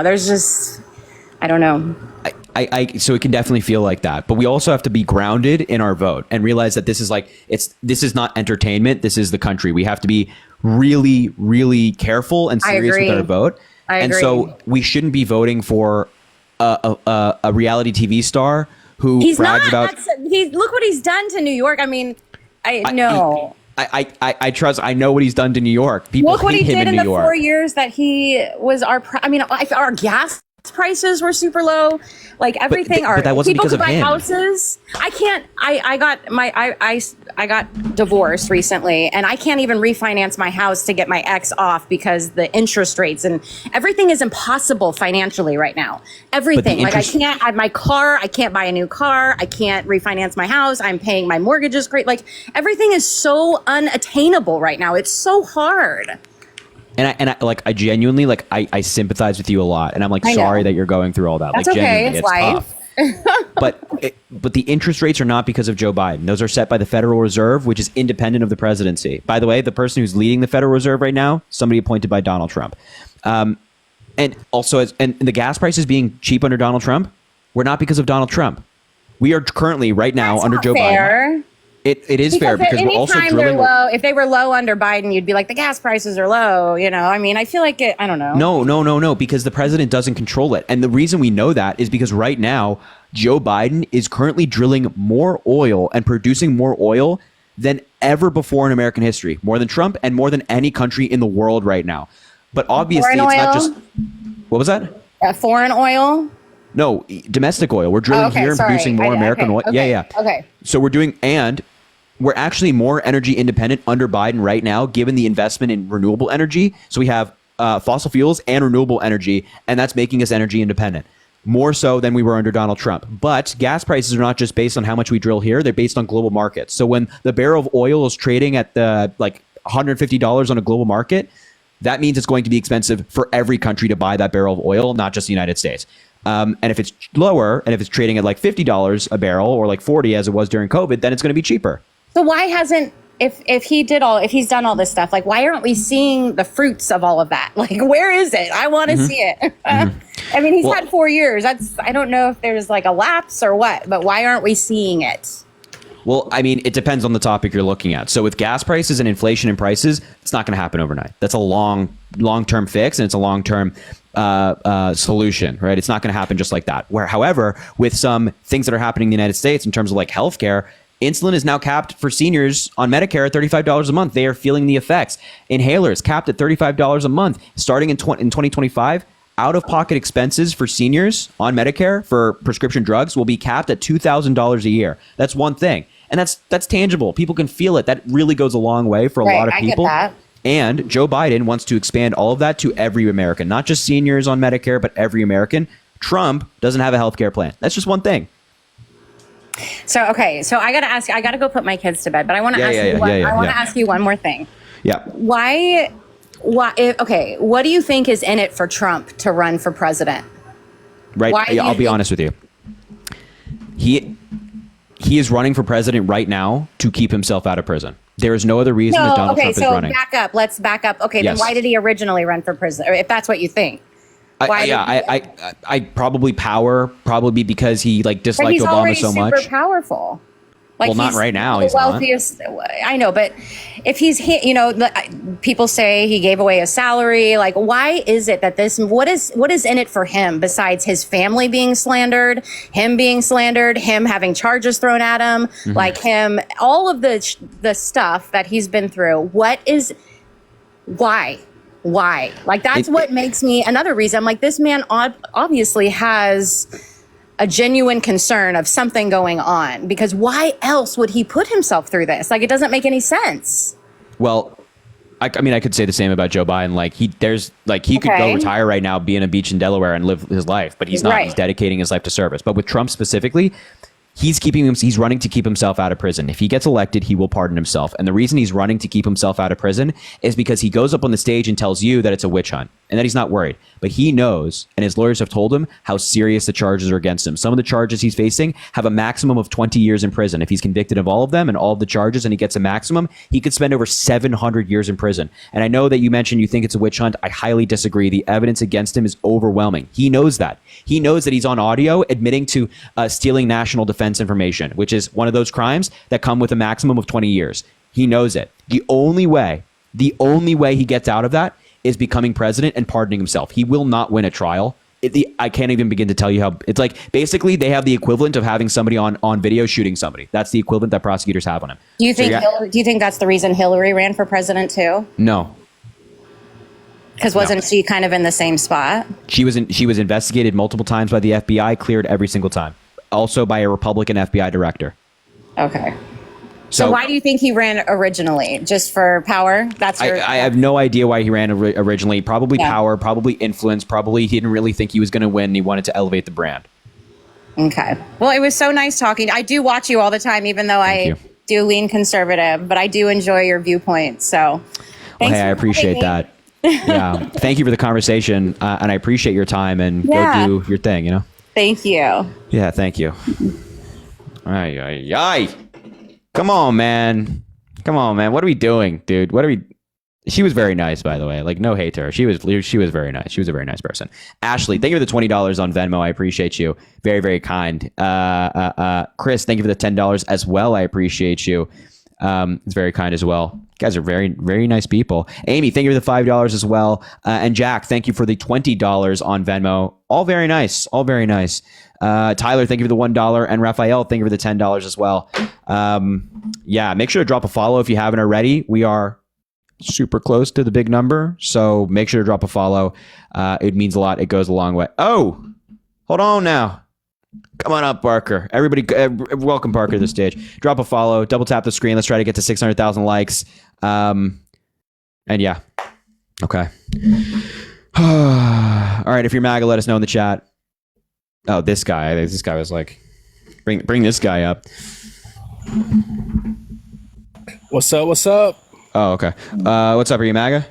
I don't know.
So it can definitely feel like that, but we also have to be grounded in our vote and realize that this is not entertainment. This is the country. We have to be really, really careful and serious with our vote. I agree. And so we shouldn't be voting for a reality TV star who brags about.
Look what he's done to New York. I mean, no.
I trust. I know what he's done to New York. People
look what
hate
he
him
did
in
in
New
the
York.
4 years that he was our gas prices were super low, like everything.
But that wasn't
people
because
could
of
buy
him.
Houses. I got divorced recently, and I can't even refinance my house to get my ex off because the interest rates and everything is impossible financially right now. Everything, I can't add my car. I can't buy a new car. I can't refinance my house. I'm paying my mortgages. Great, like everything is so unattainable right now. It's so hard.
And I genuinely I sympathize with you a lot, and I'm like sorry that you're going through all that.
That's
like
okay.
genuinely,
It's life.
tough. But the interest rates are not because of Joe Biden. Those are set by the Federal Reserve, which is independent of the presidency. By the way, the person who's leading the Federal Reserve right now, somebody appointed by Donald Trump. And also, and the gas prices being cheap under Donald Trump, were not because of Donald Trump. We are currently right now under Joe Biden. It is fair because we're also drilling.
Low, if they were low under Biden, you'd be like, the gas prices are low. You know, I mean, I feel like I don't know.
No, because the president doesn't control it. And the reason we know that is because right now, Joe Biden is currently drilling more oil and producing more oil than ever before in American history, more than Trump and more than any country in the world right now. But obviously, it's not just. What was that?
Foreign oil?
No, domestic oil. We're drilling here and producing more American oil.
Okay,
yeah.
Okay.
So we're actually more energy independent under Biden right now, given the investment in renewable energy. So we have fossil fuels and renewable energy, and that's making us energy independent. More so than we were under Donald Trump. But gas prices are not just based on how much we drill here, they're based on global markets. So when the barrel of oil is trading at $150 on a global market, that means it's going to be expensive for every country to buy that barrel of oil, not just the United States. And if it's lower, and if it's trading at like $50 a barrel or like 40 as it was during COVID, then it's going to be cheaper.
So why hasn't, if he's done all this stuff, like why aren't we seeing the fruits of all of that? Like, where is it? I want to see it. I mean, he's had 4 years. I don't know if there's like a lapse or what, but why aren't we seeing it?
Well, I mean, it depends on the topic you're looking at. So with gas prices and inflation and prices, it's not going to happen overnight. That's a long-term fix, and it's a long-term solution, right? It's not going to happen just like that. However, with some things that are happening in the United States in terms of like healthcare, insulin is now capped for seniors on Medicare at $35 a month. They are feeling the effects. Inhalers capped at $35 a month. Starting in 2025, out-of-pocket expenses for seniors on Medicare for prescription drugs will be capped at $2,000 a year. That's one thing. And that's tangible. People can feel it. That really goes a long way for a lot of people. I get that. And Joe Biden wants to expand all of that to every American, not just seniors on Medicare, but every American. Trump doesn't have a healthcare plan. That's just one thing.
So I got to go put my kids to bed, but I want to ask you one more thing.
Yeah.
Why, what do you think is in it for Trump to run for president?
Right. I'll be honest with you. He is running for president right now to keep himself out of prison. There is no other reason that Donald Trump is running.
Back up. Let's back up. Okay, then why did he originally run for president? If that's what you think.
I probably because he disliked Obama so much.
He's already super powerful. Like,
well, not right now. He's
the
not.
wealthiest. I know, but if he's, people say he gave away his salary. Like, why is it that what is in it for him besides his family being slandered, him having charges thrown at him, like him, all of the stuff that he's been through? Why? Like, that's what makes me, another reason, I'm like, this man obviously has a genuine concern of something going on, because why else would he put himself through this? Like, it doesn't make any sense.
Well, I mean, I could say the same about Joe Biden. Like, he could go retire right now, be in a beach in Delaware and live his life, but he's not.
Right.
He's dedicating his life to service. But with Trump specifically, he's running to keep himself out of prison. If he gets elected, he will pardon himself. And the reason he's running to keep himself out of prison is because he goes up on the stage and tells you that it's a witch hunt and that he's not worried. But he knows, and his lawyers have told him, how serious the charges are against him. Some of the charges he's facing have a maximum of 20 years in prison. If he's convicted of all of them and all of the charges and he gets a maximum, he could spend over 700 years in prison. And I know that you mentioned you think it's a witch hunt. I highly disagree. The evidence against him is overwhelming. He knows that. He knows that he's on audio admitting to stealing national defense information, which is one of those crimes that come with a maximum of 20 years. He knows it. The only way he gets out of that is becoming president and pardoning himself. He will not win a trial. I can't even begin to tell you how. It's like, basically they have the equivalent of having somebody on video shooting somebody. That's the equivalent that prosecutors have on him.
Do you think that's the reason Hillary ran for president too?
No.
Because wasn't she kind of in the same spot?
She was investigated multiple times by the FBI, cleared every single time. Also by a Republican FBI director.
Okay. So why do you think he ran originally? Just for power?
I have no idea why he ran originally. Probably power, probably influence, probably he didn't really think he was going to win and he wanted to elevate the brand.
Okay. Well, it was so nice talking. I do watch you all the time, even though I do lean conservative, but I do enjoy your viewpoints. So thanks.
Hey, I appreciate that. Yeah. Thank you for the conversation. And I appreciate your time, and go do your thing,
Thank you.
Yeah, thank you. Ay. Come on, man. What are we doing, dude? She was very nice, by the way. Like, no hate to her. She was very nice. She was a very nice person. Ashley, thank you for the $20 on Venmo. I appreciate you. Very, very kind. Chris, thank you for the $10 as well. I appreciate you. It's very kind as well. You guys are very, very nice people. Amy, thank you for the $5 as well. And Jack, thank you for the $20 on Venmo. All very nice. All very nice. Tyler, thank you for the $1. And Raphael, thank you for the $10 as well. Make sure to drop a follow if you haven't already. We are super close to the big number, so make sure to drop a follow. It means a lot. It goes a long way. Oh, hold on now. Come on up, Parker. Everybody, welcome Parker to the stage. Drop a follow. Double tap the screen. Let's try to get to 600,000 likes. And yeah. Okay. All right. If you're MAGA, let us know in the chat. Oh, this guy. This guy was like, bring this guy up.
What's up?
Oh, okay. What's up? Are you MAGA?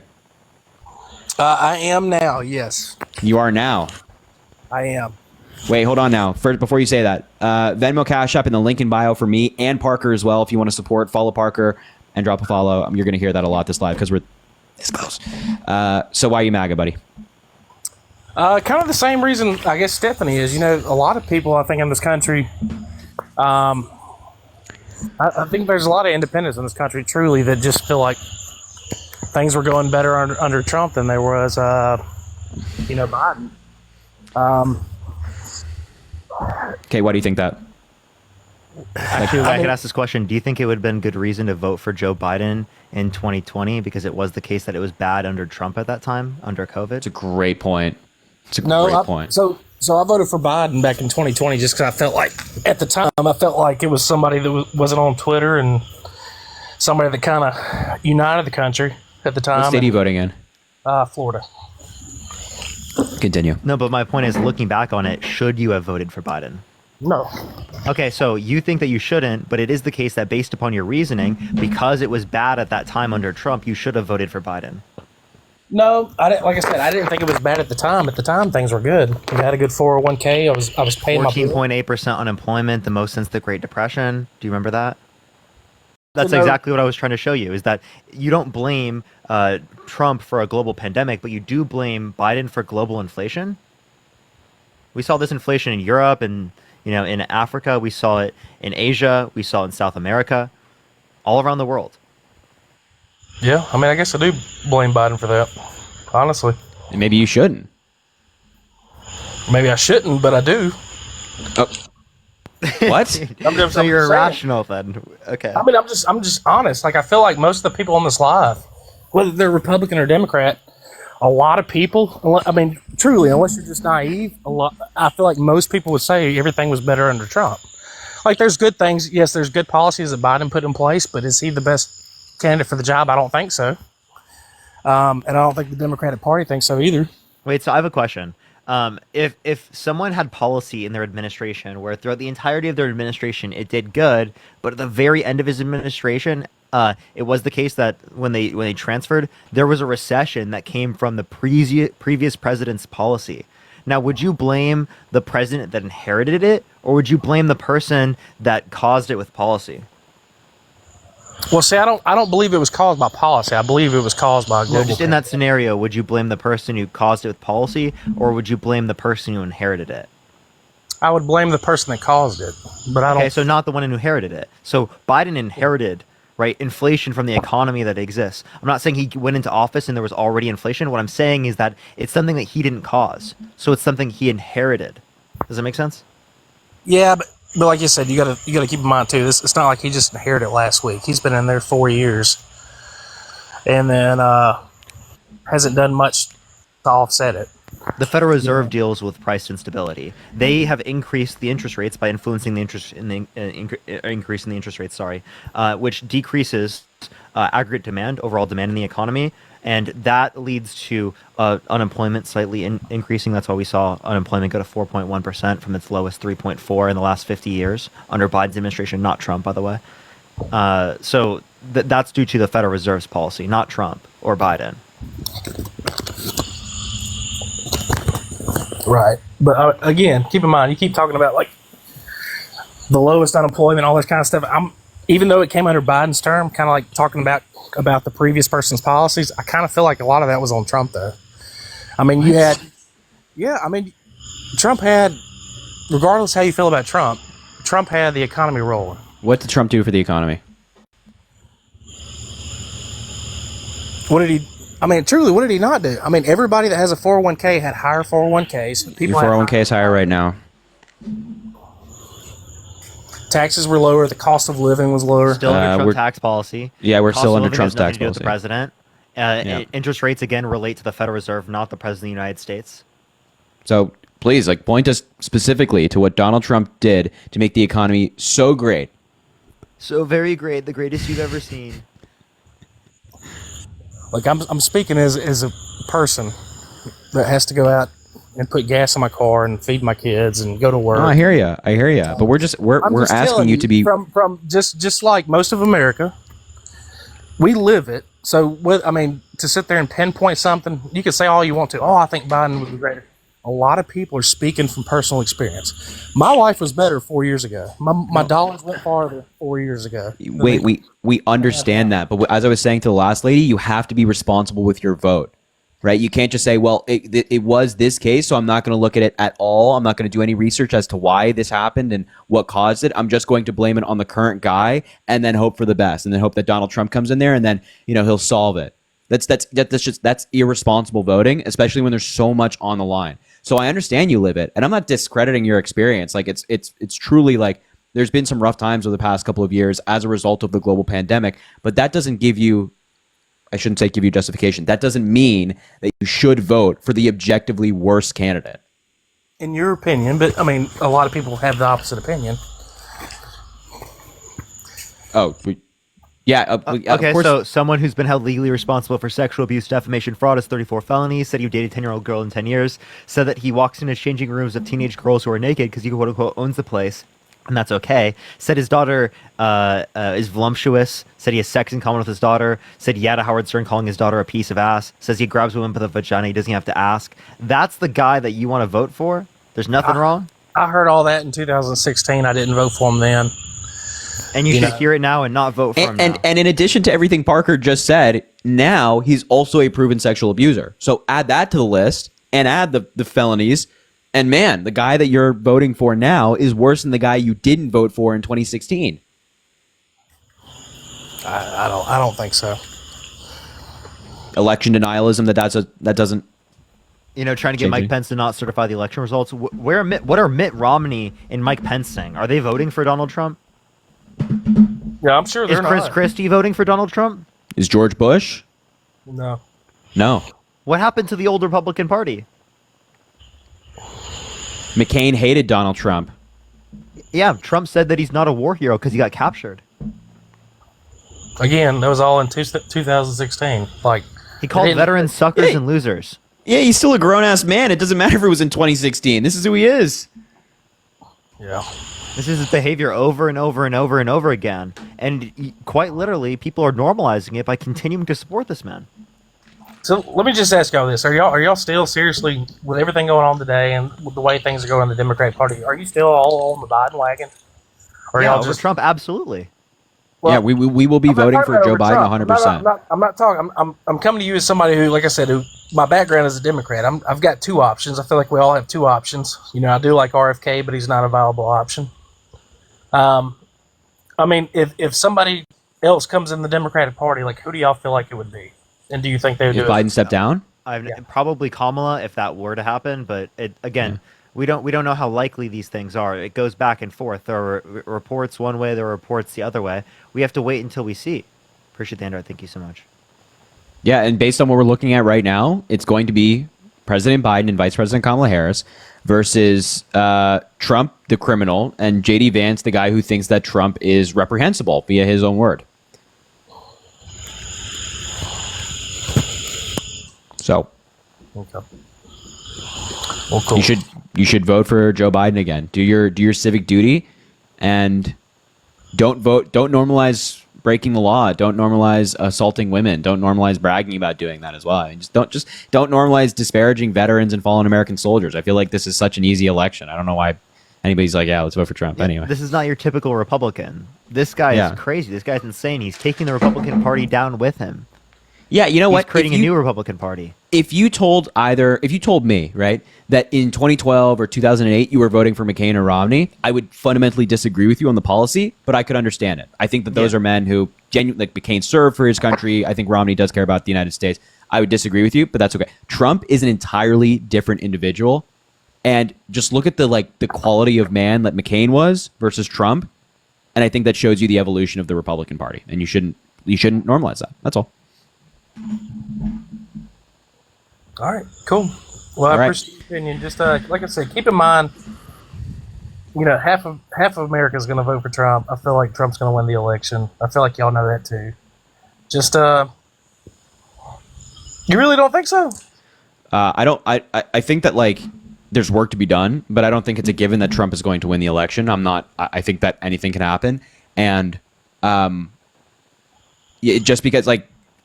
I am now, yes.
You are now?
I am.
Wait, hold on now. First, before you say that, Venmo, Cash App in the link in bio for me and Parker as well. If you want to support, follow Parker and drop a follow. You're going to hear that a lot this live because we're this close. So why are you MAGA, buddy?
Kind of the same reason, I guess, Stephanie is. A lot of people, I think, in this country, I think there's a lot of independents in this country, truly, that just feel like things were going better under Trump than there was, Biden.
Okay, why do you think that?
Actually, I could ask this question. Do you think it would have been good reason to vote for Joe Biden in 2020 because it was the case that it was bad under Trump at that time, under COVID?
It's a great point. It's a great point.
So I voted for Biden back in 2020 just because I felt like, at the time, it was somebody that wasn't on Twitter and somebody that kind of united the country at the time.
What state are you voting in?
Florida.
Continue.
No, but my point is, looking back on it, should you have voted for Biden?
No.
Okay, so you think that you shouldn't, but it is the case that based upon your reasoning, because it was bad at that time under Trump, you should have voted for Biden.
No, I didn't. Like I said, I didn't think it was bad at the time. At the time, things were good. We had a good 401k. I was paying
14.8% unemployment, the most since the Great Depression. Do you remember that? That's exactly what I was trying to show you, is that you don't blame Trump for a global pandemic, but you do blame Biden for global inflation. We saw this inflation in Europe and You know, in Africa, we saw it. In Asia, we saw it in South America, all around the world.
Yeah, I mean, I guess I do blame Biden for that, honestly.
And maybe you shouldn't.
Maybe I shouldn't, but I do.
Oh. What?
So you're irrational then. Okay.
I mean, I'm just honest. Like, I feel like most of the people on this live, whether they're Republican or Democrat, a lot of people, I mean, truly, unless you're just naive, I feel like most people would say everything was better under Trump. Like, there's good things. Yes, there's good policies that Biden put in place, but is he the best candidate for the job? I don't think so. And I don't think the Democratic Party thinks so either.
Wait, so I have a question. If someone had policy in their administration where throughout the entirety of their administration it did good, but at the very end of his administration, it was the case that when they transferred, there was a recession that came from the previous president's policy. Now, would you blame the president that inherited it, or would you blame the person that caused it with policy?
Well, see, I don't believe it was caused by policy. I believe it was caused by global.
Just in that scenario, would you blame the person who caused it with policy, or would you blame the person who inherited it?
I would blame the person that caused it, but I don't.
Okay, so not the one who inherited it. So Biden inherited, right, inflation from the economy that exists. I'm not saying he went into office and there was already inflation. What I'm saying is that it's something that he didn't cause. So it's something he inherited. Does that make sense?
Yeah, but like you said, you gotta keep in mind too. It's not like he just inherited it last week. He's been in there 4 years, and then hasn't done much to offset it.
The Federal Reserve deals with price instability. They have increased the interest rates by influencing the interest in the increasing the interest rates. Sorry, which decreases aggregate demand, overall demand in the economy, and that leads to unemployment slightly increasing. That's why we saw unemployment go to 4.1% from its lowest 3.4 in the last 50 years under Biden's administration, not Trump, by the way. So that's due to the Federal Reserve's policy, not Trump or Biden.
Right, but again, keep in mind, you keep talking about like the lowest unemployment, all this kind of stuff. Even though it came under Biden's term, kind of like talking about the previous person's policies. I kind of feel like a lot of that was on Trump, though. I mean, Trump had, regardless how you feel about Trump, Trump had the economy rolling.
What did Trump do for the economy?
What did he? I mean, truly, what did he not do? I mean, everybody that has a 401k had higher 401ks.
Your 401k is higher right now.
Taxes were lower. The cost of living was lower.
Still under Trump tax policy.
Yeah, we're
Cost
still
of
under
living
Trump's
has nothing
tax
to do with
policy.
the president. Interest rates again relate to the Federal Reserve, not the president of the United States.
So please, like, point us specifically to what Donald Trump did to make the economy so great.
So very great, the greatest you've ever seen.
Like, I'm speaking as a person that has to go out and put gas in my car and feed my kids and go to work.
Oh, I hear you. But we're
just
asking you to be
from just like most of America. We live it. So to sit there and pinpoint something, you can say all you want to. Oh, I think Biden would be greater. A lot of people are speaking from personal experience. My life was better 4 years ago. My dollars went farther 4 years ago.
Wait, we understand that, but as I was saying to the last lady, you have to be responsible with your vote, right? You can't just say, well, it was this case, so I'm not going to look at it at all. I'm not going to do any research as to why this happened and what caused it. I'm just going to blame it on the current guy and then hope for the best and then hope that Donald Trump comes in there and then, he'll solve it. That's irresponsible voting, especially when there's so much on the line. So I understand you live it, and I'm not discrediting your experience. Like it's truly like there's been some rough times over the past couple of years as a result of the global pandemic, but that doesn't give you, I shouldn't say give you justification. That doesn't mean that you should vote for the objectively worst candidate.
In your opinion, but a lot of people have the opposite opinion.
Okay, so someone who's been held legally responsible for sexual abuse, defamation, fraud has 34 felonies, said he dated a 10-year-old girl in 10 years, said that he walks into changing rooms of teenage girls who are naked because he quote-unquote owns the place, and that's okay, said his daughter is voluptuous, said he has sex in common with his daughter, said yeah to Howard Stern calling his daughter a piece of ass, says he grabs women by the vagina, he doesn't have to ask. That's the guy that you want to vote for? There's nothing wrong?
I heard all that in 2016. I didn't vote for him then.
And you should hear it now and not vote for him now.
And in addition to everything Parker just said, now he's also a proven sexual abuser. So add that to the list and add the felonies, And man, the guy that you're voting for now is worse than the guy you didn't vote for in 2016.
I don't think so.
Election denialism that doesn't.
Trying to get Mike Pence to not certify the election results. What are Mitt Romney and Mike Pence saying? Are they voting for Donald Trump?
Yeah, I'm sure they're
Is Chris
not.
Christie voting for Donald Trump?
Is George Bush?
No.
No.
What happened to the old Republican Party?
McCain hated Donald Trump.
Yeah, Trump said that he's not a war hero because he got captured.
Again, that was all in 2016. Like
he called veterans suckers and losers.
Yeah, he's still a grown-ass man. It doesn't matter if it was in 2016. This is who he is.
Yeah.
This is his behavior over and over and over and over again. And quite literally, people are normalizing it by continuing to support this man.
So let me just ask y'all this: Are y'all still seriously, with everything going on today and with the way things are going in the Democratic Party, are you still all on the Biden wagon? Or
Yeah,
y'all
over
just
Trump, absolutely.
Well,
yeah, we will be
I'm not
voting
talking
for
about
Joe
over
Biden
Trump.
100%.
I'm not talking. I'm coming to you as somebody who, like I said, who my background is a Democrat. I've got two options. I feel like we all have two options. I do like RFK, but he's not a viable option. I mean, if somebody else comes in the Democratic Party, like who do y'all feel like it would be? And do you think they would
If
do
Biden
it?
stepped down?
Probably Kamala if that were to happen, but we don't know how likely these things are. It goes back and forth. There are reports one way, there are reports the other way. We have to wait until we see. Appreciate the Android. Thank you so much.
Yeah, and based on what we're looking at right now, it's going to be President Biden and Vice President Kamala Harris versus Trump, the criminal, and J.D. Vance, the guy who thinks that Trump is reprehensible via his own word. So,
Okay. Well, cool.
you should vote for Joe Biden again. Do your civic duty, and don't normalize breaking the law. Don't normalize assaulting women. Don't normalize bragging about doing that as well. I mean, just don't normalize disparaging veterans and fallen American soldiers. I feel like this is such an easy election. I don't know why anybody's like, yeah, let's vote for Trump anyway.
This is not your typical Republican. This guy is crazy. This guy's insane. He's taking the Republican Party down with him.
Yeah, you know what?
He's creating a new Republican Party.
If you told me, right, that in 2012 or 2008 you were voting for McCain or Romney, I would fundamentally disagree with you on the policy, but I could understand it. I think that those are men who genuinely, like McCain served for his country. I think Romney does care about the United States. I would disagree with you, but that's okay. Trump is an entirely different individual, and just look at the quality of man that McCain was versus Trump, and I think that shows you the evolution of the Republican Party, and you shouldn't normalize that. That's all.
All right, cool. Well, I appreciate your opinion. Just like I said, keep in mind, half of America is going to vote for Trump. I feel like Trump's going to win the election. I feel like y'all know that too. Just you really don't think so?
I don't. I think that there's work to be done, but I don't think it's a given that Trump is going to win the election. I think that anything can happen, and just because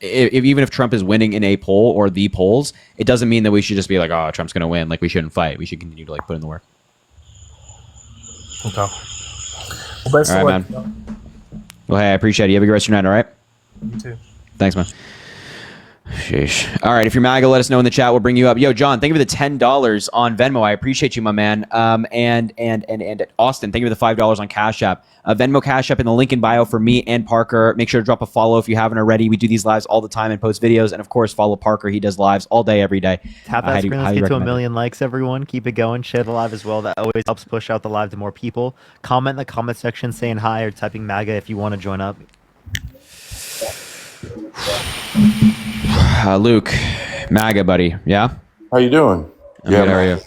even if Trump is winning in a poll or the polls, it doesn't mean that we should just be like, oh, Trump's going to win. Like, we shouldn't fight. We should continue to put in the work.
Okay. Well, best
all right,
of luck,
man. Well, hey, I appreciate it. You have a good rest of your night, all right?
You too.
Thanks, man. Sheesh. All right, if you're MAGA, let us know in the chat. We'll bring you up. Yo, John, thank you for the $10 on Venmo. I appreciate you, my man. And Austin, thank you for the $5 on Cash App. Venmo, Cash App in the link in bio for me and Parker. Make sure to drop a follow if you haven't already. We do these lives all the time and post videos. And of course, follow Parker. He does lives all day, every day.
Tap that screen. Let's get to 1 million likes, everyone. Keep it going. Share the live as well. That always helps push out the live to more people. Comment in the comment section saying hi or typing MAGA if you want to join up.
Luke, MAGA, buddy. Yeah?
How you doing?
I'm good. How are you?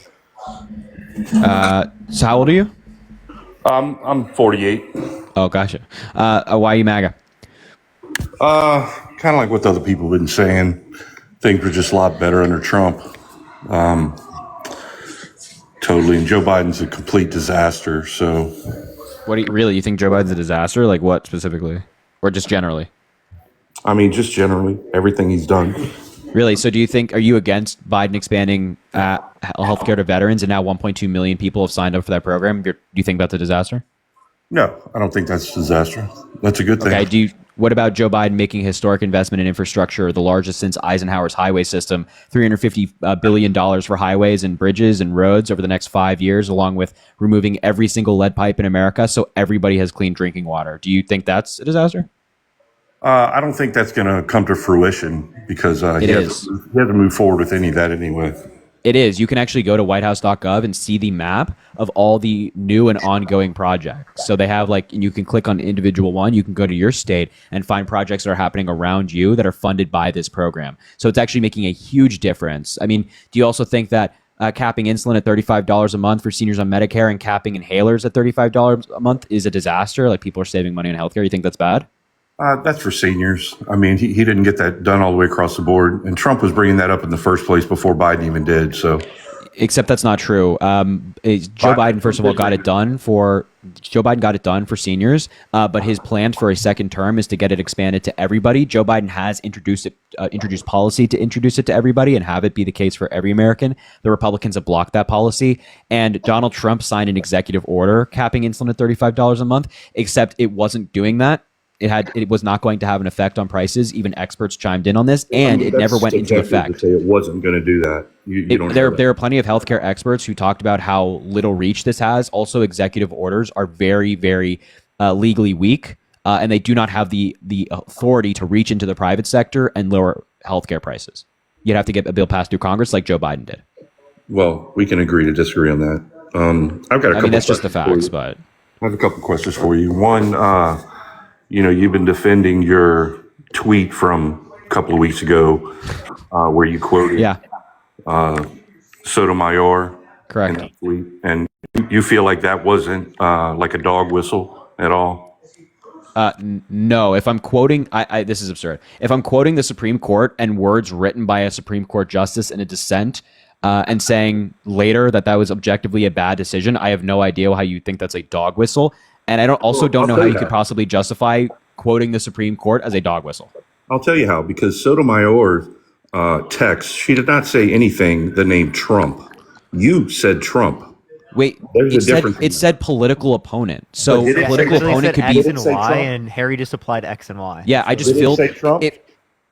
So how old are you?
I'm 48.
Oh, gotcha. Why are you MAGA?
Kind of like what other people have been saying. Things were just a lot better under Trump. Totally. And Joe Biden's a complete disaster. So,
What do you think Joe Biden's a disaster? Like what specifically? Or just generally?
I mean, just generally, everything he's done.
Really? So are you against Biden expanding healthcare to veterans, and now 1.2 million people have signed up for that program? Do you think that's a disaster?
No, I don't think that's a disaster. That's a good thing.
Okay. What about Joe Biden making a historic investment in infrastructure, the largest since Eisenhower's highway system, $350 billion for highways and bridges and roads over the next 5 years, along with removing every single lead pipe in America so everybody has clean drinking water? Do you think that's a disaster?
I don't think that's going to come to fruition because he has to move forward with any of that anyway.
It is. You can actually go to whitehouse.gov and see the map of all the new and ongoing projects. So they have and you can click on individual one. You can go to your state and find projects that are happening around you that are funded by this program. So it's actually making a huge difference. I mean, do you also think that capping insulin at $35 a month for seniors on Medicare and capping inhalers at $35 a month is a disaster? Like, people are saving money on healthcare. You think that's bad?
That's for seniors. I mean, he didn't get that done all the way across the board, and Trump was bringing that up in the first place before Biden even did. So,
except that's not true. Joe Biden, first of all, got it done for seniors, but his plans for a second term is to get it expanded to everybody. Joe Biden has introduced policy to introduce it to everybody and have it be the case for every American. The Republicans have blocked that policy, and Donald Trump signed an executive order capping insulin at $35 a month, except it wasn't doing that. It was not going to have an effect on prices. Even experts chimed in on this, and it never went into effect.
To say it wasn't going to do that.
There are plenty of healthcare experts who talked about how little reach this has. Also, executive orders are very, very legally weak, and they do not have the authority to reach into the private sector and lower healthcare prices. You'd have to get a bill passed through Congress like Joe Biden did.
Well, we can agree to disagree on that. I've got a couple.
I mean, that's just the facts, but
I have a couple questions for you. One. You've been defending your tweet from a couple of weeks ago where you quoted Sotomayor.
Correct.
In that tweet. And you feel like that wasn't like a dog whistle at all?
No. If I'm quoting, this is absurd. If I'm quoting the Supreme Court and words written by a Supreme Court justice in a dissent and saying later that was objectively a bad decision, I have no idea how you think that's a dog whistle. And I don't know how you could possibly justify quoting the Supreme Court as a dog whistle.
I'll tell you how, because Sotomayor's text, she did not say anything the name Trump. You said Trump.
Wait, it said political opponent. So political opponent could be
X and Y, and Harry just applied X and Y.
Yeah, I just feel it.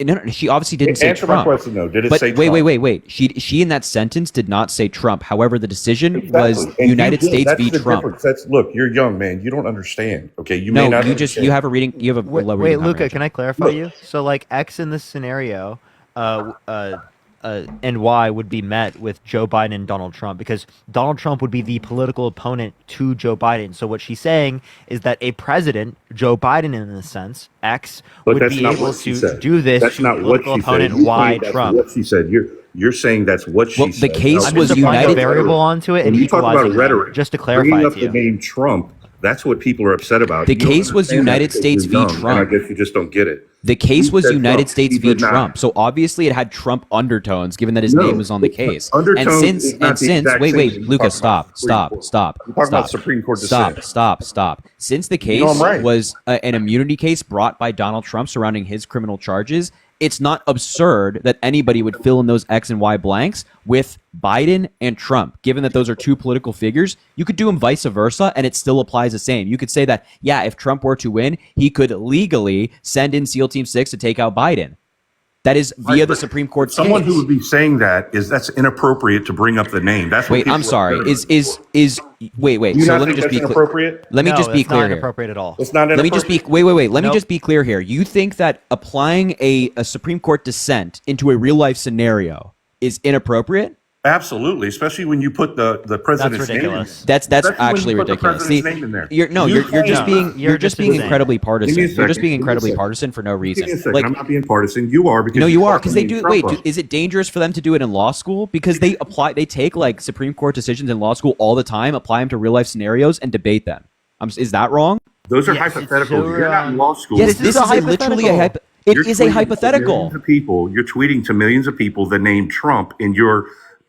No, she obviously didn't say Trump.
Answer my question, though. Did it say Trump?
Wait. She in that sentence did not say Trump. However, the decision was United States v. Trump.
Look, you're young, man. You don't understand. Okay, you
may
not.
You have a reading. You have a low reading.
Wait, Luca, can I clarify you? So, like, X in this scenario, and Y would be met with Joe Biden and Donald Trump, because Donald Trump would be the political opponent to Joe Biden. So what she's saying is that a president, Joe Biden in a sense, X, would be able to do this
that's
to
not what
political
she
opponent
said.
Y, Trump.
What she said. You're saying that's what she said.
The case was
United variable onto it, and
you talk about
equalizing
rhetoric.
Just to clarify
bringing up
to you.
the name Trump. That's what people are upset about.
The case was United States v. Trump.
I guess you just don't get it.
The case was United States v. Trump. So obviously it had Trump undertones, given that his name was on the case.
Undertones
Wait, Lucas, stop.
We're talking about Supreme Court dissent.
Stop. Since the case was an immunity case brought by Donald Trump surrounding his criminal charges, it's not absurd that anybody would fill in those X and Y blanks with Biden and Trump. Given that those are two political figures, you could do them vice versa, and it still applies the same. You could say that, if Trump were to win, he could legally send in SEAL Team 6 to take out Biden. That is via the Supreme Court.
Someone who would be saying that's inappropriate to bring up the name. That's what
I'm sorry.
Wait.
So let me just be clear. Let me just be clear here.
Inappropriate at all.
It's not
Let me just be Let me just be clear here. You think that applying a Supreme Court dissent into a real life scenario is inappropriate?
Absolutely, especially when you put the president's name in there.
That's actually ridiculous. See, you're just being incredibly partisan. You're just being incredibly partisan for no reason.
Like, I'm not being partisan. You are, because
you are, because they do. Wait, is it dangerous for them to do it in law school? Because they take like Supreme Court decisions in law school all the time, apply them to real life scenarios, and debate them. Is that wrong?
Those are hypotheticals. You're not in law school.
Yes, this is literally a hypothetical. It is a hypothetical.
You're tweeting to millions of people the name Trump in your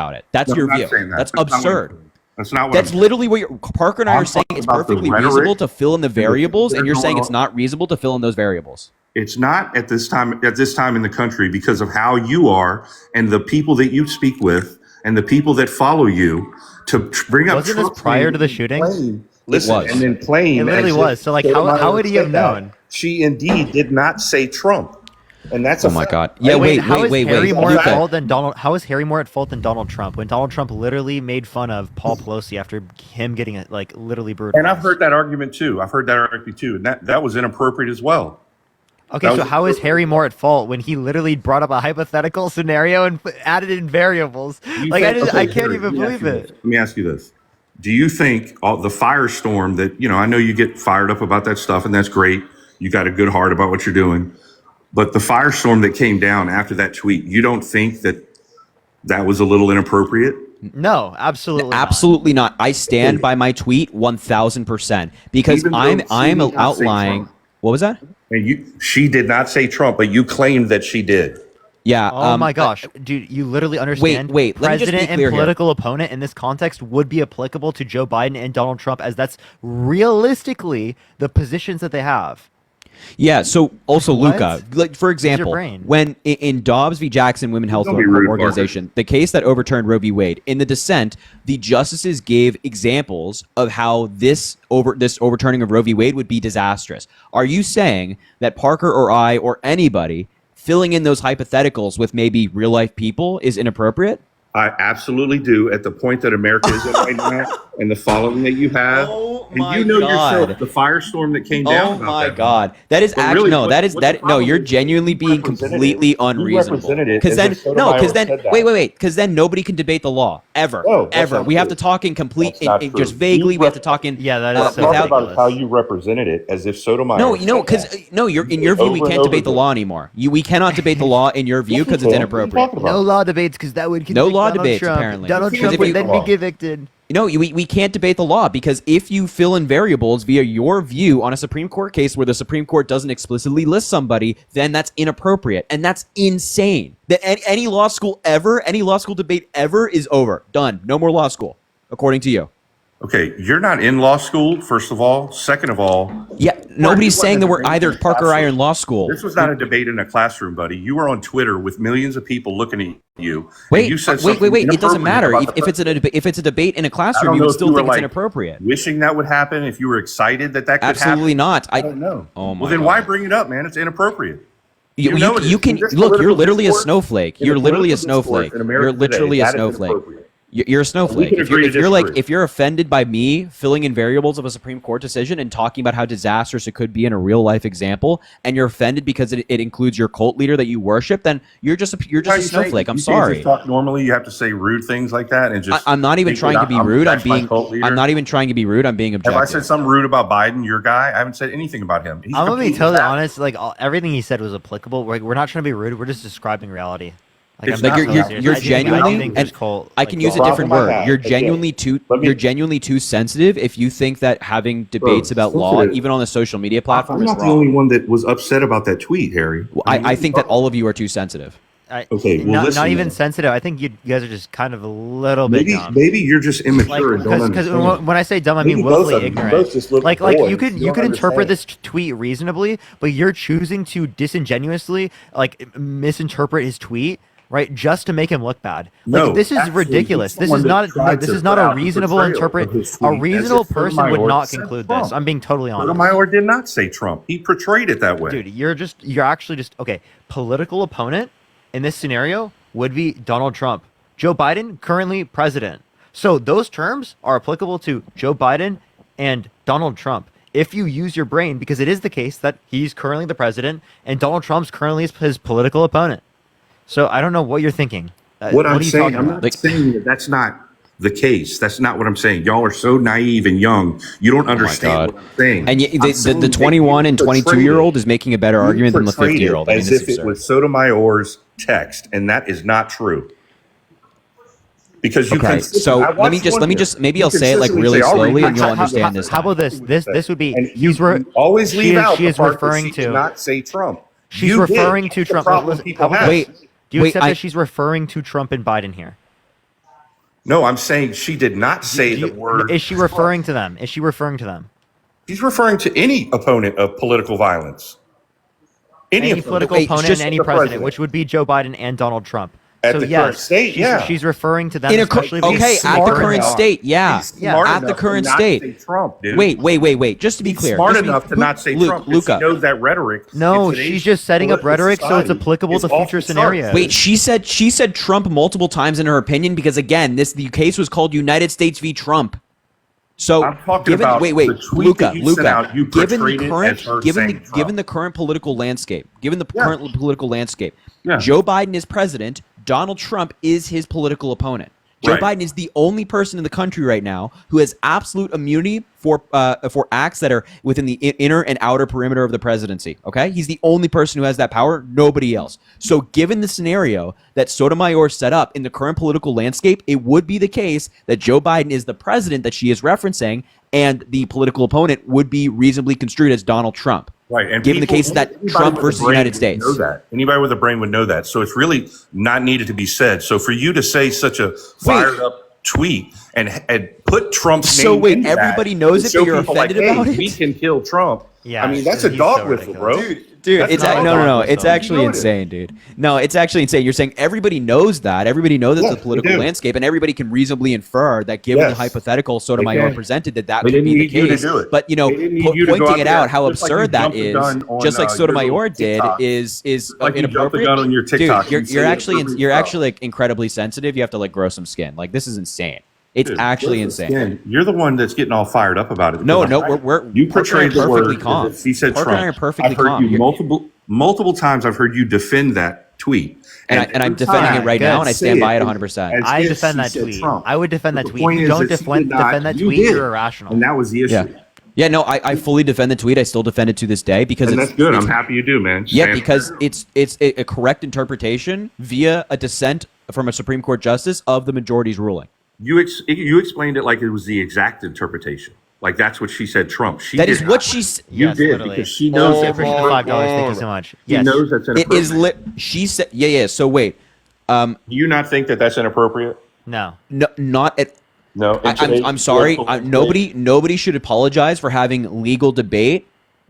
about it. That's
No,
your
I'm not
view.
saying that.
That's
That's not what I'm
absurd.
saying. That's not what
That's
I'm saying.
literally what Parker and I
I'm
are saying.
talking
It's
about the
perfectly
rhetoric
reasonable to fill in the
and the things
variables,
that
and
are
you're saying
going
it's not reasonable to fill in those variables.
It's not at this time in the country because of how you are and the people that you speak with and the people that follow you to bring up.
Wasn't this prior to the shooting?
Listen,
was.
and then claim
It literally
as if
was. So, like, how would he have
said that.
known?
She indeed did not say Trump, and that's
Oh my God! Yeah,
How is Harry more at
Luca.
fault than Donald? How is Harry more at fault than Donald Trump when Donald Trump literally made fun of Paul Pelosi after him getting like literally brutalized?
And I've heard that argument too. And that was inappropriate as well.
Okay,
That
so
was
how is Harry more at fault when he literally brought up a hypothetical scenario and added in variables? Like I can't even believe it.
Let me ask you this: do you think the firestorm that I know you get fired up about that stuff, and that's great. You got a good heart about what you're doing, but the firestorm that came down after that tweet, you don't think that was a little inappropriate?
No, absolutely,
Absolutely not. I stand by my tweet 1000% because
Even though
I'm
she did not say
outlining.
Trump.
What was that?
And she did not say Trump, but you claimed that she did.
Yeah.
Oh my gosh, dude! You literally understand.
wait, let me just be
President and
clear here.
political opponent in this context would be applicable to Joe Biden and Donald Trump, as that's realistically the positions that they have.
Yeah. So also,
What?
Luca, like for example,
brain.
when in Dobbs v. Jackson Women Health
Don't be rude,
Organization, the case that overturned Roe v. Wade, in the dissent, the justices gave examples of how this overturning of Roe v. Wade would be disastrous. Are you saying that Parker or I or anybody filling in those hypotheticals with maybe real life people is inappropriate?
I absolutely do. At the point that America is in right now, and the following that you have,
my
and you know
God.
yourself the firestorm that came down.
Oh
about
my
that.
God, that is
But
actually
really,
no.
what-
That is
what the
that no.
problem
You're
is,
genuinely being completely unreasonable.
represented it
Because
as
then
if Sotomayor
because then
said that.
wait. Because then nobody can debate the law ever.
No, that's
ever.
not
We have
true.
to talk in complete,
That's not
in
true.
just vaguely. We have to talk in.
Yeah, that
What
is
I'm
so
talking about is
ridiculous.
how you represented it as if Sotomayor.
No,
said
because
that.
no, you're in your view. We
Over and
can't
over
debate the
again.
law anymore. We cannot debate the law in your view because it's
What are you
inappropriate.
talking about?
No law debates because that would
No
convict
law
Donald
debates,
Trump.
apparently.
Donald
Because
Trump
if
would
you-
then be convicted.
No, we can't debate the law because if you fill in variables via your view on a Supreme Court case where the Supreme Court doesn't explicitly list somebody, then that's inappropriate. And that's insane. That any law school debate ever is over. Done. No more law school, according to you.
Okay, you're not in law school, first of all. Second of all,
Yeah, nobody's saying that we're either Parker or I are in law school.
this was not a debate in a classroom, buddy. You were on Twitter with millions of people looking at you. and
Wait,
you said
wait.
something
It doesn't
inappropriate
matter.
about the
If it's a debate in a
I
classroom,
don't
you
know
would
if
still
you were,
think it's
like,
inappropriate.
wishing that would happen, if you were excited that could
Absolutely
happen.
not.
I don't know.
Oh my
well, then
God.
why bring it up, man? It's inappropriate.
You
know it is.
can
In this
look. You're
political
literally a
discourse-
snowflake.
in
You're
the
literally a
political discourse
snowflake.
in America
You're literally
today,
a
that is
snowflake.
inappropriate.
You're a snowflake.
can agree to disagree.
If you're offended by me filling in variables of a Supreme Court decision and talking about how disastrous it could be in a real life example, and you're offended because it includes your cult leader that you worship, then you're just a snowflake. I'm
You can't
sorry.
just talk normally. You have to say rude things like that and just.
I'm not even
think that
trying to be rude.
that's my cult leader.
I'm not even trying to be rude. I'm being
Have
objective.
I said something rude about Biden, your guy? I haven't said anything about him. He's
I'm gonna be
completely
totally
bad.
honest. Like everything he said was applicable. We're not trying to be rude. We're just describing reality. Like,
It's
I'm
not
being
you're-
serious.
You're
I think
genuinely,
there's
and
cult,
I
like,
can use a
cult.
different
problem I
word.
have,
You're
again,
genuinely too.
let me-
You're genuinely too sensitive if you think that having debates about law,
sensitive.
even on the social media platform,
I'm
is
not the
wrong.
only one that was upset about that tweet, Harry.
I think that all of you are too sensitive.
Okay, well,
not
listen,
even
then.
sensitive. I think you guys are just kind of a little bit
Maybe
dumb.
maybe you're just immature and don't
Because
understand.
when I say dumb, I mean
Maybe both
willfully
of you.
ignorant.
Both just little
like
boys.
you
You
could
don't
interpret
understand.
this tweet reasonably, but you're choosing to disingenuously misinterpret his tweet, right, just to make him look bad. Like
No,
this is
actually,
ridiculous.
he's
This
someone
is
that
not
tried
this
to
is not
put
a
out the
reasonable
portrayal
interpret.
of his
A
tweet as
reasonable
if
person would
Sotomayor
not
said
conclude
Trump.
this. I'm being totally honest.
Sotomayor did not say Trump. He portrayed it that way.
Dude, you're actually just okay. Political opponent in this scenario would be Donald Trump. Joe Biden, currently president. So those terms are applicable to Joe Biden and Donald Trump. If you use your brain, because it is the case that he's currently the president and Donald Trump's currently his political opponent. So I don't know what you're thinking.
What
are
I'm
you
saying,
talking
I'm
about?
not saying that that's not the case. That's not what I'm saying. Y'all are so naive and young. You don't understand what I'm saying.
And
I'm
the
saying that
21
you
and
portrayed
22-year-old
it.
is making a better
You
argument than the
portrayed
50-year-old.
it as if it was Sotomayor's text, and that is not true. Because you
Okay,
consistently-
so
I
let me
watched
just
one
let me
here.
just maybe
You
I'll say it like
consistently
really
say, "I'll read
slowly
my
and you'll
text."
understand this
How
time.
about this? This would be
And you always leave out
she
the
is
part that
referring
she
to
did not say Trump.
She's
You did.
referring to
That's the
Trump.
problem
Listen,
people
how about
have.
this? Do you
wait,
accept
I-
that she's referring to Trump and Biden here?
No, I'm saying she did not say the word.
Is she referring to them? Is she referring to them?
She's referring to any opponent of political violence.
any
of them.
political
Wait,
opponent
just
and any
the
president,
president.
which would be Joe Biden and Donald Trump.
At
So
the
yes,
current state,
she's referring to them,
In a
especially
okay,
because
at the
smart
current
enough.
state, yeah,
He's smart
at the
enough to
current
not
state.
say Trump, dude.
Wait. Just to be
He's
clear,
smart
just
enough to not say
Luke,
Trump. 'cause
Luca.
She knows that rhetoric.
No,
in today's
she's just setting up rhetoric so it's
society
applicable
is
to
off
future
the charts.
scenarios.
Wait, she said Trump multiple times in her opinion because again, the case was called United States v. Trump. So
I'm talking
given,
about
wait,
the tweet
Luca,
that you sent out, you
given the
portrayed it
current,
as her
given
saying
given
Trump.
the current political landscape, current political landscape,
Yeah.
Joe Biden is president. Donald Trump is his political opponent. Joe
Right.
Biden is the only person in the country right now who has absolute immunity for acts that are within the inner and outer perimeter of the presidency. Okay, he's the only person who has that power. Nobody else. So, given the scenario that Sotomayor set up in the current political landscape, it would be the case that Joe Biden is the president that she is referencing, and the political opponent would be reasonably construed as Donald Trump.
Right, and
given the
people-
case that
anybody
Trump
with a
versus the
brain
United
would
States.
know that. Anybody with a brain would know that. So it's really not needed to be said. So for you to say such a fired up tweet and put Trump's
So
name
wait,
into that
everybody knows
to
it,
show
but you're
people like,
offended about
hey,
it?
we can kill Trump.
Yeah,
I mean, that's a
he's
dog
so
whistle, bro.
ridiculous.
Dude,
That's
it's
not a
no,
dog
no.
whistle.
It's actually
You know it is.
insane, dude. No, it's actually insane. You're saying everybody knows that. Everybody knows that's
Yeah,
the political
they do.
landscape, and everybody can reasonably infer that, given
Yes.
the hypothetical Sotomayor
can.
presented, that
They
could
didn't
be the
need you to
case.
do it.
But
They didn't need you to go
pointing
out
it
there,
out how
just like you
absurd that
jumped the
is,
gun on,
just like
your
Sotomayor
little
did,
TikTok.
is
Like you jumped the
inappropriate.
gun on your TikTok.
Dude,
You say
you're
it's
actually
perfect
you're
stuff.
actually like incredibly sensitive. You have to like grow some skin. Like this is insane. It's
Dude,
actually
listen,
insane.
Stan, you're the one that's getting all fired up about it.
No,
because
no, we're
you
Parker and I
portrayed the
perfectly
word
calm.
as if he said
Parker and I
Trump.
are perfectly
I've heard
calm.
you multiple times. I've heard you defend that tweet,
And I'm
every
defending
time
it right now, and I
you
stand
say
by it
it
100%.
as
I
if
defend
she
that
said
tweet.
Trump.
I would defend
But
that
the
tweet.
point
If you
is
don't
that she
defend
did not,
that
you
tweet,
did.
you're irrational.
And that was the issue.
Yeah. Yeah, no, I fully defend the tweet. I still defend it to this day because
And
it's
that's good.
it's-
I'm happy you do, man.
Yeah,
Stand
because it's a correct interpretation via a dissent from a Supreme Court justice of the majority's ruling.
You explained it like it was the exact interpretation. Like that's what she said. Trump. She
That
did
is
not.
what she s-
You
Yes,
did
literally.
because she knows
Oh,
that
I appreciate the $5. Thank you so much.
She
Yes.
knows that's
It
inappropriate.
is she said yeah. So wait,
Do you not think that that's inappropriate?
No.
no, not at.
No.
I'm sorry. Nobody should apologize for having legal debate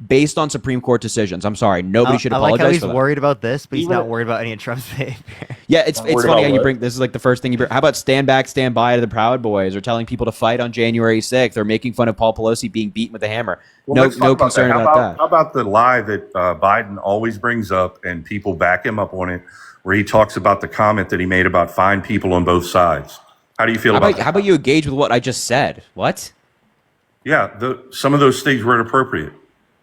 based on Supreme Court decisions. I'm sorry. Nobody should
I like
apologize
how he's
for that.
worried about this, but he's
Even-
not worried about any of Trump's behavior.
Yeah, it's
worried
funny
about
how you
what?
bring this is like the first thing you bring. How about stand back, stand by to the Proud Boys, or telling people to fight on January 6th, or making fun of Paul Pelosi being beaten with a hammer?
Well, let's talk
No
about
concern
that.
about that.
How about the lie that Biden always brings up, and people back him up on it, where he talks about the comment that he made about fine people on both sides? How do you feel about that?
How about you engage with what I just said? What?
Yeah, some of those things were inappropriate.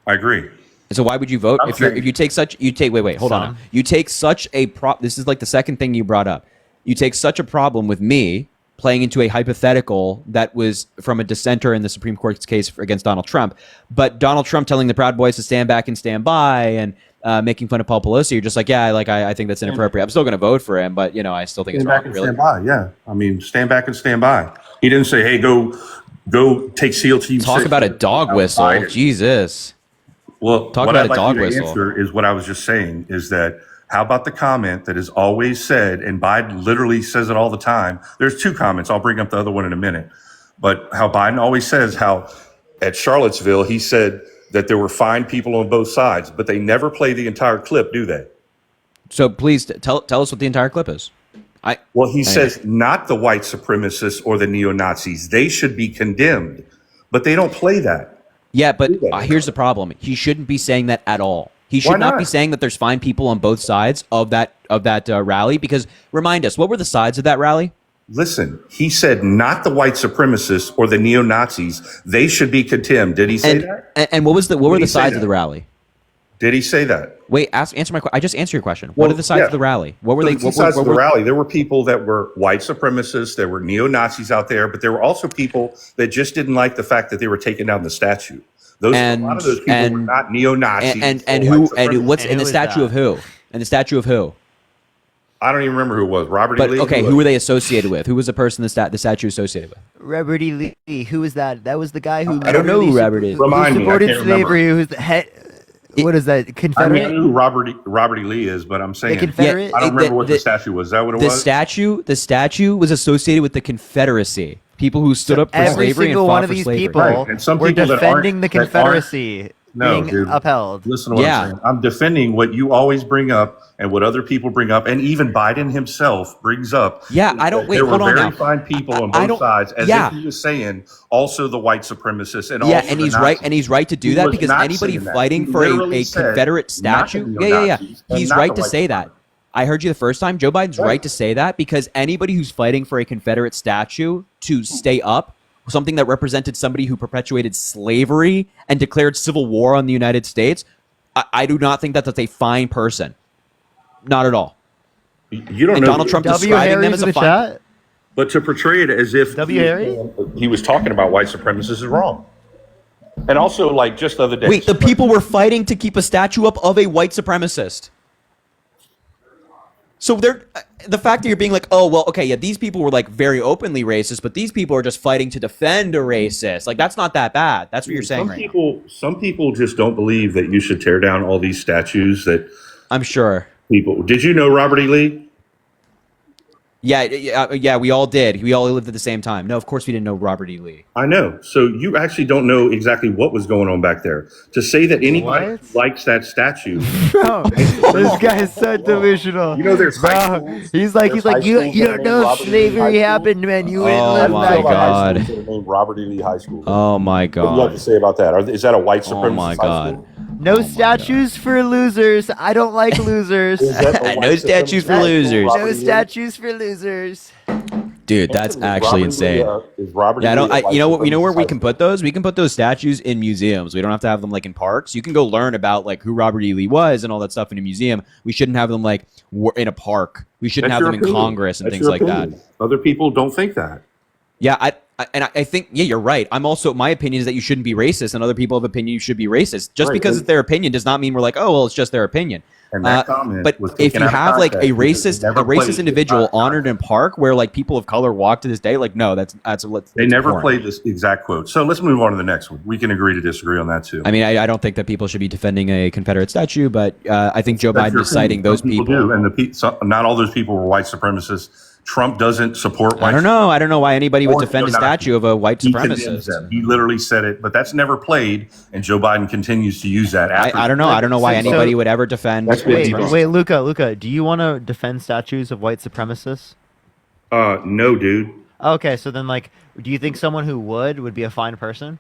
I agree.
So why would you vote
I'm
if
saying-
you take such wait hold on
Some.
now. You take such a this is like the second thing you brought up. You take such a problem with me playing into a hypothetical that was from a dissenter in the Supreme Court's case against Donald Trump, but Donald Trump telling the Proud Boys to stand back and stand by and making fun of Paul Pelosi. You're just like, yeah, I think that's inappropriate. I'm still going to vote for him, but I still think
Stand
it's
back
wrong.
and
Really.
stand by. Yeah, I mean, stand back and stand by. He didn't say, "Hey, go take SEAL Team."
Talk
6
about a dog whistle.
Biden.
Jesus.
Well,
Talk
what
about
I'd
a
like
dog
you to
whistle.
answer is what I was just saying is that how about the comment that is always said, and Biden literally says it all the time. There's two comments. I'll bring up the other one in a minute. But how Biden always says how at Charlottesville, he said that there were fine people on both sides, but they never play the entire clip, do they?
So please tell us what the entire clip is.
Well, he says not the white supremacists or the neo-Nazis. They should be condemned, but they don't play that.
Yeah, but here's the problem. He shouldn't be saying that at all. He should
Why
not
not?
be saying that there's fine people on both sides of that rally. Because remind us, what were the sides of that rally?
Listen, he said not the white supremacists or the neo-Nazis. They should be condemned. Did he say that?
And what were
Did
the
he say
sides
that?
of the rally?
Did he say that?
Wait, answer my question. I just answered your question.
Well,
what are the sides
yeah.
of the rally? What were
So
they?
the two
What,
sides
what
of the
were-
rally, there were people that were white supremacists, there were neo-Nazis out there, but there were also people that just didn't like the fact that they were taking down the statue. A lot of those people were not neo-Nazis.
And
or
who?
white
And what's
supremacists.
in the statue of who? And the statue of who?
I don't even remember who it was. Robert E.
But
Lee?
okay, who were they associated with? Who was the person the statue associated with?
Robert E. Lee. Who was that? That was the guy who.
I don't know who Robert is.
Who
Remind me, I
supported
can't remember.
slavery? Who's the head? What is that?
I
Confederate?
mean, I know who Robert E. Lee is, but I'm saying
Confederate?
I don't remember what the statue was. Is that what it
The
was?
statue was associated with the Confederacy. People who stood up for
Every
slavery and
single
fought
one of
for
these
slavery.
people
Right, and some
were
people that aren't-
defending the
that aren't-
Confederacy.
No,
being
dude.
upheld.
Listen to what I'm saying. I'm defending what you always bring up and what other people bring up, and even Biden himself brings up.
Yeah, I don't. Wait,
There were
hold on
very
now.
fine people on
I
both
don't-
sides, as
yeah.
if he was saying also the white supremacists and
Yeah,
also
and
the
he's right,
Nazis.
and he's right to do
He
that
was
because
not
anybody
saying that.
fighting
He
for
literally
a
said
Confederate
not
statue,
the
yeah.
and
He's
not
right
the
to
white
say that. I heard you the first time. Joe Biden's right to say that because anybody who's fighting for a Confederate statue to stay up, something that represented somebody who perpetuated slavery and declared civil war on the United States, I do not think that that's a fine person. Not at all.
You don't
and
know
Donald Trump
W.
describing them
Harry's
as
in
a
the
fine.
chat.
But to portray it as if
W. Harry?
he was talking about white supremacists is wrong. And also, like just the other day,
Wait, the people were fighting to keep a statue up of a white supremacist. So they're the fact that you're being like, oh well, okay, yeah, these people were like very openly racist, but these people are just fighting to defend a racist. Like that's not that bad. That's what you're saying right now.
Some people just don't believe that you should tear down all these statues that
I'm sure
people. Did you know Robert E. Lee?
Yeah, we all did. We all lived at the same time. No, of course we didn't know Robert E. Lee.
I know. So you actually don't know exactly what was going on back there. To say that anybody likes that statue,
Bro, this guy is so delusional.
You know, there's high
Bro,
schools.
he's like you don't know slavery happened, man. You ain't lived
my
like
God.
High schools that are named Robert E. Lee High School.
Oh my
What do you have
God.
to say about that? Is that a white supremacist
Oh my
high
God.
school?
No statues for losers. I don't like losers.
Is that a
No
white
statues for
supremacist high school,
losers.
Robert
No
E. Lee?
statues for losers.
Dude, that's
Is
actually
Robert E.
insane.
Lee, is Robert
Yeah,
E.
I don't.
Lee a white
You know what? You know where
supremacist
we
high
can
school?
put those? We can put those statues in museums. We don't have to have them like in parks. You can go learn about like who Robert E. Lee was and all that stuff in a museum. We shouldn't have them like in a park. We shouldn't
That's
have
your
them in
opinion.
Congress and
That's
things
your
like
opinion.
that.
Other people don't think that.
Yeah, I think you're right. I'm also my opinion is that you shouldn't be racist, and other people have opinion you should be racist. Just
Right,
because
and-
it's their opinion does not mean we're like, oh well, it's just their opinion.
And that comment
but
was
if
taken
you
out of
have like a
context because it
racist
never played
individual
out of
honored in a park where like people of color walk to this day, like no, that's
They never played this exact quote. So let's move on to the next one. We can agree to disagree on that too.
I mean, I don't think that people should be defending a Confederate statue, but I think Joe
That's
Biden
your
is citing
opinion.
those
Some
people.
do, and not all those people were white supremacists. Trump doesn't support white.
I don't know. I don't know why anybody would
Or
defend a
not.
statue of a white
He condemns
supremacist.
them. He literally said it, but that's never played, and Joe Biden continues to use that. After
I don't know. I don't know why anybody would ever defend.
That's
Wait,
what-
wait, Luca, do you want to defend statues of white supremacists?
No, dude.
Okay, so then like, do you think someone who would be a fine person?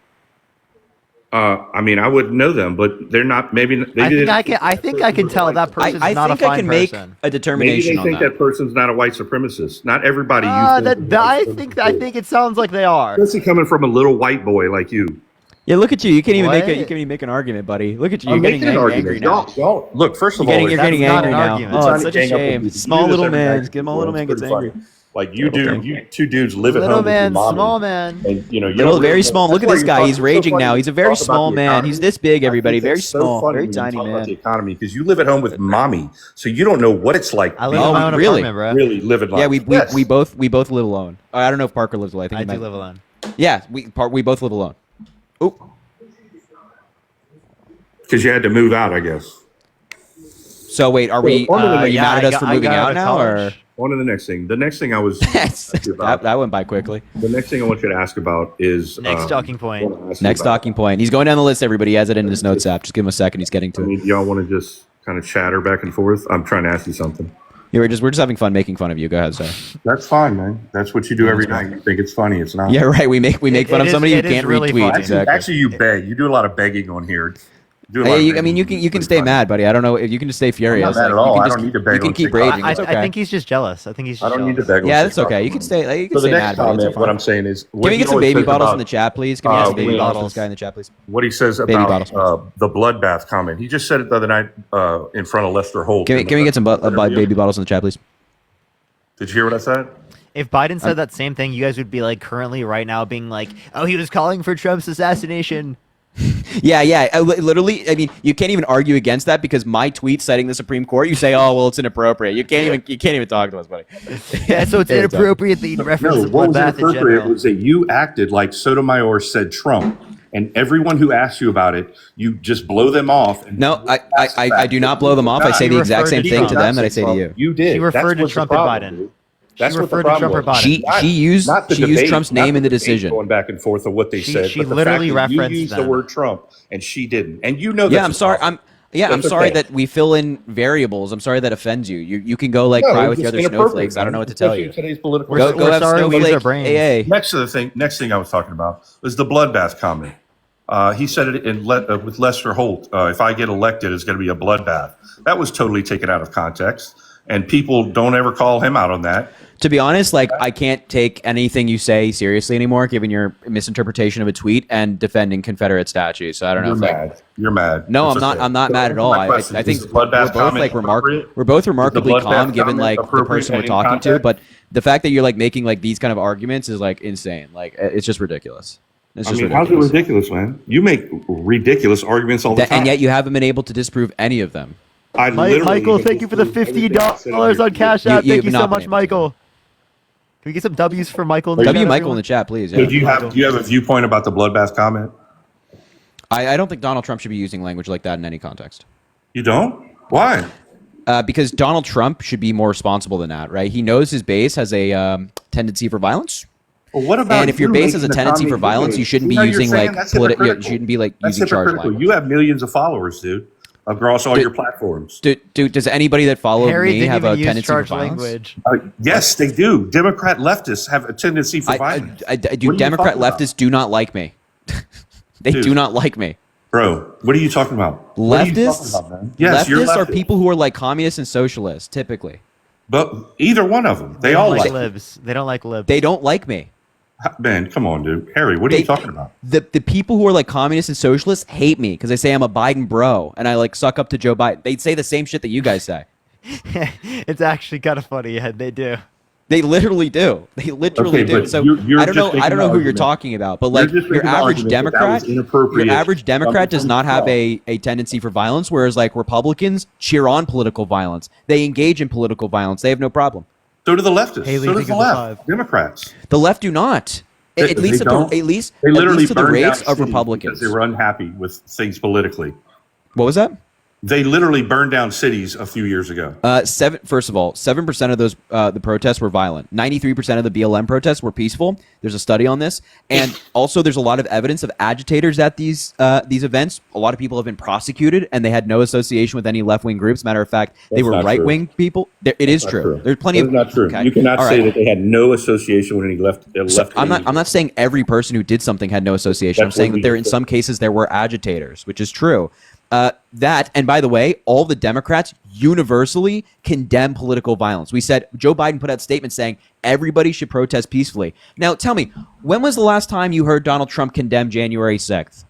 I mean, I wouldn't know them, but they're not. Maybe they
I
did.
think I can tell that person's
I
not
think
a fine
I can make
person.
a
Maybe
determination
they
on
think
that.
that person's not a white supremacist. Not everybody.
I think it sounds like they are.
Especially coming from a little white boy like you.
Yeah, look at you. You can't even make
What?
you can't even make an argument, buddy. Look at you.
I'm
You're getting
making an
angry
argument.
now.
Y'all, look. First of all,
You're getting
That's not
angry
an
now.
argument.
Oh,
I'm
it's
trying
such
to
a
gang up on
shame.
you.
Small
You do this
little
every
man.
night.
Get my little
It's
man gets
pretty
angry.
funny. Like you do. You two dudes live at
Little
home with your
man,
mommy,
small man.
and you know, you
Little,
don't
very
really-
small. Look
that's
at this
why
guy.
you're
He's
so
raging
funny
now.
to
He's a very
talk about
small
the
man.
economy.
He's this big, everybody.
I think
Very
it's so
small.
funny
Very
when you
tiny
talk about the
man.
economy because you live at home with mommy, so you don't know what it's like.
I live
Oh,
in my own
really?
apartment, bro.
Really living life.
Yeah, we
Yes.
both live alone. I don't know if Parker lives alone. I think
I
he
do
might.
live alone.
Yeah, we both live alone. Oh,
because you had to move out, I guess.
so wait, are we?
on to the
Are
next-
you mad at us for moving out now, or
On to the next thing. The next thing I was
that went by quickly?
the next thing I want you to ask about is
Next talking
I
point.
wanna ask you
Next
about-
talking point. He's going down the list. Everybody he has it in his notes app. Just give him a second. He's getting
I
to it.
mean, y'all want to just kind of chatter back and forth? I'm trying to ask you something.
Yeah, we're just having fun making fun of you. Go ahead, sir.
That's fine, man. That's what you do every night. You think it's funny. It's not.
Yeah, right. We make fun of somebody who
it is
can't
really
retweet.
fun.
Exactly.
Actually, you beg. You do a lot of begging on here. You do a lot
Hey,
of
I
begging.
mean, you can stay mad, buddy. I don't know if you can just stay furious.
mad at
Like,
all.
You can
I
just,
don't need to beg
You can
on
keep
TikTok.
raging. It's okay.
I think he's just jealous. I think he's just
I don't need to
jealous.
beg. on
Yeah, that's
TikTok.
okay. You can stay. You can
So the
stay
next
mad. buddy. It's
comment,
fine.
what I'm saying is,
Can we
he
get some
always
baby
says
bottles
about-
in the chat, please? Can we get some baby
baby
bottles?
bottles.
This guy in the chat, please.
What he says
Baby
about
bottles.
the bloodbath comment. He just said it the other night in front of Lester Holt.
Can we get some baby bottles in the chat, please?
Did you hear what I said?
If Biden said that same thing, you guys would be like currently right now being like, "Oh, he was calling for Trump's assassination."
Yeah. Literally, I mean, you can't even argue against that because my tweet citing the Supreme Court, you say, "Oh, well, it's inappropriate." You can't even talk to us, buddy.
Yeah, so it's inappropriate that you reference
No,
the
what was
bloodbath in
inappropriate
general.
was that you acted like Sotomayor said Trump, and everyone who asks you about it, you just blow them off. And
No, I do not blow them off. I say
You
the exact
referred
same
to
thing to
Trump.
them that I say to you.
You did.
He referred
That's
to
what's the
Trump and
problem,
Biden.
dude. That's what the
referred to
problem
Trump or
was.
Biden.
She used
Not the
she used
debate,
Trump's
not
name
the
in the
debate
decision.
going back and forth of what they said.
She
but the
literally
fact that you
referenced
used the
them.
word Trump and she didn't, and you know.
Yeah,
that's
I'm sorry.
impossible.
I'm
That's
sorry
okay.
that we fill in variables. I'm sorry that offends you. You can go like
No,
cry with
it's
the other
inappropriate,
snowflakes. I don't
man,
know what to tell
especially
you.
in today's political.
Go have
sorry we use our
snowflake
brains.
AA.
Next thing I was talking about was the bloodbath comment. He said it with Lester Holt. If I get elected, it's going to be a bloodbath. That was totally taken out of context, and people don't ever call him out on that.
To be honest, like I can't take anything you say seriously anymore, given your misinterpretation of a tweet and defending Confederate statues. So I don't know.
You're
if
mad. You're mad.
No,
It's
I'm not.
okay.
I'm not
So
mad at all.
my
I
question,
think
is the bloodbath
we're both
comment
like
appropriate?
we're both
Is the
remarkably
bloodbath
calm, given
comment
like the
appropriate
person we're
in
talking to.
context?
But the fact that you're like making like these kind of arguments is like insane. Like it's just ridiculous. It's
I
just
mean,
ridiculous.
how's it ridiculous, man? You make ridiculous arguments all the time.
And yet you haven't been able to disprove any of them.
I literally
Michael,
have
thank you for the
disproved everything I said
$50 on Cash App.
You-
Thank you
you've
so
not
much,
been able
Michael. Can we get some W's for Michael? in the
W
chat,
Michael in
everyone?
the chat, please.
So
Yeah.
do you have a viewpoint about the bloodbath comment?
I don't think Donald Trump should be using language like that in any context.
You don't? Why?
Because Donald Trump should be more responsible than that, right? He knows his base has a tendency for violence.
Well, what about
And if your
you
base has a
making the
tendency for
comment
violence,
made?
you shouldn't be
See how you're
using
saying
like
that's
you
hypocritical?
shouldn't be like
That's
using charged
hypocritical.
language.
You have millions of followers, dude, across all your platforms.
Dude, does anybody that follows
Harry
me
didn't
have
even
a
use
tendency for
charged
violence?
language.
Yes, they do. Democrat leftists have a tendency for violence. What are you
Democrat
talking about?
leftists do not like me. They
Dude.
do not like me.
Bro, what are you talking about? What are you talking
Leftists,
about, man? Yes, you're
leftists are
leftist.
people who are like communists and socialists, typically.
But either one of them, they
They
all
don't like
like
libs. They don't like libs.
They don't like me.
Man, come on, dude. Harry, what are you talking about?
The people who are like communists and socialists hate me because they say I'm a Biden bro and I like suck up to Joe Biden. They say the same shit that you guys say.
It's actually kind of funny. Yeah, they do.
They literally do. They literally
Okay,
do.
but
So
you're
I don't
just
know. I
making
don't know
an
who you're
argument.
talking about, but
You're
like
just
your
making an
average
argument that that
Democrat,
was inappropriate
your average Democrat does
coming
not
from
have
Trump.
a tendency for violence, whereas like Republicans cheer on political violence. They engage in political violence. They have no problem.
So do the leftists.
Haley,
so does
think
the
of the
left. Democrats.
The left do not.
They-
At least
they don't?
at least
They literally
to the
burned down
rates of
cities
Republicans.
because they were unhappy with things politically.
What was that?
They literally burned down cities a few years ago.
First of all, 7% of those the protests were violent. 93% of the BLM protests were peaceful. There's a study on this, and also there's a lot of evidence of agitators at these events. A lot of people have been prosecuted, and they had no association with any left wing groups. Matter of fact, they
That's
were
not
right wing people. It is
Not
true. There's plenty
That
of
is not true.
okay.
You cannot
All
say
right.
that they had no association with any left.
So I'm not saying every person who did something had no association.
That's
I'm saying
what
that there
we
in
just
some cases there were agitators, which is true. That and by the way, all the Democrats universally condemn political violence. We said Joe Biden put out statements saying everybody should protest peacefully. Now tell me, when was the last time you heard Donald Trump condemn January 6th?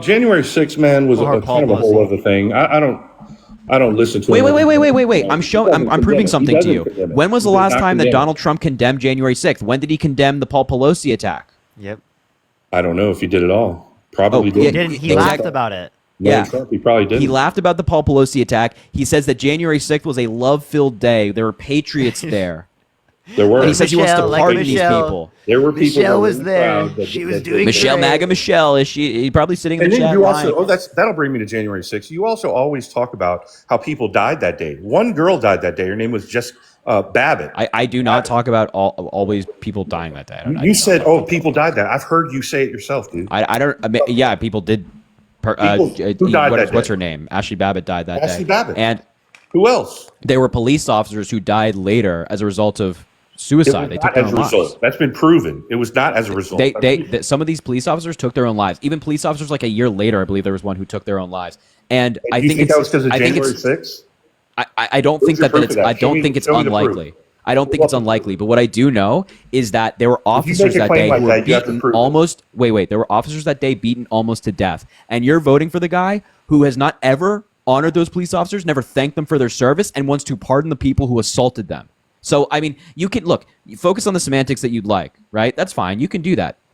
January 6th, man, was
Or
a kind of a whole other thing. I don't listen to.
Wait,
him.
wait. I'm
doesn't
proving
condemn
something
it.
to
He
you.
doesn't condemn it.
When was the
He does
last
not
time that
condemn it.
Donald Trump condemned January 6th? When did he condemn the Paul Pelosi attack?
Yep.
I don't know if he did it all. Probably
yeah,
did.
He laughed about it.
Yeah.
He probably did.
He laughed about the Paul Pelosi attack. He says that January 6th was a love-filled day. There were patriots there.
There were.
And he says he wants to
Michelle, like
pardon these
Michelle.
people.
There were people.
Michelle
that were
was
in the
there.
crowd that-
She was
that-
doing
Michelle,
great.
MAGA Michelle, is she probably sitting in
And
the
then
chat
you
line.
also, that'll bring me to January 6th. You also always talk about how people died that day. One girl died that day. Her name was just Babbitt.
I do not talk about always people dying that day.
You said, "Oh, people died that." I've heard you say it yourself, dude.
I don't. I mean, yeah, people did.
Who died that
what's
day?
her name? Ashley Babbitt died that
Ashley
day.
Babbitt.
And
who else?
there were police officers who died later as a result of
It
suicide.
was
They
not
took their
as
own
a
lives.
result. That's been proven. It was not as a result.
Some of these police officers took their own lives. Even police officers, like a year later, I believe there was one who took their own lives. And
Do
I
you
think
that was because of
I think
January
it's
6th?
I don't
Where's
think
your
that
proof
it's
of that?
I don't think it's
Show me the proof.
unlikely. I don't think it's unlikely, but what I do know is that there were
If you
officers
make a
that
claim
day
like
who were
that, you have to
beaten
prove it.
almost. Wait, there were officers that day beaten almost to death, and you're voting for the guy who has not ever honored those police officers, never thanked them for their service, and wants to pardon the people who assaulted them. So, I mean, you can look, you focus on the semantics that you'd like, right? That's fine. You can do that.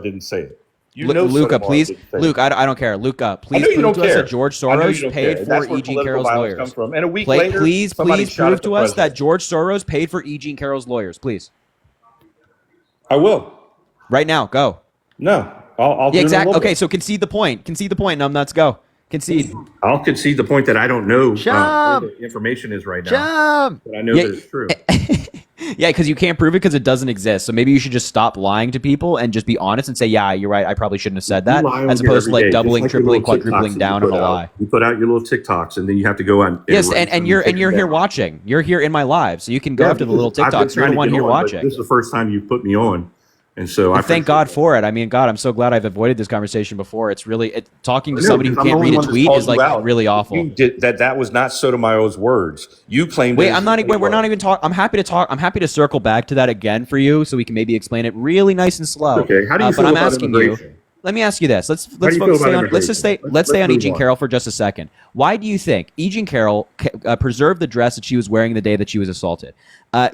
didn't say it. You know
Luca,
Sotomayor
please.
did the same.
Luke, I don't care. Luca, please
I know you
prove
don't
to us
care.
that George
I know you
Soros
don't
paid
care.
for
That's where
E. Jean
political
Carroll's
violence
lawyers.
comes from. And a week later,
please
somebody
prove
shot at
to
the
us that
president.
George Soros paid for E. Jean Carroll's lawyers. Please.
I will.
Right now, go.
No, I'll do
Yeah,
it in a
exactly.
little
Okay,
bit.
so concede the point. Concede the point, numbnuts. Go. Concede.
I'll concede the point that I don't know where
Jump!
the information is right now.
Jump!
But I know
Yeah.
that it's true.
Yeah, because you can't prove it because it doesn't exist. So maybe you should just stop lying to people and just be honest and say, yeah, you're right. I probably shouldn't have said that.
You lie on
As
here
opposed to
every
like
day, just
doubling,
like your
tripling,
little TikToks
quadrupling
that
down
you
on a
put out.
lie.
You put out your little TikToks and then you have to go on.
Yes,
everywhere
and you're
take them
here
down.
watching. You're here in my live, so you can go
Yeah,
after the little
because I've been
TikToks. You're
trying
the
to
one
get
here
on, but
watching.
This is the first time you put me on. And so
And thank God for it. I mean, God, I'm so glad I've avoided this conversation before. It's really talking to somebody who can't read a tweet is like really awful.
You did that was not Sotomayor's words. You claimed.
Wait, I'm not. We're not even talking. I'm happy to talk. I'm happy to circle back to that again for you, so we can maybe explain it really nice and slow.
Okay. How do you feel
but I'm
about
asking
immigration?
you. Let me ask you this. Let's
do you feel
focus
about
on. Let's just stay.
immigration?
Let's stay on E.
move
Jean Carroll for just a second. Why do you think E. Jean Carroll preserved the dress that she was wearing the day that she was assaulted?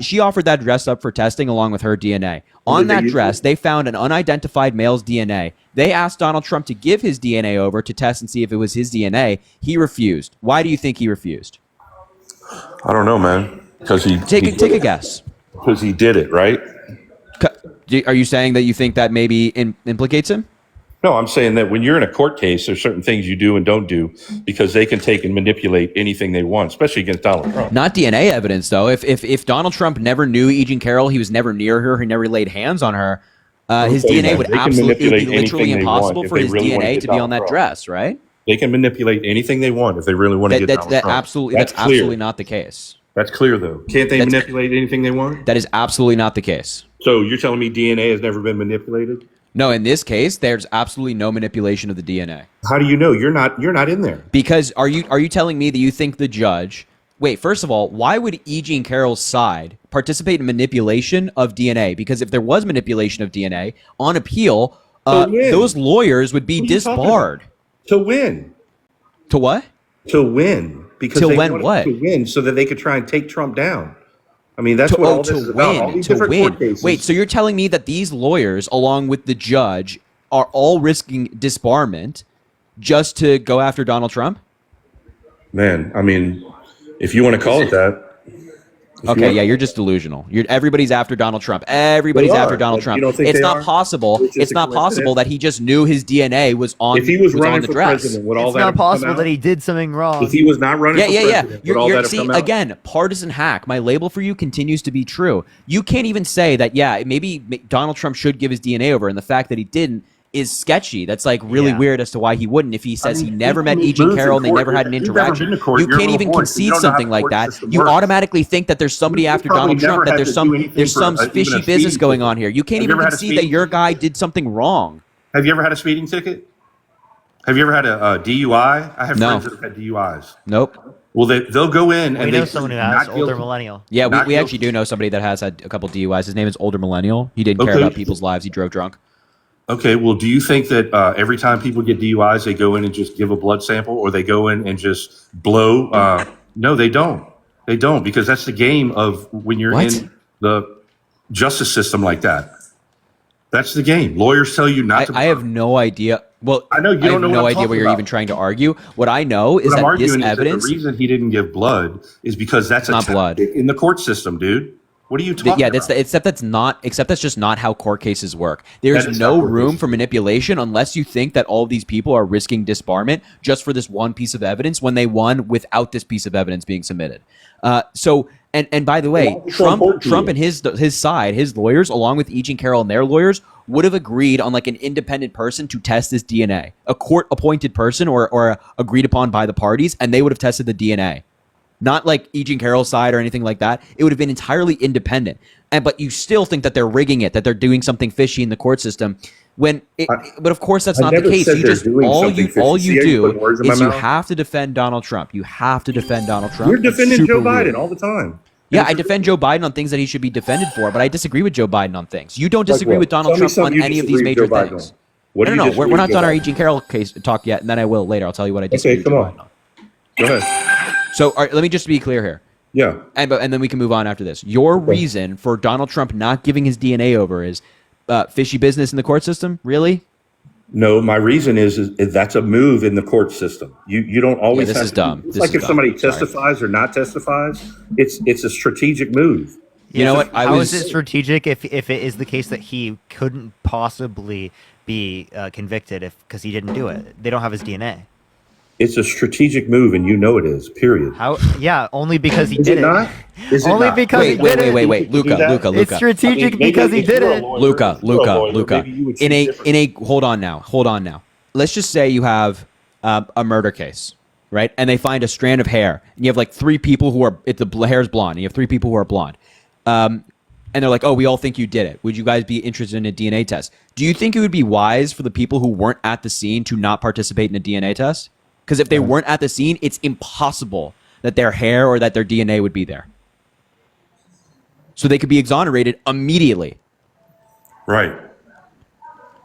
She offered that dress up for testing along with her DNA. On that dress, they found an unidentified male's DNA. They asked Donald Trump to give his DNA over to test and see if it was his DNA. He refused. Why do you think he refused?
I don't know, man. Because
Take a guess.
Because he did it, right?
Are you saying that you think that maybe implicates him?
No, I'm saying that when you're in a court case, there's certain things you do and don't do because they can take and manipulate anything they want, especially against Donald Trump.
Not DNA evidence, though. If Donald Trump never knew E. Jean Carroll, he was never near her, he never laid hands on her, his
tell you
DNA
that.
would
They can
absolutely
manipulate
be literally
anything they
impossible
want if
for
they
his
really wanna
DNA
get
to be on
Donald
that
Trump.
dress, right?
They can manipulate anything they want if they really want to get Donald Trump.
That's
clear.
absolutely not the case.
That's clear, though. Can't they manipulate anything they want?
That is absolutely not the case.
So you're telling me DNA has never been manipulated?
No, in this case, there's absolutely no manipulation of the DNA.
How do you know? You're not in there.
Because are you telling me that you think the judge? Wait, first of all, why would E. Jean Carroll's side participate in manipulation of DNA? Because if there was manipulation of DNA on appeal, those lawyers would be
What are you talking
disbarred.
To win.
To what?
To win. Because
To
they
win
wanted
what?
To win so that they could try and take Trump down. I mean, that's
To,
what
oh,
all this
to
is about. All
win,
these
to
different
win.
court cases.
Wait, so you're telling me that these lawyers, along with the judge, are all risking disbarment just to go after Donald Trump?
Man, I mean, if you want to call it that.
Okay, yeah, you're just delusional. Everybody's after Donald Trump. Everybody's
They are,
after Donald
but
Trump.
you don't think
It's
they
not
are?
possible.
It's just
It's
a
not possible
coincidence?
that he just knew his DNA was on.
If he was
on
running
the
for
dress.
president, would all
It's
that
not
have come
possible
out?
that he did something wrong.
If he was not running for president, would all that have
See,
come out?
again, partisan hack. My label for you continues to be true. You can't even say that, yeah, maybe Donald Trump should give his DNA over, and the fact that he didn't is sketchy. That's like really weird as to why he wouldn't if he says he never met E. Jean Carroll and they never had an interaction. You can't even concede something like that. You automatically think that there's somebody after Donald Trump, that there's some fishy business going on here. You can't even concede that your guy did something wrong.
Have you ever had a speeding ticket? Have you ever had a DUI? I have
No.
friends that have had DUIs.
Nope.
Well, they'll go in
We
and
know
they
someone who
not
has, older
guilty.
millennial.
Yeah,
Not
we
guilty.
actually do know somebody that has had a couple DUIs. His name is Older Millennial. He didn't care
Okay.
about people's lives. He drove drunk.
Okay, well, do you think that every time people get DUIs, they go in and just give a blood sample, or they go in and just blow? No, they don't. They don't, because that's the game of when you're in the justice system like that. That's the game. Lawyers tell you not to.
I have no idea. Well,
I know you
I have
don't know
no
what I'm
idea what
talking
you're
about.
even trying to argue. What I know is
What I'm
that this
arguing is
evidence.
that the reason he didn't give blood is because that's
Not blood.
in the court system, dude. What are you talking
Yeah,
about?
except that's just not how court cases work.
That
There's
is
no
how court
room
cases
for manipulation unless you think that all of these people are risking disbarment just for this one piece of evidence when they won without this piece of evidence being submitted. And by the way, Trump and his side, his lawyers, along with E. Jean Carroll and their lawyers, would have agreed on like an independent person to test this DNA, a court-appointed person or agreed upon by the parties, and they would have tested the DNA. Not like E. Jean Carroll's side or anything like that. It would have been entirely independent. But you still think that they're rigging it, that they're doing something fishy in the court system. But of course that's
I
not the
never
case.
said
You
they're
just
doing
all
something
you
fishy.
all
See
you
how you
do
put words in my
is you
mouth?
have to defend Donald Trump. You have to defend Donald Trump.
You're
It's
defending
super
Joe Biden
weird.
all the time.
Yeah, I defend Joe Biden on things that he should be defended for, but I disagree with Joe Biden on things. You don't
Like
disagree
what?
with Donald
Tell me
Trump
something
on
you
any of these
disagree with
major
Joe Biden
things.
on. What do you
No, we're
disagree
not
with
done
Joe
our
Biden?
E. Jean Carroll case talk yet, and then I will later. I'll tell you what I disagree
Okay,
with
come
Joe
on.
Biden on.
Go ahead.
So all right, let me just be clear here.
Yeah.
And then we can move on after this. Your reason for Donald Trump not giving his DNA over is fishy business in the court system? Really?
No, my reason is that's a move in the court system. You don't always.
this
have
is
to-
dumb.
It's
This
like
is
if
dumb.
somebody
Sorry.
testifies or not testifies, it's a strategic move.
You know what?
How is it strategic if it is the case that he couldn't possibly be convicted because he didn't do it? They don't have his DNA.
It's a strategic move, and you know it is. Period.
How? Yeah, only because he
Is
did
it not? Is it
Only
not?
because he did it.
Wait, Luca.
It's strategic because he did it.
Luca. Hold on now. Let's just say you have a murder case, right? And they find a strand of hair, and you have like 3 people who are the hair's blonde, and you have 3 people who are blonde. And they're like, oh, we all think you did it. Would you guys be interested in a DNA test? Do you think it would be wise for the people who weren't at the scene to not participate in a DNA test? Because if they weren't at the scene, it's impossible that their hair or that their DNA would be there. So they could be exonerated immediately.
Right.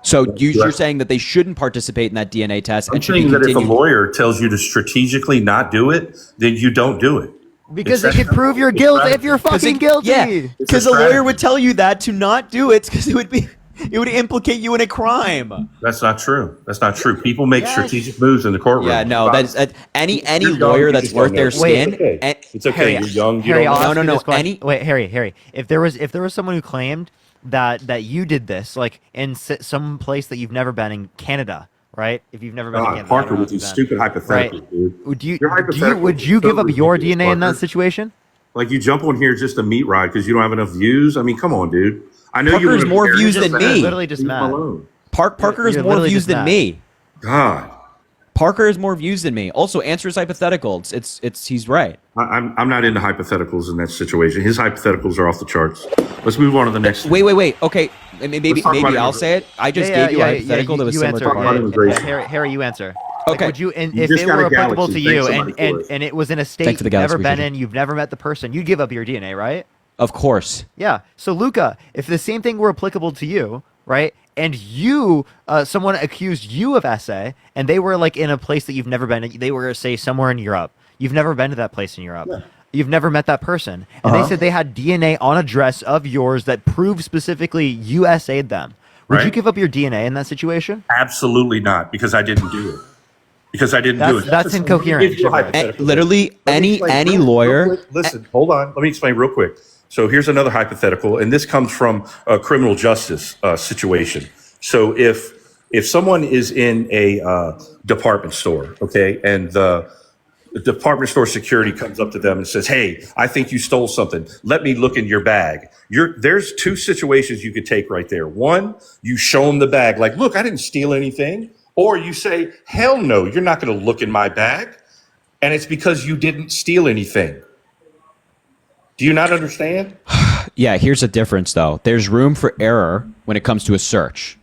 So you're saying that they shouldn't participate in that DNA test
I'm
and should be
saying that if a
continued.
lawyer tells you to strategically not do it, then you don't do it.
Because they could prove your guilt if you're fucking guilty.
Yeah, because a lawyer would tell you that to not do it because it would implicate you in a crime.
That's not true. That's not true. People make strategic moves in the courtroom.
Yeah, no, that's any
You're young,
lawyer
you
that's
just
worth
don't
their
know.
skin.
Wait, okay. It's okay. You're young. You
Harry,
don't
I'll
know.
ask you this question. Wait, Harry. If there was someone who claimed that you did this, like in some place that you've never been in Canada, right? If you've never been to Canada,
Parker,
I don't know
with
if you've
these
been.
stupid hypotheticals,
Right.
dude.
Would you give up your DNA in that situation?
Like you jump on here just a meat ride because you don't have enough views. I mean, come on, dude. I know
Parker's
you
more views than me.
Literally just mad.
Parker has
You're
more
literally
views
just
than
mad.
me.
God.
Parker has more views than me. Also, answer his hypothetical. He's right.
I'm not into hypotheticals in that situation. His hypotheticals are off the charts. Let's move on to the next.
Wait. Okay, maybe
Let's talk about
I'll say it. I just gave you a hypothetical that was similar to mine.
Harry, you answer.
Okay.
Would you, and
You
if
just
it
got
were
a
applicable
galaxy.
to you,
Thank
and,
somebody for
and it was in a state
Thanks for the
you've never
galaxy
been
vision.
in, you've never met the person, you'd give up your DNA, right?
Of course.
Yeah. So Luca, if the same thing were applicable to you, right, and you, someone accused you of SA, and they were like in a place that you've never been, they were say somewhere in Europe, you've never been to that place in Europe. Yeah. You've never met that person, and they said they had DNA on a dress of yours that proved specifically you SA'd them. Would you
Right.
give up your DNA in that situation?
Absolutely not, because I didn't do it. Because I didn't do it.
That's incoherent.
Give you a hypothetical.
Literally,
Let me explain
any
real
lawyer.
quick. Listen, hold on. Let me explain real quick. So here's another hypothetical, and this comes from a criminal justice situation. So if someone is in a department store, okay, and the department store security comes up to them and says, "Hey, I think you stole something. Let me look in your bag." There's 2 situations you could take right there. One, you show them the bag, like, "Look, I didn't steal anything." Or you say, "Hell no, you're not going to look in my bag." And it's because you didn't steal anything. Do you not understand?
Yeah, here's the difference though. There's room for error when it comes to a search,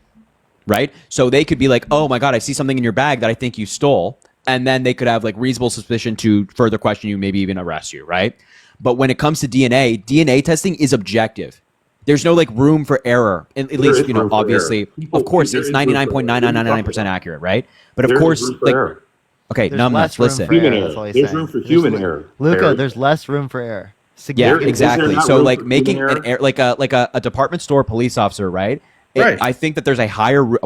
right? So they could be like, "Oh my God, I see something in your bag that I think you stole." And then they could have like reasonable suspicion to further question you, maybe even arrest you, right? But when it comes to DNA testing is objective. There's no like room for error. At least, you know, obviously, of course, it's 99.9999% accurate, right? But of course, like, okay,
There's
numbnuts,
less room
listen.
for error, that's all he's
There's
saying.
room for
There's
human
li-
error.
Luca,
Error.
there's less room for error.
Yeah,
Significant.
exactly.
not
So
room
like
for
making
human
an error, like a department store police officer, right?
Right.
I think that there's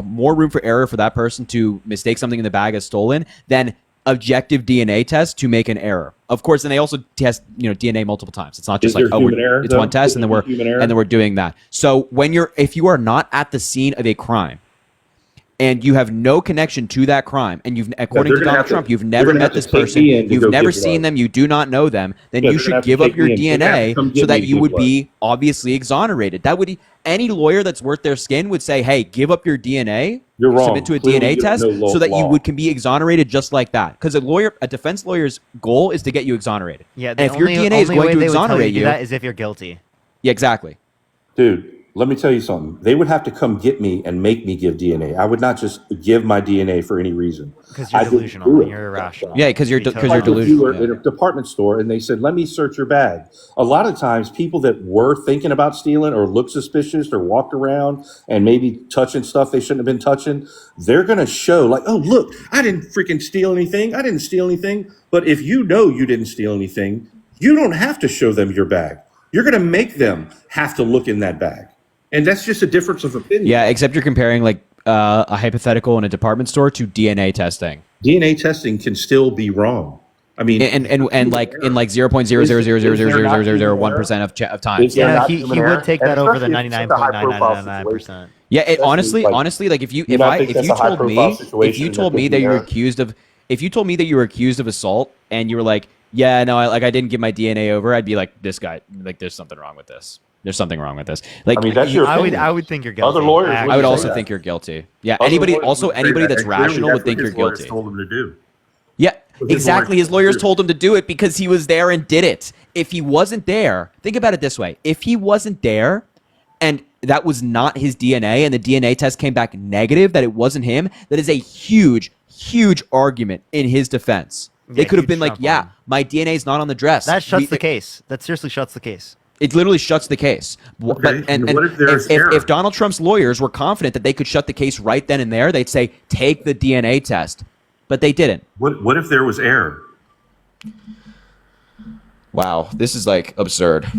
more room for error for that person to mistake something in the bag as stolen than objective DNA test to make an error. Of course, and they also test, DNA multiple times. It's not just
Is
like,
there
oh,
human error,
it's
though?
one test
Is
and then
there human error?
we're doing that. So if you are not at the scene of a crime and you have no connection to that crime, and according
they're
to
gonna
Donald
have to-
Trump, you've
they're
never
gonna
met
have to
this
take
person,
me in to
you've
go
never
give
seen
blood.
them, you do not know them, then
Yeah,
you
they're gonna
should
have to
give up
take
your
me in. They're gonna have to come
DNA
get
so
me
that
to
you
give
would
blood.
be obviously exonerated. That would any lawyer that's worth their skin would say, "Hey, give up your DNA,
You're wrong.
submit to a
Clearly,
DNA
you don't
test,
know
so that you
law.
can be exonerated just like that." Because a defense lawyer's goal is to get you exonerated.
Yeah,
and if your DNA is going to exonerate you,
that is if you're guilty.
yeah, exactly.
Dude, let me tell you something. They would have to come get me and make me give DNA. I would not just give my DNA for any reason.
Because you're
I didn't
delusional
do
and
it.
you're irrational.
Yeah, because you're
Be totally
you're
Like if you
delusional.
were
yeah.
in a department store and they said, "Let me search your bag." A lot of times, people that were thinking about stealing or looked suspicious or walked around and maybe touching stuff they shouldn't have been touching, they're going to show like, "Oh, look, I didn't freaking steal anything. I didn't steal anything." But if you know you didn't steal anything, you don't have to show them your bag. You're going to make them have to look in that bag. And that's just a difference of opinion.
Yeah, except you're comparing like a hypothetical in a department store to DNA testing.
DNA testing can still be wrong. I mean,
and like in like 0.000000001% of times.
Yeah, he would take that over the 99.999%.
Yeah, it honestly, like if you told me that you were accused of assault and you were like, yeah, no, I didn't give my DNA over, I'd be like, this guy, like, there's something wrong with this. There's something wrong with this. Like,
I mean, that's your opinion. I would think you're guilty.
Other lawyers,
I would also think you're guilty. Yeah, anybody that's rational would think you're guilty.
Told him to do.
Yeah, exactly. His lawyers told him to do it because he was there and did it. If he wasn't there, think about it this way: if he wasn't there, and that was not his DNA, and the DNA test came back negative, that it wasn't him, that is a huge, huge argument in his defense. They could have been like, yeah, my DNA is not on the dress.
That shuts the case. That seriously shuts the case.
It literally shuts the case.
Okay.
And if Donald Trump's lawyers were confident that they could shut the case right then and there, they'd say, take the DNA test. But they didn't.
What if there was error?
Wow, this is like absurd.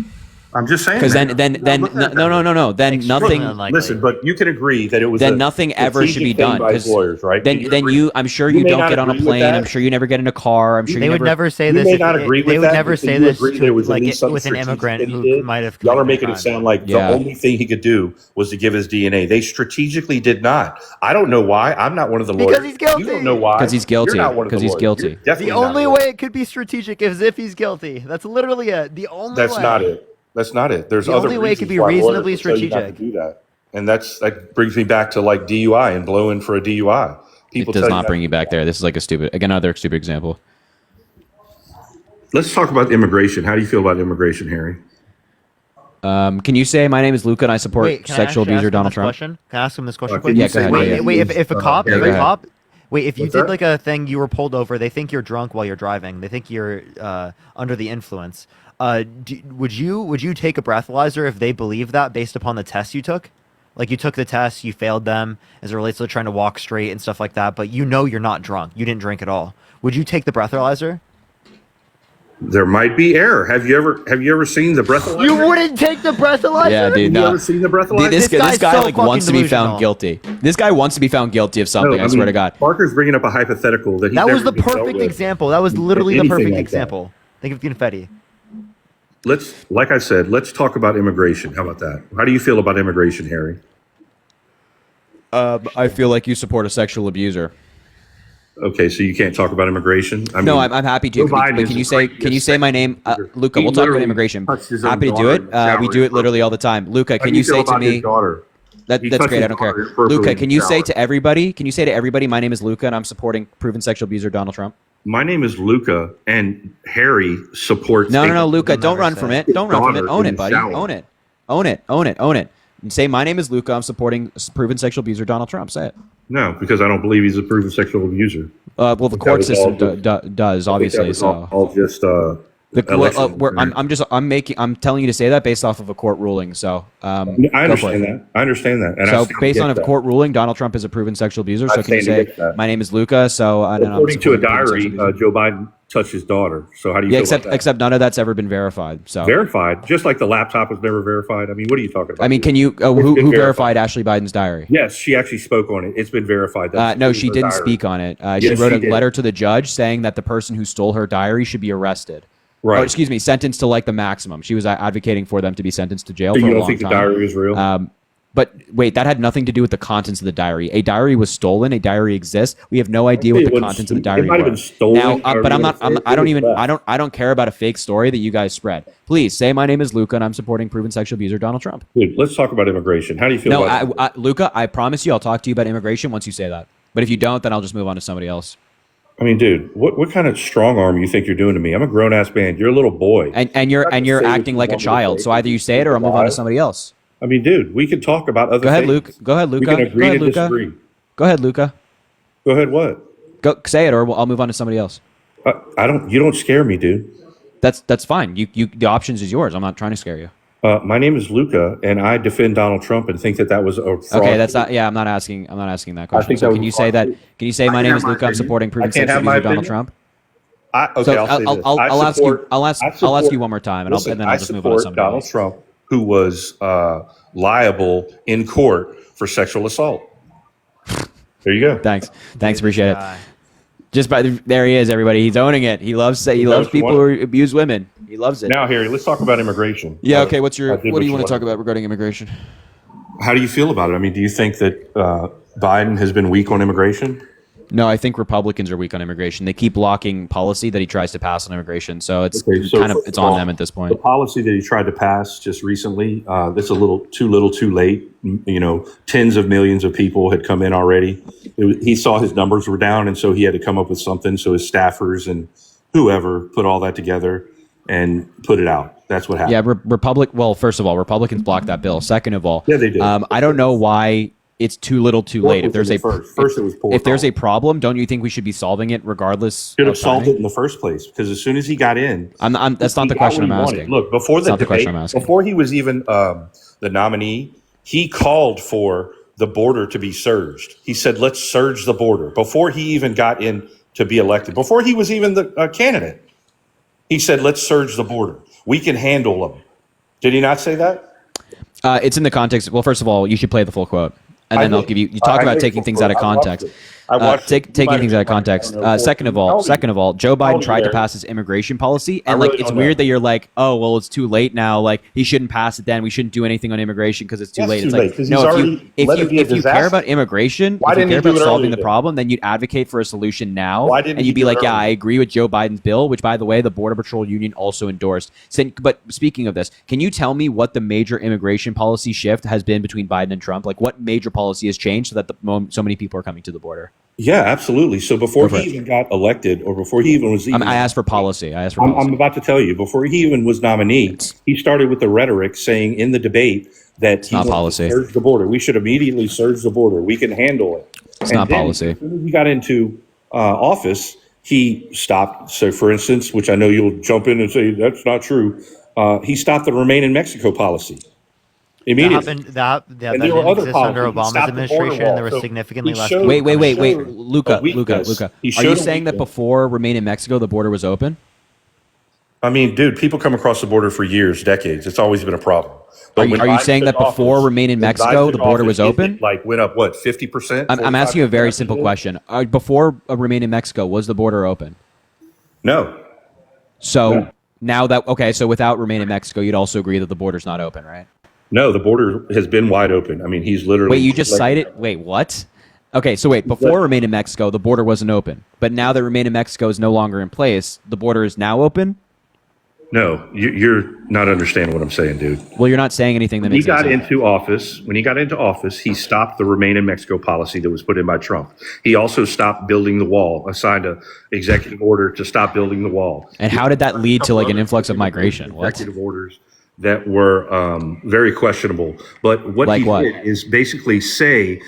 I'm just saying.
Because then no. Then nothing.
Listen, but you can agree that it was.
Then nothing ever should be done.
Because lawyers, right?
I'm sure you don't get on a plane. I'm sure you never get in a car. I'm sure
they would never say this. They would never say this like with an immigrant who might have.
Y'all are making it sound like the only thing he could do was to give his DNA. They strategically did not. I don't know why. I'm not one of the lawyers.
Because he's guilty.
You don't know why.
Because he's guilty.
Because
he's guilty.
The only way it could be strategic is if he's guilty. That's literally it. The only.
That's not it. That's not it. There's
the
other
only way it could be
why
reasonably
lawyers will tell you not
strategic.
to do that. And that brings me back to like DUI and blowing for a DUI.
It does not bring you back there. This is like another stupid example.
Let's talk about immigration. How do you feel about immigration, Harry?
Can you say my name is Luca and I support sexual abuser Donald Trump?
Can I ask him this question quick?
Yeah, go ahead.
Wait, if a cop, if you did like a thing, you were pulled over, they think you're drunk while you're driving, they think you're under the influence. Would you take a breathalyzer if they believe that based upon the test you took? Like you took the test, you failed them as it relates to trying to walk straight and stuff like that, but you know you're not drunk. You didn't drink at all. Would you take the breathalyzer?
There might be error. Have you ever seen the breathalyzer?
You wouldn't take the breathalyzer?
Yeah, dude.
Have you ever seen the breathalyzer?
This guy
so
like wants to be found guilty. This guy wants to be found guilty of something. I swear to God.
Parker's bringing up a hypothetical that
that was the perfect example. That was literally the perfect example. Think of confetti.
Like I said, let's talk about immigration. How about that? How do you feel about immigration, Harry?
I feel like you support a sexual abuser.
Okay, so you can't talk about immigration?
I'm happy to. Can you say my name? Luca, we'll talk about immigration. Happy to do it. We do it literally all the time. Luca, can you say to me? That's great. I don't care. Luca, can you say to everybody? My name is Luca, and I'm supporting proven sexual abuser Donald Trump.
My name is Luca, and Harry supports.
No, Luca, don't run from it. Don't run from it. Own it, buddy. Own it. And say my name is Luca. I'm supporting proven sexual abuser Donald Trump. Say it.
No, because I don't believe he's a proven sexual abuser.
Well, the court system does obviously. So
all just.
I'm telling you to say that based off of a court ruling. So
I understand that. And
so based on a court ruling, Donald Trump is a proven sexual abuser. So can you say my name is Luca? So
according to a diary, Joe Biden touched his daughter. So how do you feel about that?
Except none of that's ever been verified. So
verified, just like the laptop was never verified. I mean, what are you talking about?
I mean, can you who verified Ashley Biden's diary?
Yes, she actually spoke on it. It's been verified.
No, she didn't speak on it. She wrote a letter to the judge saying that the person who stole her diary should be arrested.
Right.
Oh, excuse me, sentenced to like the maximum. She was advocating for them to be sentenced to jail
so
for a long time.
You don't think the diary is real?
But wait, that had nothing to do with the contents of the diary. A diary was stolen. A diary exists. We have no idea what the contents of the diary
were. It might have been stolen.
Now, but I don't care about a fake story that you guys spread. Please say my name is Luca and I'm supporting proven sexual abuser Donald Trump.
Dude, let's talk about immigration. How do you feel about it?
Luca, I promise you I'll talk to you about immigration once you say that. But if you don't, then I'll just move on to somebody else.
I mean, dude, what kind of strong arm you think you're doing to me? I'm a grown ass man. You're a little boy.
And you're acting like a child. So either you say it or I'll move on to somebody else.
I mean, dude, we can talk about other things.
Go ahead, Luca.
We can agree to disagree.
Go ahead, Luca.
Go ahead, what?
Go say it or I'll move on to somebody else.
You don't scare me, dude.
That's fine. The options is yours. I'm not trying to scare you.
My name is Luca, and I defend Donald Trump and think that was a fraud.
Okay, that's not. Yeah, I'm not asking that question. So can you say that? Can you say my name is Luca? I'm supporting proven sexual abuser Donald Trump.
Okay,
I'll ask you one more time, and then I'll just move on to somebody
Donald
else.
Trump, who was liable in court for sexual assault. There you go.
Thanks. Appreciate it. Just there he is, everybody. He's owning it. He loves people who abuse women. He loves it.
Now, Harry, let's talk about immigration.
Yeah. Okay. What do you want to talk about regarding immigration?
How do you feel about it? I mean, do you think that Biden has been weak on immigration?
No, I think Republicans are weak on immigration. They keep blocking policy that he tries to pass on immigration. So it's it's on them at this point.
The policy that he tried to pass just recently, that's a little too late. You know, tens of millions of people had come in already. He saw his numbers were down, and so he had to come up with something. So his staffers and whoever put all that together and put it out. That's what happened.
Yeah, Well, first of all, Republicans blocked that bill. Second of all,
yeah, they did.
I don't know why it's too little, too late. If there's a
first, it was poor.
If there's a problem, don't you think we should be solving it regardless?
Should have solved it in the first place, because as soon as he got in,
that's not the question I'm asking.
Look, before the debate, before he was even the nominee, he called for the border to be surged. He said, "Let's surge the border." Before he even got in to be elected, before he was even the candidate, he said, "Let's surge the border. We can handle them." Did he not say that?
It's in the context. Well, first of all, you should play the full quote. And then I'll give you. You talk about taking things out of context. Taking things out of context. Second of all, Joe Biden tried to pass his immigration policy, and it's weird that you're like, oh well, it's too late now. Like he shouldn't pass it then. We shouldn't do anything on immigration because it's too late. It's like no, if you care about immigration, if you care about solving the problem, then you'd advocate for a solution now, and you'd be like, yeah, I agree with Joe Biden's bill, which by the way, the Border Patrol Union also endorsed. But speaking of this, can you tell me what the major immigration policy shift has been between Biden and Trump? Like what major policy has changed so that so many people are coming to the border?
Yeah, absolutely. So before he even got elected, or before he even was,
I asked for policy.
I'm about to tell you. Before he even was nominee, he started with the rhetoric saying in the debate that he
policy.
Surge the border. We should immediately surge the border. We can handle it.
It's not policy.
As soon as he got into office, he stopped. So, for instance, which I know you'll jump in and say that's not true. He stopped the Remain in Mexico policy. Immediately.
That didn't exist under Obama's administration, and there was significantly less.
Wait, Luca. Are you saying that before Remain in Mexico, the border was open?
I mean, dude, people come across the border for years, decades. It's always been a problem.
Are you saying that before Remain in Mexico, the border was open?
Like went up, what, 50%?
I'm asking you a very simple question. Before Remain in Mexico, was the border open?
No.
So now that, so without Remain in Mexico, you'd also agree that the border's not open, right?
No, the border has been wide open. I mean, he's literally...
Wait, you just cited... Wait, what? Okay, so before Remain in Mexico, the border wasn't open. But now that Remain in Mexico is no longer in place, the border is now open?
No, you're not understanding what I'm saying, dude.
Well, you're not saying anything that makes sense.
When he got into office, he stopped the Remain in Mexico policy that was put in by Trump. He also stopped building the wall, assigned an executive order to stop building the wall.
And how did that lead to an influx of migration?
Executive orders that were very questionable. But what he did is basically say,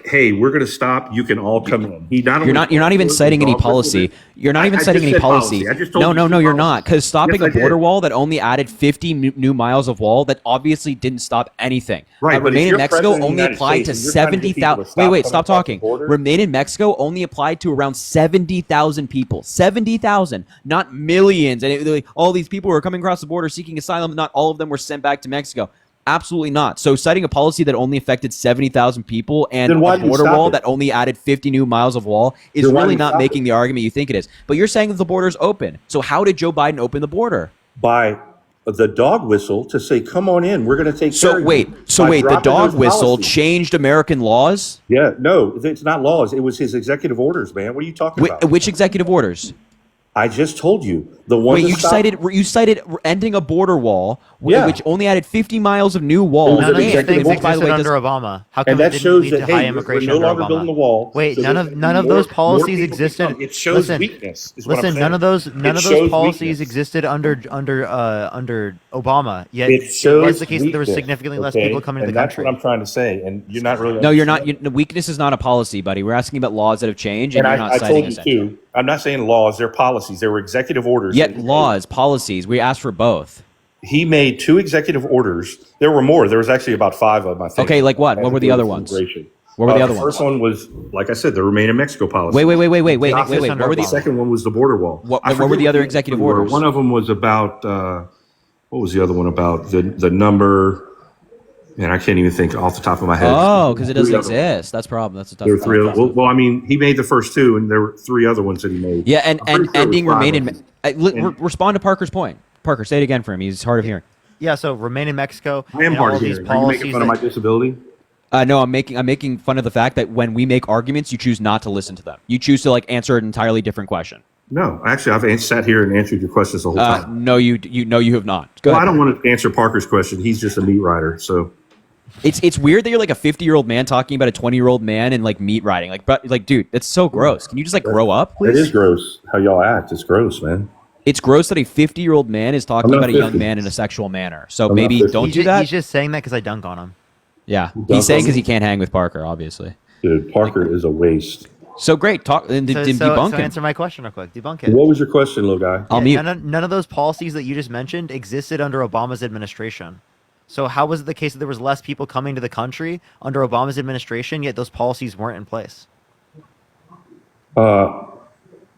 hey, we're going to stop. You can all come in.
You're not even citing any policy. You're not even citing any policy. No, you're not. Because stopping a border wall that only added 50 new miles of wall that obviously didn't stop anything.
Right.
Remain in Mexico only applied to 70,000. Wait, stop talking. Remain in Mexico only applied to around 70,000 people. 70,000, not millions. And all these people who are coming across the border seeking asylum, not all of them were sent back to Mexico. Absolutely not. So citing a policy that only affected 70,000 people and a border wall that only added 50 new miles of wall is really not making the argument you think it is. But you're saying that the border's open. So how did Joe Biden open the border?
By the dog whistle to say, come on in, we're going to take care of you.
So wait, the dog whistle changed American laws?
Yeah, no, it's not laws. It was his executive orders, man. What are you talking about?
Which executive orders?
I just told you the one.
Wait, you cited ending a border wall, which only added 50 miles of new wall.
None of these things existed under Obama. How come it didn't lead to high immigration under Obama?
The wall.
Wait, none of those policies existed.
It shows weakness.
Listen, none of those policies existed under Obama. Yet it was the case that there was significantly less people coming to the country.
That's what I'm trying to say, and you're not really.
No, you're not. Weakness is not a policy, buddy. We're asking about laws that have changed, and you're not citing
I told you too. I'm not saying laws; they're policies. They were executive orders.
Yet laws, policies. We asked for both.
He made 2 executive orders. There were more. There was actually about 5 of them, I think.
Okay, like what? What were the other ones? What were the other ones?
The first one was, like I said, the Remain in Mexico policy.
Wait. What were
the second one was the border wall.
What were the other executive orders?
One of them was about, what was the other one about? The number, And I can't even think off the top of my head.
Oh, because it doesn't
Three other-
exist. That's a problem. That's a tough.
There were three.
tough-
Well, I mean, he made the first two, and there were three other ones that he made.
Yeah, and
I'm pretty sure it was
ending
five
remain
of
in.
them.
Respond to Parker's point. Parker, say it again for him. He's hard of hearing.
Yeah, so remain in Mexico.
I am
and
hard
all
of
these
hearing. Are you making
policies
fun of my
that-
disability?
No, I'm making fun of the fact that when we make arguments, you choose not to listen to them. You choose to like answer an entirely different question.
No, actually, I've sat here and answered your questions the whole time.
No, you have not. Go
Well, I
ahead.
don't want to answer Parker's question. He's just a meat rider, so.
It's weird that you're like a 50-year-old man talking about a 20-year-old man and like meat riding. Like, dude, that's so gross. Can you just like grow up, please?
It is gross how y'all act. It's gross, man.
It's gross that a 50-year-old man is talking
I'm not
about a young
50.
man in a sexual manner. So
I'm
maybe
not 50.
don't
He's
do
ju-
that.
He's just saying that because I dunk on him.
Yeah,
dunk
he's saying
on
because
me?
he can't hang with Parker, obviously.
Dude, Parker is a waste.
So great, talk and
So,
debunk
so
him.
answer my question real quick. Debunk it.
What was your question, little guy?
I'll mute.
None of those policies that you just mentioned existed under Obama's administration. So how was it the case that there was less people coming to the country under Obama's administration, yet those policies weren't in place?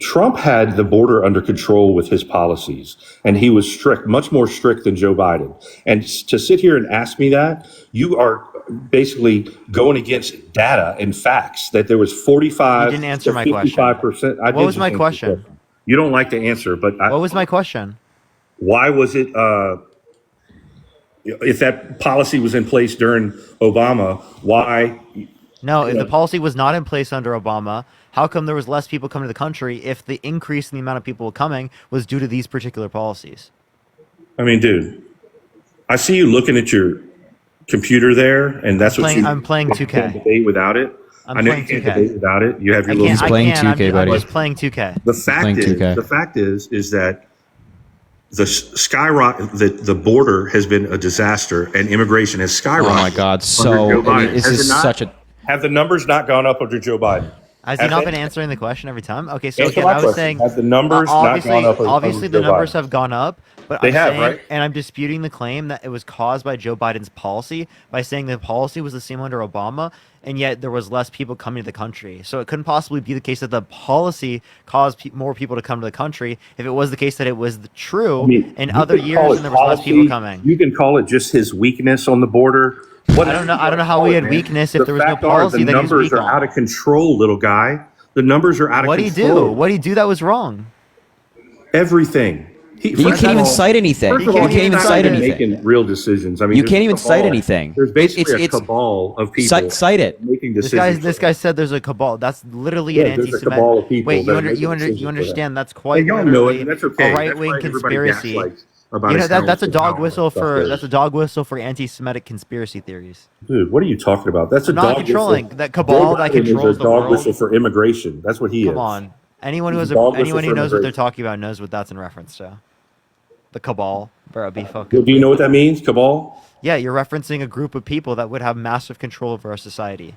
Trump had the border under control with his policies, and he was strict, much more strict than Joe Biden. And to sit here and ask me that, you are basically going against data and facts that there was 45
You didn't answer
to
my question.
55%. I
What
did
was
just
my
answer the
question?
You don't like to answer, but
What was my question?
why was it, if that policy was in place during Obama, why?
No, if the policy was not in place under Obama, how come there was less people coming to the country if the increase in the amount of people coming was due to these particular policies?
I mean, dude, I see you looking at your computer there, and that's what
I'm playing
you
2K.
can't debate without it.
I'm
I know
playing
you can't
2K.
debate without it. You have your
I
little.
can't, I
playing
can't,
2K,
I'm
buddy.
just playing 2K.
The fact
playing
is,
2K.
the fact is that the skyrocket, the border has been a disaster, and immigration has skyrocketed.
Oh my God!
under
So
Joe
I mean,
Biden.
this
Has
is
it not?
such a.
Have the numbers not gone up under Joe Biden?
Has he
Have
not
they?
been answering the question every time? Okay, so
Answer
again,
my
I was
question.
saying
Have the numbers not
obviously,
gone up under
obviously the
Joe
numbers
Biden?
have gone up, but
They
I'm
have,
saying,
right?
and I'm disputing the claim that it was caused by Joe Biden's policy by saying the policy was the same under Obama, and yet there was less people coming to the country. So it couldn't possibly be the case that the policy caused more people to come to the country if it was the case that it was true
I mean,
in
you
other
can
years
call it
and there was less people
policy.
coming.
You can call it just his weakness on the border.
I don't know how we had weakness if there was no policy
the
that he was
numbers
weak
are
on.
out of control, little guy. The numbers are out of
What did he
control.
do? What did he do that was wrong?
Everything.
You can't even cite anything.
First
You
of all,
can't
he's
even
not
cite
even
anything.
making real decisions. I mean,
You
there's
can't
a
even cite
cabal.
anything.
There's basically
It's-
a cabal of people
Cite it.
making
This
decisions.
guy said there's a cabal. That's literally
Yeah,
an
there's a
anti-Semitic.
cabal of people
Wait,
that
you,
are making decisions
you
for
understand?
that.
That's quite
Hey, y'all know
literally
it, and that's okay.
a
That's
right-wing
why everybody
conspiracy.
gaslights about
You know
his
that's a
talents
dog
and
whistle
stuff
for
there.
that's a dog whistle for anti-Semitic conspiracy theories.
Dude, what are you talking about? That's a
I'm not
dog
controlling.
whistle.
That cabal
Joe
that
Biden is
controls
a
the
dog
world.
whistle for immigration. That's what he
Come
is.
on, anyone
He's
who
a dog whistle
anyone who
for
knows what they're
immigration.
talking about knows what that's in reference to. The cabal, bro, be fucking.
Well, do you know what that means, cabal?
Yeah, you're referencing a group of people that would have massive control over our society.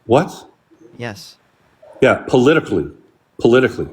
What?
Yes.
Yeah, politically. Politically.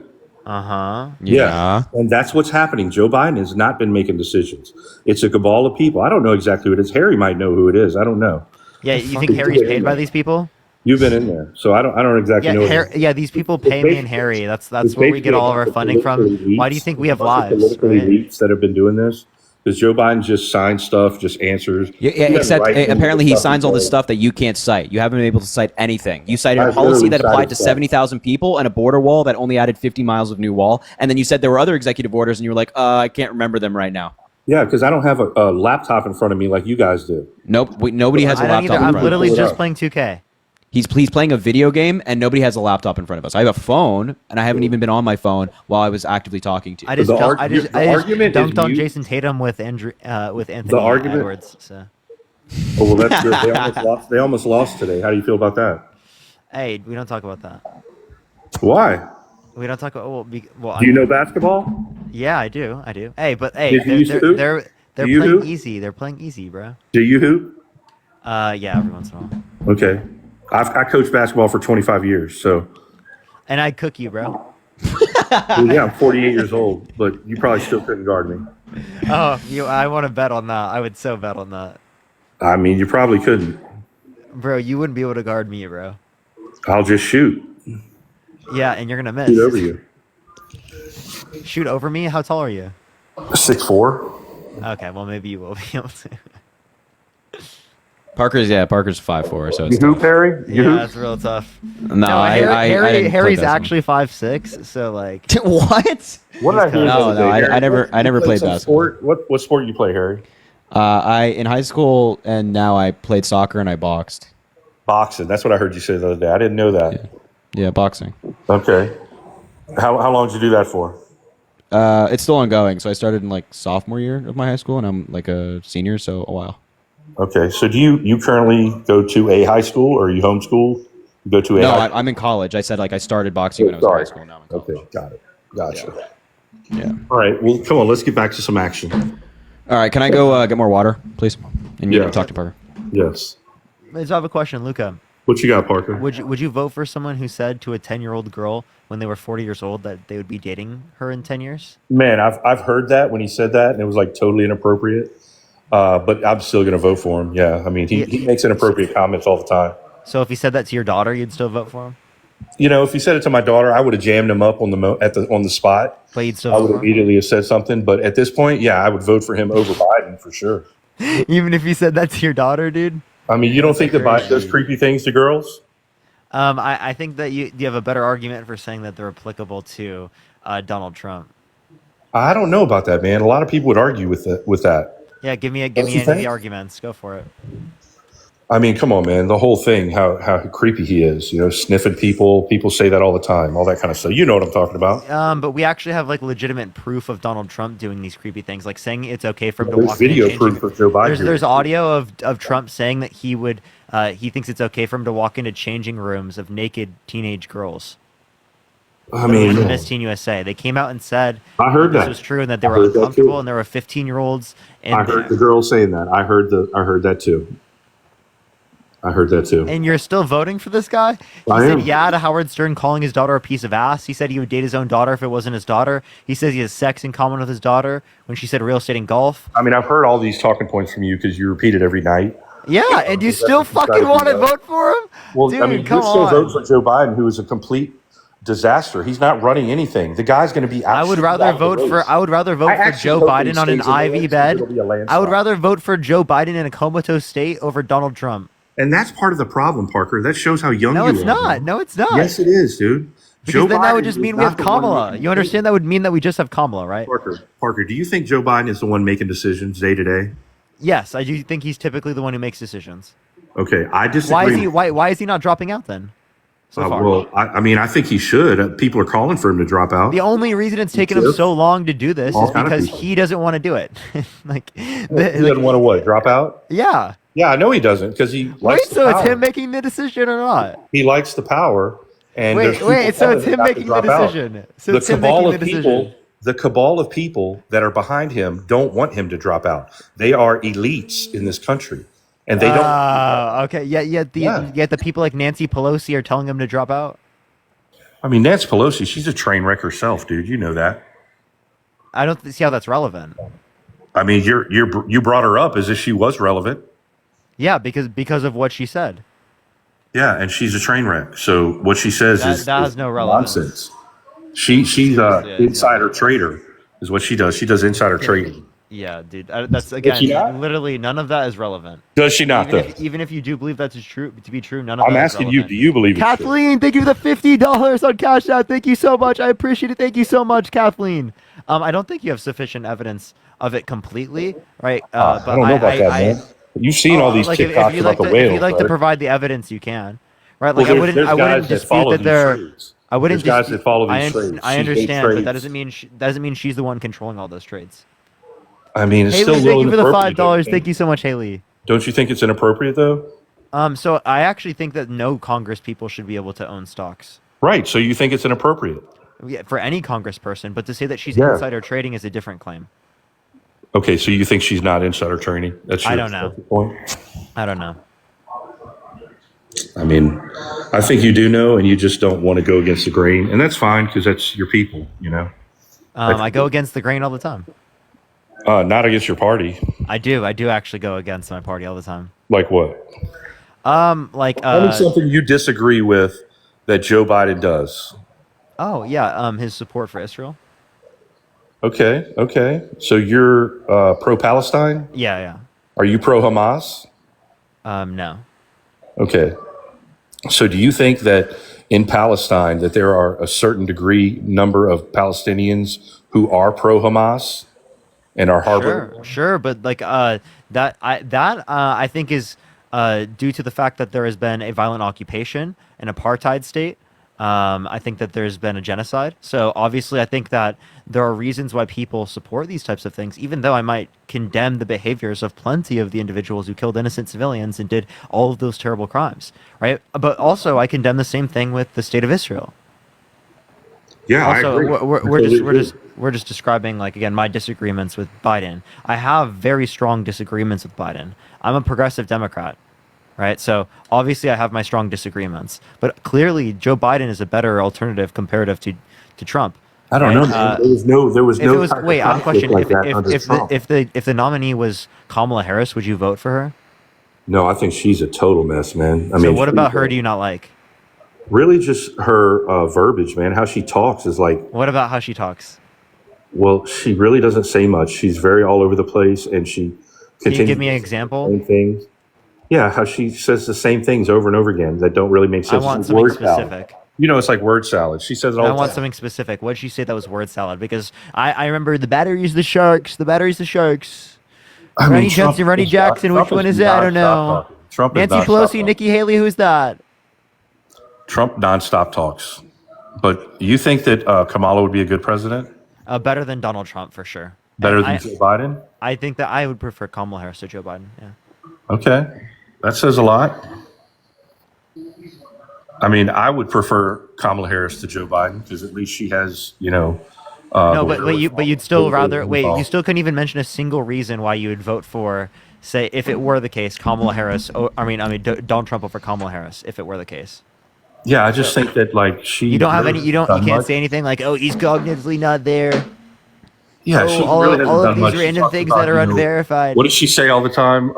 Uh-huh.
Yeah. And that's what's happening. Joe Biden has not been making decisions. It's a cabal of people. I don't know exactly who it is. Harry might know who it is. I don't know.
Yeah, you think Harry's paid by these people?
You've been in there, so I don't exactly
Yeah,
know.
yeah, these people pay me and Harry. That's
It's
where we get
basically
all of
a
our
bunch of
funding from.
political
Why do you
elites.
think we have
A bunch of
lives?
political
right?
elites that have been doing this. Because Joe Biden just signs stuff, just answers.
Yeah,
He doesn't
except
write any of
apparently
the
he
stuff
signs all this
says.
stuff that you can't cite. You haven't been able to cite anything. You cited a
I've
policy
literally
that applied
cited
to
stuff.
70,000 people and a border wall that only added 50 miles of new wall. And then you said there were other executive orders and you were like, I can't remember them right now.
Yeah, because I don't have a laptop in front of me like you guys do.
Nope. Nobody has a
I don't
laptop
either.
in
I'm
front
literally
of us.
just playing 2K.
He's playing a video game and nobody has a laptop in front of us. I have a phone and I haven't even been on my phone while I was actively talking to you.
I just
argument is
dunked on
mute.
Jason Tatum with Anthony
argument-
Edwards. So.
Oh well, that's good. They almost lost today. How do you feel about that?
Hey, we don't talk about that.
Why?
We don't talk about. Well,
Do you know basketball?
Yeah, I do. Hey, but hey,
Did you used to hoop?
they're
Do you
playing
hoop?
easy. They're playing easy, bro.
Do you hoop?
Yeah, every once in a while.
Okay. I coached basketball for 25 years, so
And I'd cook you, bro.
well, yeah, I'm 48 years old, but you probably still couldn't guard me.
Oh, I want to bet on that. I would so bet on that,
I mean, you probably couldn't.
bro. You wouldn't be able to guard me, bro.
I'll just shoot.
Yeah, and you're gonna miss.
Shoot over you.
Shoot over me? How tall are you?
6'4".
Okay, well maybe you will be able to.
Parker's 5'4", so it's
You hoop, Harry? You
Yeah,
hoop?
that's real tough.
No, I didn't play
Harry's
basketball.
actually 5'6", so like.
What?
What did I hear? the
No,
other day, Harry?
I never
You
played
some
basketball.
Sport? What sport you play, Harry?
In high school and now I played soccer and I boxed.
Boxing. That's what I heard you say the other day. I didn't know that.
Yeah, boxing.
Okay. How long did you do that for?
It's still ongoing. So I started in like sophomore year of my high school, and I'm like a senior, so a while.
Okay. So do you currently go to a high school or are you homeschool? You go to a
No,
high
I'm in college. I said like I started boxing when I was in high school. Now I'm in college.
Okay, got it. Gotcha.
Yeah.
All right. Well, come on. Let's get back to some action.
All right, can I go get more water, please? And you
Yeah.
can talk to Parker.
Yes.
So I have a question, Luca.
What you got, Parker?
Would you vote for someone who said to a 10-year-old girl when they were 40 years old that they would be dating her in 10 years?
Man, I've heard that when he said that, and it was like totally inappropriate. But I'm still going to vote for him. Yeah. I mean, he makes inappropriate comments all the time.
So if he said that to your daughter, you'd still vote for him?
You know, if he said it to my daughter, I would have jammed him up on the spot.
But you'd still
I
vote
would
for him?
immediately have said something. But at this point, yeah, I would vote for him over Biden for sure.
Even if he said that to your daughter, dude?
I mean, you don't think that Biden does creepy things to girls?
I think that you have a better argument for saying that they're applicable to Donald Trump.
I don't know about that, man. A lot of people would argue with that.
Yeah, give me
Don't
any
you
of the
think?
arguments. Go for it.
I mean, come on, man. The whole thing, how creepy he is. You know, sniffing people. People say that all the time. All that kind of stuff. You know what I'm talking about.
But we actually have like legitimate proof of Donald Trump doing these creepy things, like saying it's okay for him to
There's
walk in and
video
change
proof of Joe Biden.
There's audio of Trump saying that he would he thinks it's okay for him to walk into changing rooms of naked teenage girls.
I mean,
the Miss Teen USA, they came out and said
I heard
this
that.
was true and that they
I
were
heard that
uncomfortable
too.
and there were 15-year-olds. And
I heard the girl saying that. I heard that too. I heard that too.
And you're still voting for this guy? He
I
said
am.
yeah to Howard Stern calling his daughter a piece of ass. He said he would date his own daughter if it wasn't his daughter. He says he has sex in common with his daughter when she said real estate and golf.
I mean, I've heard all these talking points from you because you repeat it every night.
Yeah, and you still fucking want to vote for him?
Well,
Dude,
I mean,
come
you still
on.
vote for Joe Biden, who is a complete disaster. He's not running anything. The guy's going to be.
I would rather vote for Joe Biden on an IV bed. I would rather vote for Joe Biden in a comatose state over Donald Trump.
And that's part of the problem, Parker. That shows how young
No,
you
it's
are.
not. No, it's not.
Yes, it is, dude.
Because then that would
Biden
just
is
mean we
not
have
the one
Kamala.
making
You understand that would mean that we just have Kamala, right?
Parker, do you think Joe Biden is the one making decisions day to day?
Yes, I do think he's typically the one who makes decisions.
Okay, I disagree.
Why is he not dropping out then? So far.
Well, I mean, I think he should. People are calling for him to drop out.
The only reason it's taken him so long to do this
All
is
kind of
because
people.
he doesn't want to do it.
He doesn't want to what? Drop out?
Yeah.
Yeah, I know he doesn't because he likes
Wait,
the
so it's
power.
him making the decision or not?
He likes the power. And there's people
Wait, so
telling
it's
him
him
not to
making the
drop out.
decision. So
The
it's him
cabal
making
of
the
people,
decision.
the cabal of people that are behind him don't want him to drop out. They are elites in this country, and they don't.
Okay. Yet the people like Nancy Pelosi are telling him to drop out.
I mean, Nancy Pelosi, she's a train wreck herself, dude. You know that.
I don't see how that's relevant.
I mean, you brought her up as if she was relevant.
Yeah, because of what she said.
Yeah, and she's a train wreck. So what she says
That has
is
no relevance.
nonsense. She's a insider trader, is what she does. She does insider trading.
Yeah, dude. That's again,
she not?
literally none of that is relevant.
Does she not,
Even
though?
even if you do believe that is true to be true, none of
I'm
that is
asking you,
relevant.
do you believe it's true?
Kathleen, thank you for the $50 on Cash App. Thank you so much. I appreciate it. Thank you so much, Kathleen. I don't think you have sufficient evidence of it completely, right? But
I don't know about that, man. You've seen all these
like
TikToks
if you'd
about
like
the
to,
whales,
if you'd like to
right?
provide the evidence, you can, right?
Well,
Like
there's
I wouldn't
guys that follow
dispute that
these
they're.
trades.
I wouldn't.
There's guys
dispute-
that follow
I
these trades.
I
She hates
understand, but that
trades.
doesn't mean she's the one controlling all those trades.
I mean, it's
Haley,
still
thank you for the
inappropriate,
$5.
don't
Thank you so much, Haley.
Don't you think it's inappropriate though?
So I actually think that no Congress people should be able to own stocks.
Right. So you think it's inappropriate?
Yeah, for any Congress person, but to say that she's
Yeah.
insider trading is a different claim.
Okay. So you think she's not insider trading? That's your,
I don't know.
that's your point.
I don't know.
I mean, I think you do know, and you just don't want to go against the grain, and that's fine because that's your people, you know.
I go against the grain all the time.
Not against your party.
I do actually go against my party all the time.
Like what?
Like
Tell me something you disagree with that Joe Biden does.
oh yeah, his support for Israel.
Okay. Okay. So you're pro-Palestine?
Yeah.
Are you pro-Hamas?
No.
Okay. So do you think that in Palestine that there are a certain number of Palestinians who are pro-Hamas and are harboring?
Sure, but like I think is due to the fact that there has been a violent occupation, an apartheid state. I think that there's been a genocide. So obviously, I think that there are reasons why people support these types of things, even though I might condemn the behaviors of plenty of the individuals who killed innocent civilians and did all of those terrible crimes, right? But also, I condemn the same thing with the state of Israel.
Yeah,
also,
I agree.
we're just describing, like, again, my disagreements with Biden. I have very strong disagreements with Biden. I'm a progressive Democrat, right? So obviously I have my strong disagreements, but clearly Joe Biden is a better alternative comparative to Trump.
I don't know. Man. There was no.
Wait, I have a question.
Like
If the nominee was Kamala Harris, would you vote for her?
No, I think she's a total mess, man.
So what about her do you not like?
Really, just her verbiage, man. How she talks is like.
What about how she talks?
Well, she really doesn't say much. She's very all over the place, and she.
Can you give me an example?
Same things. Yeah, how she says the same things over and over again that don't really make sense.
I want something specific.
You know, it's like word salad. She says it all the time.
I want something specific. What did she say that was word salad? Because I remember the battery's the Sharks. The battery's the Sharks. Ronnie Johnson, Ronnie Jackson. Which one is it? I don't know. Nancy Pelosi, Nikki Haley. Who's that?
Trump nonstop talks. But you think that Kamala would be a good president?
Better than Donald Trump, for sure.
Better than Joe Biden?
I think that I would prefer Kamala Harris to Joe Biden. Yeah.
Okay. That says a lot. I mean, I would prefer Kamala Harris to Joe Biden because at least she has, no,
but you'd still rather wait. You still couldn't even mention a single reason why you would vote for, say, if it were the case, Kamala Harris. Donald Trump over Kamala Harris, if it were the case.
Yeah, I just think that like she.
You don't have any. You can't say anything like, oh, he's cognitively not there.
Yeah, she
all
really hasn't
of
done
these
much.
random things that are unverified.
What does she say all the time?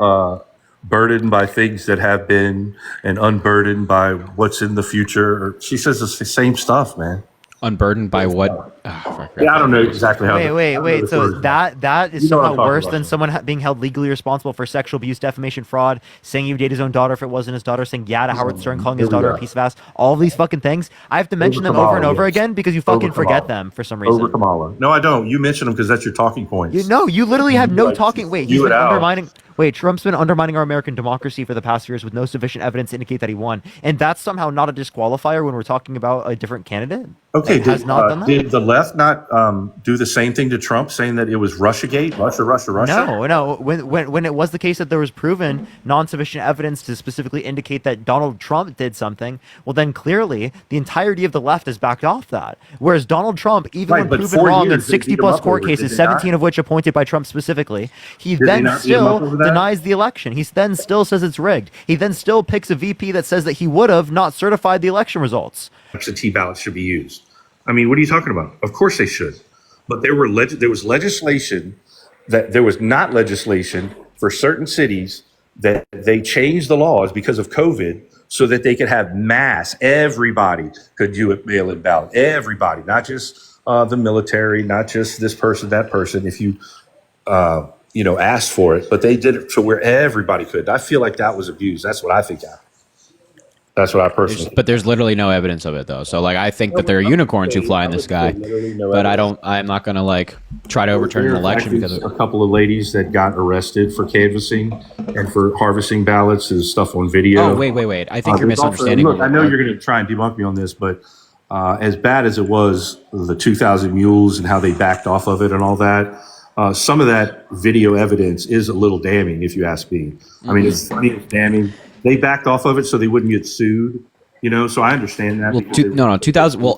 Burdened by things that have been and unburdened by what's in the future. She says the same stuff, man.
Unburdened by what?
Yeah, I don't know exactly how.
Wait. So that is somehow worse than someone being held legally responsible for sexual abuse, defamation, fraud, saying he would date his own daughter if it wasn't his daughter, saying yeah to Howard Stern, calling his daughter a piece of ass. All of these fucking things. I have to mention them over and over again because you fucking forget them for some reason.
Over Kamala. No, I don't. You mention them because that's your talking points.
You literally have no talking. Wait, he's been undermining. Wait, Trump's been undermining our American democracy for the past years with no sufficient evidence to indicate that he won, and that's somehow not a disqualifier when we're talking about a different candidate.
Okay,
has not done that.
Did the left not do the same thing to Trump, saying that it was Russiagate, Russia?
No. When it was the case that there was proven non-sufficient evidence to specifically indicate that Donald Trump did something, well, then clearly the entirety of the left has backed off that. Whereas Donald Trump, even when proven wrong in 60-plus court cases, 17 of which appointed by Trump specifically, he then still denies the election. He then still says it's rigged. He then still picks a VP that says that he would have not certified the election results.
Absentee ballots should be used. I mean, what are you talking about? Of course they should. But there was legislation that there was not legislation for certain cities that they changed the laws because of COVID so that they could have everybody could do a mail-in ballot. Everybody, not just the military, not just this person, that person. If you asked for it, but they did it to where everybody could. I feel like that was abused. That's what I think happened. That's what I personally.
But there's literally no evidence of it though. So like I think that there are unicorns who fly in the sky, but I'm not gonna like try to overturn an election because of
a couple of ladies that got arrested for canvassing and for harvesting ballots. There's stuff on video.
Oh wait. I think you're misunderstanding.
Look, I know you're gonna try and debunk me on this, but as bad as it was, the 2,000 mules and how they backed off of it and all that. Some of that video evidence is a little damning, if you ask me. I mean, it's funny, it's damning. They backed off of it so they wouldn't get sued, so I understand that.
Well, 2,000. Well,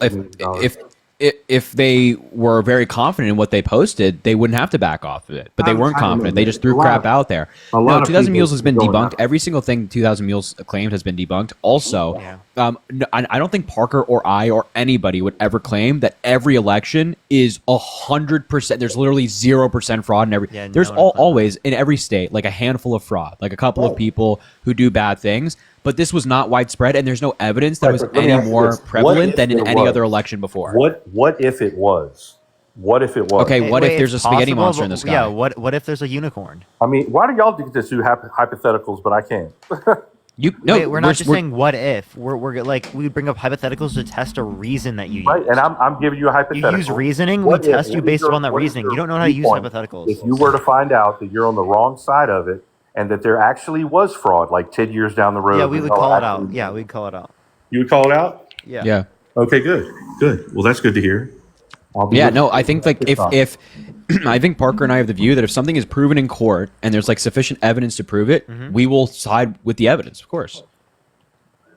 if they were very confident in what they posted, they wouldn't have to back off of it. But they weren't confident. They just threw crap out there. No, 2,000 Mules has been debunked. Every single thing 2,000 Mules claimed has been debunked. Also, I don't think Parker or I or anybody would ever claim that every election is 100%. There's literally 0% fraud in every. There's always in every state like a handful of fraud, like a couple of people who do bad things. But this was not widespread, and there's no evidence that it was any more prevalent than in any other election before.
What if it was?
What if it was?
Okay, what if there's a spaghetti
possible,
monster in
but-
the sky?
Yeah, what if there's a unicorn?
I mean, why do y'all just do hypotheticals, but I can't?
Wait, we're not just saying what if. We're like we bring up hypotheticals to test a reason that you use.
Right, and I'm giving you a hypothetical.
You use reasoning.
What
We
if-
test you
what is
based
your-
upon that
what is
reasoning.
your
You don't know how to use
viewpoint
hypotheticals.
If you were to find out that you're on the wrong side of it and that there actually was fraud, like 10 years down the road.
Yeah, we would
y'all
call it
actually-
out. Yeah, we'd call it out.
You would call it out?
Yeah.
Yeah.
Okay, good. Good. Well, that's good to hear.
Yeah, no, I think like if I think Parker and I have the view that if something is proven in court and there's like sufficient evidence to prove it, we will side with the evidence, of course.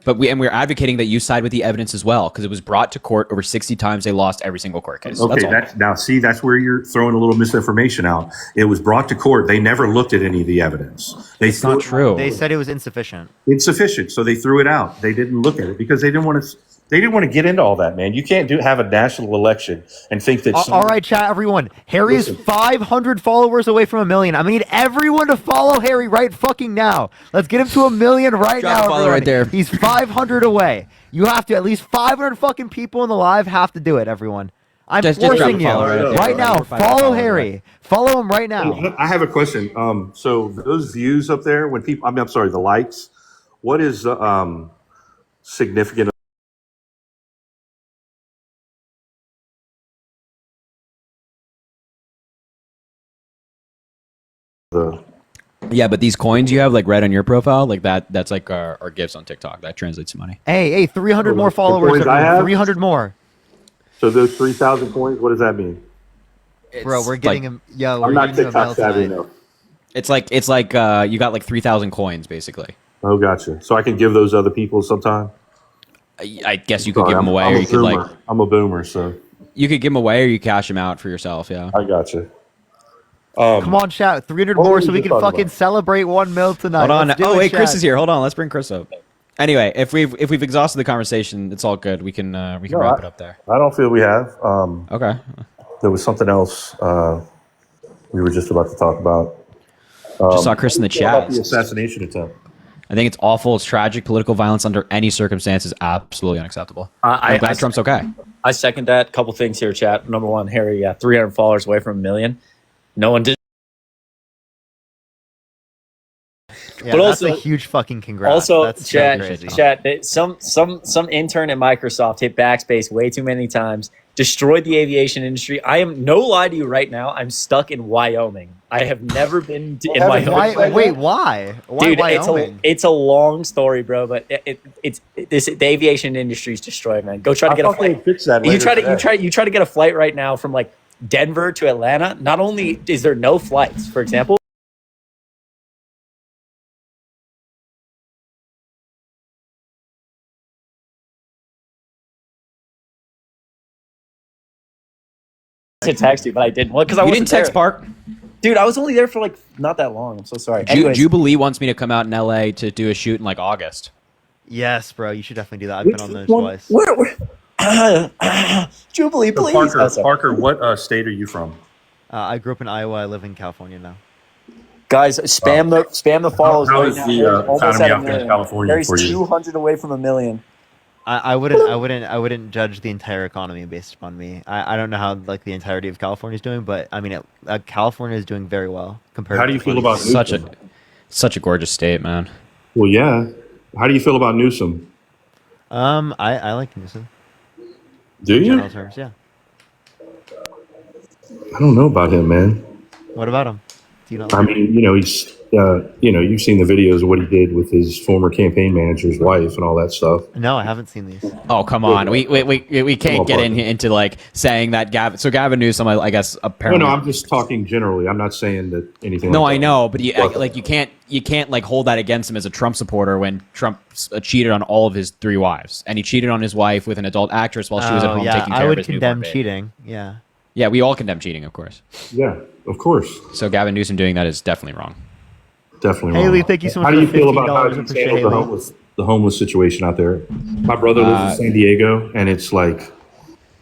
But we're advocating that you side with the evidence as well because it was brought to court over 60 times. They lost every single court case.
Okay,
That's all.
that's where you're throwing a little misinformation out. It was brought to court. They never looked at any of the evidence.
It's not true.
They said it was insufficient.
Insufficient, so they threw it out. They didn't look at it because they didn't want to. They didn't want to get into all that, man. You can't have a national election and think that.
All right, chat, everyone. Harry is 500 followers away from 1 million. I need everyone to follow Harry right fucking now. Let's get him to 1 million right
Drop
now.
a follow
Everyone.
right there.
He's 500 away. You have to at least 500 fucking people in the live have to do it. Everyone. I'm
Just drop
forcing
a
you
follow right there.
right now.
500
Follow
followers,
Harry. Follow him right now.
I have a question. So those views up there, when people, I'm sorry, the likes. What is significant?
Yeah, but these coins you have like red on your profile, like that's like our gifts on TikTok. That translates to money.
Hey, 300 more
The
followers.
coins I
Everyone.
have?
300 more.
So those 3,000 coins. What does that mean?
Bro, we're getting him. Yo, we're
I'm not
getting him a mail
TikTok savvy
tonight.
enough.
It's like you got like 3,000 coins basically.
Oh, gotcha. So I can give those other people sometime.
I guess you could give them away,
I'm
or
a
you could like
boomer. I'm a boomer, so
you could give them away, or you cash them out for yourself. Yeah.
I gotcha.
Come on, chat. 300
what
more
were
so
we
we
just
can
talking
fucking
about?
celebrate 1 mil tonight.
Hold on.
Let's do
Oh
it,
wait, Chris
chat.
is here. Hold on. Let's bring Chris up. Anyway, if we've exhausted the conversation, it's all good. We can wrap it up there.
I don't feel we have.
Okay.
There was something else we were just about to talk about.
Just saw Chris in the
what about
chat.
the assassination attempt.
I think it's awful. It's tragic. Political violence under any circumstance is absolutely unacceptable. I'm glad Trump's okay.
I second that. Couple things here, chat. Number one, Harry, 300 followers away from 1 million. No one did.
Yeah, that's a huge fucking congrats.
Also,
That's so
chat,
crazy.
some intern at Microsoft hit backspace way too many times, destroyed the aviation industry. I am no lie to you right now. I'm stuck in Wyoming. I have never been in Wyoming.
Wait, why? Why
Dude,
Wyoming?
it's a long story, bro. But the aviation industry is destroyed, man. Go try to get a flight.
Fix that
You try to get a flight right now from like Denver to Atlanta. Not only is there no flights, for example. To text you, but I didn't. Well, because I
You
wasn't
didn't text
there.
Park?
Dude, I was only there for like not that long. I'm so sorry. Anyways,
Jubilee wants me to come out in LA to do a shoot in like August.
Yes, bro. You should definitely do that. I've been on those twice.
Jubilee,
So
please.
Parker,
Oh, sorry.
Parker, what state are you from?
I grew up in Iowa. I live in California now.
Guys, spam the follows
How
right
is
now.
the,
Harry's almost
economy
at a
out there in
million.
California
Harry's
for you?
200 away from 1 million.
I wouldn't judge the entire economy based upon me. I don't know how like the entirety of California is doing, but I mean, California is doing very well compared.
How
to
do you feel about
such a gorgeous state, man?
Well, yeah. How do you feel about Newsom?
I like Newsom.
Do
In
you?
general terms, yeah.
I don't know about him, man.
What about him? Do you not?
I mean, he's, you've seen the videos of what he did with his former campaign manager's wife and all that stuff.
No, I haven't seen these.
Oh come on, we can't
on,
get
Parker.
into like saying that Gavin. So Gavin Newsom, I guess apparently.
No, I'm just talking generally. I'm not saying that anything.
No,
like
I
that.
know, but you can't like hold that against him as a Trump supporter when Trump cheated on all of his 3 wives, and he cheated on his wife with an adult actress while she was at home
yeah,
taking care
I
of
would
his newborn
condemn
baby.
cheating. Yeah.
Yeah, we all condemn cheating, of course.
Yeah, of course.
So Gavin Newsom doing that is definitely wrong.
Definitely.
Haley,
wrong.
thank you so much
How do
for
you feel
$15.
about how
I
he's
appreciate
handled
Haley.
the homeless situation out there? My brother lives in San Diego, and it's like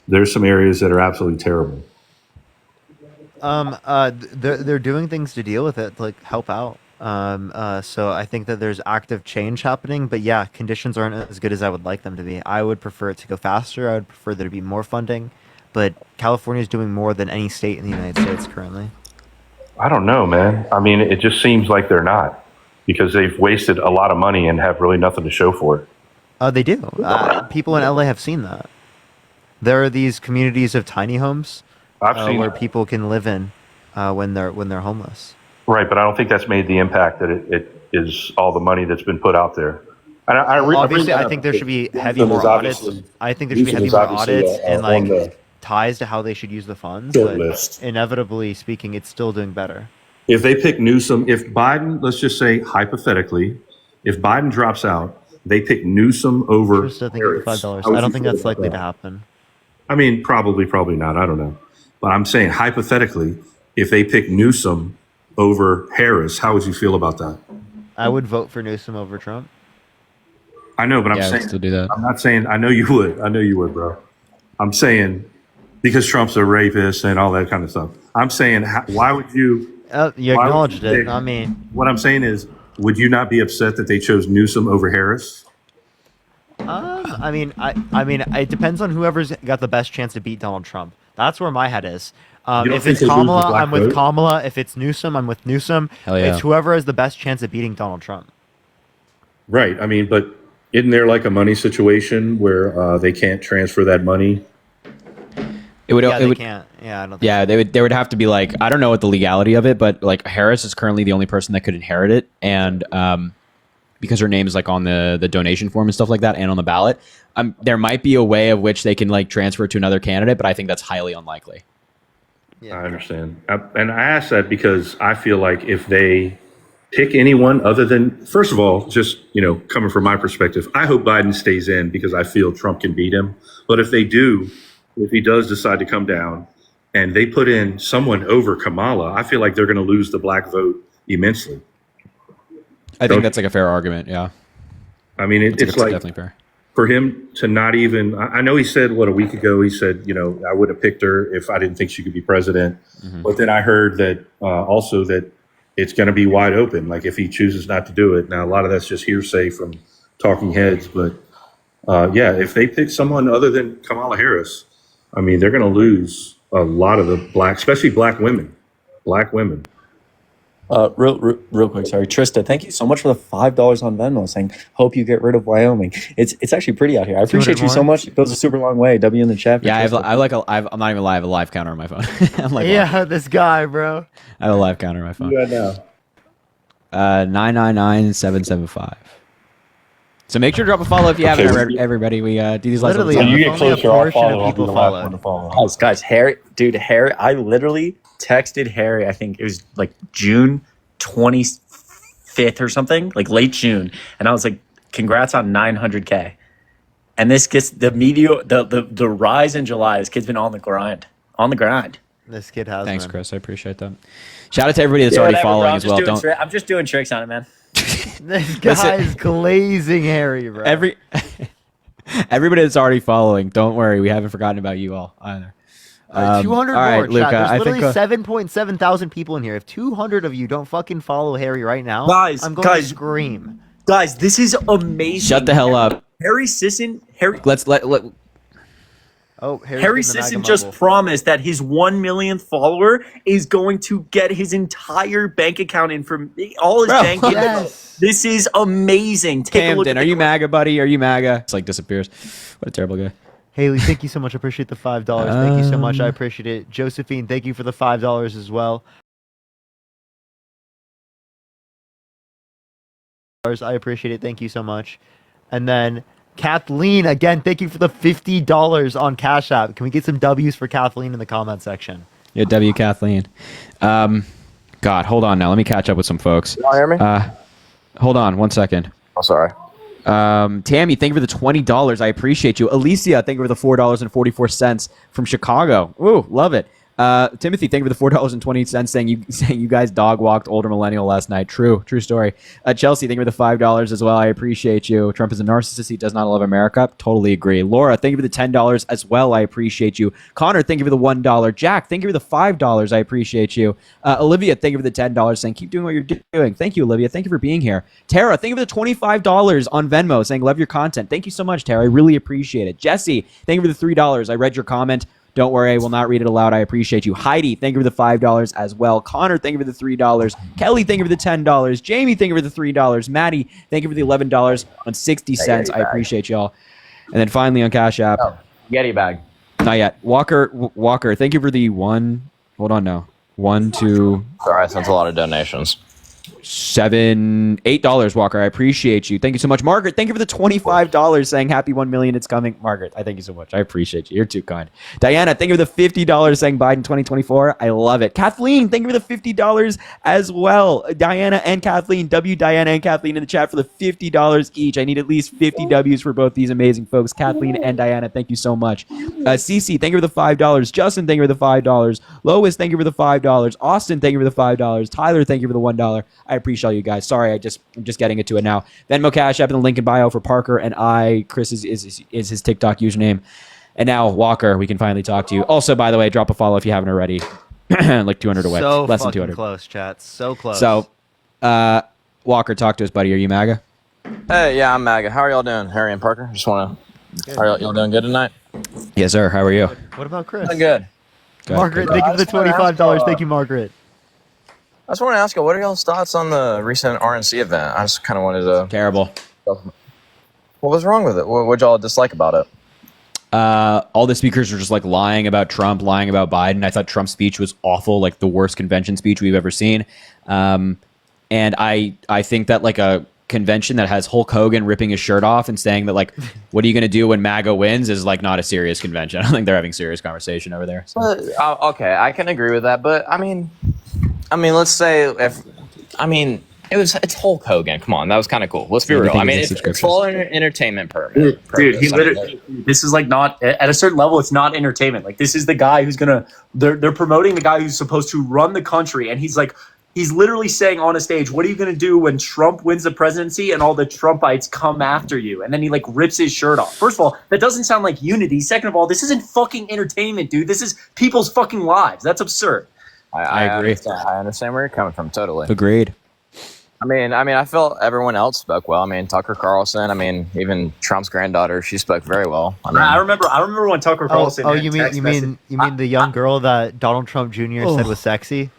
there's some areas that are absolutely terrible.
They're doing things to deal with it, to like help out. So I think that there's active change happening, but yeah, conditions aren't as good as I would like them to be. I would prefer it to go faster. I would prefer there to be more funding. but California is doing more than any state in the United States currently.
I don't know, man. I mean, it just seems like they're not, because they've wasted a lot of money and have really nothing to show for it.
They do. People in LA have seen that. There are these communities of tiny homes
I've seen
where
that.
people can live in when they're homeless.
Right, but I don't think that's made the impact that it is all the money that's been put out there. And
Obviously, I think there should be heavy more audits. I think there should be heavy more audits and like ties to how they should use the funds.
Short
But
list.
inevitably speaking, it's still doing better.
If they pick Newsom, if Biden, let's just say hypothetically, if Biden drops out, they pick Newsom over
Just think of the
Harris.
$5.
How would
I don't
you
think
feel
that's
about
likely
that?
to happen.
I mean, probably not. I don't know. But I'm saying hypothetically, if they pick Newsom over Harris, how would you feel about that?
I would vote for Newsom over Trump.
I know, but I'm
Yeah, I would
saying,
still do that.
I'm not saying, I know you would, bro. I'm saying, because Trump's a rapist and all that kind of stuff. I'm saying, why would you?
You
why would
acknowledged
you
it.
pick-
I mean,
what I'm saying is, would you not be upset that they chose Newsom over Harris?
I mean, it depends on whoever's got the best chance to beat Donald Trump. That's where my head is.
You don't
If
think
it's
they lose the
Kamala,
black
I'm with
vote?
Kamala. If it's Newsom, I'm with Newsom.
Hell yeah.
It's whoever has the best chance of beating Donald Trump.
Right. I mean, but isn't there like a money situation where they can't transfer that money?
It would.
Yeah,
it
they
would,
can't. Yeah, I don't.
Yeah, they would. There would have to be like, I don't know what the legality of it, but like Harris is currently the only person that could inherit it, and because her name is like on the donation form and stuff like that, and on the ballot, there might be a way of which they can like transfer it to another candidate, but I think that's highly unlikely.
I understand. And I ask that because I feel like if they pick anyone other than, first of all, just, coming from my perspective, I hope Biden stays in because I feel Trump can beat him. But if he does decide to come down and they put in someone over Kamala, I feel like they're going to lose the black vote immensely.
I think that's like a fair argument. Yeah.
I mean, it's like
definitely fair.
For him to not even, I know he said, a week ago, he said, I would have picked her if I didn't think she could be president.
Mm-hmm.
But then I heard that also that it's going to be wide open, like if he chooses not to do it. Now, a lot of that's just hearsay from talking heads. But if they pick someone other than Kamala Harris, I mean, they're going to lose a lot of the especially black women. Black women.
Real quick, sorry, Trista. Thank you so much for the $5 on Venmo. Saying, hope you get rid of Wyoming. It's actually pretty out here. I appreciate you so much. It goes a super long way. W in the chat.
Yeah, I'm not even live. I have a live counter on my phone. I'm like,
Yeah, this guy, bro.
I have a live counter on my phone.
Yeah, now.
999-775. So make sure to drop a follow if you haven't already, everybody. We do these live.
Literally,
all the time.
you get closer, I'll follow. I'll be the last one to
follow. Guys, Harry, I literally texted Harry. I think it was like June 25th or something, like late June, and I was like, "Congrats on 900K." And this gets the rise in July. This kid's been on the grind.
This kid has.
Thanks,
been.
Chris. I appreciate that. Shout out to everybody that's already following as well.
I'm just doing tricks on it, man.
This guy is glazing Harry, bro.
Everybody that's already following, don't worry, we haven't forgotten about you all either.
200
all
more.
right,
Chat.
Luca,
There's
I
literally
think
7.7 thousand people in here. If 200 of you don't fucking follow Harry right now,
Guys,
I'm going to scream.
Guys, this is amazing.
Shut the hell up.
Harry Sisson.
Harry
Sisson just promised that his 1 millionth follower is going to get his entire bank account all his bank info.
Yes.
This is amazing. Take a look
Camden,
at
are you MAGA, buddy? Are you MAGA? It's like disappears. What a terrible guy.
Haley, thank you so much. I appreciate the $5. Thank you so much. I appreciate it. Josephine, thank you for the $5 as well. I appreciate it. Thank you so much. And then Kathleen, again, thank you for the $50 on Cash App. Can we get some W's for Kathleen in the comment section?
Yeah, W. Kathleen. God, hold on now. Let me catch up with some folks.
You hear me?
Hold on 1 second.
Oh, sorry.
Tammy, thank you for the $20. I appreciate you. Alicia, thank you for the $4.44 from Chicago. Ooh, love it. Timothy, thank you for the $4.20 saying you guys dog walked older millennial last night. True story. Chelsea, thank you for the $5 as well. I appreciate you. Trump is a narcissist. He does not love America. Totally agree. Laura, thank you for the $10 as well. I appreciate you. Connor, thank you for the $1. Jack, thank you for the $5. I appreciate you. Olivia, thank you for the $10 saying keep doing what you're doing. Thank you, Olivia. Thank you for being here. Tara, thank you for the $25 on Venmo saying love your content. Thank you so much, Tara. I really appreciate it. Jesse, thank you for the $3. I read your comment. Don't worry, I will not read it aloud. I appreciate you. Heidi, thank you for the $5 as well. Connor, thank you for the $3. Kelly, thank you for the $10. Jamie, thank you for the $3. Maddie, thank you for the $11 on 60 cents. I appreciate y'all. And then finally on Cash App.
Yeti bag.
Not yet. Walker, thank you for the one. Hold on now. 1, 2.
Sorry, that's a lot of donations.
$8, Walker. I appreciate you. Thank you so much. Margaret, thank you for the $25 saying happy 1 million. It's coming. Margaret, I thank you so much. I appreciate you. You're too kind. Diana, thank you for the $50 saying Biden 2024. I love it. Kathleen, thank you for the $50 as well. Diana and Kathleen, Diana and Kathleen in the chat for the $50 each. I need at least 50 W's for both these amazing folks. Kathleen and Diana, thank you so much. Cece, thank you for the $5. Justin, thank you for the $5. Lois, thank you for the $5. Austin, thank you for the $5. Tyler, thank you for the $1. I appreciate all you guys. Sorry, I'm just getting into it now. Venmo, Cash App in the link in bio for Parker and I. Chris is his TikTok username. And now, Walker, we can finally talk to you. Also, by the way, drop a follow if you haven't already. Like 200 away.
So
Less than
fucking
200.
close, chat. So close.
So, Walker, talk to us, buddy. Are you MAGA?
Hey, yeah, I'm MAGA. How are y'all doing, Harry and Parker? Just want to. Are y'all doing good tonight?
Yes, sir. How are you?
What about Chris?
Doing good.
Margaret, thank you for the $25. Thank you, Margaret.
I just want to ask you, what are y'all's thoughts on the recent RNC event? I just kind of wanted to.
Terrible.
What was wrong with it? What y'all dislike about it?
All the speakers were just like lying about Trump, lying about Biden. I thought Trump's speech was awful, like the worst convention speech we've ever seen. And I think that like a convention that has Hulk Hogan ripping his shirt off and saying that like, what are you going to do when MAGA wins is like not a serious convention. I don't think they're having serious conversation over there. So.
Okay, I can agree with that, but I mean, let's say it's Hulk Hogan. Come on, that was kind of cool. Let's be real. I mean, it's full entertainment purpose.
Dude, he literally. This is like not at a certain level. It's not entertainment. Like this is the guy who's gonna. They're promoting the guy who's supposed to run the country, and he's like. He's literally saying on a stage, what are you going to do when Trump wins the presidency and all the Trumpites come after you? And then he like rips his shirt off. First of all, that doesn't sound like unity. Second of all, this isn't fucking entertainment, dude. This is people's fucking lives. That's absurd.
I agree. I understand where you're coming from. Totally.
Agreed.
I mean, I felt everyone else spoke well. I mean, Tucker Carlson. I mean, even Trump's granddaughter, she spoke very well.
I remember when Tucker Carlson.
Oh, you mean the young girl that Donald Trump Jr. said was sexy?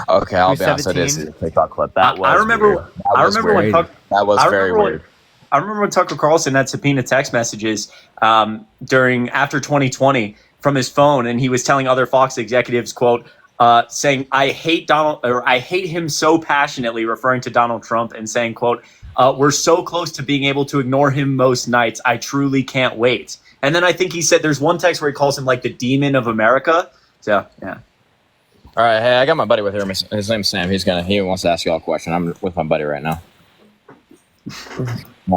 Okay, I'll be honest. I did see the TikTok clip. That was.
I remember when Tucker Carlson had subpoena text messages after 2020 from his phone, and he was telling other Fox executives, "quote." Saying, I hate him so passionately, referring to Donald Trump, and saying, quote, we're so close to being able to ignore him most nights. I truly can't wait. And then I think he said there's one text where he calls him like the demon of America. So, yeah.
All right. Hey, I got my buddy with him. His name's Sam. He wants to ask you all a question. I'm with my buddy right now. All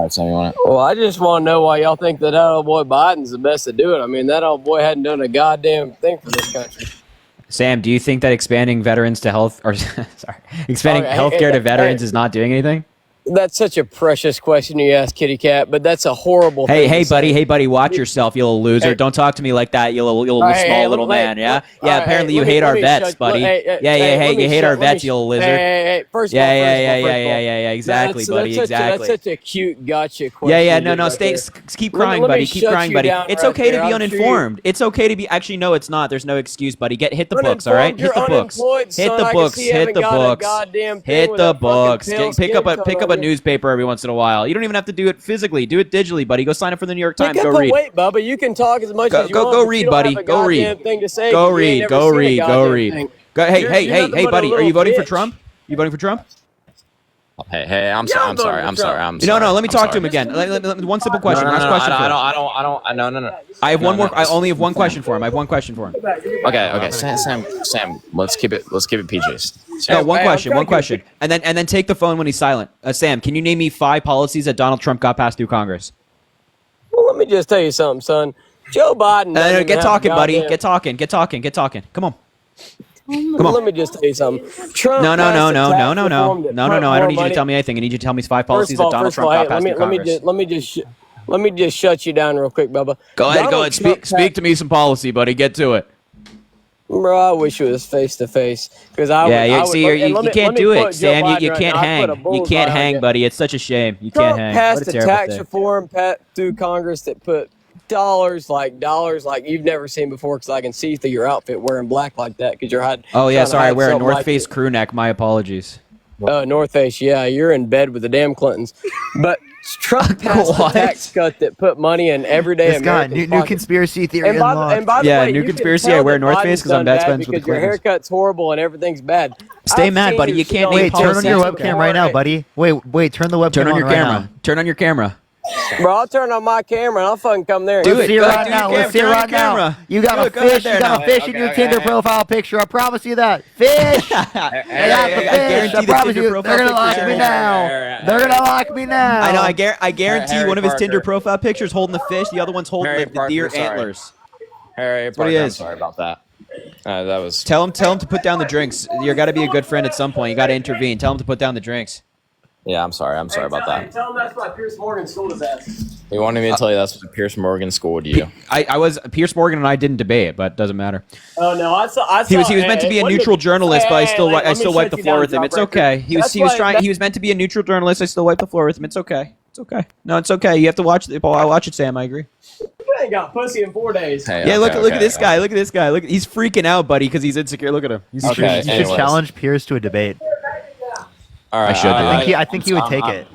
right, Sam, you want it?
Well, I just want to know why y'all think that old boy Biden's the best to do it. I mean, that old boy hadn't done a goddamn thing for this country.
Sam, do you think that expanding veterans to expanding healthcare to veterans is not doing anything?
That's such a precious question you ask, Kitty Cat, but that's a horrible thing.
Hey, buddy, watch yourself, you little loser. Hey. Don't talk to me like that, you little small little man, yeah? Apparently you hate our vets, buddy. You hate our vets, you little lizard.
Hey, first of all.
Yeah, exactly, buddy, exactly.
That's such a cute gotcha question.
No, keep crying, buddy, keep crying, buddy. It's okay to be uninformed. It's okay to be, actually, no, it's not. There's no excuse, buddy. Hit the books, all right? Hit the books. Hit the books. Pick up a newspaper every once in a while. You don't even have to do it physically. Do it digitally, buddy. Go sign up for the New York Times. Go read.
Wait, Bubba. You can talk as much as you want.
Go read, buddy. Go read. Go read. Hey, buddy. Are you voting for Trump? You voting for Trump?
Hey, I'm sorry.
No, let me talk to him again. One simple question.
No.
I have one more. I only have one question for him.
Okay. Sam, let's keep it PG.
No, one question. And then take the phone when he's silent. Sam, can you name me 5 policies that Donald Trump got passed through Congress?
Well, let me just tell you something, son. Joe Biden.
Get talking, buddy. Get talking. Come on.
Let me just tell you something. Trump
No. I don't need you to tell me anything. I need you to tell me 5 policies that Donald Trump got passed through Congress.
Let me just shut you down real quick, Bubba.
Go ahead. Speak to me some policy, buddy. Get to it.
Bro, I wish it was face to face because
you can't do it, Sam. You can't hang. You can't hang, buddy. It's such a shame. You can't hang.
Passed a tax reform through Congress that put dollars like you've never seen before because I can see through your outfit wearing black like that because you're hiding.
Oh yeah,
trying to
sorry. I
hide
wear a
something
North
like
Face
it.
crew neck. My apologies.
North Face, yeah, you're in bed with the damn Clintons. But Trump passed a tax cut that put money in everyday
This guy,
Americans'
new
pockets.
conspiracy theory
And by,
unlocked.
and by the
Yeah,
way,
new
you can
conspiracy,
tell
I wear
that
North Face
Biden's
'cause I'm
done
best
bad
friends with the
because your
Clintons.
haircut's horrible and everything's bad.
Stay
I've
mad,
seen
buddy.
your
You can't
shit
name
Wait, turn on your
politics.
webcam right now, buddy. Wait, turn the webcam
Turn on your
right
camera.
now.
Turn on your camera.
Bro, I'll turn on my camera and I'll fucking come there.
Do
Let's
it.
see it
Go
right
ahead, do
now.
your
Let's see it
camera.
right
Turn on your
now.
camera.
You got
Do
a
it. Go ahead
fish.
there
You got
now.
a fish in your Tinder profile picture. I promise you that. Fish. I
guarantee the
promise
Tinder
you,
profile
they're gonna like
picture-
me now. They're gonna like me now.
I know. I guarantee
Harry
one of his
Parker.
Tinder profile pictures holding the fish. The other one's holding
Harry
the
Parker,
deer
sorry.
antlers.
Harry
what he
Parker, I'm
is.
sorry about that. That was.
Tell him to put down the drinks. You got to be a good friend at some point. You got to intervene. Tell him to put down the drinks.
Yeah, I'm sorry. I'm sorry about that.
Tell him that's why Pierce Morgan schooled his ass.
He wanted me to tell you that's what Pierce Morgan schooled you.
I was Pierce Morgan and I didn't debate, but it doesn't matter.
Oh no, I saw.
He was meant to be a neutral journalist, but I still wiped the floor with him.
It's
It's okay. He was meant to be a neutral journalist. I still wiped the floor with him. It's okay. It's okay. No, it's okay. You have to watch it. I'll watch it, Sam. I agree.
You ain't got pussy in 4 days.
Hey,
Yeah,
okay,
look at this
okay.
guy. Look at this guy. Look, he's freaking out, buddy, because he's insecure. Look at him. He's
Okay,
You should
anyways.
challenge Pierce to a debate.
All right,
I should do that.
I think he would take it.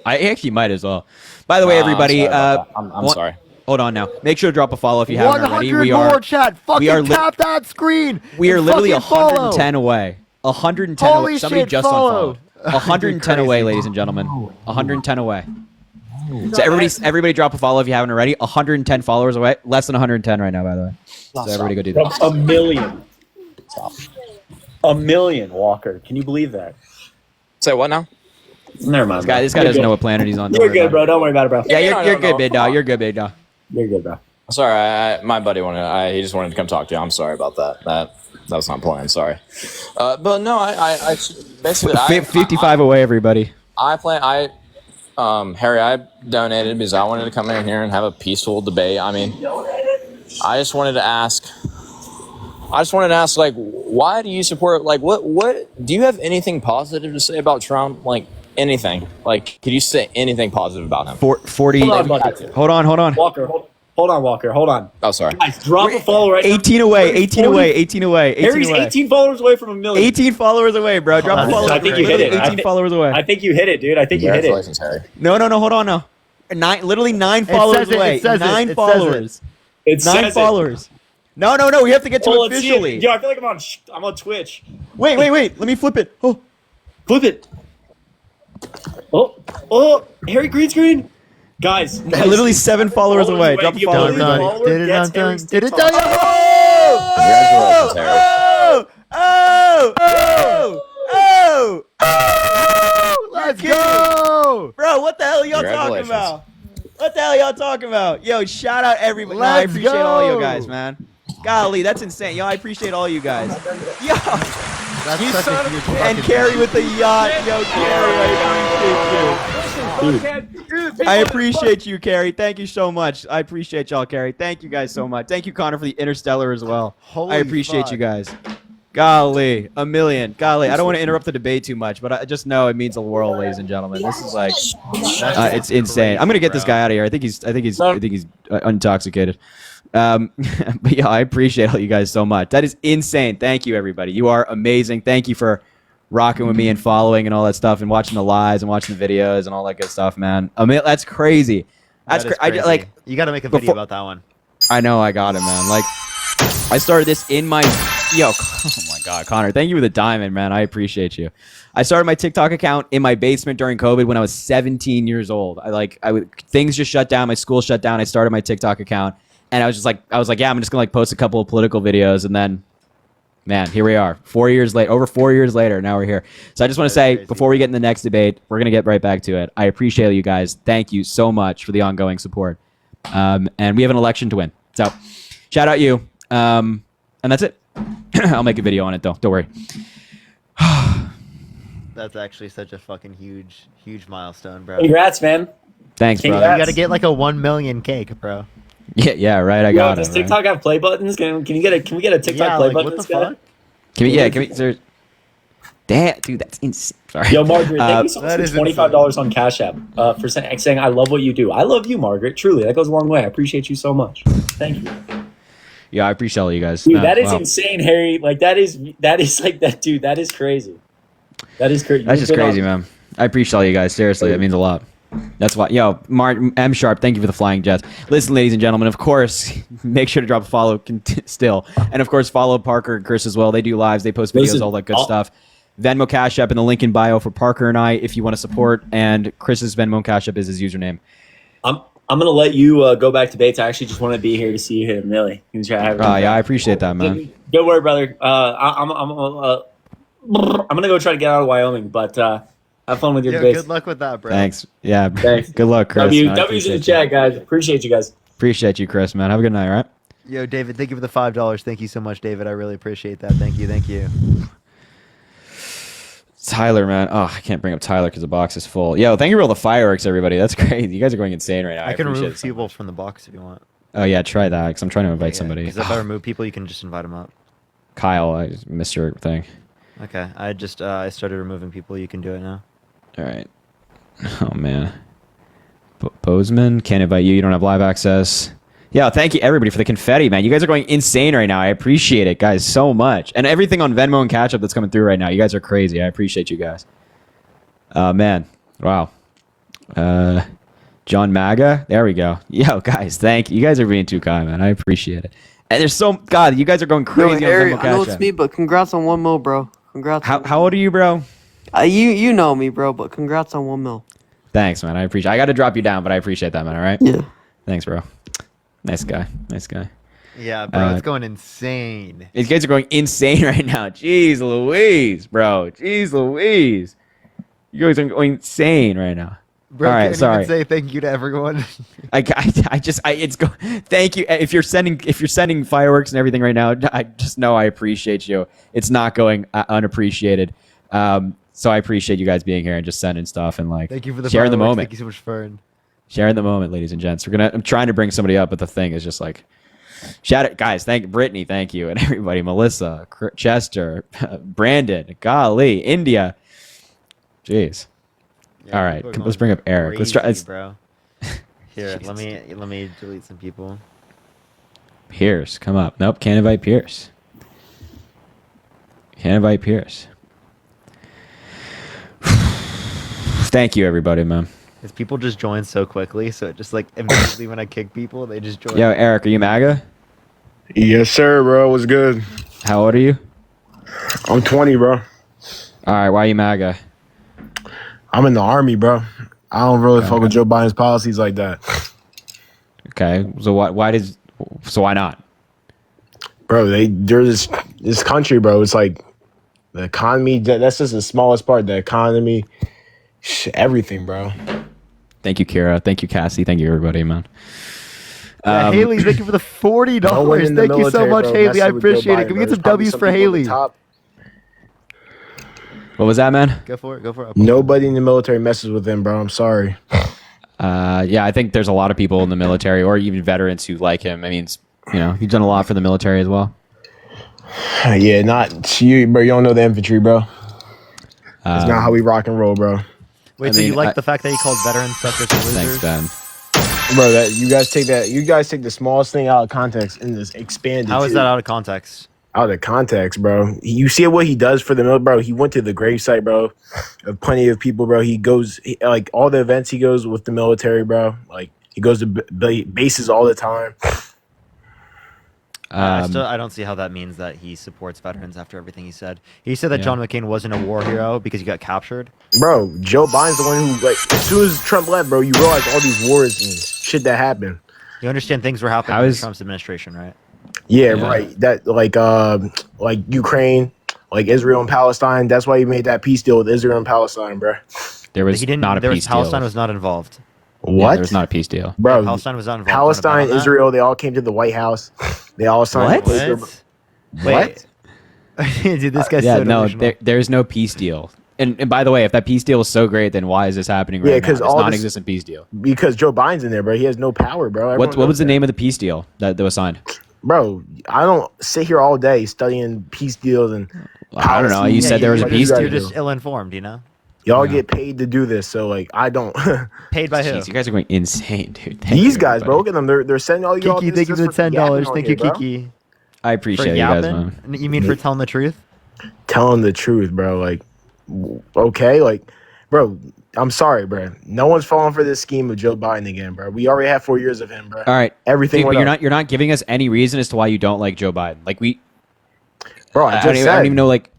I actually might as well. By the way, everybody,
I'm sorry.
Hold on now. Make sure to drop a follow if you haven't already.
100
We
more
are
chat. Fucking
are li-
tap that screen.
we are
and
literally
fucking follow.
110 away. 110
Holy
away. Somebody
shit,
just
follow.
unfollowed. 110 away, ladies and gentlemen. 110 away. So everybody drop a follow if you haven't already. 110 followers away. Less than 110 right now, by the way. So everybody go do that.
A million. A million, Walker. Can you believe that?
Say what now?
Never mind.
This guy doesn't know what planet he's on. Don't
You're
worry
good,
about
bro.
it.
Don't worry about it, bro.
Yeah, you're good,
no,
big dog. You're good, big dog.
You're good, bro.
Sorry, my buddy he just wanted to come talk to you. I'm sorry about that. That's not planned. Sorry. But no, I basically
55 away, everybody.
Harry, I donated because I wanted to come in here and have a peaceful debate. I mean, I just wanted to ask, like, why do you support, like, what, do you have anything positive to say about Trump? Like, anything? Like, could you say anything positive about him?
40. Hold on.
Walker, hold on, Walker. Hold on.
Oh, sorry.
Guys, drop a follow right now.
18 away. 18 away. 18 away. 18
Harry's
away.
18 followers away from a million.
18 followers away, bro. Drop a follow.
I think you hit it.
Literally 18 followers away.
I think you hit it, dude. I think you hit it.
Congratulations, Harry.
No, hold on now. Literally 9 followers away. 9 followers.
It
9
says it.
followers. No. We have to get to
Oh,
it
let's see it.
officially.
Yo, I feel like I'm on Twitch.
Wait. Let me flip it. Oh,
Flip it. Oh, Harry green screen. Guys,
literally 7 followers away. Drop a
You
follow.
believe the follower
Did it
gets
done.
Harry's
Did it
TikTok.
done.
Congratulations, Harry.
Let's go.
Bro, what the hell are y'all talking
Congratulations.
about? What the hell are y'all talking about? Yo, shout out everybody. No, I
Let's
appreciate all you
go.
guys, man. Golly, that's insane. Yo, I appreciate all you guys. Yo,
That's such a huge
and
fucking
Carrie with the yacht. Yo, Carrie, I appreciate you, Carrie. Thank you so much. I appreciate y'all, Carrie. Thank you guys so much. Thank you, Connor, for the Interstellar as well.
Holy
I appreciate
fuck.
you guys. Golly, a million. Golly, I don't want to interrupt the debate too much, but I just know it means the world, ladies and gentlemen. This is like, it's insane. I'm gonna get this guy out of here. I think he's intoxicated. But yeah, I appreciate all you guys so much. That is insane. Thank you, everybody. You are amazing. Thank you for rocking with me and following and all that stuff and watching the lives and watching the videos and all that good stuff, man. I mean, that's crazy. That's
That is
crazy.
crazy. You got to make a video about that one.
I know, I got it, man. Like, I started this in my oh my god, Connor, thank you for the diamond, man. I appreciate you. I started my TikTok account in my basement during COVID when I was 17 years old. Things just shut down, my school shut down. I started my TikTok account, and I was like, yeah, I'm just gonna post a couple of political videos, and then, man, here we are. 4 years later, over 4 years later, now we're here. So I just want to say, before we get in the next debate, we're gonna get right back to it. I appreciate you guys. Thank you so much for the ongoing support. And we have an election to win. So, shout out you. And that's it. I'll make a video on it though. Don't worry.
That's actually such a fucking huge milestone, bro.
Congrats, man.
Thanks, bro.
You got to get like a 1 million cake, bro.
Yeah, right. I
Yo,
got
does
it. Right?
TikTok have play buttons? Can we get a TikTok
Yeah,
play
like,
button?
what the fuck?
Damn, dude, that's insane. Sorry.
Yo, Margaret, thank you so much
that
for
is
$25 on Cash App for saying I love what you do. I love you, Margaret. Truly, that goes a long way. I appreciate you so much. Thank you.
Yeah, I appreciate all you guys.
Dude,
No,
that is
wow.
insane, Harry. Like that is like that, dude. That is crazy. That is crazy.
That's
You've
just
been
crazy,
on-
man. I appreciate all you guys. Seriously, that means a lot. That's why, yo, M Sharp, thank you for the flying jets. Listen, ladies and gentlemen, of course, make sure to drop a follow still, and of course, follow Parker and Chris as well. They do lives, they post videos,
Listen,
all that good
I'll-
stuff. Venmo Cash App in the link in bio for Parker and I if you want to support, and Chris's Venmo Cash App is his username.
I'm gonna let you go back to Bates. I actually just want to be here to see you hit a milli.
Yeah, I appreciate that, man.
Don't worry, brother. I'm gonna go try to get out of Wyoming, but have fun with your
Yo,
debates.
good luck with that, bro.
Thanks. Yeah,
Thanks.
good luck, Chris.
W's
man. I
in the
appreciate you.
chat, guys. Appreciate you guys.
Appreciate you, Chris, man. Have a good night, all right?
Yo, David, thank you for the $5. Thank you so much, David. I really appreciate that. Thank you. Thank you.
Tyler, man. Oh, I can't bring up Tyler because the box is full. Yo, thank you for all the fireworks, everybody. That's crazy. You guys are going insane right now.
I can
appreciate
remove
it so
people
much.
from the box if you want.
Oh, yeah, try that because I'm trying to invite somebody.
Because if I remove people, you can just invite them up.
Kyle, I just missed your thing.
Okay, I just I started removing people. You can do it now.
All right. Oh, man. Bozeman, can't invite you. You don't have live access. Yeah, thank you, everybody, for the confetti, man. You guys are going insane right now. I appreciate it, guys, so much. And everything on Venmo and Catch Up that's coming through right now. You guys are crazy. I appreciate you guys. Man. Wow. John Maga. There we go. Yo, guys, thank you. You guys are being too kind, man. I appreciate it. And there's so... God, you guys are going crazy
Yo, Harry,
on Venmo
I know
Cash
it's
App.
me, but congrats on 1 mil, bro. Congrats.
How old are you, bro?
You know me, bro, but congrats on 1 mil.
Thanks, man. I appreciate it. I got to drop you down, but I appreciate that, man. All right?
Yeah.
Thanks, bro. Nice guy. Nice guy.
Yeah, bro, it's going insane.
These guys are going insane right now. Jeez Louise, bro. Jeez Louise. You guys are going insane right now.
Bro,
all right,
can't
sorry.
even say thank you to everyone.
Thank you. If you're sending fireworks and everything right now, I just know I appreciate you. It's not going unappreciated. So I appreciate you guys being here and just sending stuff and like
Thank you for the
sharing the
fireworks.
moment.
Thank you so much, Fern.
Sharing the moment, ladies and gents. I'm trying to bring somebody up, but the thing is just like, shout out, guys. Brittany, thank you, and everybody. Melissa, Chester, Brandon, golly, India. Jeez.
Yeah,
all right,
people are
let's
going
bring up Eric. Let's try.
crazy, bro. Here, let me delete some people.
Pierce, come up. Nope, can't invite Pierce. Can't invite Pierce. Thank you, everybody, man.
Because people just join so quickly, so it just like immediately when I kick people, they just join.
Yo, Eric, are you MAGA?
Yes, sir, bro. What's good?
How old are you?
I'm 20, bro.
All right, why are you MAGA?
I'm in the army, bro. I don't really fuck with Joe Biden's policies like that.
Okay, so why not?
Bro, they're this country, bro. It's like the economy. That's just the smallest part. The economy, everything, bro.
Thank you, Kira. Thank you, Cassie. Thank you, everybody, man.
Haley, thank you for the $40.
No one in the
Thank you so
military,
much,
bro,
Haley. I
messing with Joe
appreciate it.
Biden,
Can we
bro.
get some
There's probably
W's
some
for
people at the
Haley?
top.
What was that, man?
Go for it. Go for it.
Nobody in the military messes with him, bro. I'm sorry.
Yeah, I think there's a lot of people in the military or even veterans who like him. I mean, he's done a lot for the military as well.
Yeah, not you, bro. You don't know the infantry, bro. It's not how we rock and roll, bro.
Wait, so you like the fact that he called veterans suckers and losers?
Thanks, Ben.
Bro, you guys take the smallest thing out of context and just expand it.
How is that out of context?
Out of context, bro. You see what he does for the military, bro. He went to the gravesite, bro, of plenty of people, bro. He goes like all the events he goes with the military, bro. Like he goes to bases all the time.
I don't see how that means that he supports veterans after everything he said. He said that John McCain wasn't a war hero because he got captured.
Bro, Joe Biden's the one who, like, as soon as Trump left, bro, you realize all these wars and shit that happened.
You understand things were happening in Trump's administration, right?
Yeah, right. That like Ukraine, like Israel and Palestine. That's why he made that peace deal with Israel and Palestine, bro.
There was not a peace deal.
Palestine was not involved.
What?
Yeah, there was not a peace deal.
Bro,
Yeah, Palestine was not involved.
Palestine, Israel, they all came to the White House. They all signed.
What?
What?
Dude, this guy's
Yeah,
so
no,
delusional.
there's no peace deal. And by the way, if that peace deal is so great, then why is this happening right
Yeah,
now?
because
It's
all
non-existent peace deal.
Because Joe Biden's in there, bro. He has no power, bro.
What
Everyone
was
knows
the name of the peace deal that was signed?
Bro, I don't sit here all day studying peace deals and
I don't know. You said there was a peace
You're
deal.
just ill-informed, you know?
Y'all get paid to do this, so like I don't.
Paid by who?
Jeez, you guys are going insane, dude.
These guys, bro, look at them. They're sending all y'all.
Kiki,
this
thank you
just
for the $10.
yapping
Thank
on
you,
here, bro.
Kiki.
I appreciate
For
you guys,
yapping?
man.
You mean for telling the truth?
Telling the truth, bro. Like, okay, like, bro. I'm sorry, bro. No one's falling for this scheme of Joe Biden again, bro. We already have 4 years of him, bro.
All right,
everything.
dude, but
went up.
you're not giving us any reason as to why you don't like Joe Biden. Like
Bro, I
don't even know. Like,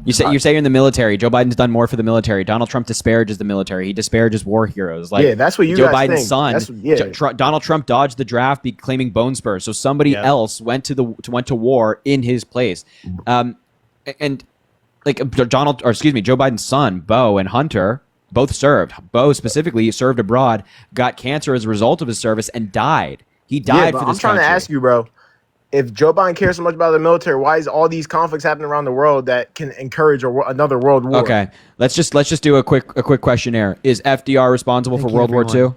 you say you're saying in the military, Joe Biden's done more for the military. Donald Trump disparages the military. He disparages war heroes. Like,
yeah, that's what you
Joe
guys
Biden's
think.
son. Donald Trump dodged the draft, claiming bone spurs. So somebody else went to war in his place. And like Joe Biden's son, Beau and Hunter, both served. Beau specifically served abroad, got cancer as a result of his service, and died. He died for this
I'm trying
country.
to ask you, bro. If Joe Biden cares so much about the military, why is all these conflicts happening around the world that can encourage another world war?
Okay, let's just do a quick questionnaire. Is FDR responsible for World War II?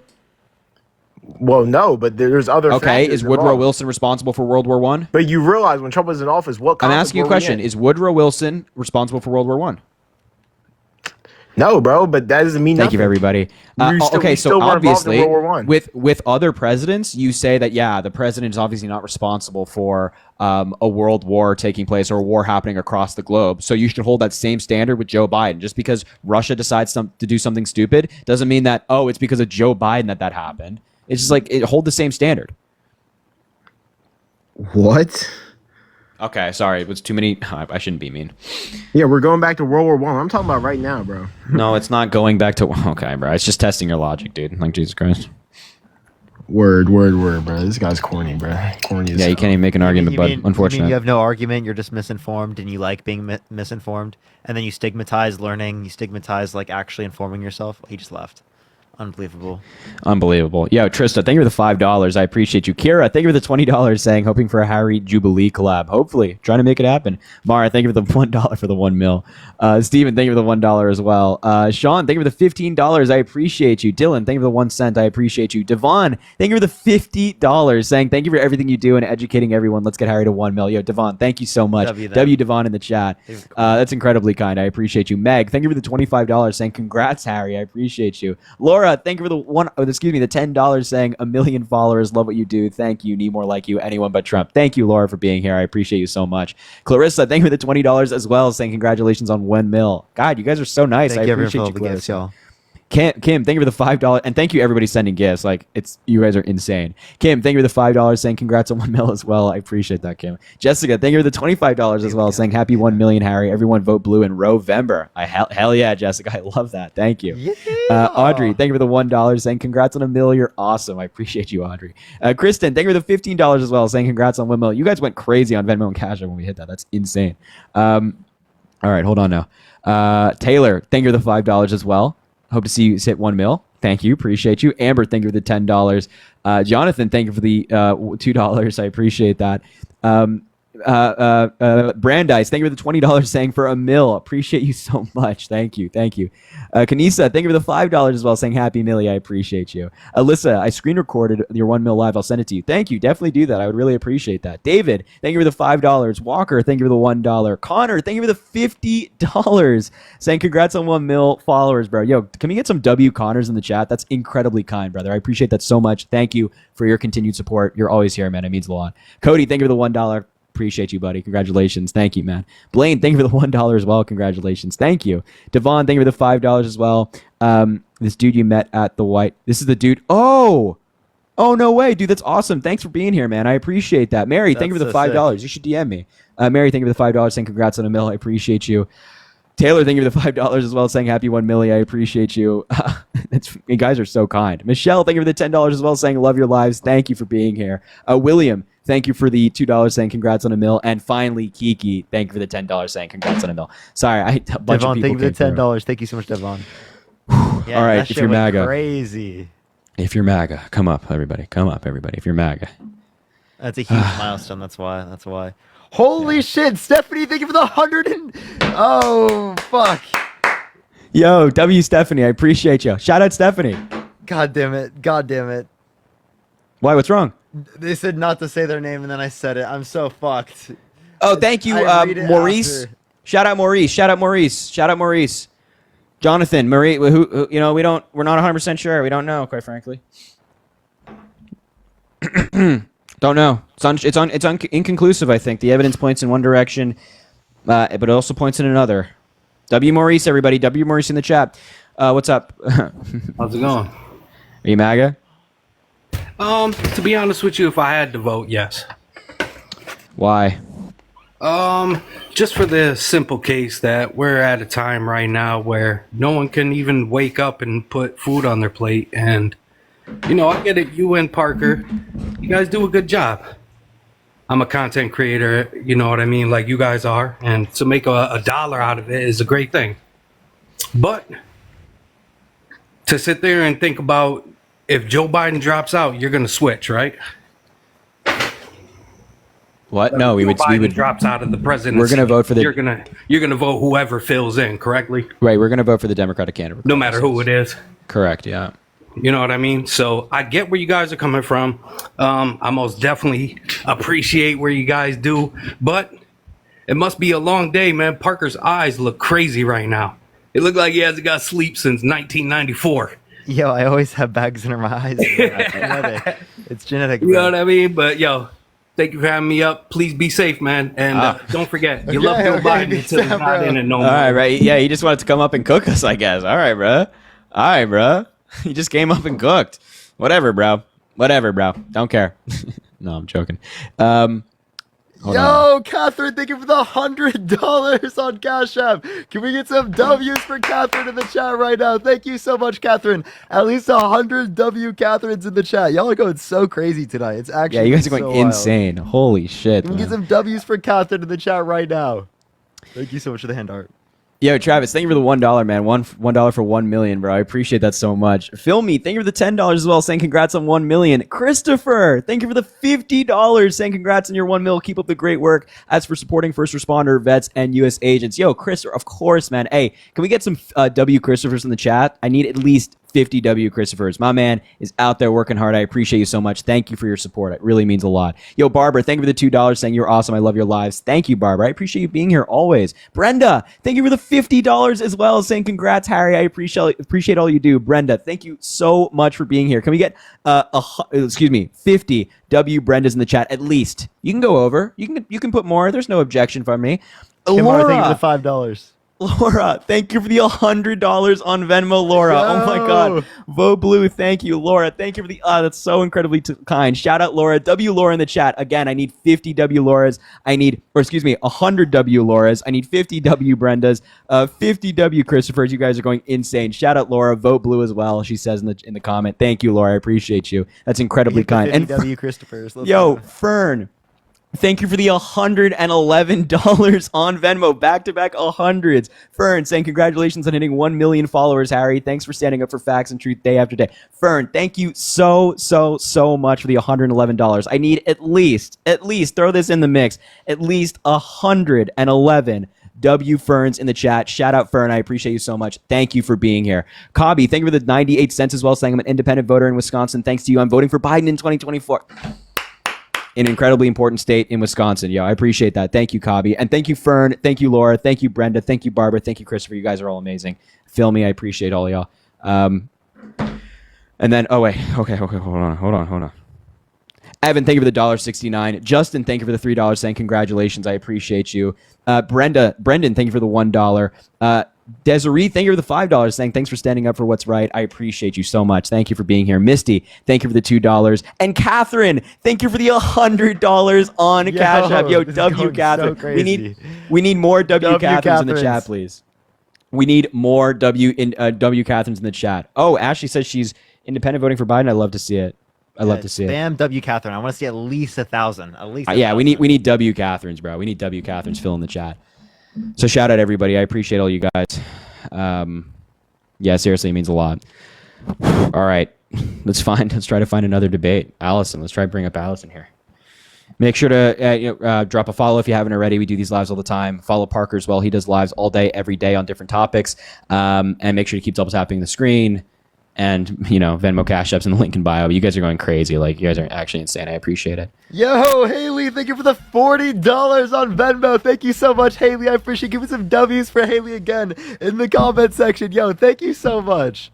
Well, no, but there's other.
Okay,
factors
is Woodrow
involved.
Wilson responsible for World War One?
But you realize when Trump was in office, what?
I'm
conflict
asking you a
were we
question.
in?
Is Woodrow Wilson responsible for World War One?
No, bro, but that doesn't mean
Thank you,
nothing.
everybody.
We
Okay,
still
so
were involved in
obviously,
World War One.
with other presidents, you say that the president is obviously not responsible for a world war taking place or a war happening across the globe. So you should hold that same standard with Joe Biden. Just because Russia decides to do something stupid doesn't mean that it's because of Joe Biden that happened. It's just like hold the same standard.
What?
Okay, sorry, it was too many. I shouldn't be mean.
Yeah, we're going back to World War One. I'm talking about right now, bro.
No, it's not going back to. Okay, bro, it's just testing your logic, dude. Like Jesus Christ.
Word, bro. This guy's corny, bro. Corny as
Yeah, you
hell.
can't even make an argument, but
You mean
unfortunately.
you have no argument? You're just misinformed, and you like being misinformed, and then you stigmatize learning. You stigmatize like actually informing yourself. He just left. Unbelievable.
Unbelievable. Yo, Trista, thank you for the $5. I appreciate you. Kira, thank you for the $20 saying, hoping for a Harry Jubilee collab. Hopefully. Trying to make it happen. Mara, thank you for the $1 for the 1 mil. Steven, thank you for the $1 as well. Sean, thank you for the $15. I appreciate you. Dylan, thank you for the 1 cent. I appreciate you. Devon, thank you for the $50 saying, thank you for everything you do and educating everyone. Let's get Harry to 1 mil. Yo, Devon, thank you so much. W Devon in the chat. That's incredibly kind. I appreciate you. Meg, thank you for the $25 saying, congrats, Harry. I appreciate you. Laura, thank you for the the $10 saying 1 million followers. Love what you do. Thank you. Need more like you. Anyone but Trump. Thank you, Laura, for being here. I appreciate you so much. Clarissa, thank you for the $20 as well, saying congratulations on 1 mil. God, you guys are so nice.
Thank
I
you,
appreciate
everyone,
you,
for the gifts,
Clarissa.
y'all.
Kim, thank you for the $5, and thank you everybody sending gifts. Like you guys are insane. Kim, thank you for the $5 saying congrats on 1 mil as well. I appreciate that, Kim. Jessica, thank you for the $25 as well, saying happy 1 million, Harry. Everyone vote blue in Rovember. Hell yeah, Jessica, I love that. Thank you. Audrey, thank you for the $1 saying congrats on 1 mil. You're awesome. I appreciate you, Audrey. Kristen, thank you for the $15 as well, saying congrats on 1 mil. You guys went crazy on Venmo and Cash App when we hit that. That's insane. All right, hold on now. Taylor, thank you for the $5 as well. Hope to see you hit 1 mil. Thank you. Appreciate you. Amber, thank you for the $10. Jonathan, thank you for the $2. I appreciate that. Brandeis, thank you for the $20 saying for 1 mil. Appreciate you so much. Thank you. Kanisa, thank you for the $5 as well, saying happy milli. I appreciate you. Alyssa, I screen recorded your 1 mil live. I'll send it to you. Thank you. Definitely do that. I would really appreciate that. David, thank you for the $5. Walker, thank you for the $1. Connor, thank you for the $50, saying congrats on 1 mil followers, bro. Yo, can we get some W Connors in the chat? That's incredibly kind, brother. I appreciate that so much. Thank you for your continued support. You're always here, man. It means a lot. Cody, thank you for the $1. Appreciate you, buddy. Congratulations. Thank you, man. Blaine, thank you for the $1 as well. Congratulations. Thank you. Devon, thank you for the $5 as well. This dude you met at the White. This is the dude. Oh, no way, dude. That's awesome. Thanks for being here, man. I appreciate that. Mary, thank you for the $5. You should DM me. Mary, thank you for the $5 saying congrats on 1 mil. I appreciate you. Taylor, thank you for the $5 as well, saying happy 1 milli. I appreciate you. You guys are so kind. Michelle, thank you for the $10 as well, saying love your lives. Thank you for being here. William, thank you for the $2 saying congrats on 1 mil. And finally, Kiki, thank you for the $10 saying congrats on 1 mil. Sorry, a bunch
Devon,
of people
thank you for the
came through.
$10. Thank you so much, Devon.
All right,
that
if
shit
you're
went
MAGA.
crazy.
If you're MAGA, come up, everybody. Come up, everybody. If you're MAGA.
That's a huge milestone. That's why. Holy shit, Stephanie! Thank you for the 100 and oh fuck!
Yo, W Stephanie, I appreciate you. Shout out Stephanie.
God damn it!
Why? What's wrong?
They said not to say their name, and then I said it. I'm so fucked.
Oh, thank you,
I read it
Maurice.
after.
Shout out Maurice. Jonathan, Marie, who you know, we're not 100% sure. We don't know, quite frankly. Don't know. It's inconclusive. I think the evidence points in one direction, but it also points in another. W. Maurice, everybody. W. Maurice in the chat. What's up?
How's it going?
Are you MAGA?
To be honest with you, if I had to vote, yes.
Why?
Just for the simple case that we're at a time right now where no one can even wake up and put food on their plate. And, you know, I get it. You and Parker, you guys do a good job. I'm a content creator, you know what I mean? Like you guys are. And to make a dollar out of it is a great thing. But to sit there and think about if Joe Biden drops out, you're going to switch, right?
What? No, we would
drops out of the presidency.
We're going to vote for the.
You're gonna vote whoever fills in, correctly?
Right. We're going to vote for the Democratic candidate.
No matter who it is.
Correct. Yeah.
You know what I mean? So I get where you guys are coming from. I most definitely appreciate where you guys do, but it must be a long day, man. Parker's eyes look crazy right now. It looked like he hasn't got sleep since 1994.
Yo, I always have bags under my eyes. It's genetic.
You know what I mean? But yo, thank you for having me up. Please be safe, man. And don't forget, you love Joe Biden until he's not in it no more.
All right, right. Yeah, he just wanted to come up and cook us, I guess. All right, bro. He just came up and cooked. Whatever, bro. Don't care. No, I'm joking.
Yo, Catherine, thank you for the $100 on Cash App. Can we get some W's for Catherine in the chat right now? Thank you so much, Catherine. At least 100 W Catherines in the chat. Y'all are going so crazy tonight. It's actually
you guys are going
so
insane.
wild.
Holy shit.
Can we get
Man.
some W's for Catherine in the chat right now? Thank you so much for the hand art.
Yo, Travis, thank you for the $1, man. $1 for 1 million, bro. I appreciate that so much. Filmy, thank you for the $10 as well, saying congrats on 1 million. Christopher, thank you for the $50, saying congrats on your 1 mil. Keep up the great work. As for supporting first responder, vets, and U.S. agents. Yo, Chris, of course, man. Hey, can we get some W Christophers in the chat? I need at least 50 W Christophers. My man is out there working hard. I appreciate you so much. Thank you for your support. It really means a lot. Yo, Barbara, thank you for the $2, saying you're awesome. I love your lives. Thank you, Barbara. I appreciate you being here always. Brenda, thank you for the $50 as well, saying congrats, Harry. I appreciate all you do. Brenda, thank you so much for being here. Can we get 50 W Brendas in the chat at least? You can go over. You can put more. There's no objection from me.
Laura, thank you for the $5.
Laura, thank you for the $100 on Venmo, Laura. Yo. Oh my God. Vote blue. Thank you, Laura. Thank you for the, that's so incredibly kind. Shout out, Laura. W Laura in the chat. Again, I need 50 W Lauras. 100 W Lauras. I need 50 W Brendas, 50 W Christophers. You guys are going insane. Shout out, Laura. Vote blue as well. She says in the comment. Thank you, Laura. I appreciate you. That's incredibly kind.
50 W Christophers.
Yo, Fern. Thank you for the $111 on Venmo. Back-to-back 100s. Fern saying congratulations on hitting 1 million followers, Harry. Thanks for standing up for facts and truth day after day. Fern, thank you so much for the $111. I need at least, throw this in the mix, at least 111 W Ferns in the chat. Shout out, Fern. I appreciate you so much. Thank you for being here. Cobby, thank you for the 98 cents as well, saying I'm an independent voter in Wisconsin. Thanks to you, I'm voting for Biden in 2024. An incredibly important state in Wisconsin. Yo, I appreciate that. Thank you, Cobby. And thank you, Fern. Thank you, Laura. Thank you, Brenda. Thank you, Barbara. Thank you, Christopher. You guys are all amazing. Filmy, I appreciate all of y'all. And then, oh, wait. Okay, hold on. Evan, thank you for the $1.69. Justin, thank you for the $3, saying congratulations. I appreciate you. Brendan, thank you for the $1. Desiree, thank you for the $5, saying thanks for standing up for what's right. I appreciate you so much. Thank you for being here. Misty, thank you for the $2. And Catherine, thank you for the $100 on Cash App. Yo, W Catherine. So we need more W Catherines in the chat, please. We need more W Catherines in the chat. Oh, Ashley says she's independent voting for Biden. I love to see it. I love to see it.
Damn W Catherine. I want to see at least 1,000. At least.
Yeah, we need W Catherines, bro. We need W Catherines fill in the chat. So shout out everybody. I appreciate all you guys. Yeah, seriously, it means a lot. All right, let's try to find another debate. Allison, let's try to bring up Allison here. Make sure to drop a follow if you haven't already. We do these lives all the time. Follow Parker as well. He does lives all day, every day on different topics. And make sure to keep double tapping the screen. and Venmo, Cash App's in the link in bio. But you guys are going crazy. Like, you guys are actually insane. I appreciate it.
Yo, Haley, thank you for the $40 on Venmo. Thank you so much, Haley. I appreciate Give me some W's for Haley again in the comment section. Yo, thank you so much.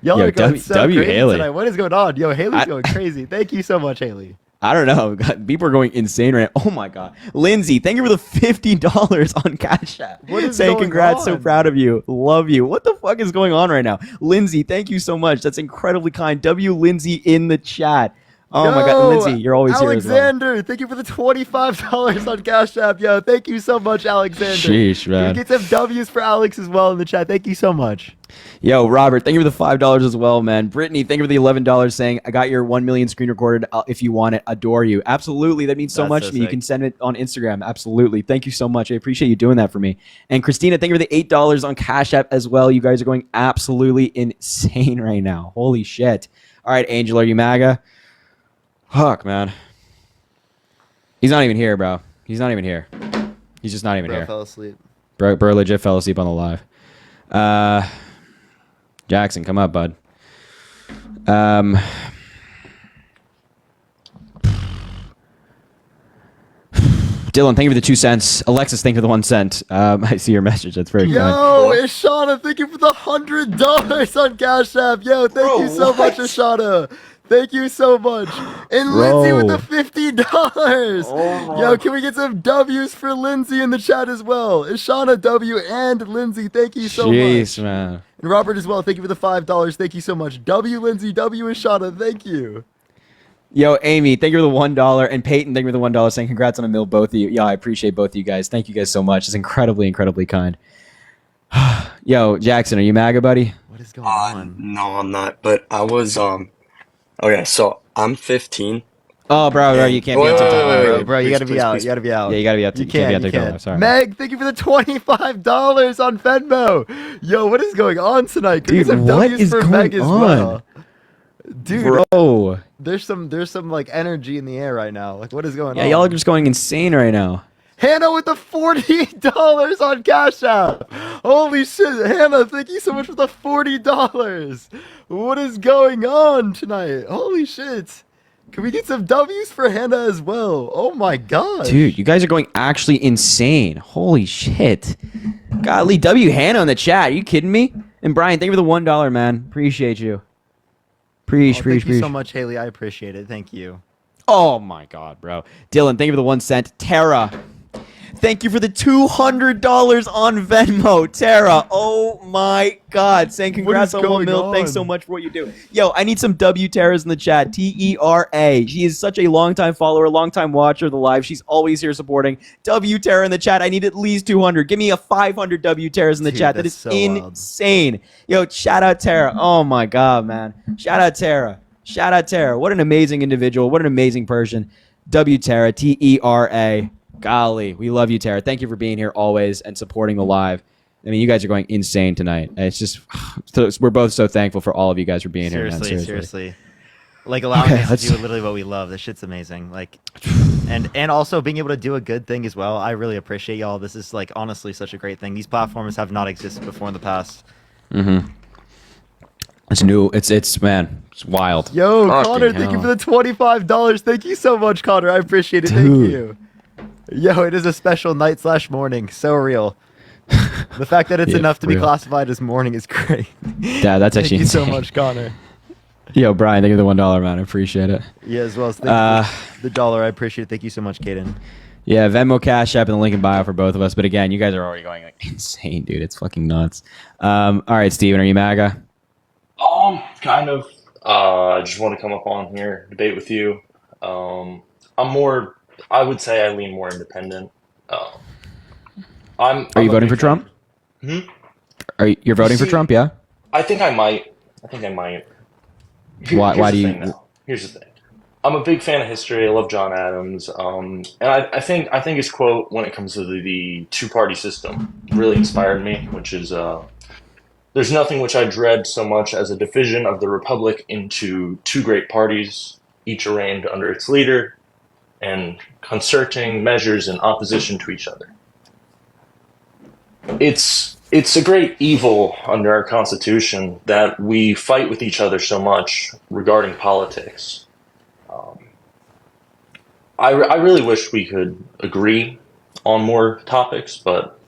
Y'all
Yo,
are going so
W
crazy
Haley.
tonight. What is going on? Yo, Haley's going crazy. Thank you so much, Haley.
I don't know. God, people are going insane right now. Oh my God. Lindsay, thank you for the $50 on Cash App.
What is
Saying
going
congrats, so
on?
proud of you. Love you. What the fuck is going on right now? Lindsay, thank you so much. That's incredibly kind. W Lindsay in the chat. Oh my God, Lindsay, you're always here as well.
Alexander, thank you for the $25 on Cash App. Yo, thank you so much, Alexander.
Sheesh, man.
Can we get some W's for Alex as well in the chat? Thank you so much.
Yo, Robert, thank you for the $5 as well, man. Brittany, thank you for the $11 saying, I got your 1 million screen recorded. If you want it, adore you. Absolutely. That means so
That's
much
so
to me. You
sick.
can send it on Instagram. Absolutely. Thank you so much. I appreciate you doing that for me. And Christina, thank you for the $8 on Cash App as well. You guys are going absolutely insane right now. Holy shit. All right, Angel, are you MAGA? Fuck, man. He's not even here, bro. He's not even here. He's just not even
Bro
here.
fell asleep.
Bro legit fell asleep on the live. Jackson, come up, bud. Dylan, thank you for the 2 cents. Alexis, thank you for the 1 cent. I see your message. That's very kind.
Yo, Ishana, thank you for the $100 on Cash App. Yo, thank you so much, Ishana. Thank you so much. And Lindsay with the $50. Yo, can we get some W's for Lindsay in the chat as well? Ishana, W, and Lindsay, thank you so
Jeez,
much.
man.
And Robert as well, thank you for the $5. Thank you so much. W, Lindsay, W, Ishana, thank you.
Yo, Amy, thank you for the $1. And Peyton, thank you for the $1 saying congrats on a meal, both of you. Yeah, I appreciate both of you guys. Thank you guys so much. It's incredibly, incredibly kind. Yo, Jackson, are you MAGA, buddy?
What is going on?
No, I'm not. But I was Okay, so I'm 15.
Oh, bro, you can't be on TikTok.
Bro, you gotta be out. You gotta be out.
Yeah, you gotta be out.
You
can't be on
can't.
TikTok. Sorry.
Meg, thank you for the $25 on Venmo. Yo, what is going on tonight? Can we
Dude,
get some
what
W's
is
for
going
Meg as
on?
well? Dude,
Bro.
there's some like energy in the air right now. Like, what is going
Yeah,
on?
y'all are just going insane right now.
Hannah with the $40 on Cash App. Holy shit, Hannah, thank you so much for the $40. What is going on tonight? Holy shit. Can we get some W's for Hannah as well? Oh my god.
Dude, you guys are going actually insane. Holy shit. Godly W Hannah in the chat. Are you kidding me? And Brian, thank you for the $1, man. Appreciate you.
Thank you so much, Haley. I appreciate it. Thank you.
Oh my god, bro. Dylan, thank you for the 1 cent. Tara, thank you for the $200 on Venmo. Tara, oh my god. Saying congrats on 1 mil. Thanks so much for what you do. Yo, I need some W Tara's in the chat. Tera. She is such a longtime follower, longtime watcher of the live. She's always here supporting. W Tara in the chat. I need at least 200. Give me a 500 W Tara's in the
Dude,
chat. That
that's
is
so wild.
insane. Yo, shout out Tara. Oh my god, man. Shout out Tara. Shout out Tara. What an amazing individual. What an amazing person. W Tara. Tera. Golly, we love you, Tara. Thank you for being here always and supporting the live. I mean, you guys are going insane tonight. It's just, we're both so thankful for all of you guys for being here, man.
Seriously. Like allowing us to do literally what we love. This shit's amazing. Like, and also being able to do a good thing as well. I really appreciate y'all. This is like honestly such a great thing. These platforms have not existed before in the past.
Mm-hmm. It's new. It's man. It's wild.
Yo,
Fucking
Connor, thank you
hell.
for the $25. Thank you so much, Connor. I appreciate it.
Dude.
Thank you. Yo, it is a special night/morning. So real. The fact that it's
Yeah,
enough to be
real.
classified as morning is great.
Yeah, that's
Thank
actually
you so
insane.
much, Connor.
Yo, Brian, thank you for the $1, man. I appreciate it.
Yeah, as well as thank you for the dollar. I appreciate it. Thank you so much, Kaden.
Yeah, Venmo, Cash App, and the link in bio for both of us. But again, you guys are already going like insane, dude. It's fucking nuts. All right, Steven, are you MAGA?
Kind of. I just want to come up on here, debate with you. I would say I lean more independent.
Are you voting for Trump?
Hmm?
You're voting for
See,
Trump? Yeah.
I think I might.
Why do you?
Here's the thing. I'm a big fan of history. I love John Adams. And I think his quote when it comes to the two-party system really inspired me, which is there's nothing which I dread so much as a division of the republic into two great parties, each arraigned under its leader, and concerting measures in opposition to each other. it's a great evil under our Constitution that we fight with each other so much regarding politics. I really wish we could agree on more topics, but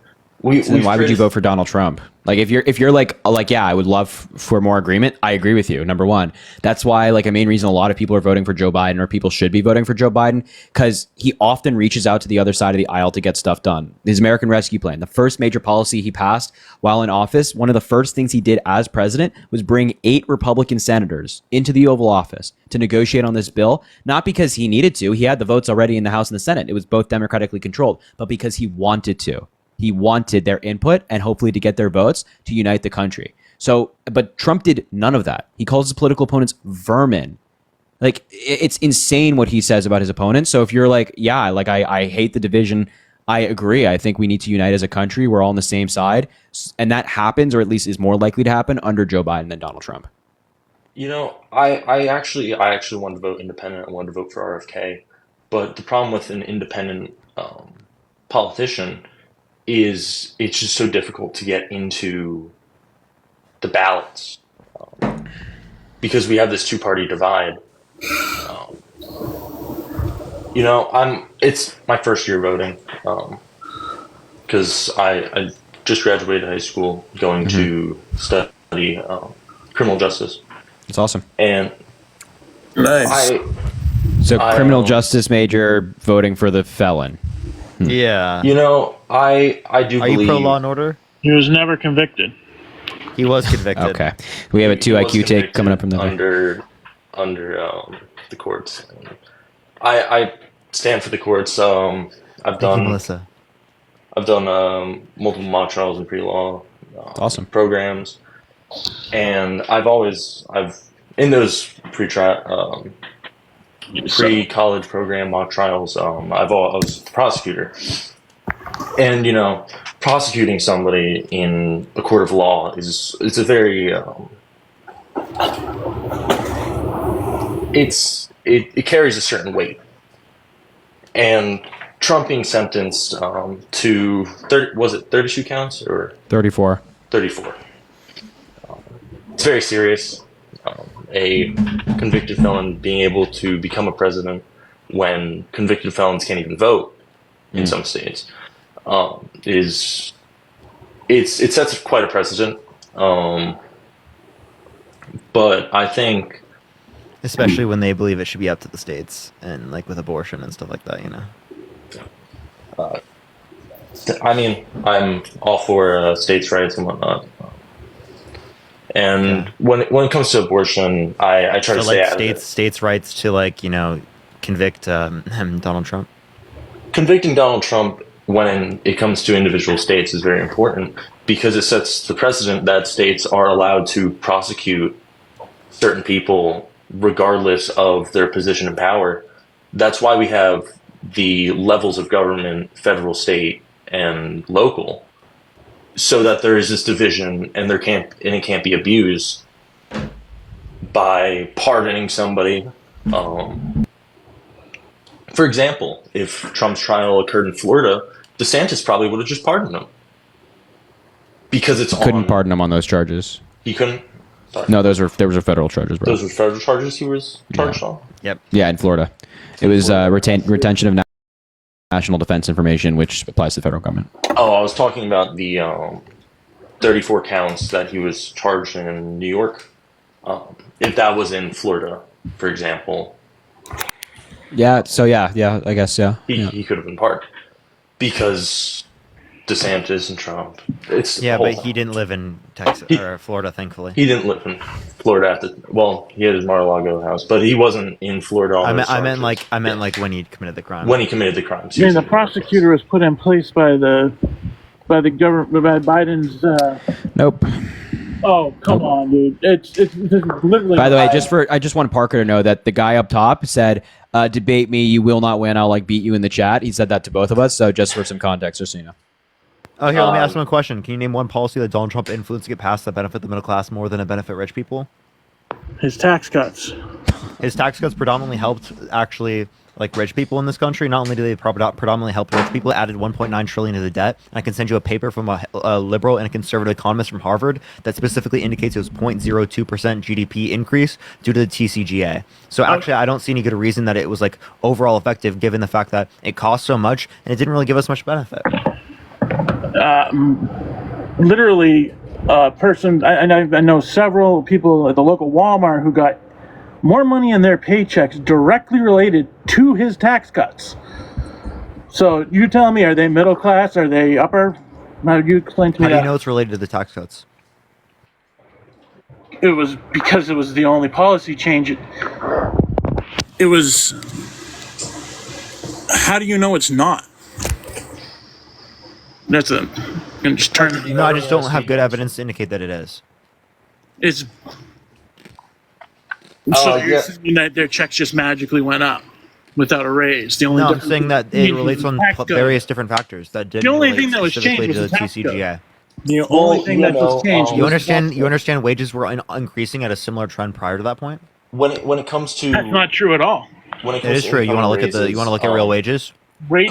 Then why would you vote for Donald Trump? Like if you're like yeah, I would love for more agreement. I agree with you. Number one, that's why like a main reason a lot of people are voting for Joe Biden, or people should be voting for Joe Biden, because he often reaches out to the other side of the aisle to get stuff done. His American Rescue Plan, the first major policy he passed while in office, one of the first things he did as president was bring 8 Republican senators into the Oval Office to negotiate on this bill. Not because he needed to; he had the votes already in the House and the Senate. It was both democratically controlled, but because he wanted to. He wanted their input and hopefully to get their votes to unite the country. So, but Trump did none of that. He calls his political opponents vermin. Like, it's insane what he says about his opponents. So if you're like, yeah, like I hate the division, I agree. I think we need to unite as a country. We're all on the same side. And that happens, or at least is more likely to happen, under Joe Biden than Donald Trump.
You know, I actually wanted to vote independent. I wanted to vote for RFK. But the problem with an independent politician is it's just so difficult to get into the ballots because we have this two-party divide. You know, it's my first year voting because I just graduated high school going to study criminal justice.
That's awesome.
And
nice. Criminal justice major voting for the felon.
Yeah.
You know, I do
Are
believe...
you pro Law and Order?
He was never convicted.
He was convicted.
Okay. We have a 2 IQ take coming up from the
under the courts. I stand for the courts. I've
Thank
done
you, Melissa.
I've done multiple mock trials and pre-law
awesome
programs, and I've in those pre-college program mock trials. I was the prosecutor, and you know, prosecuting somebody in a court of law is a very it carries a certain weight, and Trump being sentenced to 32 counts or
34.
34. It's very serious. A convicted felon being able to become a president when convicted felons can't even vote in some states it sets quite a precedent. But I think,
especially when they believe it should be up to the states, and like with abortion and stuff like that, you know.
I mean, I'm all for states' rights and whatnot. And when it comes to abortion, I try to stay out of it.
States' rights to, like, you know, convict Donald Trump.
Convicting Donald Trump when it comes to individual states is very important because it sets the precedent that states are allowed to prosecute certain people regardless of their position in power. That's why we have the levels of government, federal, state, and local, so that there is this division and it can't be abused by pardoning somebody. For example, if Trump's trial occurred in Florida, DeSantis probably would have just pardoned him because
couldn't pardon him on those charges.
He couldn't. Sorry.
No, there were federal charges, bro.
Those were federal charges he was charged on.
Yep.
Yeah, in Florida, it was retention of national defense information, which applies to the federal government.
Oh, I was talking about the 34 counts that he was charged in New York. If that was in Florida, for example.
Yeah. So yeah, I guess
He could have been pardoned because DeSantis and Trump.
But he didn't live in Texas or Florida, thankfully.
He didn't live in Florida he had his Mar-a-Lago house, but he wasn't in Florida.
I meant like when he committed the crime.
When he committed the crime.
I mean, the prosecutor was put in place by the government, by Biden's.
Nope.
Oh, come on, dude! It's literally.
By the way, I just want Parker to know that the guy up top said, "Debate me, you will not win. I'll beat you in the chat." He said that to both of us. So just for some context, just so you know.
Oh, here, let me ask one question. Can you name one policy that Donald Trump influenced to get passed that benefit the middle class more than it benefit rich people?
His tax cuts.
His tax cuts predominantly helped actually like rich people in this country. Not only do they predominantly help rich people, it added 1.9 trillion to the debt. And I can send you a paper from a liberal and a conservative economist from Harvard that specifically indicates it was 0.02% GDP increase due to the TCGA. So actually, I don't see any good reason that it was like overall effective, given the fact that it cost so much and it didn't really give us much benefit.
Literally, a person, I know several people at the local Walmart who got more money in their paychecks directly related to his tax cuts. So you tell me, are they middle class? Are they upper? Now you explain to me
How do you
that.
know it's related to the tax cuts?
It was because it was the only policy change. It was. How do you know it's not? That's a. I'm just turn.
No, I just don't have good evidence to indicate that it is.
It's. So you're saying that their checks just magically went up without a raise. The only
No, I'm
difference
saying that it
between
relates on
tax code-
various different factors that didn't
The only
relate
thing that was
specifically
changed
to
was
the
the tax code.
TCGA.
The only thing that was changed.
You
was
understand? You understand wages were increasing at a similar trend prior to that point.
When it comes to
That's not true at all.
when it
It
comes
is
to
true. You want to
income
look at you want to look at
raises,
real wages.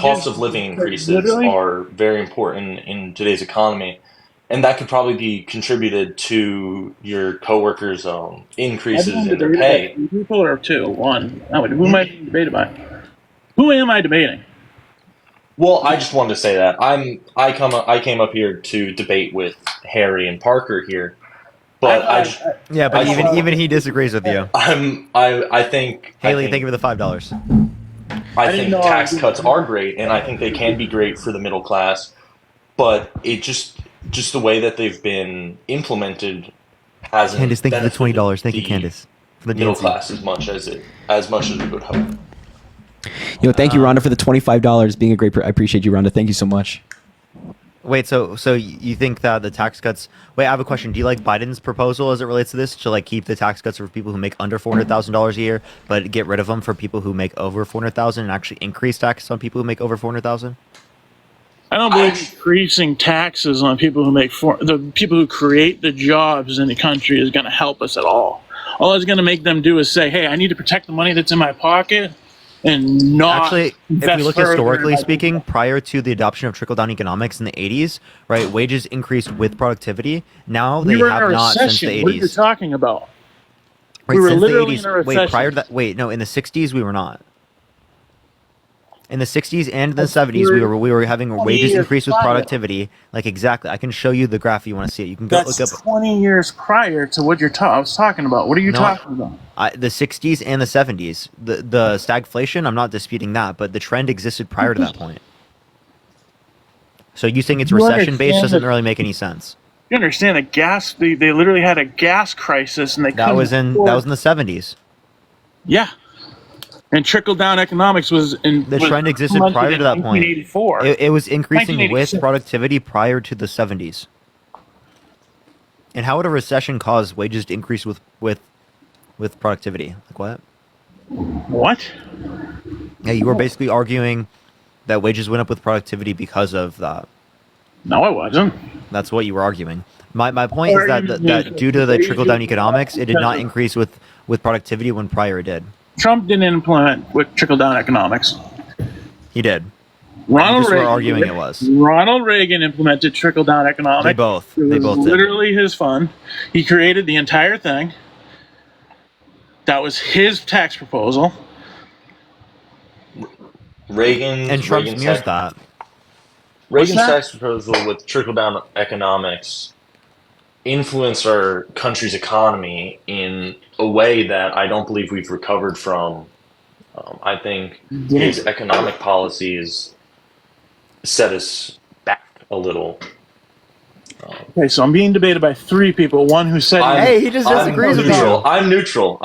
cost of living increases
literally-
are very important in today's economy, and that could probably be contributed to your coworkers' increases in their pay.
Three people or two? One. Who am I debating by? Who am I debating?
Well, I just wanted to say that I came up here to debate with Harry and Parker here, but
Yeah, but
I just-
even he disagrees with you.
I think
Haley, thank you for the $5.
I think tax cuts are great, and I think they can be great for the middle class, but it just the way that they've been implemented hasn't.
Candace, thank you for the
benefited
$20. Thank you,
the
Candace, for the
middle
DNC.
class as much as we would hope.
Thank you, Rhonda, for the $25. Being a great, I appreciate you, Rhonda. Thank you so much.
Wait, so you think that the tax cuts? Wait, I have a question. Do you like Biden's proposal as it relates to this to like keep the tax cuts for people who make under $400,000 a year, but get rid of them for people who make over $400,000 and actually increase tax on people who make over $400,000?
I don't believe increasing taxes on people who the people who create the jobs in the country is going to help us at all. All it's going to make them do is say, "Hey, I need to protect the money that's in my pocket," and not
Actually, if
invest
we look
further
historically
in my-
speaking, prior to the adoption of trickle-down economics in the 80s, right, wages increased with productivity. Now they
we were in
have
a
not since
recession.
the
What are you
80s.
talking about?
Right,
we were
since the
literally
80s.
in a
Wait,
recession.
prior to that, wait, no, in the 60s we were not. In the 60s and the 70s, we were having
20
wages
years
increase with
prior.
productivity. Like exactly, I can show you the graph if you want to see it. You can go
That's
look up
20 years prior to what I was talking about. What are you
No,
talking about?
the 60s and the 70s. The stagflation, I'm not disputing that, but the trend existed prior to that point. So you saying it's
You
recession based
understand
doesn't
that-
really make any sense.
You understand that they literally had a gas crisis, and they
That was in the 70s.
Yeah. And trickle-down economics was in
The trend existed prior to that point.
1984.
It was increasing with
1986.
productivity prior to the 70s. And how would a recession cause wages to increase with productivity? Like what?
What?
Yeah, you were basically arguing that wages went up with productivity because of that.
No, I wasn't.
That's what you were arguing. My point is that due to the trickle-down economics, it did not increase with productivity when prior it did.
Trump didn't implement with trickle-down economics.
He did.
Ronald
just were
Reagan
arguing it was.
Ronald Reagan implemented trickle-down economics.
They both
It was
did.
literally his fund. He created the entire thing. That was his tax proposal.
And Trump's
Reagan's
mirrors that.
Reagan's
that?
tax proposal with trickle-down economics influenced our country's economy in a way that I don't believe we've recovered from. I think his economic policies set us back a little.
Okay, so I'm being debated by three people. One who said,
I'm neutral. I'm neutral.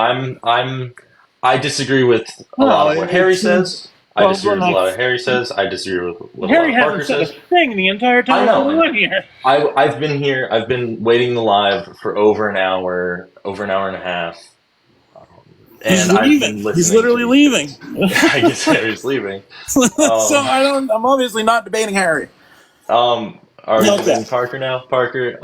I disagree with a lot of what Harry says. I disagree with a lot of Harry says. I disagree with what
Harry
a lot of Parker
hasn't said
says.
a thing the entire time
I know.
I've been here.
I've been here. I've been waiting live for over an hour and a half.
He's
And I've
leaving.
been listening.
He's literally leaving.
I guess Harry's leaving.
So I'm obviously not debating Harry.
Are we
Okay.
debating Parker now? Parker.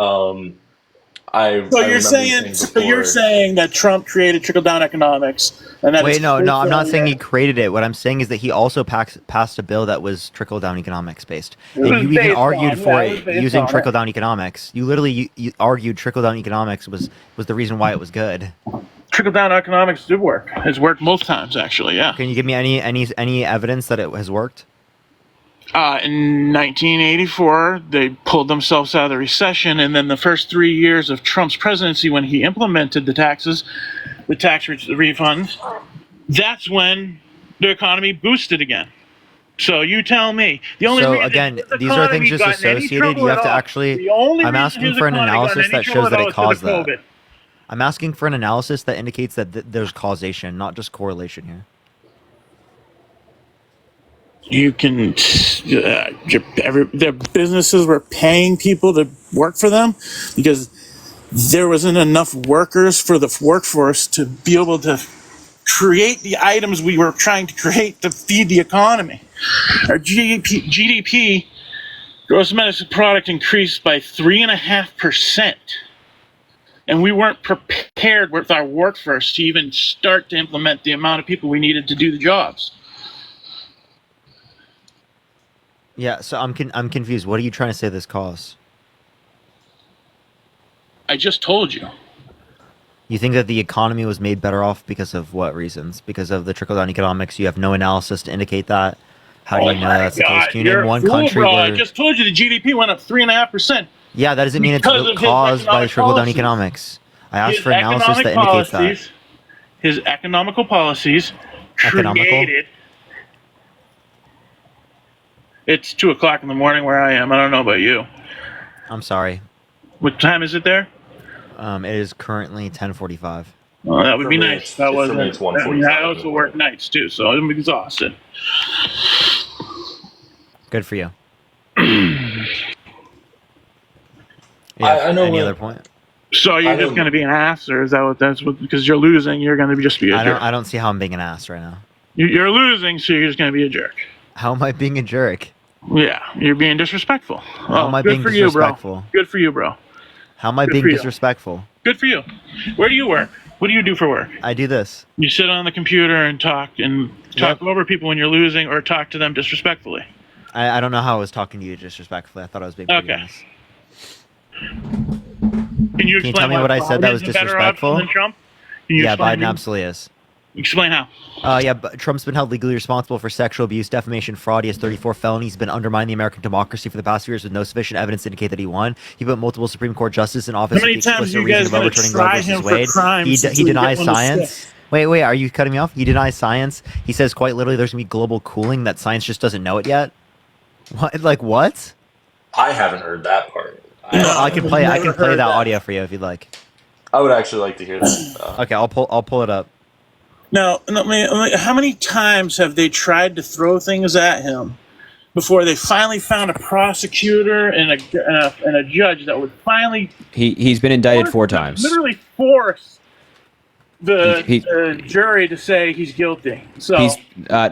So
I
you're
remember
saying that Trump created trickle down economics, and that
Wait,
it's
no, I'm not
from
saying
there.
he created it. What I'm saying is that he also passed a bill that was trickle down economics based,
It was
and you even
based
argued
on-
for
yeah, it was
it
based
using
on it.
trickle down economics. You literally you argued trickle down economics was the reason why it was good.
Trickle down economics did work. It's worked most times, actually. Yeah.
Can you give me any evidence that it has worked?
In 1984, they pulled themselves out of the recession, and then the first 3 years of Trump's presidency, when he implemented the taxes, the refunds, that's when the economy boosted again. So you tell me. The only
So
reason
again,
his
these are things
economy
just
got in any
associated.
trouble
You have
at
to
all-
actually.
the only
I'm
reason
asking
his
for an
economy got in
analysis
any
that
trouble
shows
at
that
all
it
is 'cause
caused
of
that.
COVID.
I'm asking for an analysis that indicates that there's causation, not just correlation here.
You can their businesses were paying people to work for them because there wasn't enough workers for the workforce to be able to create the items we were trying to create to feed the economy. Our GDP, gross domestic product, increased by 3.5%. And we weren't prepared with our workforce to even start to implement the amount of people we needed to do the jobs.
Yeah, so I'm confused. What are you trying to say this caused?
I just told you.
You think that the economy was made better off because of what reasons? Because of the trickle-down economics? You have no analysis to indicate that? How do you know that's the case? Can you
you're
name
a
one
fool,
country
bro.
where...
I just told you the GDP went up 3.5%.
Yeah, that doesn't mean it's
because of his
caused by the
economic
trickle-down
policies.
economics. I asked
His
for analysis that
economic
indicates that.
policies, his economical policies
Economical?
created... It's 2 o'clock in the morning where I am. I don't know about you.
I'm sorry.
What time is it there?
It is currently 10:45.
Well, that would
For
be
me,
nice.
it's-
That
for
wasn't.
me, it's
I mean,
1:45.
I also work nights too, so I'm exhausted.
Good for you.
I know
Any
what-
other point?
So you're
I
just
don't-
going to be an ass, or is that what that's what? Because you're losing, you're going to just be a jerk.
I don't see how I'm being an ass right now.
You're losing, so you're just going to be a jerk.
How am I being a jerk?
Yeah, you're being disrespectful.
How am I
good
being
for you, bro.
disrespectful?
Good for you, bro.
How am I
Good
being
for you.
disrespectful?
Good for you. Where do you work? What do you do for work?
I do this.
You sit on the computer and talk over people when you're losing, or talk to them disrespectfully.
I don't know how I was talking to you disrespectfully. I thought I was being pretty
Okay.
nice.
Can you explain
tell me
why
what I said that
Biden
was
is a better option
disrespectful?
than Trump? Can you
Yeah,
explain
Biden absolutely is.
Explain how.
Yeah, but Trump's been held legally responsible for sexual abuse, defamation, fraud. He has 34 felonies. He's been undermining the American democracy for the past few years with no sufficient evidence to indicate that he won. He put multiple Supreme Court justices in office
How many
with the
times
explicit
you guys
reason of
gonna
overturning
try
Roe
him
versus
for
Wade.
crimes
He
until you
denies
get one to
science.
stick?
Wait, are you cutting me off? He denies science. He says quite literally there's going to be global cooling, that science just doesn't know it yet. What? Like what?
I haven't heard that part.
I can play
never
that
heard that.
audio for you if you'd like.
I would actually like to hear that.
Okay, I'll pull it up.
Now, how many times have they tried to throw things at him before they finally found a prosecutor and a judge that would finally
He's been indicted 4 times.
literally force the
He-
jury to say he's guilty? So
He's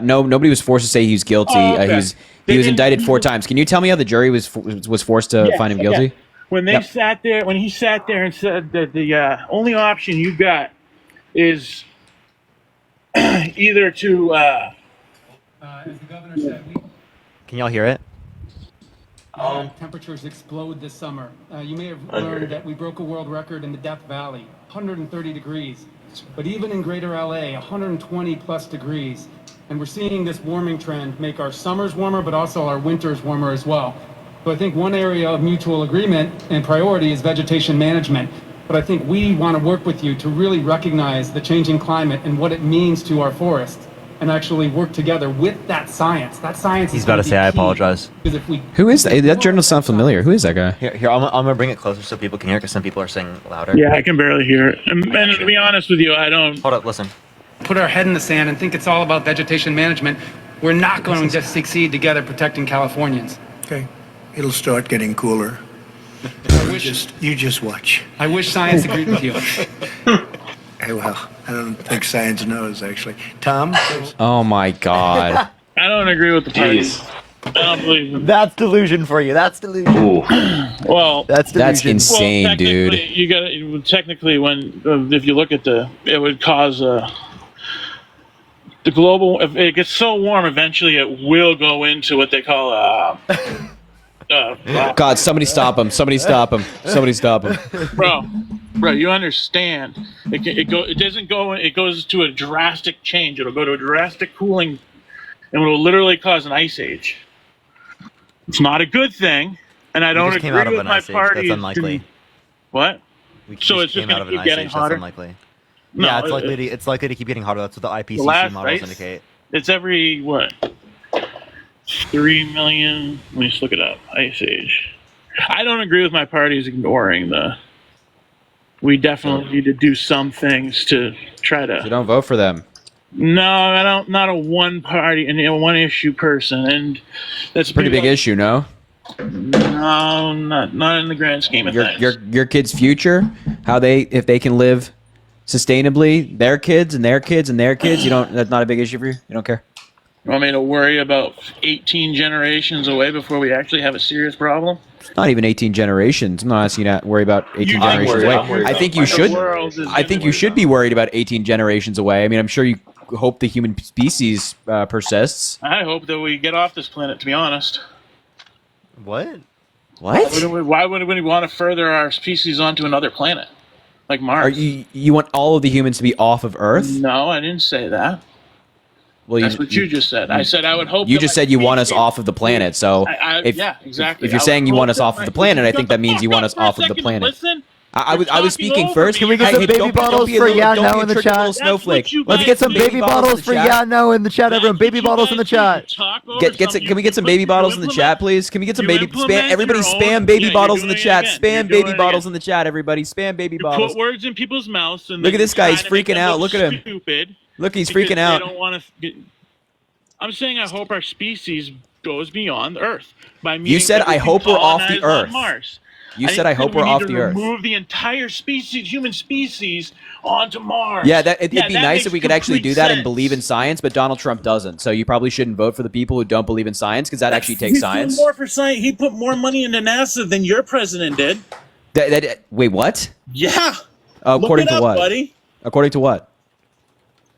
nobody was forced to say he's guilty.
Oh, okay.
He was indicted 4 times. Can you tell me how the jury was forced to
Yeah,
find him
yeah.
guilty?
when he sat there and said that the only option you got is either to
As the governor said,
Can y'all hear it?
temperatures explode this summer. You may have
I hear
learned
it.
that we broke a world record in the Death Valley, 130 degrees. But even in greater LA, 120 plus degrees. And we're seeing this warming trend make our summers warmer, but also our winters warmer as well. So I think one area of mutual agreement and priority is vegetation management. But I think we want to work with you to really recognize the changing climate and what it means to our forests, and actually work together with that science. That science
He's
is
about
gonna
to
be
say I
key.
apologize.
Because if we
Who is that? That journalist sounds familiar. Who is that guy?
Here, I'm gonna bring it closer so people can hear, because some people are saying louder.
Yeah, I can barely hear it. And to be honest with you, I don't.
Hold up, listen.
put our head in the sand and think it's all about vegetation management, we're not going to succeed together protecting Californians.
Okay, it'll start getting cooler. You just watch.
I wish science agreed with you.
Hey, well, I don't think science knows actually. Tom.
Oh my God.
I don't agree with the party.
Jeez.
I don't believe him.
That's delusion for you. That's delusion.
Well,
That's delusion.
insane,
well,
dude.
You got technically when if you look at it would cause the global. If it gets so warm, eventually it will go into what they call
God, somebody stop him. Somebody stop him. Somebody stop him.
Bro, you understand? It doesn't go. It goes to a drastic change. It'll go to a drastic cooling, and it'll literally cause an ice age. It's not a good thing, and I don't
just
agree
came out of
with
an
my
ice age.
party.
That's unlikely.
What?
We
So
just
it's just
came out
going
of
to
an
keep
ice
getting
age.
hotter.
That's unlikely.
No,
Yeah, it's likely to keep getting hotter. That's what the IPCC
last
models
ice-
indicate.
It's every what? 3 million. Let me just look it up. Ice age. I don't agree with my party's ignoring the. We definitely need to do some things to try to.
So don't vote for them.
No, I don't. Not a one party and a one issue person, and that's
Pretty big issue, no?
No, not in the grand scheme of things.
Your kids' future, if they can live sustainably, their kids and their kids and their kids, that's not a big issue for you? You don't care?
You want me to worry about 18 generations away before we actually have a serious problem?
Not even 18 generations. I'm not asking you to worry about 18 generations away. I think you should. I think you should be worried about 18 generations away. I mean, I'm sure you hope the human species persists.
I hope that we get off this planet, to be honest.
What?
What?
Why would we want to further our species onto another planet? Like Mars?
You want all of the humans to be off of Earth?
No, I didn't say that.
Well,
That's what you just said. I said I would hope.
You
that
just
my
said you want us
species-
off of the planet. So
yeah, exactly.
if you're
I
saying
would
you want
hope
us
that
off
my-
of the planet, I think that means you want us off of the
second,
planet.
Listen.
I was speaking
over
first.
me.
Can we get
Hey,
some
hey,
baby
don't
bottles
be a
for
little-
Yeah
don't
No
be a
in the
tricky little
chat?
snowflake.
Let's get some baby bottles for Yeah No in the chat, everyone. Baby bottles in the chat.
Can we get some baby bottles in the chat, please? Can we get some baby spam? Everybody
your
spam
own-
baby
yeah,
bottles
you're
in the
doing it
chat.
again.
Spam
You're
baby
doing it
bottles
again.
in the chat, everybody. Spam baby bottles.
Put words in people's mouths and
Look
then
at this guy. He's
try to make
freaking
them
out.
look
Look at him.
Stupid
Look, he's
because
freaking out.
They don't want to. I'm saying I hope our species goes beyond the Earth by meaning
You said,
that we
"I
can
hope we're off the
colonize on
Earth."
Mars.
You said, "I hope we're off the Earth."
Move the entire species, human species, onto Mars.
Yeah, it'd be
that
nice
makes
if we could actually
complete
do that and
sense.
believe in science, but Donald Trump doesn't. So you probably shouldn't vote for the people who don't believe in science because that actually takes
He
science.
put more for science. He put more money into NASA than your president did.
Wait, what?
Yeah.
According
Look it
to
up,
what?
buddy.
According to what?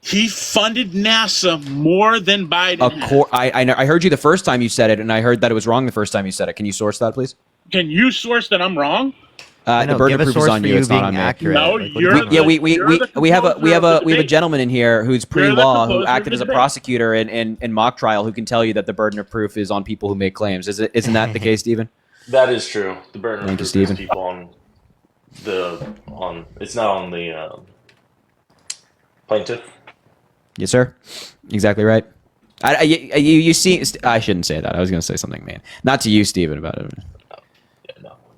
He funded NASA more than Biden.
I heard you the first time you said it, and I heard that it was wrong the first time you said it. Can you source that, please?
Can you source that I'm wrong?
The burden of proof is on you. It's not on me.
No,
We have a gentleman in here who's pre-law who
composer of
acted
the
as a
debate.
prosecutor in mock trial who can tell you that the burden of proof is on people who make claims. Isn't that the case, Stephen?
That is true. The burden
Thank
of
you,
proof is
Stephen.
people on it's not on the plaintiff.
Yes, sir. Exactly right. You see, I shouldn't say that. I was going to say something mean. Not to you, Stephen, about it.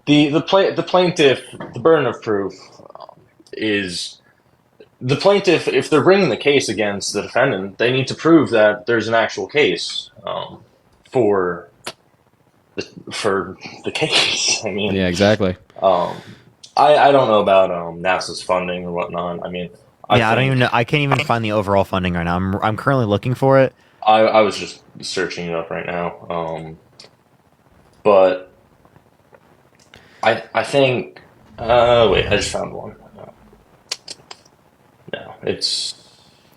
The plaintiff, the burden of proof is the plaintiff. If they're bringing the case against the defendant, they need to prove that there's an actual case for the case. I mean,
Yeah, exactly.
I don't know about NASA's funding or whatnot. I mean,
I don't even know. I can't even find the overall funding right now. I'm currently looking for it.
I was just searching it up right now. But I think wait, I just found one. No, it's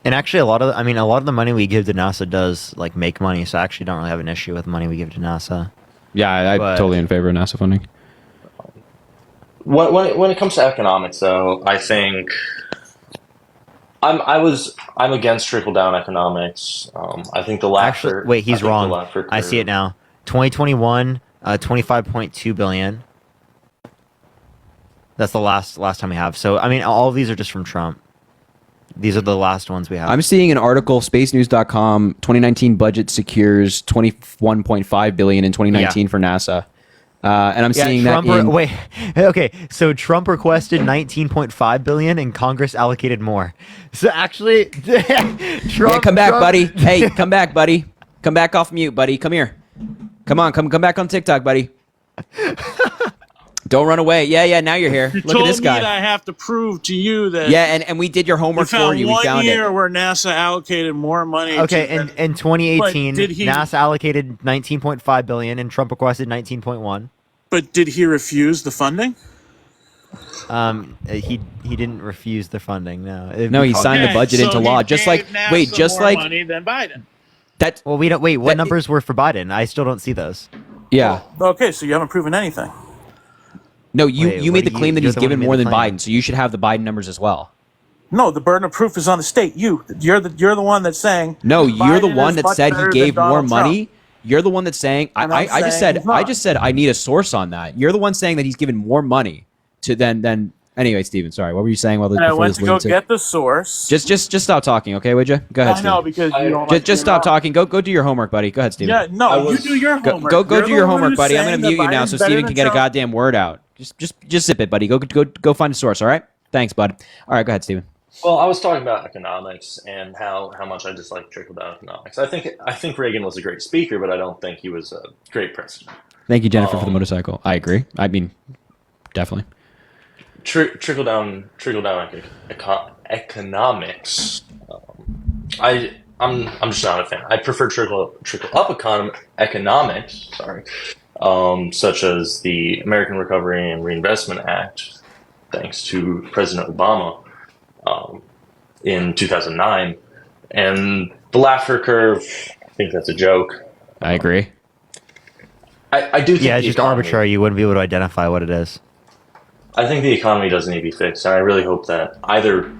And actually, a lot of the money we give to NASA does like make money. So I actually don't really have an issue with money we give to NASA.
Yeah, I'm totally in favor of NASA funding.
when it comes to economics, though, I think I'm against trickle down economics. I think the Laffer.
Wait, he's
I think the
wrong.
Laffer
I see it now. 2021, 25.2 billion. That's the last time we have. So I mean, all of these are just from Trump. These are the last ones we have.
I'm seeing an article, spacenews.com, 2019 budget secures 21.5 billion in 2019 for NASA. And I'm seeing
Trump
that in...
wait, okay. So Trump requested 19.5 billion, and Congress allocated more. So actually, Trump.
come back, buddy. Hey, come back, buddy. Come back off mute, buddy. Come here. Come on, come back on TikTok, buddy. Don't run away. Yeah. Now you're here.
You
Look
told
at this
me that
guy.
I have to prove to you that.
Yeah, and we did your homework
we found
for you. We
one
found
year
it.
where NASA allocated more money.
Okay,
to
in 2018,
But did he-
NASA allocated 19.5 billion, and Trump requested 19.1.
But did he refuse the funding?
He didn't refuse the funding. No,
No, he signed the budget
so
into
he
law. Just like
gave NASA
wait, just
more
like
money than Biden.
that.
Well, we don't. Wait, what numbers were for Biden? I still don't see those.
Yeah.
Okay, so you haven't proven anything.
No, you
Wait,
you
what
made the
do you-
claim that
you're
he's
the one who
given
made
more
the
than
claim.
Biden, so you should have the Biden numbers as well.
No, the burden of proof is on the state. You're the one that's saying.
No, you're the
Biden
one
is
that
much
said he
better
gave
than
more
Donald Trump.
money. You're the one that's saying
And
I
I'm
just
saying
said
he's not.
I just said I need a source on that. You're the one saying that he's given more money to than anyway, Steven, sorry. What were you saying while
And I
before
went
this
to go
lunatic-
get the source.
Just stop talking, okay, would you? Go ahead,
I know
Steven.
because you don't.
Just stop talking. Go do your homework, buddy. Go ahead, Steven.
Yeah, no, you do your homework.
Go
You're
do
the
your
one
homework,
who's
buddy. I'm
saying
gonna mute
that
you now
Biden's
so
better
Steven
than
can get a
Trump.
goddamn word out. Just zip it, buddy. Go find a source, all right? Thanks, bud. All right, go ahead, Steven.
Well, I was talking about economics and how much I dislike trickle down economics. I think Reagan was a great speaker, but I don't think he was a great president.
Thank you, Jennifer, for the motorcycle. I agree. I mean, definitely.
Trickle down economics. I'm just not a fan. I prefer trickle up economics. Sorry, such as the American Recovery and Reinvestment Act, thanks to President Obama in 2009, and the Laffer curve. I think that's a joke.
I agree.
I do think
Yeah, it's
the
just
economy-
arbitrary. You wouldn't be able to identify what it is.
I think the economy does need to be fixed, and I really hope that either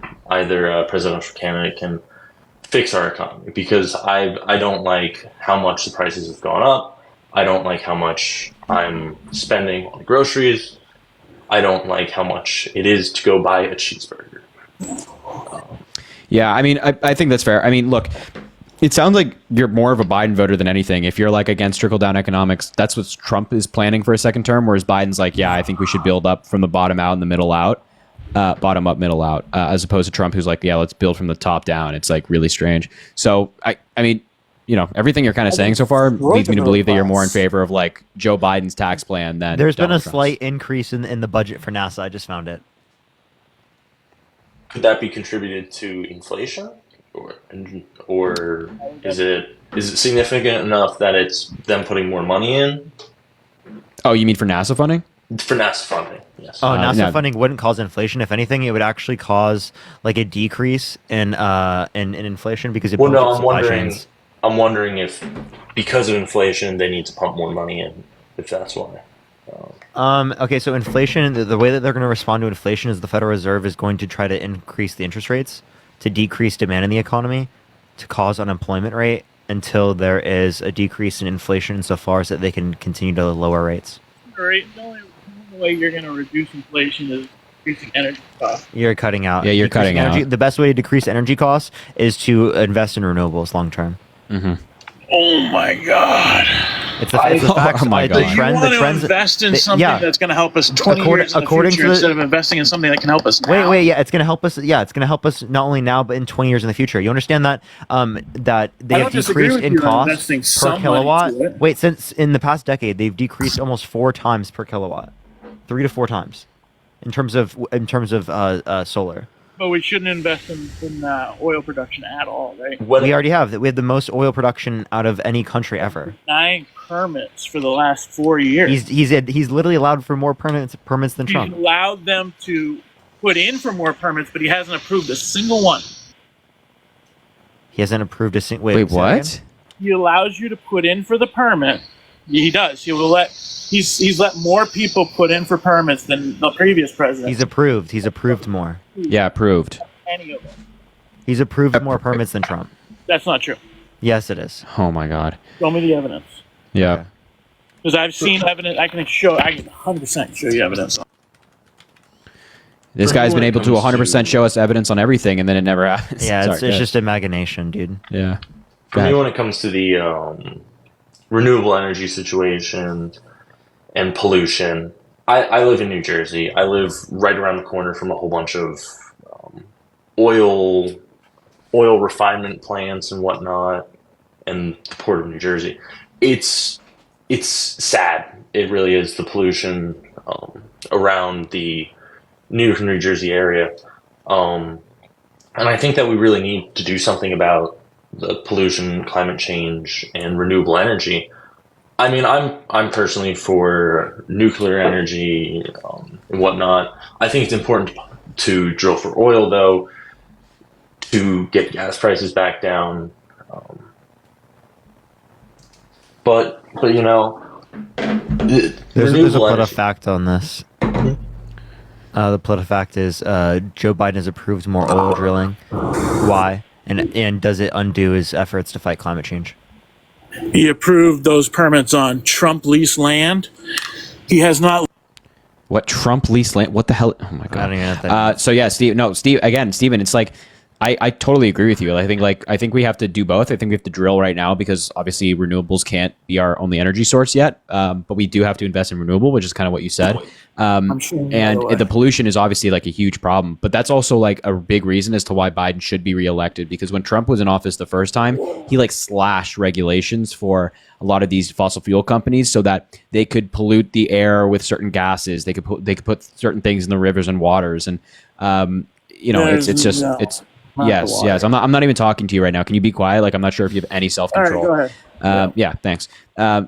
presidential candidate can fix our economy, because I don't like how much the prices have gone up. I don't like how much I'm spending on groceries. I don't like how much it is to go buy a cheeseburger.
Yeah, I mean, I think that's fair. I mean, look, it sounds like you're more of a Biden voter than anything. If you're like against trickle down economics, that's what Trump is planning for a second term, whereas Biden's like, yeah, I think we should build up from the bottom out and the middle out, bottom up, middle out, as opposed to Trump, who's like, yeah, let's build from the top down. It's like really strange. So I mean, you know, everything you're kind of saying so far leads me to believe that you're more in favor of like Joe Biden's tax plan than
There's been a
Donald Trump's.
slight increase in the budget for NASA. I just found it.
Could that be contributed to inflation, or is it significant enough that it's them putting more money in
Oh, you mean for NASA funding?
for NASA funding? Yes.
Oh, NASA
no.
funding wouldn't cause inflation. If anything, it would actually cause like a decrease in inflation because it
Well,
builds
no,
up
I'm
supply
wondering.
chains.
I'm wondering if because of inflation they need to pump more money in. If that's why.
Okay, so inflation, the way that they're going to respond to inflation is the Federal Reserve is going to try to increase the interest rates to decrease demand in the economy, to cause unemployment rate until there is a decrease in inflation insofar as that they can continue to lower rates.
Right. The only way you're going to reduce inflation is increasing energy costs.
You're cutting out.
Yeah, you're
Decreasing
cutting out.
energy. The best way to decrease energy costs is to invest in renewables long term.
Mm-hmm.
Oh my God!
It's a fact.
Oh my
The
God.
You
trend,
want
the
to
trends,
invest in
the-
something
yeah.
that's going to help us 20
According-
years in the
according
future
to the-
instead of investing in something that can help us now.
Wait, yeah, it's gonna help us. Yeah, it's gonna help us not only now but in 20 years in the future. You understand that that they
I
have
don't disagree
decreased
with
in
you on
cost
investing
per
some money
kilowatt.
to it.
Wait, since in the past decade they've decreased almost 4 times per kilowatt, 3 to 4 times, in terms of solar.
But we shouldn't invest in oil production at all, right?
We already have that. We have the most oil production out of any country ever.
9 permits for the last 4 years.
He's literally allowed for more permits than
He's
Trump.
allowed them to put in for more permits, but he hasn't approved a single one.
He hasn't approved a single.
Wait, what?
He allows you to put in for the permit. He does. He will let. He's let more people put in for permits than the previous president.
He's approved. He's approved more.
Yeah, approved.
Any of them.
He's approved more permits than Trump.
That's not true.
Yes, it is.
Oh my God.
Show me the evidence.
Yeah.
Because I've seen evidence. I can 100% show you evidence.
This guy's been able to 100% show us evidence on everything, and then it never happens.
Yeah,
Sorry,
it's
go ahead.
just imagination, dude.
Yeah.
For me, when it comes to the renewable energy situation and pollution, I live in New Jersey. I live right around the corner from a whole bunch of oil refinement plants and whatnot, and the port of New Jersey. It's sad. It really is. The pollution. around the New York, New Jersey area. And I think that we really need to do something about the pollution, climate change, and renewable energy. I mean, I'm personally for nuclear energy and whatnot. I think it's important to drill for oil, though, to get gas prices back down. But you know,
There's a
renewable energy.
PolitiFact on this. The PolitiFact is Joe Biden has approved more oil drilling. Why? And does it undo his efforts to fight climate change?
He approved those permits on Trump leased land. He has not.
What, Trump leased land? What the hell? Oh my god.
I don't even know what that
So yeah, Steven, it's like I totally agree with you. I think we have to do both. I think we have to drill right now because obviously renewables can't be our only energy source yet. But we do have to invest in renewable, which is kind of what you said.
I'm sure
And the pollution is obviously like a huge problem. But that's also like a big reason as to why Biden should be reelected. Because when Trump was in office the first time, he like slashed regulations for a lot of these fossil fuel companies so that they could pollute the air with certain gases. They could put certain things in the rivers and waters. And yes. I'm not even talking to you right now. Can you be quiet? Like, I'm not sure if you have any self-control.
All right, go ahead.
Yeah, thanks.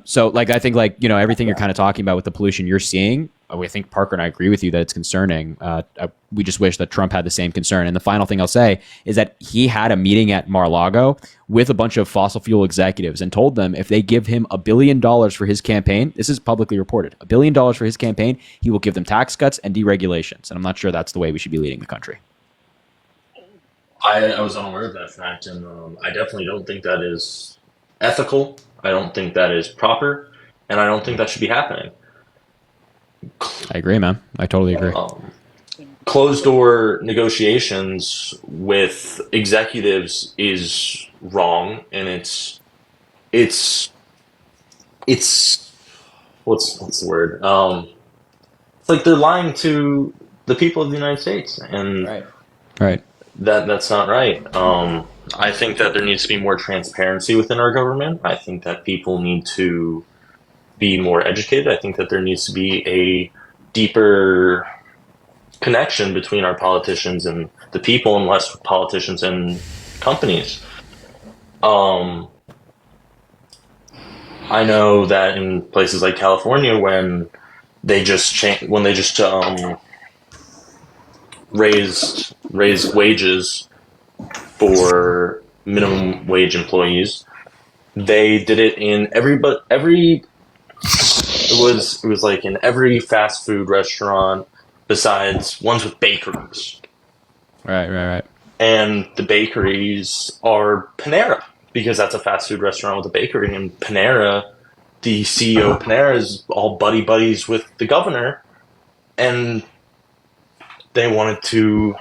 So like, I think like, everything you're kind of talking about with the pollution you're seeing, I think Parker and I agree with you that it's concerning. We just wish that Trump had the same concern. And the final thing I'll say is that he had a meeting at Mar-a-Lago with a bunch of fossil fuel executives and told them if they give him $1 billion for his campaign, this is publicly reported, $1 billion for his campaign, he will give them tax cuts and deregulations. And I'm not sure that's the way we should be leading the country.
I was unaware of that fact, and I definitely don't think that is ethical. I don't think that is proper, and I don't think that should be happening.
I agree, man. I totally agree.
Closed door negotiations with executives is wrong, and it's what's the word? It's like they're lying to the people of the United States, and
Right.
that's not right. I think that there needs to be more transparency within our government. I think that people need to be more educated. I think that there needs to be a deeper connection between our politicians and the people, and less politicians and companies. I know that in places like California, when they just raised wages for minimum wage employees, they did it in it was like in every fast food restaurant besides ones with bakeries.
Right.
And the bakeries are Panera, because that's a fast food restaurant with a bakery. And Panera, the CEO of Panera is all buddies with the governor, and they wanted to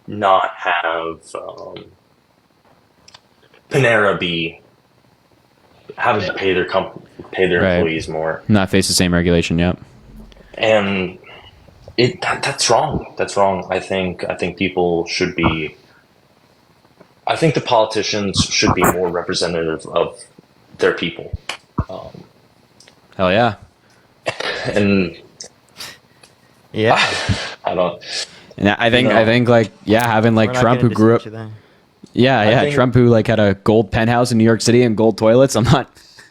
not have Panera be having to pay their employees more,
Not face the same regulation. Yep.
and that's wrong. That's wrong. I think people should be. I think the politicians should be more representative of their people.
Hell yeah.
And
yeah,
I don't.
And I think like, yeah, having like
We're not
Trump who
getting
grew up.
to there.
Yeah.
think-
Trump who like had a gold penthouse in New York City and gold toilets. I'm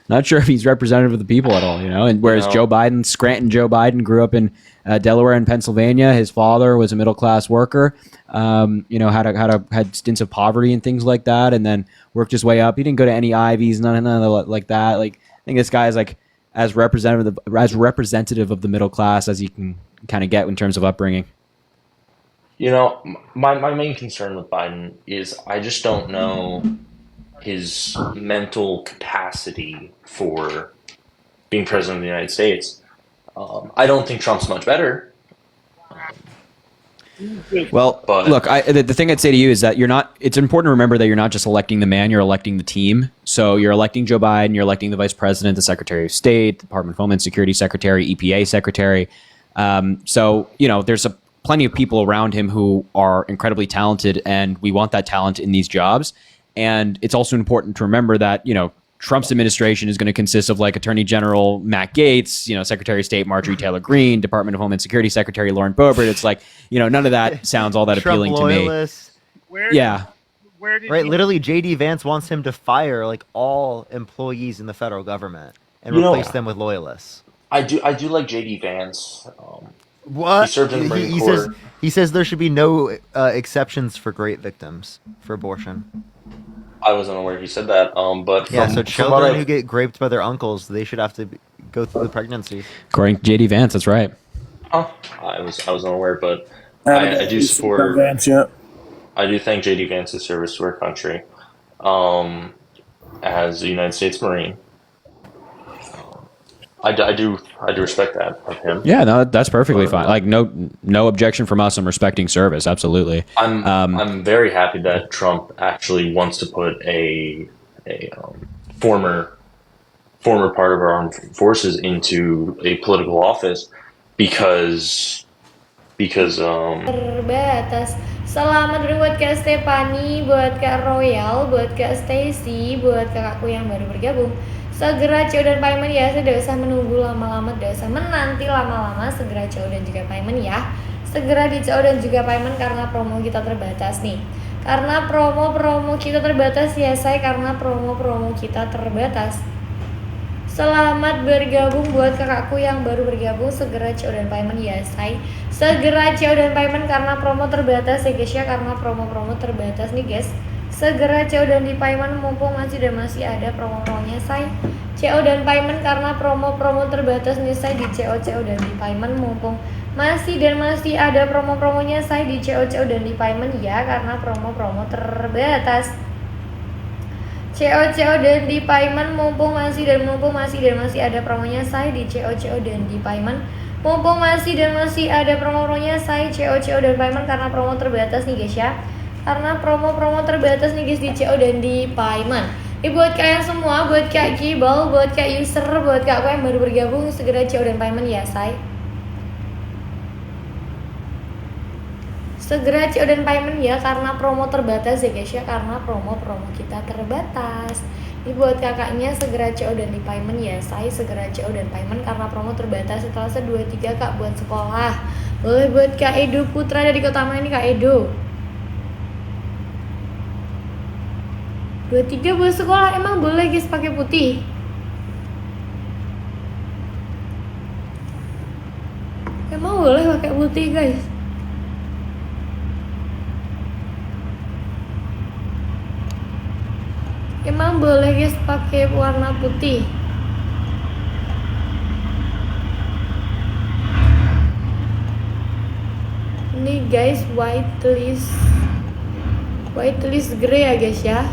not sure if he's representative of the people at all, And whereas
No.
Scranton Joe Biden grew up in Delaware and Pennsylvania. His father was a middle class worker. Had stints of poverty and things like that, and then worked his way up. He didn't go to any Ivies, none of like that. Like, I think this guy is like as representative of the middle class as you can kind of get in terms of upbringing.
My main concern with Biden is I just don't know his mental capacity for being president of the United States. I don't think Trump's much better.
Well, look, the thing I'd say to you is that it's important to remember that you're not just electing the man, you're electing the team. So you're electing Joe Biden, you're electing the vice president, the secretary of state, the Department of Homeland Security secretary, EPA secretary. There's plenty of people around him who are incredibly talented, and we want that talent in these jobs. And it's also important to remember that, Trump's administration is going to consist of like Attorney General Matt Gaetz, Secretary of State Marjorie Taylor Greene, Department of Homeland Security Secretary Lauren Boebert. It's like, none of that sounds all that
Trump
appealing to me.
loyalists.
Yeah.
Right, literally, JD Vance wants him to fire like all employees in the federal government and
You know-
replace them with loyalists.
I do like JD Vance.
What?
He served in the Marine
He
Corps.
says there should be no exceptions for great victims for abortion.
I wasn't aware he said that. But
Yeah,
from,
so
from what
children
I've-
who get raped by their uncles, they should have to go through the pregnancy.
According to JD Vance, that's right.
Oh, I was unaware, but
haven't
I do
seen
support
Vance yet.
I do thank JD Vance's service to our country, as a United States Marine. I do respect that of him.
Yeah, no, that's perfectly fine. Like no objection from us on respecting service. Absolutely.
I'm very happy that Trump actually wants to put a former part of our armed forces into a political office because
terbatas. Selamat dulu buat Kak Stephanie, buat Kak Royal, buat Kak Stacy, buat kakakku yang baru bergabung. Segera CO dan payment ya, tidak usah menunggu lama-lama, tidak usah menanti lama-lama. Segera CO dan juga payment ya. Segera di CO dan juga payment karena promo kita terbatas nih. Karena promo kita terbatas ya saya, karena promo kita terbatas. Selamat bergabung buat kakakku yang baru bergabung. Segera CO dan payment ya say. Segera CO dan payment karena promo terbatas ya guys ya. Karena promo terbatas nih guys. Segera CO dan di payment mumpung masih ada promo-promonya say. CO dan payment karena promo terbatas nih say di CO dan di payment mumpung masih ada promo-promonya say di CO dan di payment ya. Karena promo terbatas. CO dan di payment mumpung masih ada promonya say di CO dan di payment mumpung masih ada promo-promonya say CO dan payment karena promo terbatas nih guys ya. Karena promo terbatas nih guys di CO dan di payment. Ini buat kalian semua, buat Kak Gibal, buat Kak user, buat Kak yang baru bergabung, segera CO dan payment ya say. Segera CO dan payment ya karena promo terbatas ya guys ya. Karena promo kita terbatas. Ini buat kakaknya segera CO dan di payment ya say. Segera CO dan payment karena promo terbatas setelah 2-3 Kak buat sekolah. Boleh buat Kak Edo Putra dari Kota mana ini Kak Edo? 2-3 buat sekolah emang boleh guys pakai putih. Emang boleh pakai putih guys. Emang boleh guys pakai warna putih. Ini guys white list grey ya guys ya.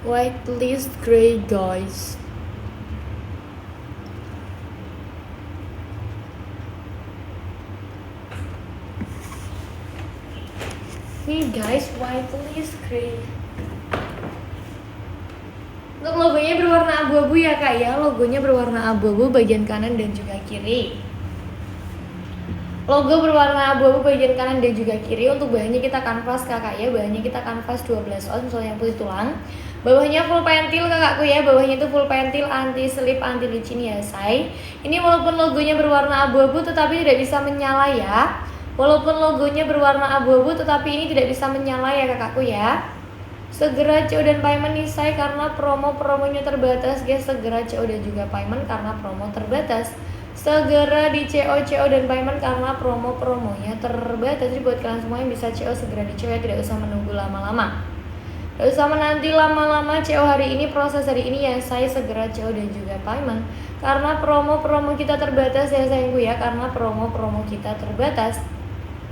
White list grey guys. Nih guys, white list grey. Untuk logonya berwarna abu-abu ya kak ya. Logonya berwarna abu-abu bagian kanan dan juga kiri. Logo berwarna abu-abu bagian kanan dan juga kiri. Untuk bahannya kita kanvas kakak ya. Bahannya kita kanvas 12 ounce soalnya yang putih tulang. Bawahnya full pentil kakakku ya. Bawahnya itu full pentil, anti slip, anti licin ya say. Ini walaupun logonya berwarna abu-abu tetapi tidak bisa menyala ya. Walaupun logonya berwarna abu-abu tetapi ini tidak bisa menyala ya kakakku ya. Segera CO dan payment nih say karena promonya terbatas guys. Segera CO dan juga payment karena promo terbatas. Segera di CO dan payment karena promonya terbatas. Jadi buat kalian semua yang bisa CO segera di CO ya, tidak usah menunggu lama-lama. Tidak usah menanti lama-lama. CO hari ini, proses hari ini ya saya. Segera CO dan juga payment karena promo kita terbatas ya sayangku ya. Karena promo kita terbatas.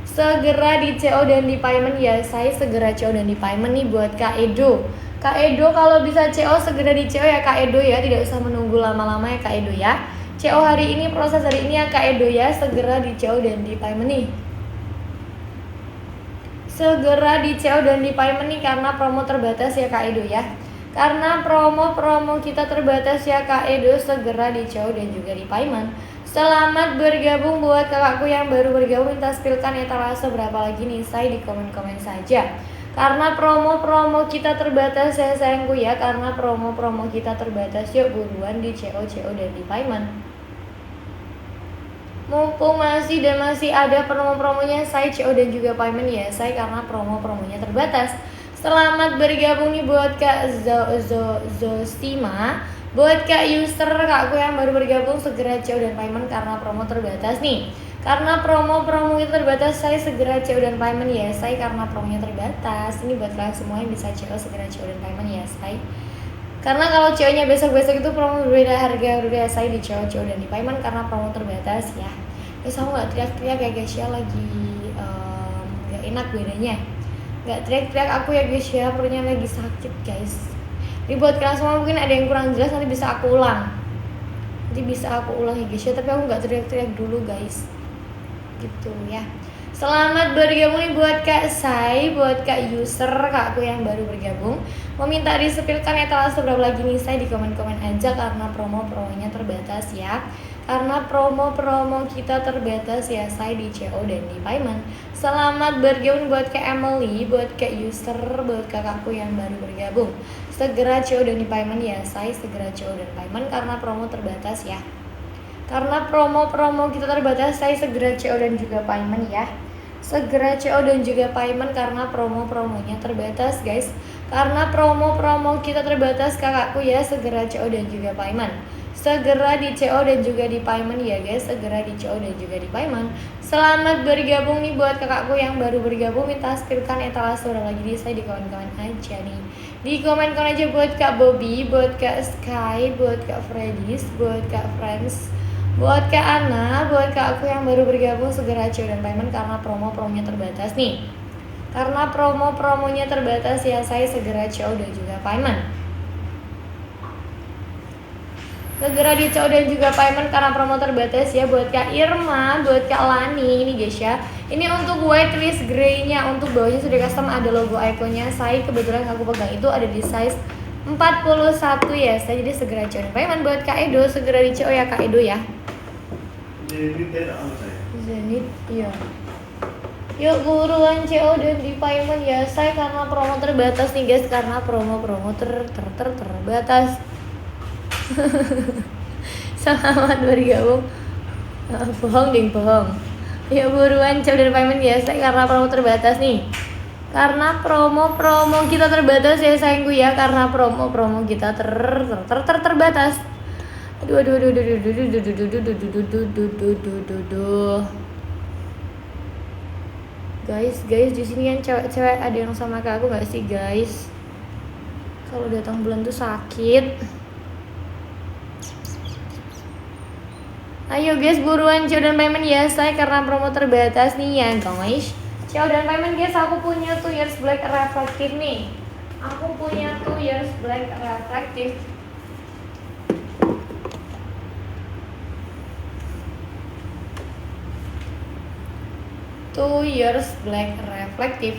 Segera di CO dan di payment ya saya. Segera CO dan di payment nih buat Kak Edo. Kak Edo kalau bisa CO segera di CO ya Kak Edo ya. Tidak usah menunggu lama-lama ya Kak Edo ya. CO hari ini, proses hari ini ya Kak Edo ya. Segera di CO dan di payment nih. Segera di CO dan di payment nih karena promo terbatas ya Kak Edo ya. Karena promo-promo kita terbatas ya Kak Edo, segera di CO dan juga di payment. Selamat bergabung buat kakakku yang baru bergabung, minta spilkan etalase berapa lagi nih say di komen-komen saja. Karena promo-promo kita terbatas ya sayangku ya, karena promo-promo kita terbatas, yuk buruan di CO dan di payment. Mumpung masih ada promo-promonya say CO dan juga payment ya say, karena promo-promonya terbatas. Selamat bergabung nih buat Kak Zostima, buat Kak User, kakku yang baru bergabung, segera CO dan payment karena promo terbatas nih. Karena promo-promo itu terbatas, saya segera CO dan payment ya say, karena promonya terbatas. Ini buat kalian semua yang bisa CO, segera CO dan payment ya say. Karena kalau CO-nya besok-besok itu promo berbeda harga, berbeda say di CO dan di payment karena promo terbatas ya. Guys, aku nggak teriak-teriak ya guys ya, lagi nggak enak bedanya. Nggak teriak-teriak aku ya guys ya, perutnya lagi sakit guys. Jadi buat kalian semua mungkin ada yang kurang jelas, nanti bisa aku ulang. Nanti bisa aku ulang ya guys ya, tapi aku nggak teriak-teriak dulu guys. Gitu ya. Selamat bergabung nih buat Kak Sai, buat Kak User, kakku yang baru bergabung. Mau minta disepilkan etalase berapa lagi nih Sai di komen-komen aja, karena promo-promonya terbatas ya. Karena promo-promo kita terbatas ya say di CO dan di payment. Selamat bergabung buat Kak Emily, buat Kak User, buat kakakku yang baru bergabung. Segera CO dan di payment ya say, segera CO dan payment karena promo terbatas ya. Karena promo-promo kita terbatas, saya segera CO dan juga payment ya. Segera CO dan juga payment karena promo-promonya terbatas guys. Karena promo-promo kita terbatas kakakku ya, segera CO dan juga payment. Segera di CO dan juga di payment ya guys, segera di CO dan juga di payment. Selamat bergabung nih buat kakakku yang baru bergabung, minta spilkan etalase berapa lagi di saya di komen-komen aja nih. Di komen-komen aja buat Kak Bobby, buat Kak Sky, buat Kak Fredis, buat Kak Friends, buat Kak Ana, buat kakakku yang baru bergabung, segera CO dan payment karena promo-promonya terbatas nih. Karena promo-promonya terbatas ya saya, segera CO dan juga payment. Segera di CO dan juga payment karena promo terbatas ya. Buat Kak Irma, buat Kak Lani ini guys ya. Ini untuk whitelist grey-nya, untuk bawahnya sudah custom ada logo ikonnya. Saya kebetulan aku pegang itu ada di size 41 ya. Saya jadi segera CO dan payment. Buat Kak Edo, segera di CO ya Kak Edo ya. Zenit, iya. Yuk buruan CO dan di payment ya saya, karena promo terbatas nih guys, karena promo-promo terbatas. Selamat bergabung. Bohong ding, bohong. Ya buruan CO dan payment ya saya, karena promo terbatas nih. Karena promo-promo kita terbatas ya sayangku ya, karena promo-promo kita terbatas. Aduh. Guys, di sini kan cewek-cewek ada yang sama kayak aku nggak sih guys? Kalau datang bulan tuh sakit. Ayo guys, buruan CO dan payment ya saya, karena promo terbatas nih ya guys. CO dan payment guys, aku punya 2 years black reflective nih. Aku punya 2 years black reflective. Years black reflective.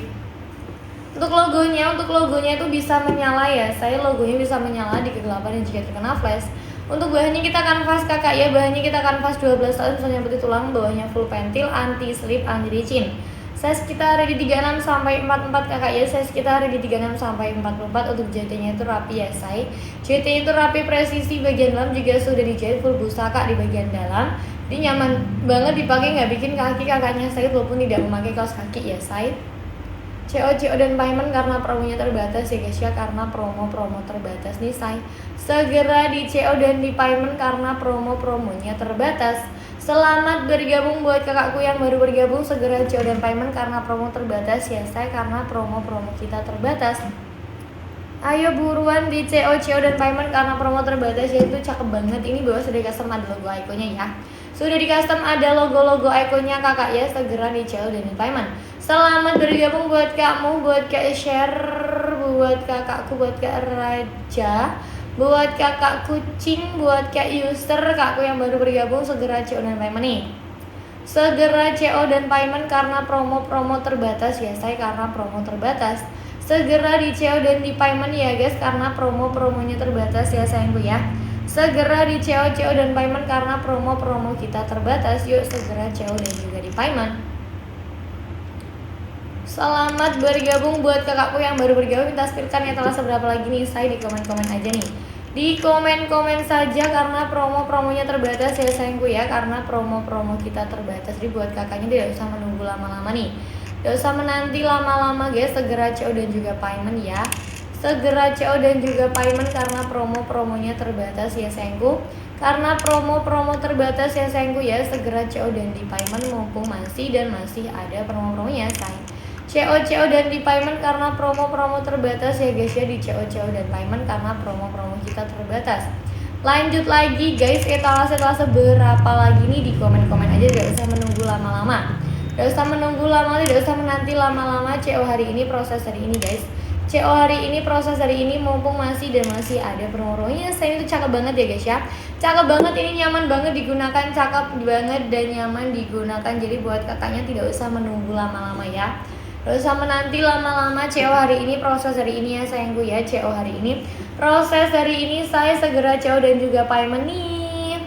Untuk logonya itu bisa menyala ya. Saya logonya bisa menyala di kegelapan dan jika terkena flash. Untuk bahannya kita kanvas kakak ya, bahannya kita kanvas 12 tahun, misalnya putih tulang, bawahnya full pentil, anti slip, anti licin. Saya sekitar di 36 sampai 44 kakak ya, saya sekitar di 36 sampai 44. Untuk JT-nya itu rapi ya say. JT itu rapi, presisi, bagian dalam juga sudah dijahit full busa kak di bagian dalam. Ini nyaman banget dipakai, nggak bikin kaki kakaknya sakit walaupun tidak memakai kaos kaki ya say. CO dan payment karena promonya terbatas ya guys ya, karena promo terbatas nih say. Segera di CO dan di payment karena promonya terbatas. Selamat bergabung buat kakakku yang baru bergabung, segera CO dan payment karena promo terbatas ya say, karena promo kita terbatas. Ayo buruan di CO dan payment karena promo terbatas ya, itu cakep banget. Ini bawah sudah custom ada logo ikonnya ya. Sudah di custom ada logo ikonnya kakak ya, segera di CO dan di payment. Selamat bergabung buat kamu, buat Kak Share, buat kakakku, buat Kak Raja, buat kakak kucing, buat Kak User, kakakku yang baru bergabung, segera CO dan payment nih. Segera CO dan payment karena promo terbatas ya saya, karena promo terbatas. Segera di CO dan di payment ya guys, karena promo-promonya terbatas ya sayangku ya. Segera di CO dan payment karena promo-promo kita terbatas. Yuk segera CO dan juga di payment. Selamat bergabung buat kakakku yang baru bergabung. Minta speedkan ya telah seberapa lagi nih, saya di komen-komen aja nih. Di komen-komen saja karena promo-promonya terbatas ya sayangku ya. Karena promo-promo kita terbatas. Jadi buat kakaknya tidak usah menunggu lama-lama nih. Tidak usah menanti lama-lama guys. Segera CO dan juga payment ya. Segera CO dan juga payment karena promo-promonya terbatas ya sayangku. Karena promo-promo terbatas ya sayangku ya. Segera CO dan di payment mumpung masih ada promo-promonya sayang. CO dan di payment karena promo-promo terbatas ya guys ya. Di CO dan payment karena promo-promo kita terbatas. Lanjut lagi guys, etalase-etalase berapa lagi nih, di komen-komen aja, tidak usah menunggu lama-lama. Tidak usah menunggu lama, tidak usah menanti lama-lama. CO hari ini, proses hari ini guys. CO hari ini, proses hari ini mumpung masih ada promo-promonya. Saya itu cakep banget ya guys ya. Cakep banget, ini nyaman banget digunakan, cakep banget dan nyaman digunakan. Jadi buat kakaknya tidak usah menunggu lama-lama ya. Tidak usah menanti lama-lama. CO hari ini, proses hari ini ya sayangku ya. CO hari ini, proses hari ini, saya segera CO dan juga payment nih.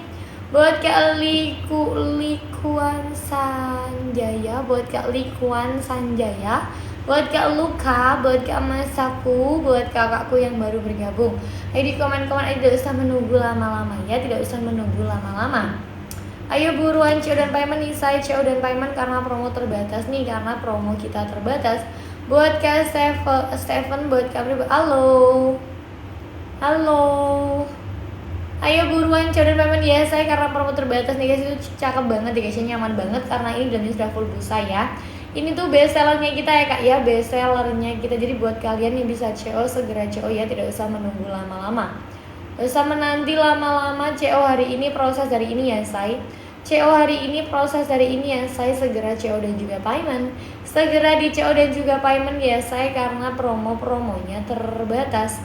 Buat Kak Likuan Sanjaya, buat Kak Likuan Sanjaya, buat Kak Luka, buat Kak Masaku, buat kakakku yang baru bergabung. Ayo di komen-komen aja, tidak usah menunggu lama-lama ya, tidak usah menunggu lama-lama. Ayo buruan CO dan payment nih, saya CO dan payment karena promo terbatas nih, karena promo kita terbatas. Buat Kak Stephen, buat Kak Bri, halo. Ayo buruan CO dan payment ya saya, karena promo terbatas nih guys. Itu cakep banget ya guys, nyaman banget karena ini dan ini sudah full busa ya. Ini tuh best sellernya kita ya kak ya, best sellernya kita. Jadi buat kalian yang bisa CO, segera CO ya, tidak usah menunggu lama-lama, tidak usah menanti lama-lama. CO hari ini, proses hari ini ya say. CO hari ini, proses hari ini ya say. Segera CO dan juga payment. Segera di CO dan juga payment ya say, karena promo-promonya terbatas.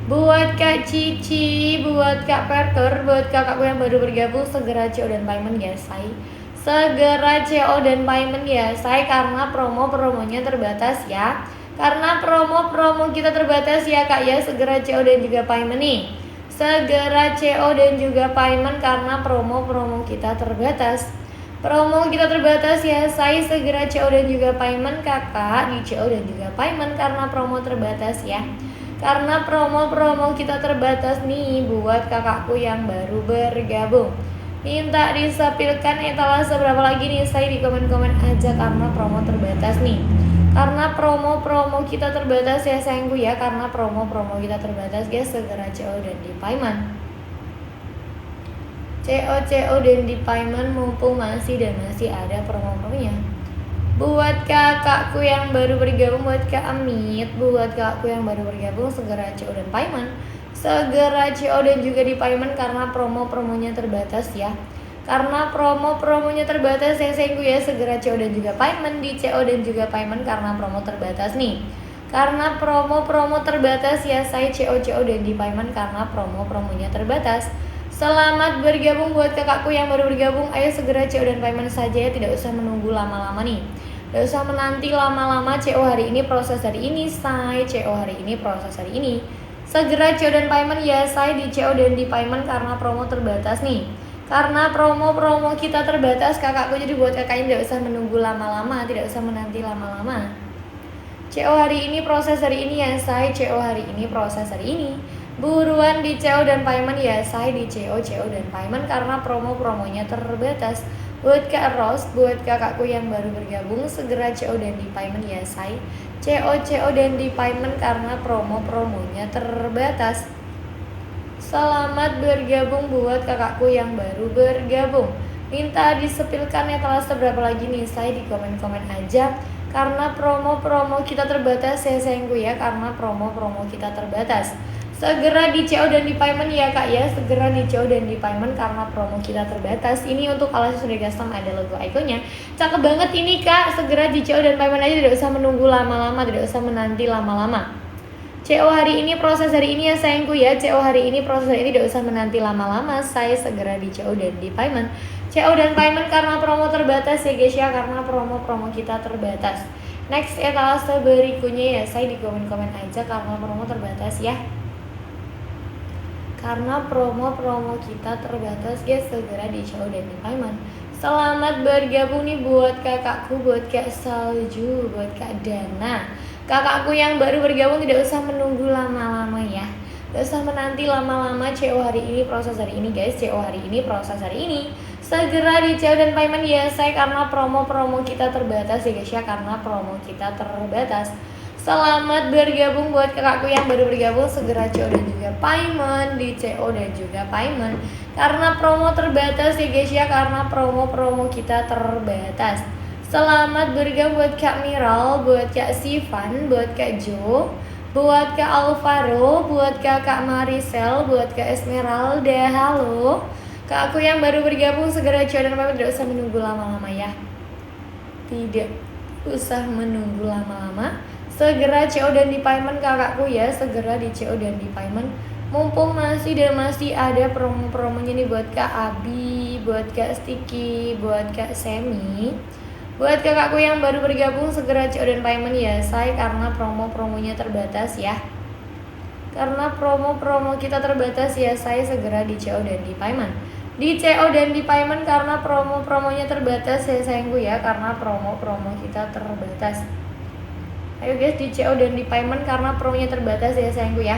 Buat Kak Cici, buat Kak Parker, buat kakakku yang baru bergabung, segera CO dan payment ya say. Segera CO dan payment ya say, karena promo-promonya terbatas ya. Karena promo-promo kita terbatas ya kak ya. Segera CO dan juga payment nih. Segera CO dan juga payment karena promo-promo kita terbatas. Promo kita terbatas ya say. Segera CO dan juga payment kakak, di CO dan juga payment karena promo terbatas ya. Karena promo-promo kita terbatas nih buat kakakku yang baru bergabung. Minta disapilkan etalase berapa lagi nih saya, di komen-komen aja karena promo terbatas nih. Karena promo-promo kita terbatas ya sayangku ya. Karena promo-promo kita terbatas guys. Segera CO dan di payment. CO dan di payment mumpung masih ada promo-promonya. Buat kakakku yang baru bergabung, buat Kak Amit, buat kakakku yang baru bergabung, segera CO dan payment. Segera CO dan juga di payment karena promo-promonya terbatas ya. Karena promo-promonya terbatas ya sayangku ya. Segera CO dan juga payment, di CO dan juga payment karena promo terbatas nih. Karena promo-promo terbatas ya saya, CO dan di payment karena promo-promonya terbatas. Selamat bergabung buat kakakku yang baru bergabung. Ayo segera CO dan payment saja ya, tidak usah menunggu lama-lama nih. Tidak usah menanti lama-lama. CO hari ini, proses hari ini say. CO hari ini, proses hari ini. Segera CO dan payment ya say, di CO dan di payment karena promo terbatas nih. Karena promo-promo kita terbatas kakakku. Jadi buat kakaknya tidak usah menunggu lama-lama, tidak usah menanti lama-lama. CO hari ini, proses hari ini ya say. CO hari ini, proses hari ini. Buruan di CO dan payment ya say, di CO dan payment karena promo-promonya terbatas. Buat Kak Rose, buat kakakku yang baru bergabung, segera CO dan di payment ya say. CO dan di payment karena promo-promonya terbatas. Selamat bergabung buat kakakku yang baru bergabung. Minta disepilkan etalase berapa lagi nih say, di komen-komen aja. Karena promo-promo kita terbatas ya sayangku ya. Karena promo-promo kita terbatas. Segera di CO dan di payment ya kak ya. Segera di CO dan di payment karena promo kita terbatas. Ini untuk alas sudah custom, ada logo ikonnya. Cakep banget ini kak. Segera di CO dan payment aja, tidak usah menunggu lama-lama, tidak usah menanti lama-lama. CO hari ini, proses hari ini ya sayangku ya. CO hari ini, proses hari ini, tidak usah menanti lama-lama. Saya segera di CO dan di payment. CO dan payment karena promo terbatas ya guys ya. Karena promo-promo kita terbatas. Next etalase berikutnya ya saya di komen-komen aja karena promo terbatas ya. Karena promo-promo kita terbatas guys, segera di show dan di payment. Selamat bergabung nih buat kakakku, buat Kak Salju, buat Kak Dana. Kakakku yang baru bergabung tidak usah menunggu lama-lama ya. Gak usah menanti lama-lama CO hari ini, proses hari ini guys. CO hari ini, proses hari ini. Segera di CO dan payment ya saya karena promo-promo kita terbatas ya guys ya. Karena promo kita terbatas. Selamat bergabung buat kakakku yang baru bergabung. Segera CO dan juga payment. Di CO dan juga payment. Karena promo terbatas ya guys ya. Karena promo-promo kita terbatas. Selamat bergabung buat Kak Miral, buat Kak Sivan, buat Kak Jo, buat Kak Alvaro, buat Kak Marisel, buat Kak Esmeralda. Halo kakakku yang baru bergabung, segera CO dan payment. Tidak usah menunggu lama-lama ya. Tidak usah menunggu lama-lama. Segera CO dan di payment kakakku ya. Segera di CO dan di payment. Mumpung masih ada promo-promonya nih buat Kak Abi, buat Kak Sticky, buat Kak Semi. Buat kakakku yang baru bergabung, segera CO dan payment ya say karena promo-promonya terbatas ya. Karena promo-promo kita terbatas ya say, segera di CO dan di payment. Di CO dan di payment karena promo-promonya terbatas ya sayangku ya. Karena promo-promo kita terbatas. Ayo guys di CO dan di payment karena promonya terbatas ya sayangku ya.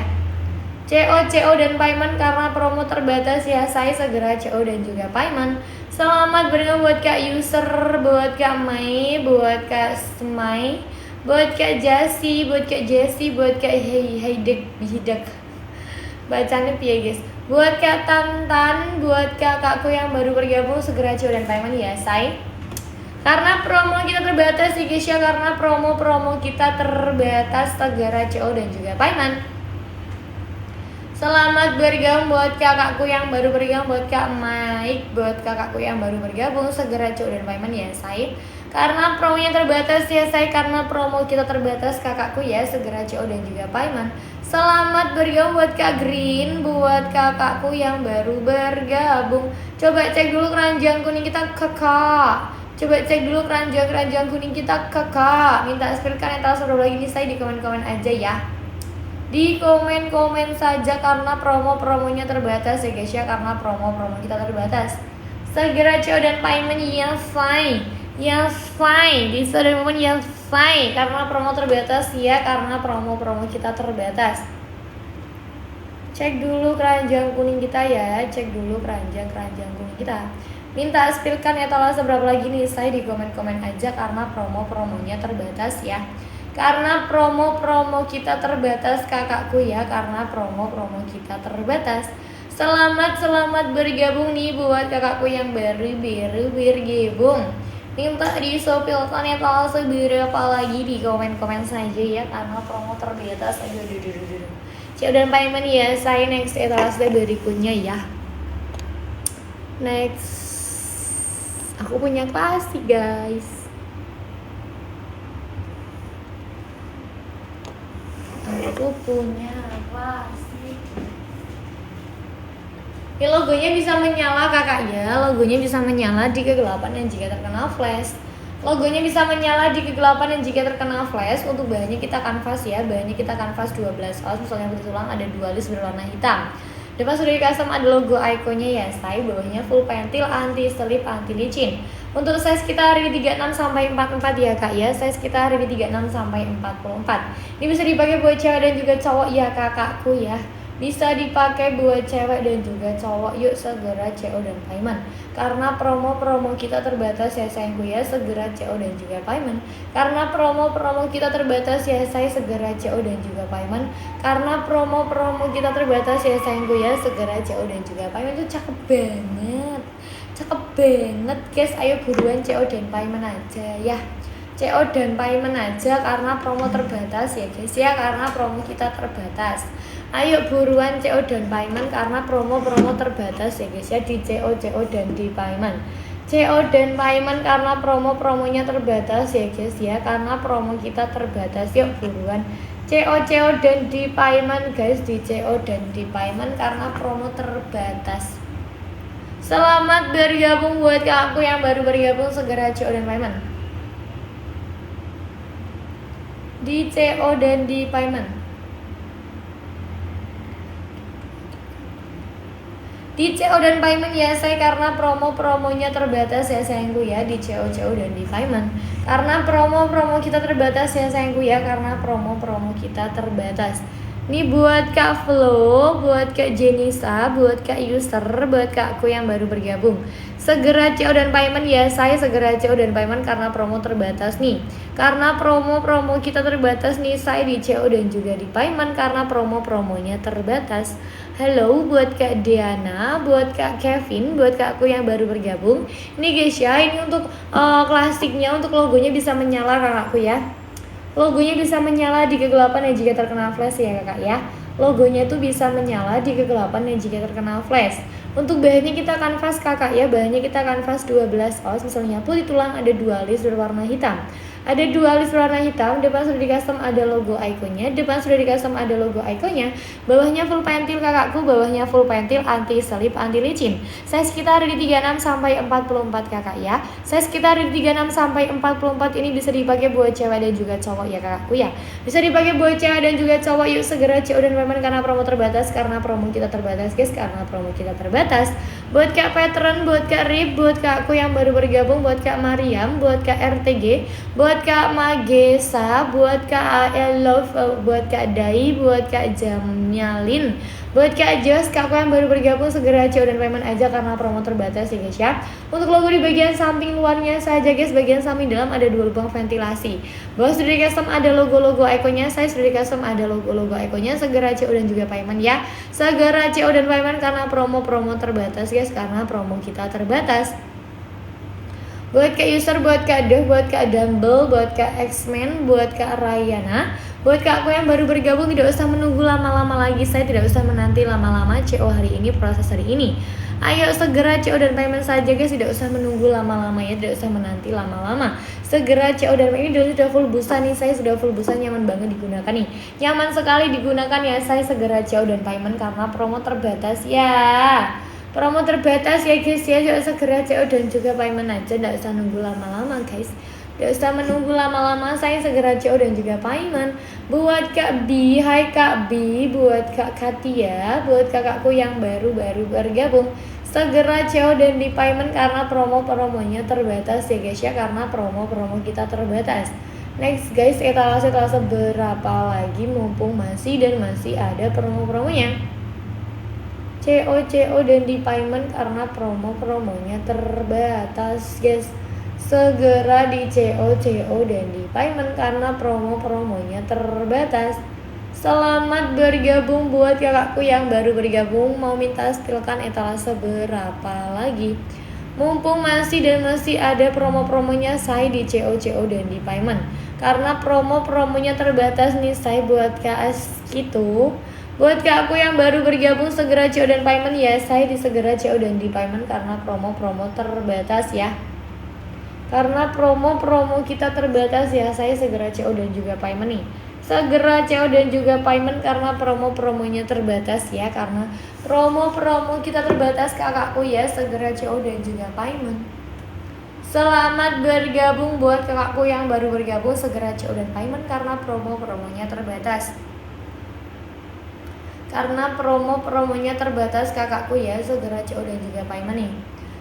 CO dan payment karena promo terbatas ya saya, segera CO dan juga payment. Selamat bergabung buat Kak User, buat Kak Mai, buat Kak Smai, buat Kak Jasi, buat Kak Jesse, buat Kak Hidak. Bacanya piye guys. Buat Kak Tantan, buat kakakku yang baru bergabung, segera CO dan payment ya say. Karena promo kita terbatas ya guys ya. Karena promo-promo kita terbatas, segera CO dan juga payment. Selamat bergabung buat kakakku yang baru bergabung, buat Kak Mike, buat kakakku yang baru bergabung, segera CO dan payment ya say. Karena promonya terbatas ya say, karena promo kita terbatas kakakku ya, segera CO dan juga payment. Selamat bergabung buat Kak Green, buat kakakku yang baru bergabung. Coba cek dulu keranjang kuning kita kakak. Coba cek dulu keranjang kuning kita kakak. Minta spillkan etalase berapa lagi nih saya di komen-komen aja ya. Di komen-komen saja karena promo-promonya terbatas ya guys ya. Karena promo-promo kita terbatas. Segera CO dan payment ya say. Ya say. Di CO dan payment ya say. Karena promo terbatas ya. Karena promo-promo kita terbatas. Cek dulu keranjang kuning kita ya. Cek dulu keranjang kuning kita. Minta spillkan etalase berapa lagi nih saya di komen-komen aja. Karena promo-promonya terbatas ya. Karena promo-promo kita terbatas kakakku ya. Karena promo-promo kita terbatas. Selamat bergabung nih buat kakakku yang baru bergabung. Minta disopilkan etalase berapa lagi di komen-komen saja ya. Karena promo terbatas. Aduh. CO dan payment ya saya. Next etalase berikutnya ya. Next. Aku punya klasik guys. Aku punya plastik. Ini logonya bisa menyala kakaknya. Logonya bisa menyala di kegelapan dan jika terkena flash. Logonya bisa menyala di kegelapan dan jika terkena flash. Untuk bahannya kita kanvas ya. Bahannya kita kanvas 12 ounce. Misalnya bertulang ada 2 list berwarna hitam. Depan sudah di custom ada logo ikonnya ya say. Bawahnya full pentil, anti slip, anti licin. Untuk size kita hari 36 sampai 44 ya kak ya. Size kita hari 36 sampai 44. Ini bisa dipakai buat cewek dan juga cowok ya kakakku ya. Bisa dipakai buat cewek dan juga cowok. Yuk segera CO dan payment. Karena promo-promo kita terbatas ya sayangku ya. Segera CO dan juga payment. Karena promo-promo kita terbatas ya saya, segera CO dan juga payment. Karena promo-promo kita terbatas ya sayangku ya. Segera CO dan juga payment. Itu cakep banget. Cakep banget guys. Ayo buruan CO dan payment aja ya. CO dan payment aja karena promo terbatas ya guys ya. Karena promo kita terbatas. Ayo buruan CO dan payment karena promo-promo terbatas ya guys ya. Di CO dan di payment. CO dan payment karena promo-promonya terbatas ya guys ya. Karena promo kita terbatas. Yuk buruan CO dan di payment guys. Di CO dan di payment karena promo terbatas. Selamat bergabung buat kakakku yang baru bergabung, segera CO dan payment. Di CO dan di payment. Di CO dan payment ya saya, karena promo-promonya terbatas ya sayangku ya, di CO dan di payment. Karena promo-promo kita terbatas ya sayangku ya, karena promo-promo kita terbatas. Ini buat Kak Flo, buat Kak Jenisa, buat Kak User, buat Kakku yang baru bergabung. Segera CO dan payment ya, saya segera CO dan payment karena promo terbatas nih. Karena promo-promo kita terbatas nih, saya di CO dan juga di payment karena promo-promonya terbatas. Halo buat Kak Diana, buat Kak Kevin, buat Kakku yang baru bergabung. Ini guys ya, ini untuk klasiknya, untuk logonya bisa menyala kakakku ya. Logonya bisa menyala di kegelapan dan jika terkena flash ya kakak ya. Logonya itu bisa menyala di kegelapan dan jika terkena flash. Untuk bahannya kita kanvas kakak ya, bahannya kita kanvas 12 oz, misalnya putih tulang, ada dualis berwarna hitam. Ada dualis berwarna hitam, depan sudah di custom ada logo ikonnya, depan sudah di custom ada logo ikonnya, bawahnya full pentil kakakku, bawahnya full pentil, anti selip, anti licin. Size kita ada di 36 sampai 44 kakak ya. Size kita ada di 36 sampai 44, ini bisa dipakai buat cewek dan juga cowok ya kakakku ya. Bisa dipakai buat cewek dan juga cowok, yuk segera CO dan payment karena promo terbatas, karena promo kita terbatas guys, karena promo kita terbatas. Buat Kak Patron, buat Kak Rip, buat Kakku yang baru bergabung, buat Kak Mariam, buat Kak RTG, buat Kak Magesa, buat Kak I Love, buat Kak Dai, buat Kak Jamyalin, buat Kak Jos, Kakku yang baru bergabung segera CO dan payment aja karena promo terbatas ya guys ya. Untuk logo di bagian samping luarnya saja guys, bagian samping dalam ada 2 lubang ventilasi. Bawah sudah di custom ada logo-logo ikonnya, saya sudah di custom ada logo-logo ikonnya, segera CO dan juga payment ya. Segera CO dan payment karena promo-promo terbatas guys, karena promo kita terbatas. Buat Kak User, buat Kak Dev, buat Kak Dumble, buat Kak X-Men, buat Kak Rayana, buat Kakku yang baru bergabung, tidak usah menunggu lama-lama lagi, saya tidak usah menanti lama-lama CO hari ini, proses hari ini. Ayo segera CO dan payment saja guys, tidak usah menunggu lama-lama ya, tidak usah menanti lama-lama. Segera CO dan payment, ini sudah full busa nih, saya sudah full busa, nyaman banget digunakan nih. Nyaman sekali digunakan ya, saya segera CO dan payment karena promo terbatas ya. Promo terbatas ya guys ya, yuk segera CO dan juga payment aja, tidak usah nunggu lama-lama guys. Tidak usah menunggu lama-lama, saya segera CO dan juga payment. Buat Kak B, hai Kak B, buat Kak Katia, buat kakakku yang baru-baru bergabung, segera CO dan di payment karena promo-promonya terbatas ya guys ya, karena promo-promo kita terbatas. Next guys, etalase berapa lagi mumpung masih ada promo-promonya. CO dan di payment karena promo-promonya terbatas guys. Segera di CO dan di payment karena promo-promonya terbatas. Selamat bergabung buat kakakku yang baru bergabung, mau minta setilkan etalase berapa lagi. Mumpung masih ada promo-promonya, saya di CO dan di payment karena promo-promonya terbatas nih, saya buat KS gitu. Buat Kakku yang baru bergabung segera CO dan payment ya, saya di segera CO dan di payment karena promo-promo terbatas ya. Karena promo-promo kita terbatas ya, saya segera CO dan juga payment nih. Segera CO dan juga payment karena promo-promonya terbatas ya, karena promo-promo kita terbatas kakakku ya, segera CO dan juga payment. Selamat bergabung buat kakakku yang baru bergabung, segera CO dan payment karena promo-promonya terbatas. Karena promo-promonya terbatas kakakku ya, segera CO dan juga payment nih.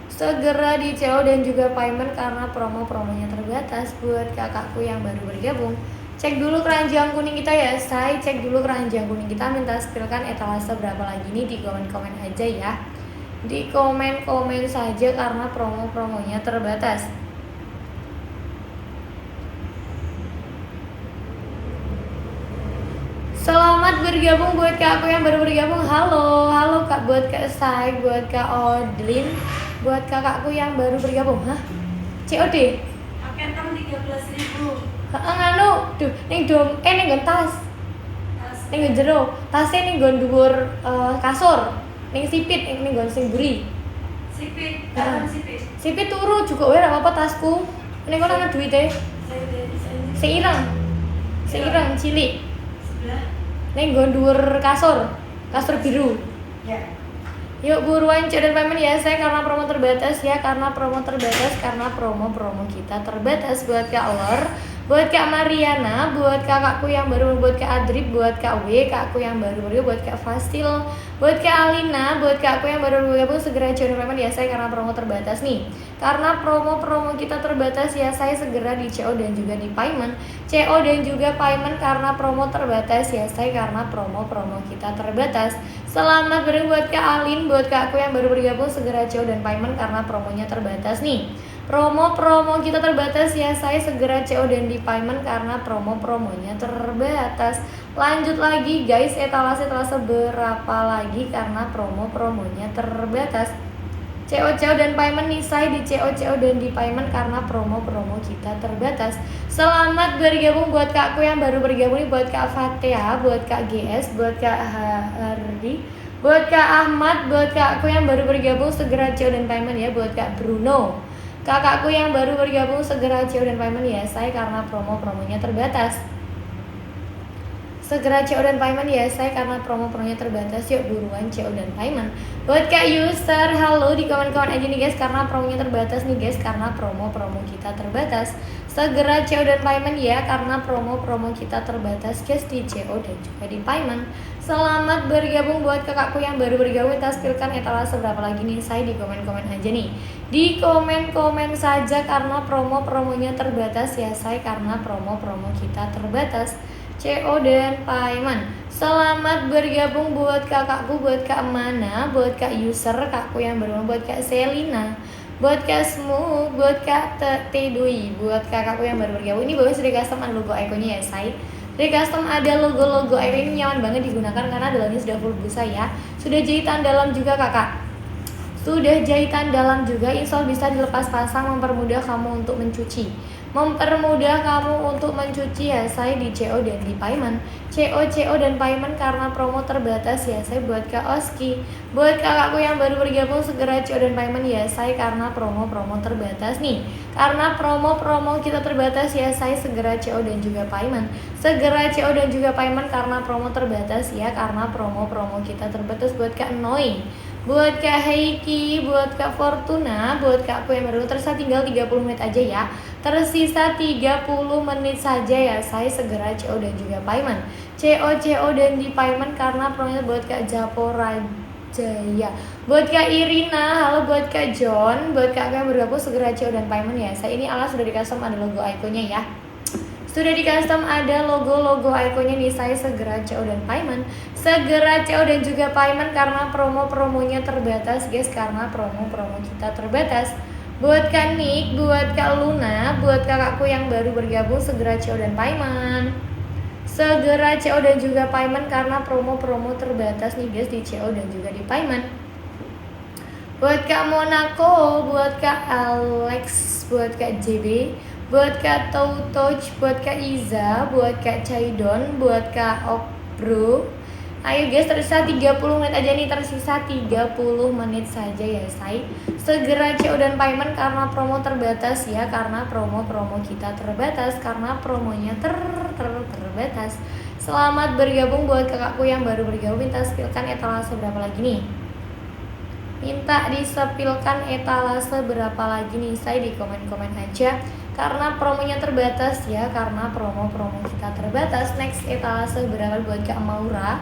Segera di CO dan juga payment karena promo-promonya terbatas. Buat kakakku yang baru bergabung, cek dulu keranjang kuning kita ya, saya cek dulu keranjang kuning kita, minta setilkan etalase berapa lagi nih, di komen-komen aja ya. Di komen-komen saja karena promo-promonya terbatas. Selamat bergabung buat Kak aku yang baru bergabung. Halo Kak, buat Kak Sai, buat Kak Odlin, buat kakakku yang baru bergabung. Hah? COD?
Pakai 13.000.
Nganu, duh, ning tas. Ning jero, tasnya ning nggon dhuwur kasur. Ning sipit, ning nggon sing mburi.
Sipit,
Sipit turu juga wae ora apa-apa tasku. Ning kono ana duwite. Seirang cilik. Ning nggon dhuwur kasur biru.
Ya.
Yuk buruan CO dan payment ya, saya karena promo terbatas ya, karena promo terbatas, karena promo kita terbatas. Buat Kak Lor, buat Kak Mariana, buat kakakku yang baru, buat Kak Adrip, buat Kak W, kakakku yang baru bergabung, buat Kak Fasil, buat Kak Alina, buat kakakku yang baru bergabung segera COD dan payment ya saya karena promo terbatas nih. Karena promo kita terbatas ya saya segera di CO dan juga di payment. CO dan juga payment karena promo terbatas ya saya karena promo kita terbatas. Selamat bergabung buat Kak Alin, buat kakakku yang baru bergabung segera CO dan payment karena promonya terbatas nih. Promo kita terbatas ya saya segera CO dan di payment karena promonya terbatas. Lanjut lagi guys, etalase berapa lagi karena promonya terbatas. CO dan payment nih saya di CO dan di payment karena promo kita terbatas. Selamat bergabung buat kakku yang baru bergabung nih, buat Kak Fatia, buat Kak GS, buat Kak Hardi, buat Kak Ahmad, buat kakku yang baru bergabung segera CO dan payment ya, buat Kak Bruno. Kakakku yang baru bergabung segera CO dan payment ya saya karena promonya terbatas. Segera CO dan payment ya saya karena promonya terbatas. Yuk buruan CO dan payment. Buat Kak User, halo di komen-komen aja nih guys karena promonya terbatas nih guys karena promo kita terbatas. Segera CO dan payment ya karena promo kita terbatas guys di CO dan juga di payment. Selamat bergabung buat kakakku yang baru bergabung. Tampilkan etalase berapa lagi nih saya di komen-komen aja nih. Di komen-komen saja karena promonya terbatas ya saya karena promo kita terbatas. CO dan payment. Selamat bergabung buat kakakku, buat Kak Mana, buat Kak User, kakku yang baru, buat Kak Selina, buat Kak Smu, buat Kak Tedui, buat kakakku yang baru bergabung. Ini bawah sudah custom ada logo ikonnya ya say. Dari custom ada logo icon, ini nyaman banget digunakan karena dalamnya sudah full busa ya. Sudah jahitan dalam juga kakak. Sudah jahitan dalam juga, install bisa dilepas pasang, mempermudah kamu untuk mencuci. Ya saya di CO dan di payment. CO dan payment karena promo terbatas ya saya buat Kak Oski. Buat kakakku yang baru bergabung segera CO dan payment ya saya karena promo terbatas nih. Karena promo kita terbatas ya saya segera CO dan juga payment. Segera CO dan juga payment karena promo terbatas ya karena promo kita terbatas. Buat Kak Noi, buat Kak Heiki, buat Kak Fortuna, buat Kakku yang baru tersisa tinggal 30 menit aja ya. Tersisa 30 menit saja ya saya segera CO dan juga payment. CO dan di payment karena promonya buat Kak Japora Jaya, buat Kak Irina, halo buat Kak John, buat Kak yang bergabung segera CO dan payment ya. Saya ini alas sudah di custom ada logo ikonnya ya. Sudah di custom ada logo ikonnya nih saya segera CO dan payment. Segera CO dan juga payment karena promonya terbatas guys karena promo kita terbatas. Buat Kak Nick, buat Kak Luna, buat kakakku yang baru bergabung segera CO dan payment. Segera CO dan juga payment karena promo terbatas nih guys di CO dan juga di payment. Buat Kak Monaco, buat Kak Alex, buat Kak JB, buat Kak Touch, buat Kak Iza, buat Kak Caidon, buat Kak Okbro. Ayo guys tersisa 30 menit aja nih, tersisa 30 menit saja ya say. Segera CO dan payment karena promo terbatas ya karena promo kita terbatas karena promonya terbatas. Selamat bergabung buat kakakku yang baru bergabung. Minta sepilkan etalase berapa lagi nih? Minta disepilkan etalase berapa lagi nih say di komen-komen aja. Karena promonya terbatas ya karena promo kita terbatas. Next etalase berapa buat Kak Maura,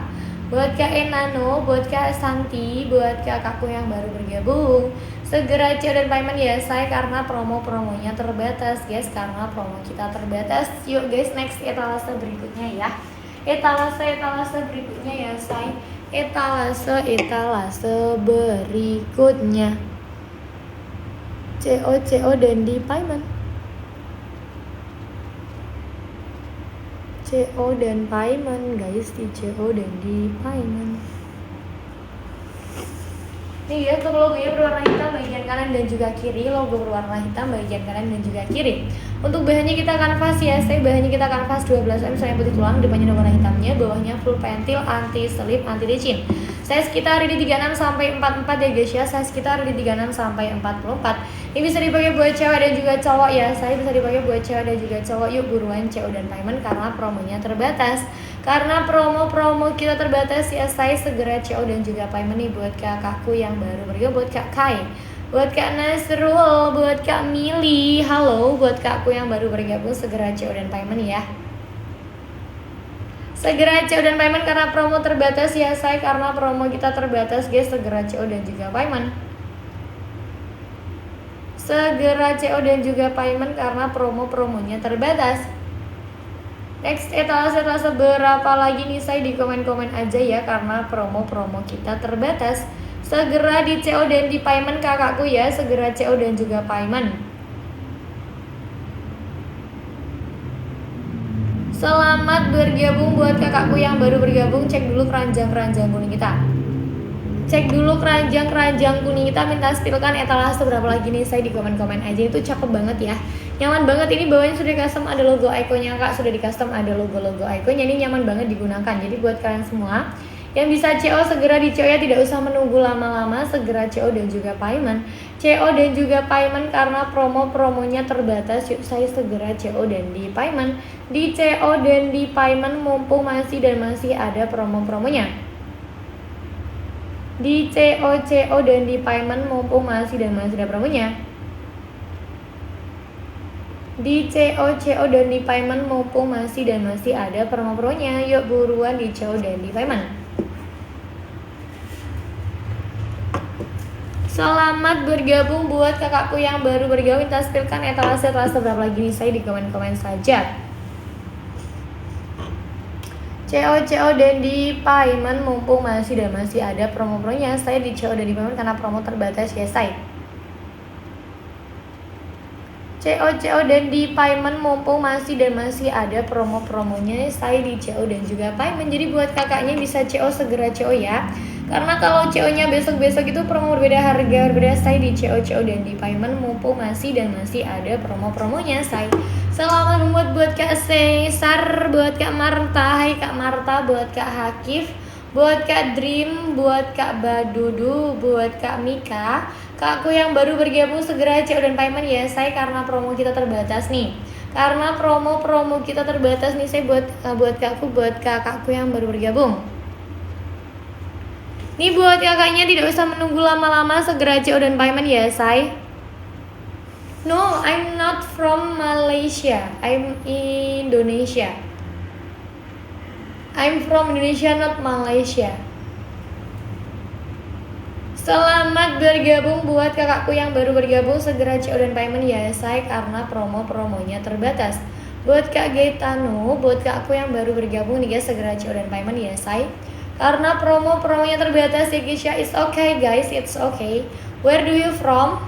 buat Kak Enano, buat Kak Santi, buat kakakku yang baru bergabung. Segera CO dan payment ya saya karena promonya terbatas guys karena promo kita terbatas. Yuk guys next etalase berikutnya ya. Etalase berikutnya ya say. Etalase berikutnya. CO dan di payment. CO dan payment guys di CO dan di payment. Nih ya untuk logonya berwarna hitam bagian kanan dan juga kiri. Logo berwarna hitam bagian kanan dan juga kiri. Untuk bahannya kita kanvas ya saya, bahannya kita kanvas 12 mm saya putih tulang, depannya warna hitamnya, bawahnya full pentil, anti slip, anti licin. Saya sekitar di 36 sampai 44 ya guys ya. Saya sekitar di 36 sampai 44. Ini bisa dipakai buat cewek dan juga cowok ya. Saya bisa dipakai buat cewek dan juga cowok. Yuk buruan CO dan payment karena promonya terbatas. Karena promo kita terbatas ya saya segera CO dan juga payment nih buat kakakku yang baru bergabung, buat Kak Kai, buat Kak Nasrul, buat Kak Mili, halo, buat kakku yang baru bergabung segera CO dan payment ya. Segera CO dan payment karena promo terbatas ya say, karena promo kita terbatas guys, segera CO dan juga payment. Segera CO dan juga payment karena promonya terbatas. Next etalase berapa lagi nih say, di komen-komen aja ya, karena promo kita terbatas. Segera di CO dan di payment kakakku ya, segera CO dan juga payment. Selamat bergabung buat kakakku yang baru bergabung, cek dulu keranjang kuning kita. Cek dulu keranjang kuning kita, minta spilkan etalase berapa lagi nih saya, di komen-komen aja, itu cakep banget ya. Nyaman banget, ini bawahnya sudah custom ada logo ikonnya kak, sudah di custom ada logo ikonnya, ini nyaman banget digunakan. Jadi buat kalian semua yang bisa CO segera di CO ya, tidak usah menunggu lama-lama, segera CO dan juga payment. CO dan juga payment karena promonya terbatas, yuk saya segera CO dan di payment. Di CO dan di payment mumpung masih ada promonya. Di CO dan di payment mumpung masih ada promonya. Di CO dan di payment mumpung masih ada promonya. Yuk buruan di CO dan di payment. Selamat bergabung buat kakakku yang baru bergabung, minta spilkan etalase berapa lagi nih saya, di komen-komen saja. CO dan di payment mumpung masih ada promonya, saya di CO dan di payment karena promo terbatas ya say. CO dan di payment mumpung masih ada promonya, saya di CO dan juga payment. Jadi buat kakaknya bisa CO segera CO ya. Karena kalau CO-nya besok-besok itu promo berbeda harga, saya di CO dan di payment mumpung masih ada promonya say. Selamat buat Kak Cesar, buat Kak Marta, hai Kak Marta, buat Kak Hakif, buat Kak Dream, buat Kak Badudu, buat Kak Mika. Kakku yang baru bergabung segera CO dan payment ya say, karena promo kita terbatas nih. Karena promo kita terbatas nih saya, buat kakakku yang baru bergabung. Nih buat kakaknya tidak usah menunggu lama-lama, segera CO dan payment ya say. No, I'm not from Malaysia, I'm Indonesia. I'm from Indonesia, not Malaysia. Selamat bergabung buat kakakku yang baru bergabung, segera CO dan payment ya say, karena promonya terbatas. Buat Kak Gaetano, buat kakakku yang baru bergabung nih guys, segera CO dan payment ya say, karena promonya terbatas ya guys ya. It's okay guys, it's okay. Where do you from?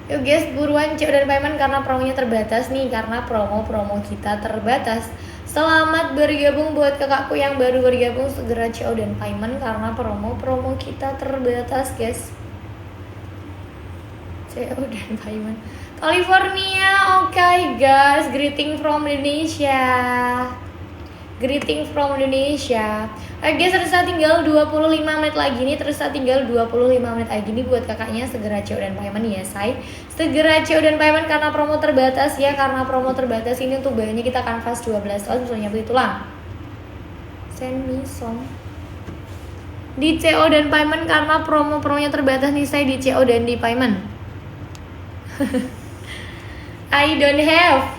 Yuk guys buruan CO dan payment karena promonya terbatas nih, karena promo kita terbatas. Selamat bergabung buat kakakku yang baru bergabung, segera CO dan payment karena promo kita terbatas guys. CO dan payment California, okay guys, greeting from Indonesia. Greeting from Indonesia. Oke guys, tersisa tinggal 25 menit lagi nih, tersisa tinggal 25 menit lagi nih buat kakaknya, segera CO dan payment ya say. Segera CO dan payment karena promo terbatas ya, karena promo terbatas ini untuk bayarnya kita kanvas 12 oz, misalnya begitulah. Send me some. Di CO dan payment karena promonya terbatas nih say, di CO dan di payment. I don't have.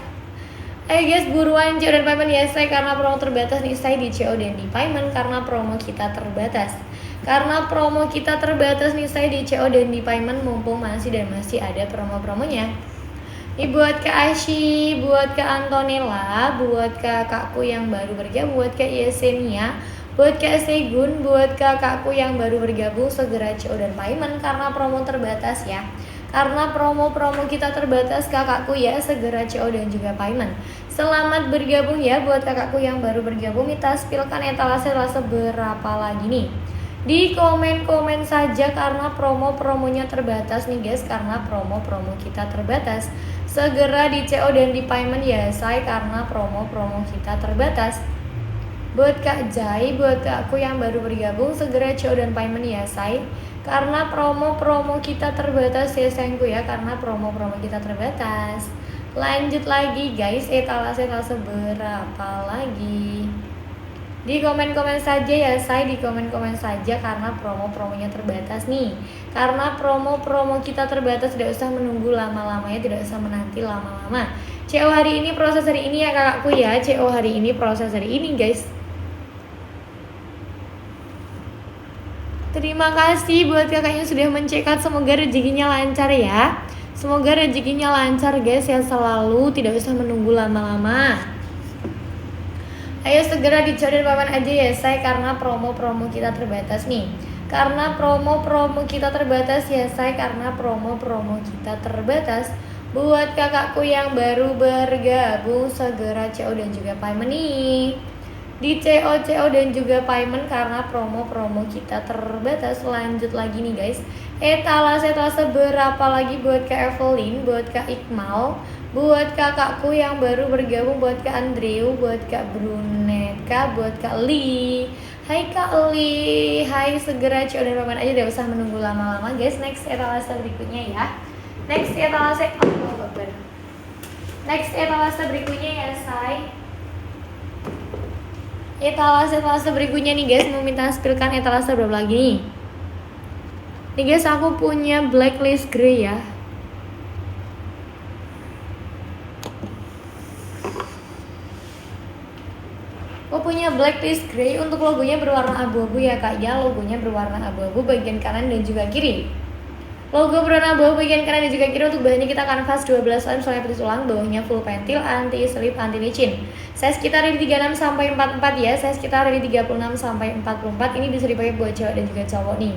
Ayo guys buruan CO dan payment ya say, karena promo terbatas nih say, di CO dan di payment karena promo kita terbatas. Karena promo kita terbatas nih say, di CO dan di payment mumpung masih ada promonya. Ini buat Kak Ashi, buat Kak Antonella, buat kakakku yang baru bergabung, buat Kak Yesenia, buat Kak Segun, buat kakakku yang baru bergabung, segera CO dan payment karena promo terbatas ya. Karena promo kita terbatas kakakku ya, segera CO dan juga payment. Selamat bergabung ya buat kakakku yang baru bergabung, minta spilkan etalase berapa lagi nih. Di komen-komen saja karena promonya terbatas nih guys, karena promo kita terbatas. Segera di CO dan di payment ya say, karena promo kita terbatas. Buat Kak Jai, buat kakakku yang baru bergabung, segera CO dan payment ya say, karena promo kita terbatas ya sayangku ya, karena promo kita terbatas. Lanjut lagi guys, etalase berapa lagi? Di komen-komen saja ya say, di komen-komen saja karena promo-promonya terbatas nih. Karena promo-promo kita terbatas, tidak usah menunggu lama-lamanya, tidak usah menanti lama-lama. CO hari ini, proses hari ini ya kakakku ya. CO hari ini, proses hari ini guys. Terima kasih buat kakaknya sudah mencekat, semoga rezekinya lancar ya. Semoga rezekinya lancar guys ya selalu, tidak usah menunggu lama-lama. Ayo segera dicoret paman aja ya say, karena promo-promo kita terbatas nih. Karena promo-promo kita terbatas ya say, karena promo-promo kita terbatas. Buat kakakku yang baru bergabung segera CO dan juga payment nih. Di CO dan juga payment karena promo-promo kita terbatas. Lanjut lagi nih guys. Etalase berapa lagi buat Kak Evelyn, buat Kak Iqmal, buat kakakku yang baru bergabung, buat Kak Andrew, buat Kak Bruneka, buat Kak Lee. Hai Kak Lee, hai segera CO dan payment aja, tidak usah menunggu lama-lama guys. Next etalase berikutnya ya. Next etalase Next etalase berikutnya ya say. Etalase berikutnya nih guys, mau minta spillkan etalase berapa lagi nih? Nih guys, aku punya blacklist grey ya. Aku punya blacklist grey, untuk logonya berwarna abu-abu ya kak ya. Logonya berwarna abu-abu bagian kanan dan juga kiri. Logo berwarna abu-abu bagian kanan dan juga kiri. Untuk bahannya kita kanvas 12 ohm soalnya petis tulang, bawahnya full pentil, anti slip, anti licin. Size kita dari 36 sampai 44 ya. Size kita dari 36 sampai 44. Ini bisa dipakai buat cewek dan juga cowok nih.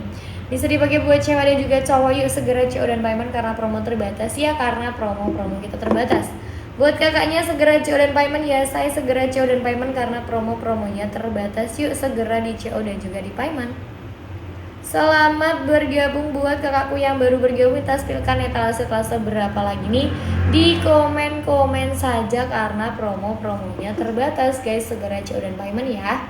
Bisa dipakai buat cewek dan juga cowok. Yuk segera CO dan payment karena promo terbatas ya, karena promo-promo kita terbatas. Buat kakaknya segera CO dan payment ya, saya segera CO dan payment karena promo-promonya terbatas. Yuk segera di CO dan juga di payment. Selamat bergabung buat kakakku yang baru bergabung. Kita spillkan etalase berapa lagi nih? Di komen-komen saja karena promo-promonya terbatas guys. Segera CO dan payment ya.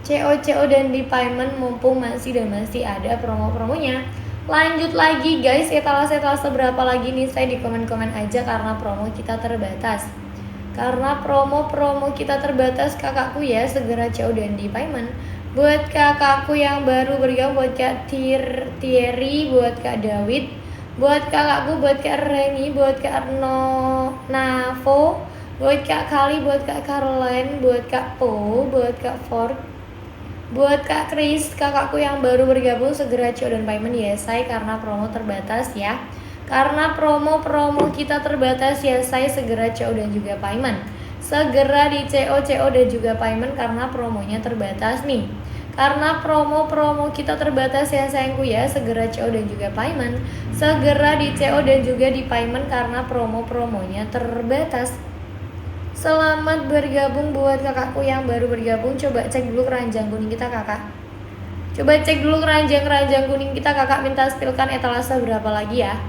CO dan di payment mumpung masih ada promo-promonya. Lanjut lagi guys, etalase berapa lagi nih? Saya di komen-komen aja karena promo kita terbatas. Karena promo-promo kita terbatas kakakku ya, segera CO dan di payment. Buat kakakku yang baru bergabung, buat Kak Thierry, buat Kak David, buat kakakku, buat Kak Reni, buat Kak Navo, buat Kak Kali, buat Kak Caroline, buat Kak Po, buat Kak Ford, buat Kak Chris, kakakku yang baru bergabung segera CO dan payment ya say, karena promo terbatas ya. Karena promo-promo kita terbatas ya say, segera CO dan juga payment. Segera di CO dan juga payment karena promonya terbatas nih. Karena promo-promo kita terbatas ya sayangku ya, segera CO dan juga payment. Segera di CO dan juga di payment karena promo-promonya terbatas. Selamat bergabung buat kakakku yang baru bergabung. Coba cek dulu keranjang kuning kita kakak. Coba cek dulu keranjang kuning kita kakak. Minta spillkan etalase berapa lagi ya.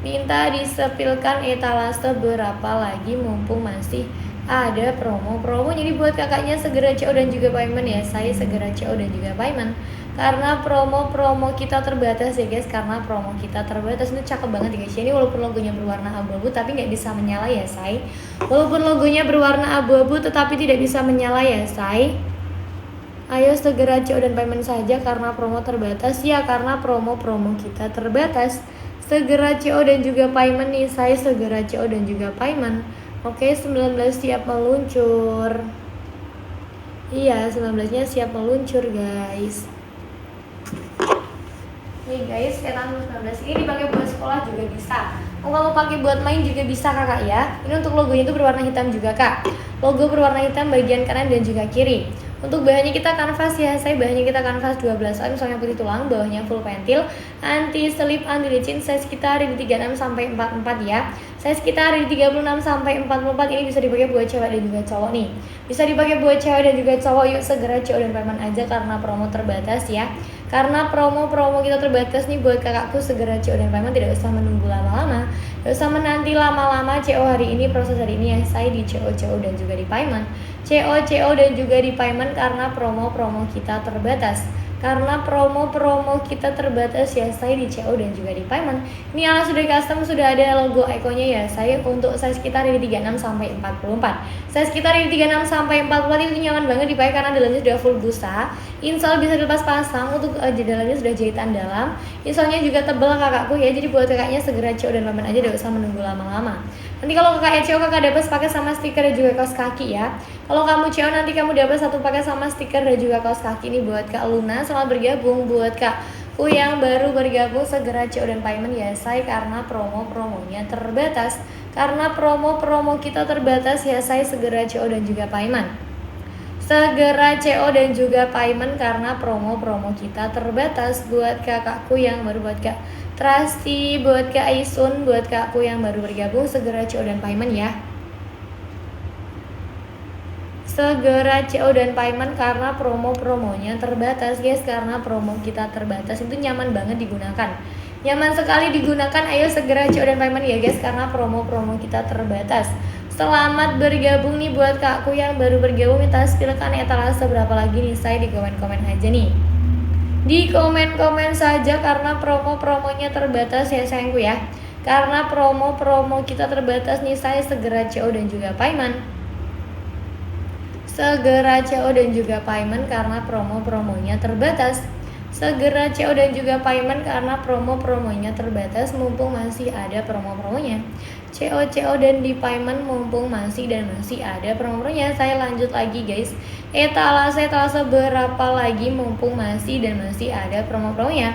Minta disepilkan etalase berapa lagi mumpung masih ada promo-promo. Jadi buat kakaknya segera CO dan juga payment ya. Saya segera CO dan juga payment karena promo-promo kita terbatas ya guys. Karena promo kita terbatas. Ini cakep banget ya guys. Ini walaupun logonya berwarna abu-abu tapi nggak bisa menyala ya say. Walaupun logonya berwarna abu-abu tetapi tidak bisa menyala ya say. Ayo segera CO dan payment saja karena promo terbatas ya. Karena promo-promo kita terbatas. Segera CO dan juga payment nih. Saya segera CO dan juga payment. Oke, 19 siap meluncur. Iya, 19-nya siap meluncur guys. Nih guys, sekarang 19 ini dipakai buat sekolah juga bisa. Kalau pakai buat main juga bisa kakak ya. Ini untuk logonya itu berwarna hitam juga kak. Logo berwarna hitam bagian kanan dan juga kiri. Untuk bahannya kita kanvas ya, saya bahannya kita kanvas 12 ohm soalnya putih tulang, bawahnya full pentil, anti slip, anti licin. Size kita dari 36 sampai 44 ya. Size kita dari 36 sampai 44. Ini bisa dipakai buat cewek dan juga cowok nih. Bisa dipakai buat cewek dan juga cowok. Yuk segera CO dan payment aja karena promo terbatas ya. Karena promo-promo kita terbatas nih buat kakakku, segera CO dan payment, tidak usah menunggu lama-lama. Tidak usah menanti lama-lama. CO hari ini, proses hari ini ya, saya di CO dan juga di payment. CO dan juga di payment karena promo-promo kita terbatas. karena promo-promo kita terbatas ya saya di CO dan juga di payment. Ini ala sudah custom, sudah ada logo ikonnya ya saya untuk size kita dari 36 sampai 44. Size kita dari 36 sampai 44 itu nyaman banget dipakai karena dalamnya sudah full busa. Insole bisa dilepas pasang, untuk dalamnya sudah jahitan dalam. Insolnya juga tebal kakakku ya, jadi buat kakaknya segera CO dan payment aja, tidak usah menunggu lama-lama. Nanti kalau kakak CO kakak dapat pakai sama stiker dan juga kaos kaki ya. Kalau kamu CO nanti kamu dapat satu pakai sama stiker dan juga kaos kaki. Ini buat Kak Luna selamat bergabung, buat Kakku yang baru bergabung segera CO dan payment ya say karena promo-promonya terbatas. Karena promo-promo kita terbatas ya say segera CO dan juga payment. Segera CO dan juga payment karena promo-promo kita terbatas. Buat kakakku yang baru, buat Kak Trasti, buat Kak Aisun, buat kakakku yang baru bergabung segera CO dan payment ya. Segera CO dan payment karena promo-promonya terbatas guys, karena promo kita terbatas itu nyaman banget digunakan. Nyaman sekali digunakan, ayo segera CO dan payment ya guys karena promo-promo kita terbatas. Selamat bergabung nih buat kakku yang baru bergabung, minta silakan etalase berapa lagi nih saya di komen-komen aja nih. Di komen-komen saja karena promo-promonya terbatas ya sayangku ya. Karena promo-promo kita terbatas nih saya segera CO dan juga payment. Segera CO dan juga payment karena promo-promonya terbatas. Segera CO dan juga payment karena promo-promonya terbatas mumpung masih ada promo-promonya. CO dan di payment mumpung masih ada promo-promonya. Saya lanjut lagi guys. Etalase berapa lagi mumpung masih ada promo-promonya.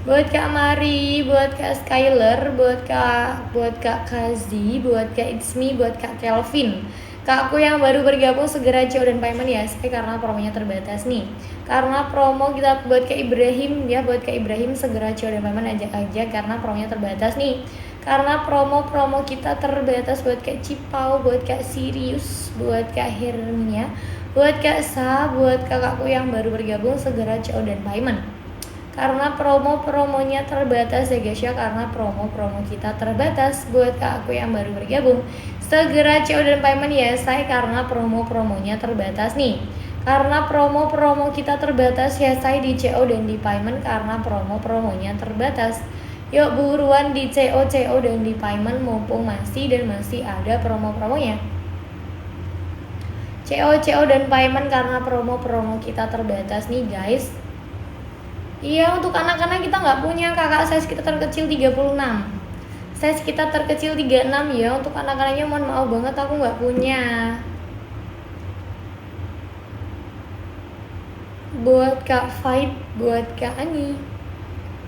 Buat Kak Mari, buat Kak Skyler, buat Kak Kazi, buat Kak Itzmi, buat Kak Kelvin. Kakku yang baru bergabung segera CO dan payment ya saya karena promonya terbatas nih. Karena promo kita buat Kak Ibrahim ya, buat Kak Ibrahim segera CO dan payment aja karena promonya terbatas nih. Karena promo-promo kita terbatas buat Kak Cipau, buat Kak Sirius, buat Kak Hermia, buat Kak Sa, buat kakakku yang baru bergabung segera CO dan payment. Karena promo-promonya terbatas ya guys ya, karena promo-promo kita terbatas buat kakakku yang baru bergabung. Segera CO dan payment ya say karena promo-promonya terbatas nih. Karena promo-promo kita terbatas ya say di CO dan di payment karena promo-promonya terbatas. Yuk buruan di CO dan di payment mumpung masih ada promo-promonya. CO dan payment karena promo-promo kita terbatas nih guys. Iya untuk anak-anak kita nggak punya kakak size kita terkecil 36. Size kita terkecil 36 ya. Untuk anak-anaknya mohon maaf banget aku nggak punya. Buat Kak Fight, buat Kak Ani,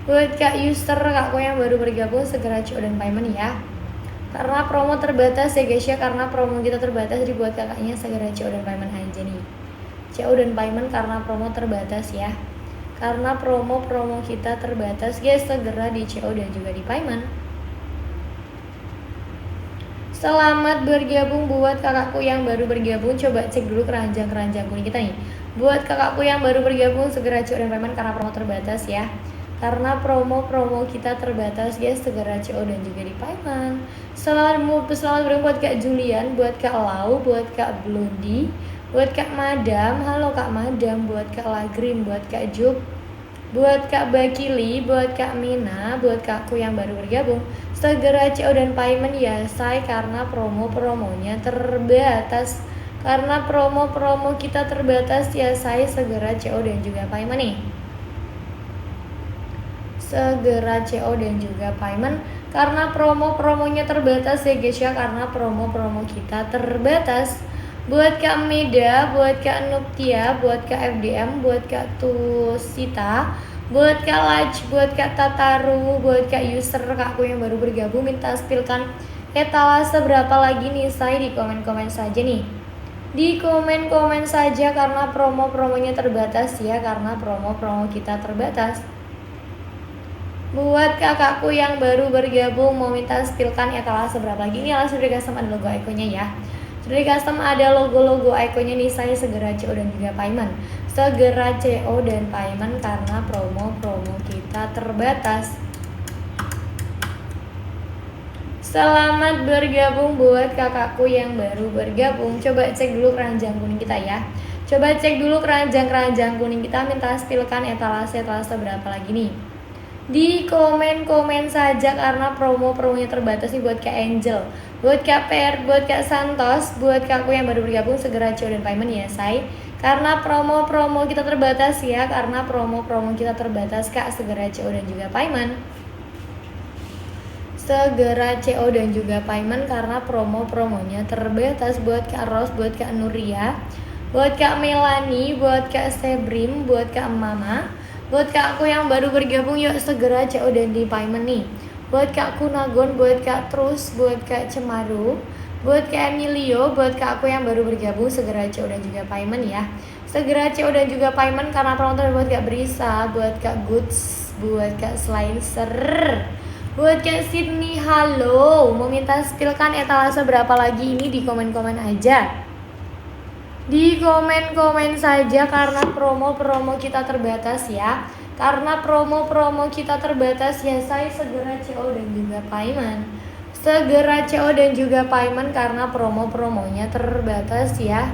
buat Kak User, kakku yang baru bergabung segera CO dan payment ya. Karena promo terbatas ya guys ya, karena promo kita terbatas jadi buat kakaknya segera CO dan payment aja nih. CO dan payment karena promo terbatas ya. Karena promo-promo kita terbatas guys, segera di CO dan juga di payment. Selamat bergabung buat kakakku yang baru bergabung. Coba cek dulu keranjang-keranjang kuning kita nih. Buat kakakku yang baru bergabung segera CO dan payment karena promo terbatas ya. Karena promo-promo kita terbatas guys, segera CO dan juga di payment. Selamat bergabung buat Kak Julian, buat Kak Lau, buat Kak Blondi, buat Kak Madam, halo Kak Madam, buat Kak Lagrim, buat Kak Juk, buat Kak Bakili, buat Kak Mina, buat kakku yang baru bergabung. Segera CO dan payment ya say karena promo-promonya terbatas. Karena promo-promo kita terbatas ya say segera CO dan juga payment nih. Segera CO dan juga payment karena promo-promonya terbatas ya guys ya, karena promo-promo kita terbatas. Buat Kak Meda, buat Kak Nuptia, buat Kak FDM, buat Kak Tusita, buat Kak Laj, buat Kak Tataru, buat Kak User, kakku yang baru bergabung minta spilkan etalase berapa lagi nih saya di komen-komen saja nih. Di komen-komen saja karena promo-promonya terbatas ya, karena promo-promo kita terbatas. Buat kakakku yang baru bergabung mau minta spilkan etalase berapa lagi, ini alas sudah custom ada logo ikonnya ya. Sudah custom ada logo-logo ikonnya nih, saya segera CO dan juga payment. Segera CO dan payment karena promo-promo kita terbatas. Selamat bergabung buat kakakku yang baru bergabung. Coba cek dulu keranjang kuning kita ya. Coba cek dulu keranjang kuning kita, minta spilkan etalase berapa lagi nih. Di komen saja karena promonya terbatas nih buat Kak Angel, buat Kak Per, buat Kak Santos, buat Kakku yang baru bergabung segera CO dan payment ya say. Karena promo kita terbatas ya, karena promo kita terbatas Kak, segera CO dan juga payment. Segera CO dan juga payment karena promonya terbatas buat Kak Ros, buat Kak Nuria, buat Kak Melani, buat Kak Sebrim, buat Kak Mama, buat Kakku yang baru bergabung yuk segera CO dan di payment nih. Buat Kak Kunagon, buat Kak Trus, buat Kak Cemaru, buat Kak Emilio, buat Kakku yang baru bergabung segera CO dan juga payment ya. Segera CO dan juga payment karena penonton, buat Kak Brisa, buat Kak Goods, buat Kak Slicer, buat Kak Sydney. Halo, mau minta spilkan etalase berapa lagi ini di komen-komen aja. Di komen saja karena promo kita terbatas ya. Karena promo kita terbatas ya, saya segera CO dan juga payment. Segera CO dan juga payment karena promonya terbatas ya.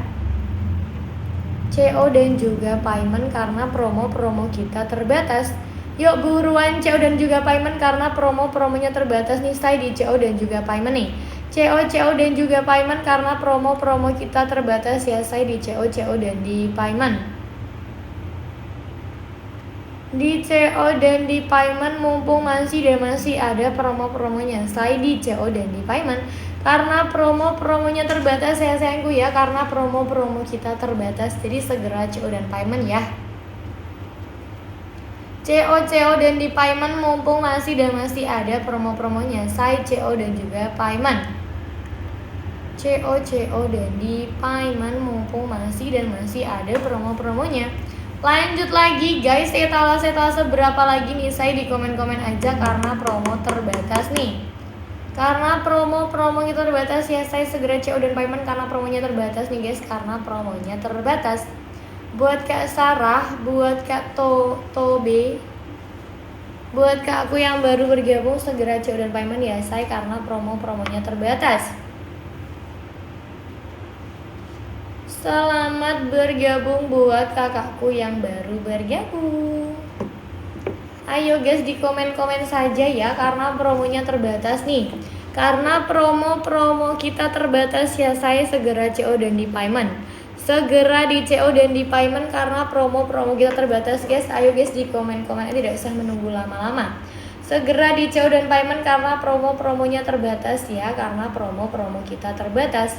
CO dan juga payment karena promo kita terbatas. Yuk buruan CO dan juga payment karena promonya terbatas nih, saya di CO dan juga payment nih. CO dan juga payment karena promo kita terbatas ya, saya di CO dan di payment. Di CO dan di payment mumpung masih ada promonya, saya di CO dan di payment karena promonya terbatas ya sayangku ya, karena promo kita terbatas, jadi segera CO dan payment ya. CO dan di payment mumpung masih ada promonya, saya CO dan juga payment. CO dan di payment mumpung masih ada promonya. Lanjut lagi guys, etalase berapa lagi nih, saya di komen-komen aja karena promo terbatas nih. Karena promo kita terbatas ya, saya segera CO dan payment karena promonya terbatas nih guys, karena promonya terbatas. Buat Kak Sarah, buat Kak Tobe, buat Kakku yang baru bergabung segera CO dan payment ya, saya karena promonya terbatas. Selamat bergabung buat kakakku yang baru bergabung. Ayo guys di komen-komen saja ya karena promonya terbatas nih. Karena promo kita terbatas ya, saya segera CO dan di payment. Segera di CO dan di payment karena promo kita terbatas guys. Ayo guys di komen-komen, tidak usah menunggu lama-lama. Segera di CO dan payment karena promonya terbatas ya, karena promo kita terbatas.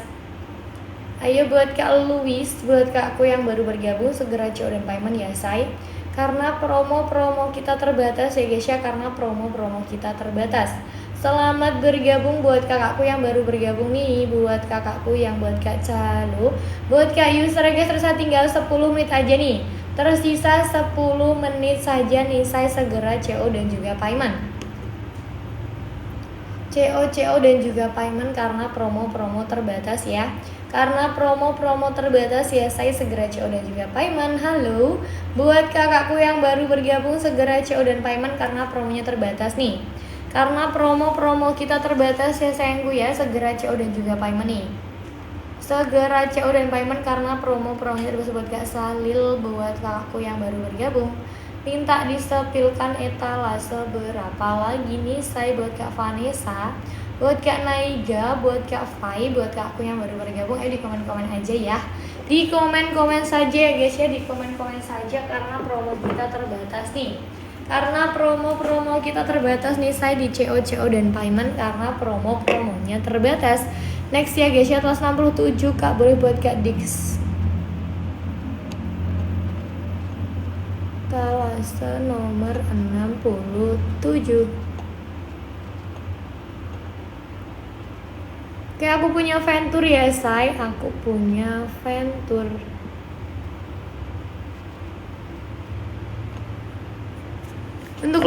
Ayo buat Kak Luis, buat Kakku yang baru bergabung segera CO dan payment ya say. Karena promo kita terbatas ya guys ya, karena promo kita terbatas. Selamat bergabung buat kakakku yang baru bergabung nih, buat kakakku yang buat Kak Calu, buat Kak user guys, tersisa tinggal 10 menit aja nih. Tersisa 10 menit saja nih, saya segera CO dan juga payment. CO dan juga payment karena promo terbatas ya. Karena promo terbatas ya, saya segera CO dan juga payment. Halo, buat kakakku yang baru bergabung segera CO dan payment karena promonya terbatas nih. Karena promo kita terbatas ya sayangku ya, segera CO dan juga payment nih. Segera CO dan payment karena promonya terbatas. Buat Kak Salil, buat kakakku yang baru bergabung, minta disepilkan etalase berapa lagi nih, saya buat Kak Vanessa, buat Kak Naiga, buat Kak Fai, buat kakakku yang baru bergabung. Ayo di komen-komen aja ya. Di komen-komen saja ya guys ya, di komen-komen saja karena promo kita terbatas nih. Karena promo kita terbatas nih, saya di CO dan payment karena promonya terbatas. Next ya guys ya, kelas 67 Kak, boleh buat Kak Dix. Talase nomor 67. Oke, aku punya Ventur ya say, aku punya Ventur. Untuk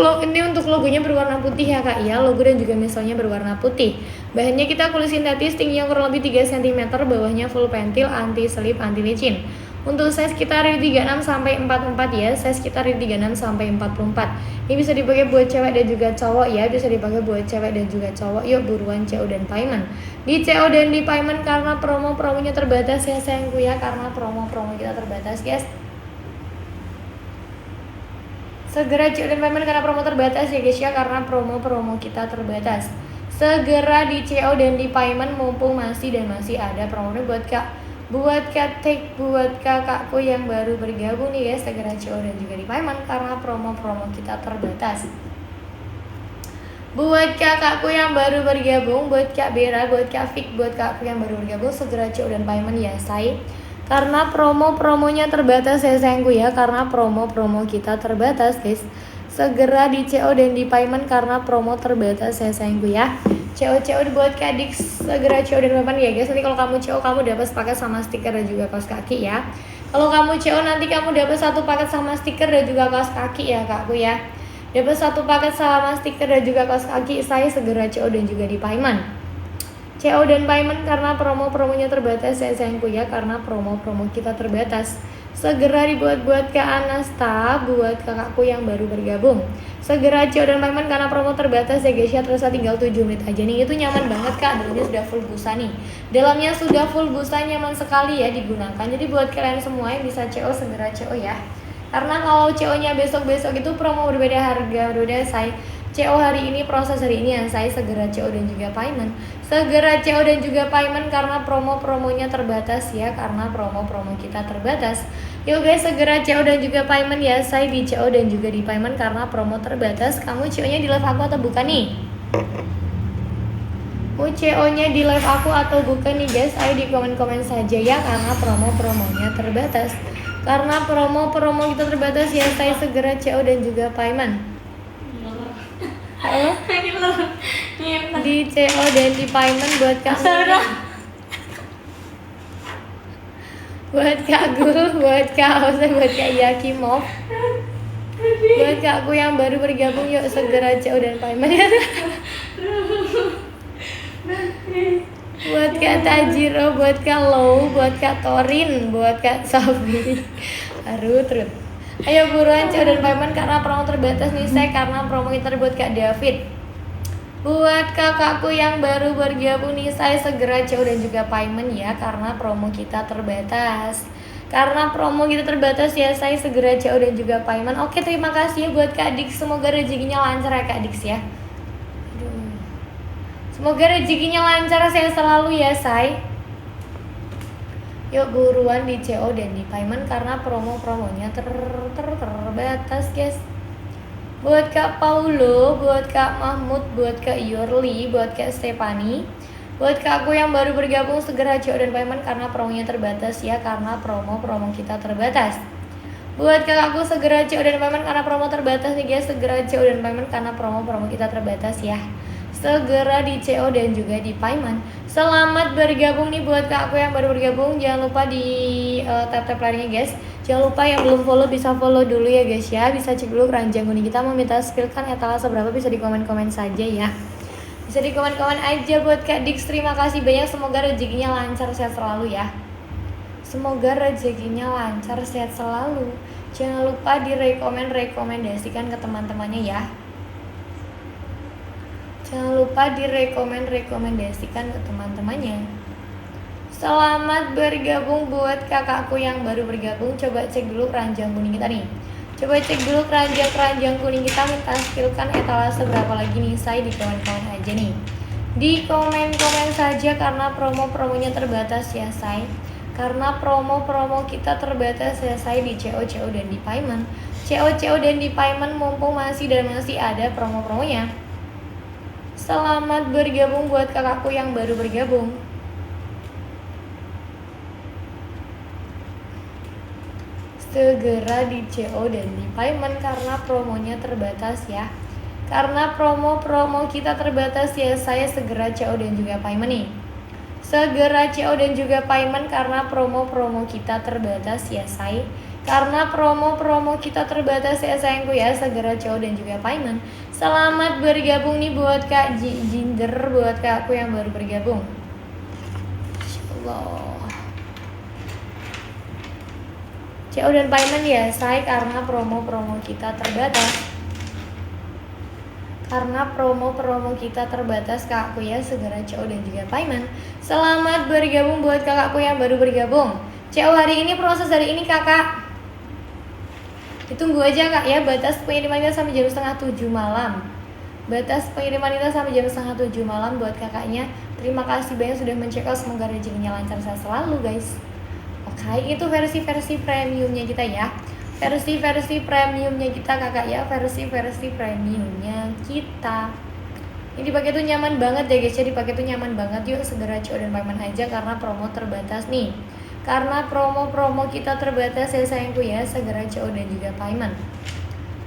logonya berwarna putih ya kak ya, logo dan juga misalnya berwarna putih. Bahannya kita kulit sintetis, tinggi yang kurang lebih 3 cm, bawahnya full pentil, anti selip, anti licin. Untuk size kita dari 36 sampai 44 ya. Size kita dari 36 sampai 44. Ini bisa dipakai buat cewek dan juga cowok ya. Bisa dipakai buat cewek dan juga cowok. Yuk buruan CO dan payment. Di CO dan di payment karena promonya terbatas ya sayangku ya. Karena promo kita terbatas guys. Segera CO dan payment karena promo terbatas ya guys ya. Karena promo kita terbatas. Segera di CO dan di payment mumpung masih ada promonya buat kakakku yang baru bergabung nih guys. Segera CO dan juga di payment karena promo kita terbatas. Buat kakakku yang baru bergabung, buat Kak Bera, buat Kak Fik, buat kakakku yang baru bergabung, segera CO dan payment ya say. Karena promonya terbatas ya sayangku ya. Karena promo kita terbatas guys. Segera di CO dan di payment karena promo terbatas ya sayangku ya. CO buat Kak Dix, segera CO dan payment ya guys. Nanti kalau kamu CO kamu dapat paket sama stiker dan juga kaos kaki ya. Kalau kamu CO nanti kamu dapat satu paket sama stiker dan juga kaos kaki ya kakku ya. Dapat satu paket sama stiker dan juga kaos kaki. Saya segera CO dan juga di payment. CO dan payment karena promonya terbatas ya sayangku ya. Karena promo kita terbatas. Segera dibuat Kak Anasta, buat kakakku yang baru bergabung. Segera CO dan payment karena promo terbatas ya guys ya. Terus tinggal 7 menit aja nih. Itu nyaman banget Kak, dalamnya sudah full busa nih. Dalamnya sudah full busa, nyaman sekali ya digunakan. Jadi buat kalian semua yang bisa CO segera CO ya. Karena kalau CO-nya besok-besok itu promo berbeda harga, berbeda saya. CO hari ini, proses hari ini yang saya segera CO dan juga payment. Segera CO dan juga payment karena promonya terbatas ya. Karena promo kita terbatas. Yuk guys segera CO dan juga payment ya. Saya di CO dan juga di payment karena promo terbatas. Kamu CO-nya di live aku atau bukan nih? Mau CO-nya di live aku atau bukan nih guys? Ayo di komen-komen saja ya. Karena promonya terbatas. Karena promo kita terbatas ya. Saya segera CO dan juga payment. Di CO dan di payment buat Kak buat Kak Gul, buat Kak Ose, buat Kak Yakimov, buat kakku yang baru bergabung. Yuk segera CO dan payment ya. Buat Kak Tajiro, buat Kak Low, buat Kak Torin, buat Kak Sabri, terus ayo buruan CO dan payment karena promo terbatas nih saya. Karena promo kita buat Kak David. Buat kakakku yang baru bergabung nih saya segera CO dan juga payment ya. Karena promo kita terbatas. Karena promo kita terbatas ya saya segera CO dan juga payment. Oke terima kasih ya buat Kak Dix. Semoga rezekinya lancar ya Kak Dix ya. Semoga rezekinya lancar saya selalu ya say. Yuk buruan di CO dan di payment karena promonya terbatas guys. Buat Kak Paulo, buat Kak Mahmud, buat Kak Yurli, buat Kak Stefani, buat kakku yang baru bergabung segera CO dan payment karena promonya terbatas ya. Karena promo kita terbatas. Buat kakakku segera CO dan payment karena promo terbatas nih guys. Segera CO dan payment karena promo kita terbatas ya. Segera di CO dan juga di payment. Selamat bergabung nih buat kakku yang baru bergabung. Jangan lupa di tap layarnya guys. Jangan lupa yang belum follow bisa follow dulu ya guys ya. Bisa cek dulu keranjang kuning kita. Mau minta skill kan etalase berapa bisa di komen-komen saja ya. Bisa di komen-komen aja buat Kak Dix. Terima kasih banyak. Semoga rezekinya lancar sehat selalu ya. Semoga rezekinya lancar sehat selalu. Jangan lupa rekomendasikan ke teman-temannya ya. Jangan lupa rekomendasikan ke teman-temannya. Selamat bergabung buat kakakku yang baru bergabung. Coba cek dulu keranjang kuning kita nih. Coba cek dulu keranjang kuning kita. Minta skillkan etalase berapa lagi nih saya di komen-komen aja nih. Di komen-komen saja karena promonya terbatas ya say. Karena promo kita terbatas ya say di CO dan di payment. CO dan di payment mumpung masih ada promonya. Selamat bergabung buat kakakku yang baru bergabung. Segera di CO dan di payment karena promonya terbatas ya. Karena promo kita terbatas ya saya segera CO dan juga payment nih. Segera CO dan juga payment karena promo kita terbatas ya say. Karena promo kita terbatas ya sayangku ya. Segera CO dan juga payment. Selamat bergabung nih buat Kak Jinder, buat kakku yang baru bergabung. Insyaallah. CO dan payment ya say karena promo-promo kita terbatas. Karena promo-promo kita terbatas kakakku ya, segera CO dan juga payment. Selamat bergabung buat kakakku yang baru bergabung. CO hari ini, proses hari ini kakak. Ditunggu aja kak ya, batas pengiriman kita sampai jam 6:30 malam. Batas pengiriman kita sampai jam 6:30 malam buat kakaknya. Terima kasih banyak sudah mencek out, semoga rezekinya lancar selalu guys. Oke, itu versi-versi premiumnya kita ya. Versi-versi premiumnya kita kakak ya, versi-versi premiumnya kita. Ini dipakai tuh nyaman banget ya guys ya, dipakai tuh nyaman banget. Yuk segera CO dan payment aja karena promo terbatas nih. Karena promo-promo kita terbatas ya sayangku ya, segera CO dan juga payment.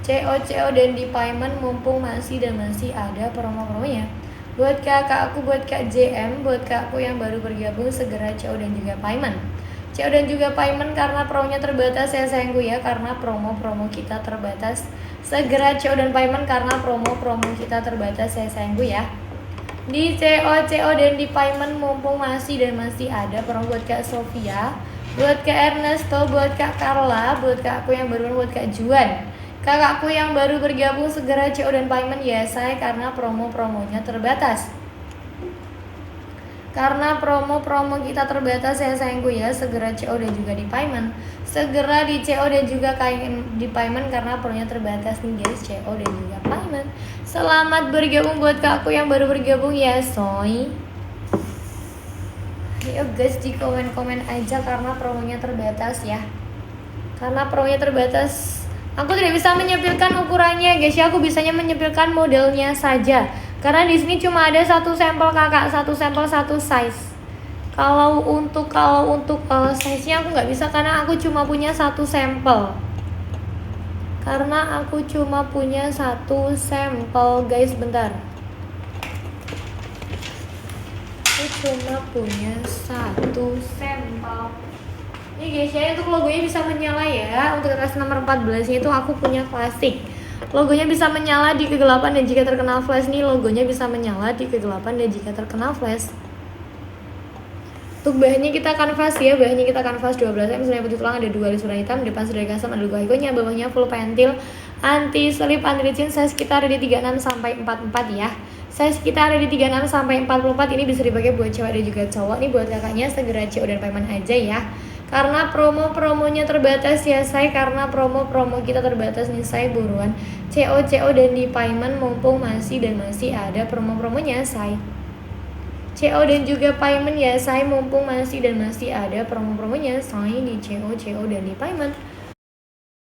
CO dan di payment mumpung masih ada promo-promonya. Buat kakakku, buat kak JM, buat kakakku yang baru bergabung segera CO dan juga payment. CO dan juga payment karena promonya terbatas ya sayangku ya, karena promo-promo kita terbatas. Segera CO dan payment karena promo-promo kita terbatas ya sayangku ya. Di CO dan di payment mumpung masih ada promo buat Kak Sofia, buat Kak Ernesto, buat Kak Carla, buat kakakku yang baru, buat Kak Juan. Kakakku yang baru bergabung segera CO dan payment ya saya karena promo-promonya terbatas. Karena promo-promo kita terbatas ya sayangku ya, segera CO dan juga di payment. Segera di CO dan juga di payment karena promonya terbatas nih guys, CO dan juga payment. Selamat bergabung buat kakakku yang baru bergabung ya soy. Ayo guys di komen-komen aja karena promonya terbatas ya. Karena promonya terbatas. Aku tidak bisa menyempilkan ukurannya guys ya, aku bisanya menyempilkan modelnya saja. Karena di sini cuma ada satu sampel kakak, satu sampel satu size. Kalau untuk size-nya aku nggak bisa karena aku cuma punya satu sampel. Karena aku cuma punya satu sampel guys, bentar. Aku cuma punya satu sampel. Ini guys ya, untuk logonya bisa menyala ya. Untuk keras nomor 14 itu aku punya klasik. Logonya bisa menyala di kegelapan dan jika terkena flash nih, logonya bisa menyala di kegelapan dan jika terkena flash. Untuk bahannya kita kanvas ya, bahannya kita kanvas 12 misalnya putih tulang, ada 2 garis warna hitam, depan sudah kasam, ada logo ikonya, bawahnya full pentil, anti slip, anti licin, size kita ada di 36 sampai 44 ya. Size kita ada di 36 sampai 44, ini bisa dipakai buat cewek dan juga cowok. Nih buat kakaknya segera CO dan payment aja ya. Karena promo-promonya terbatas ya say, karena promo-promo kita terbatas nih say, buruan CO dan di payment mumpung masih ada promo-promonya say. CO dan juga payment ya say, mumpung masih ada promo-promonya say di CO dan di payment.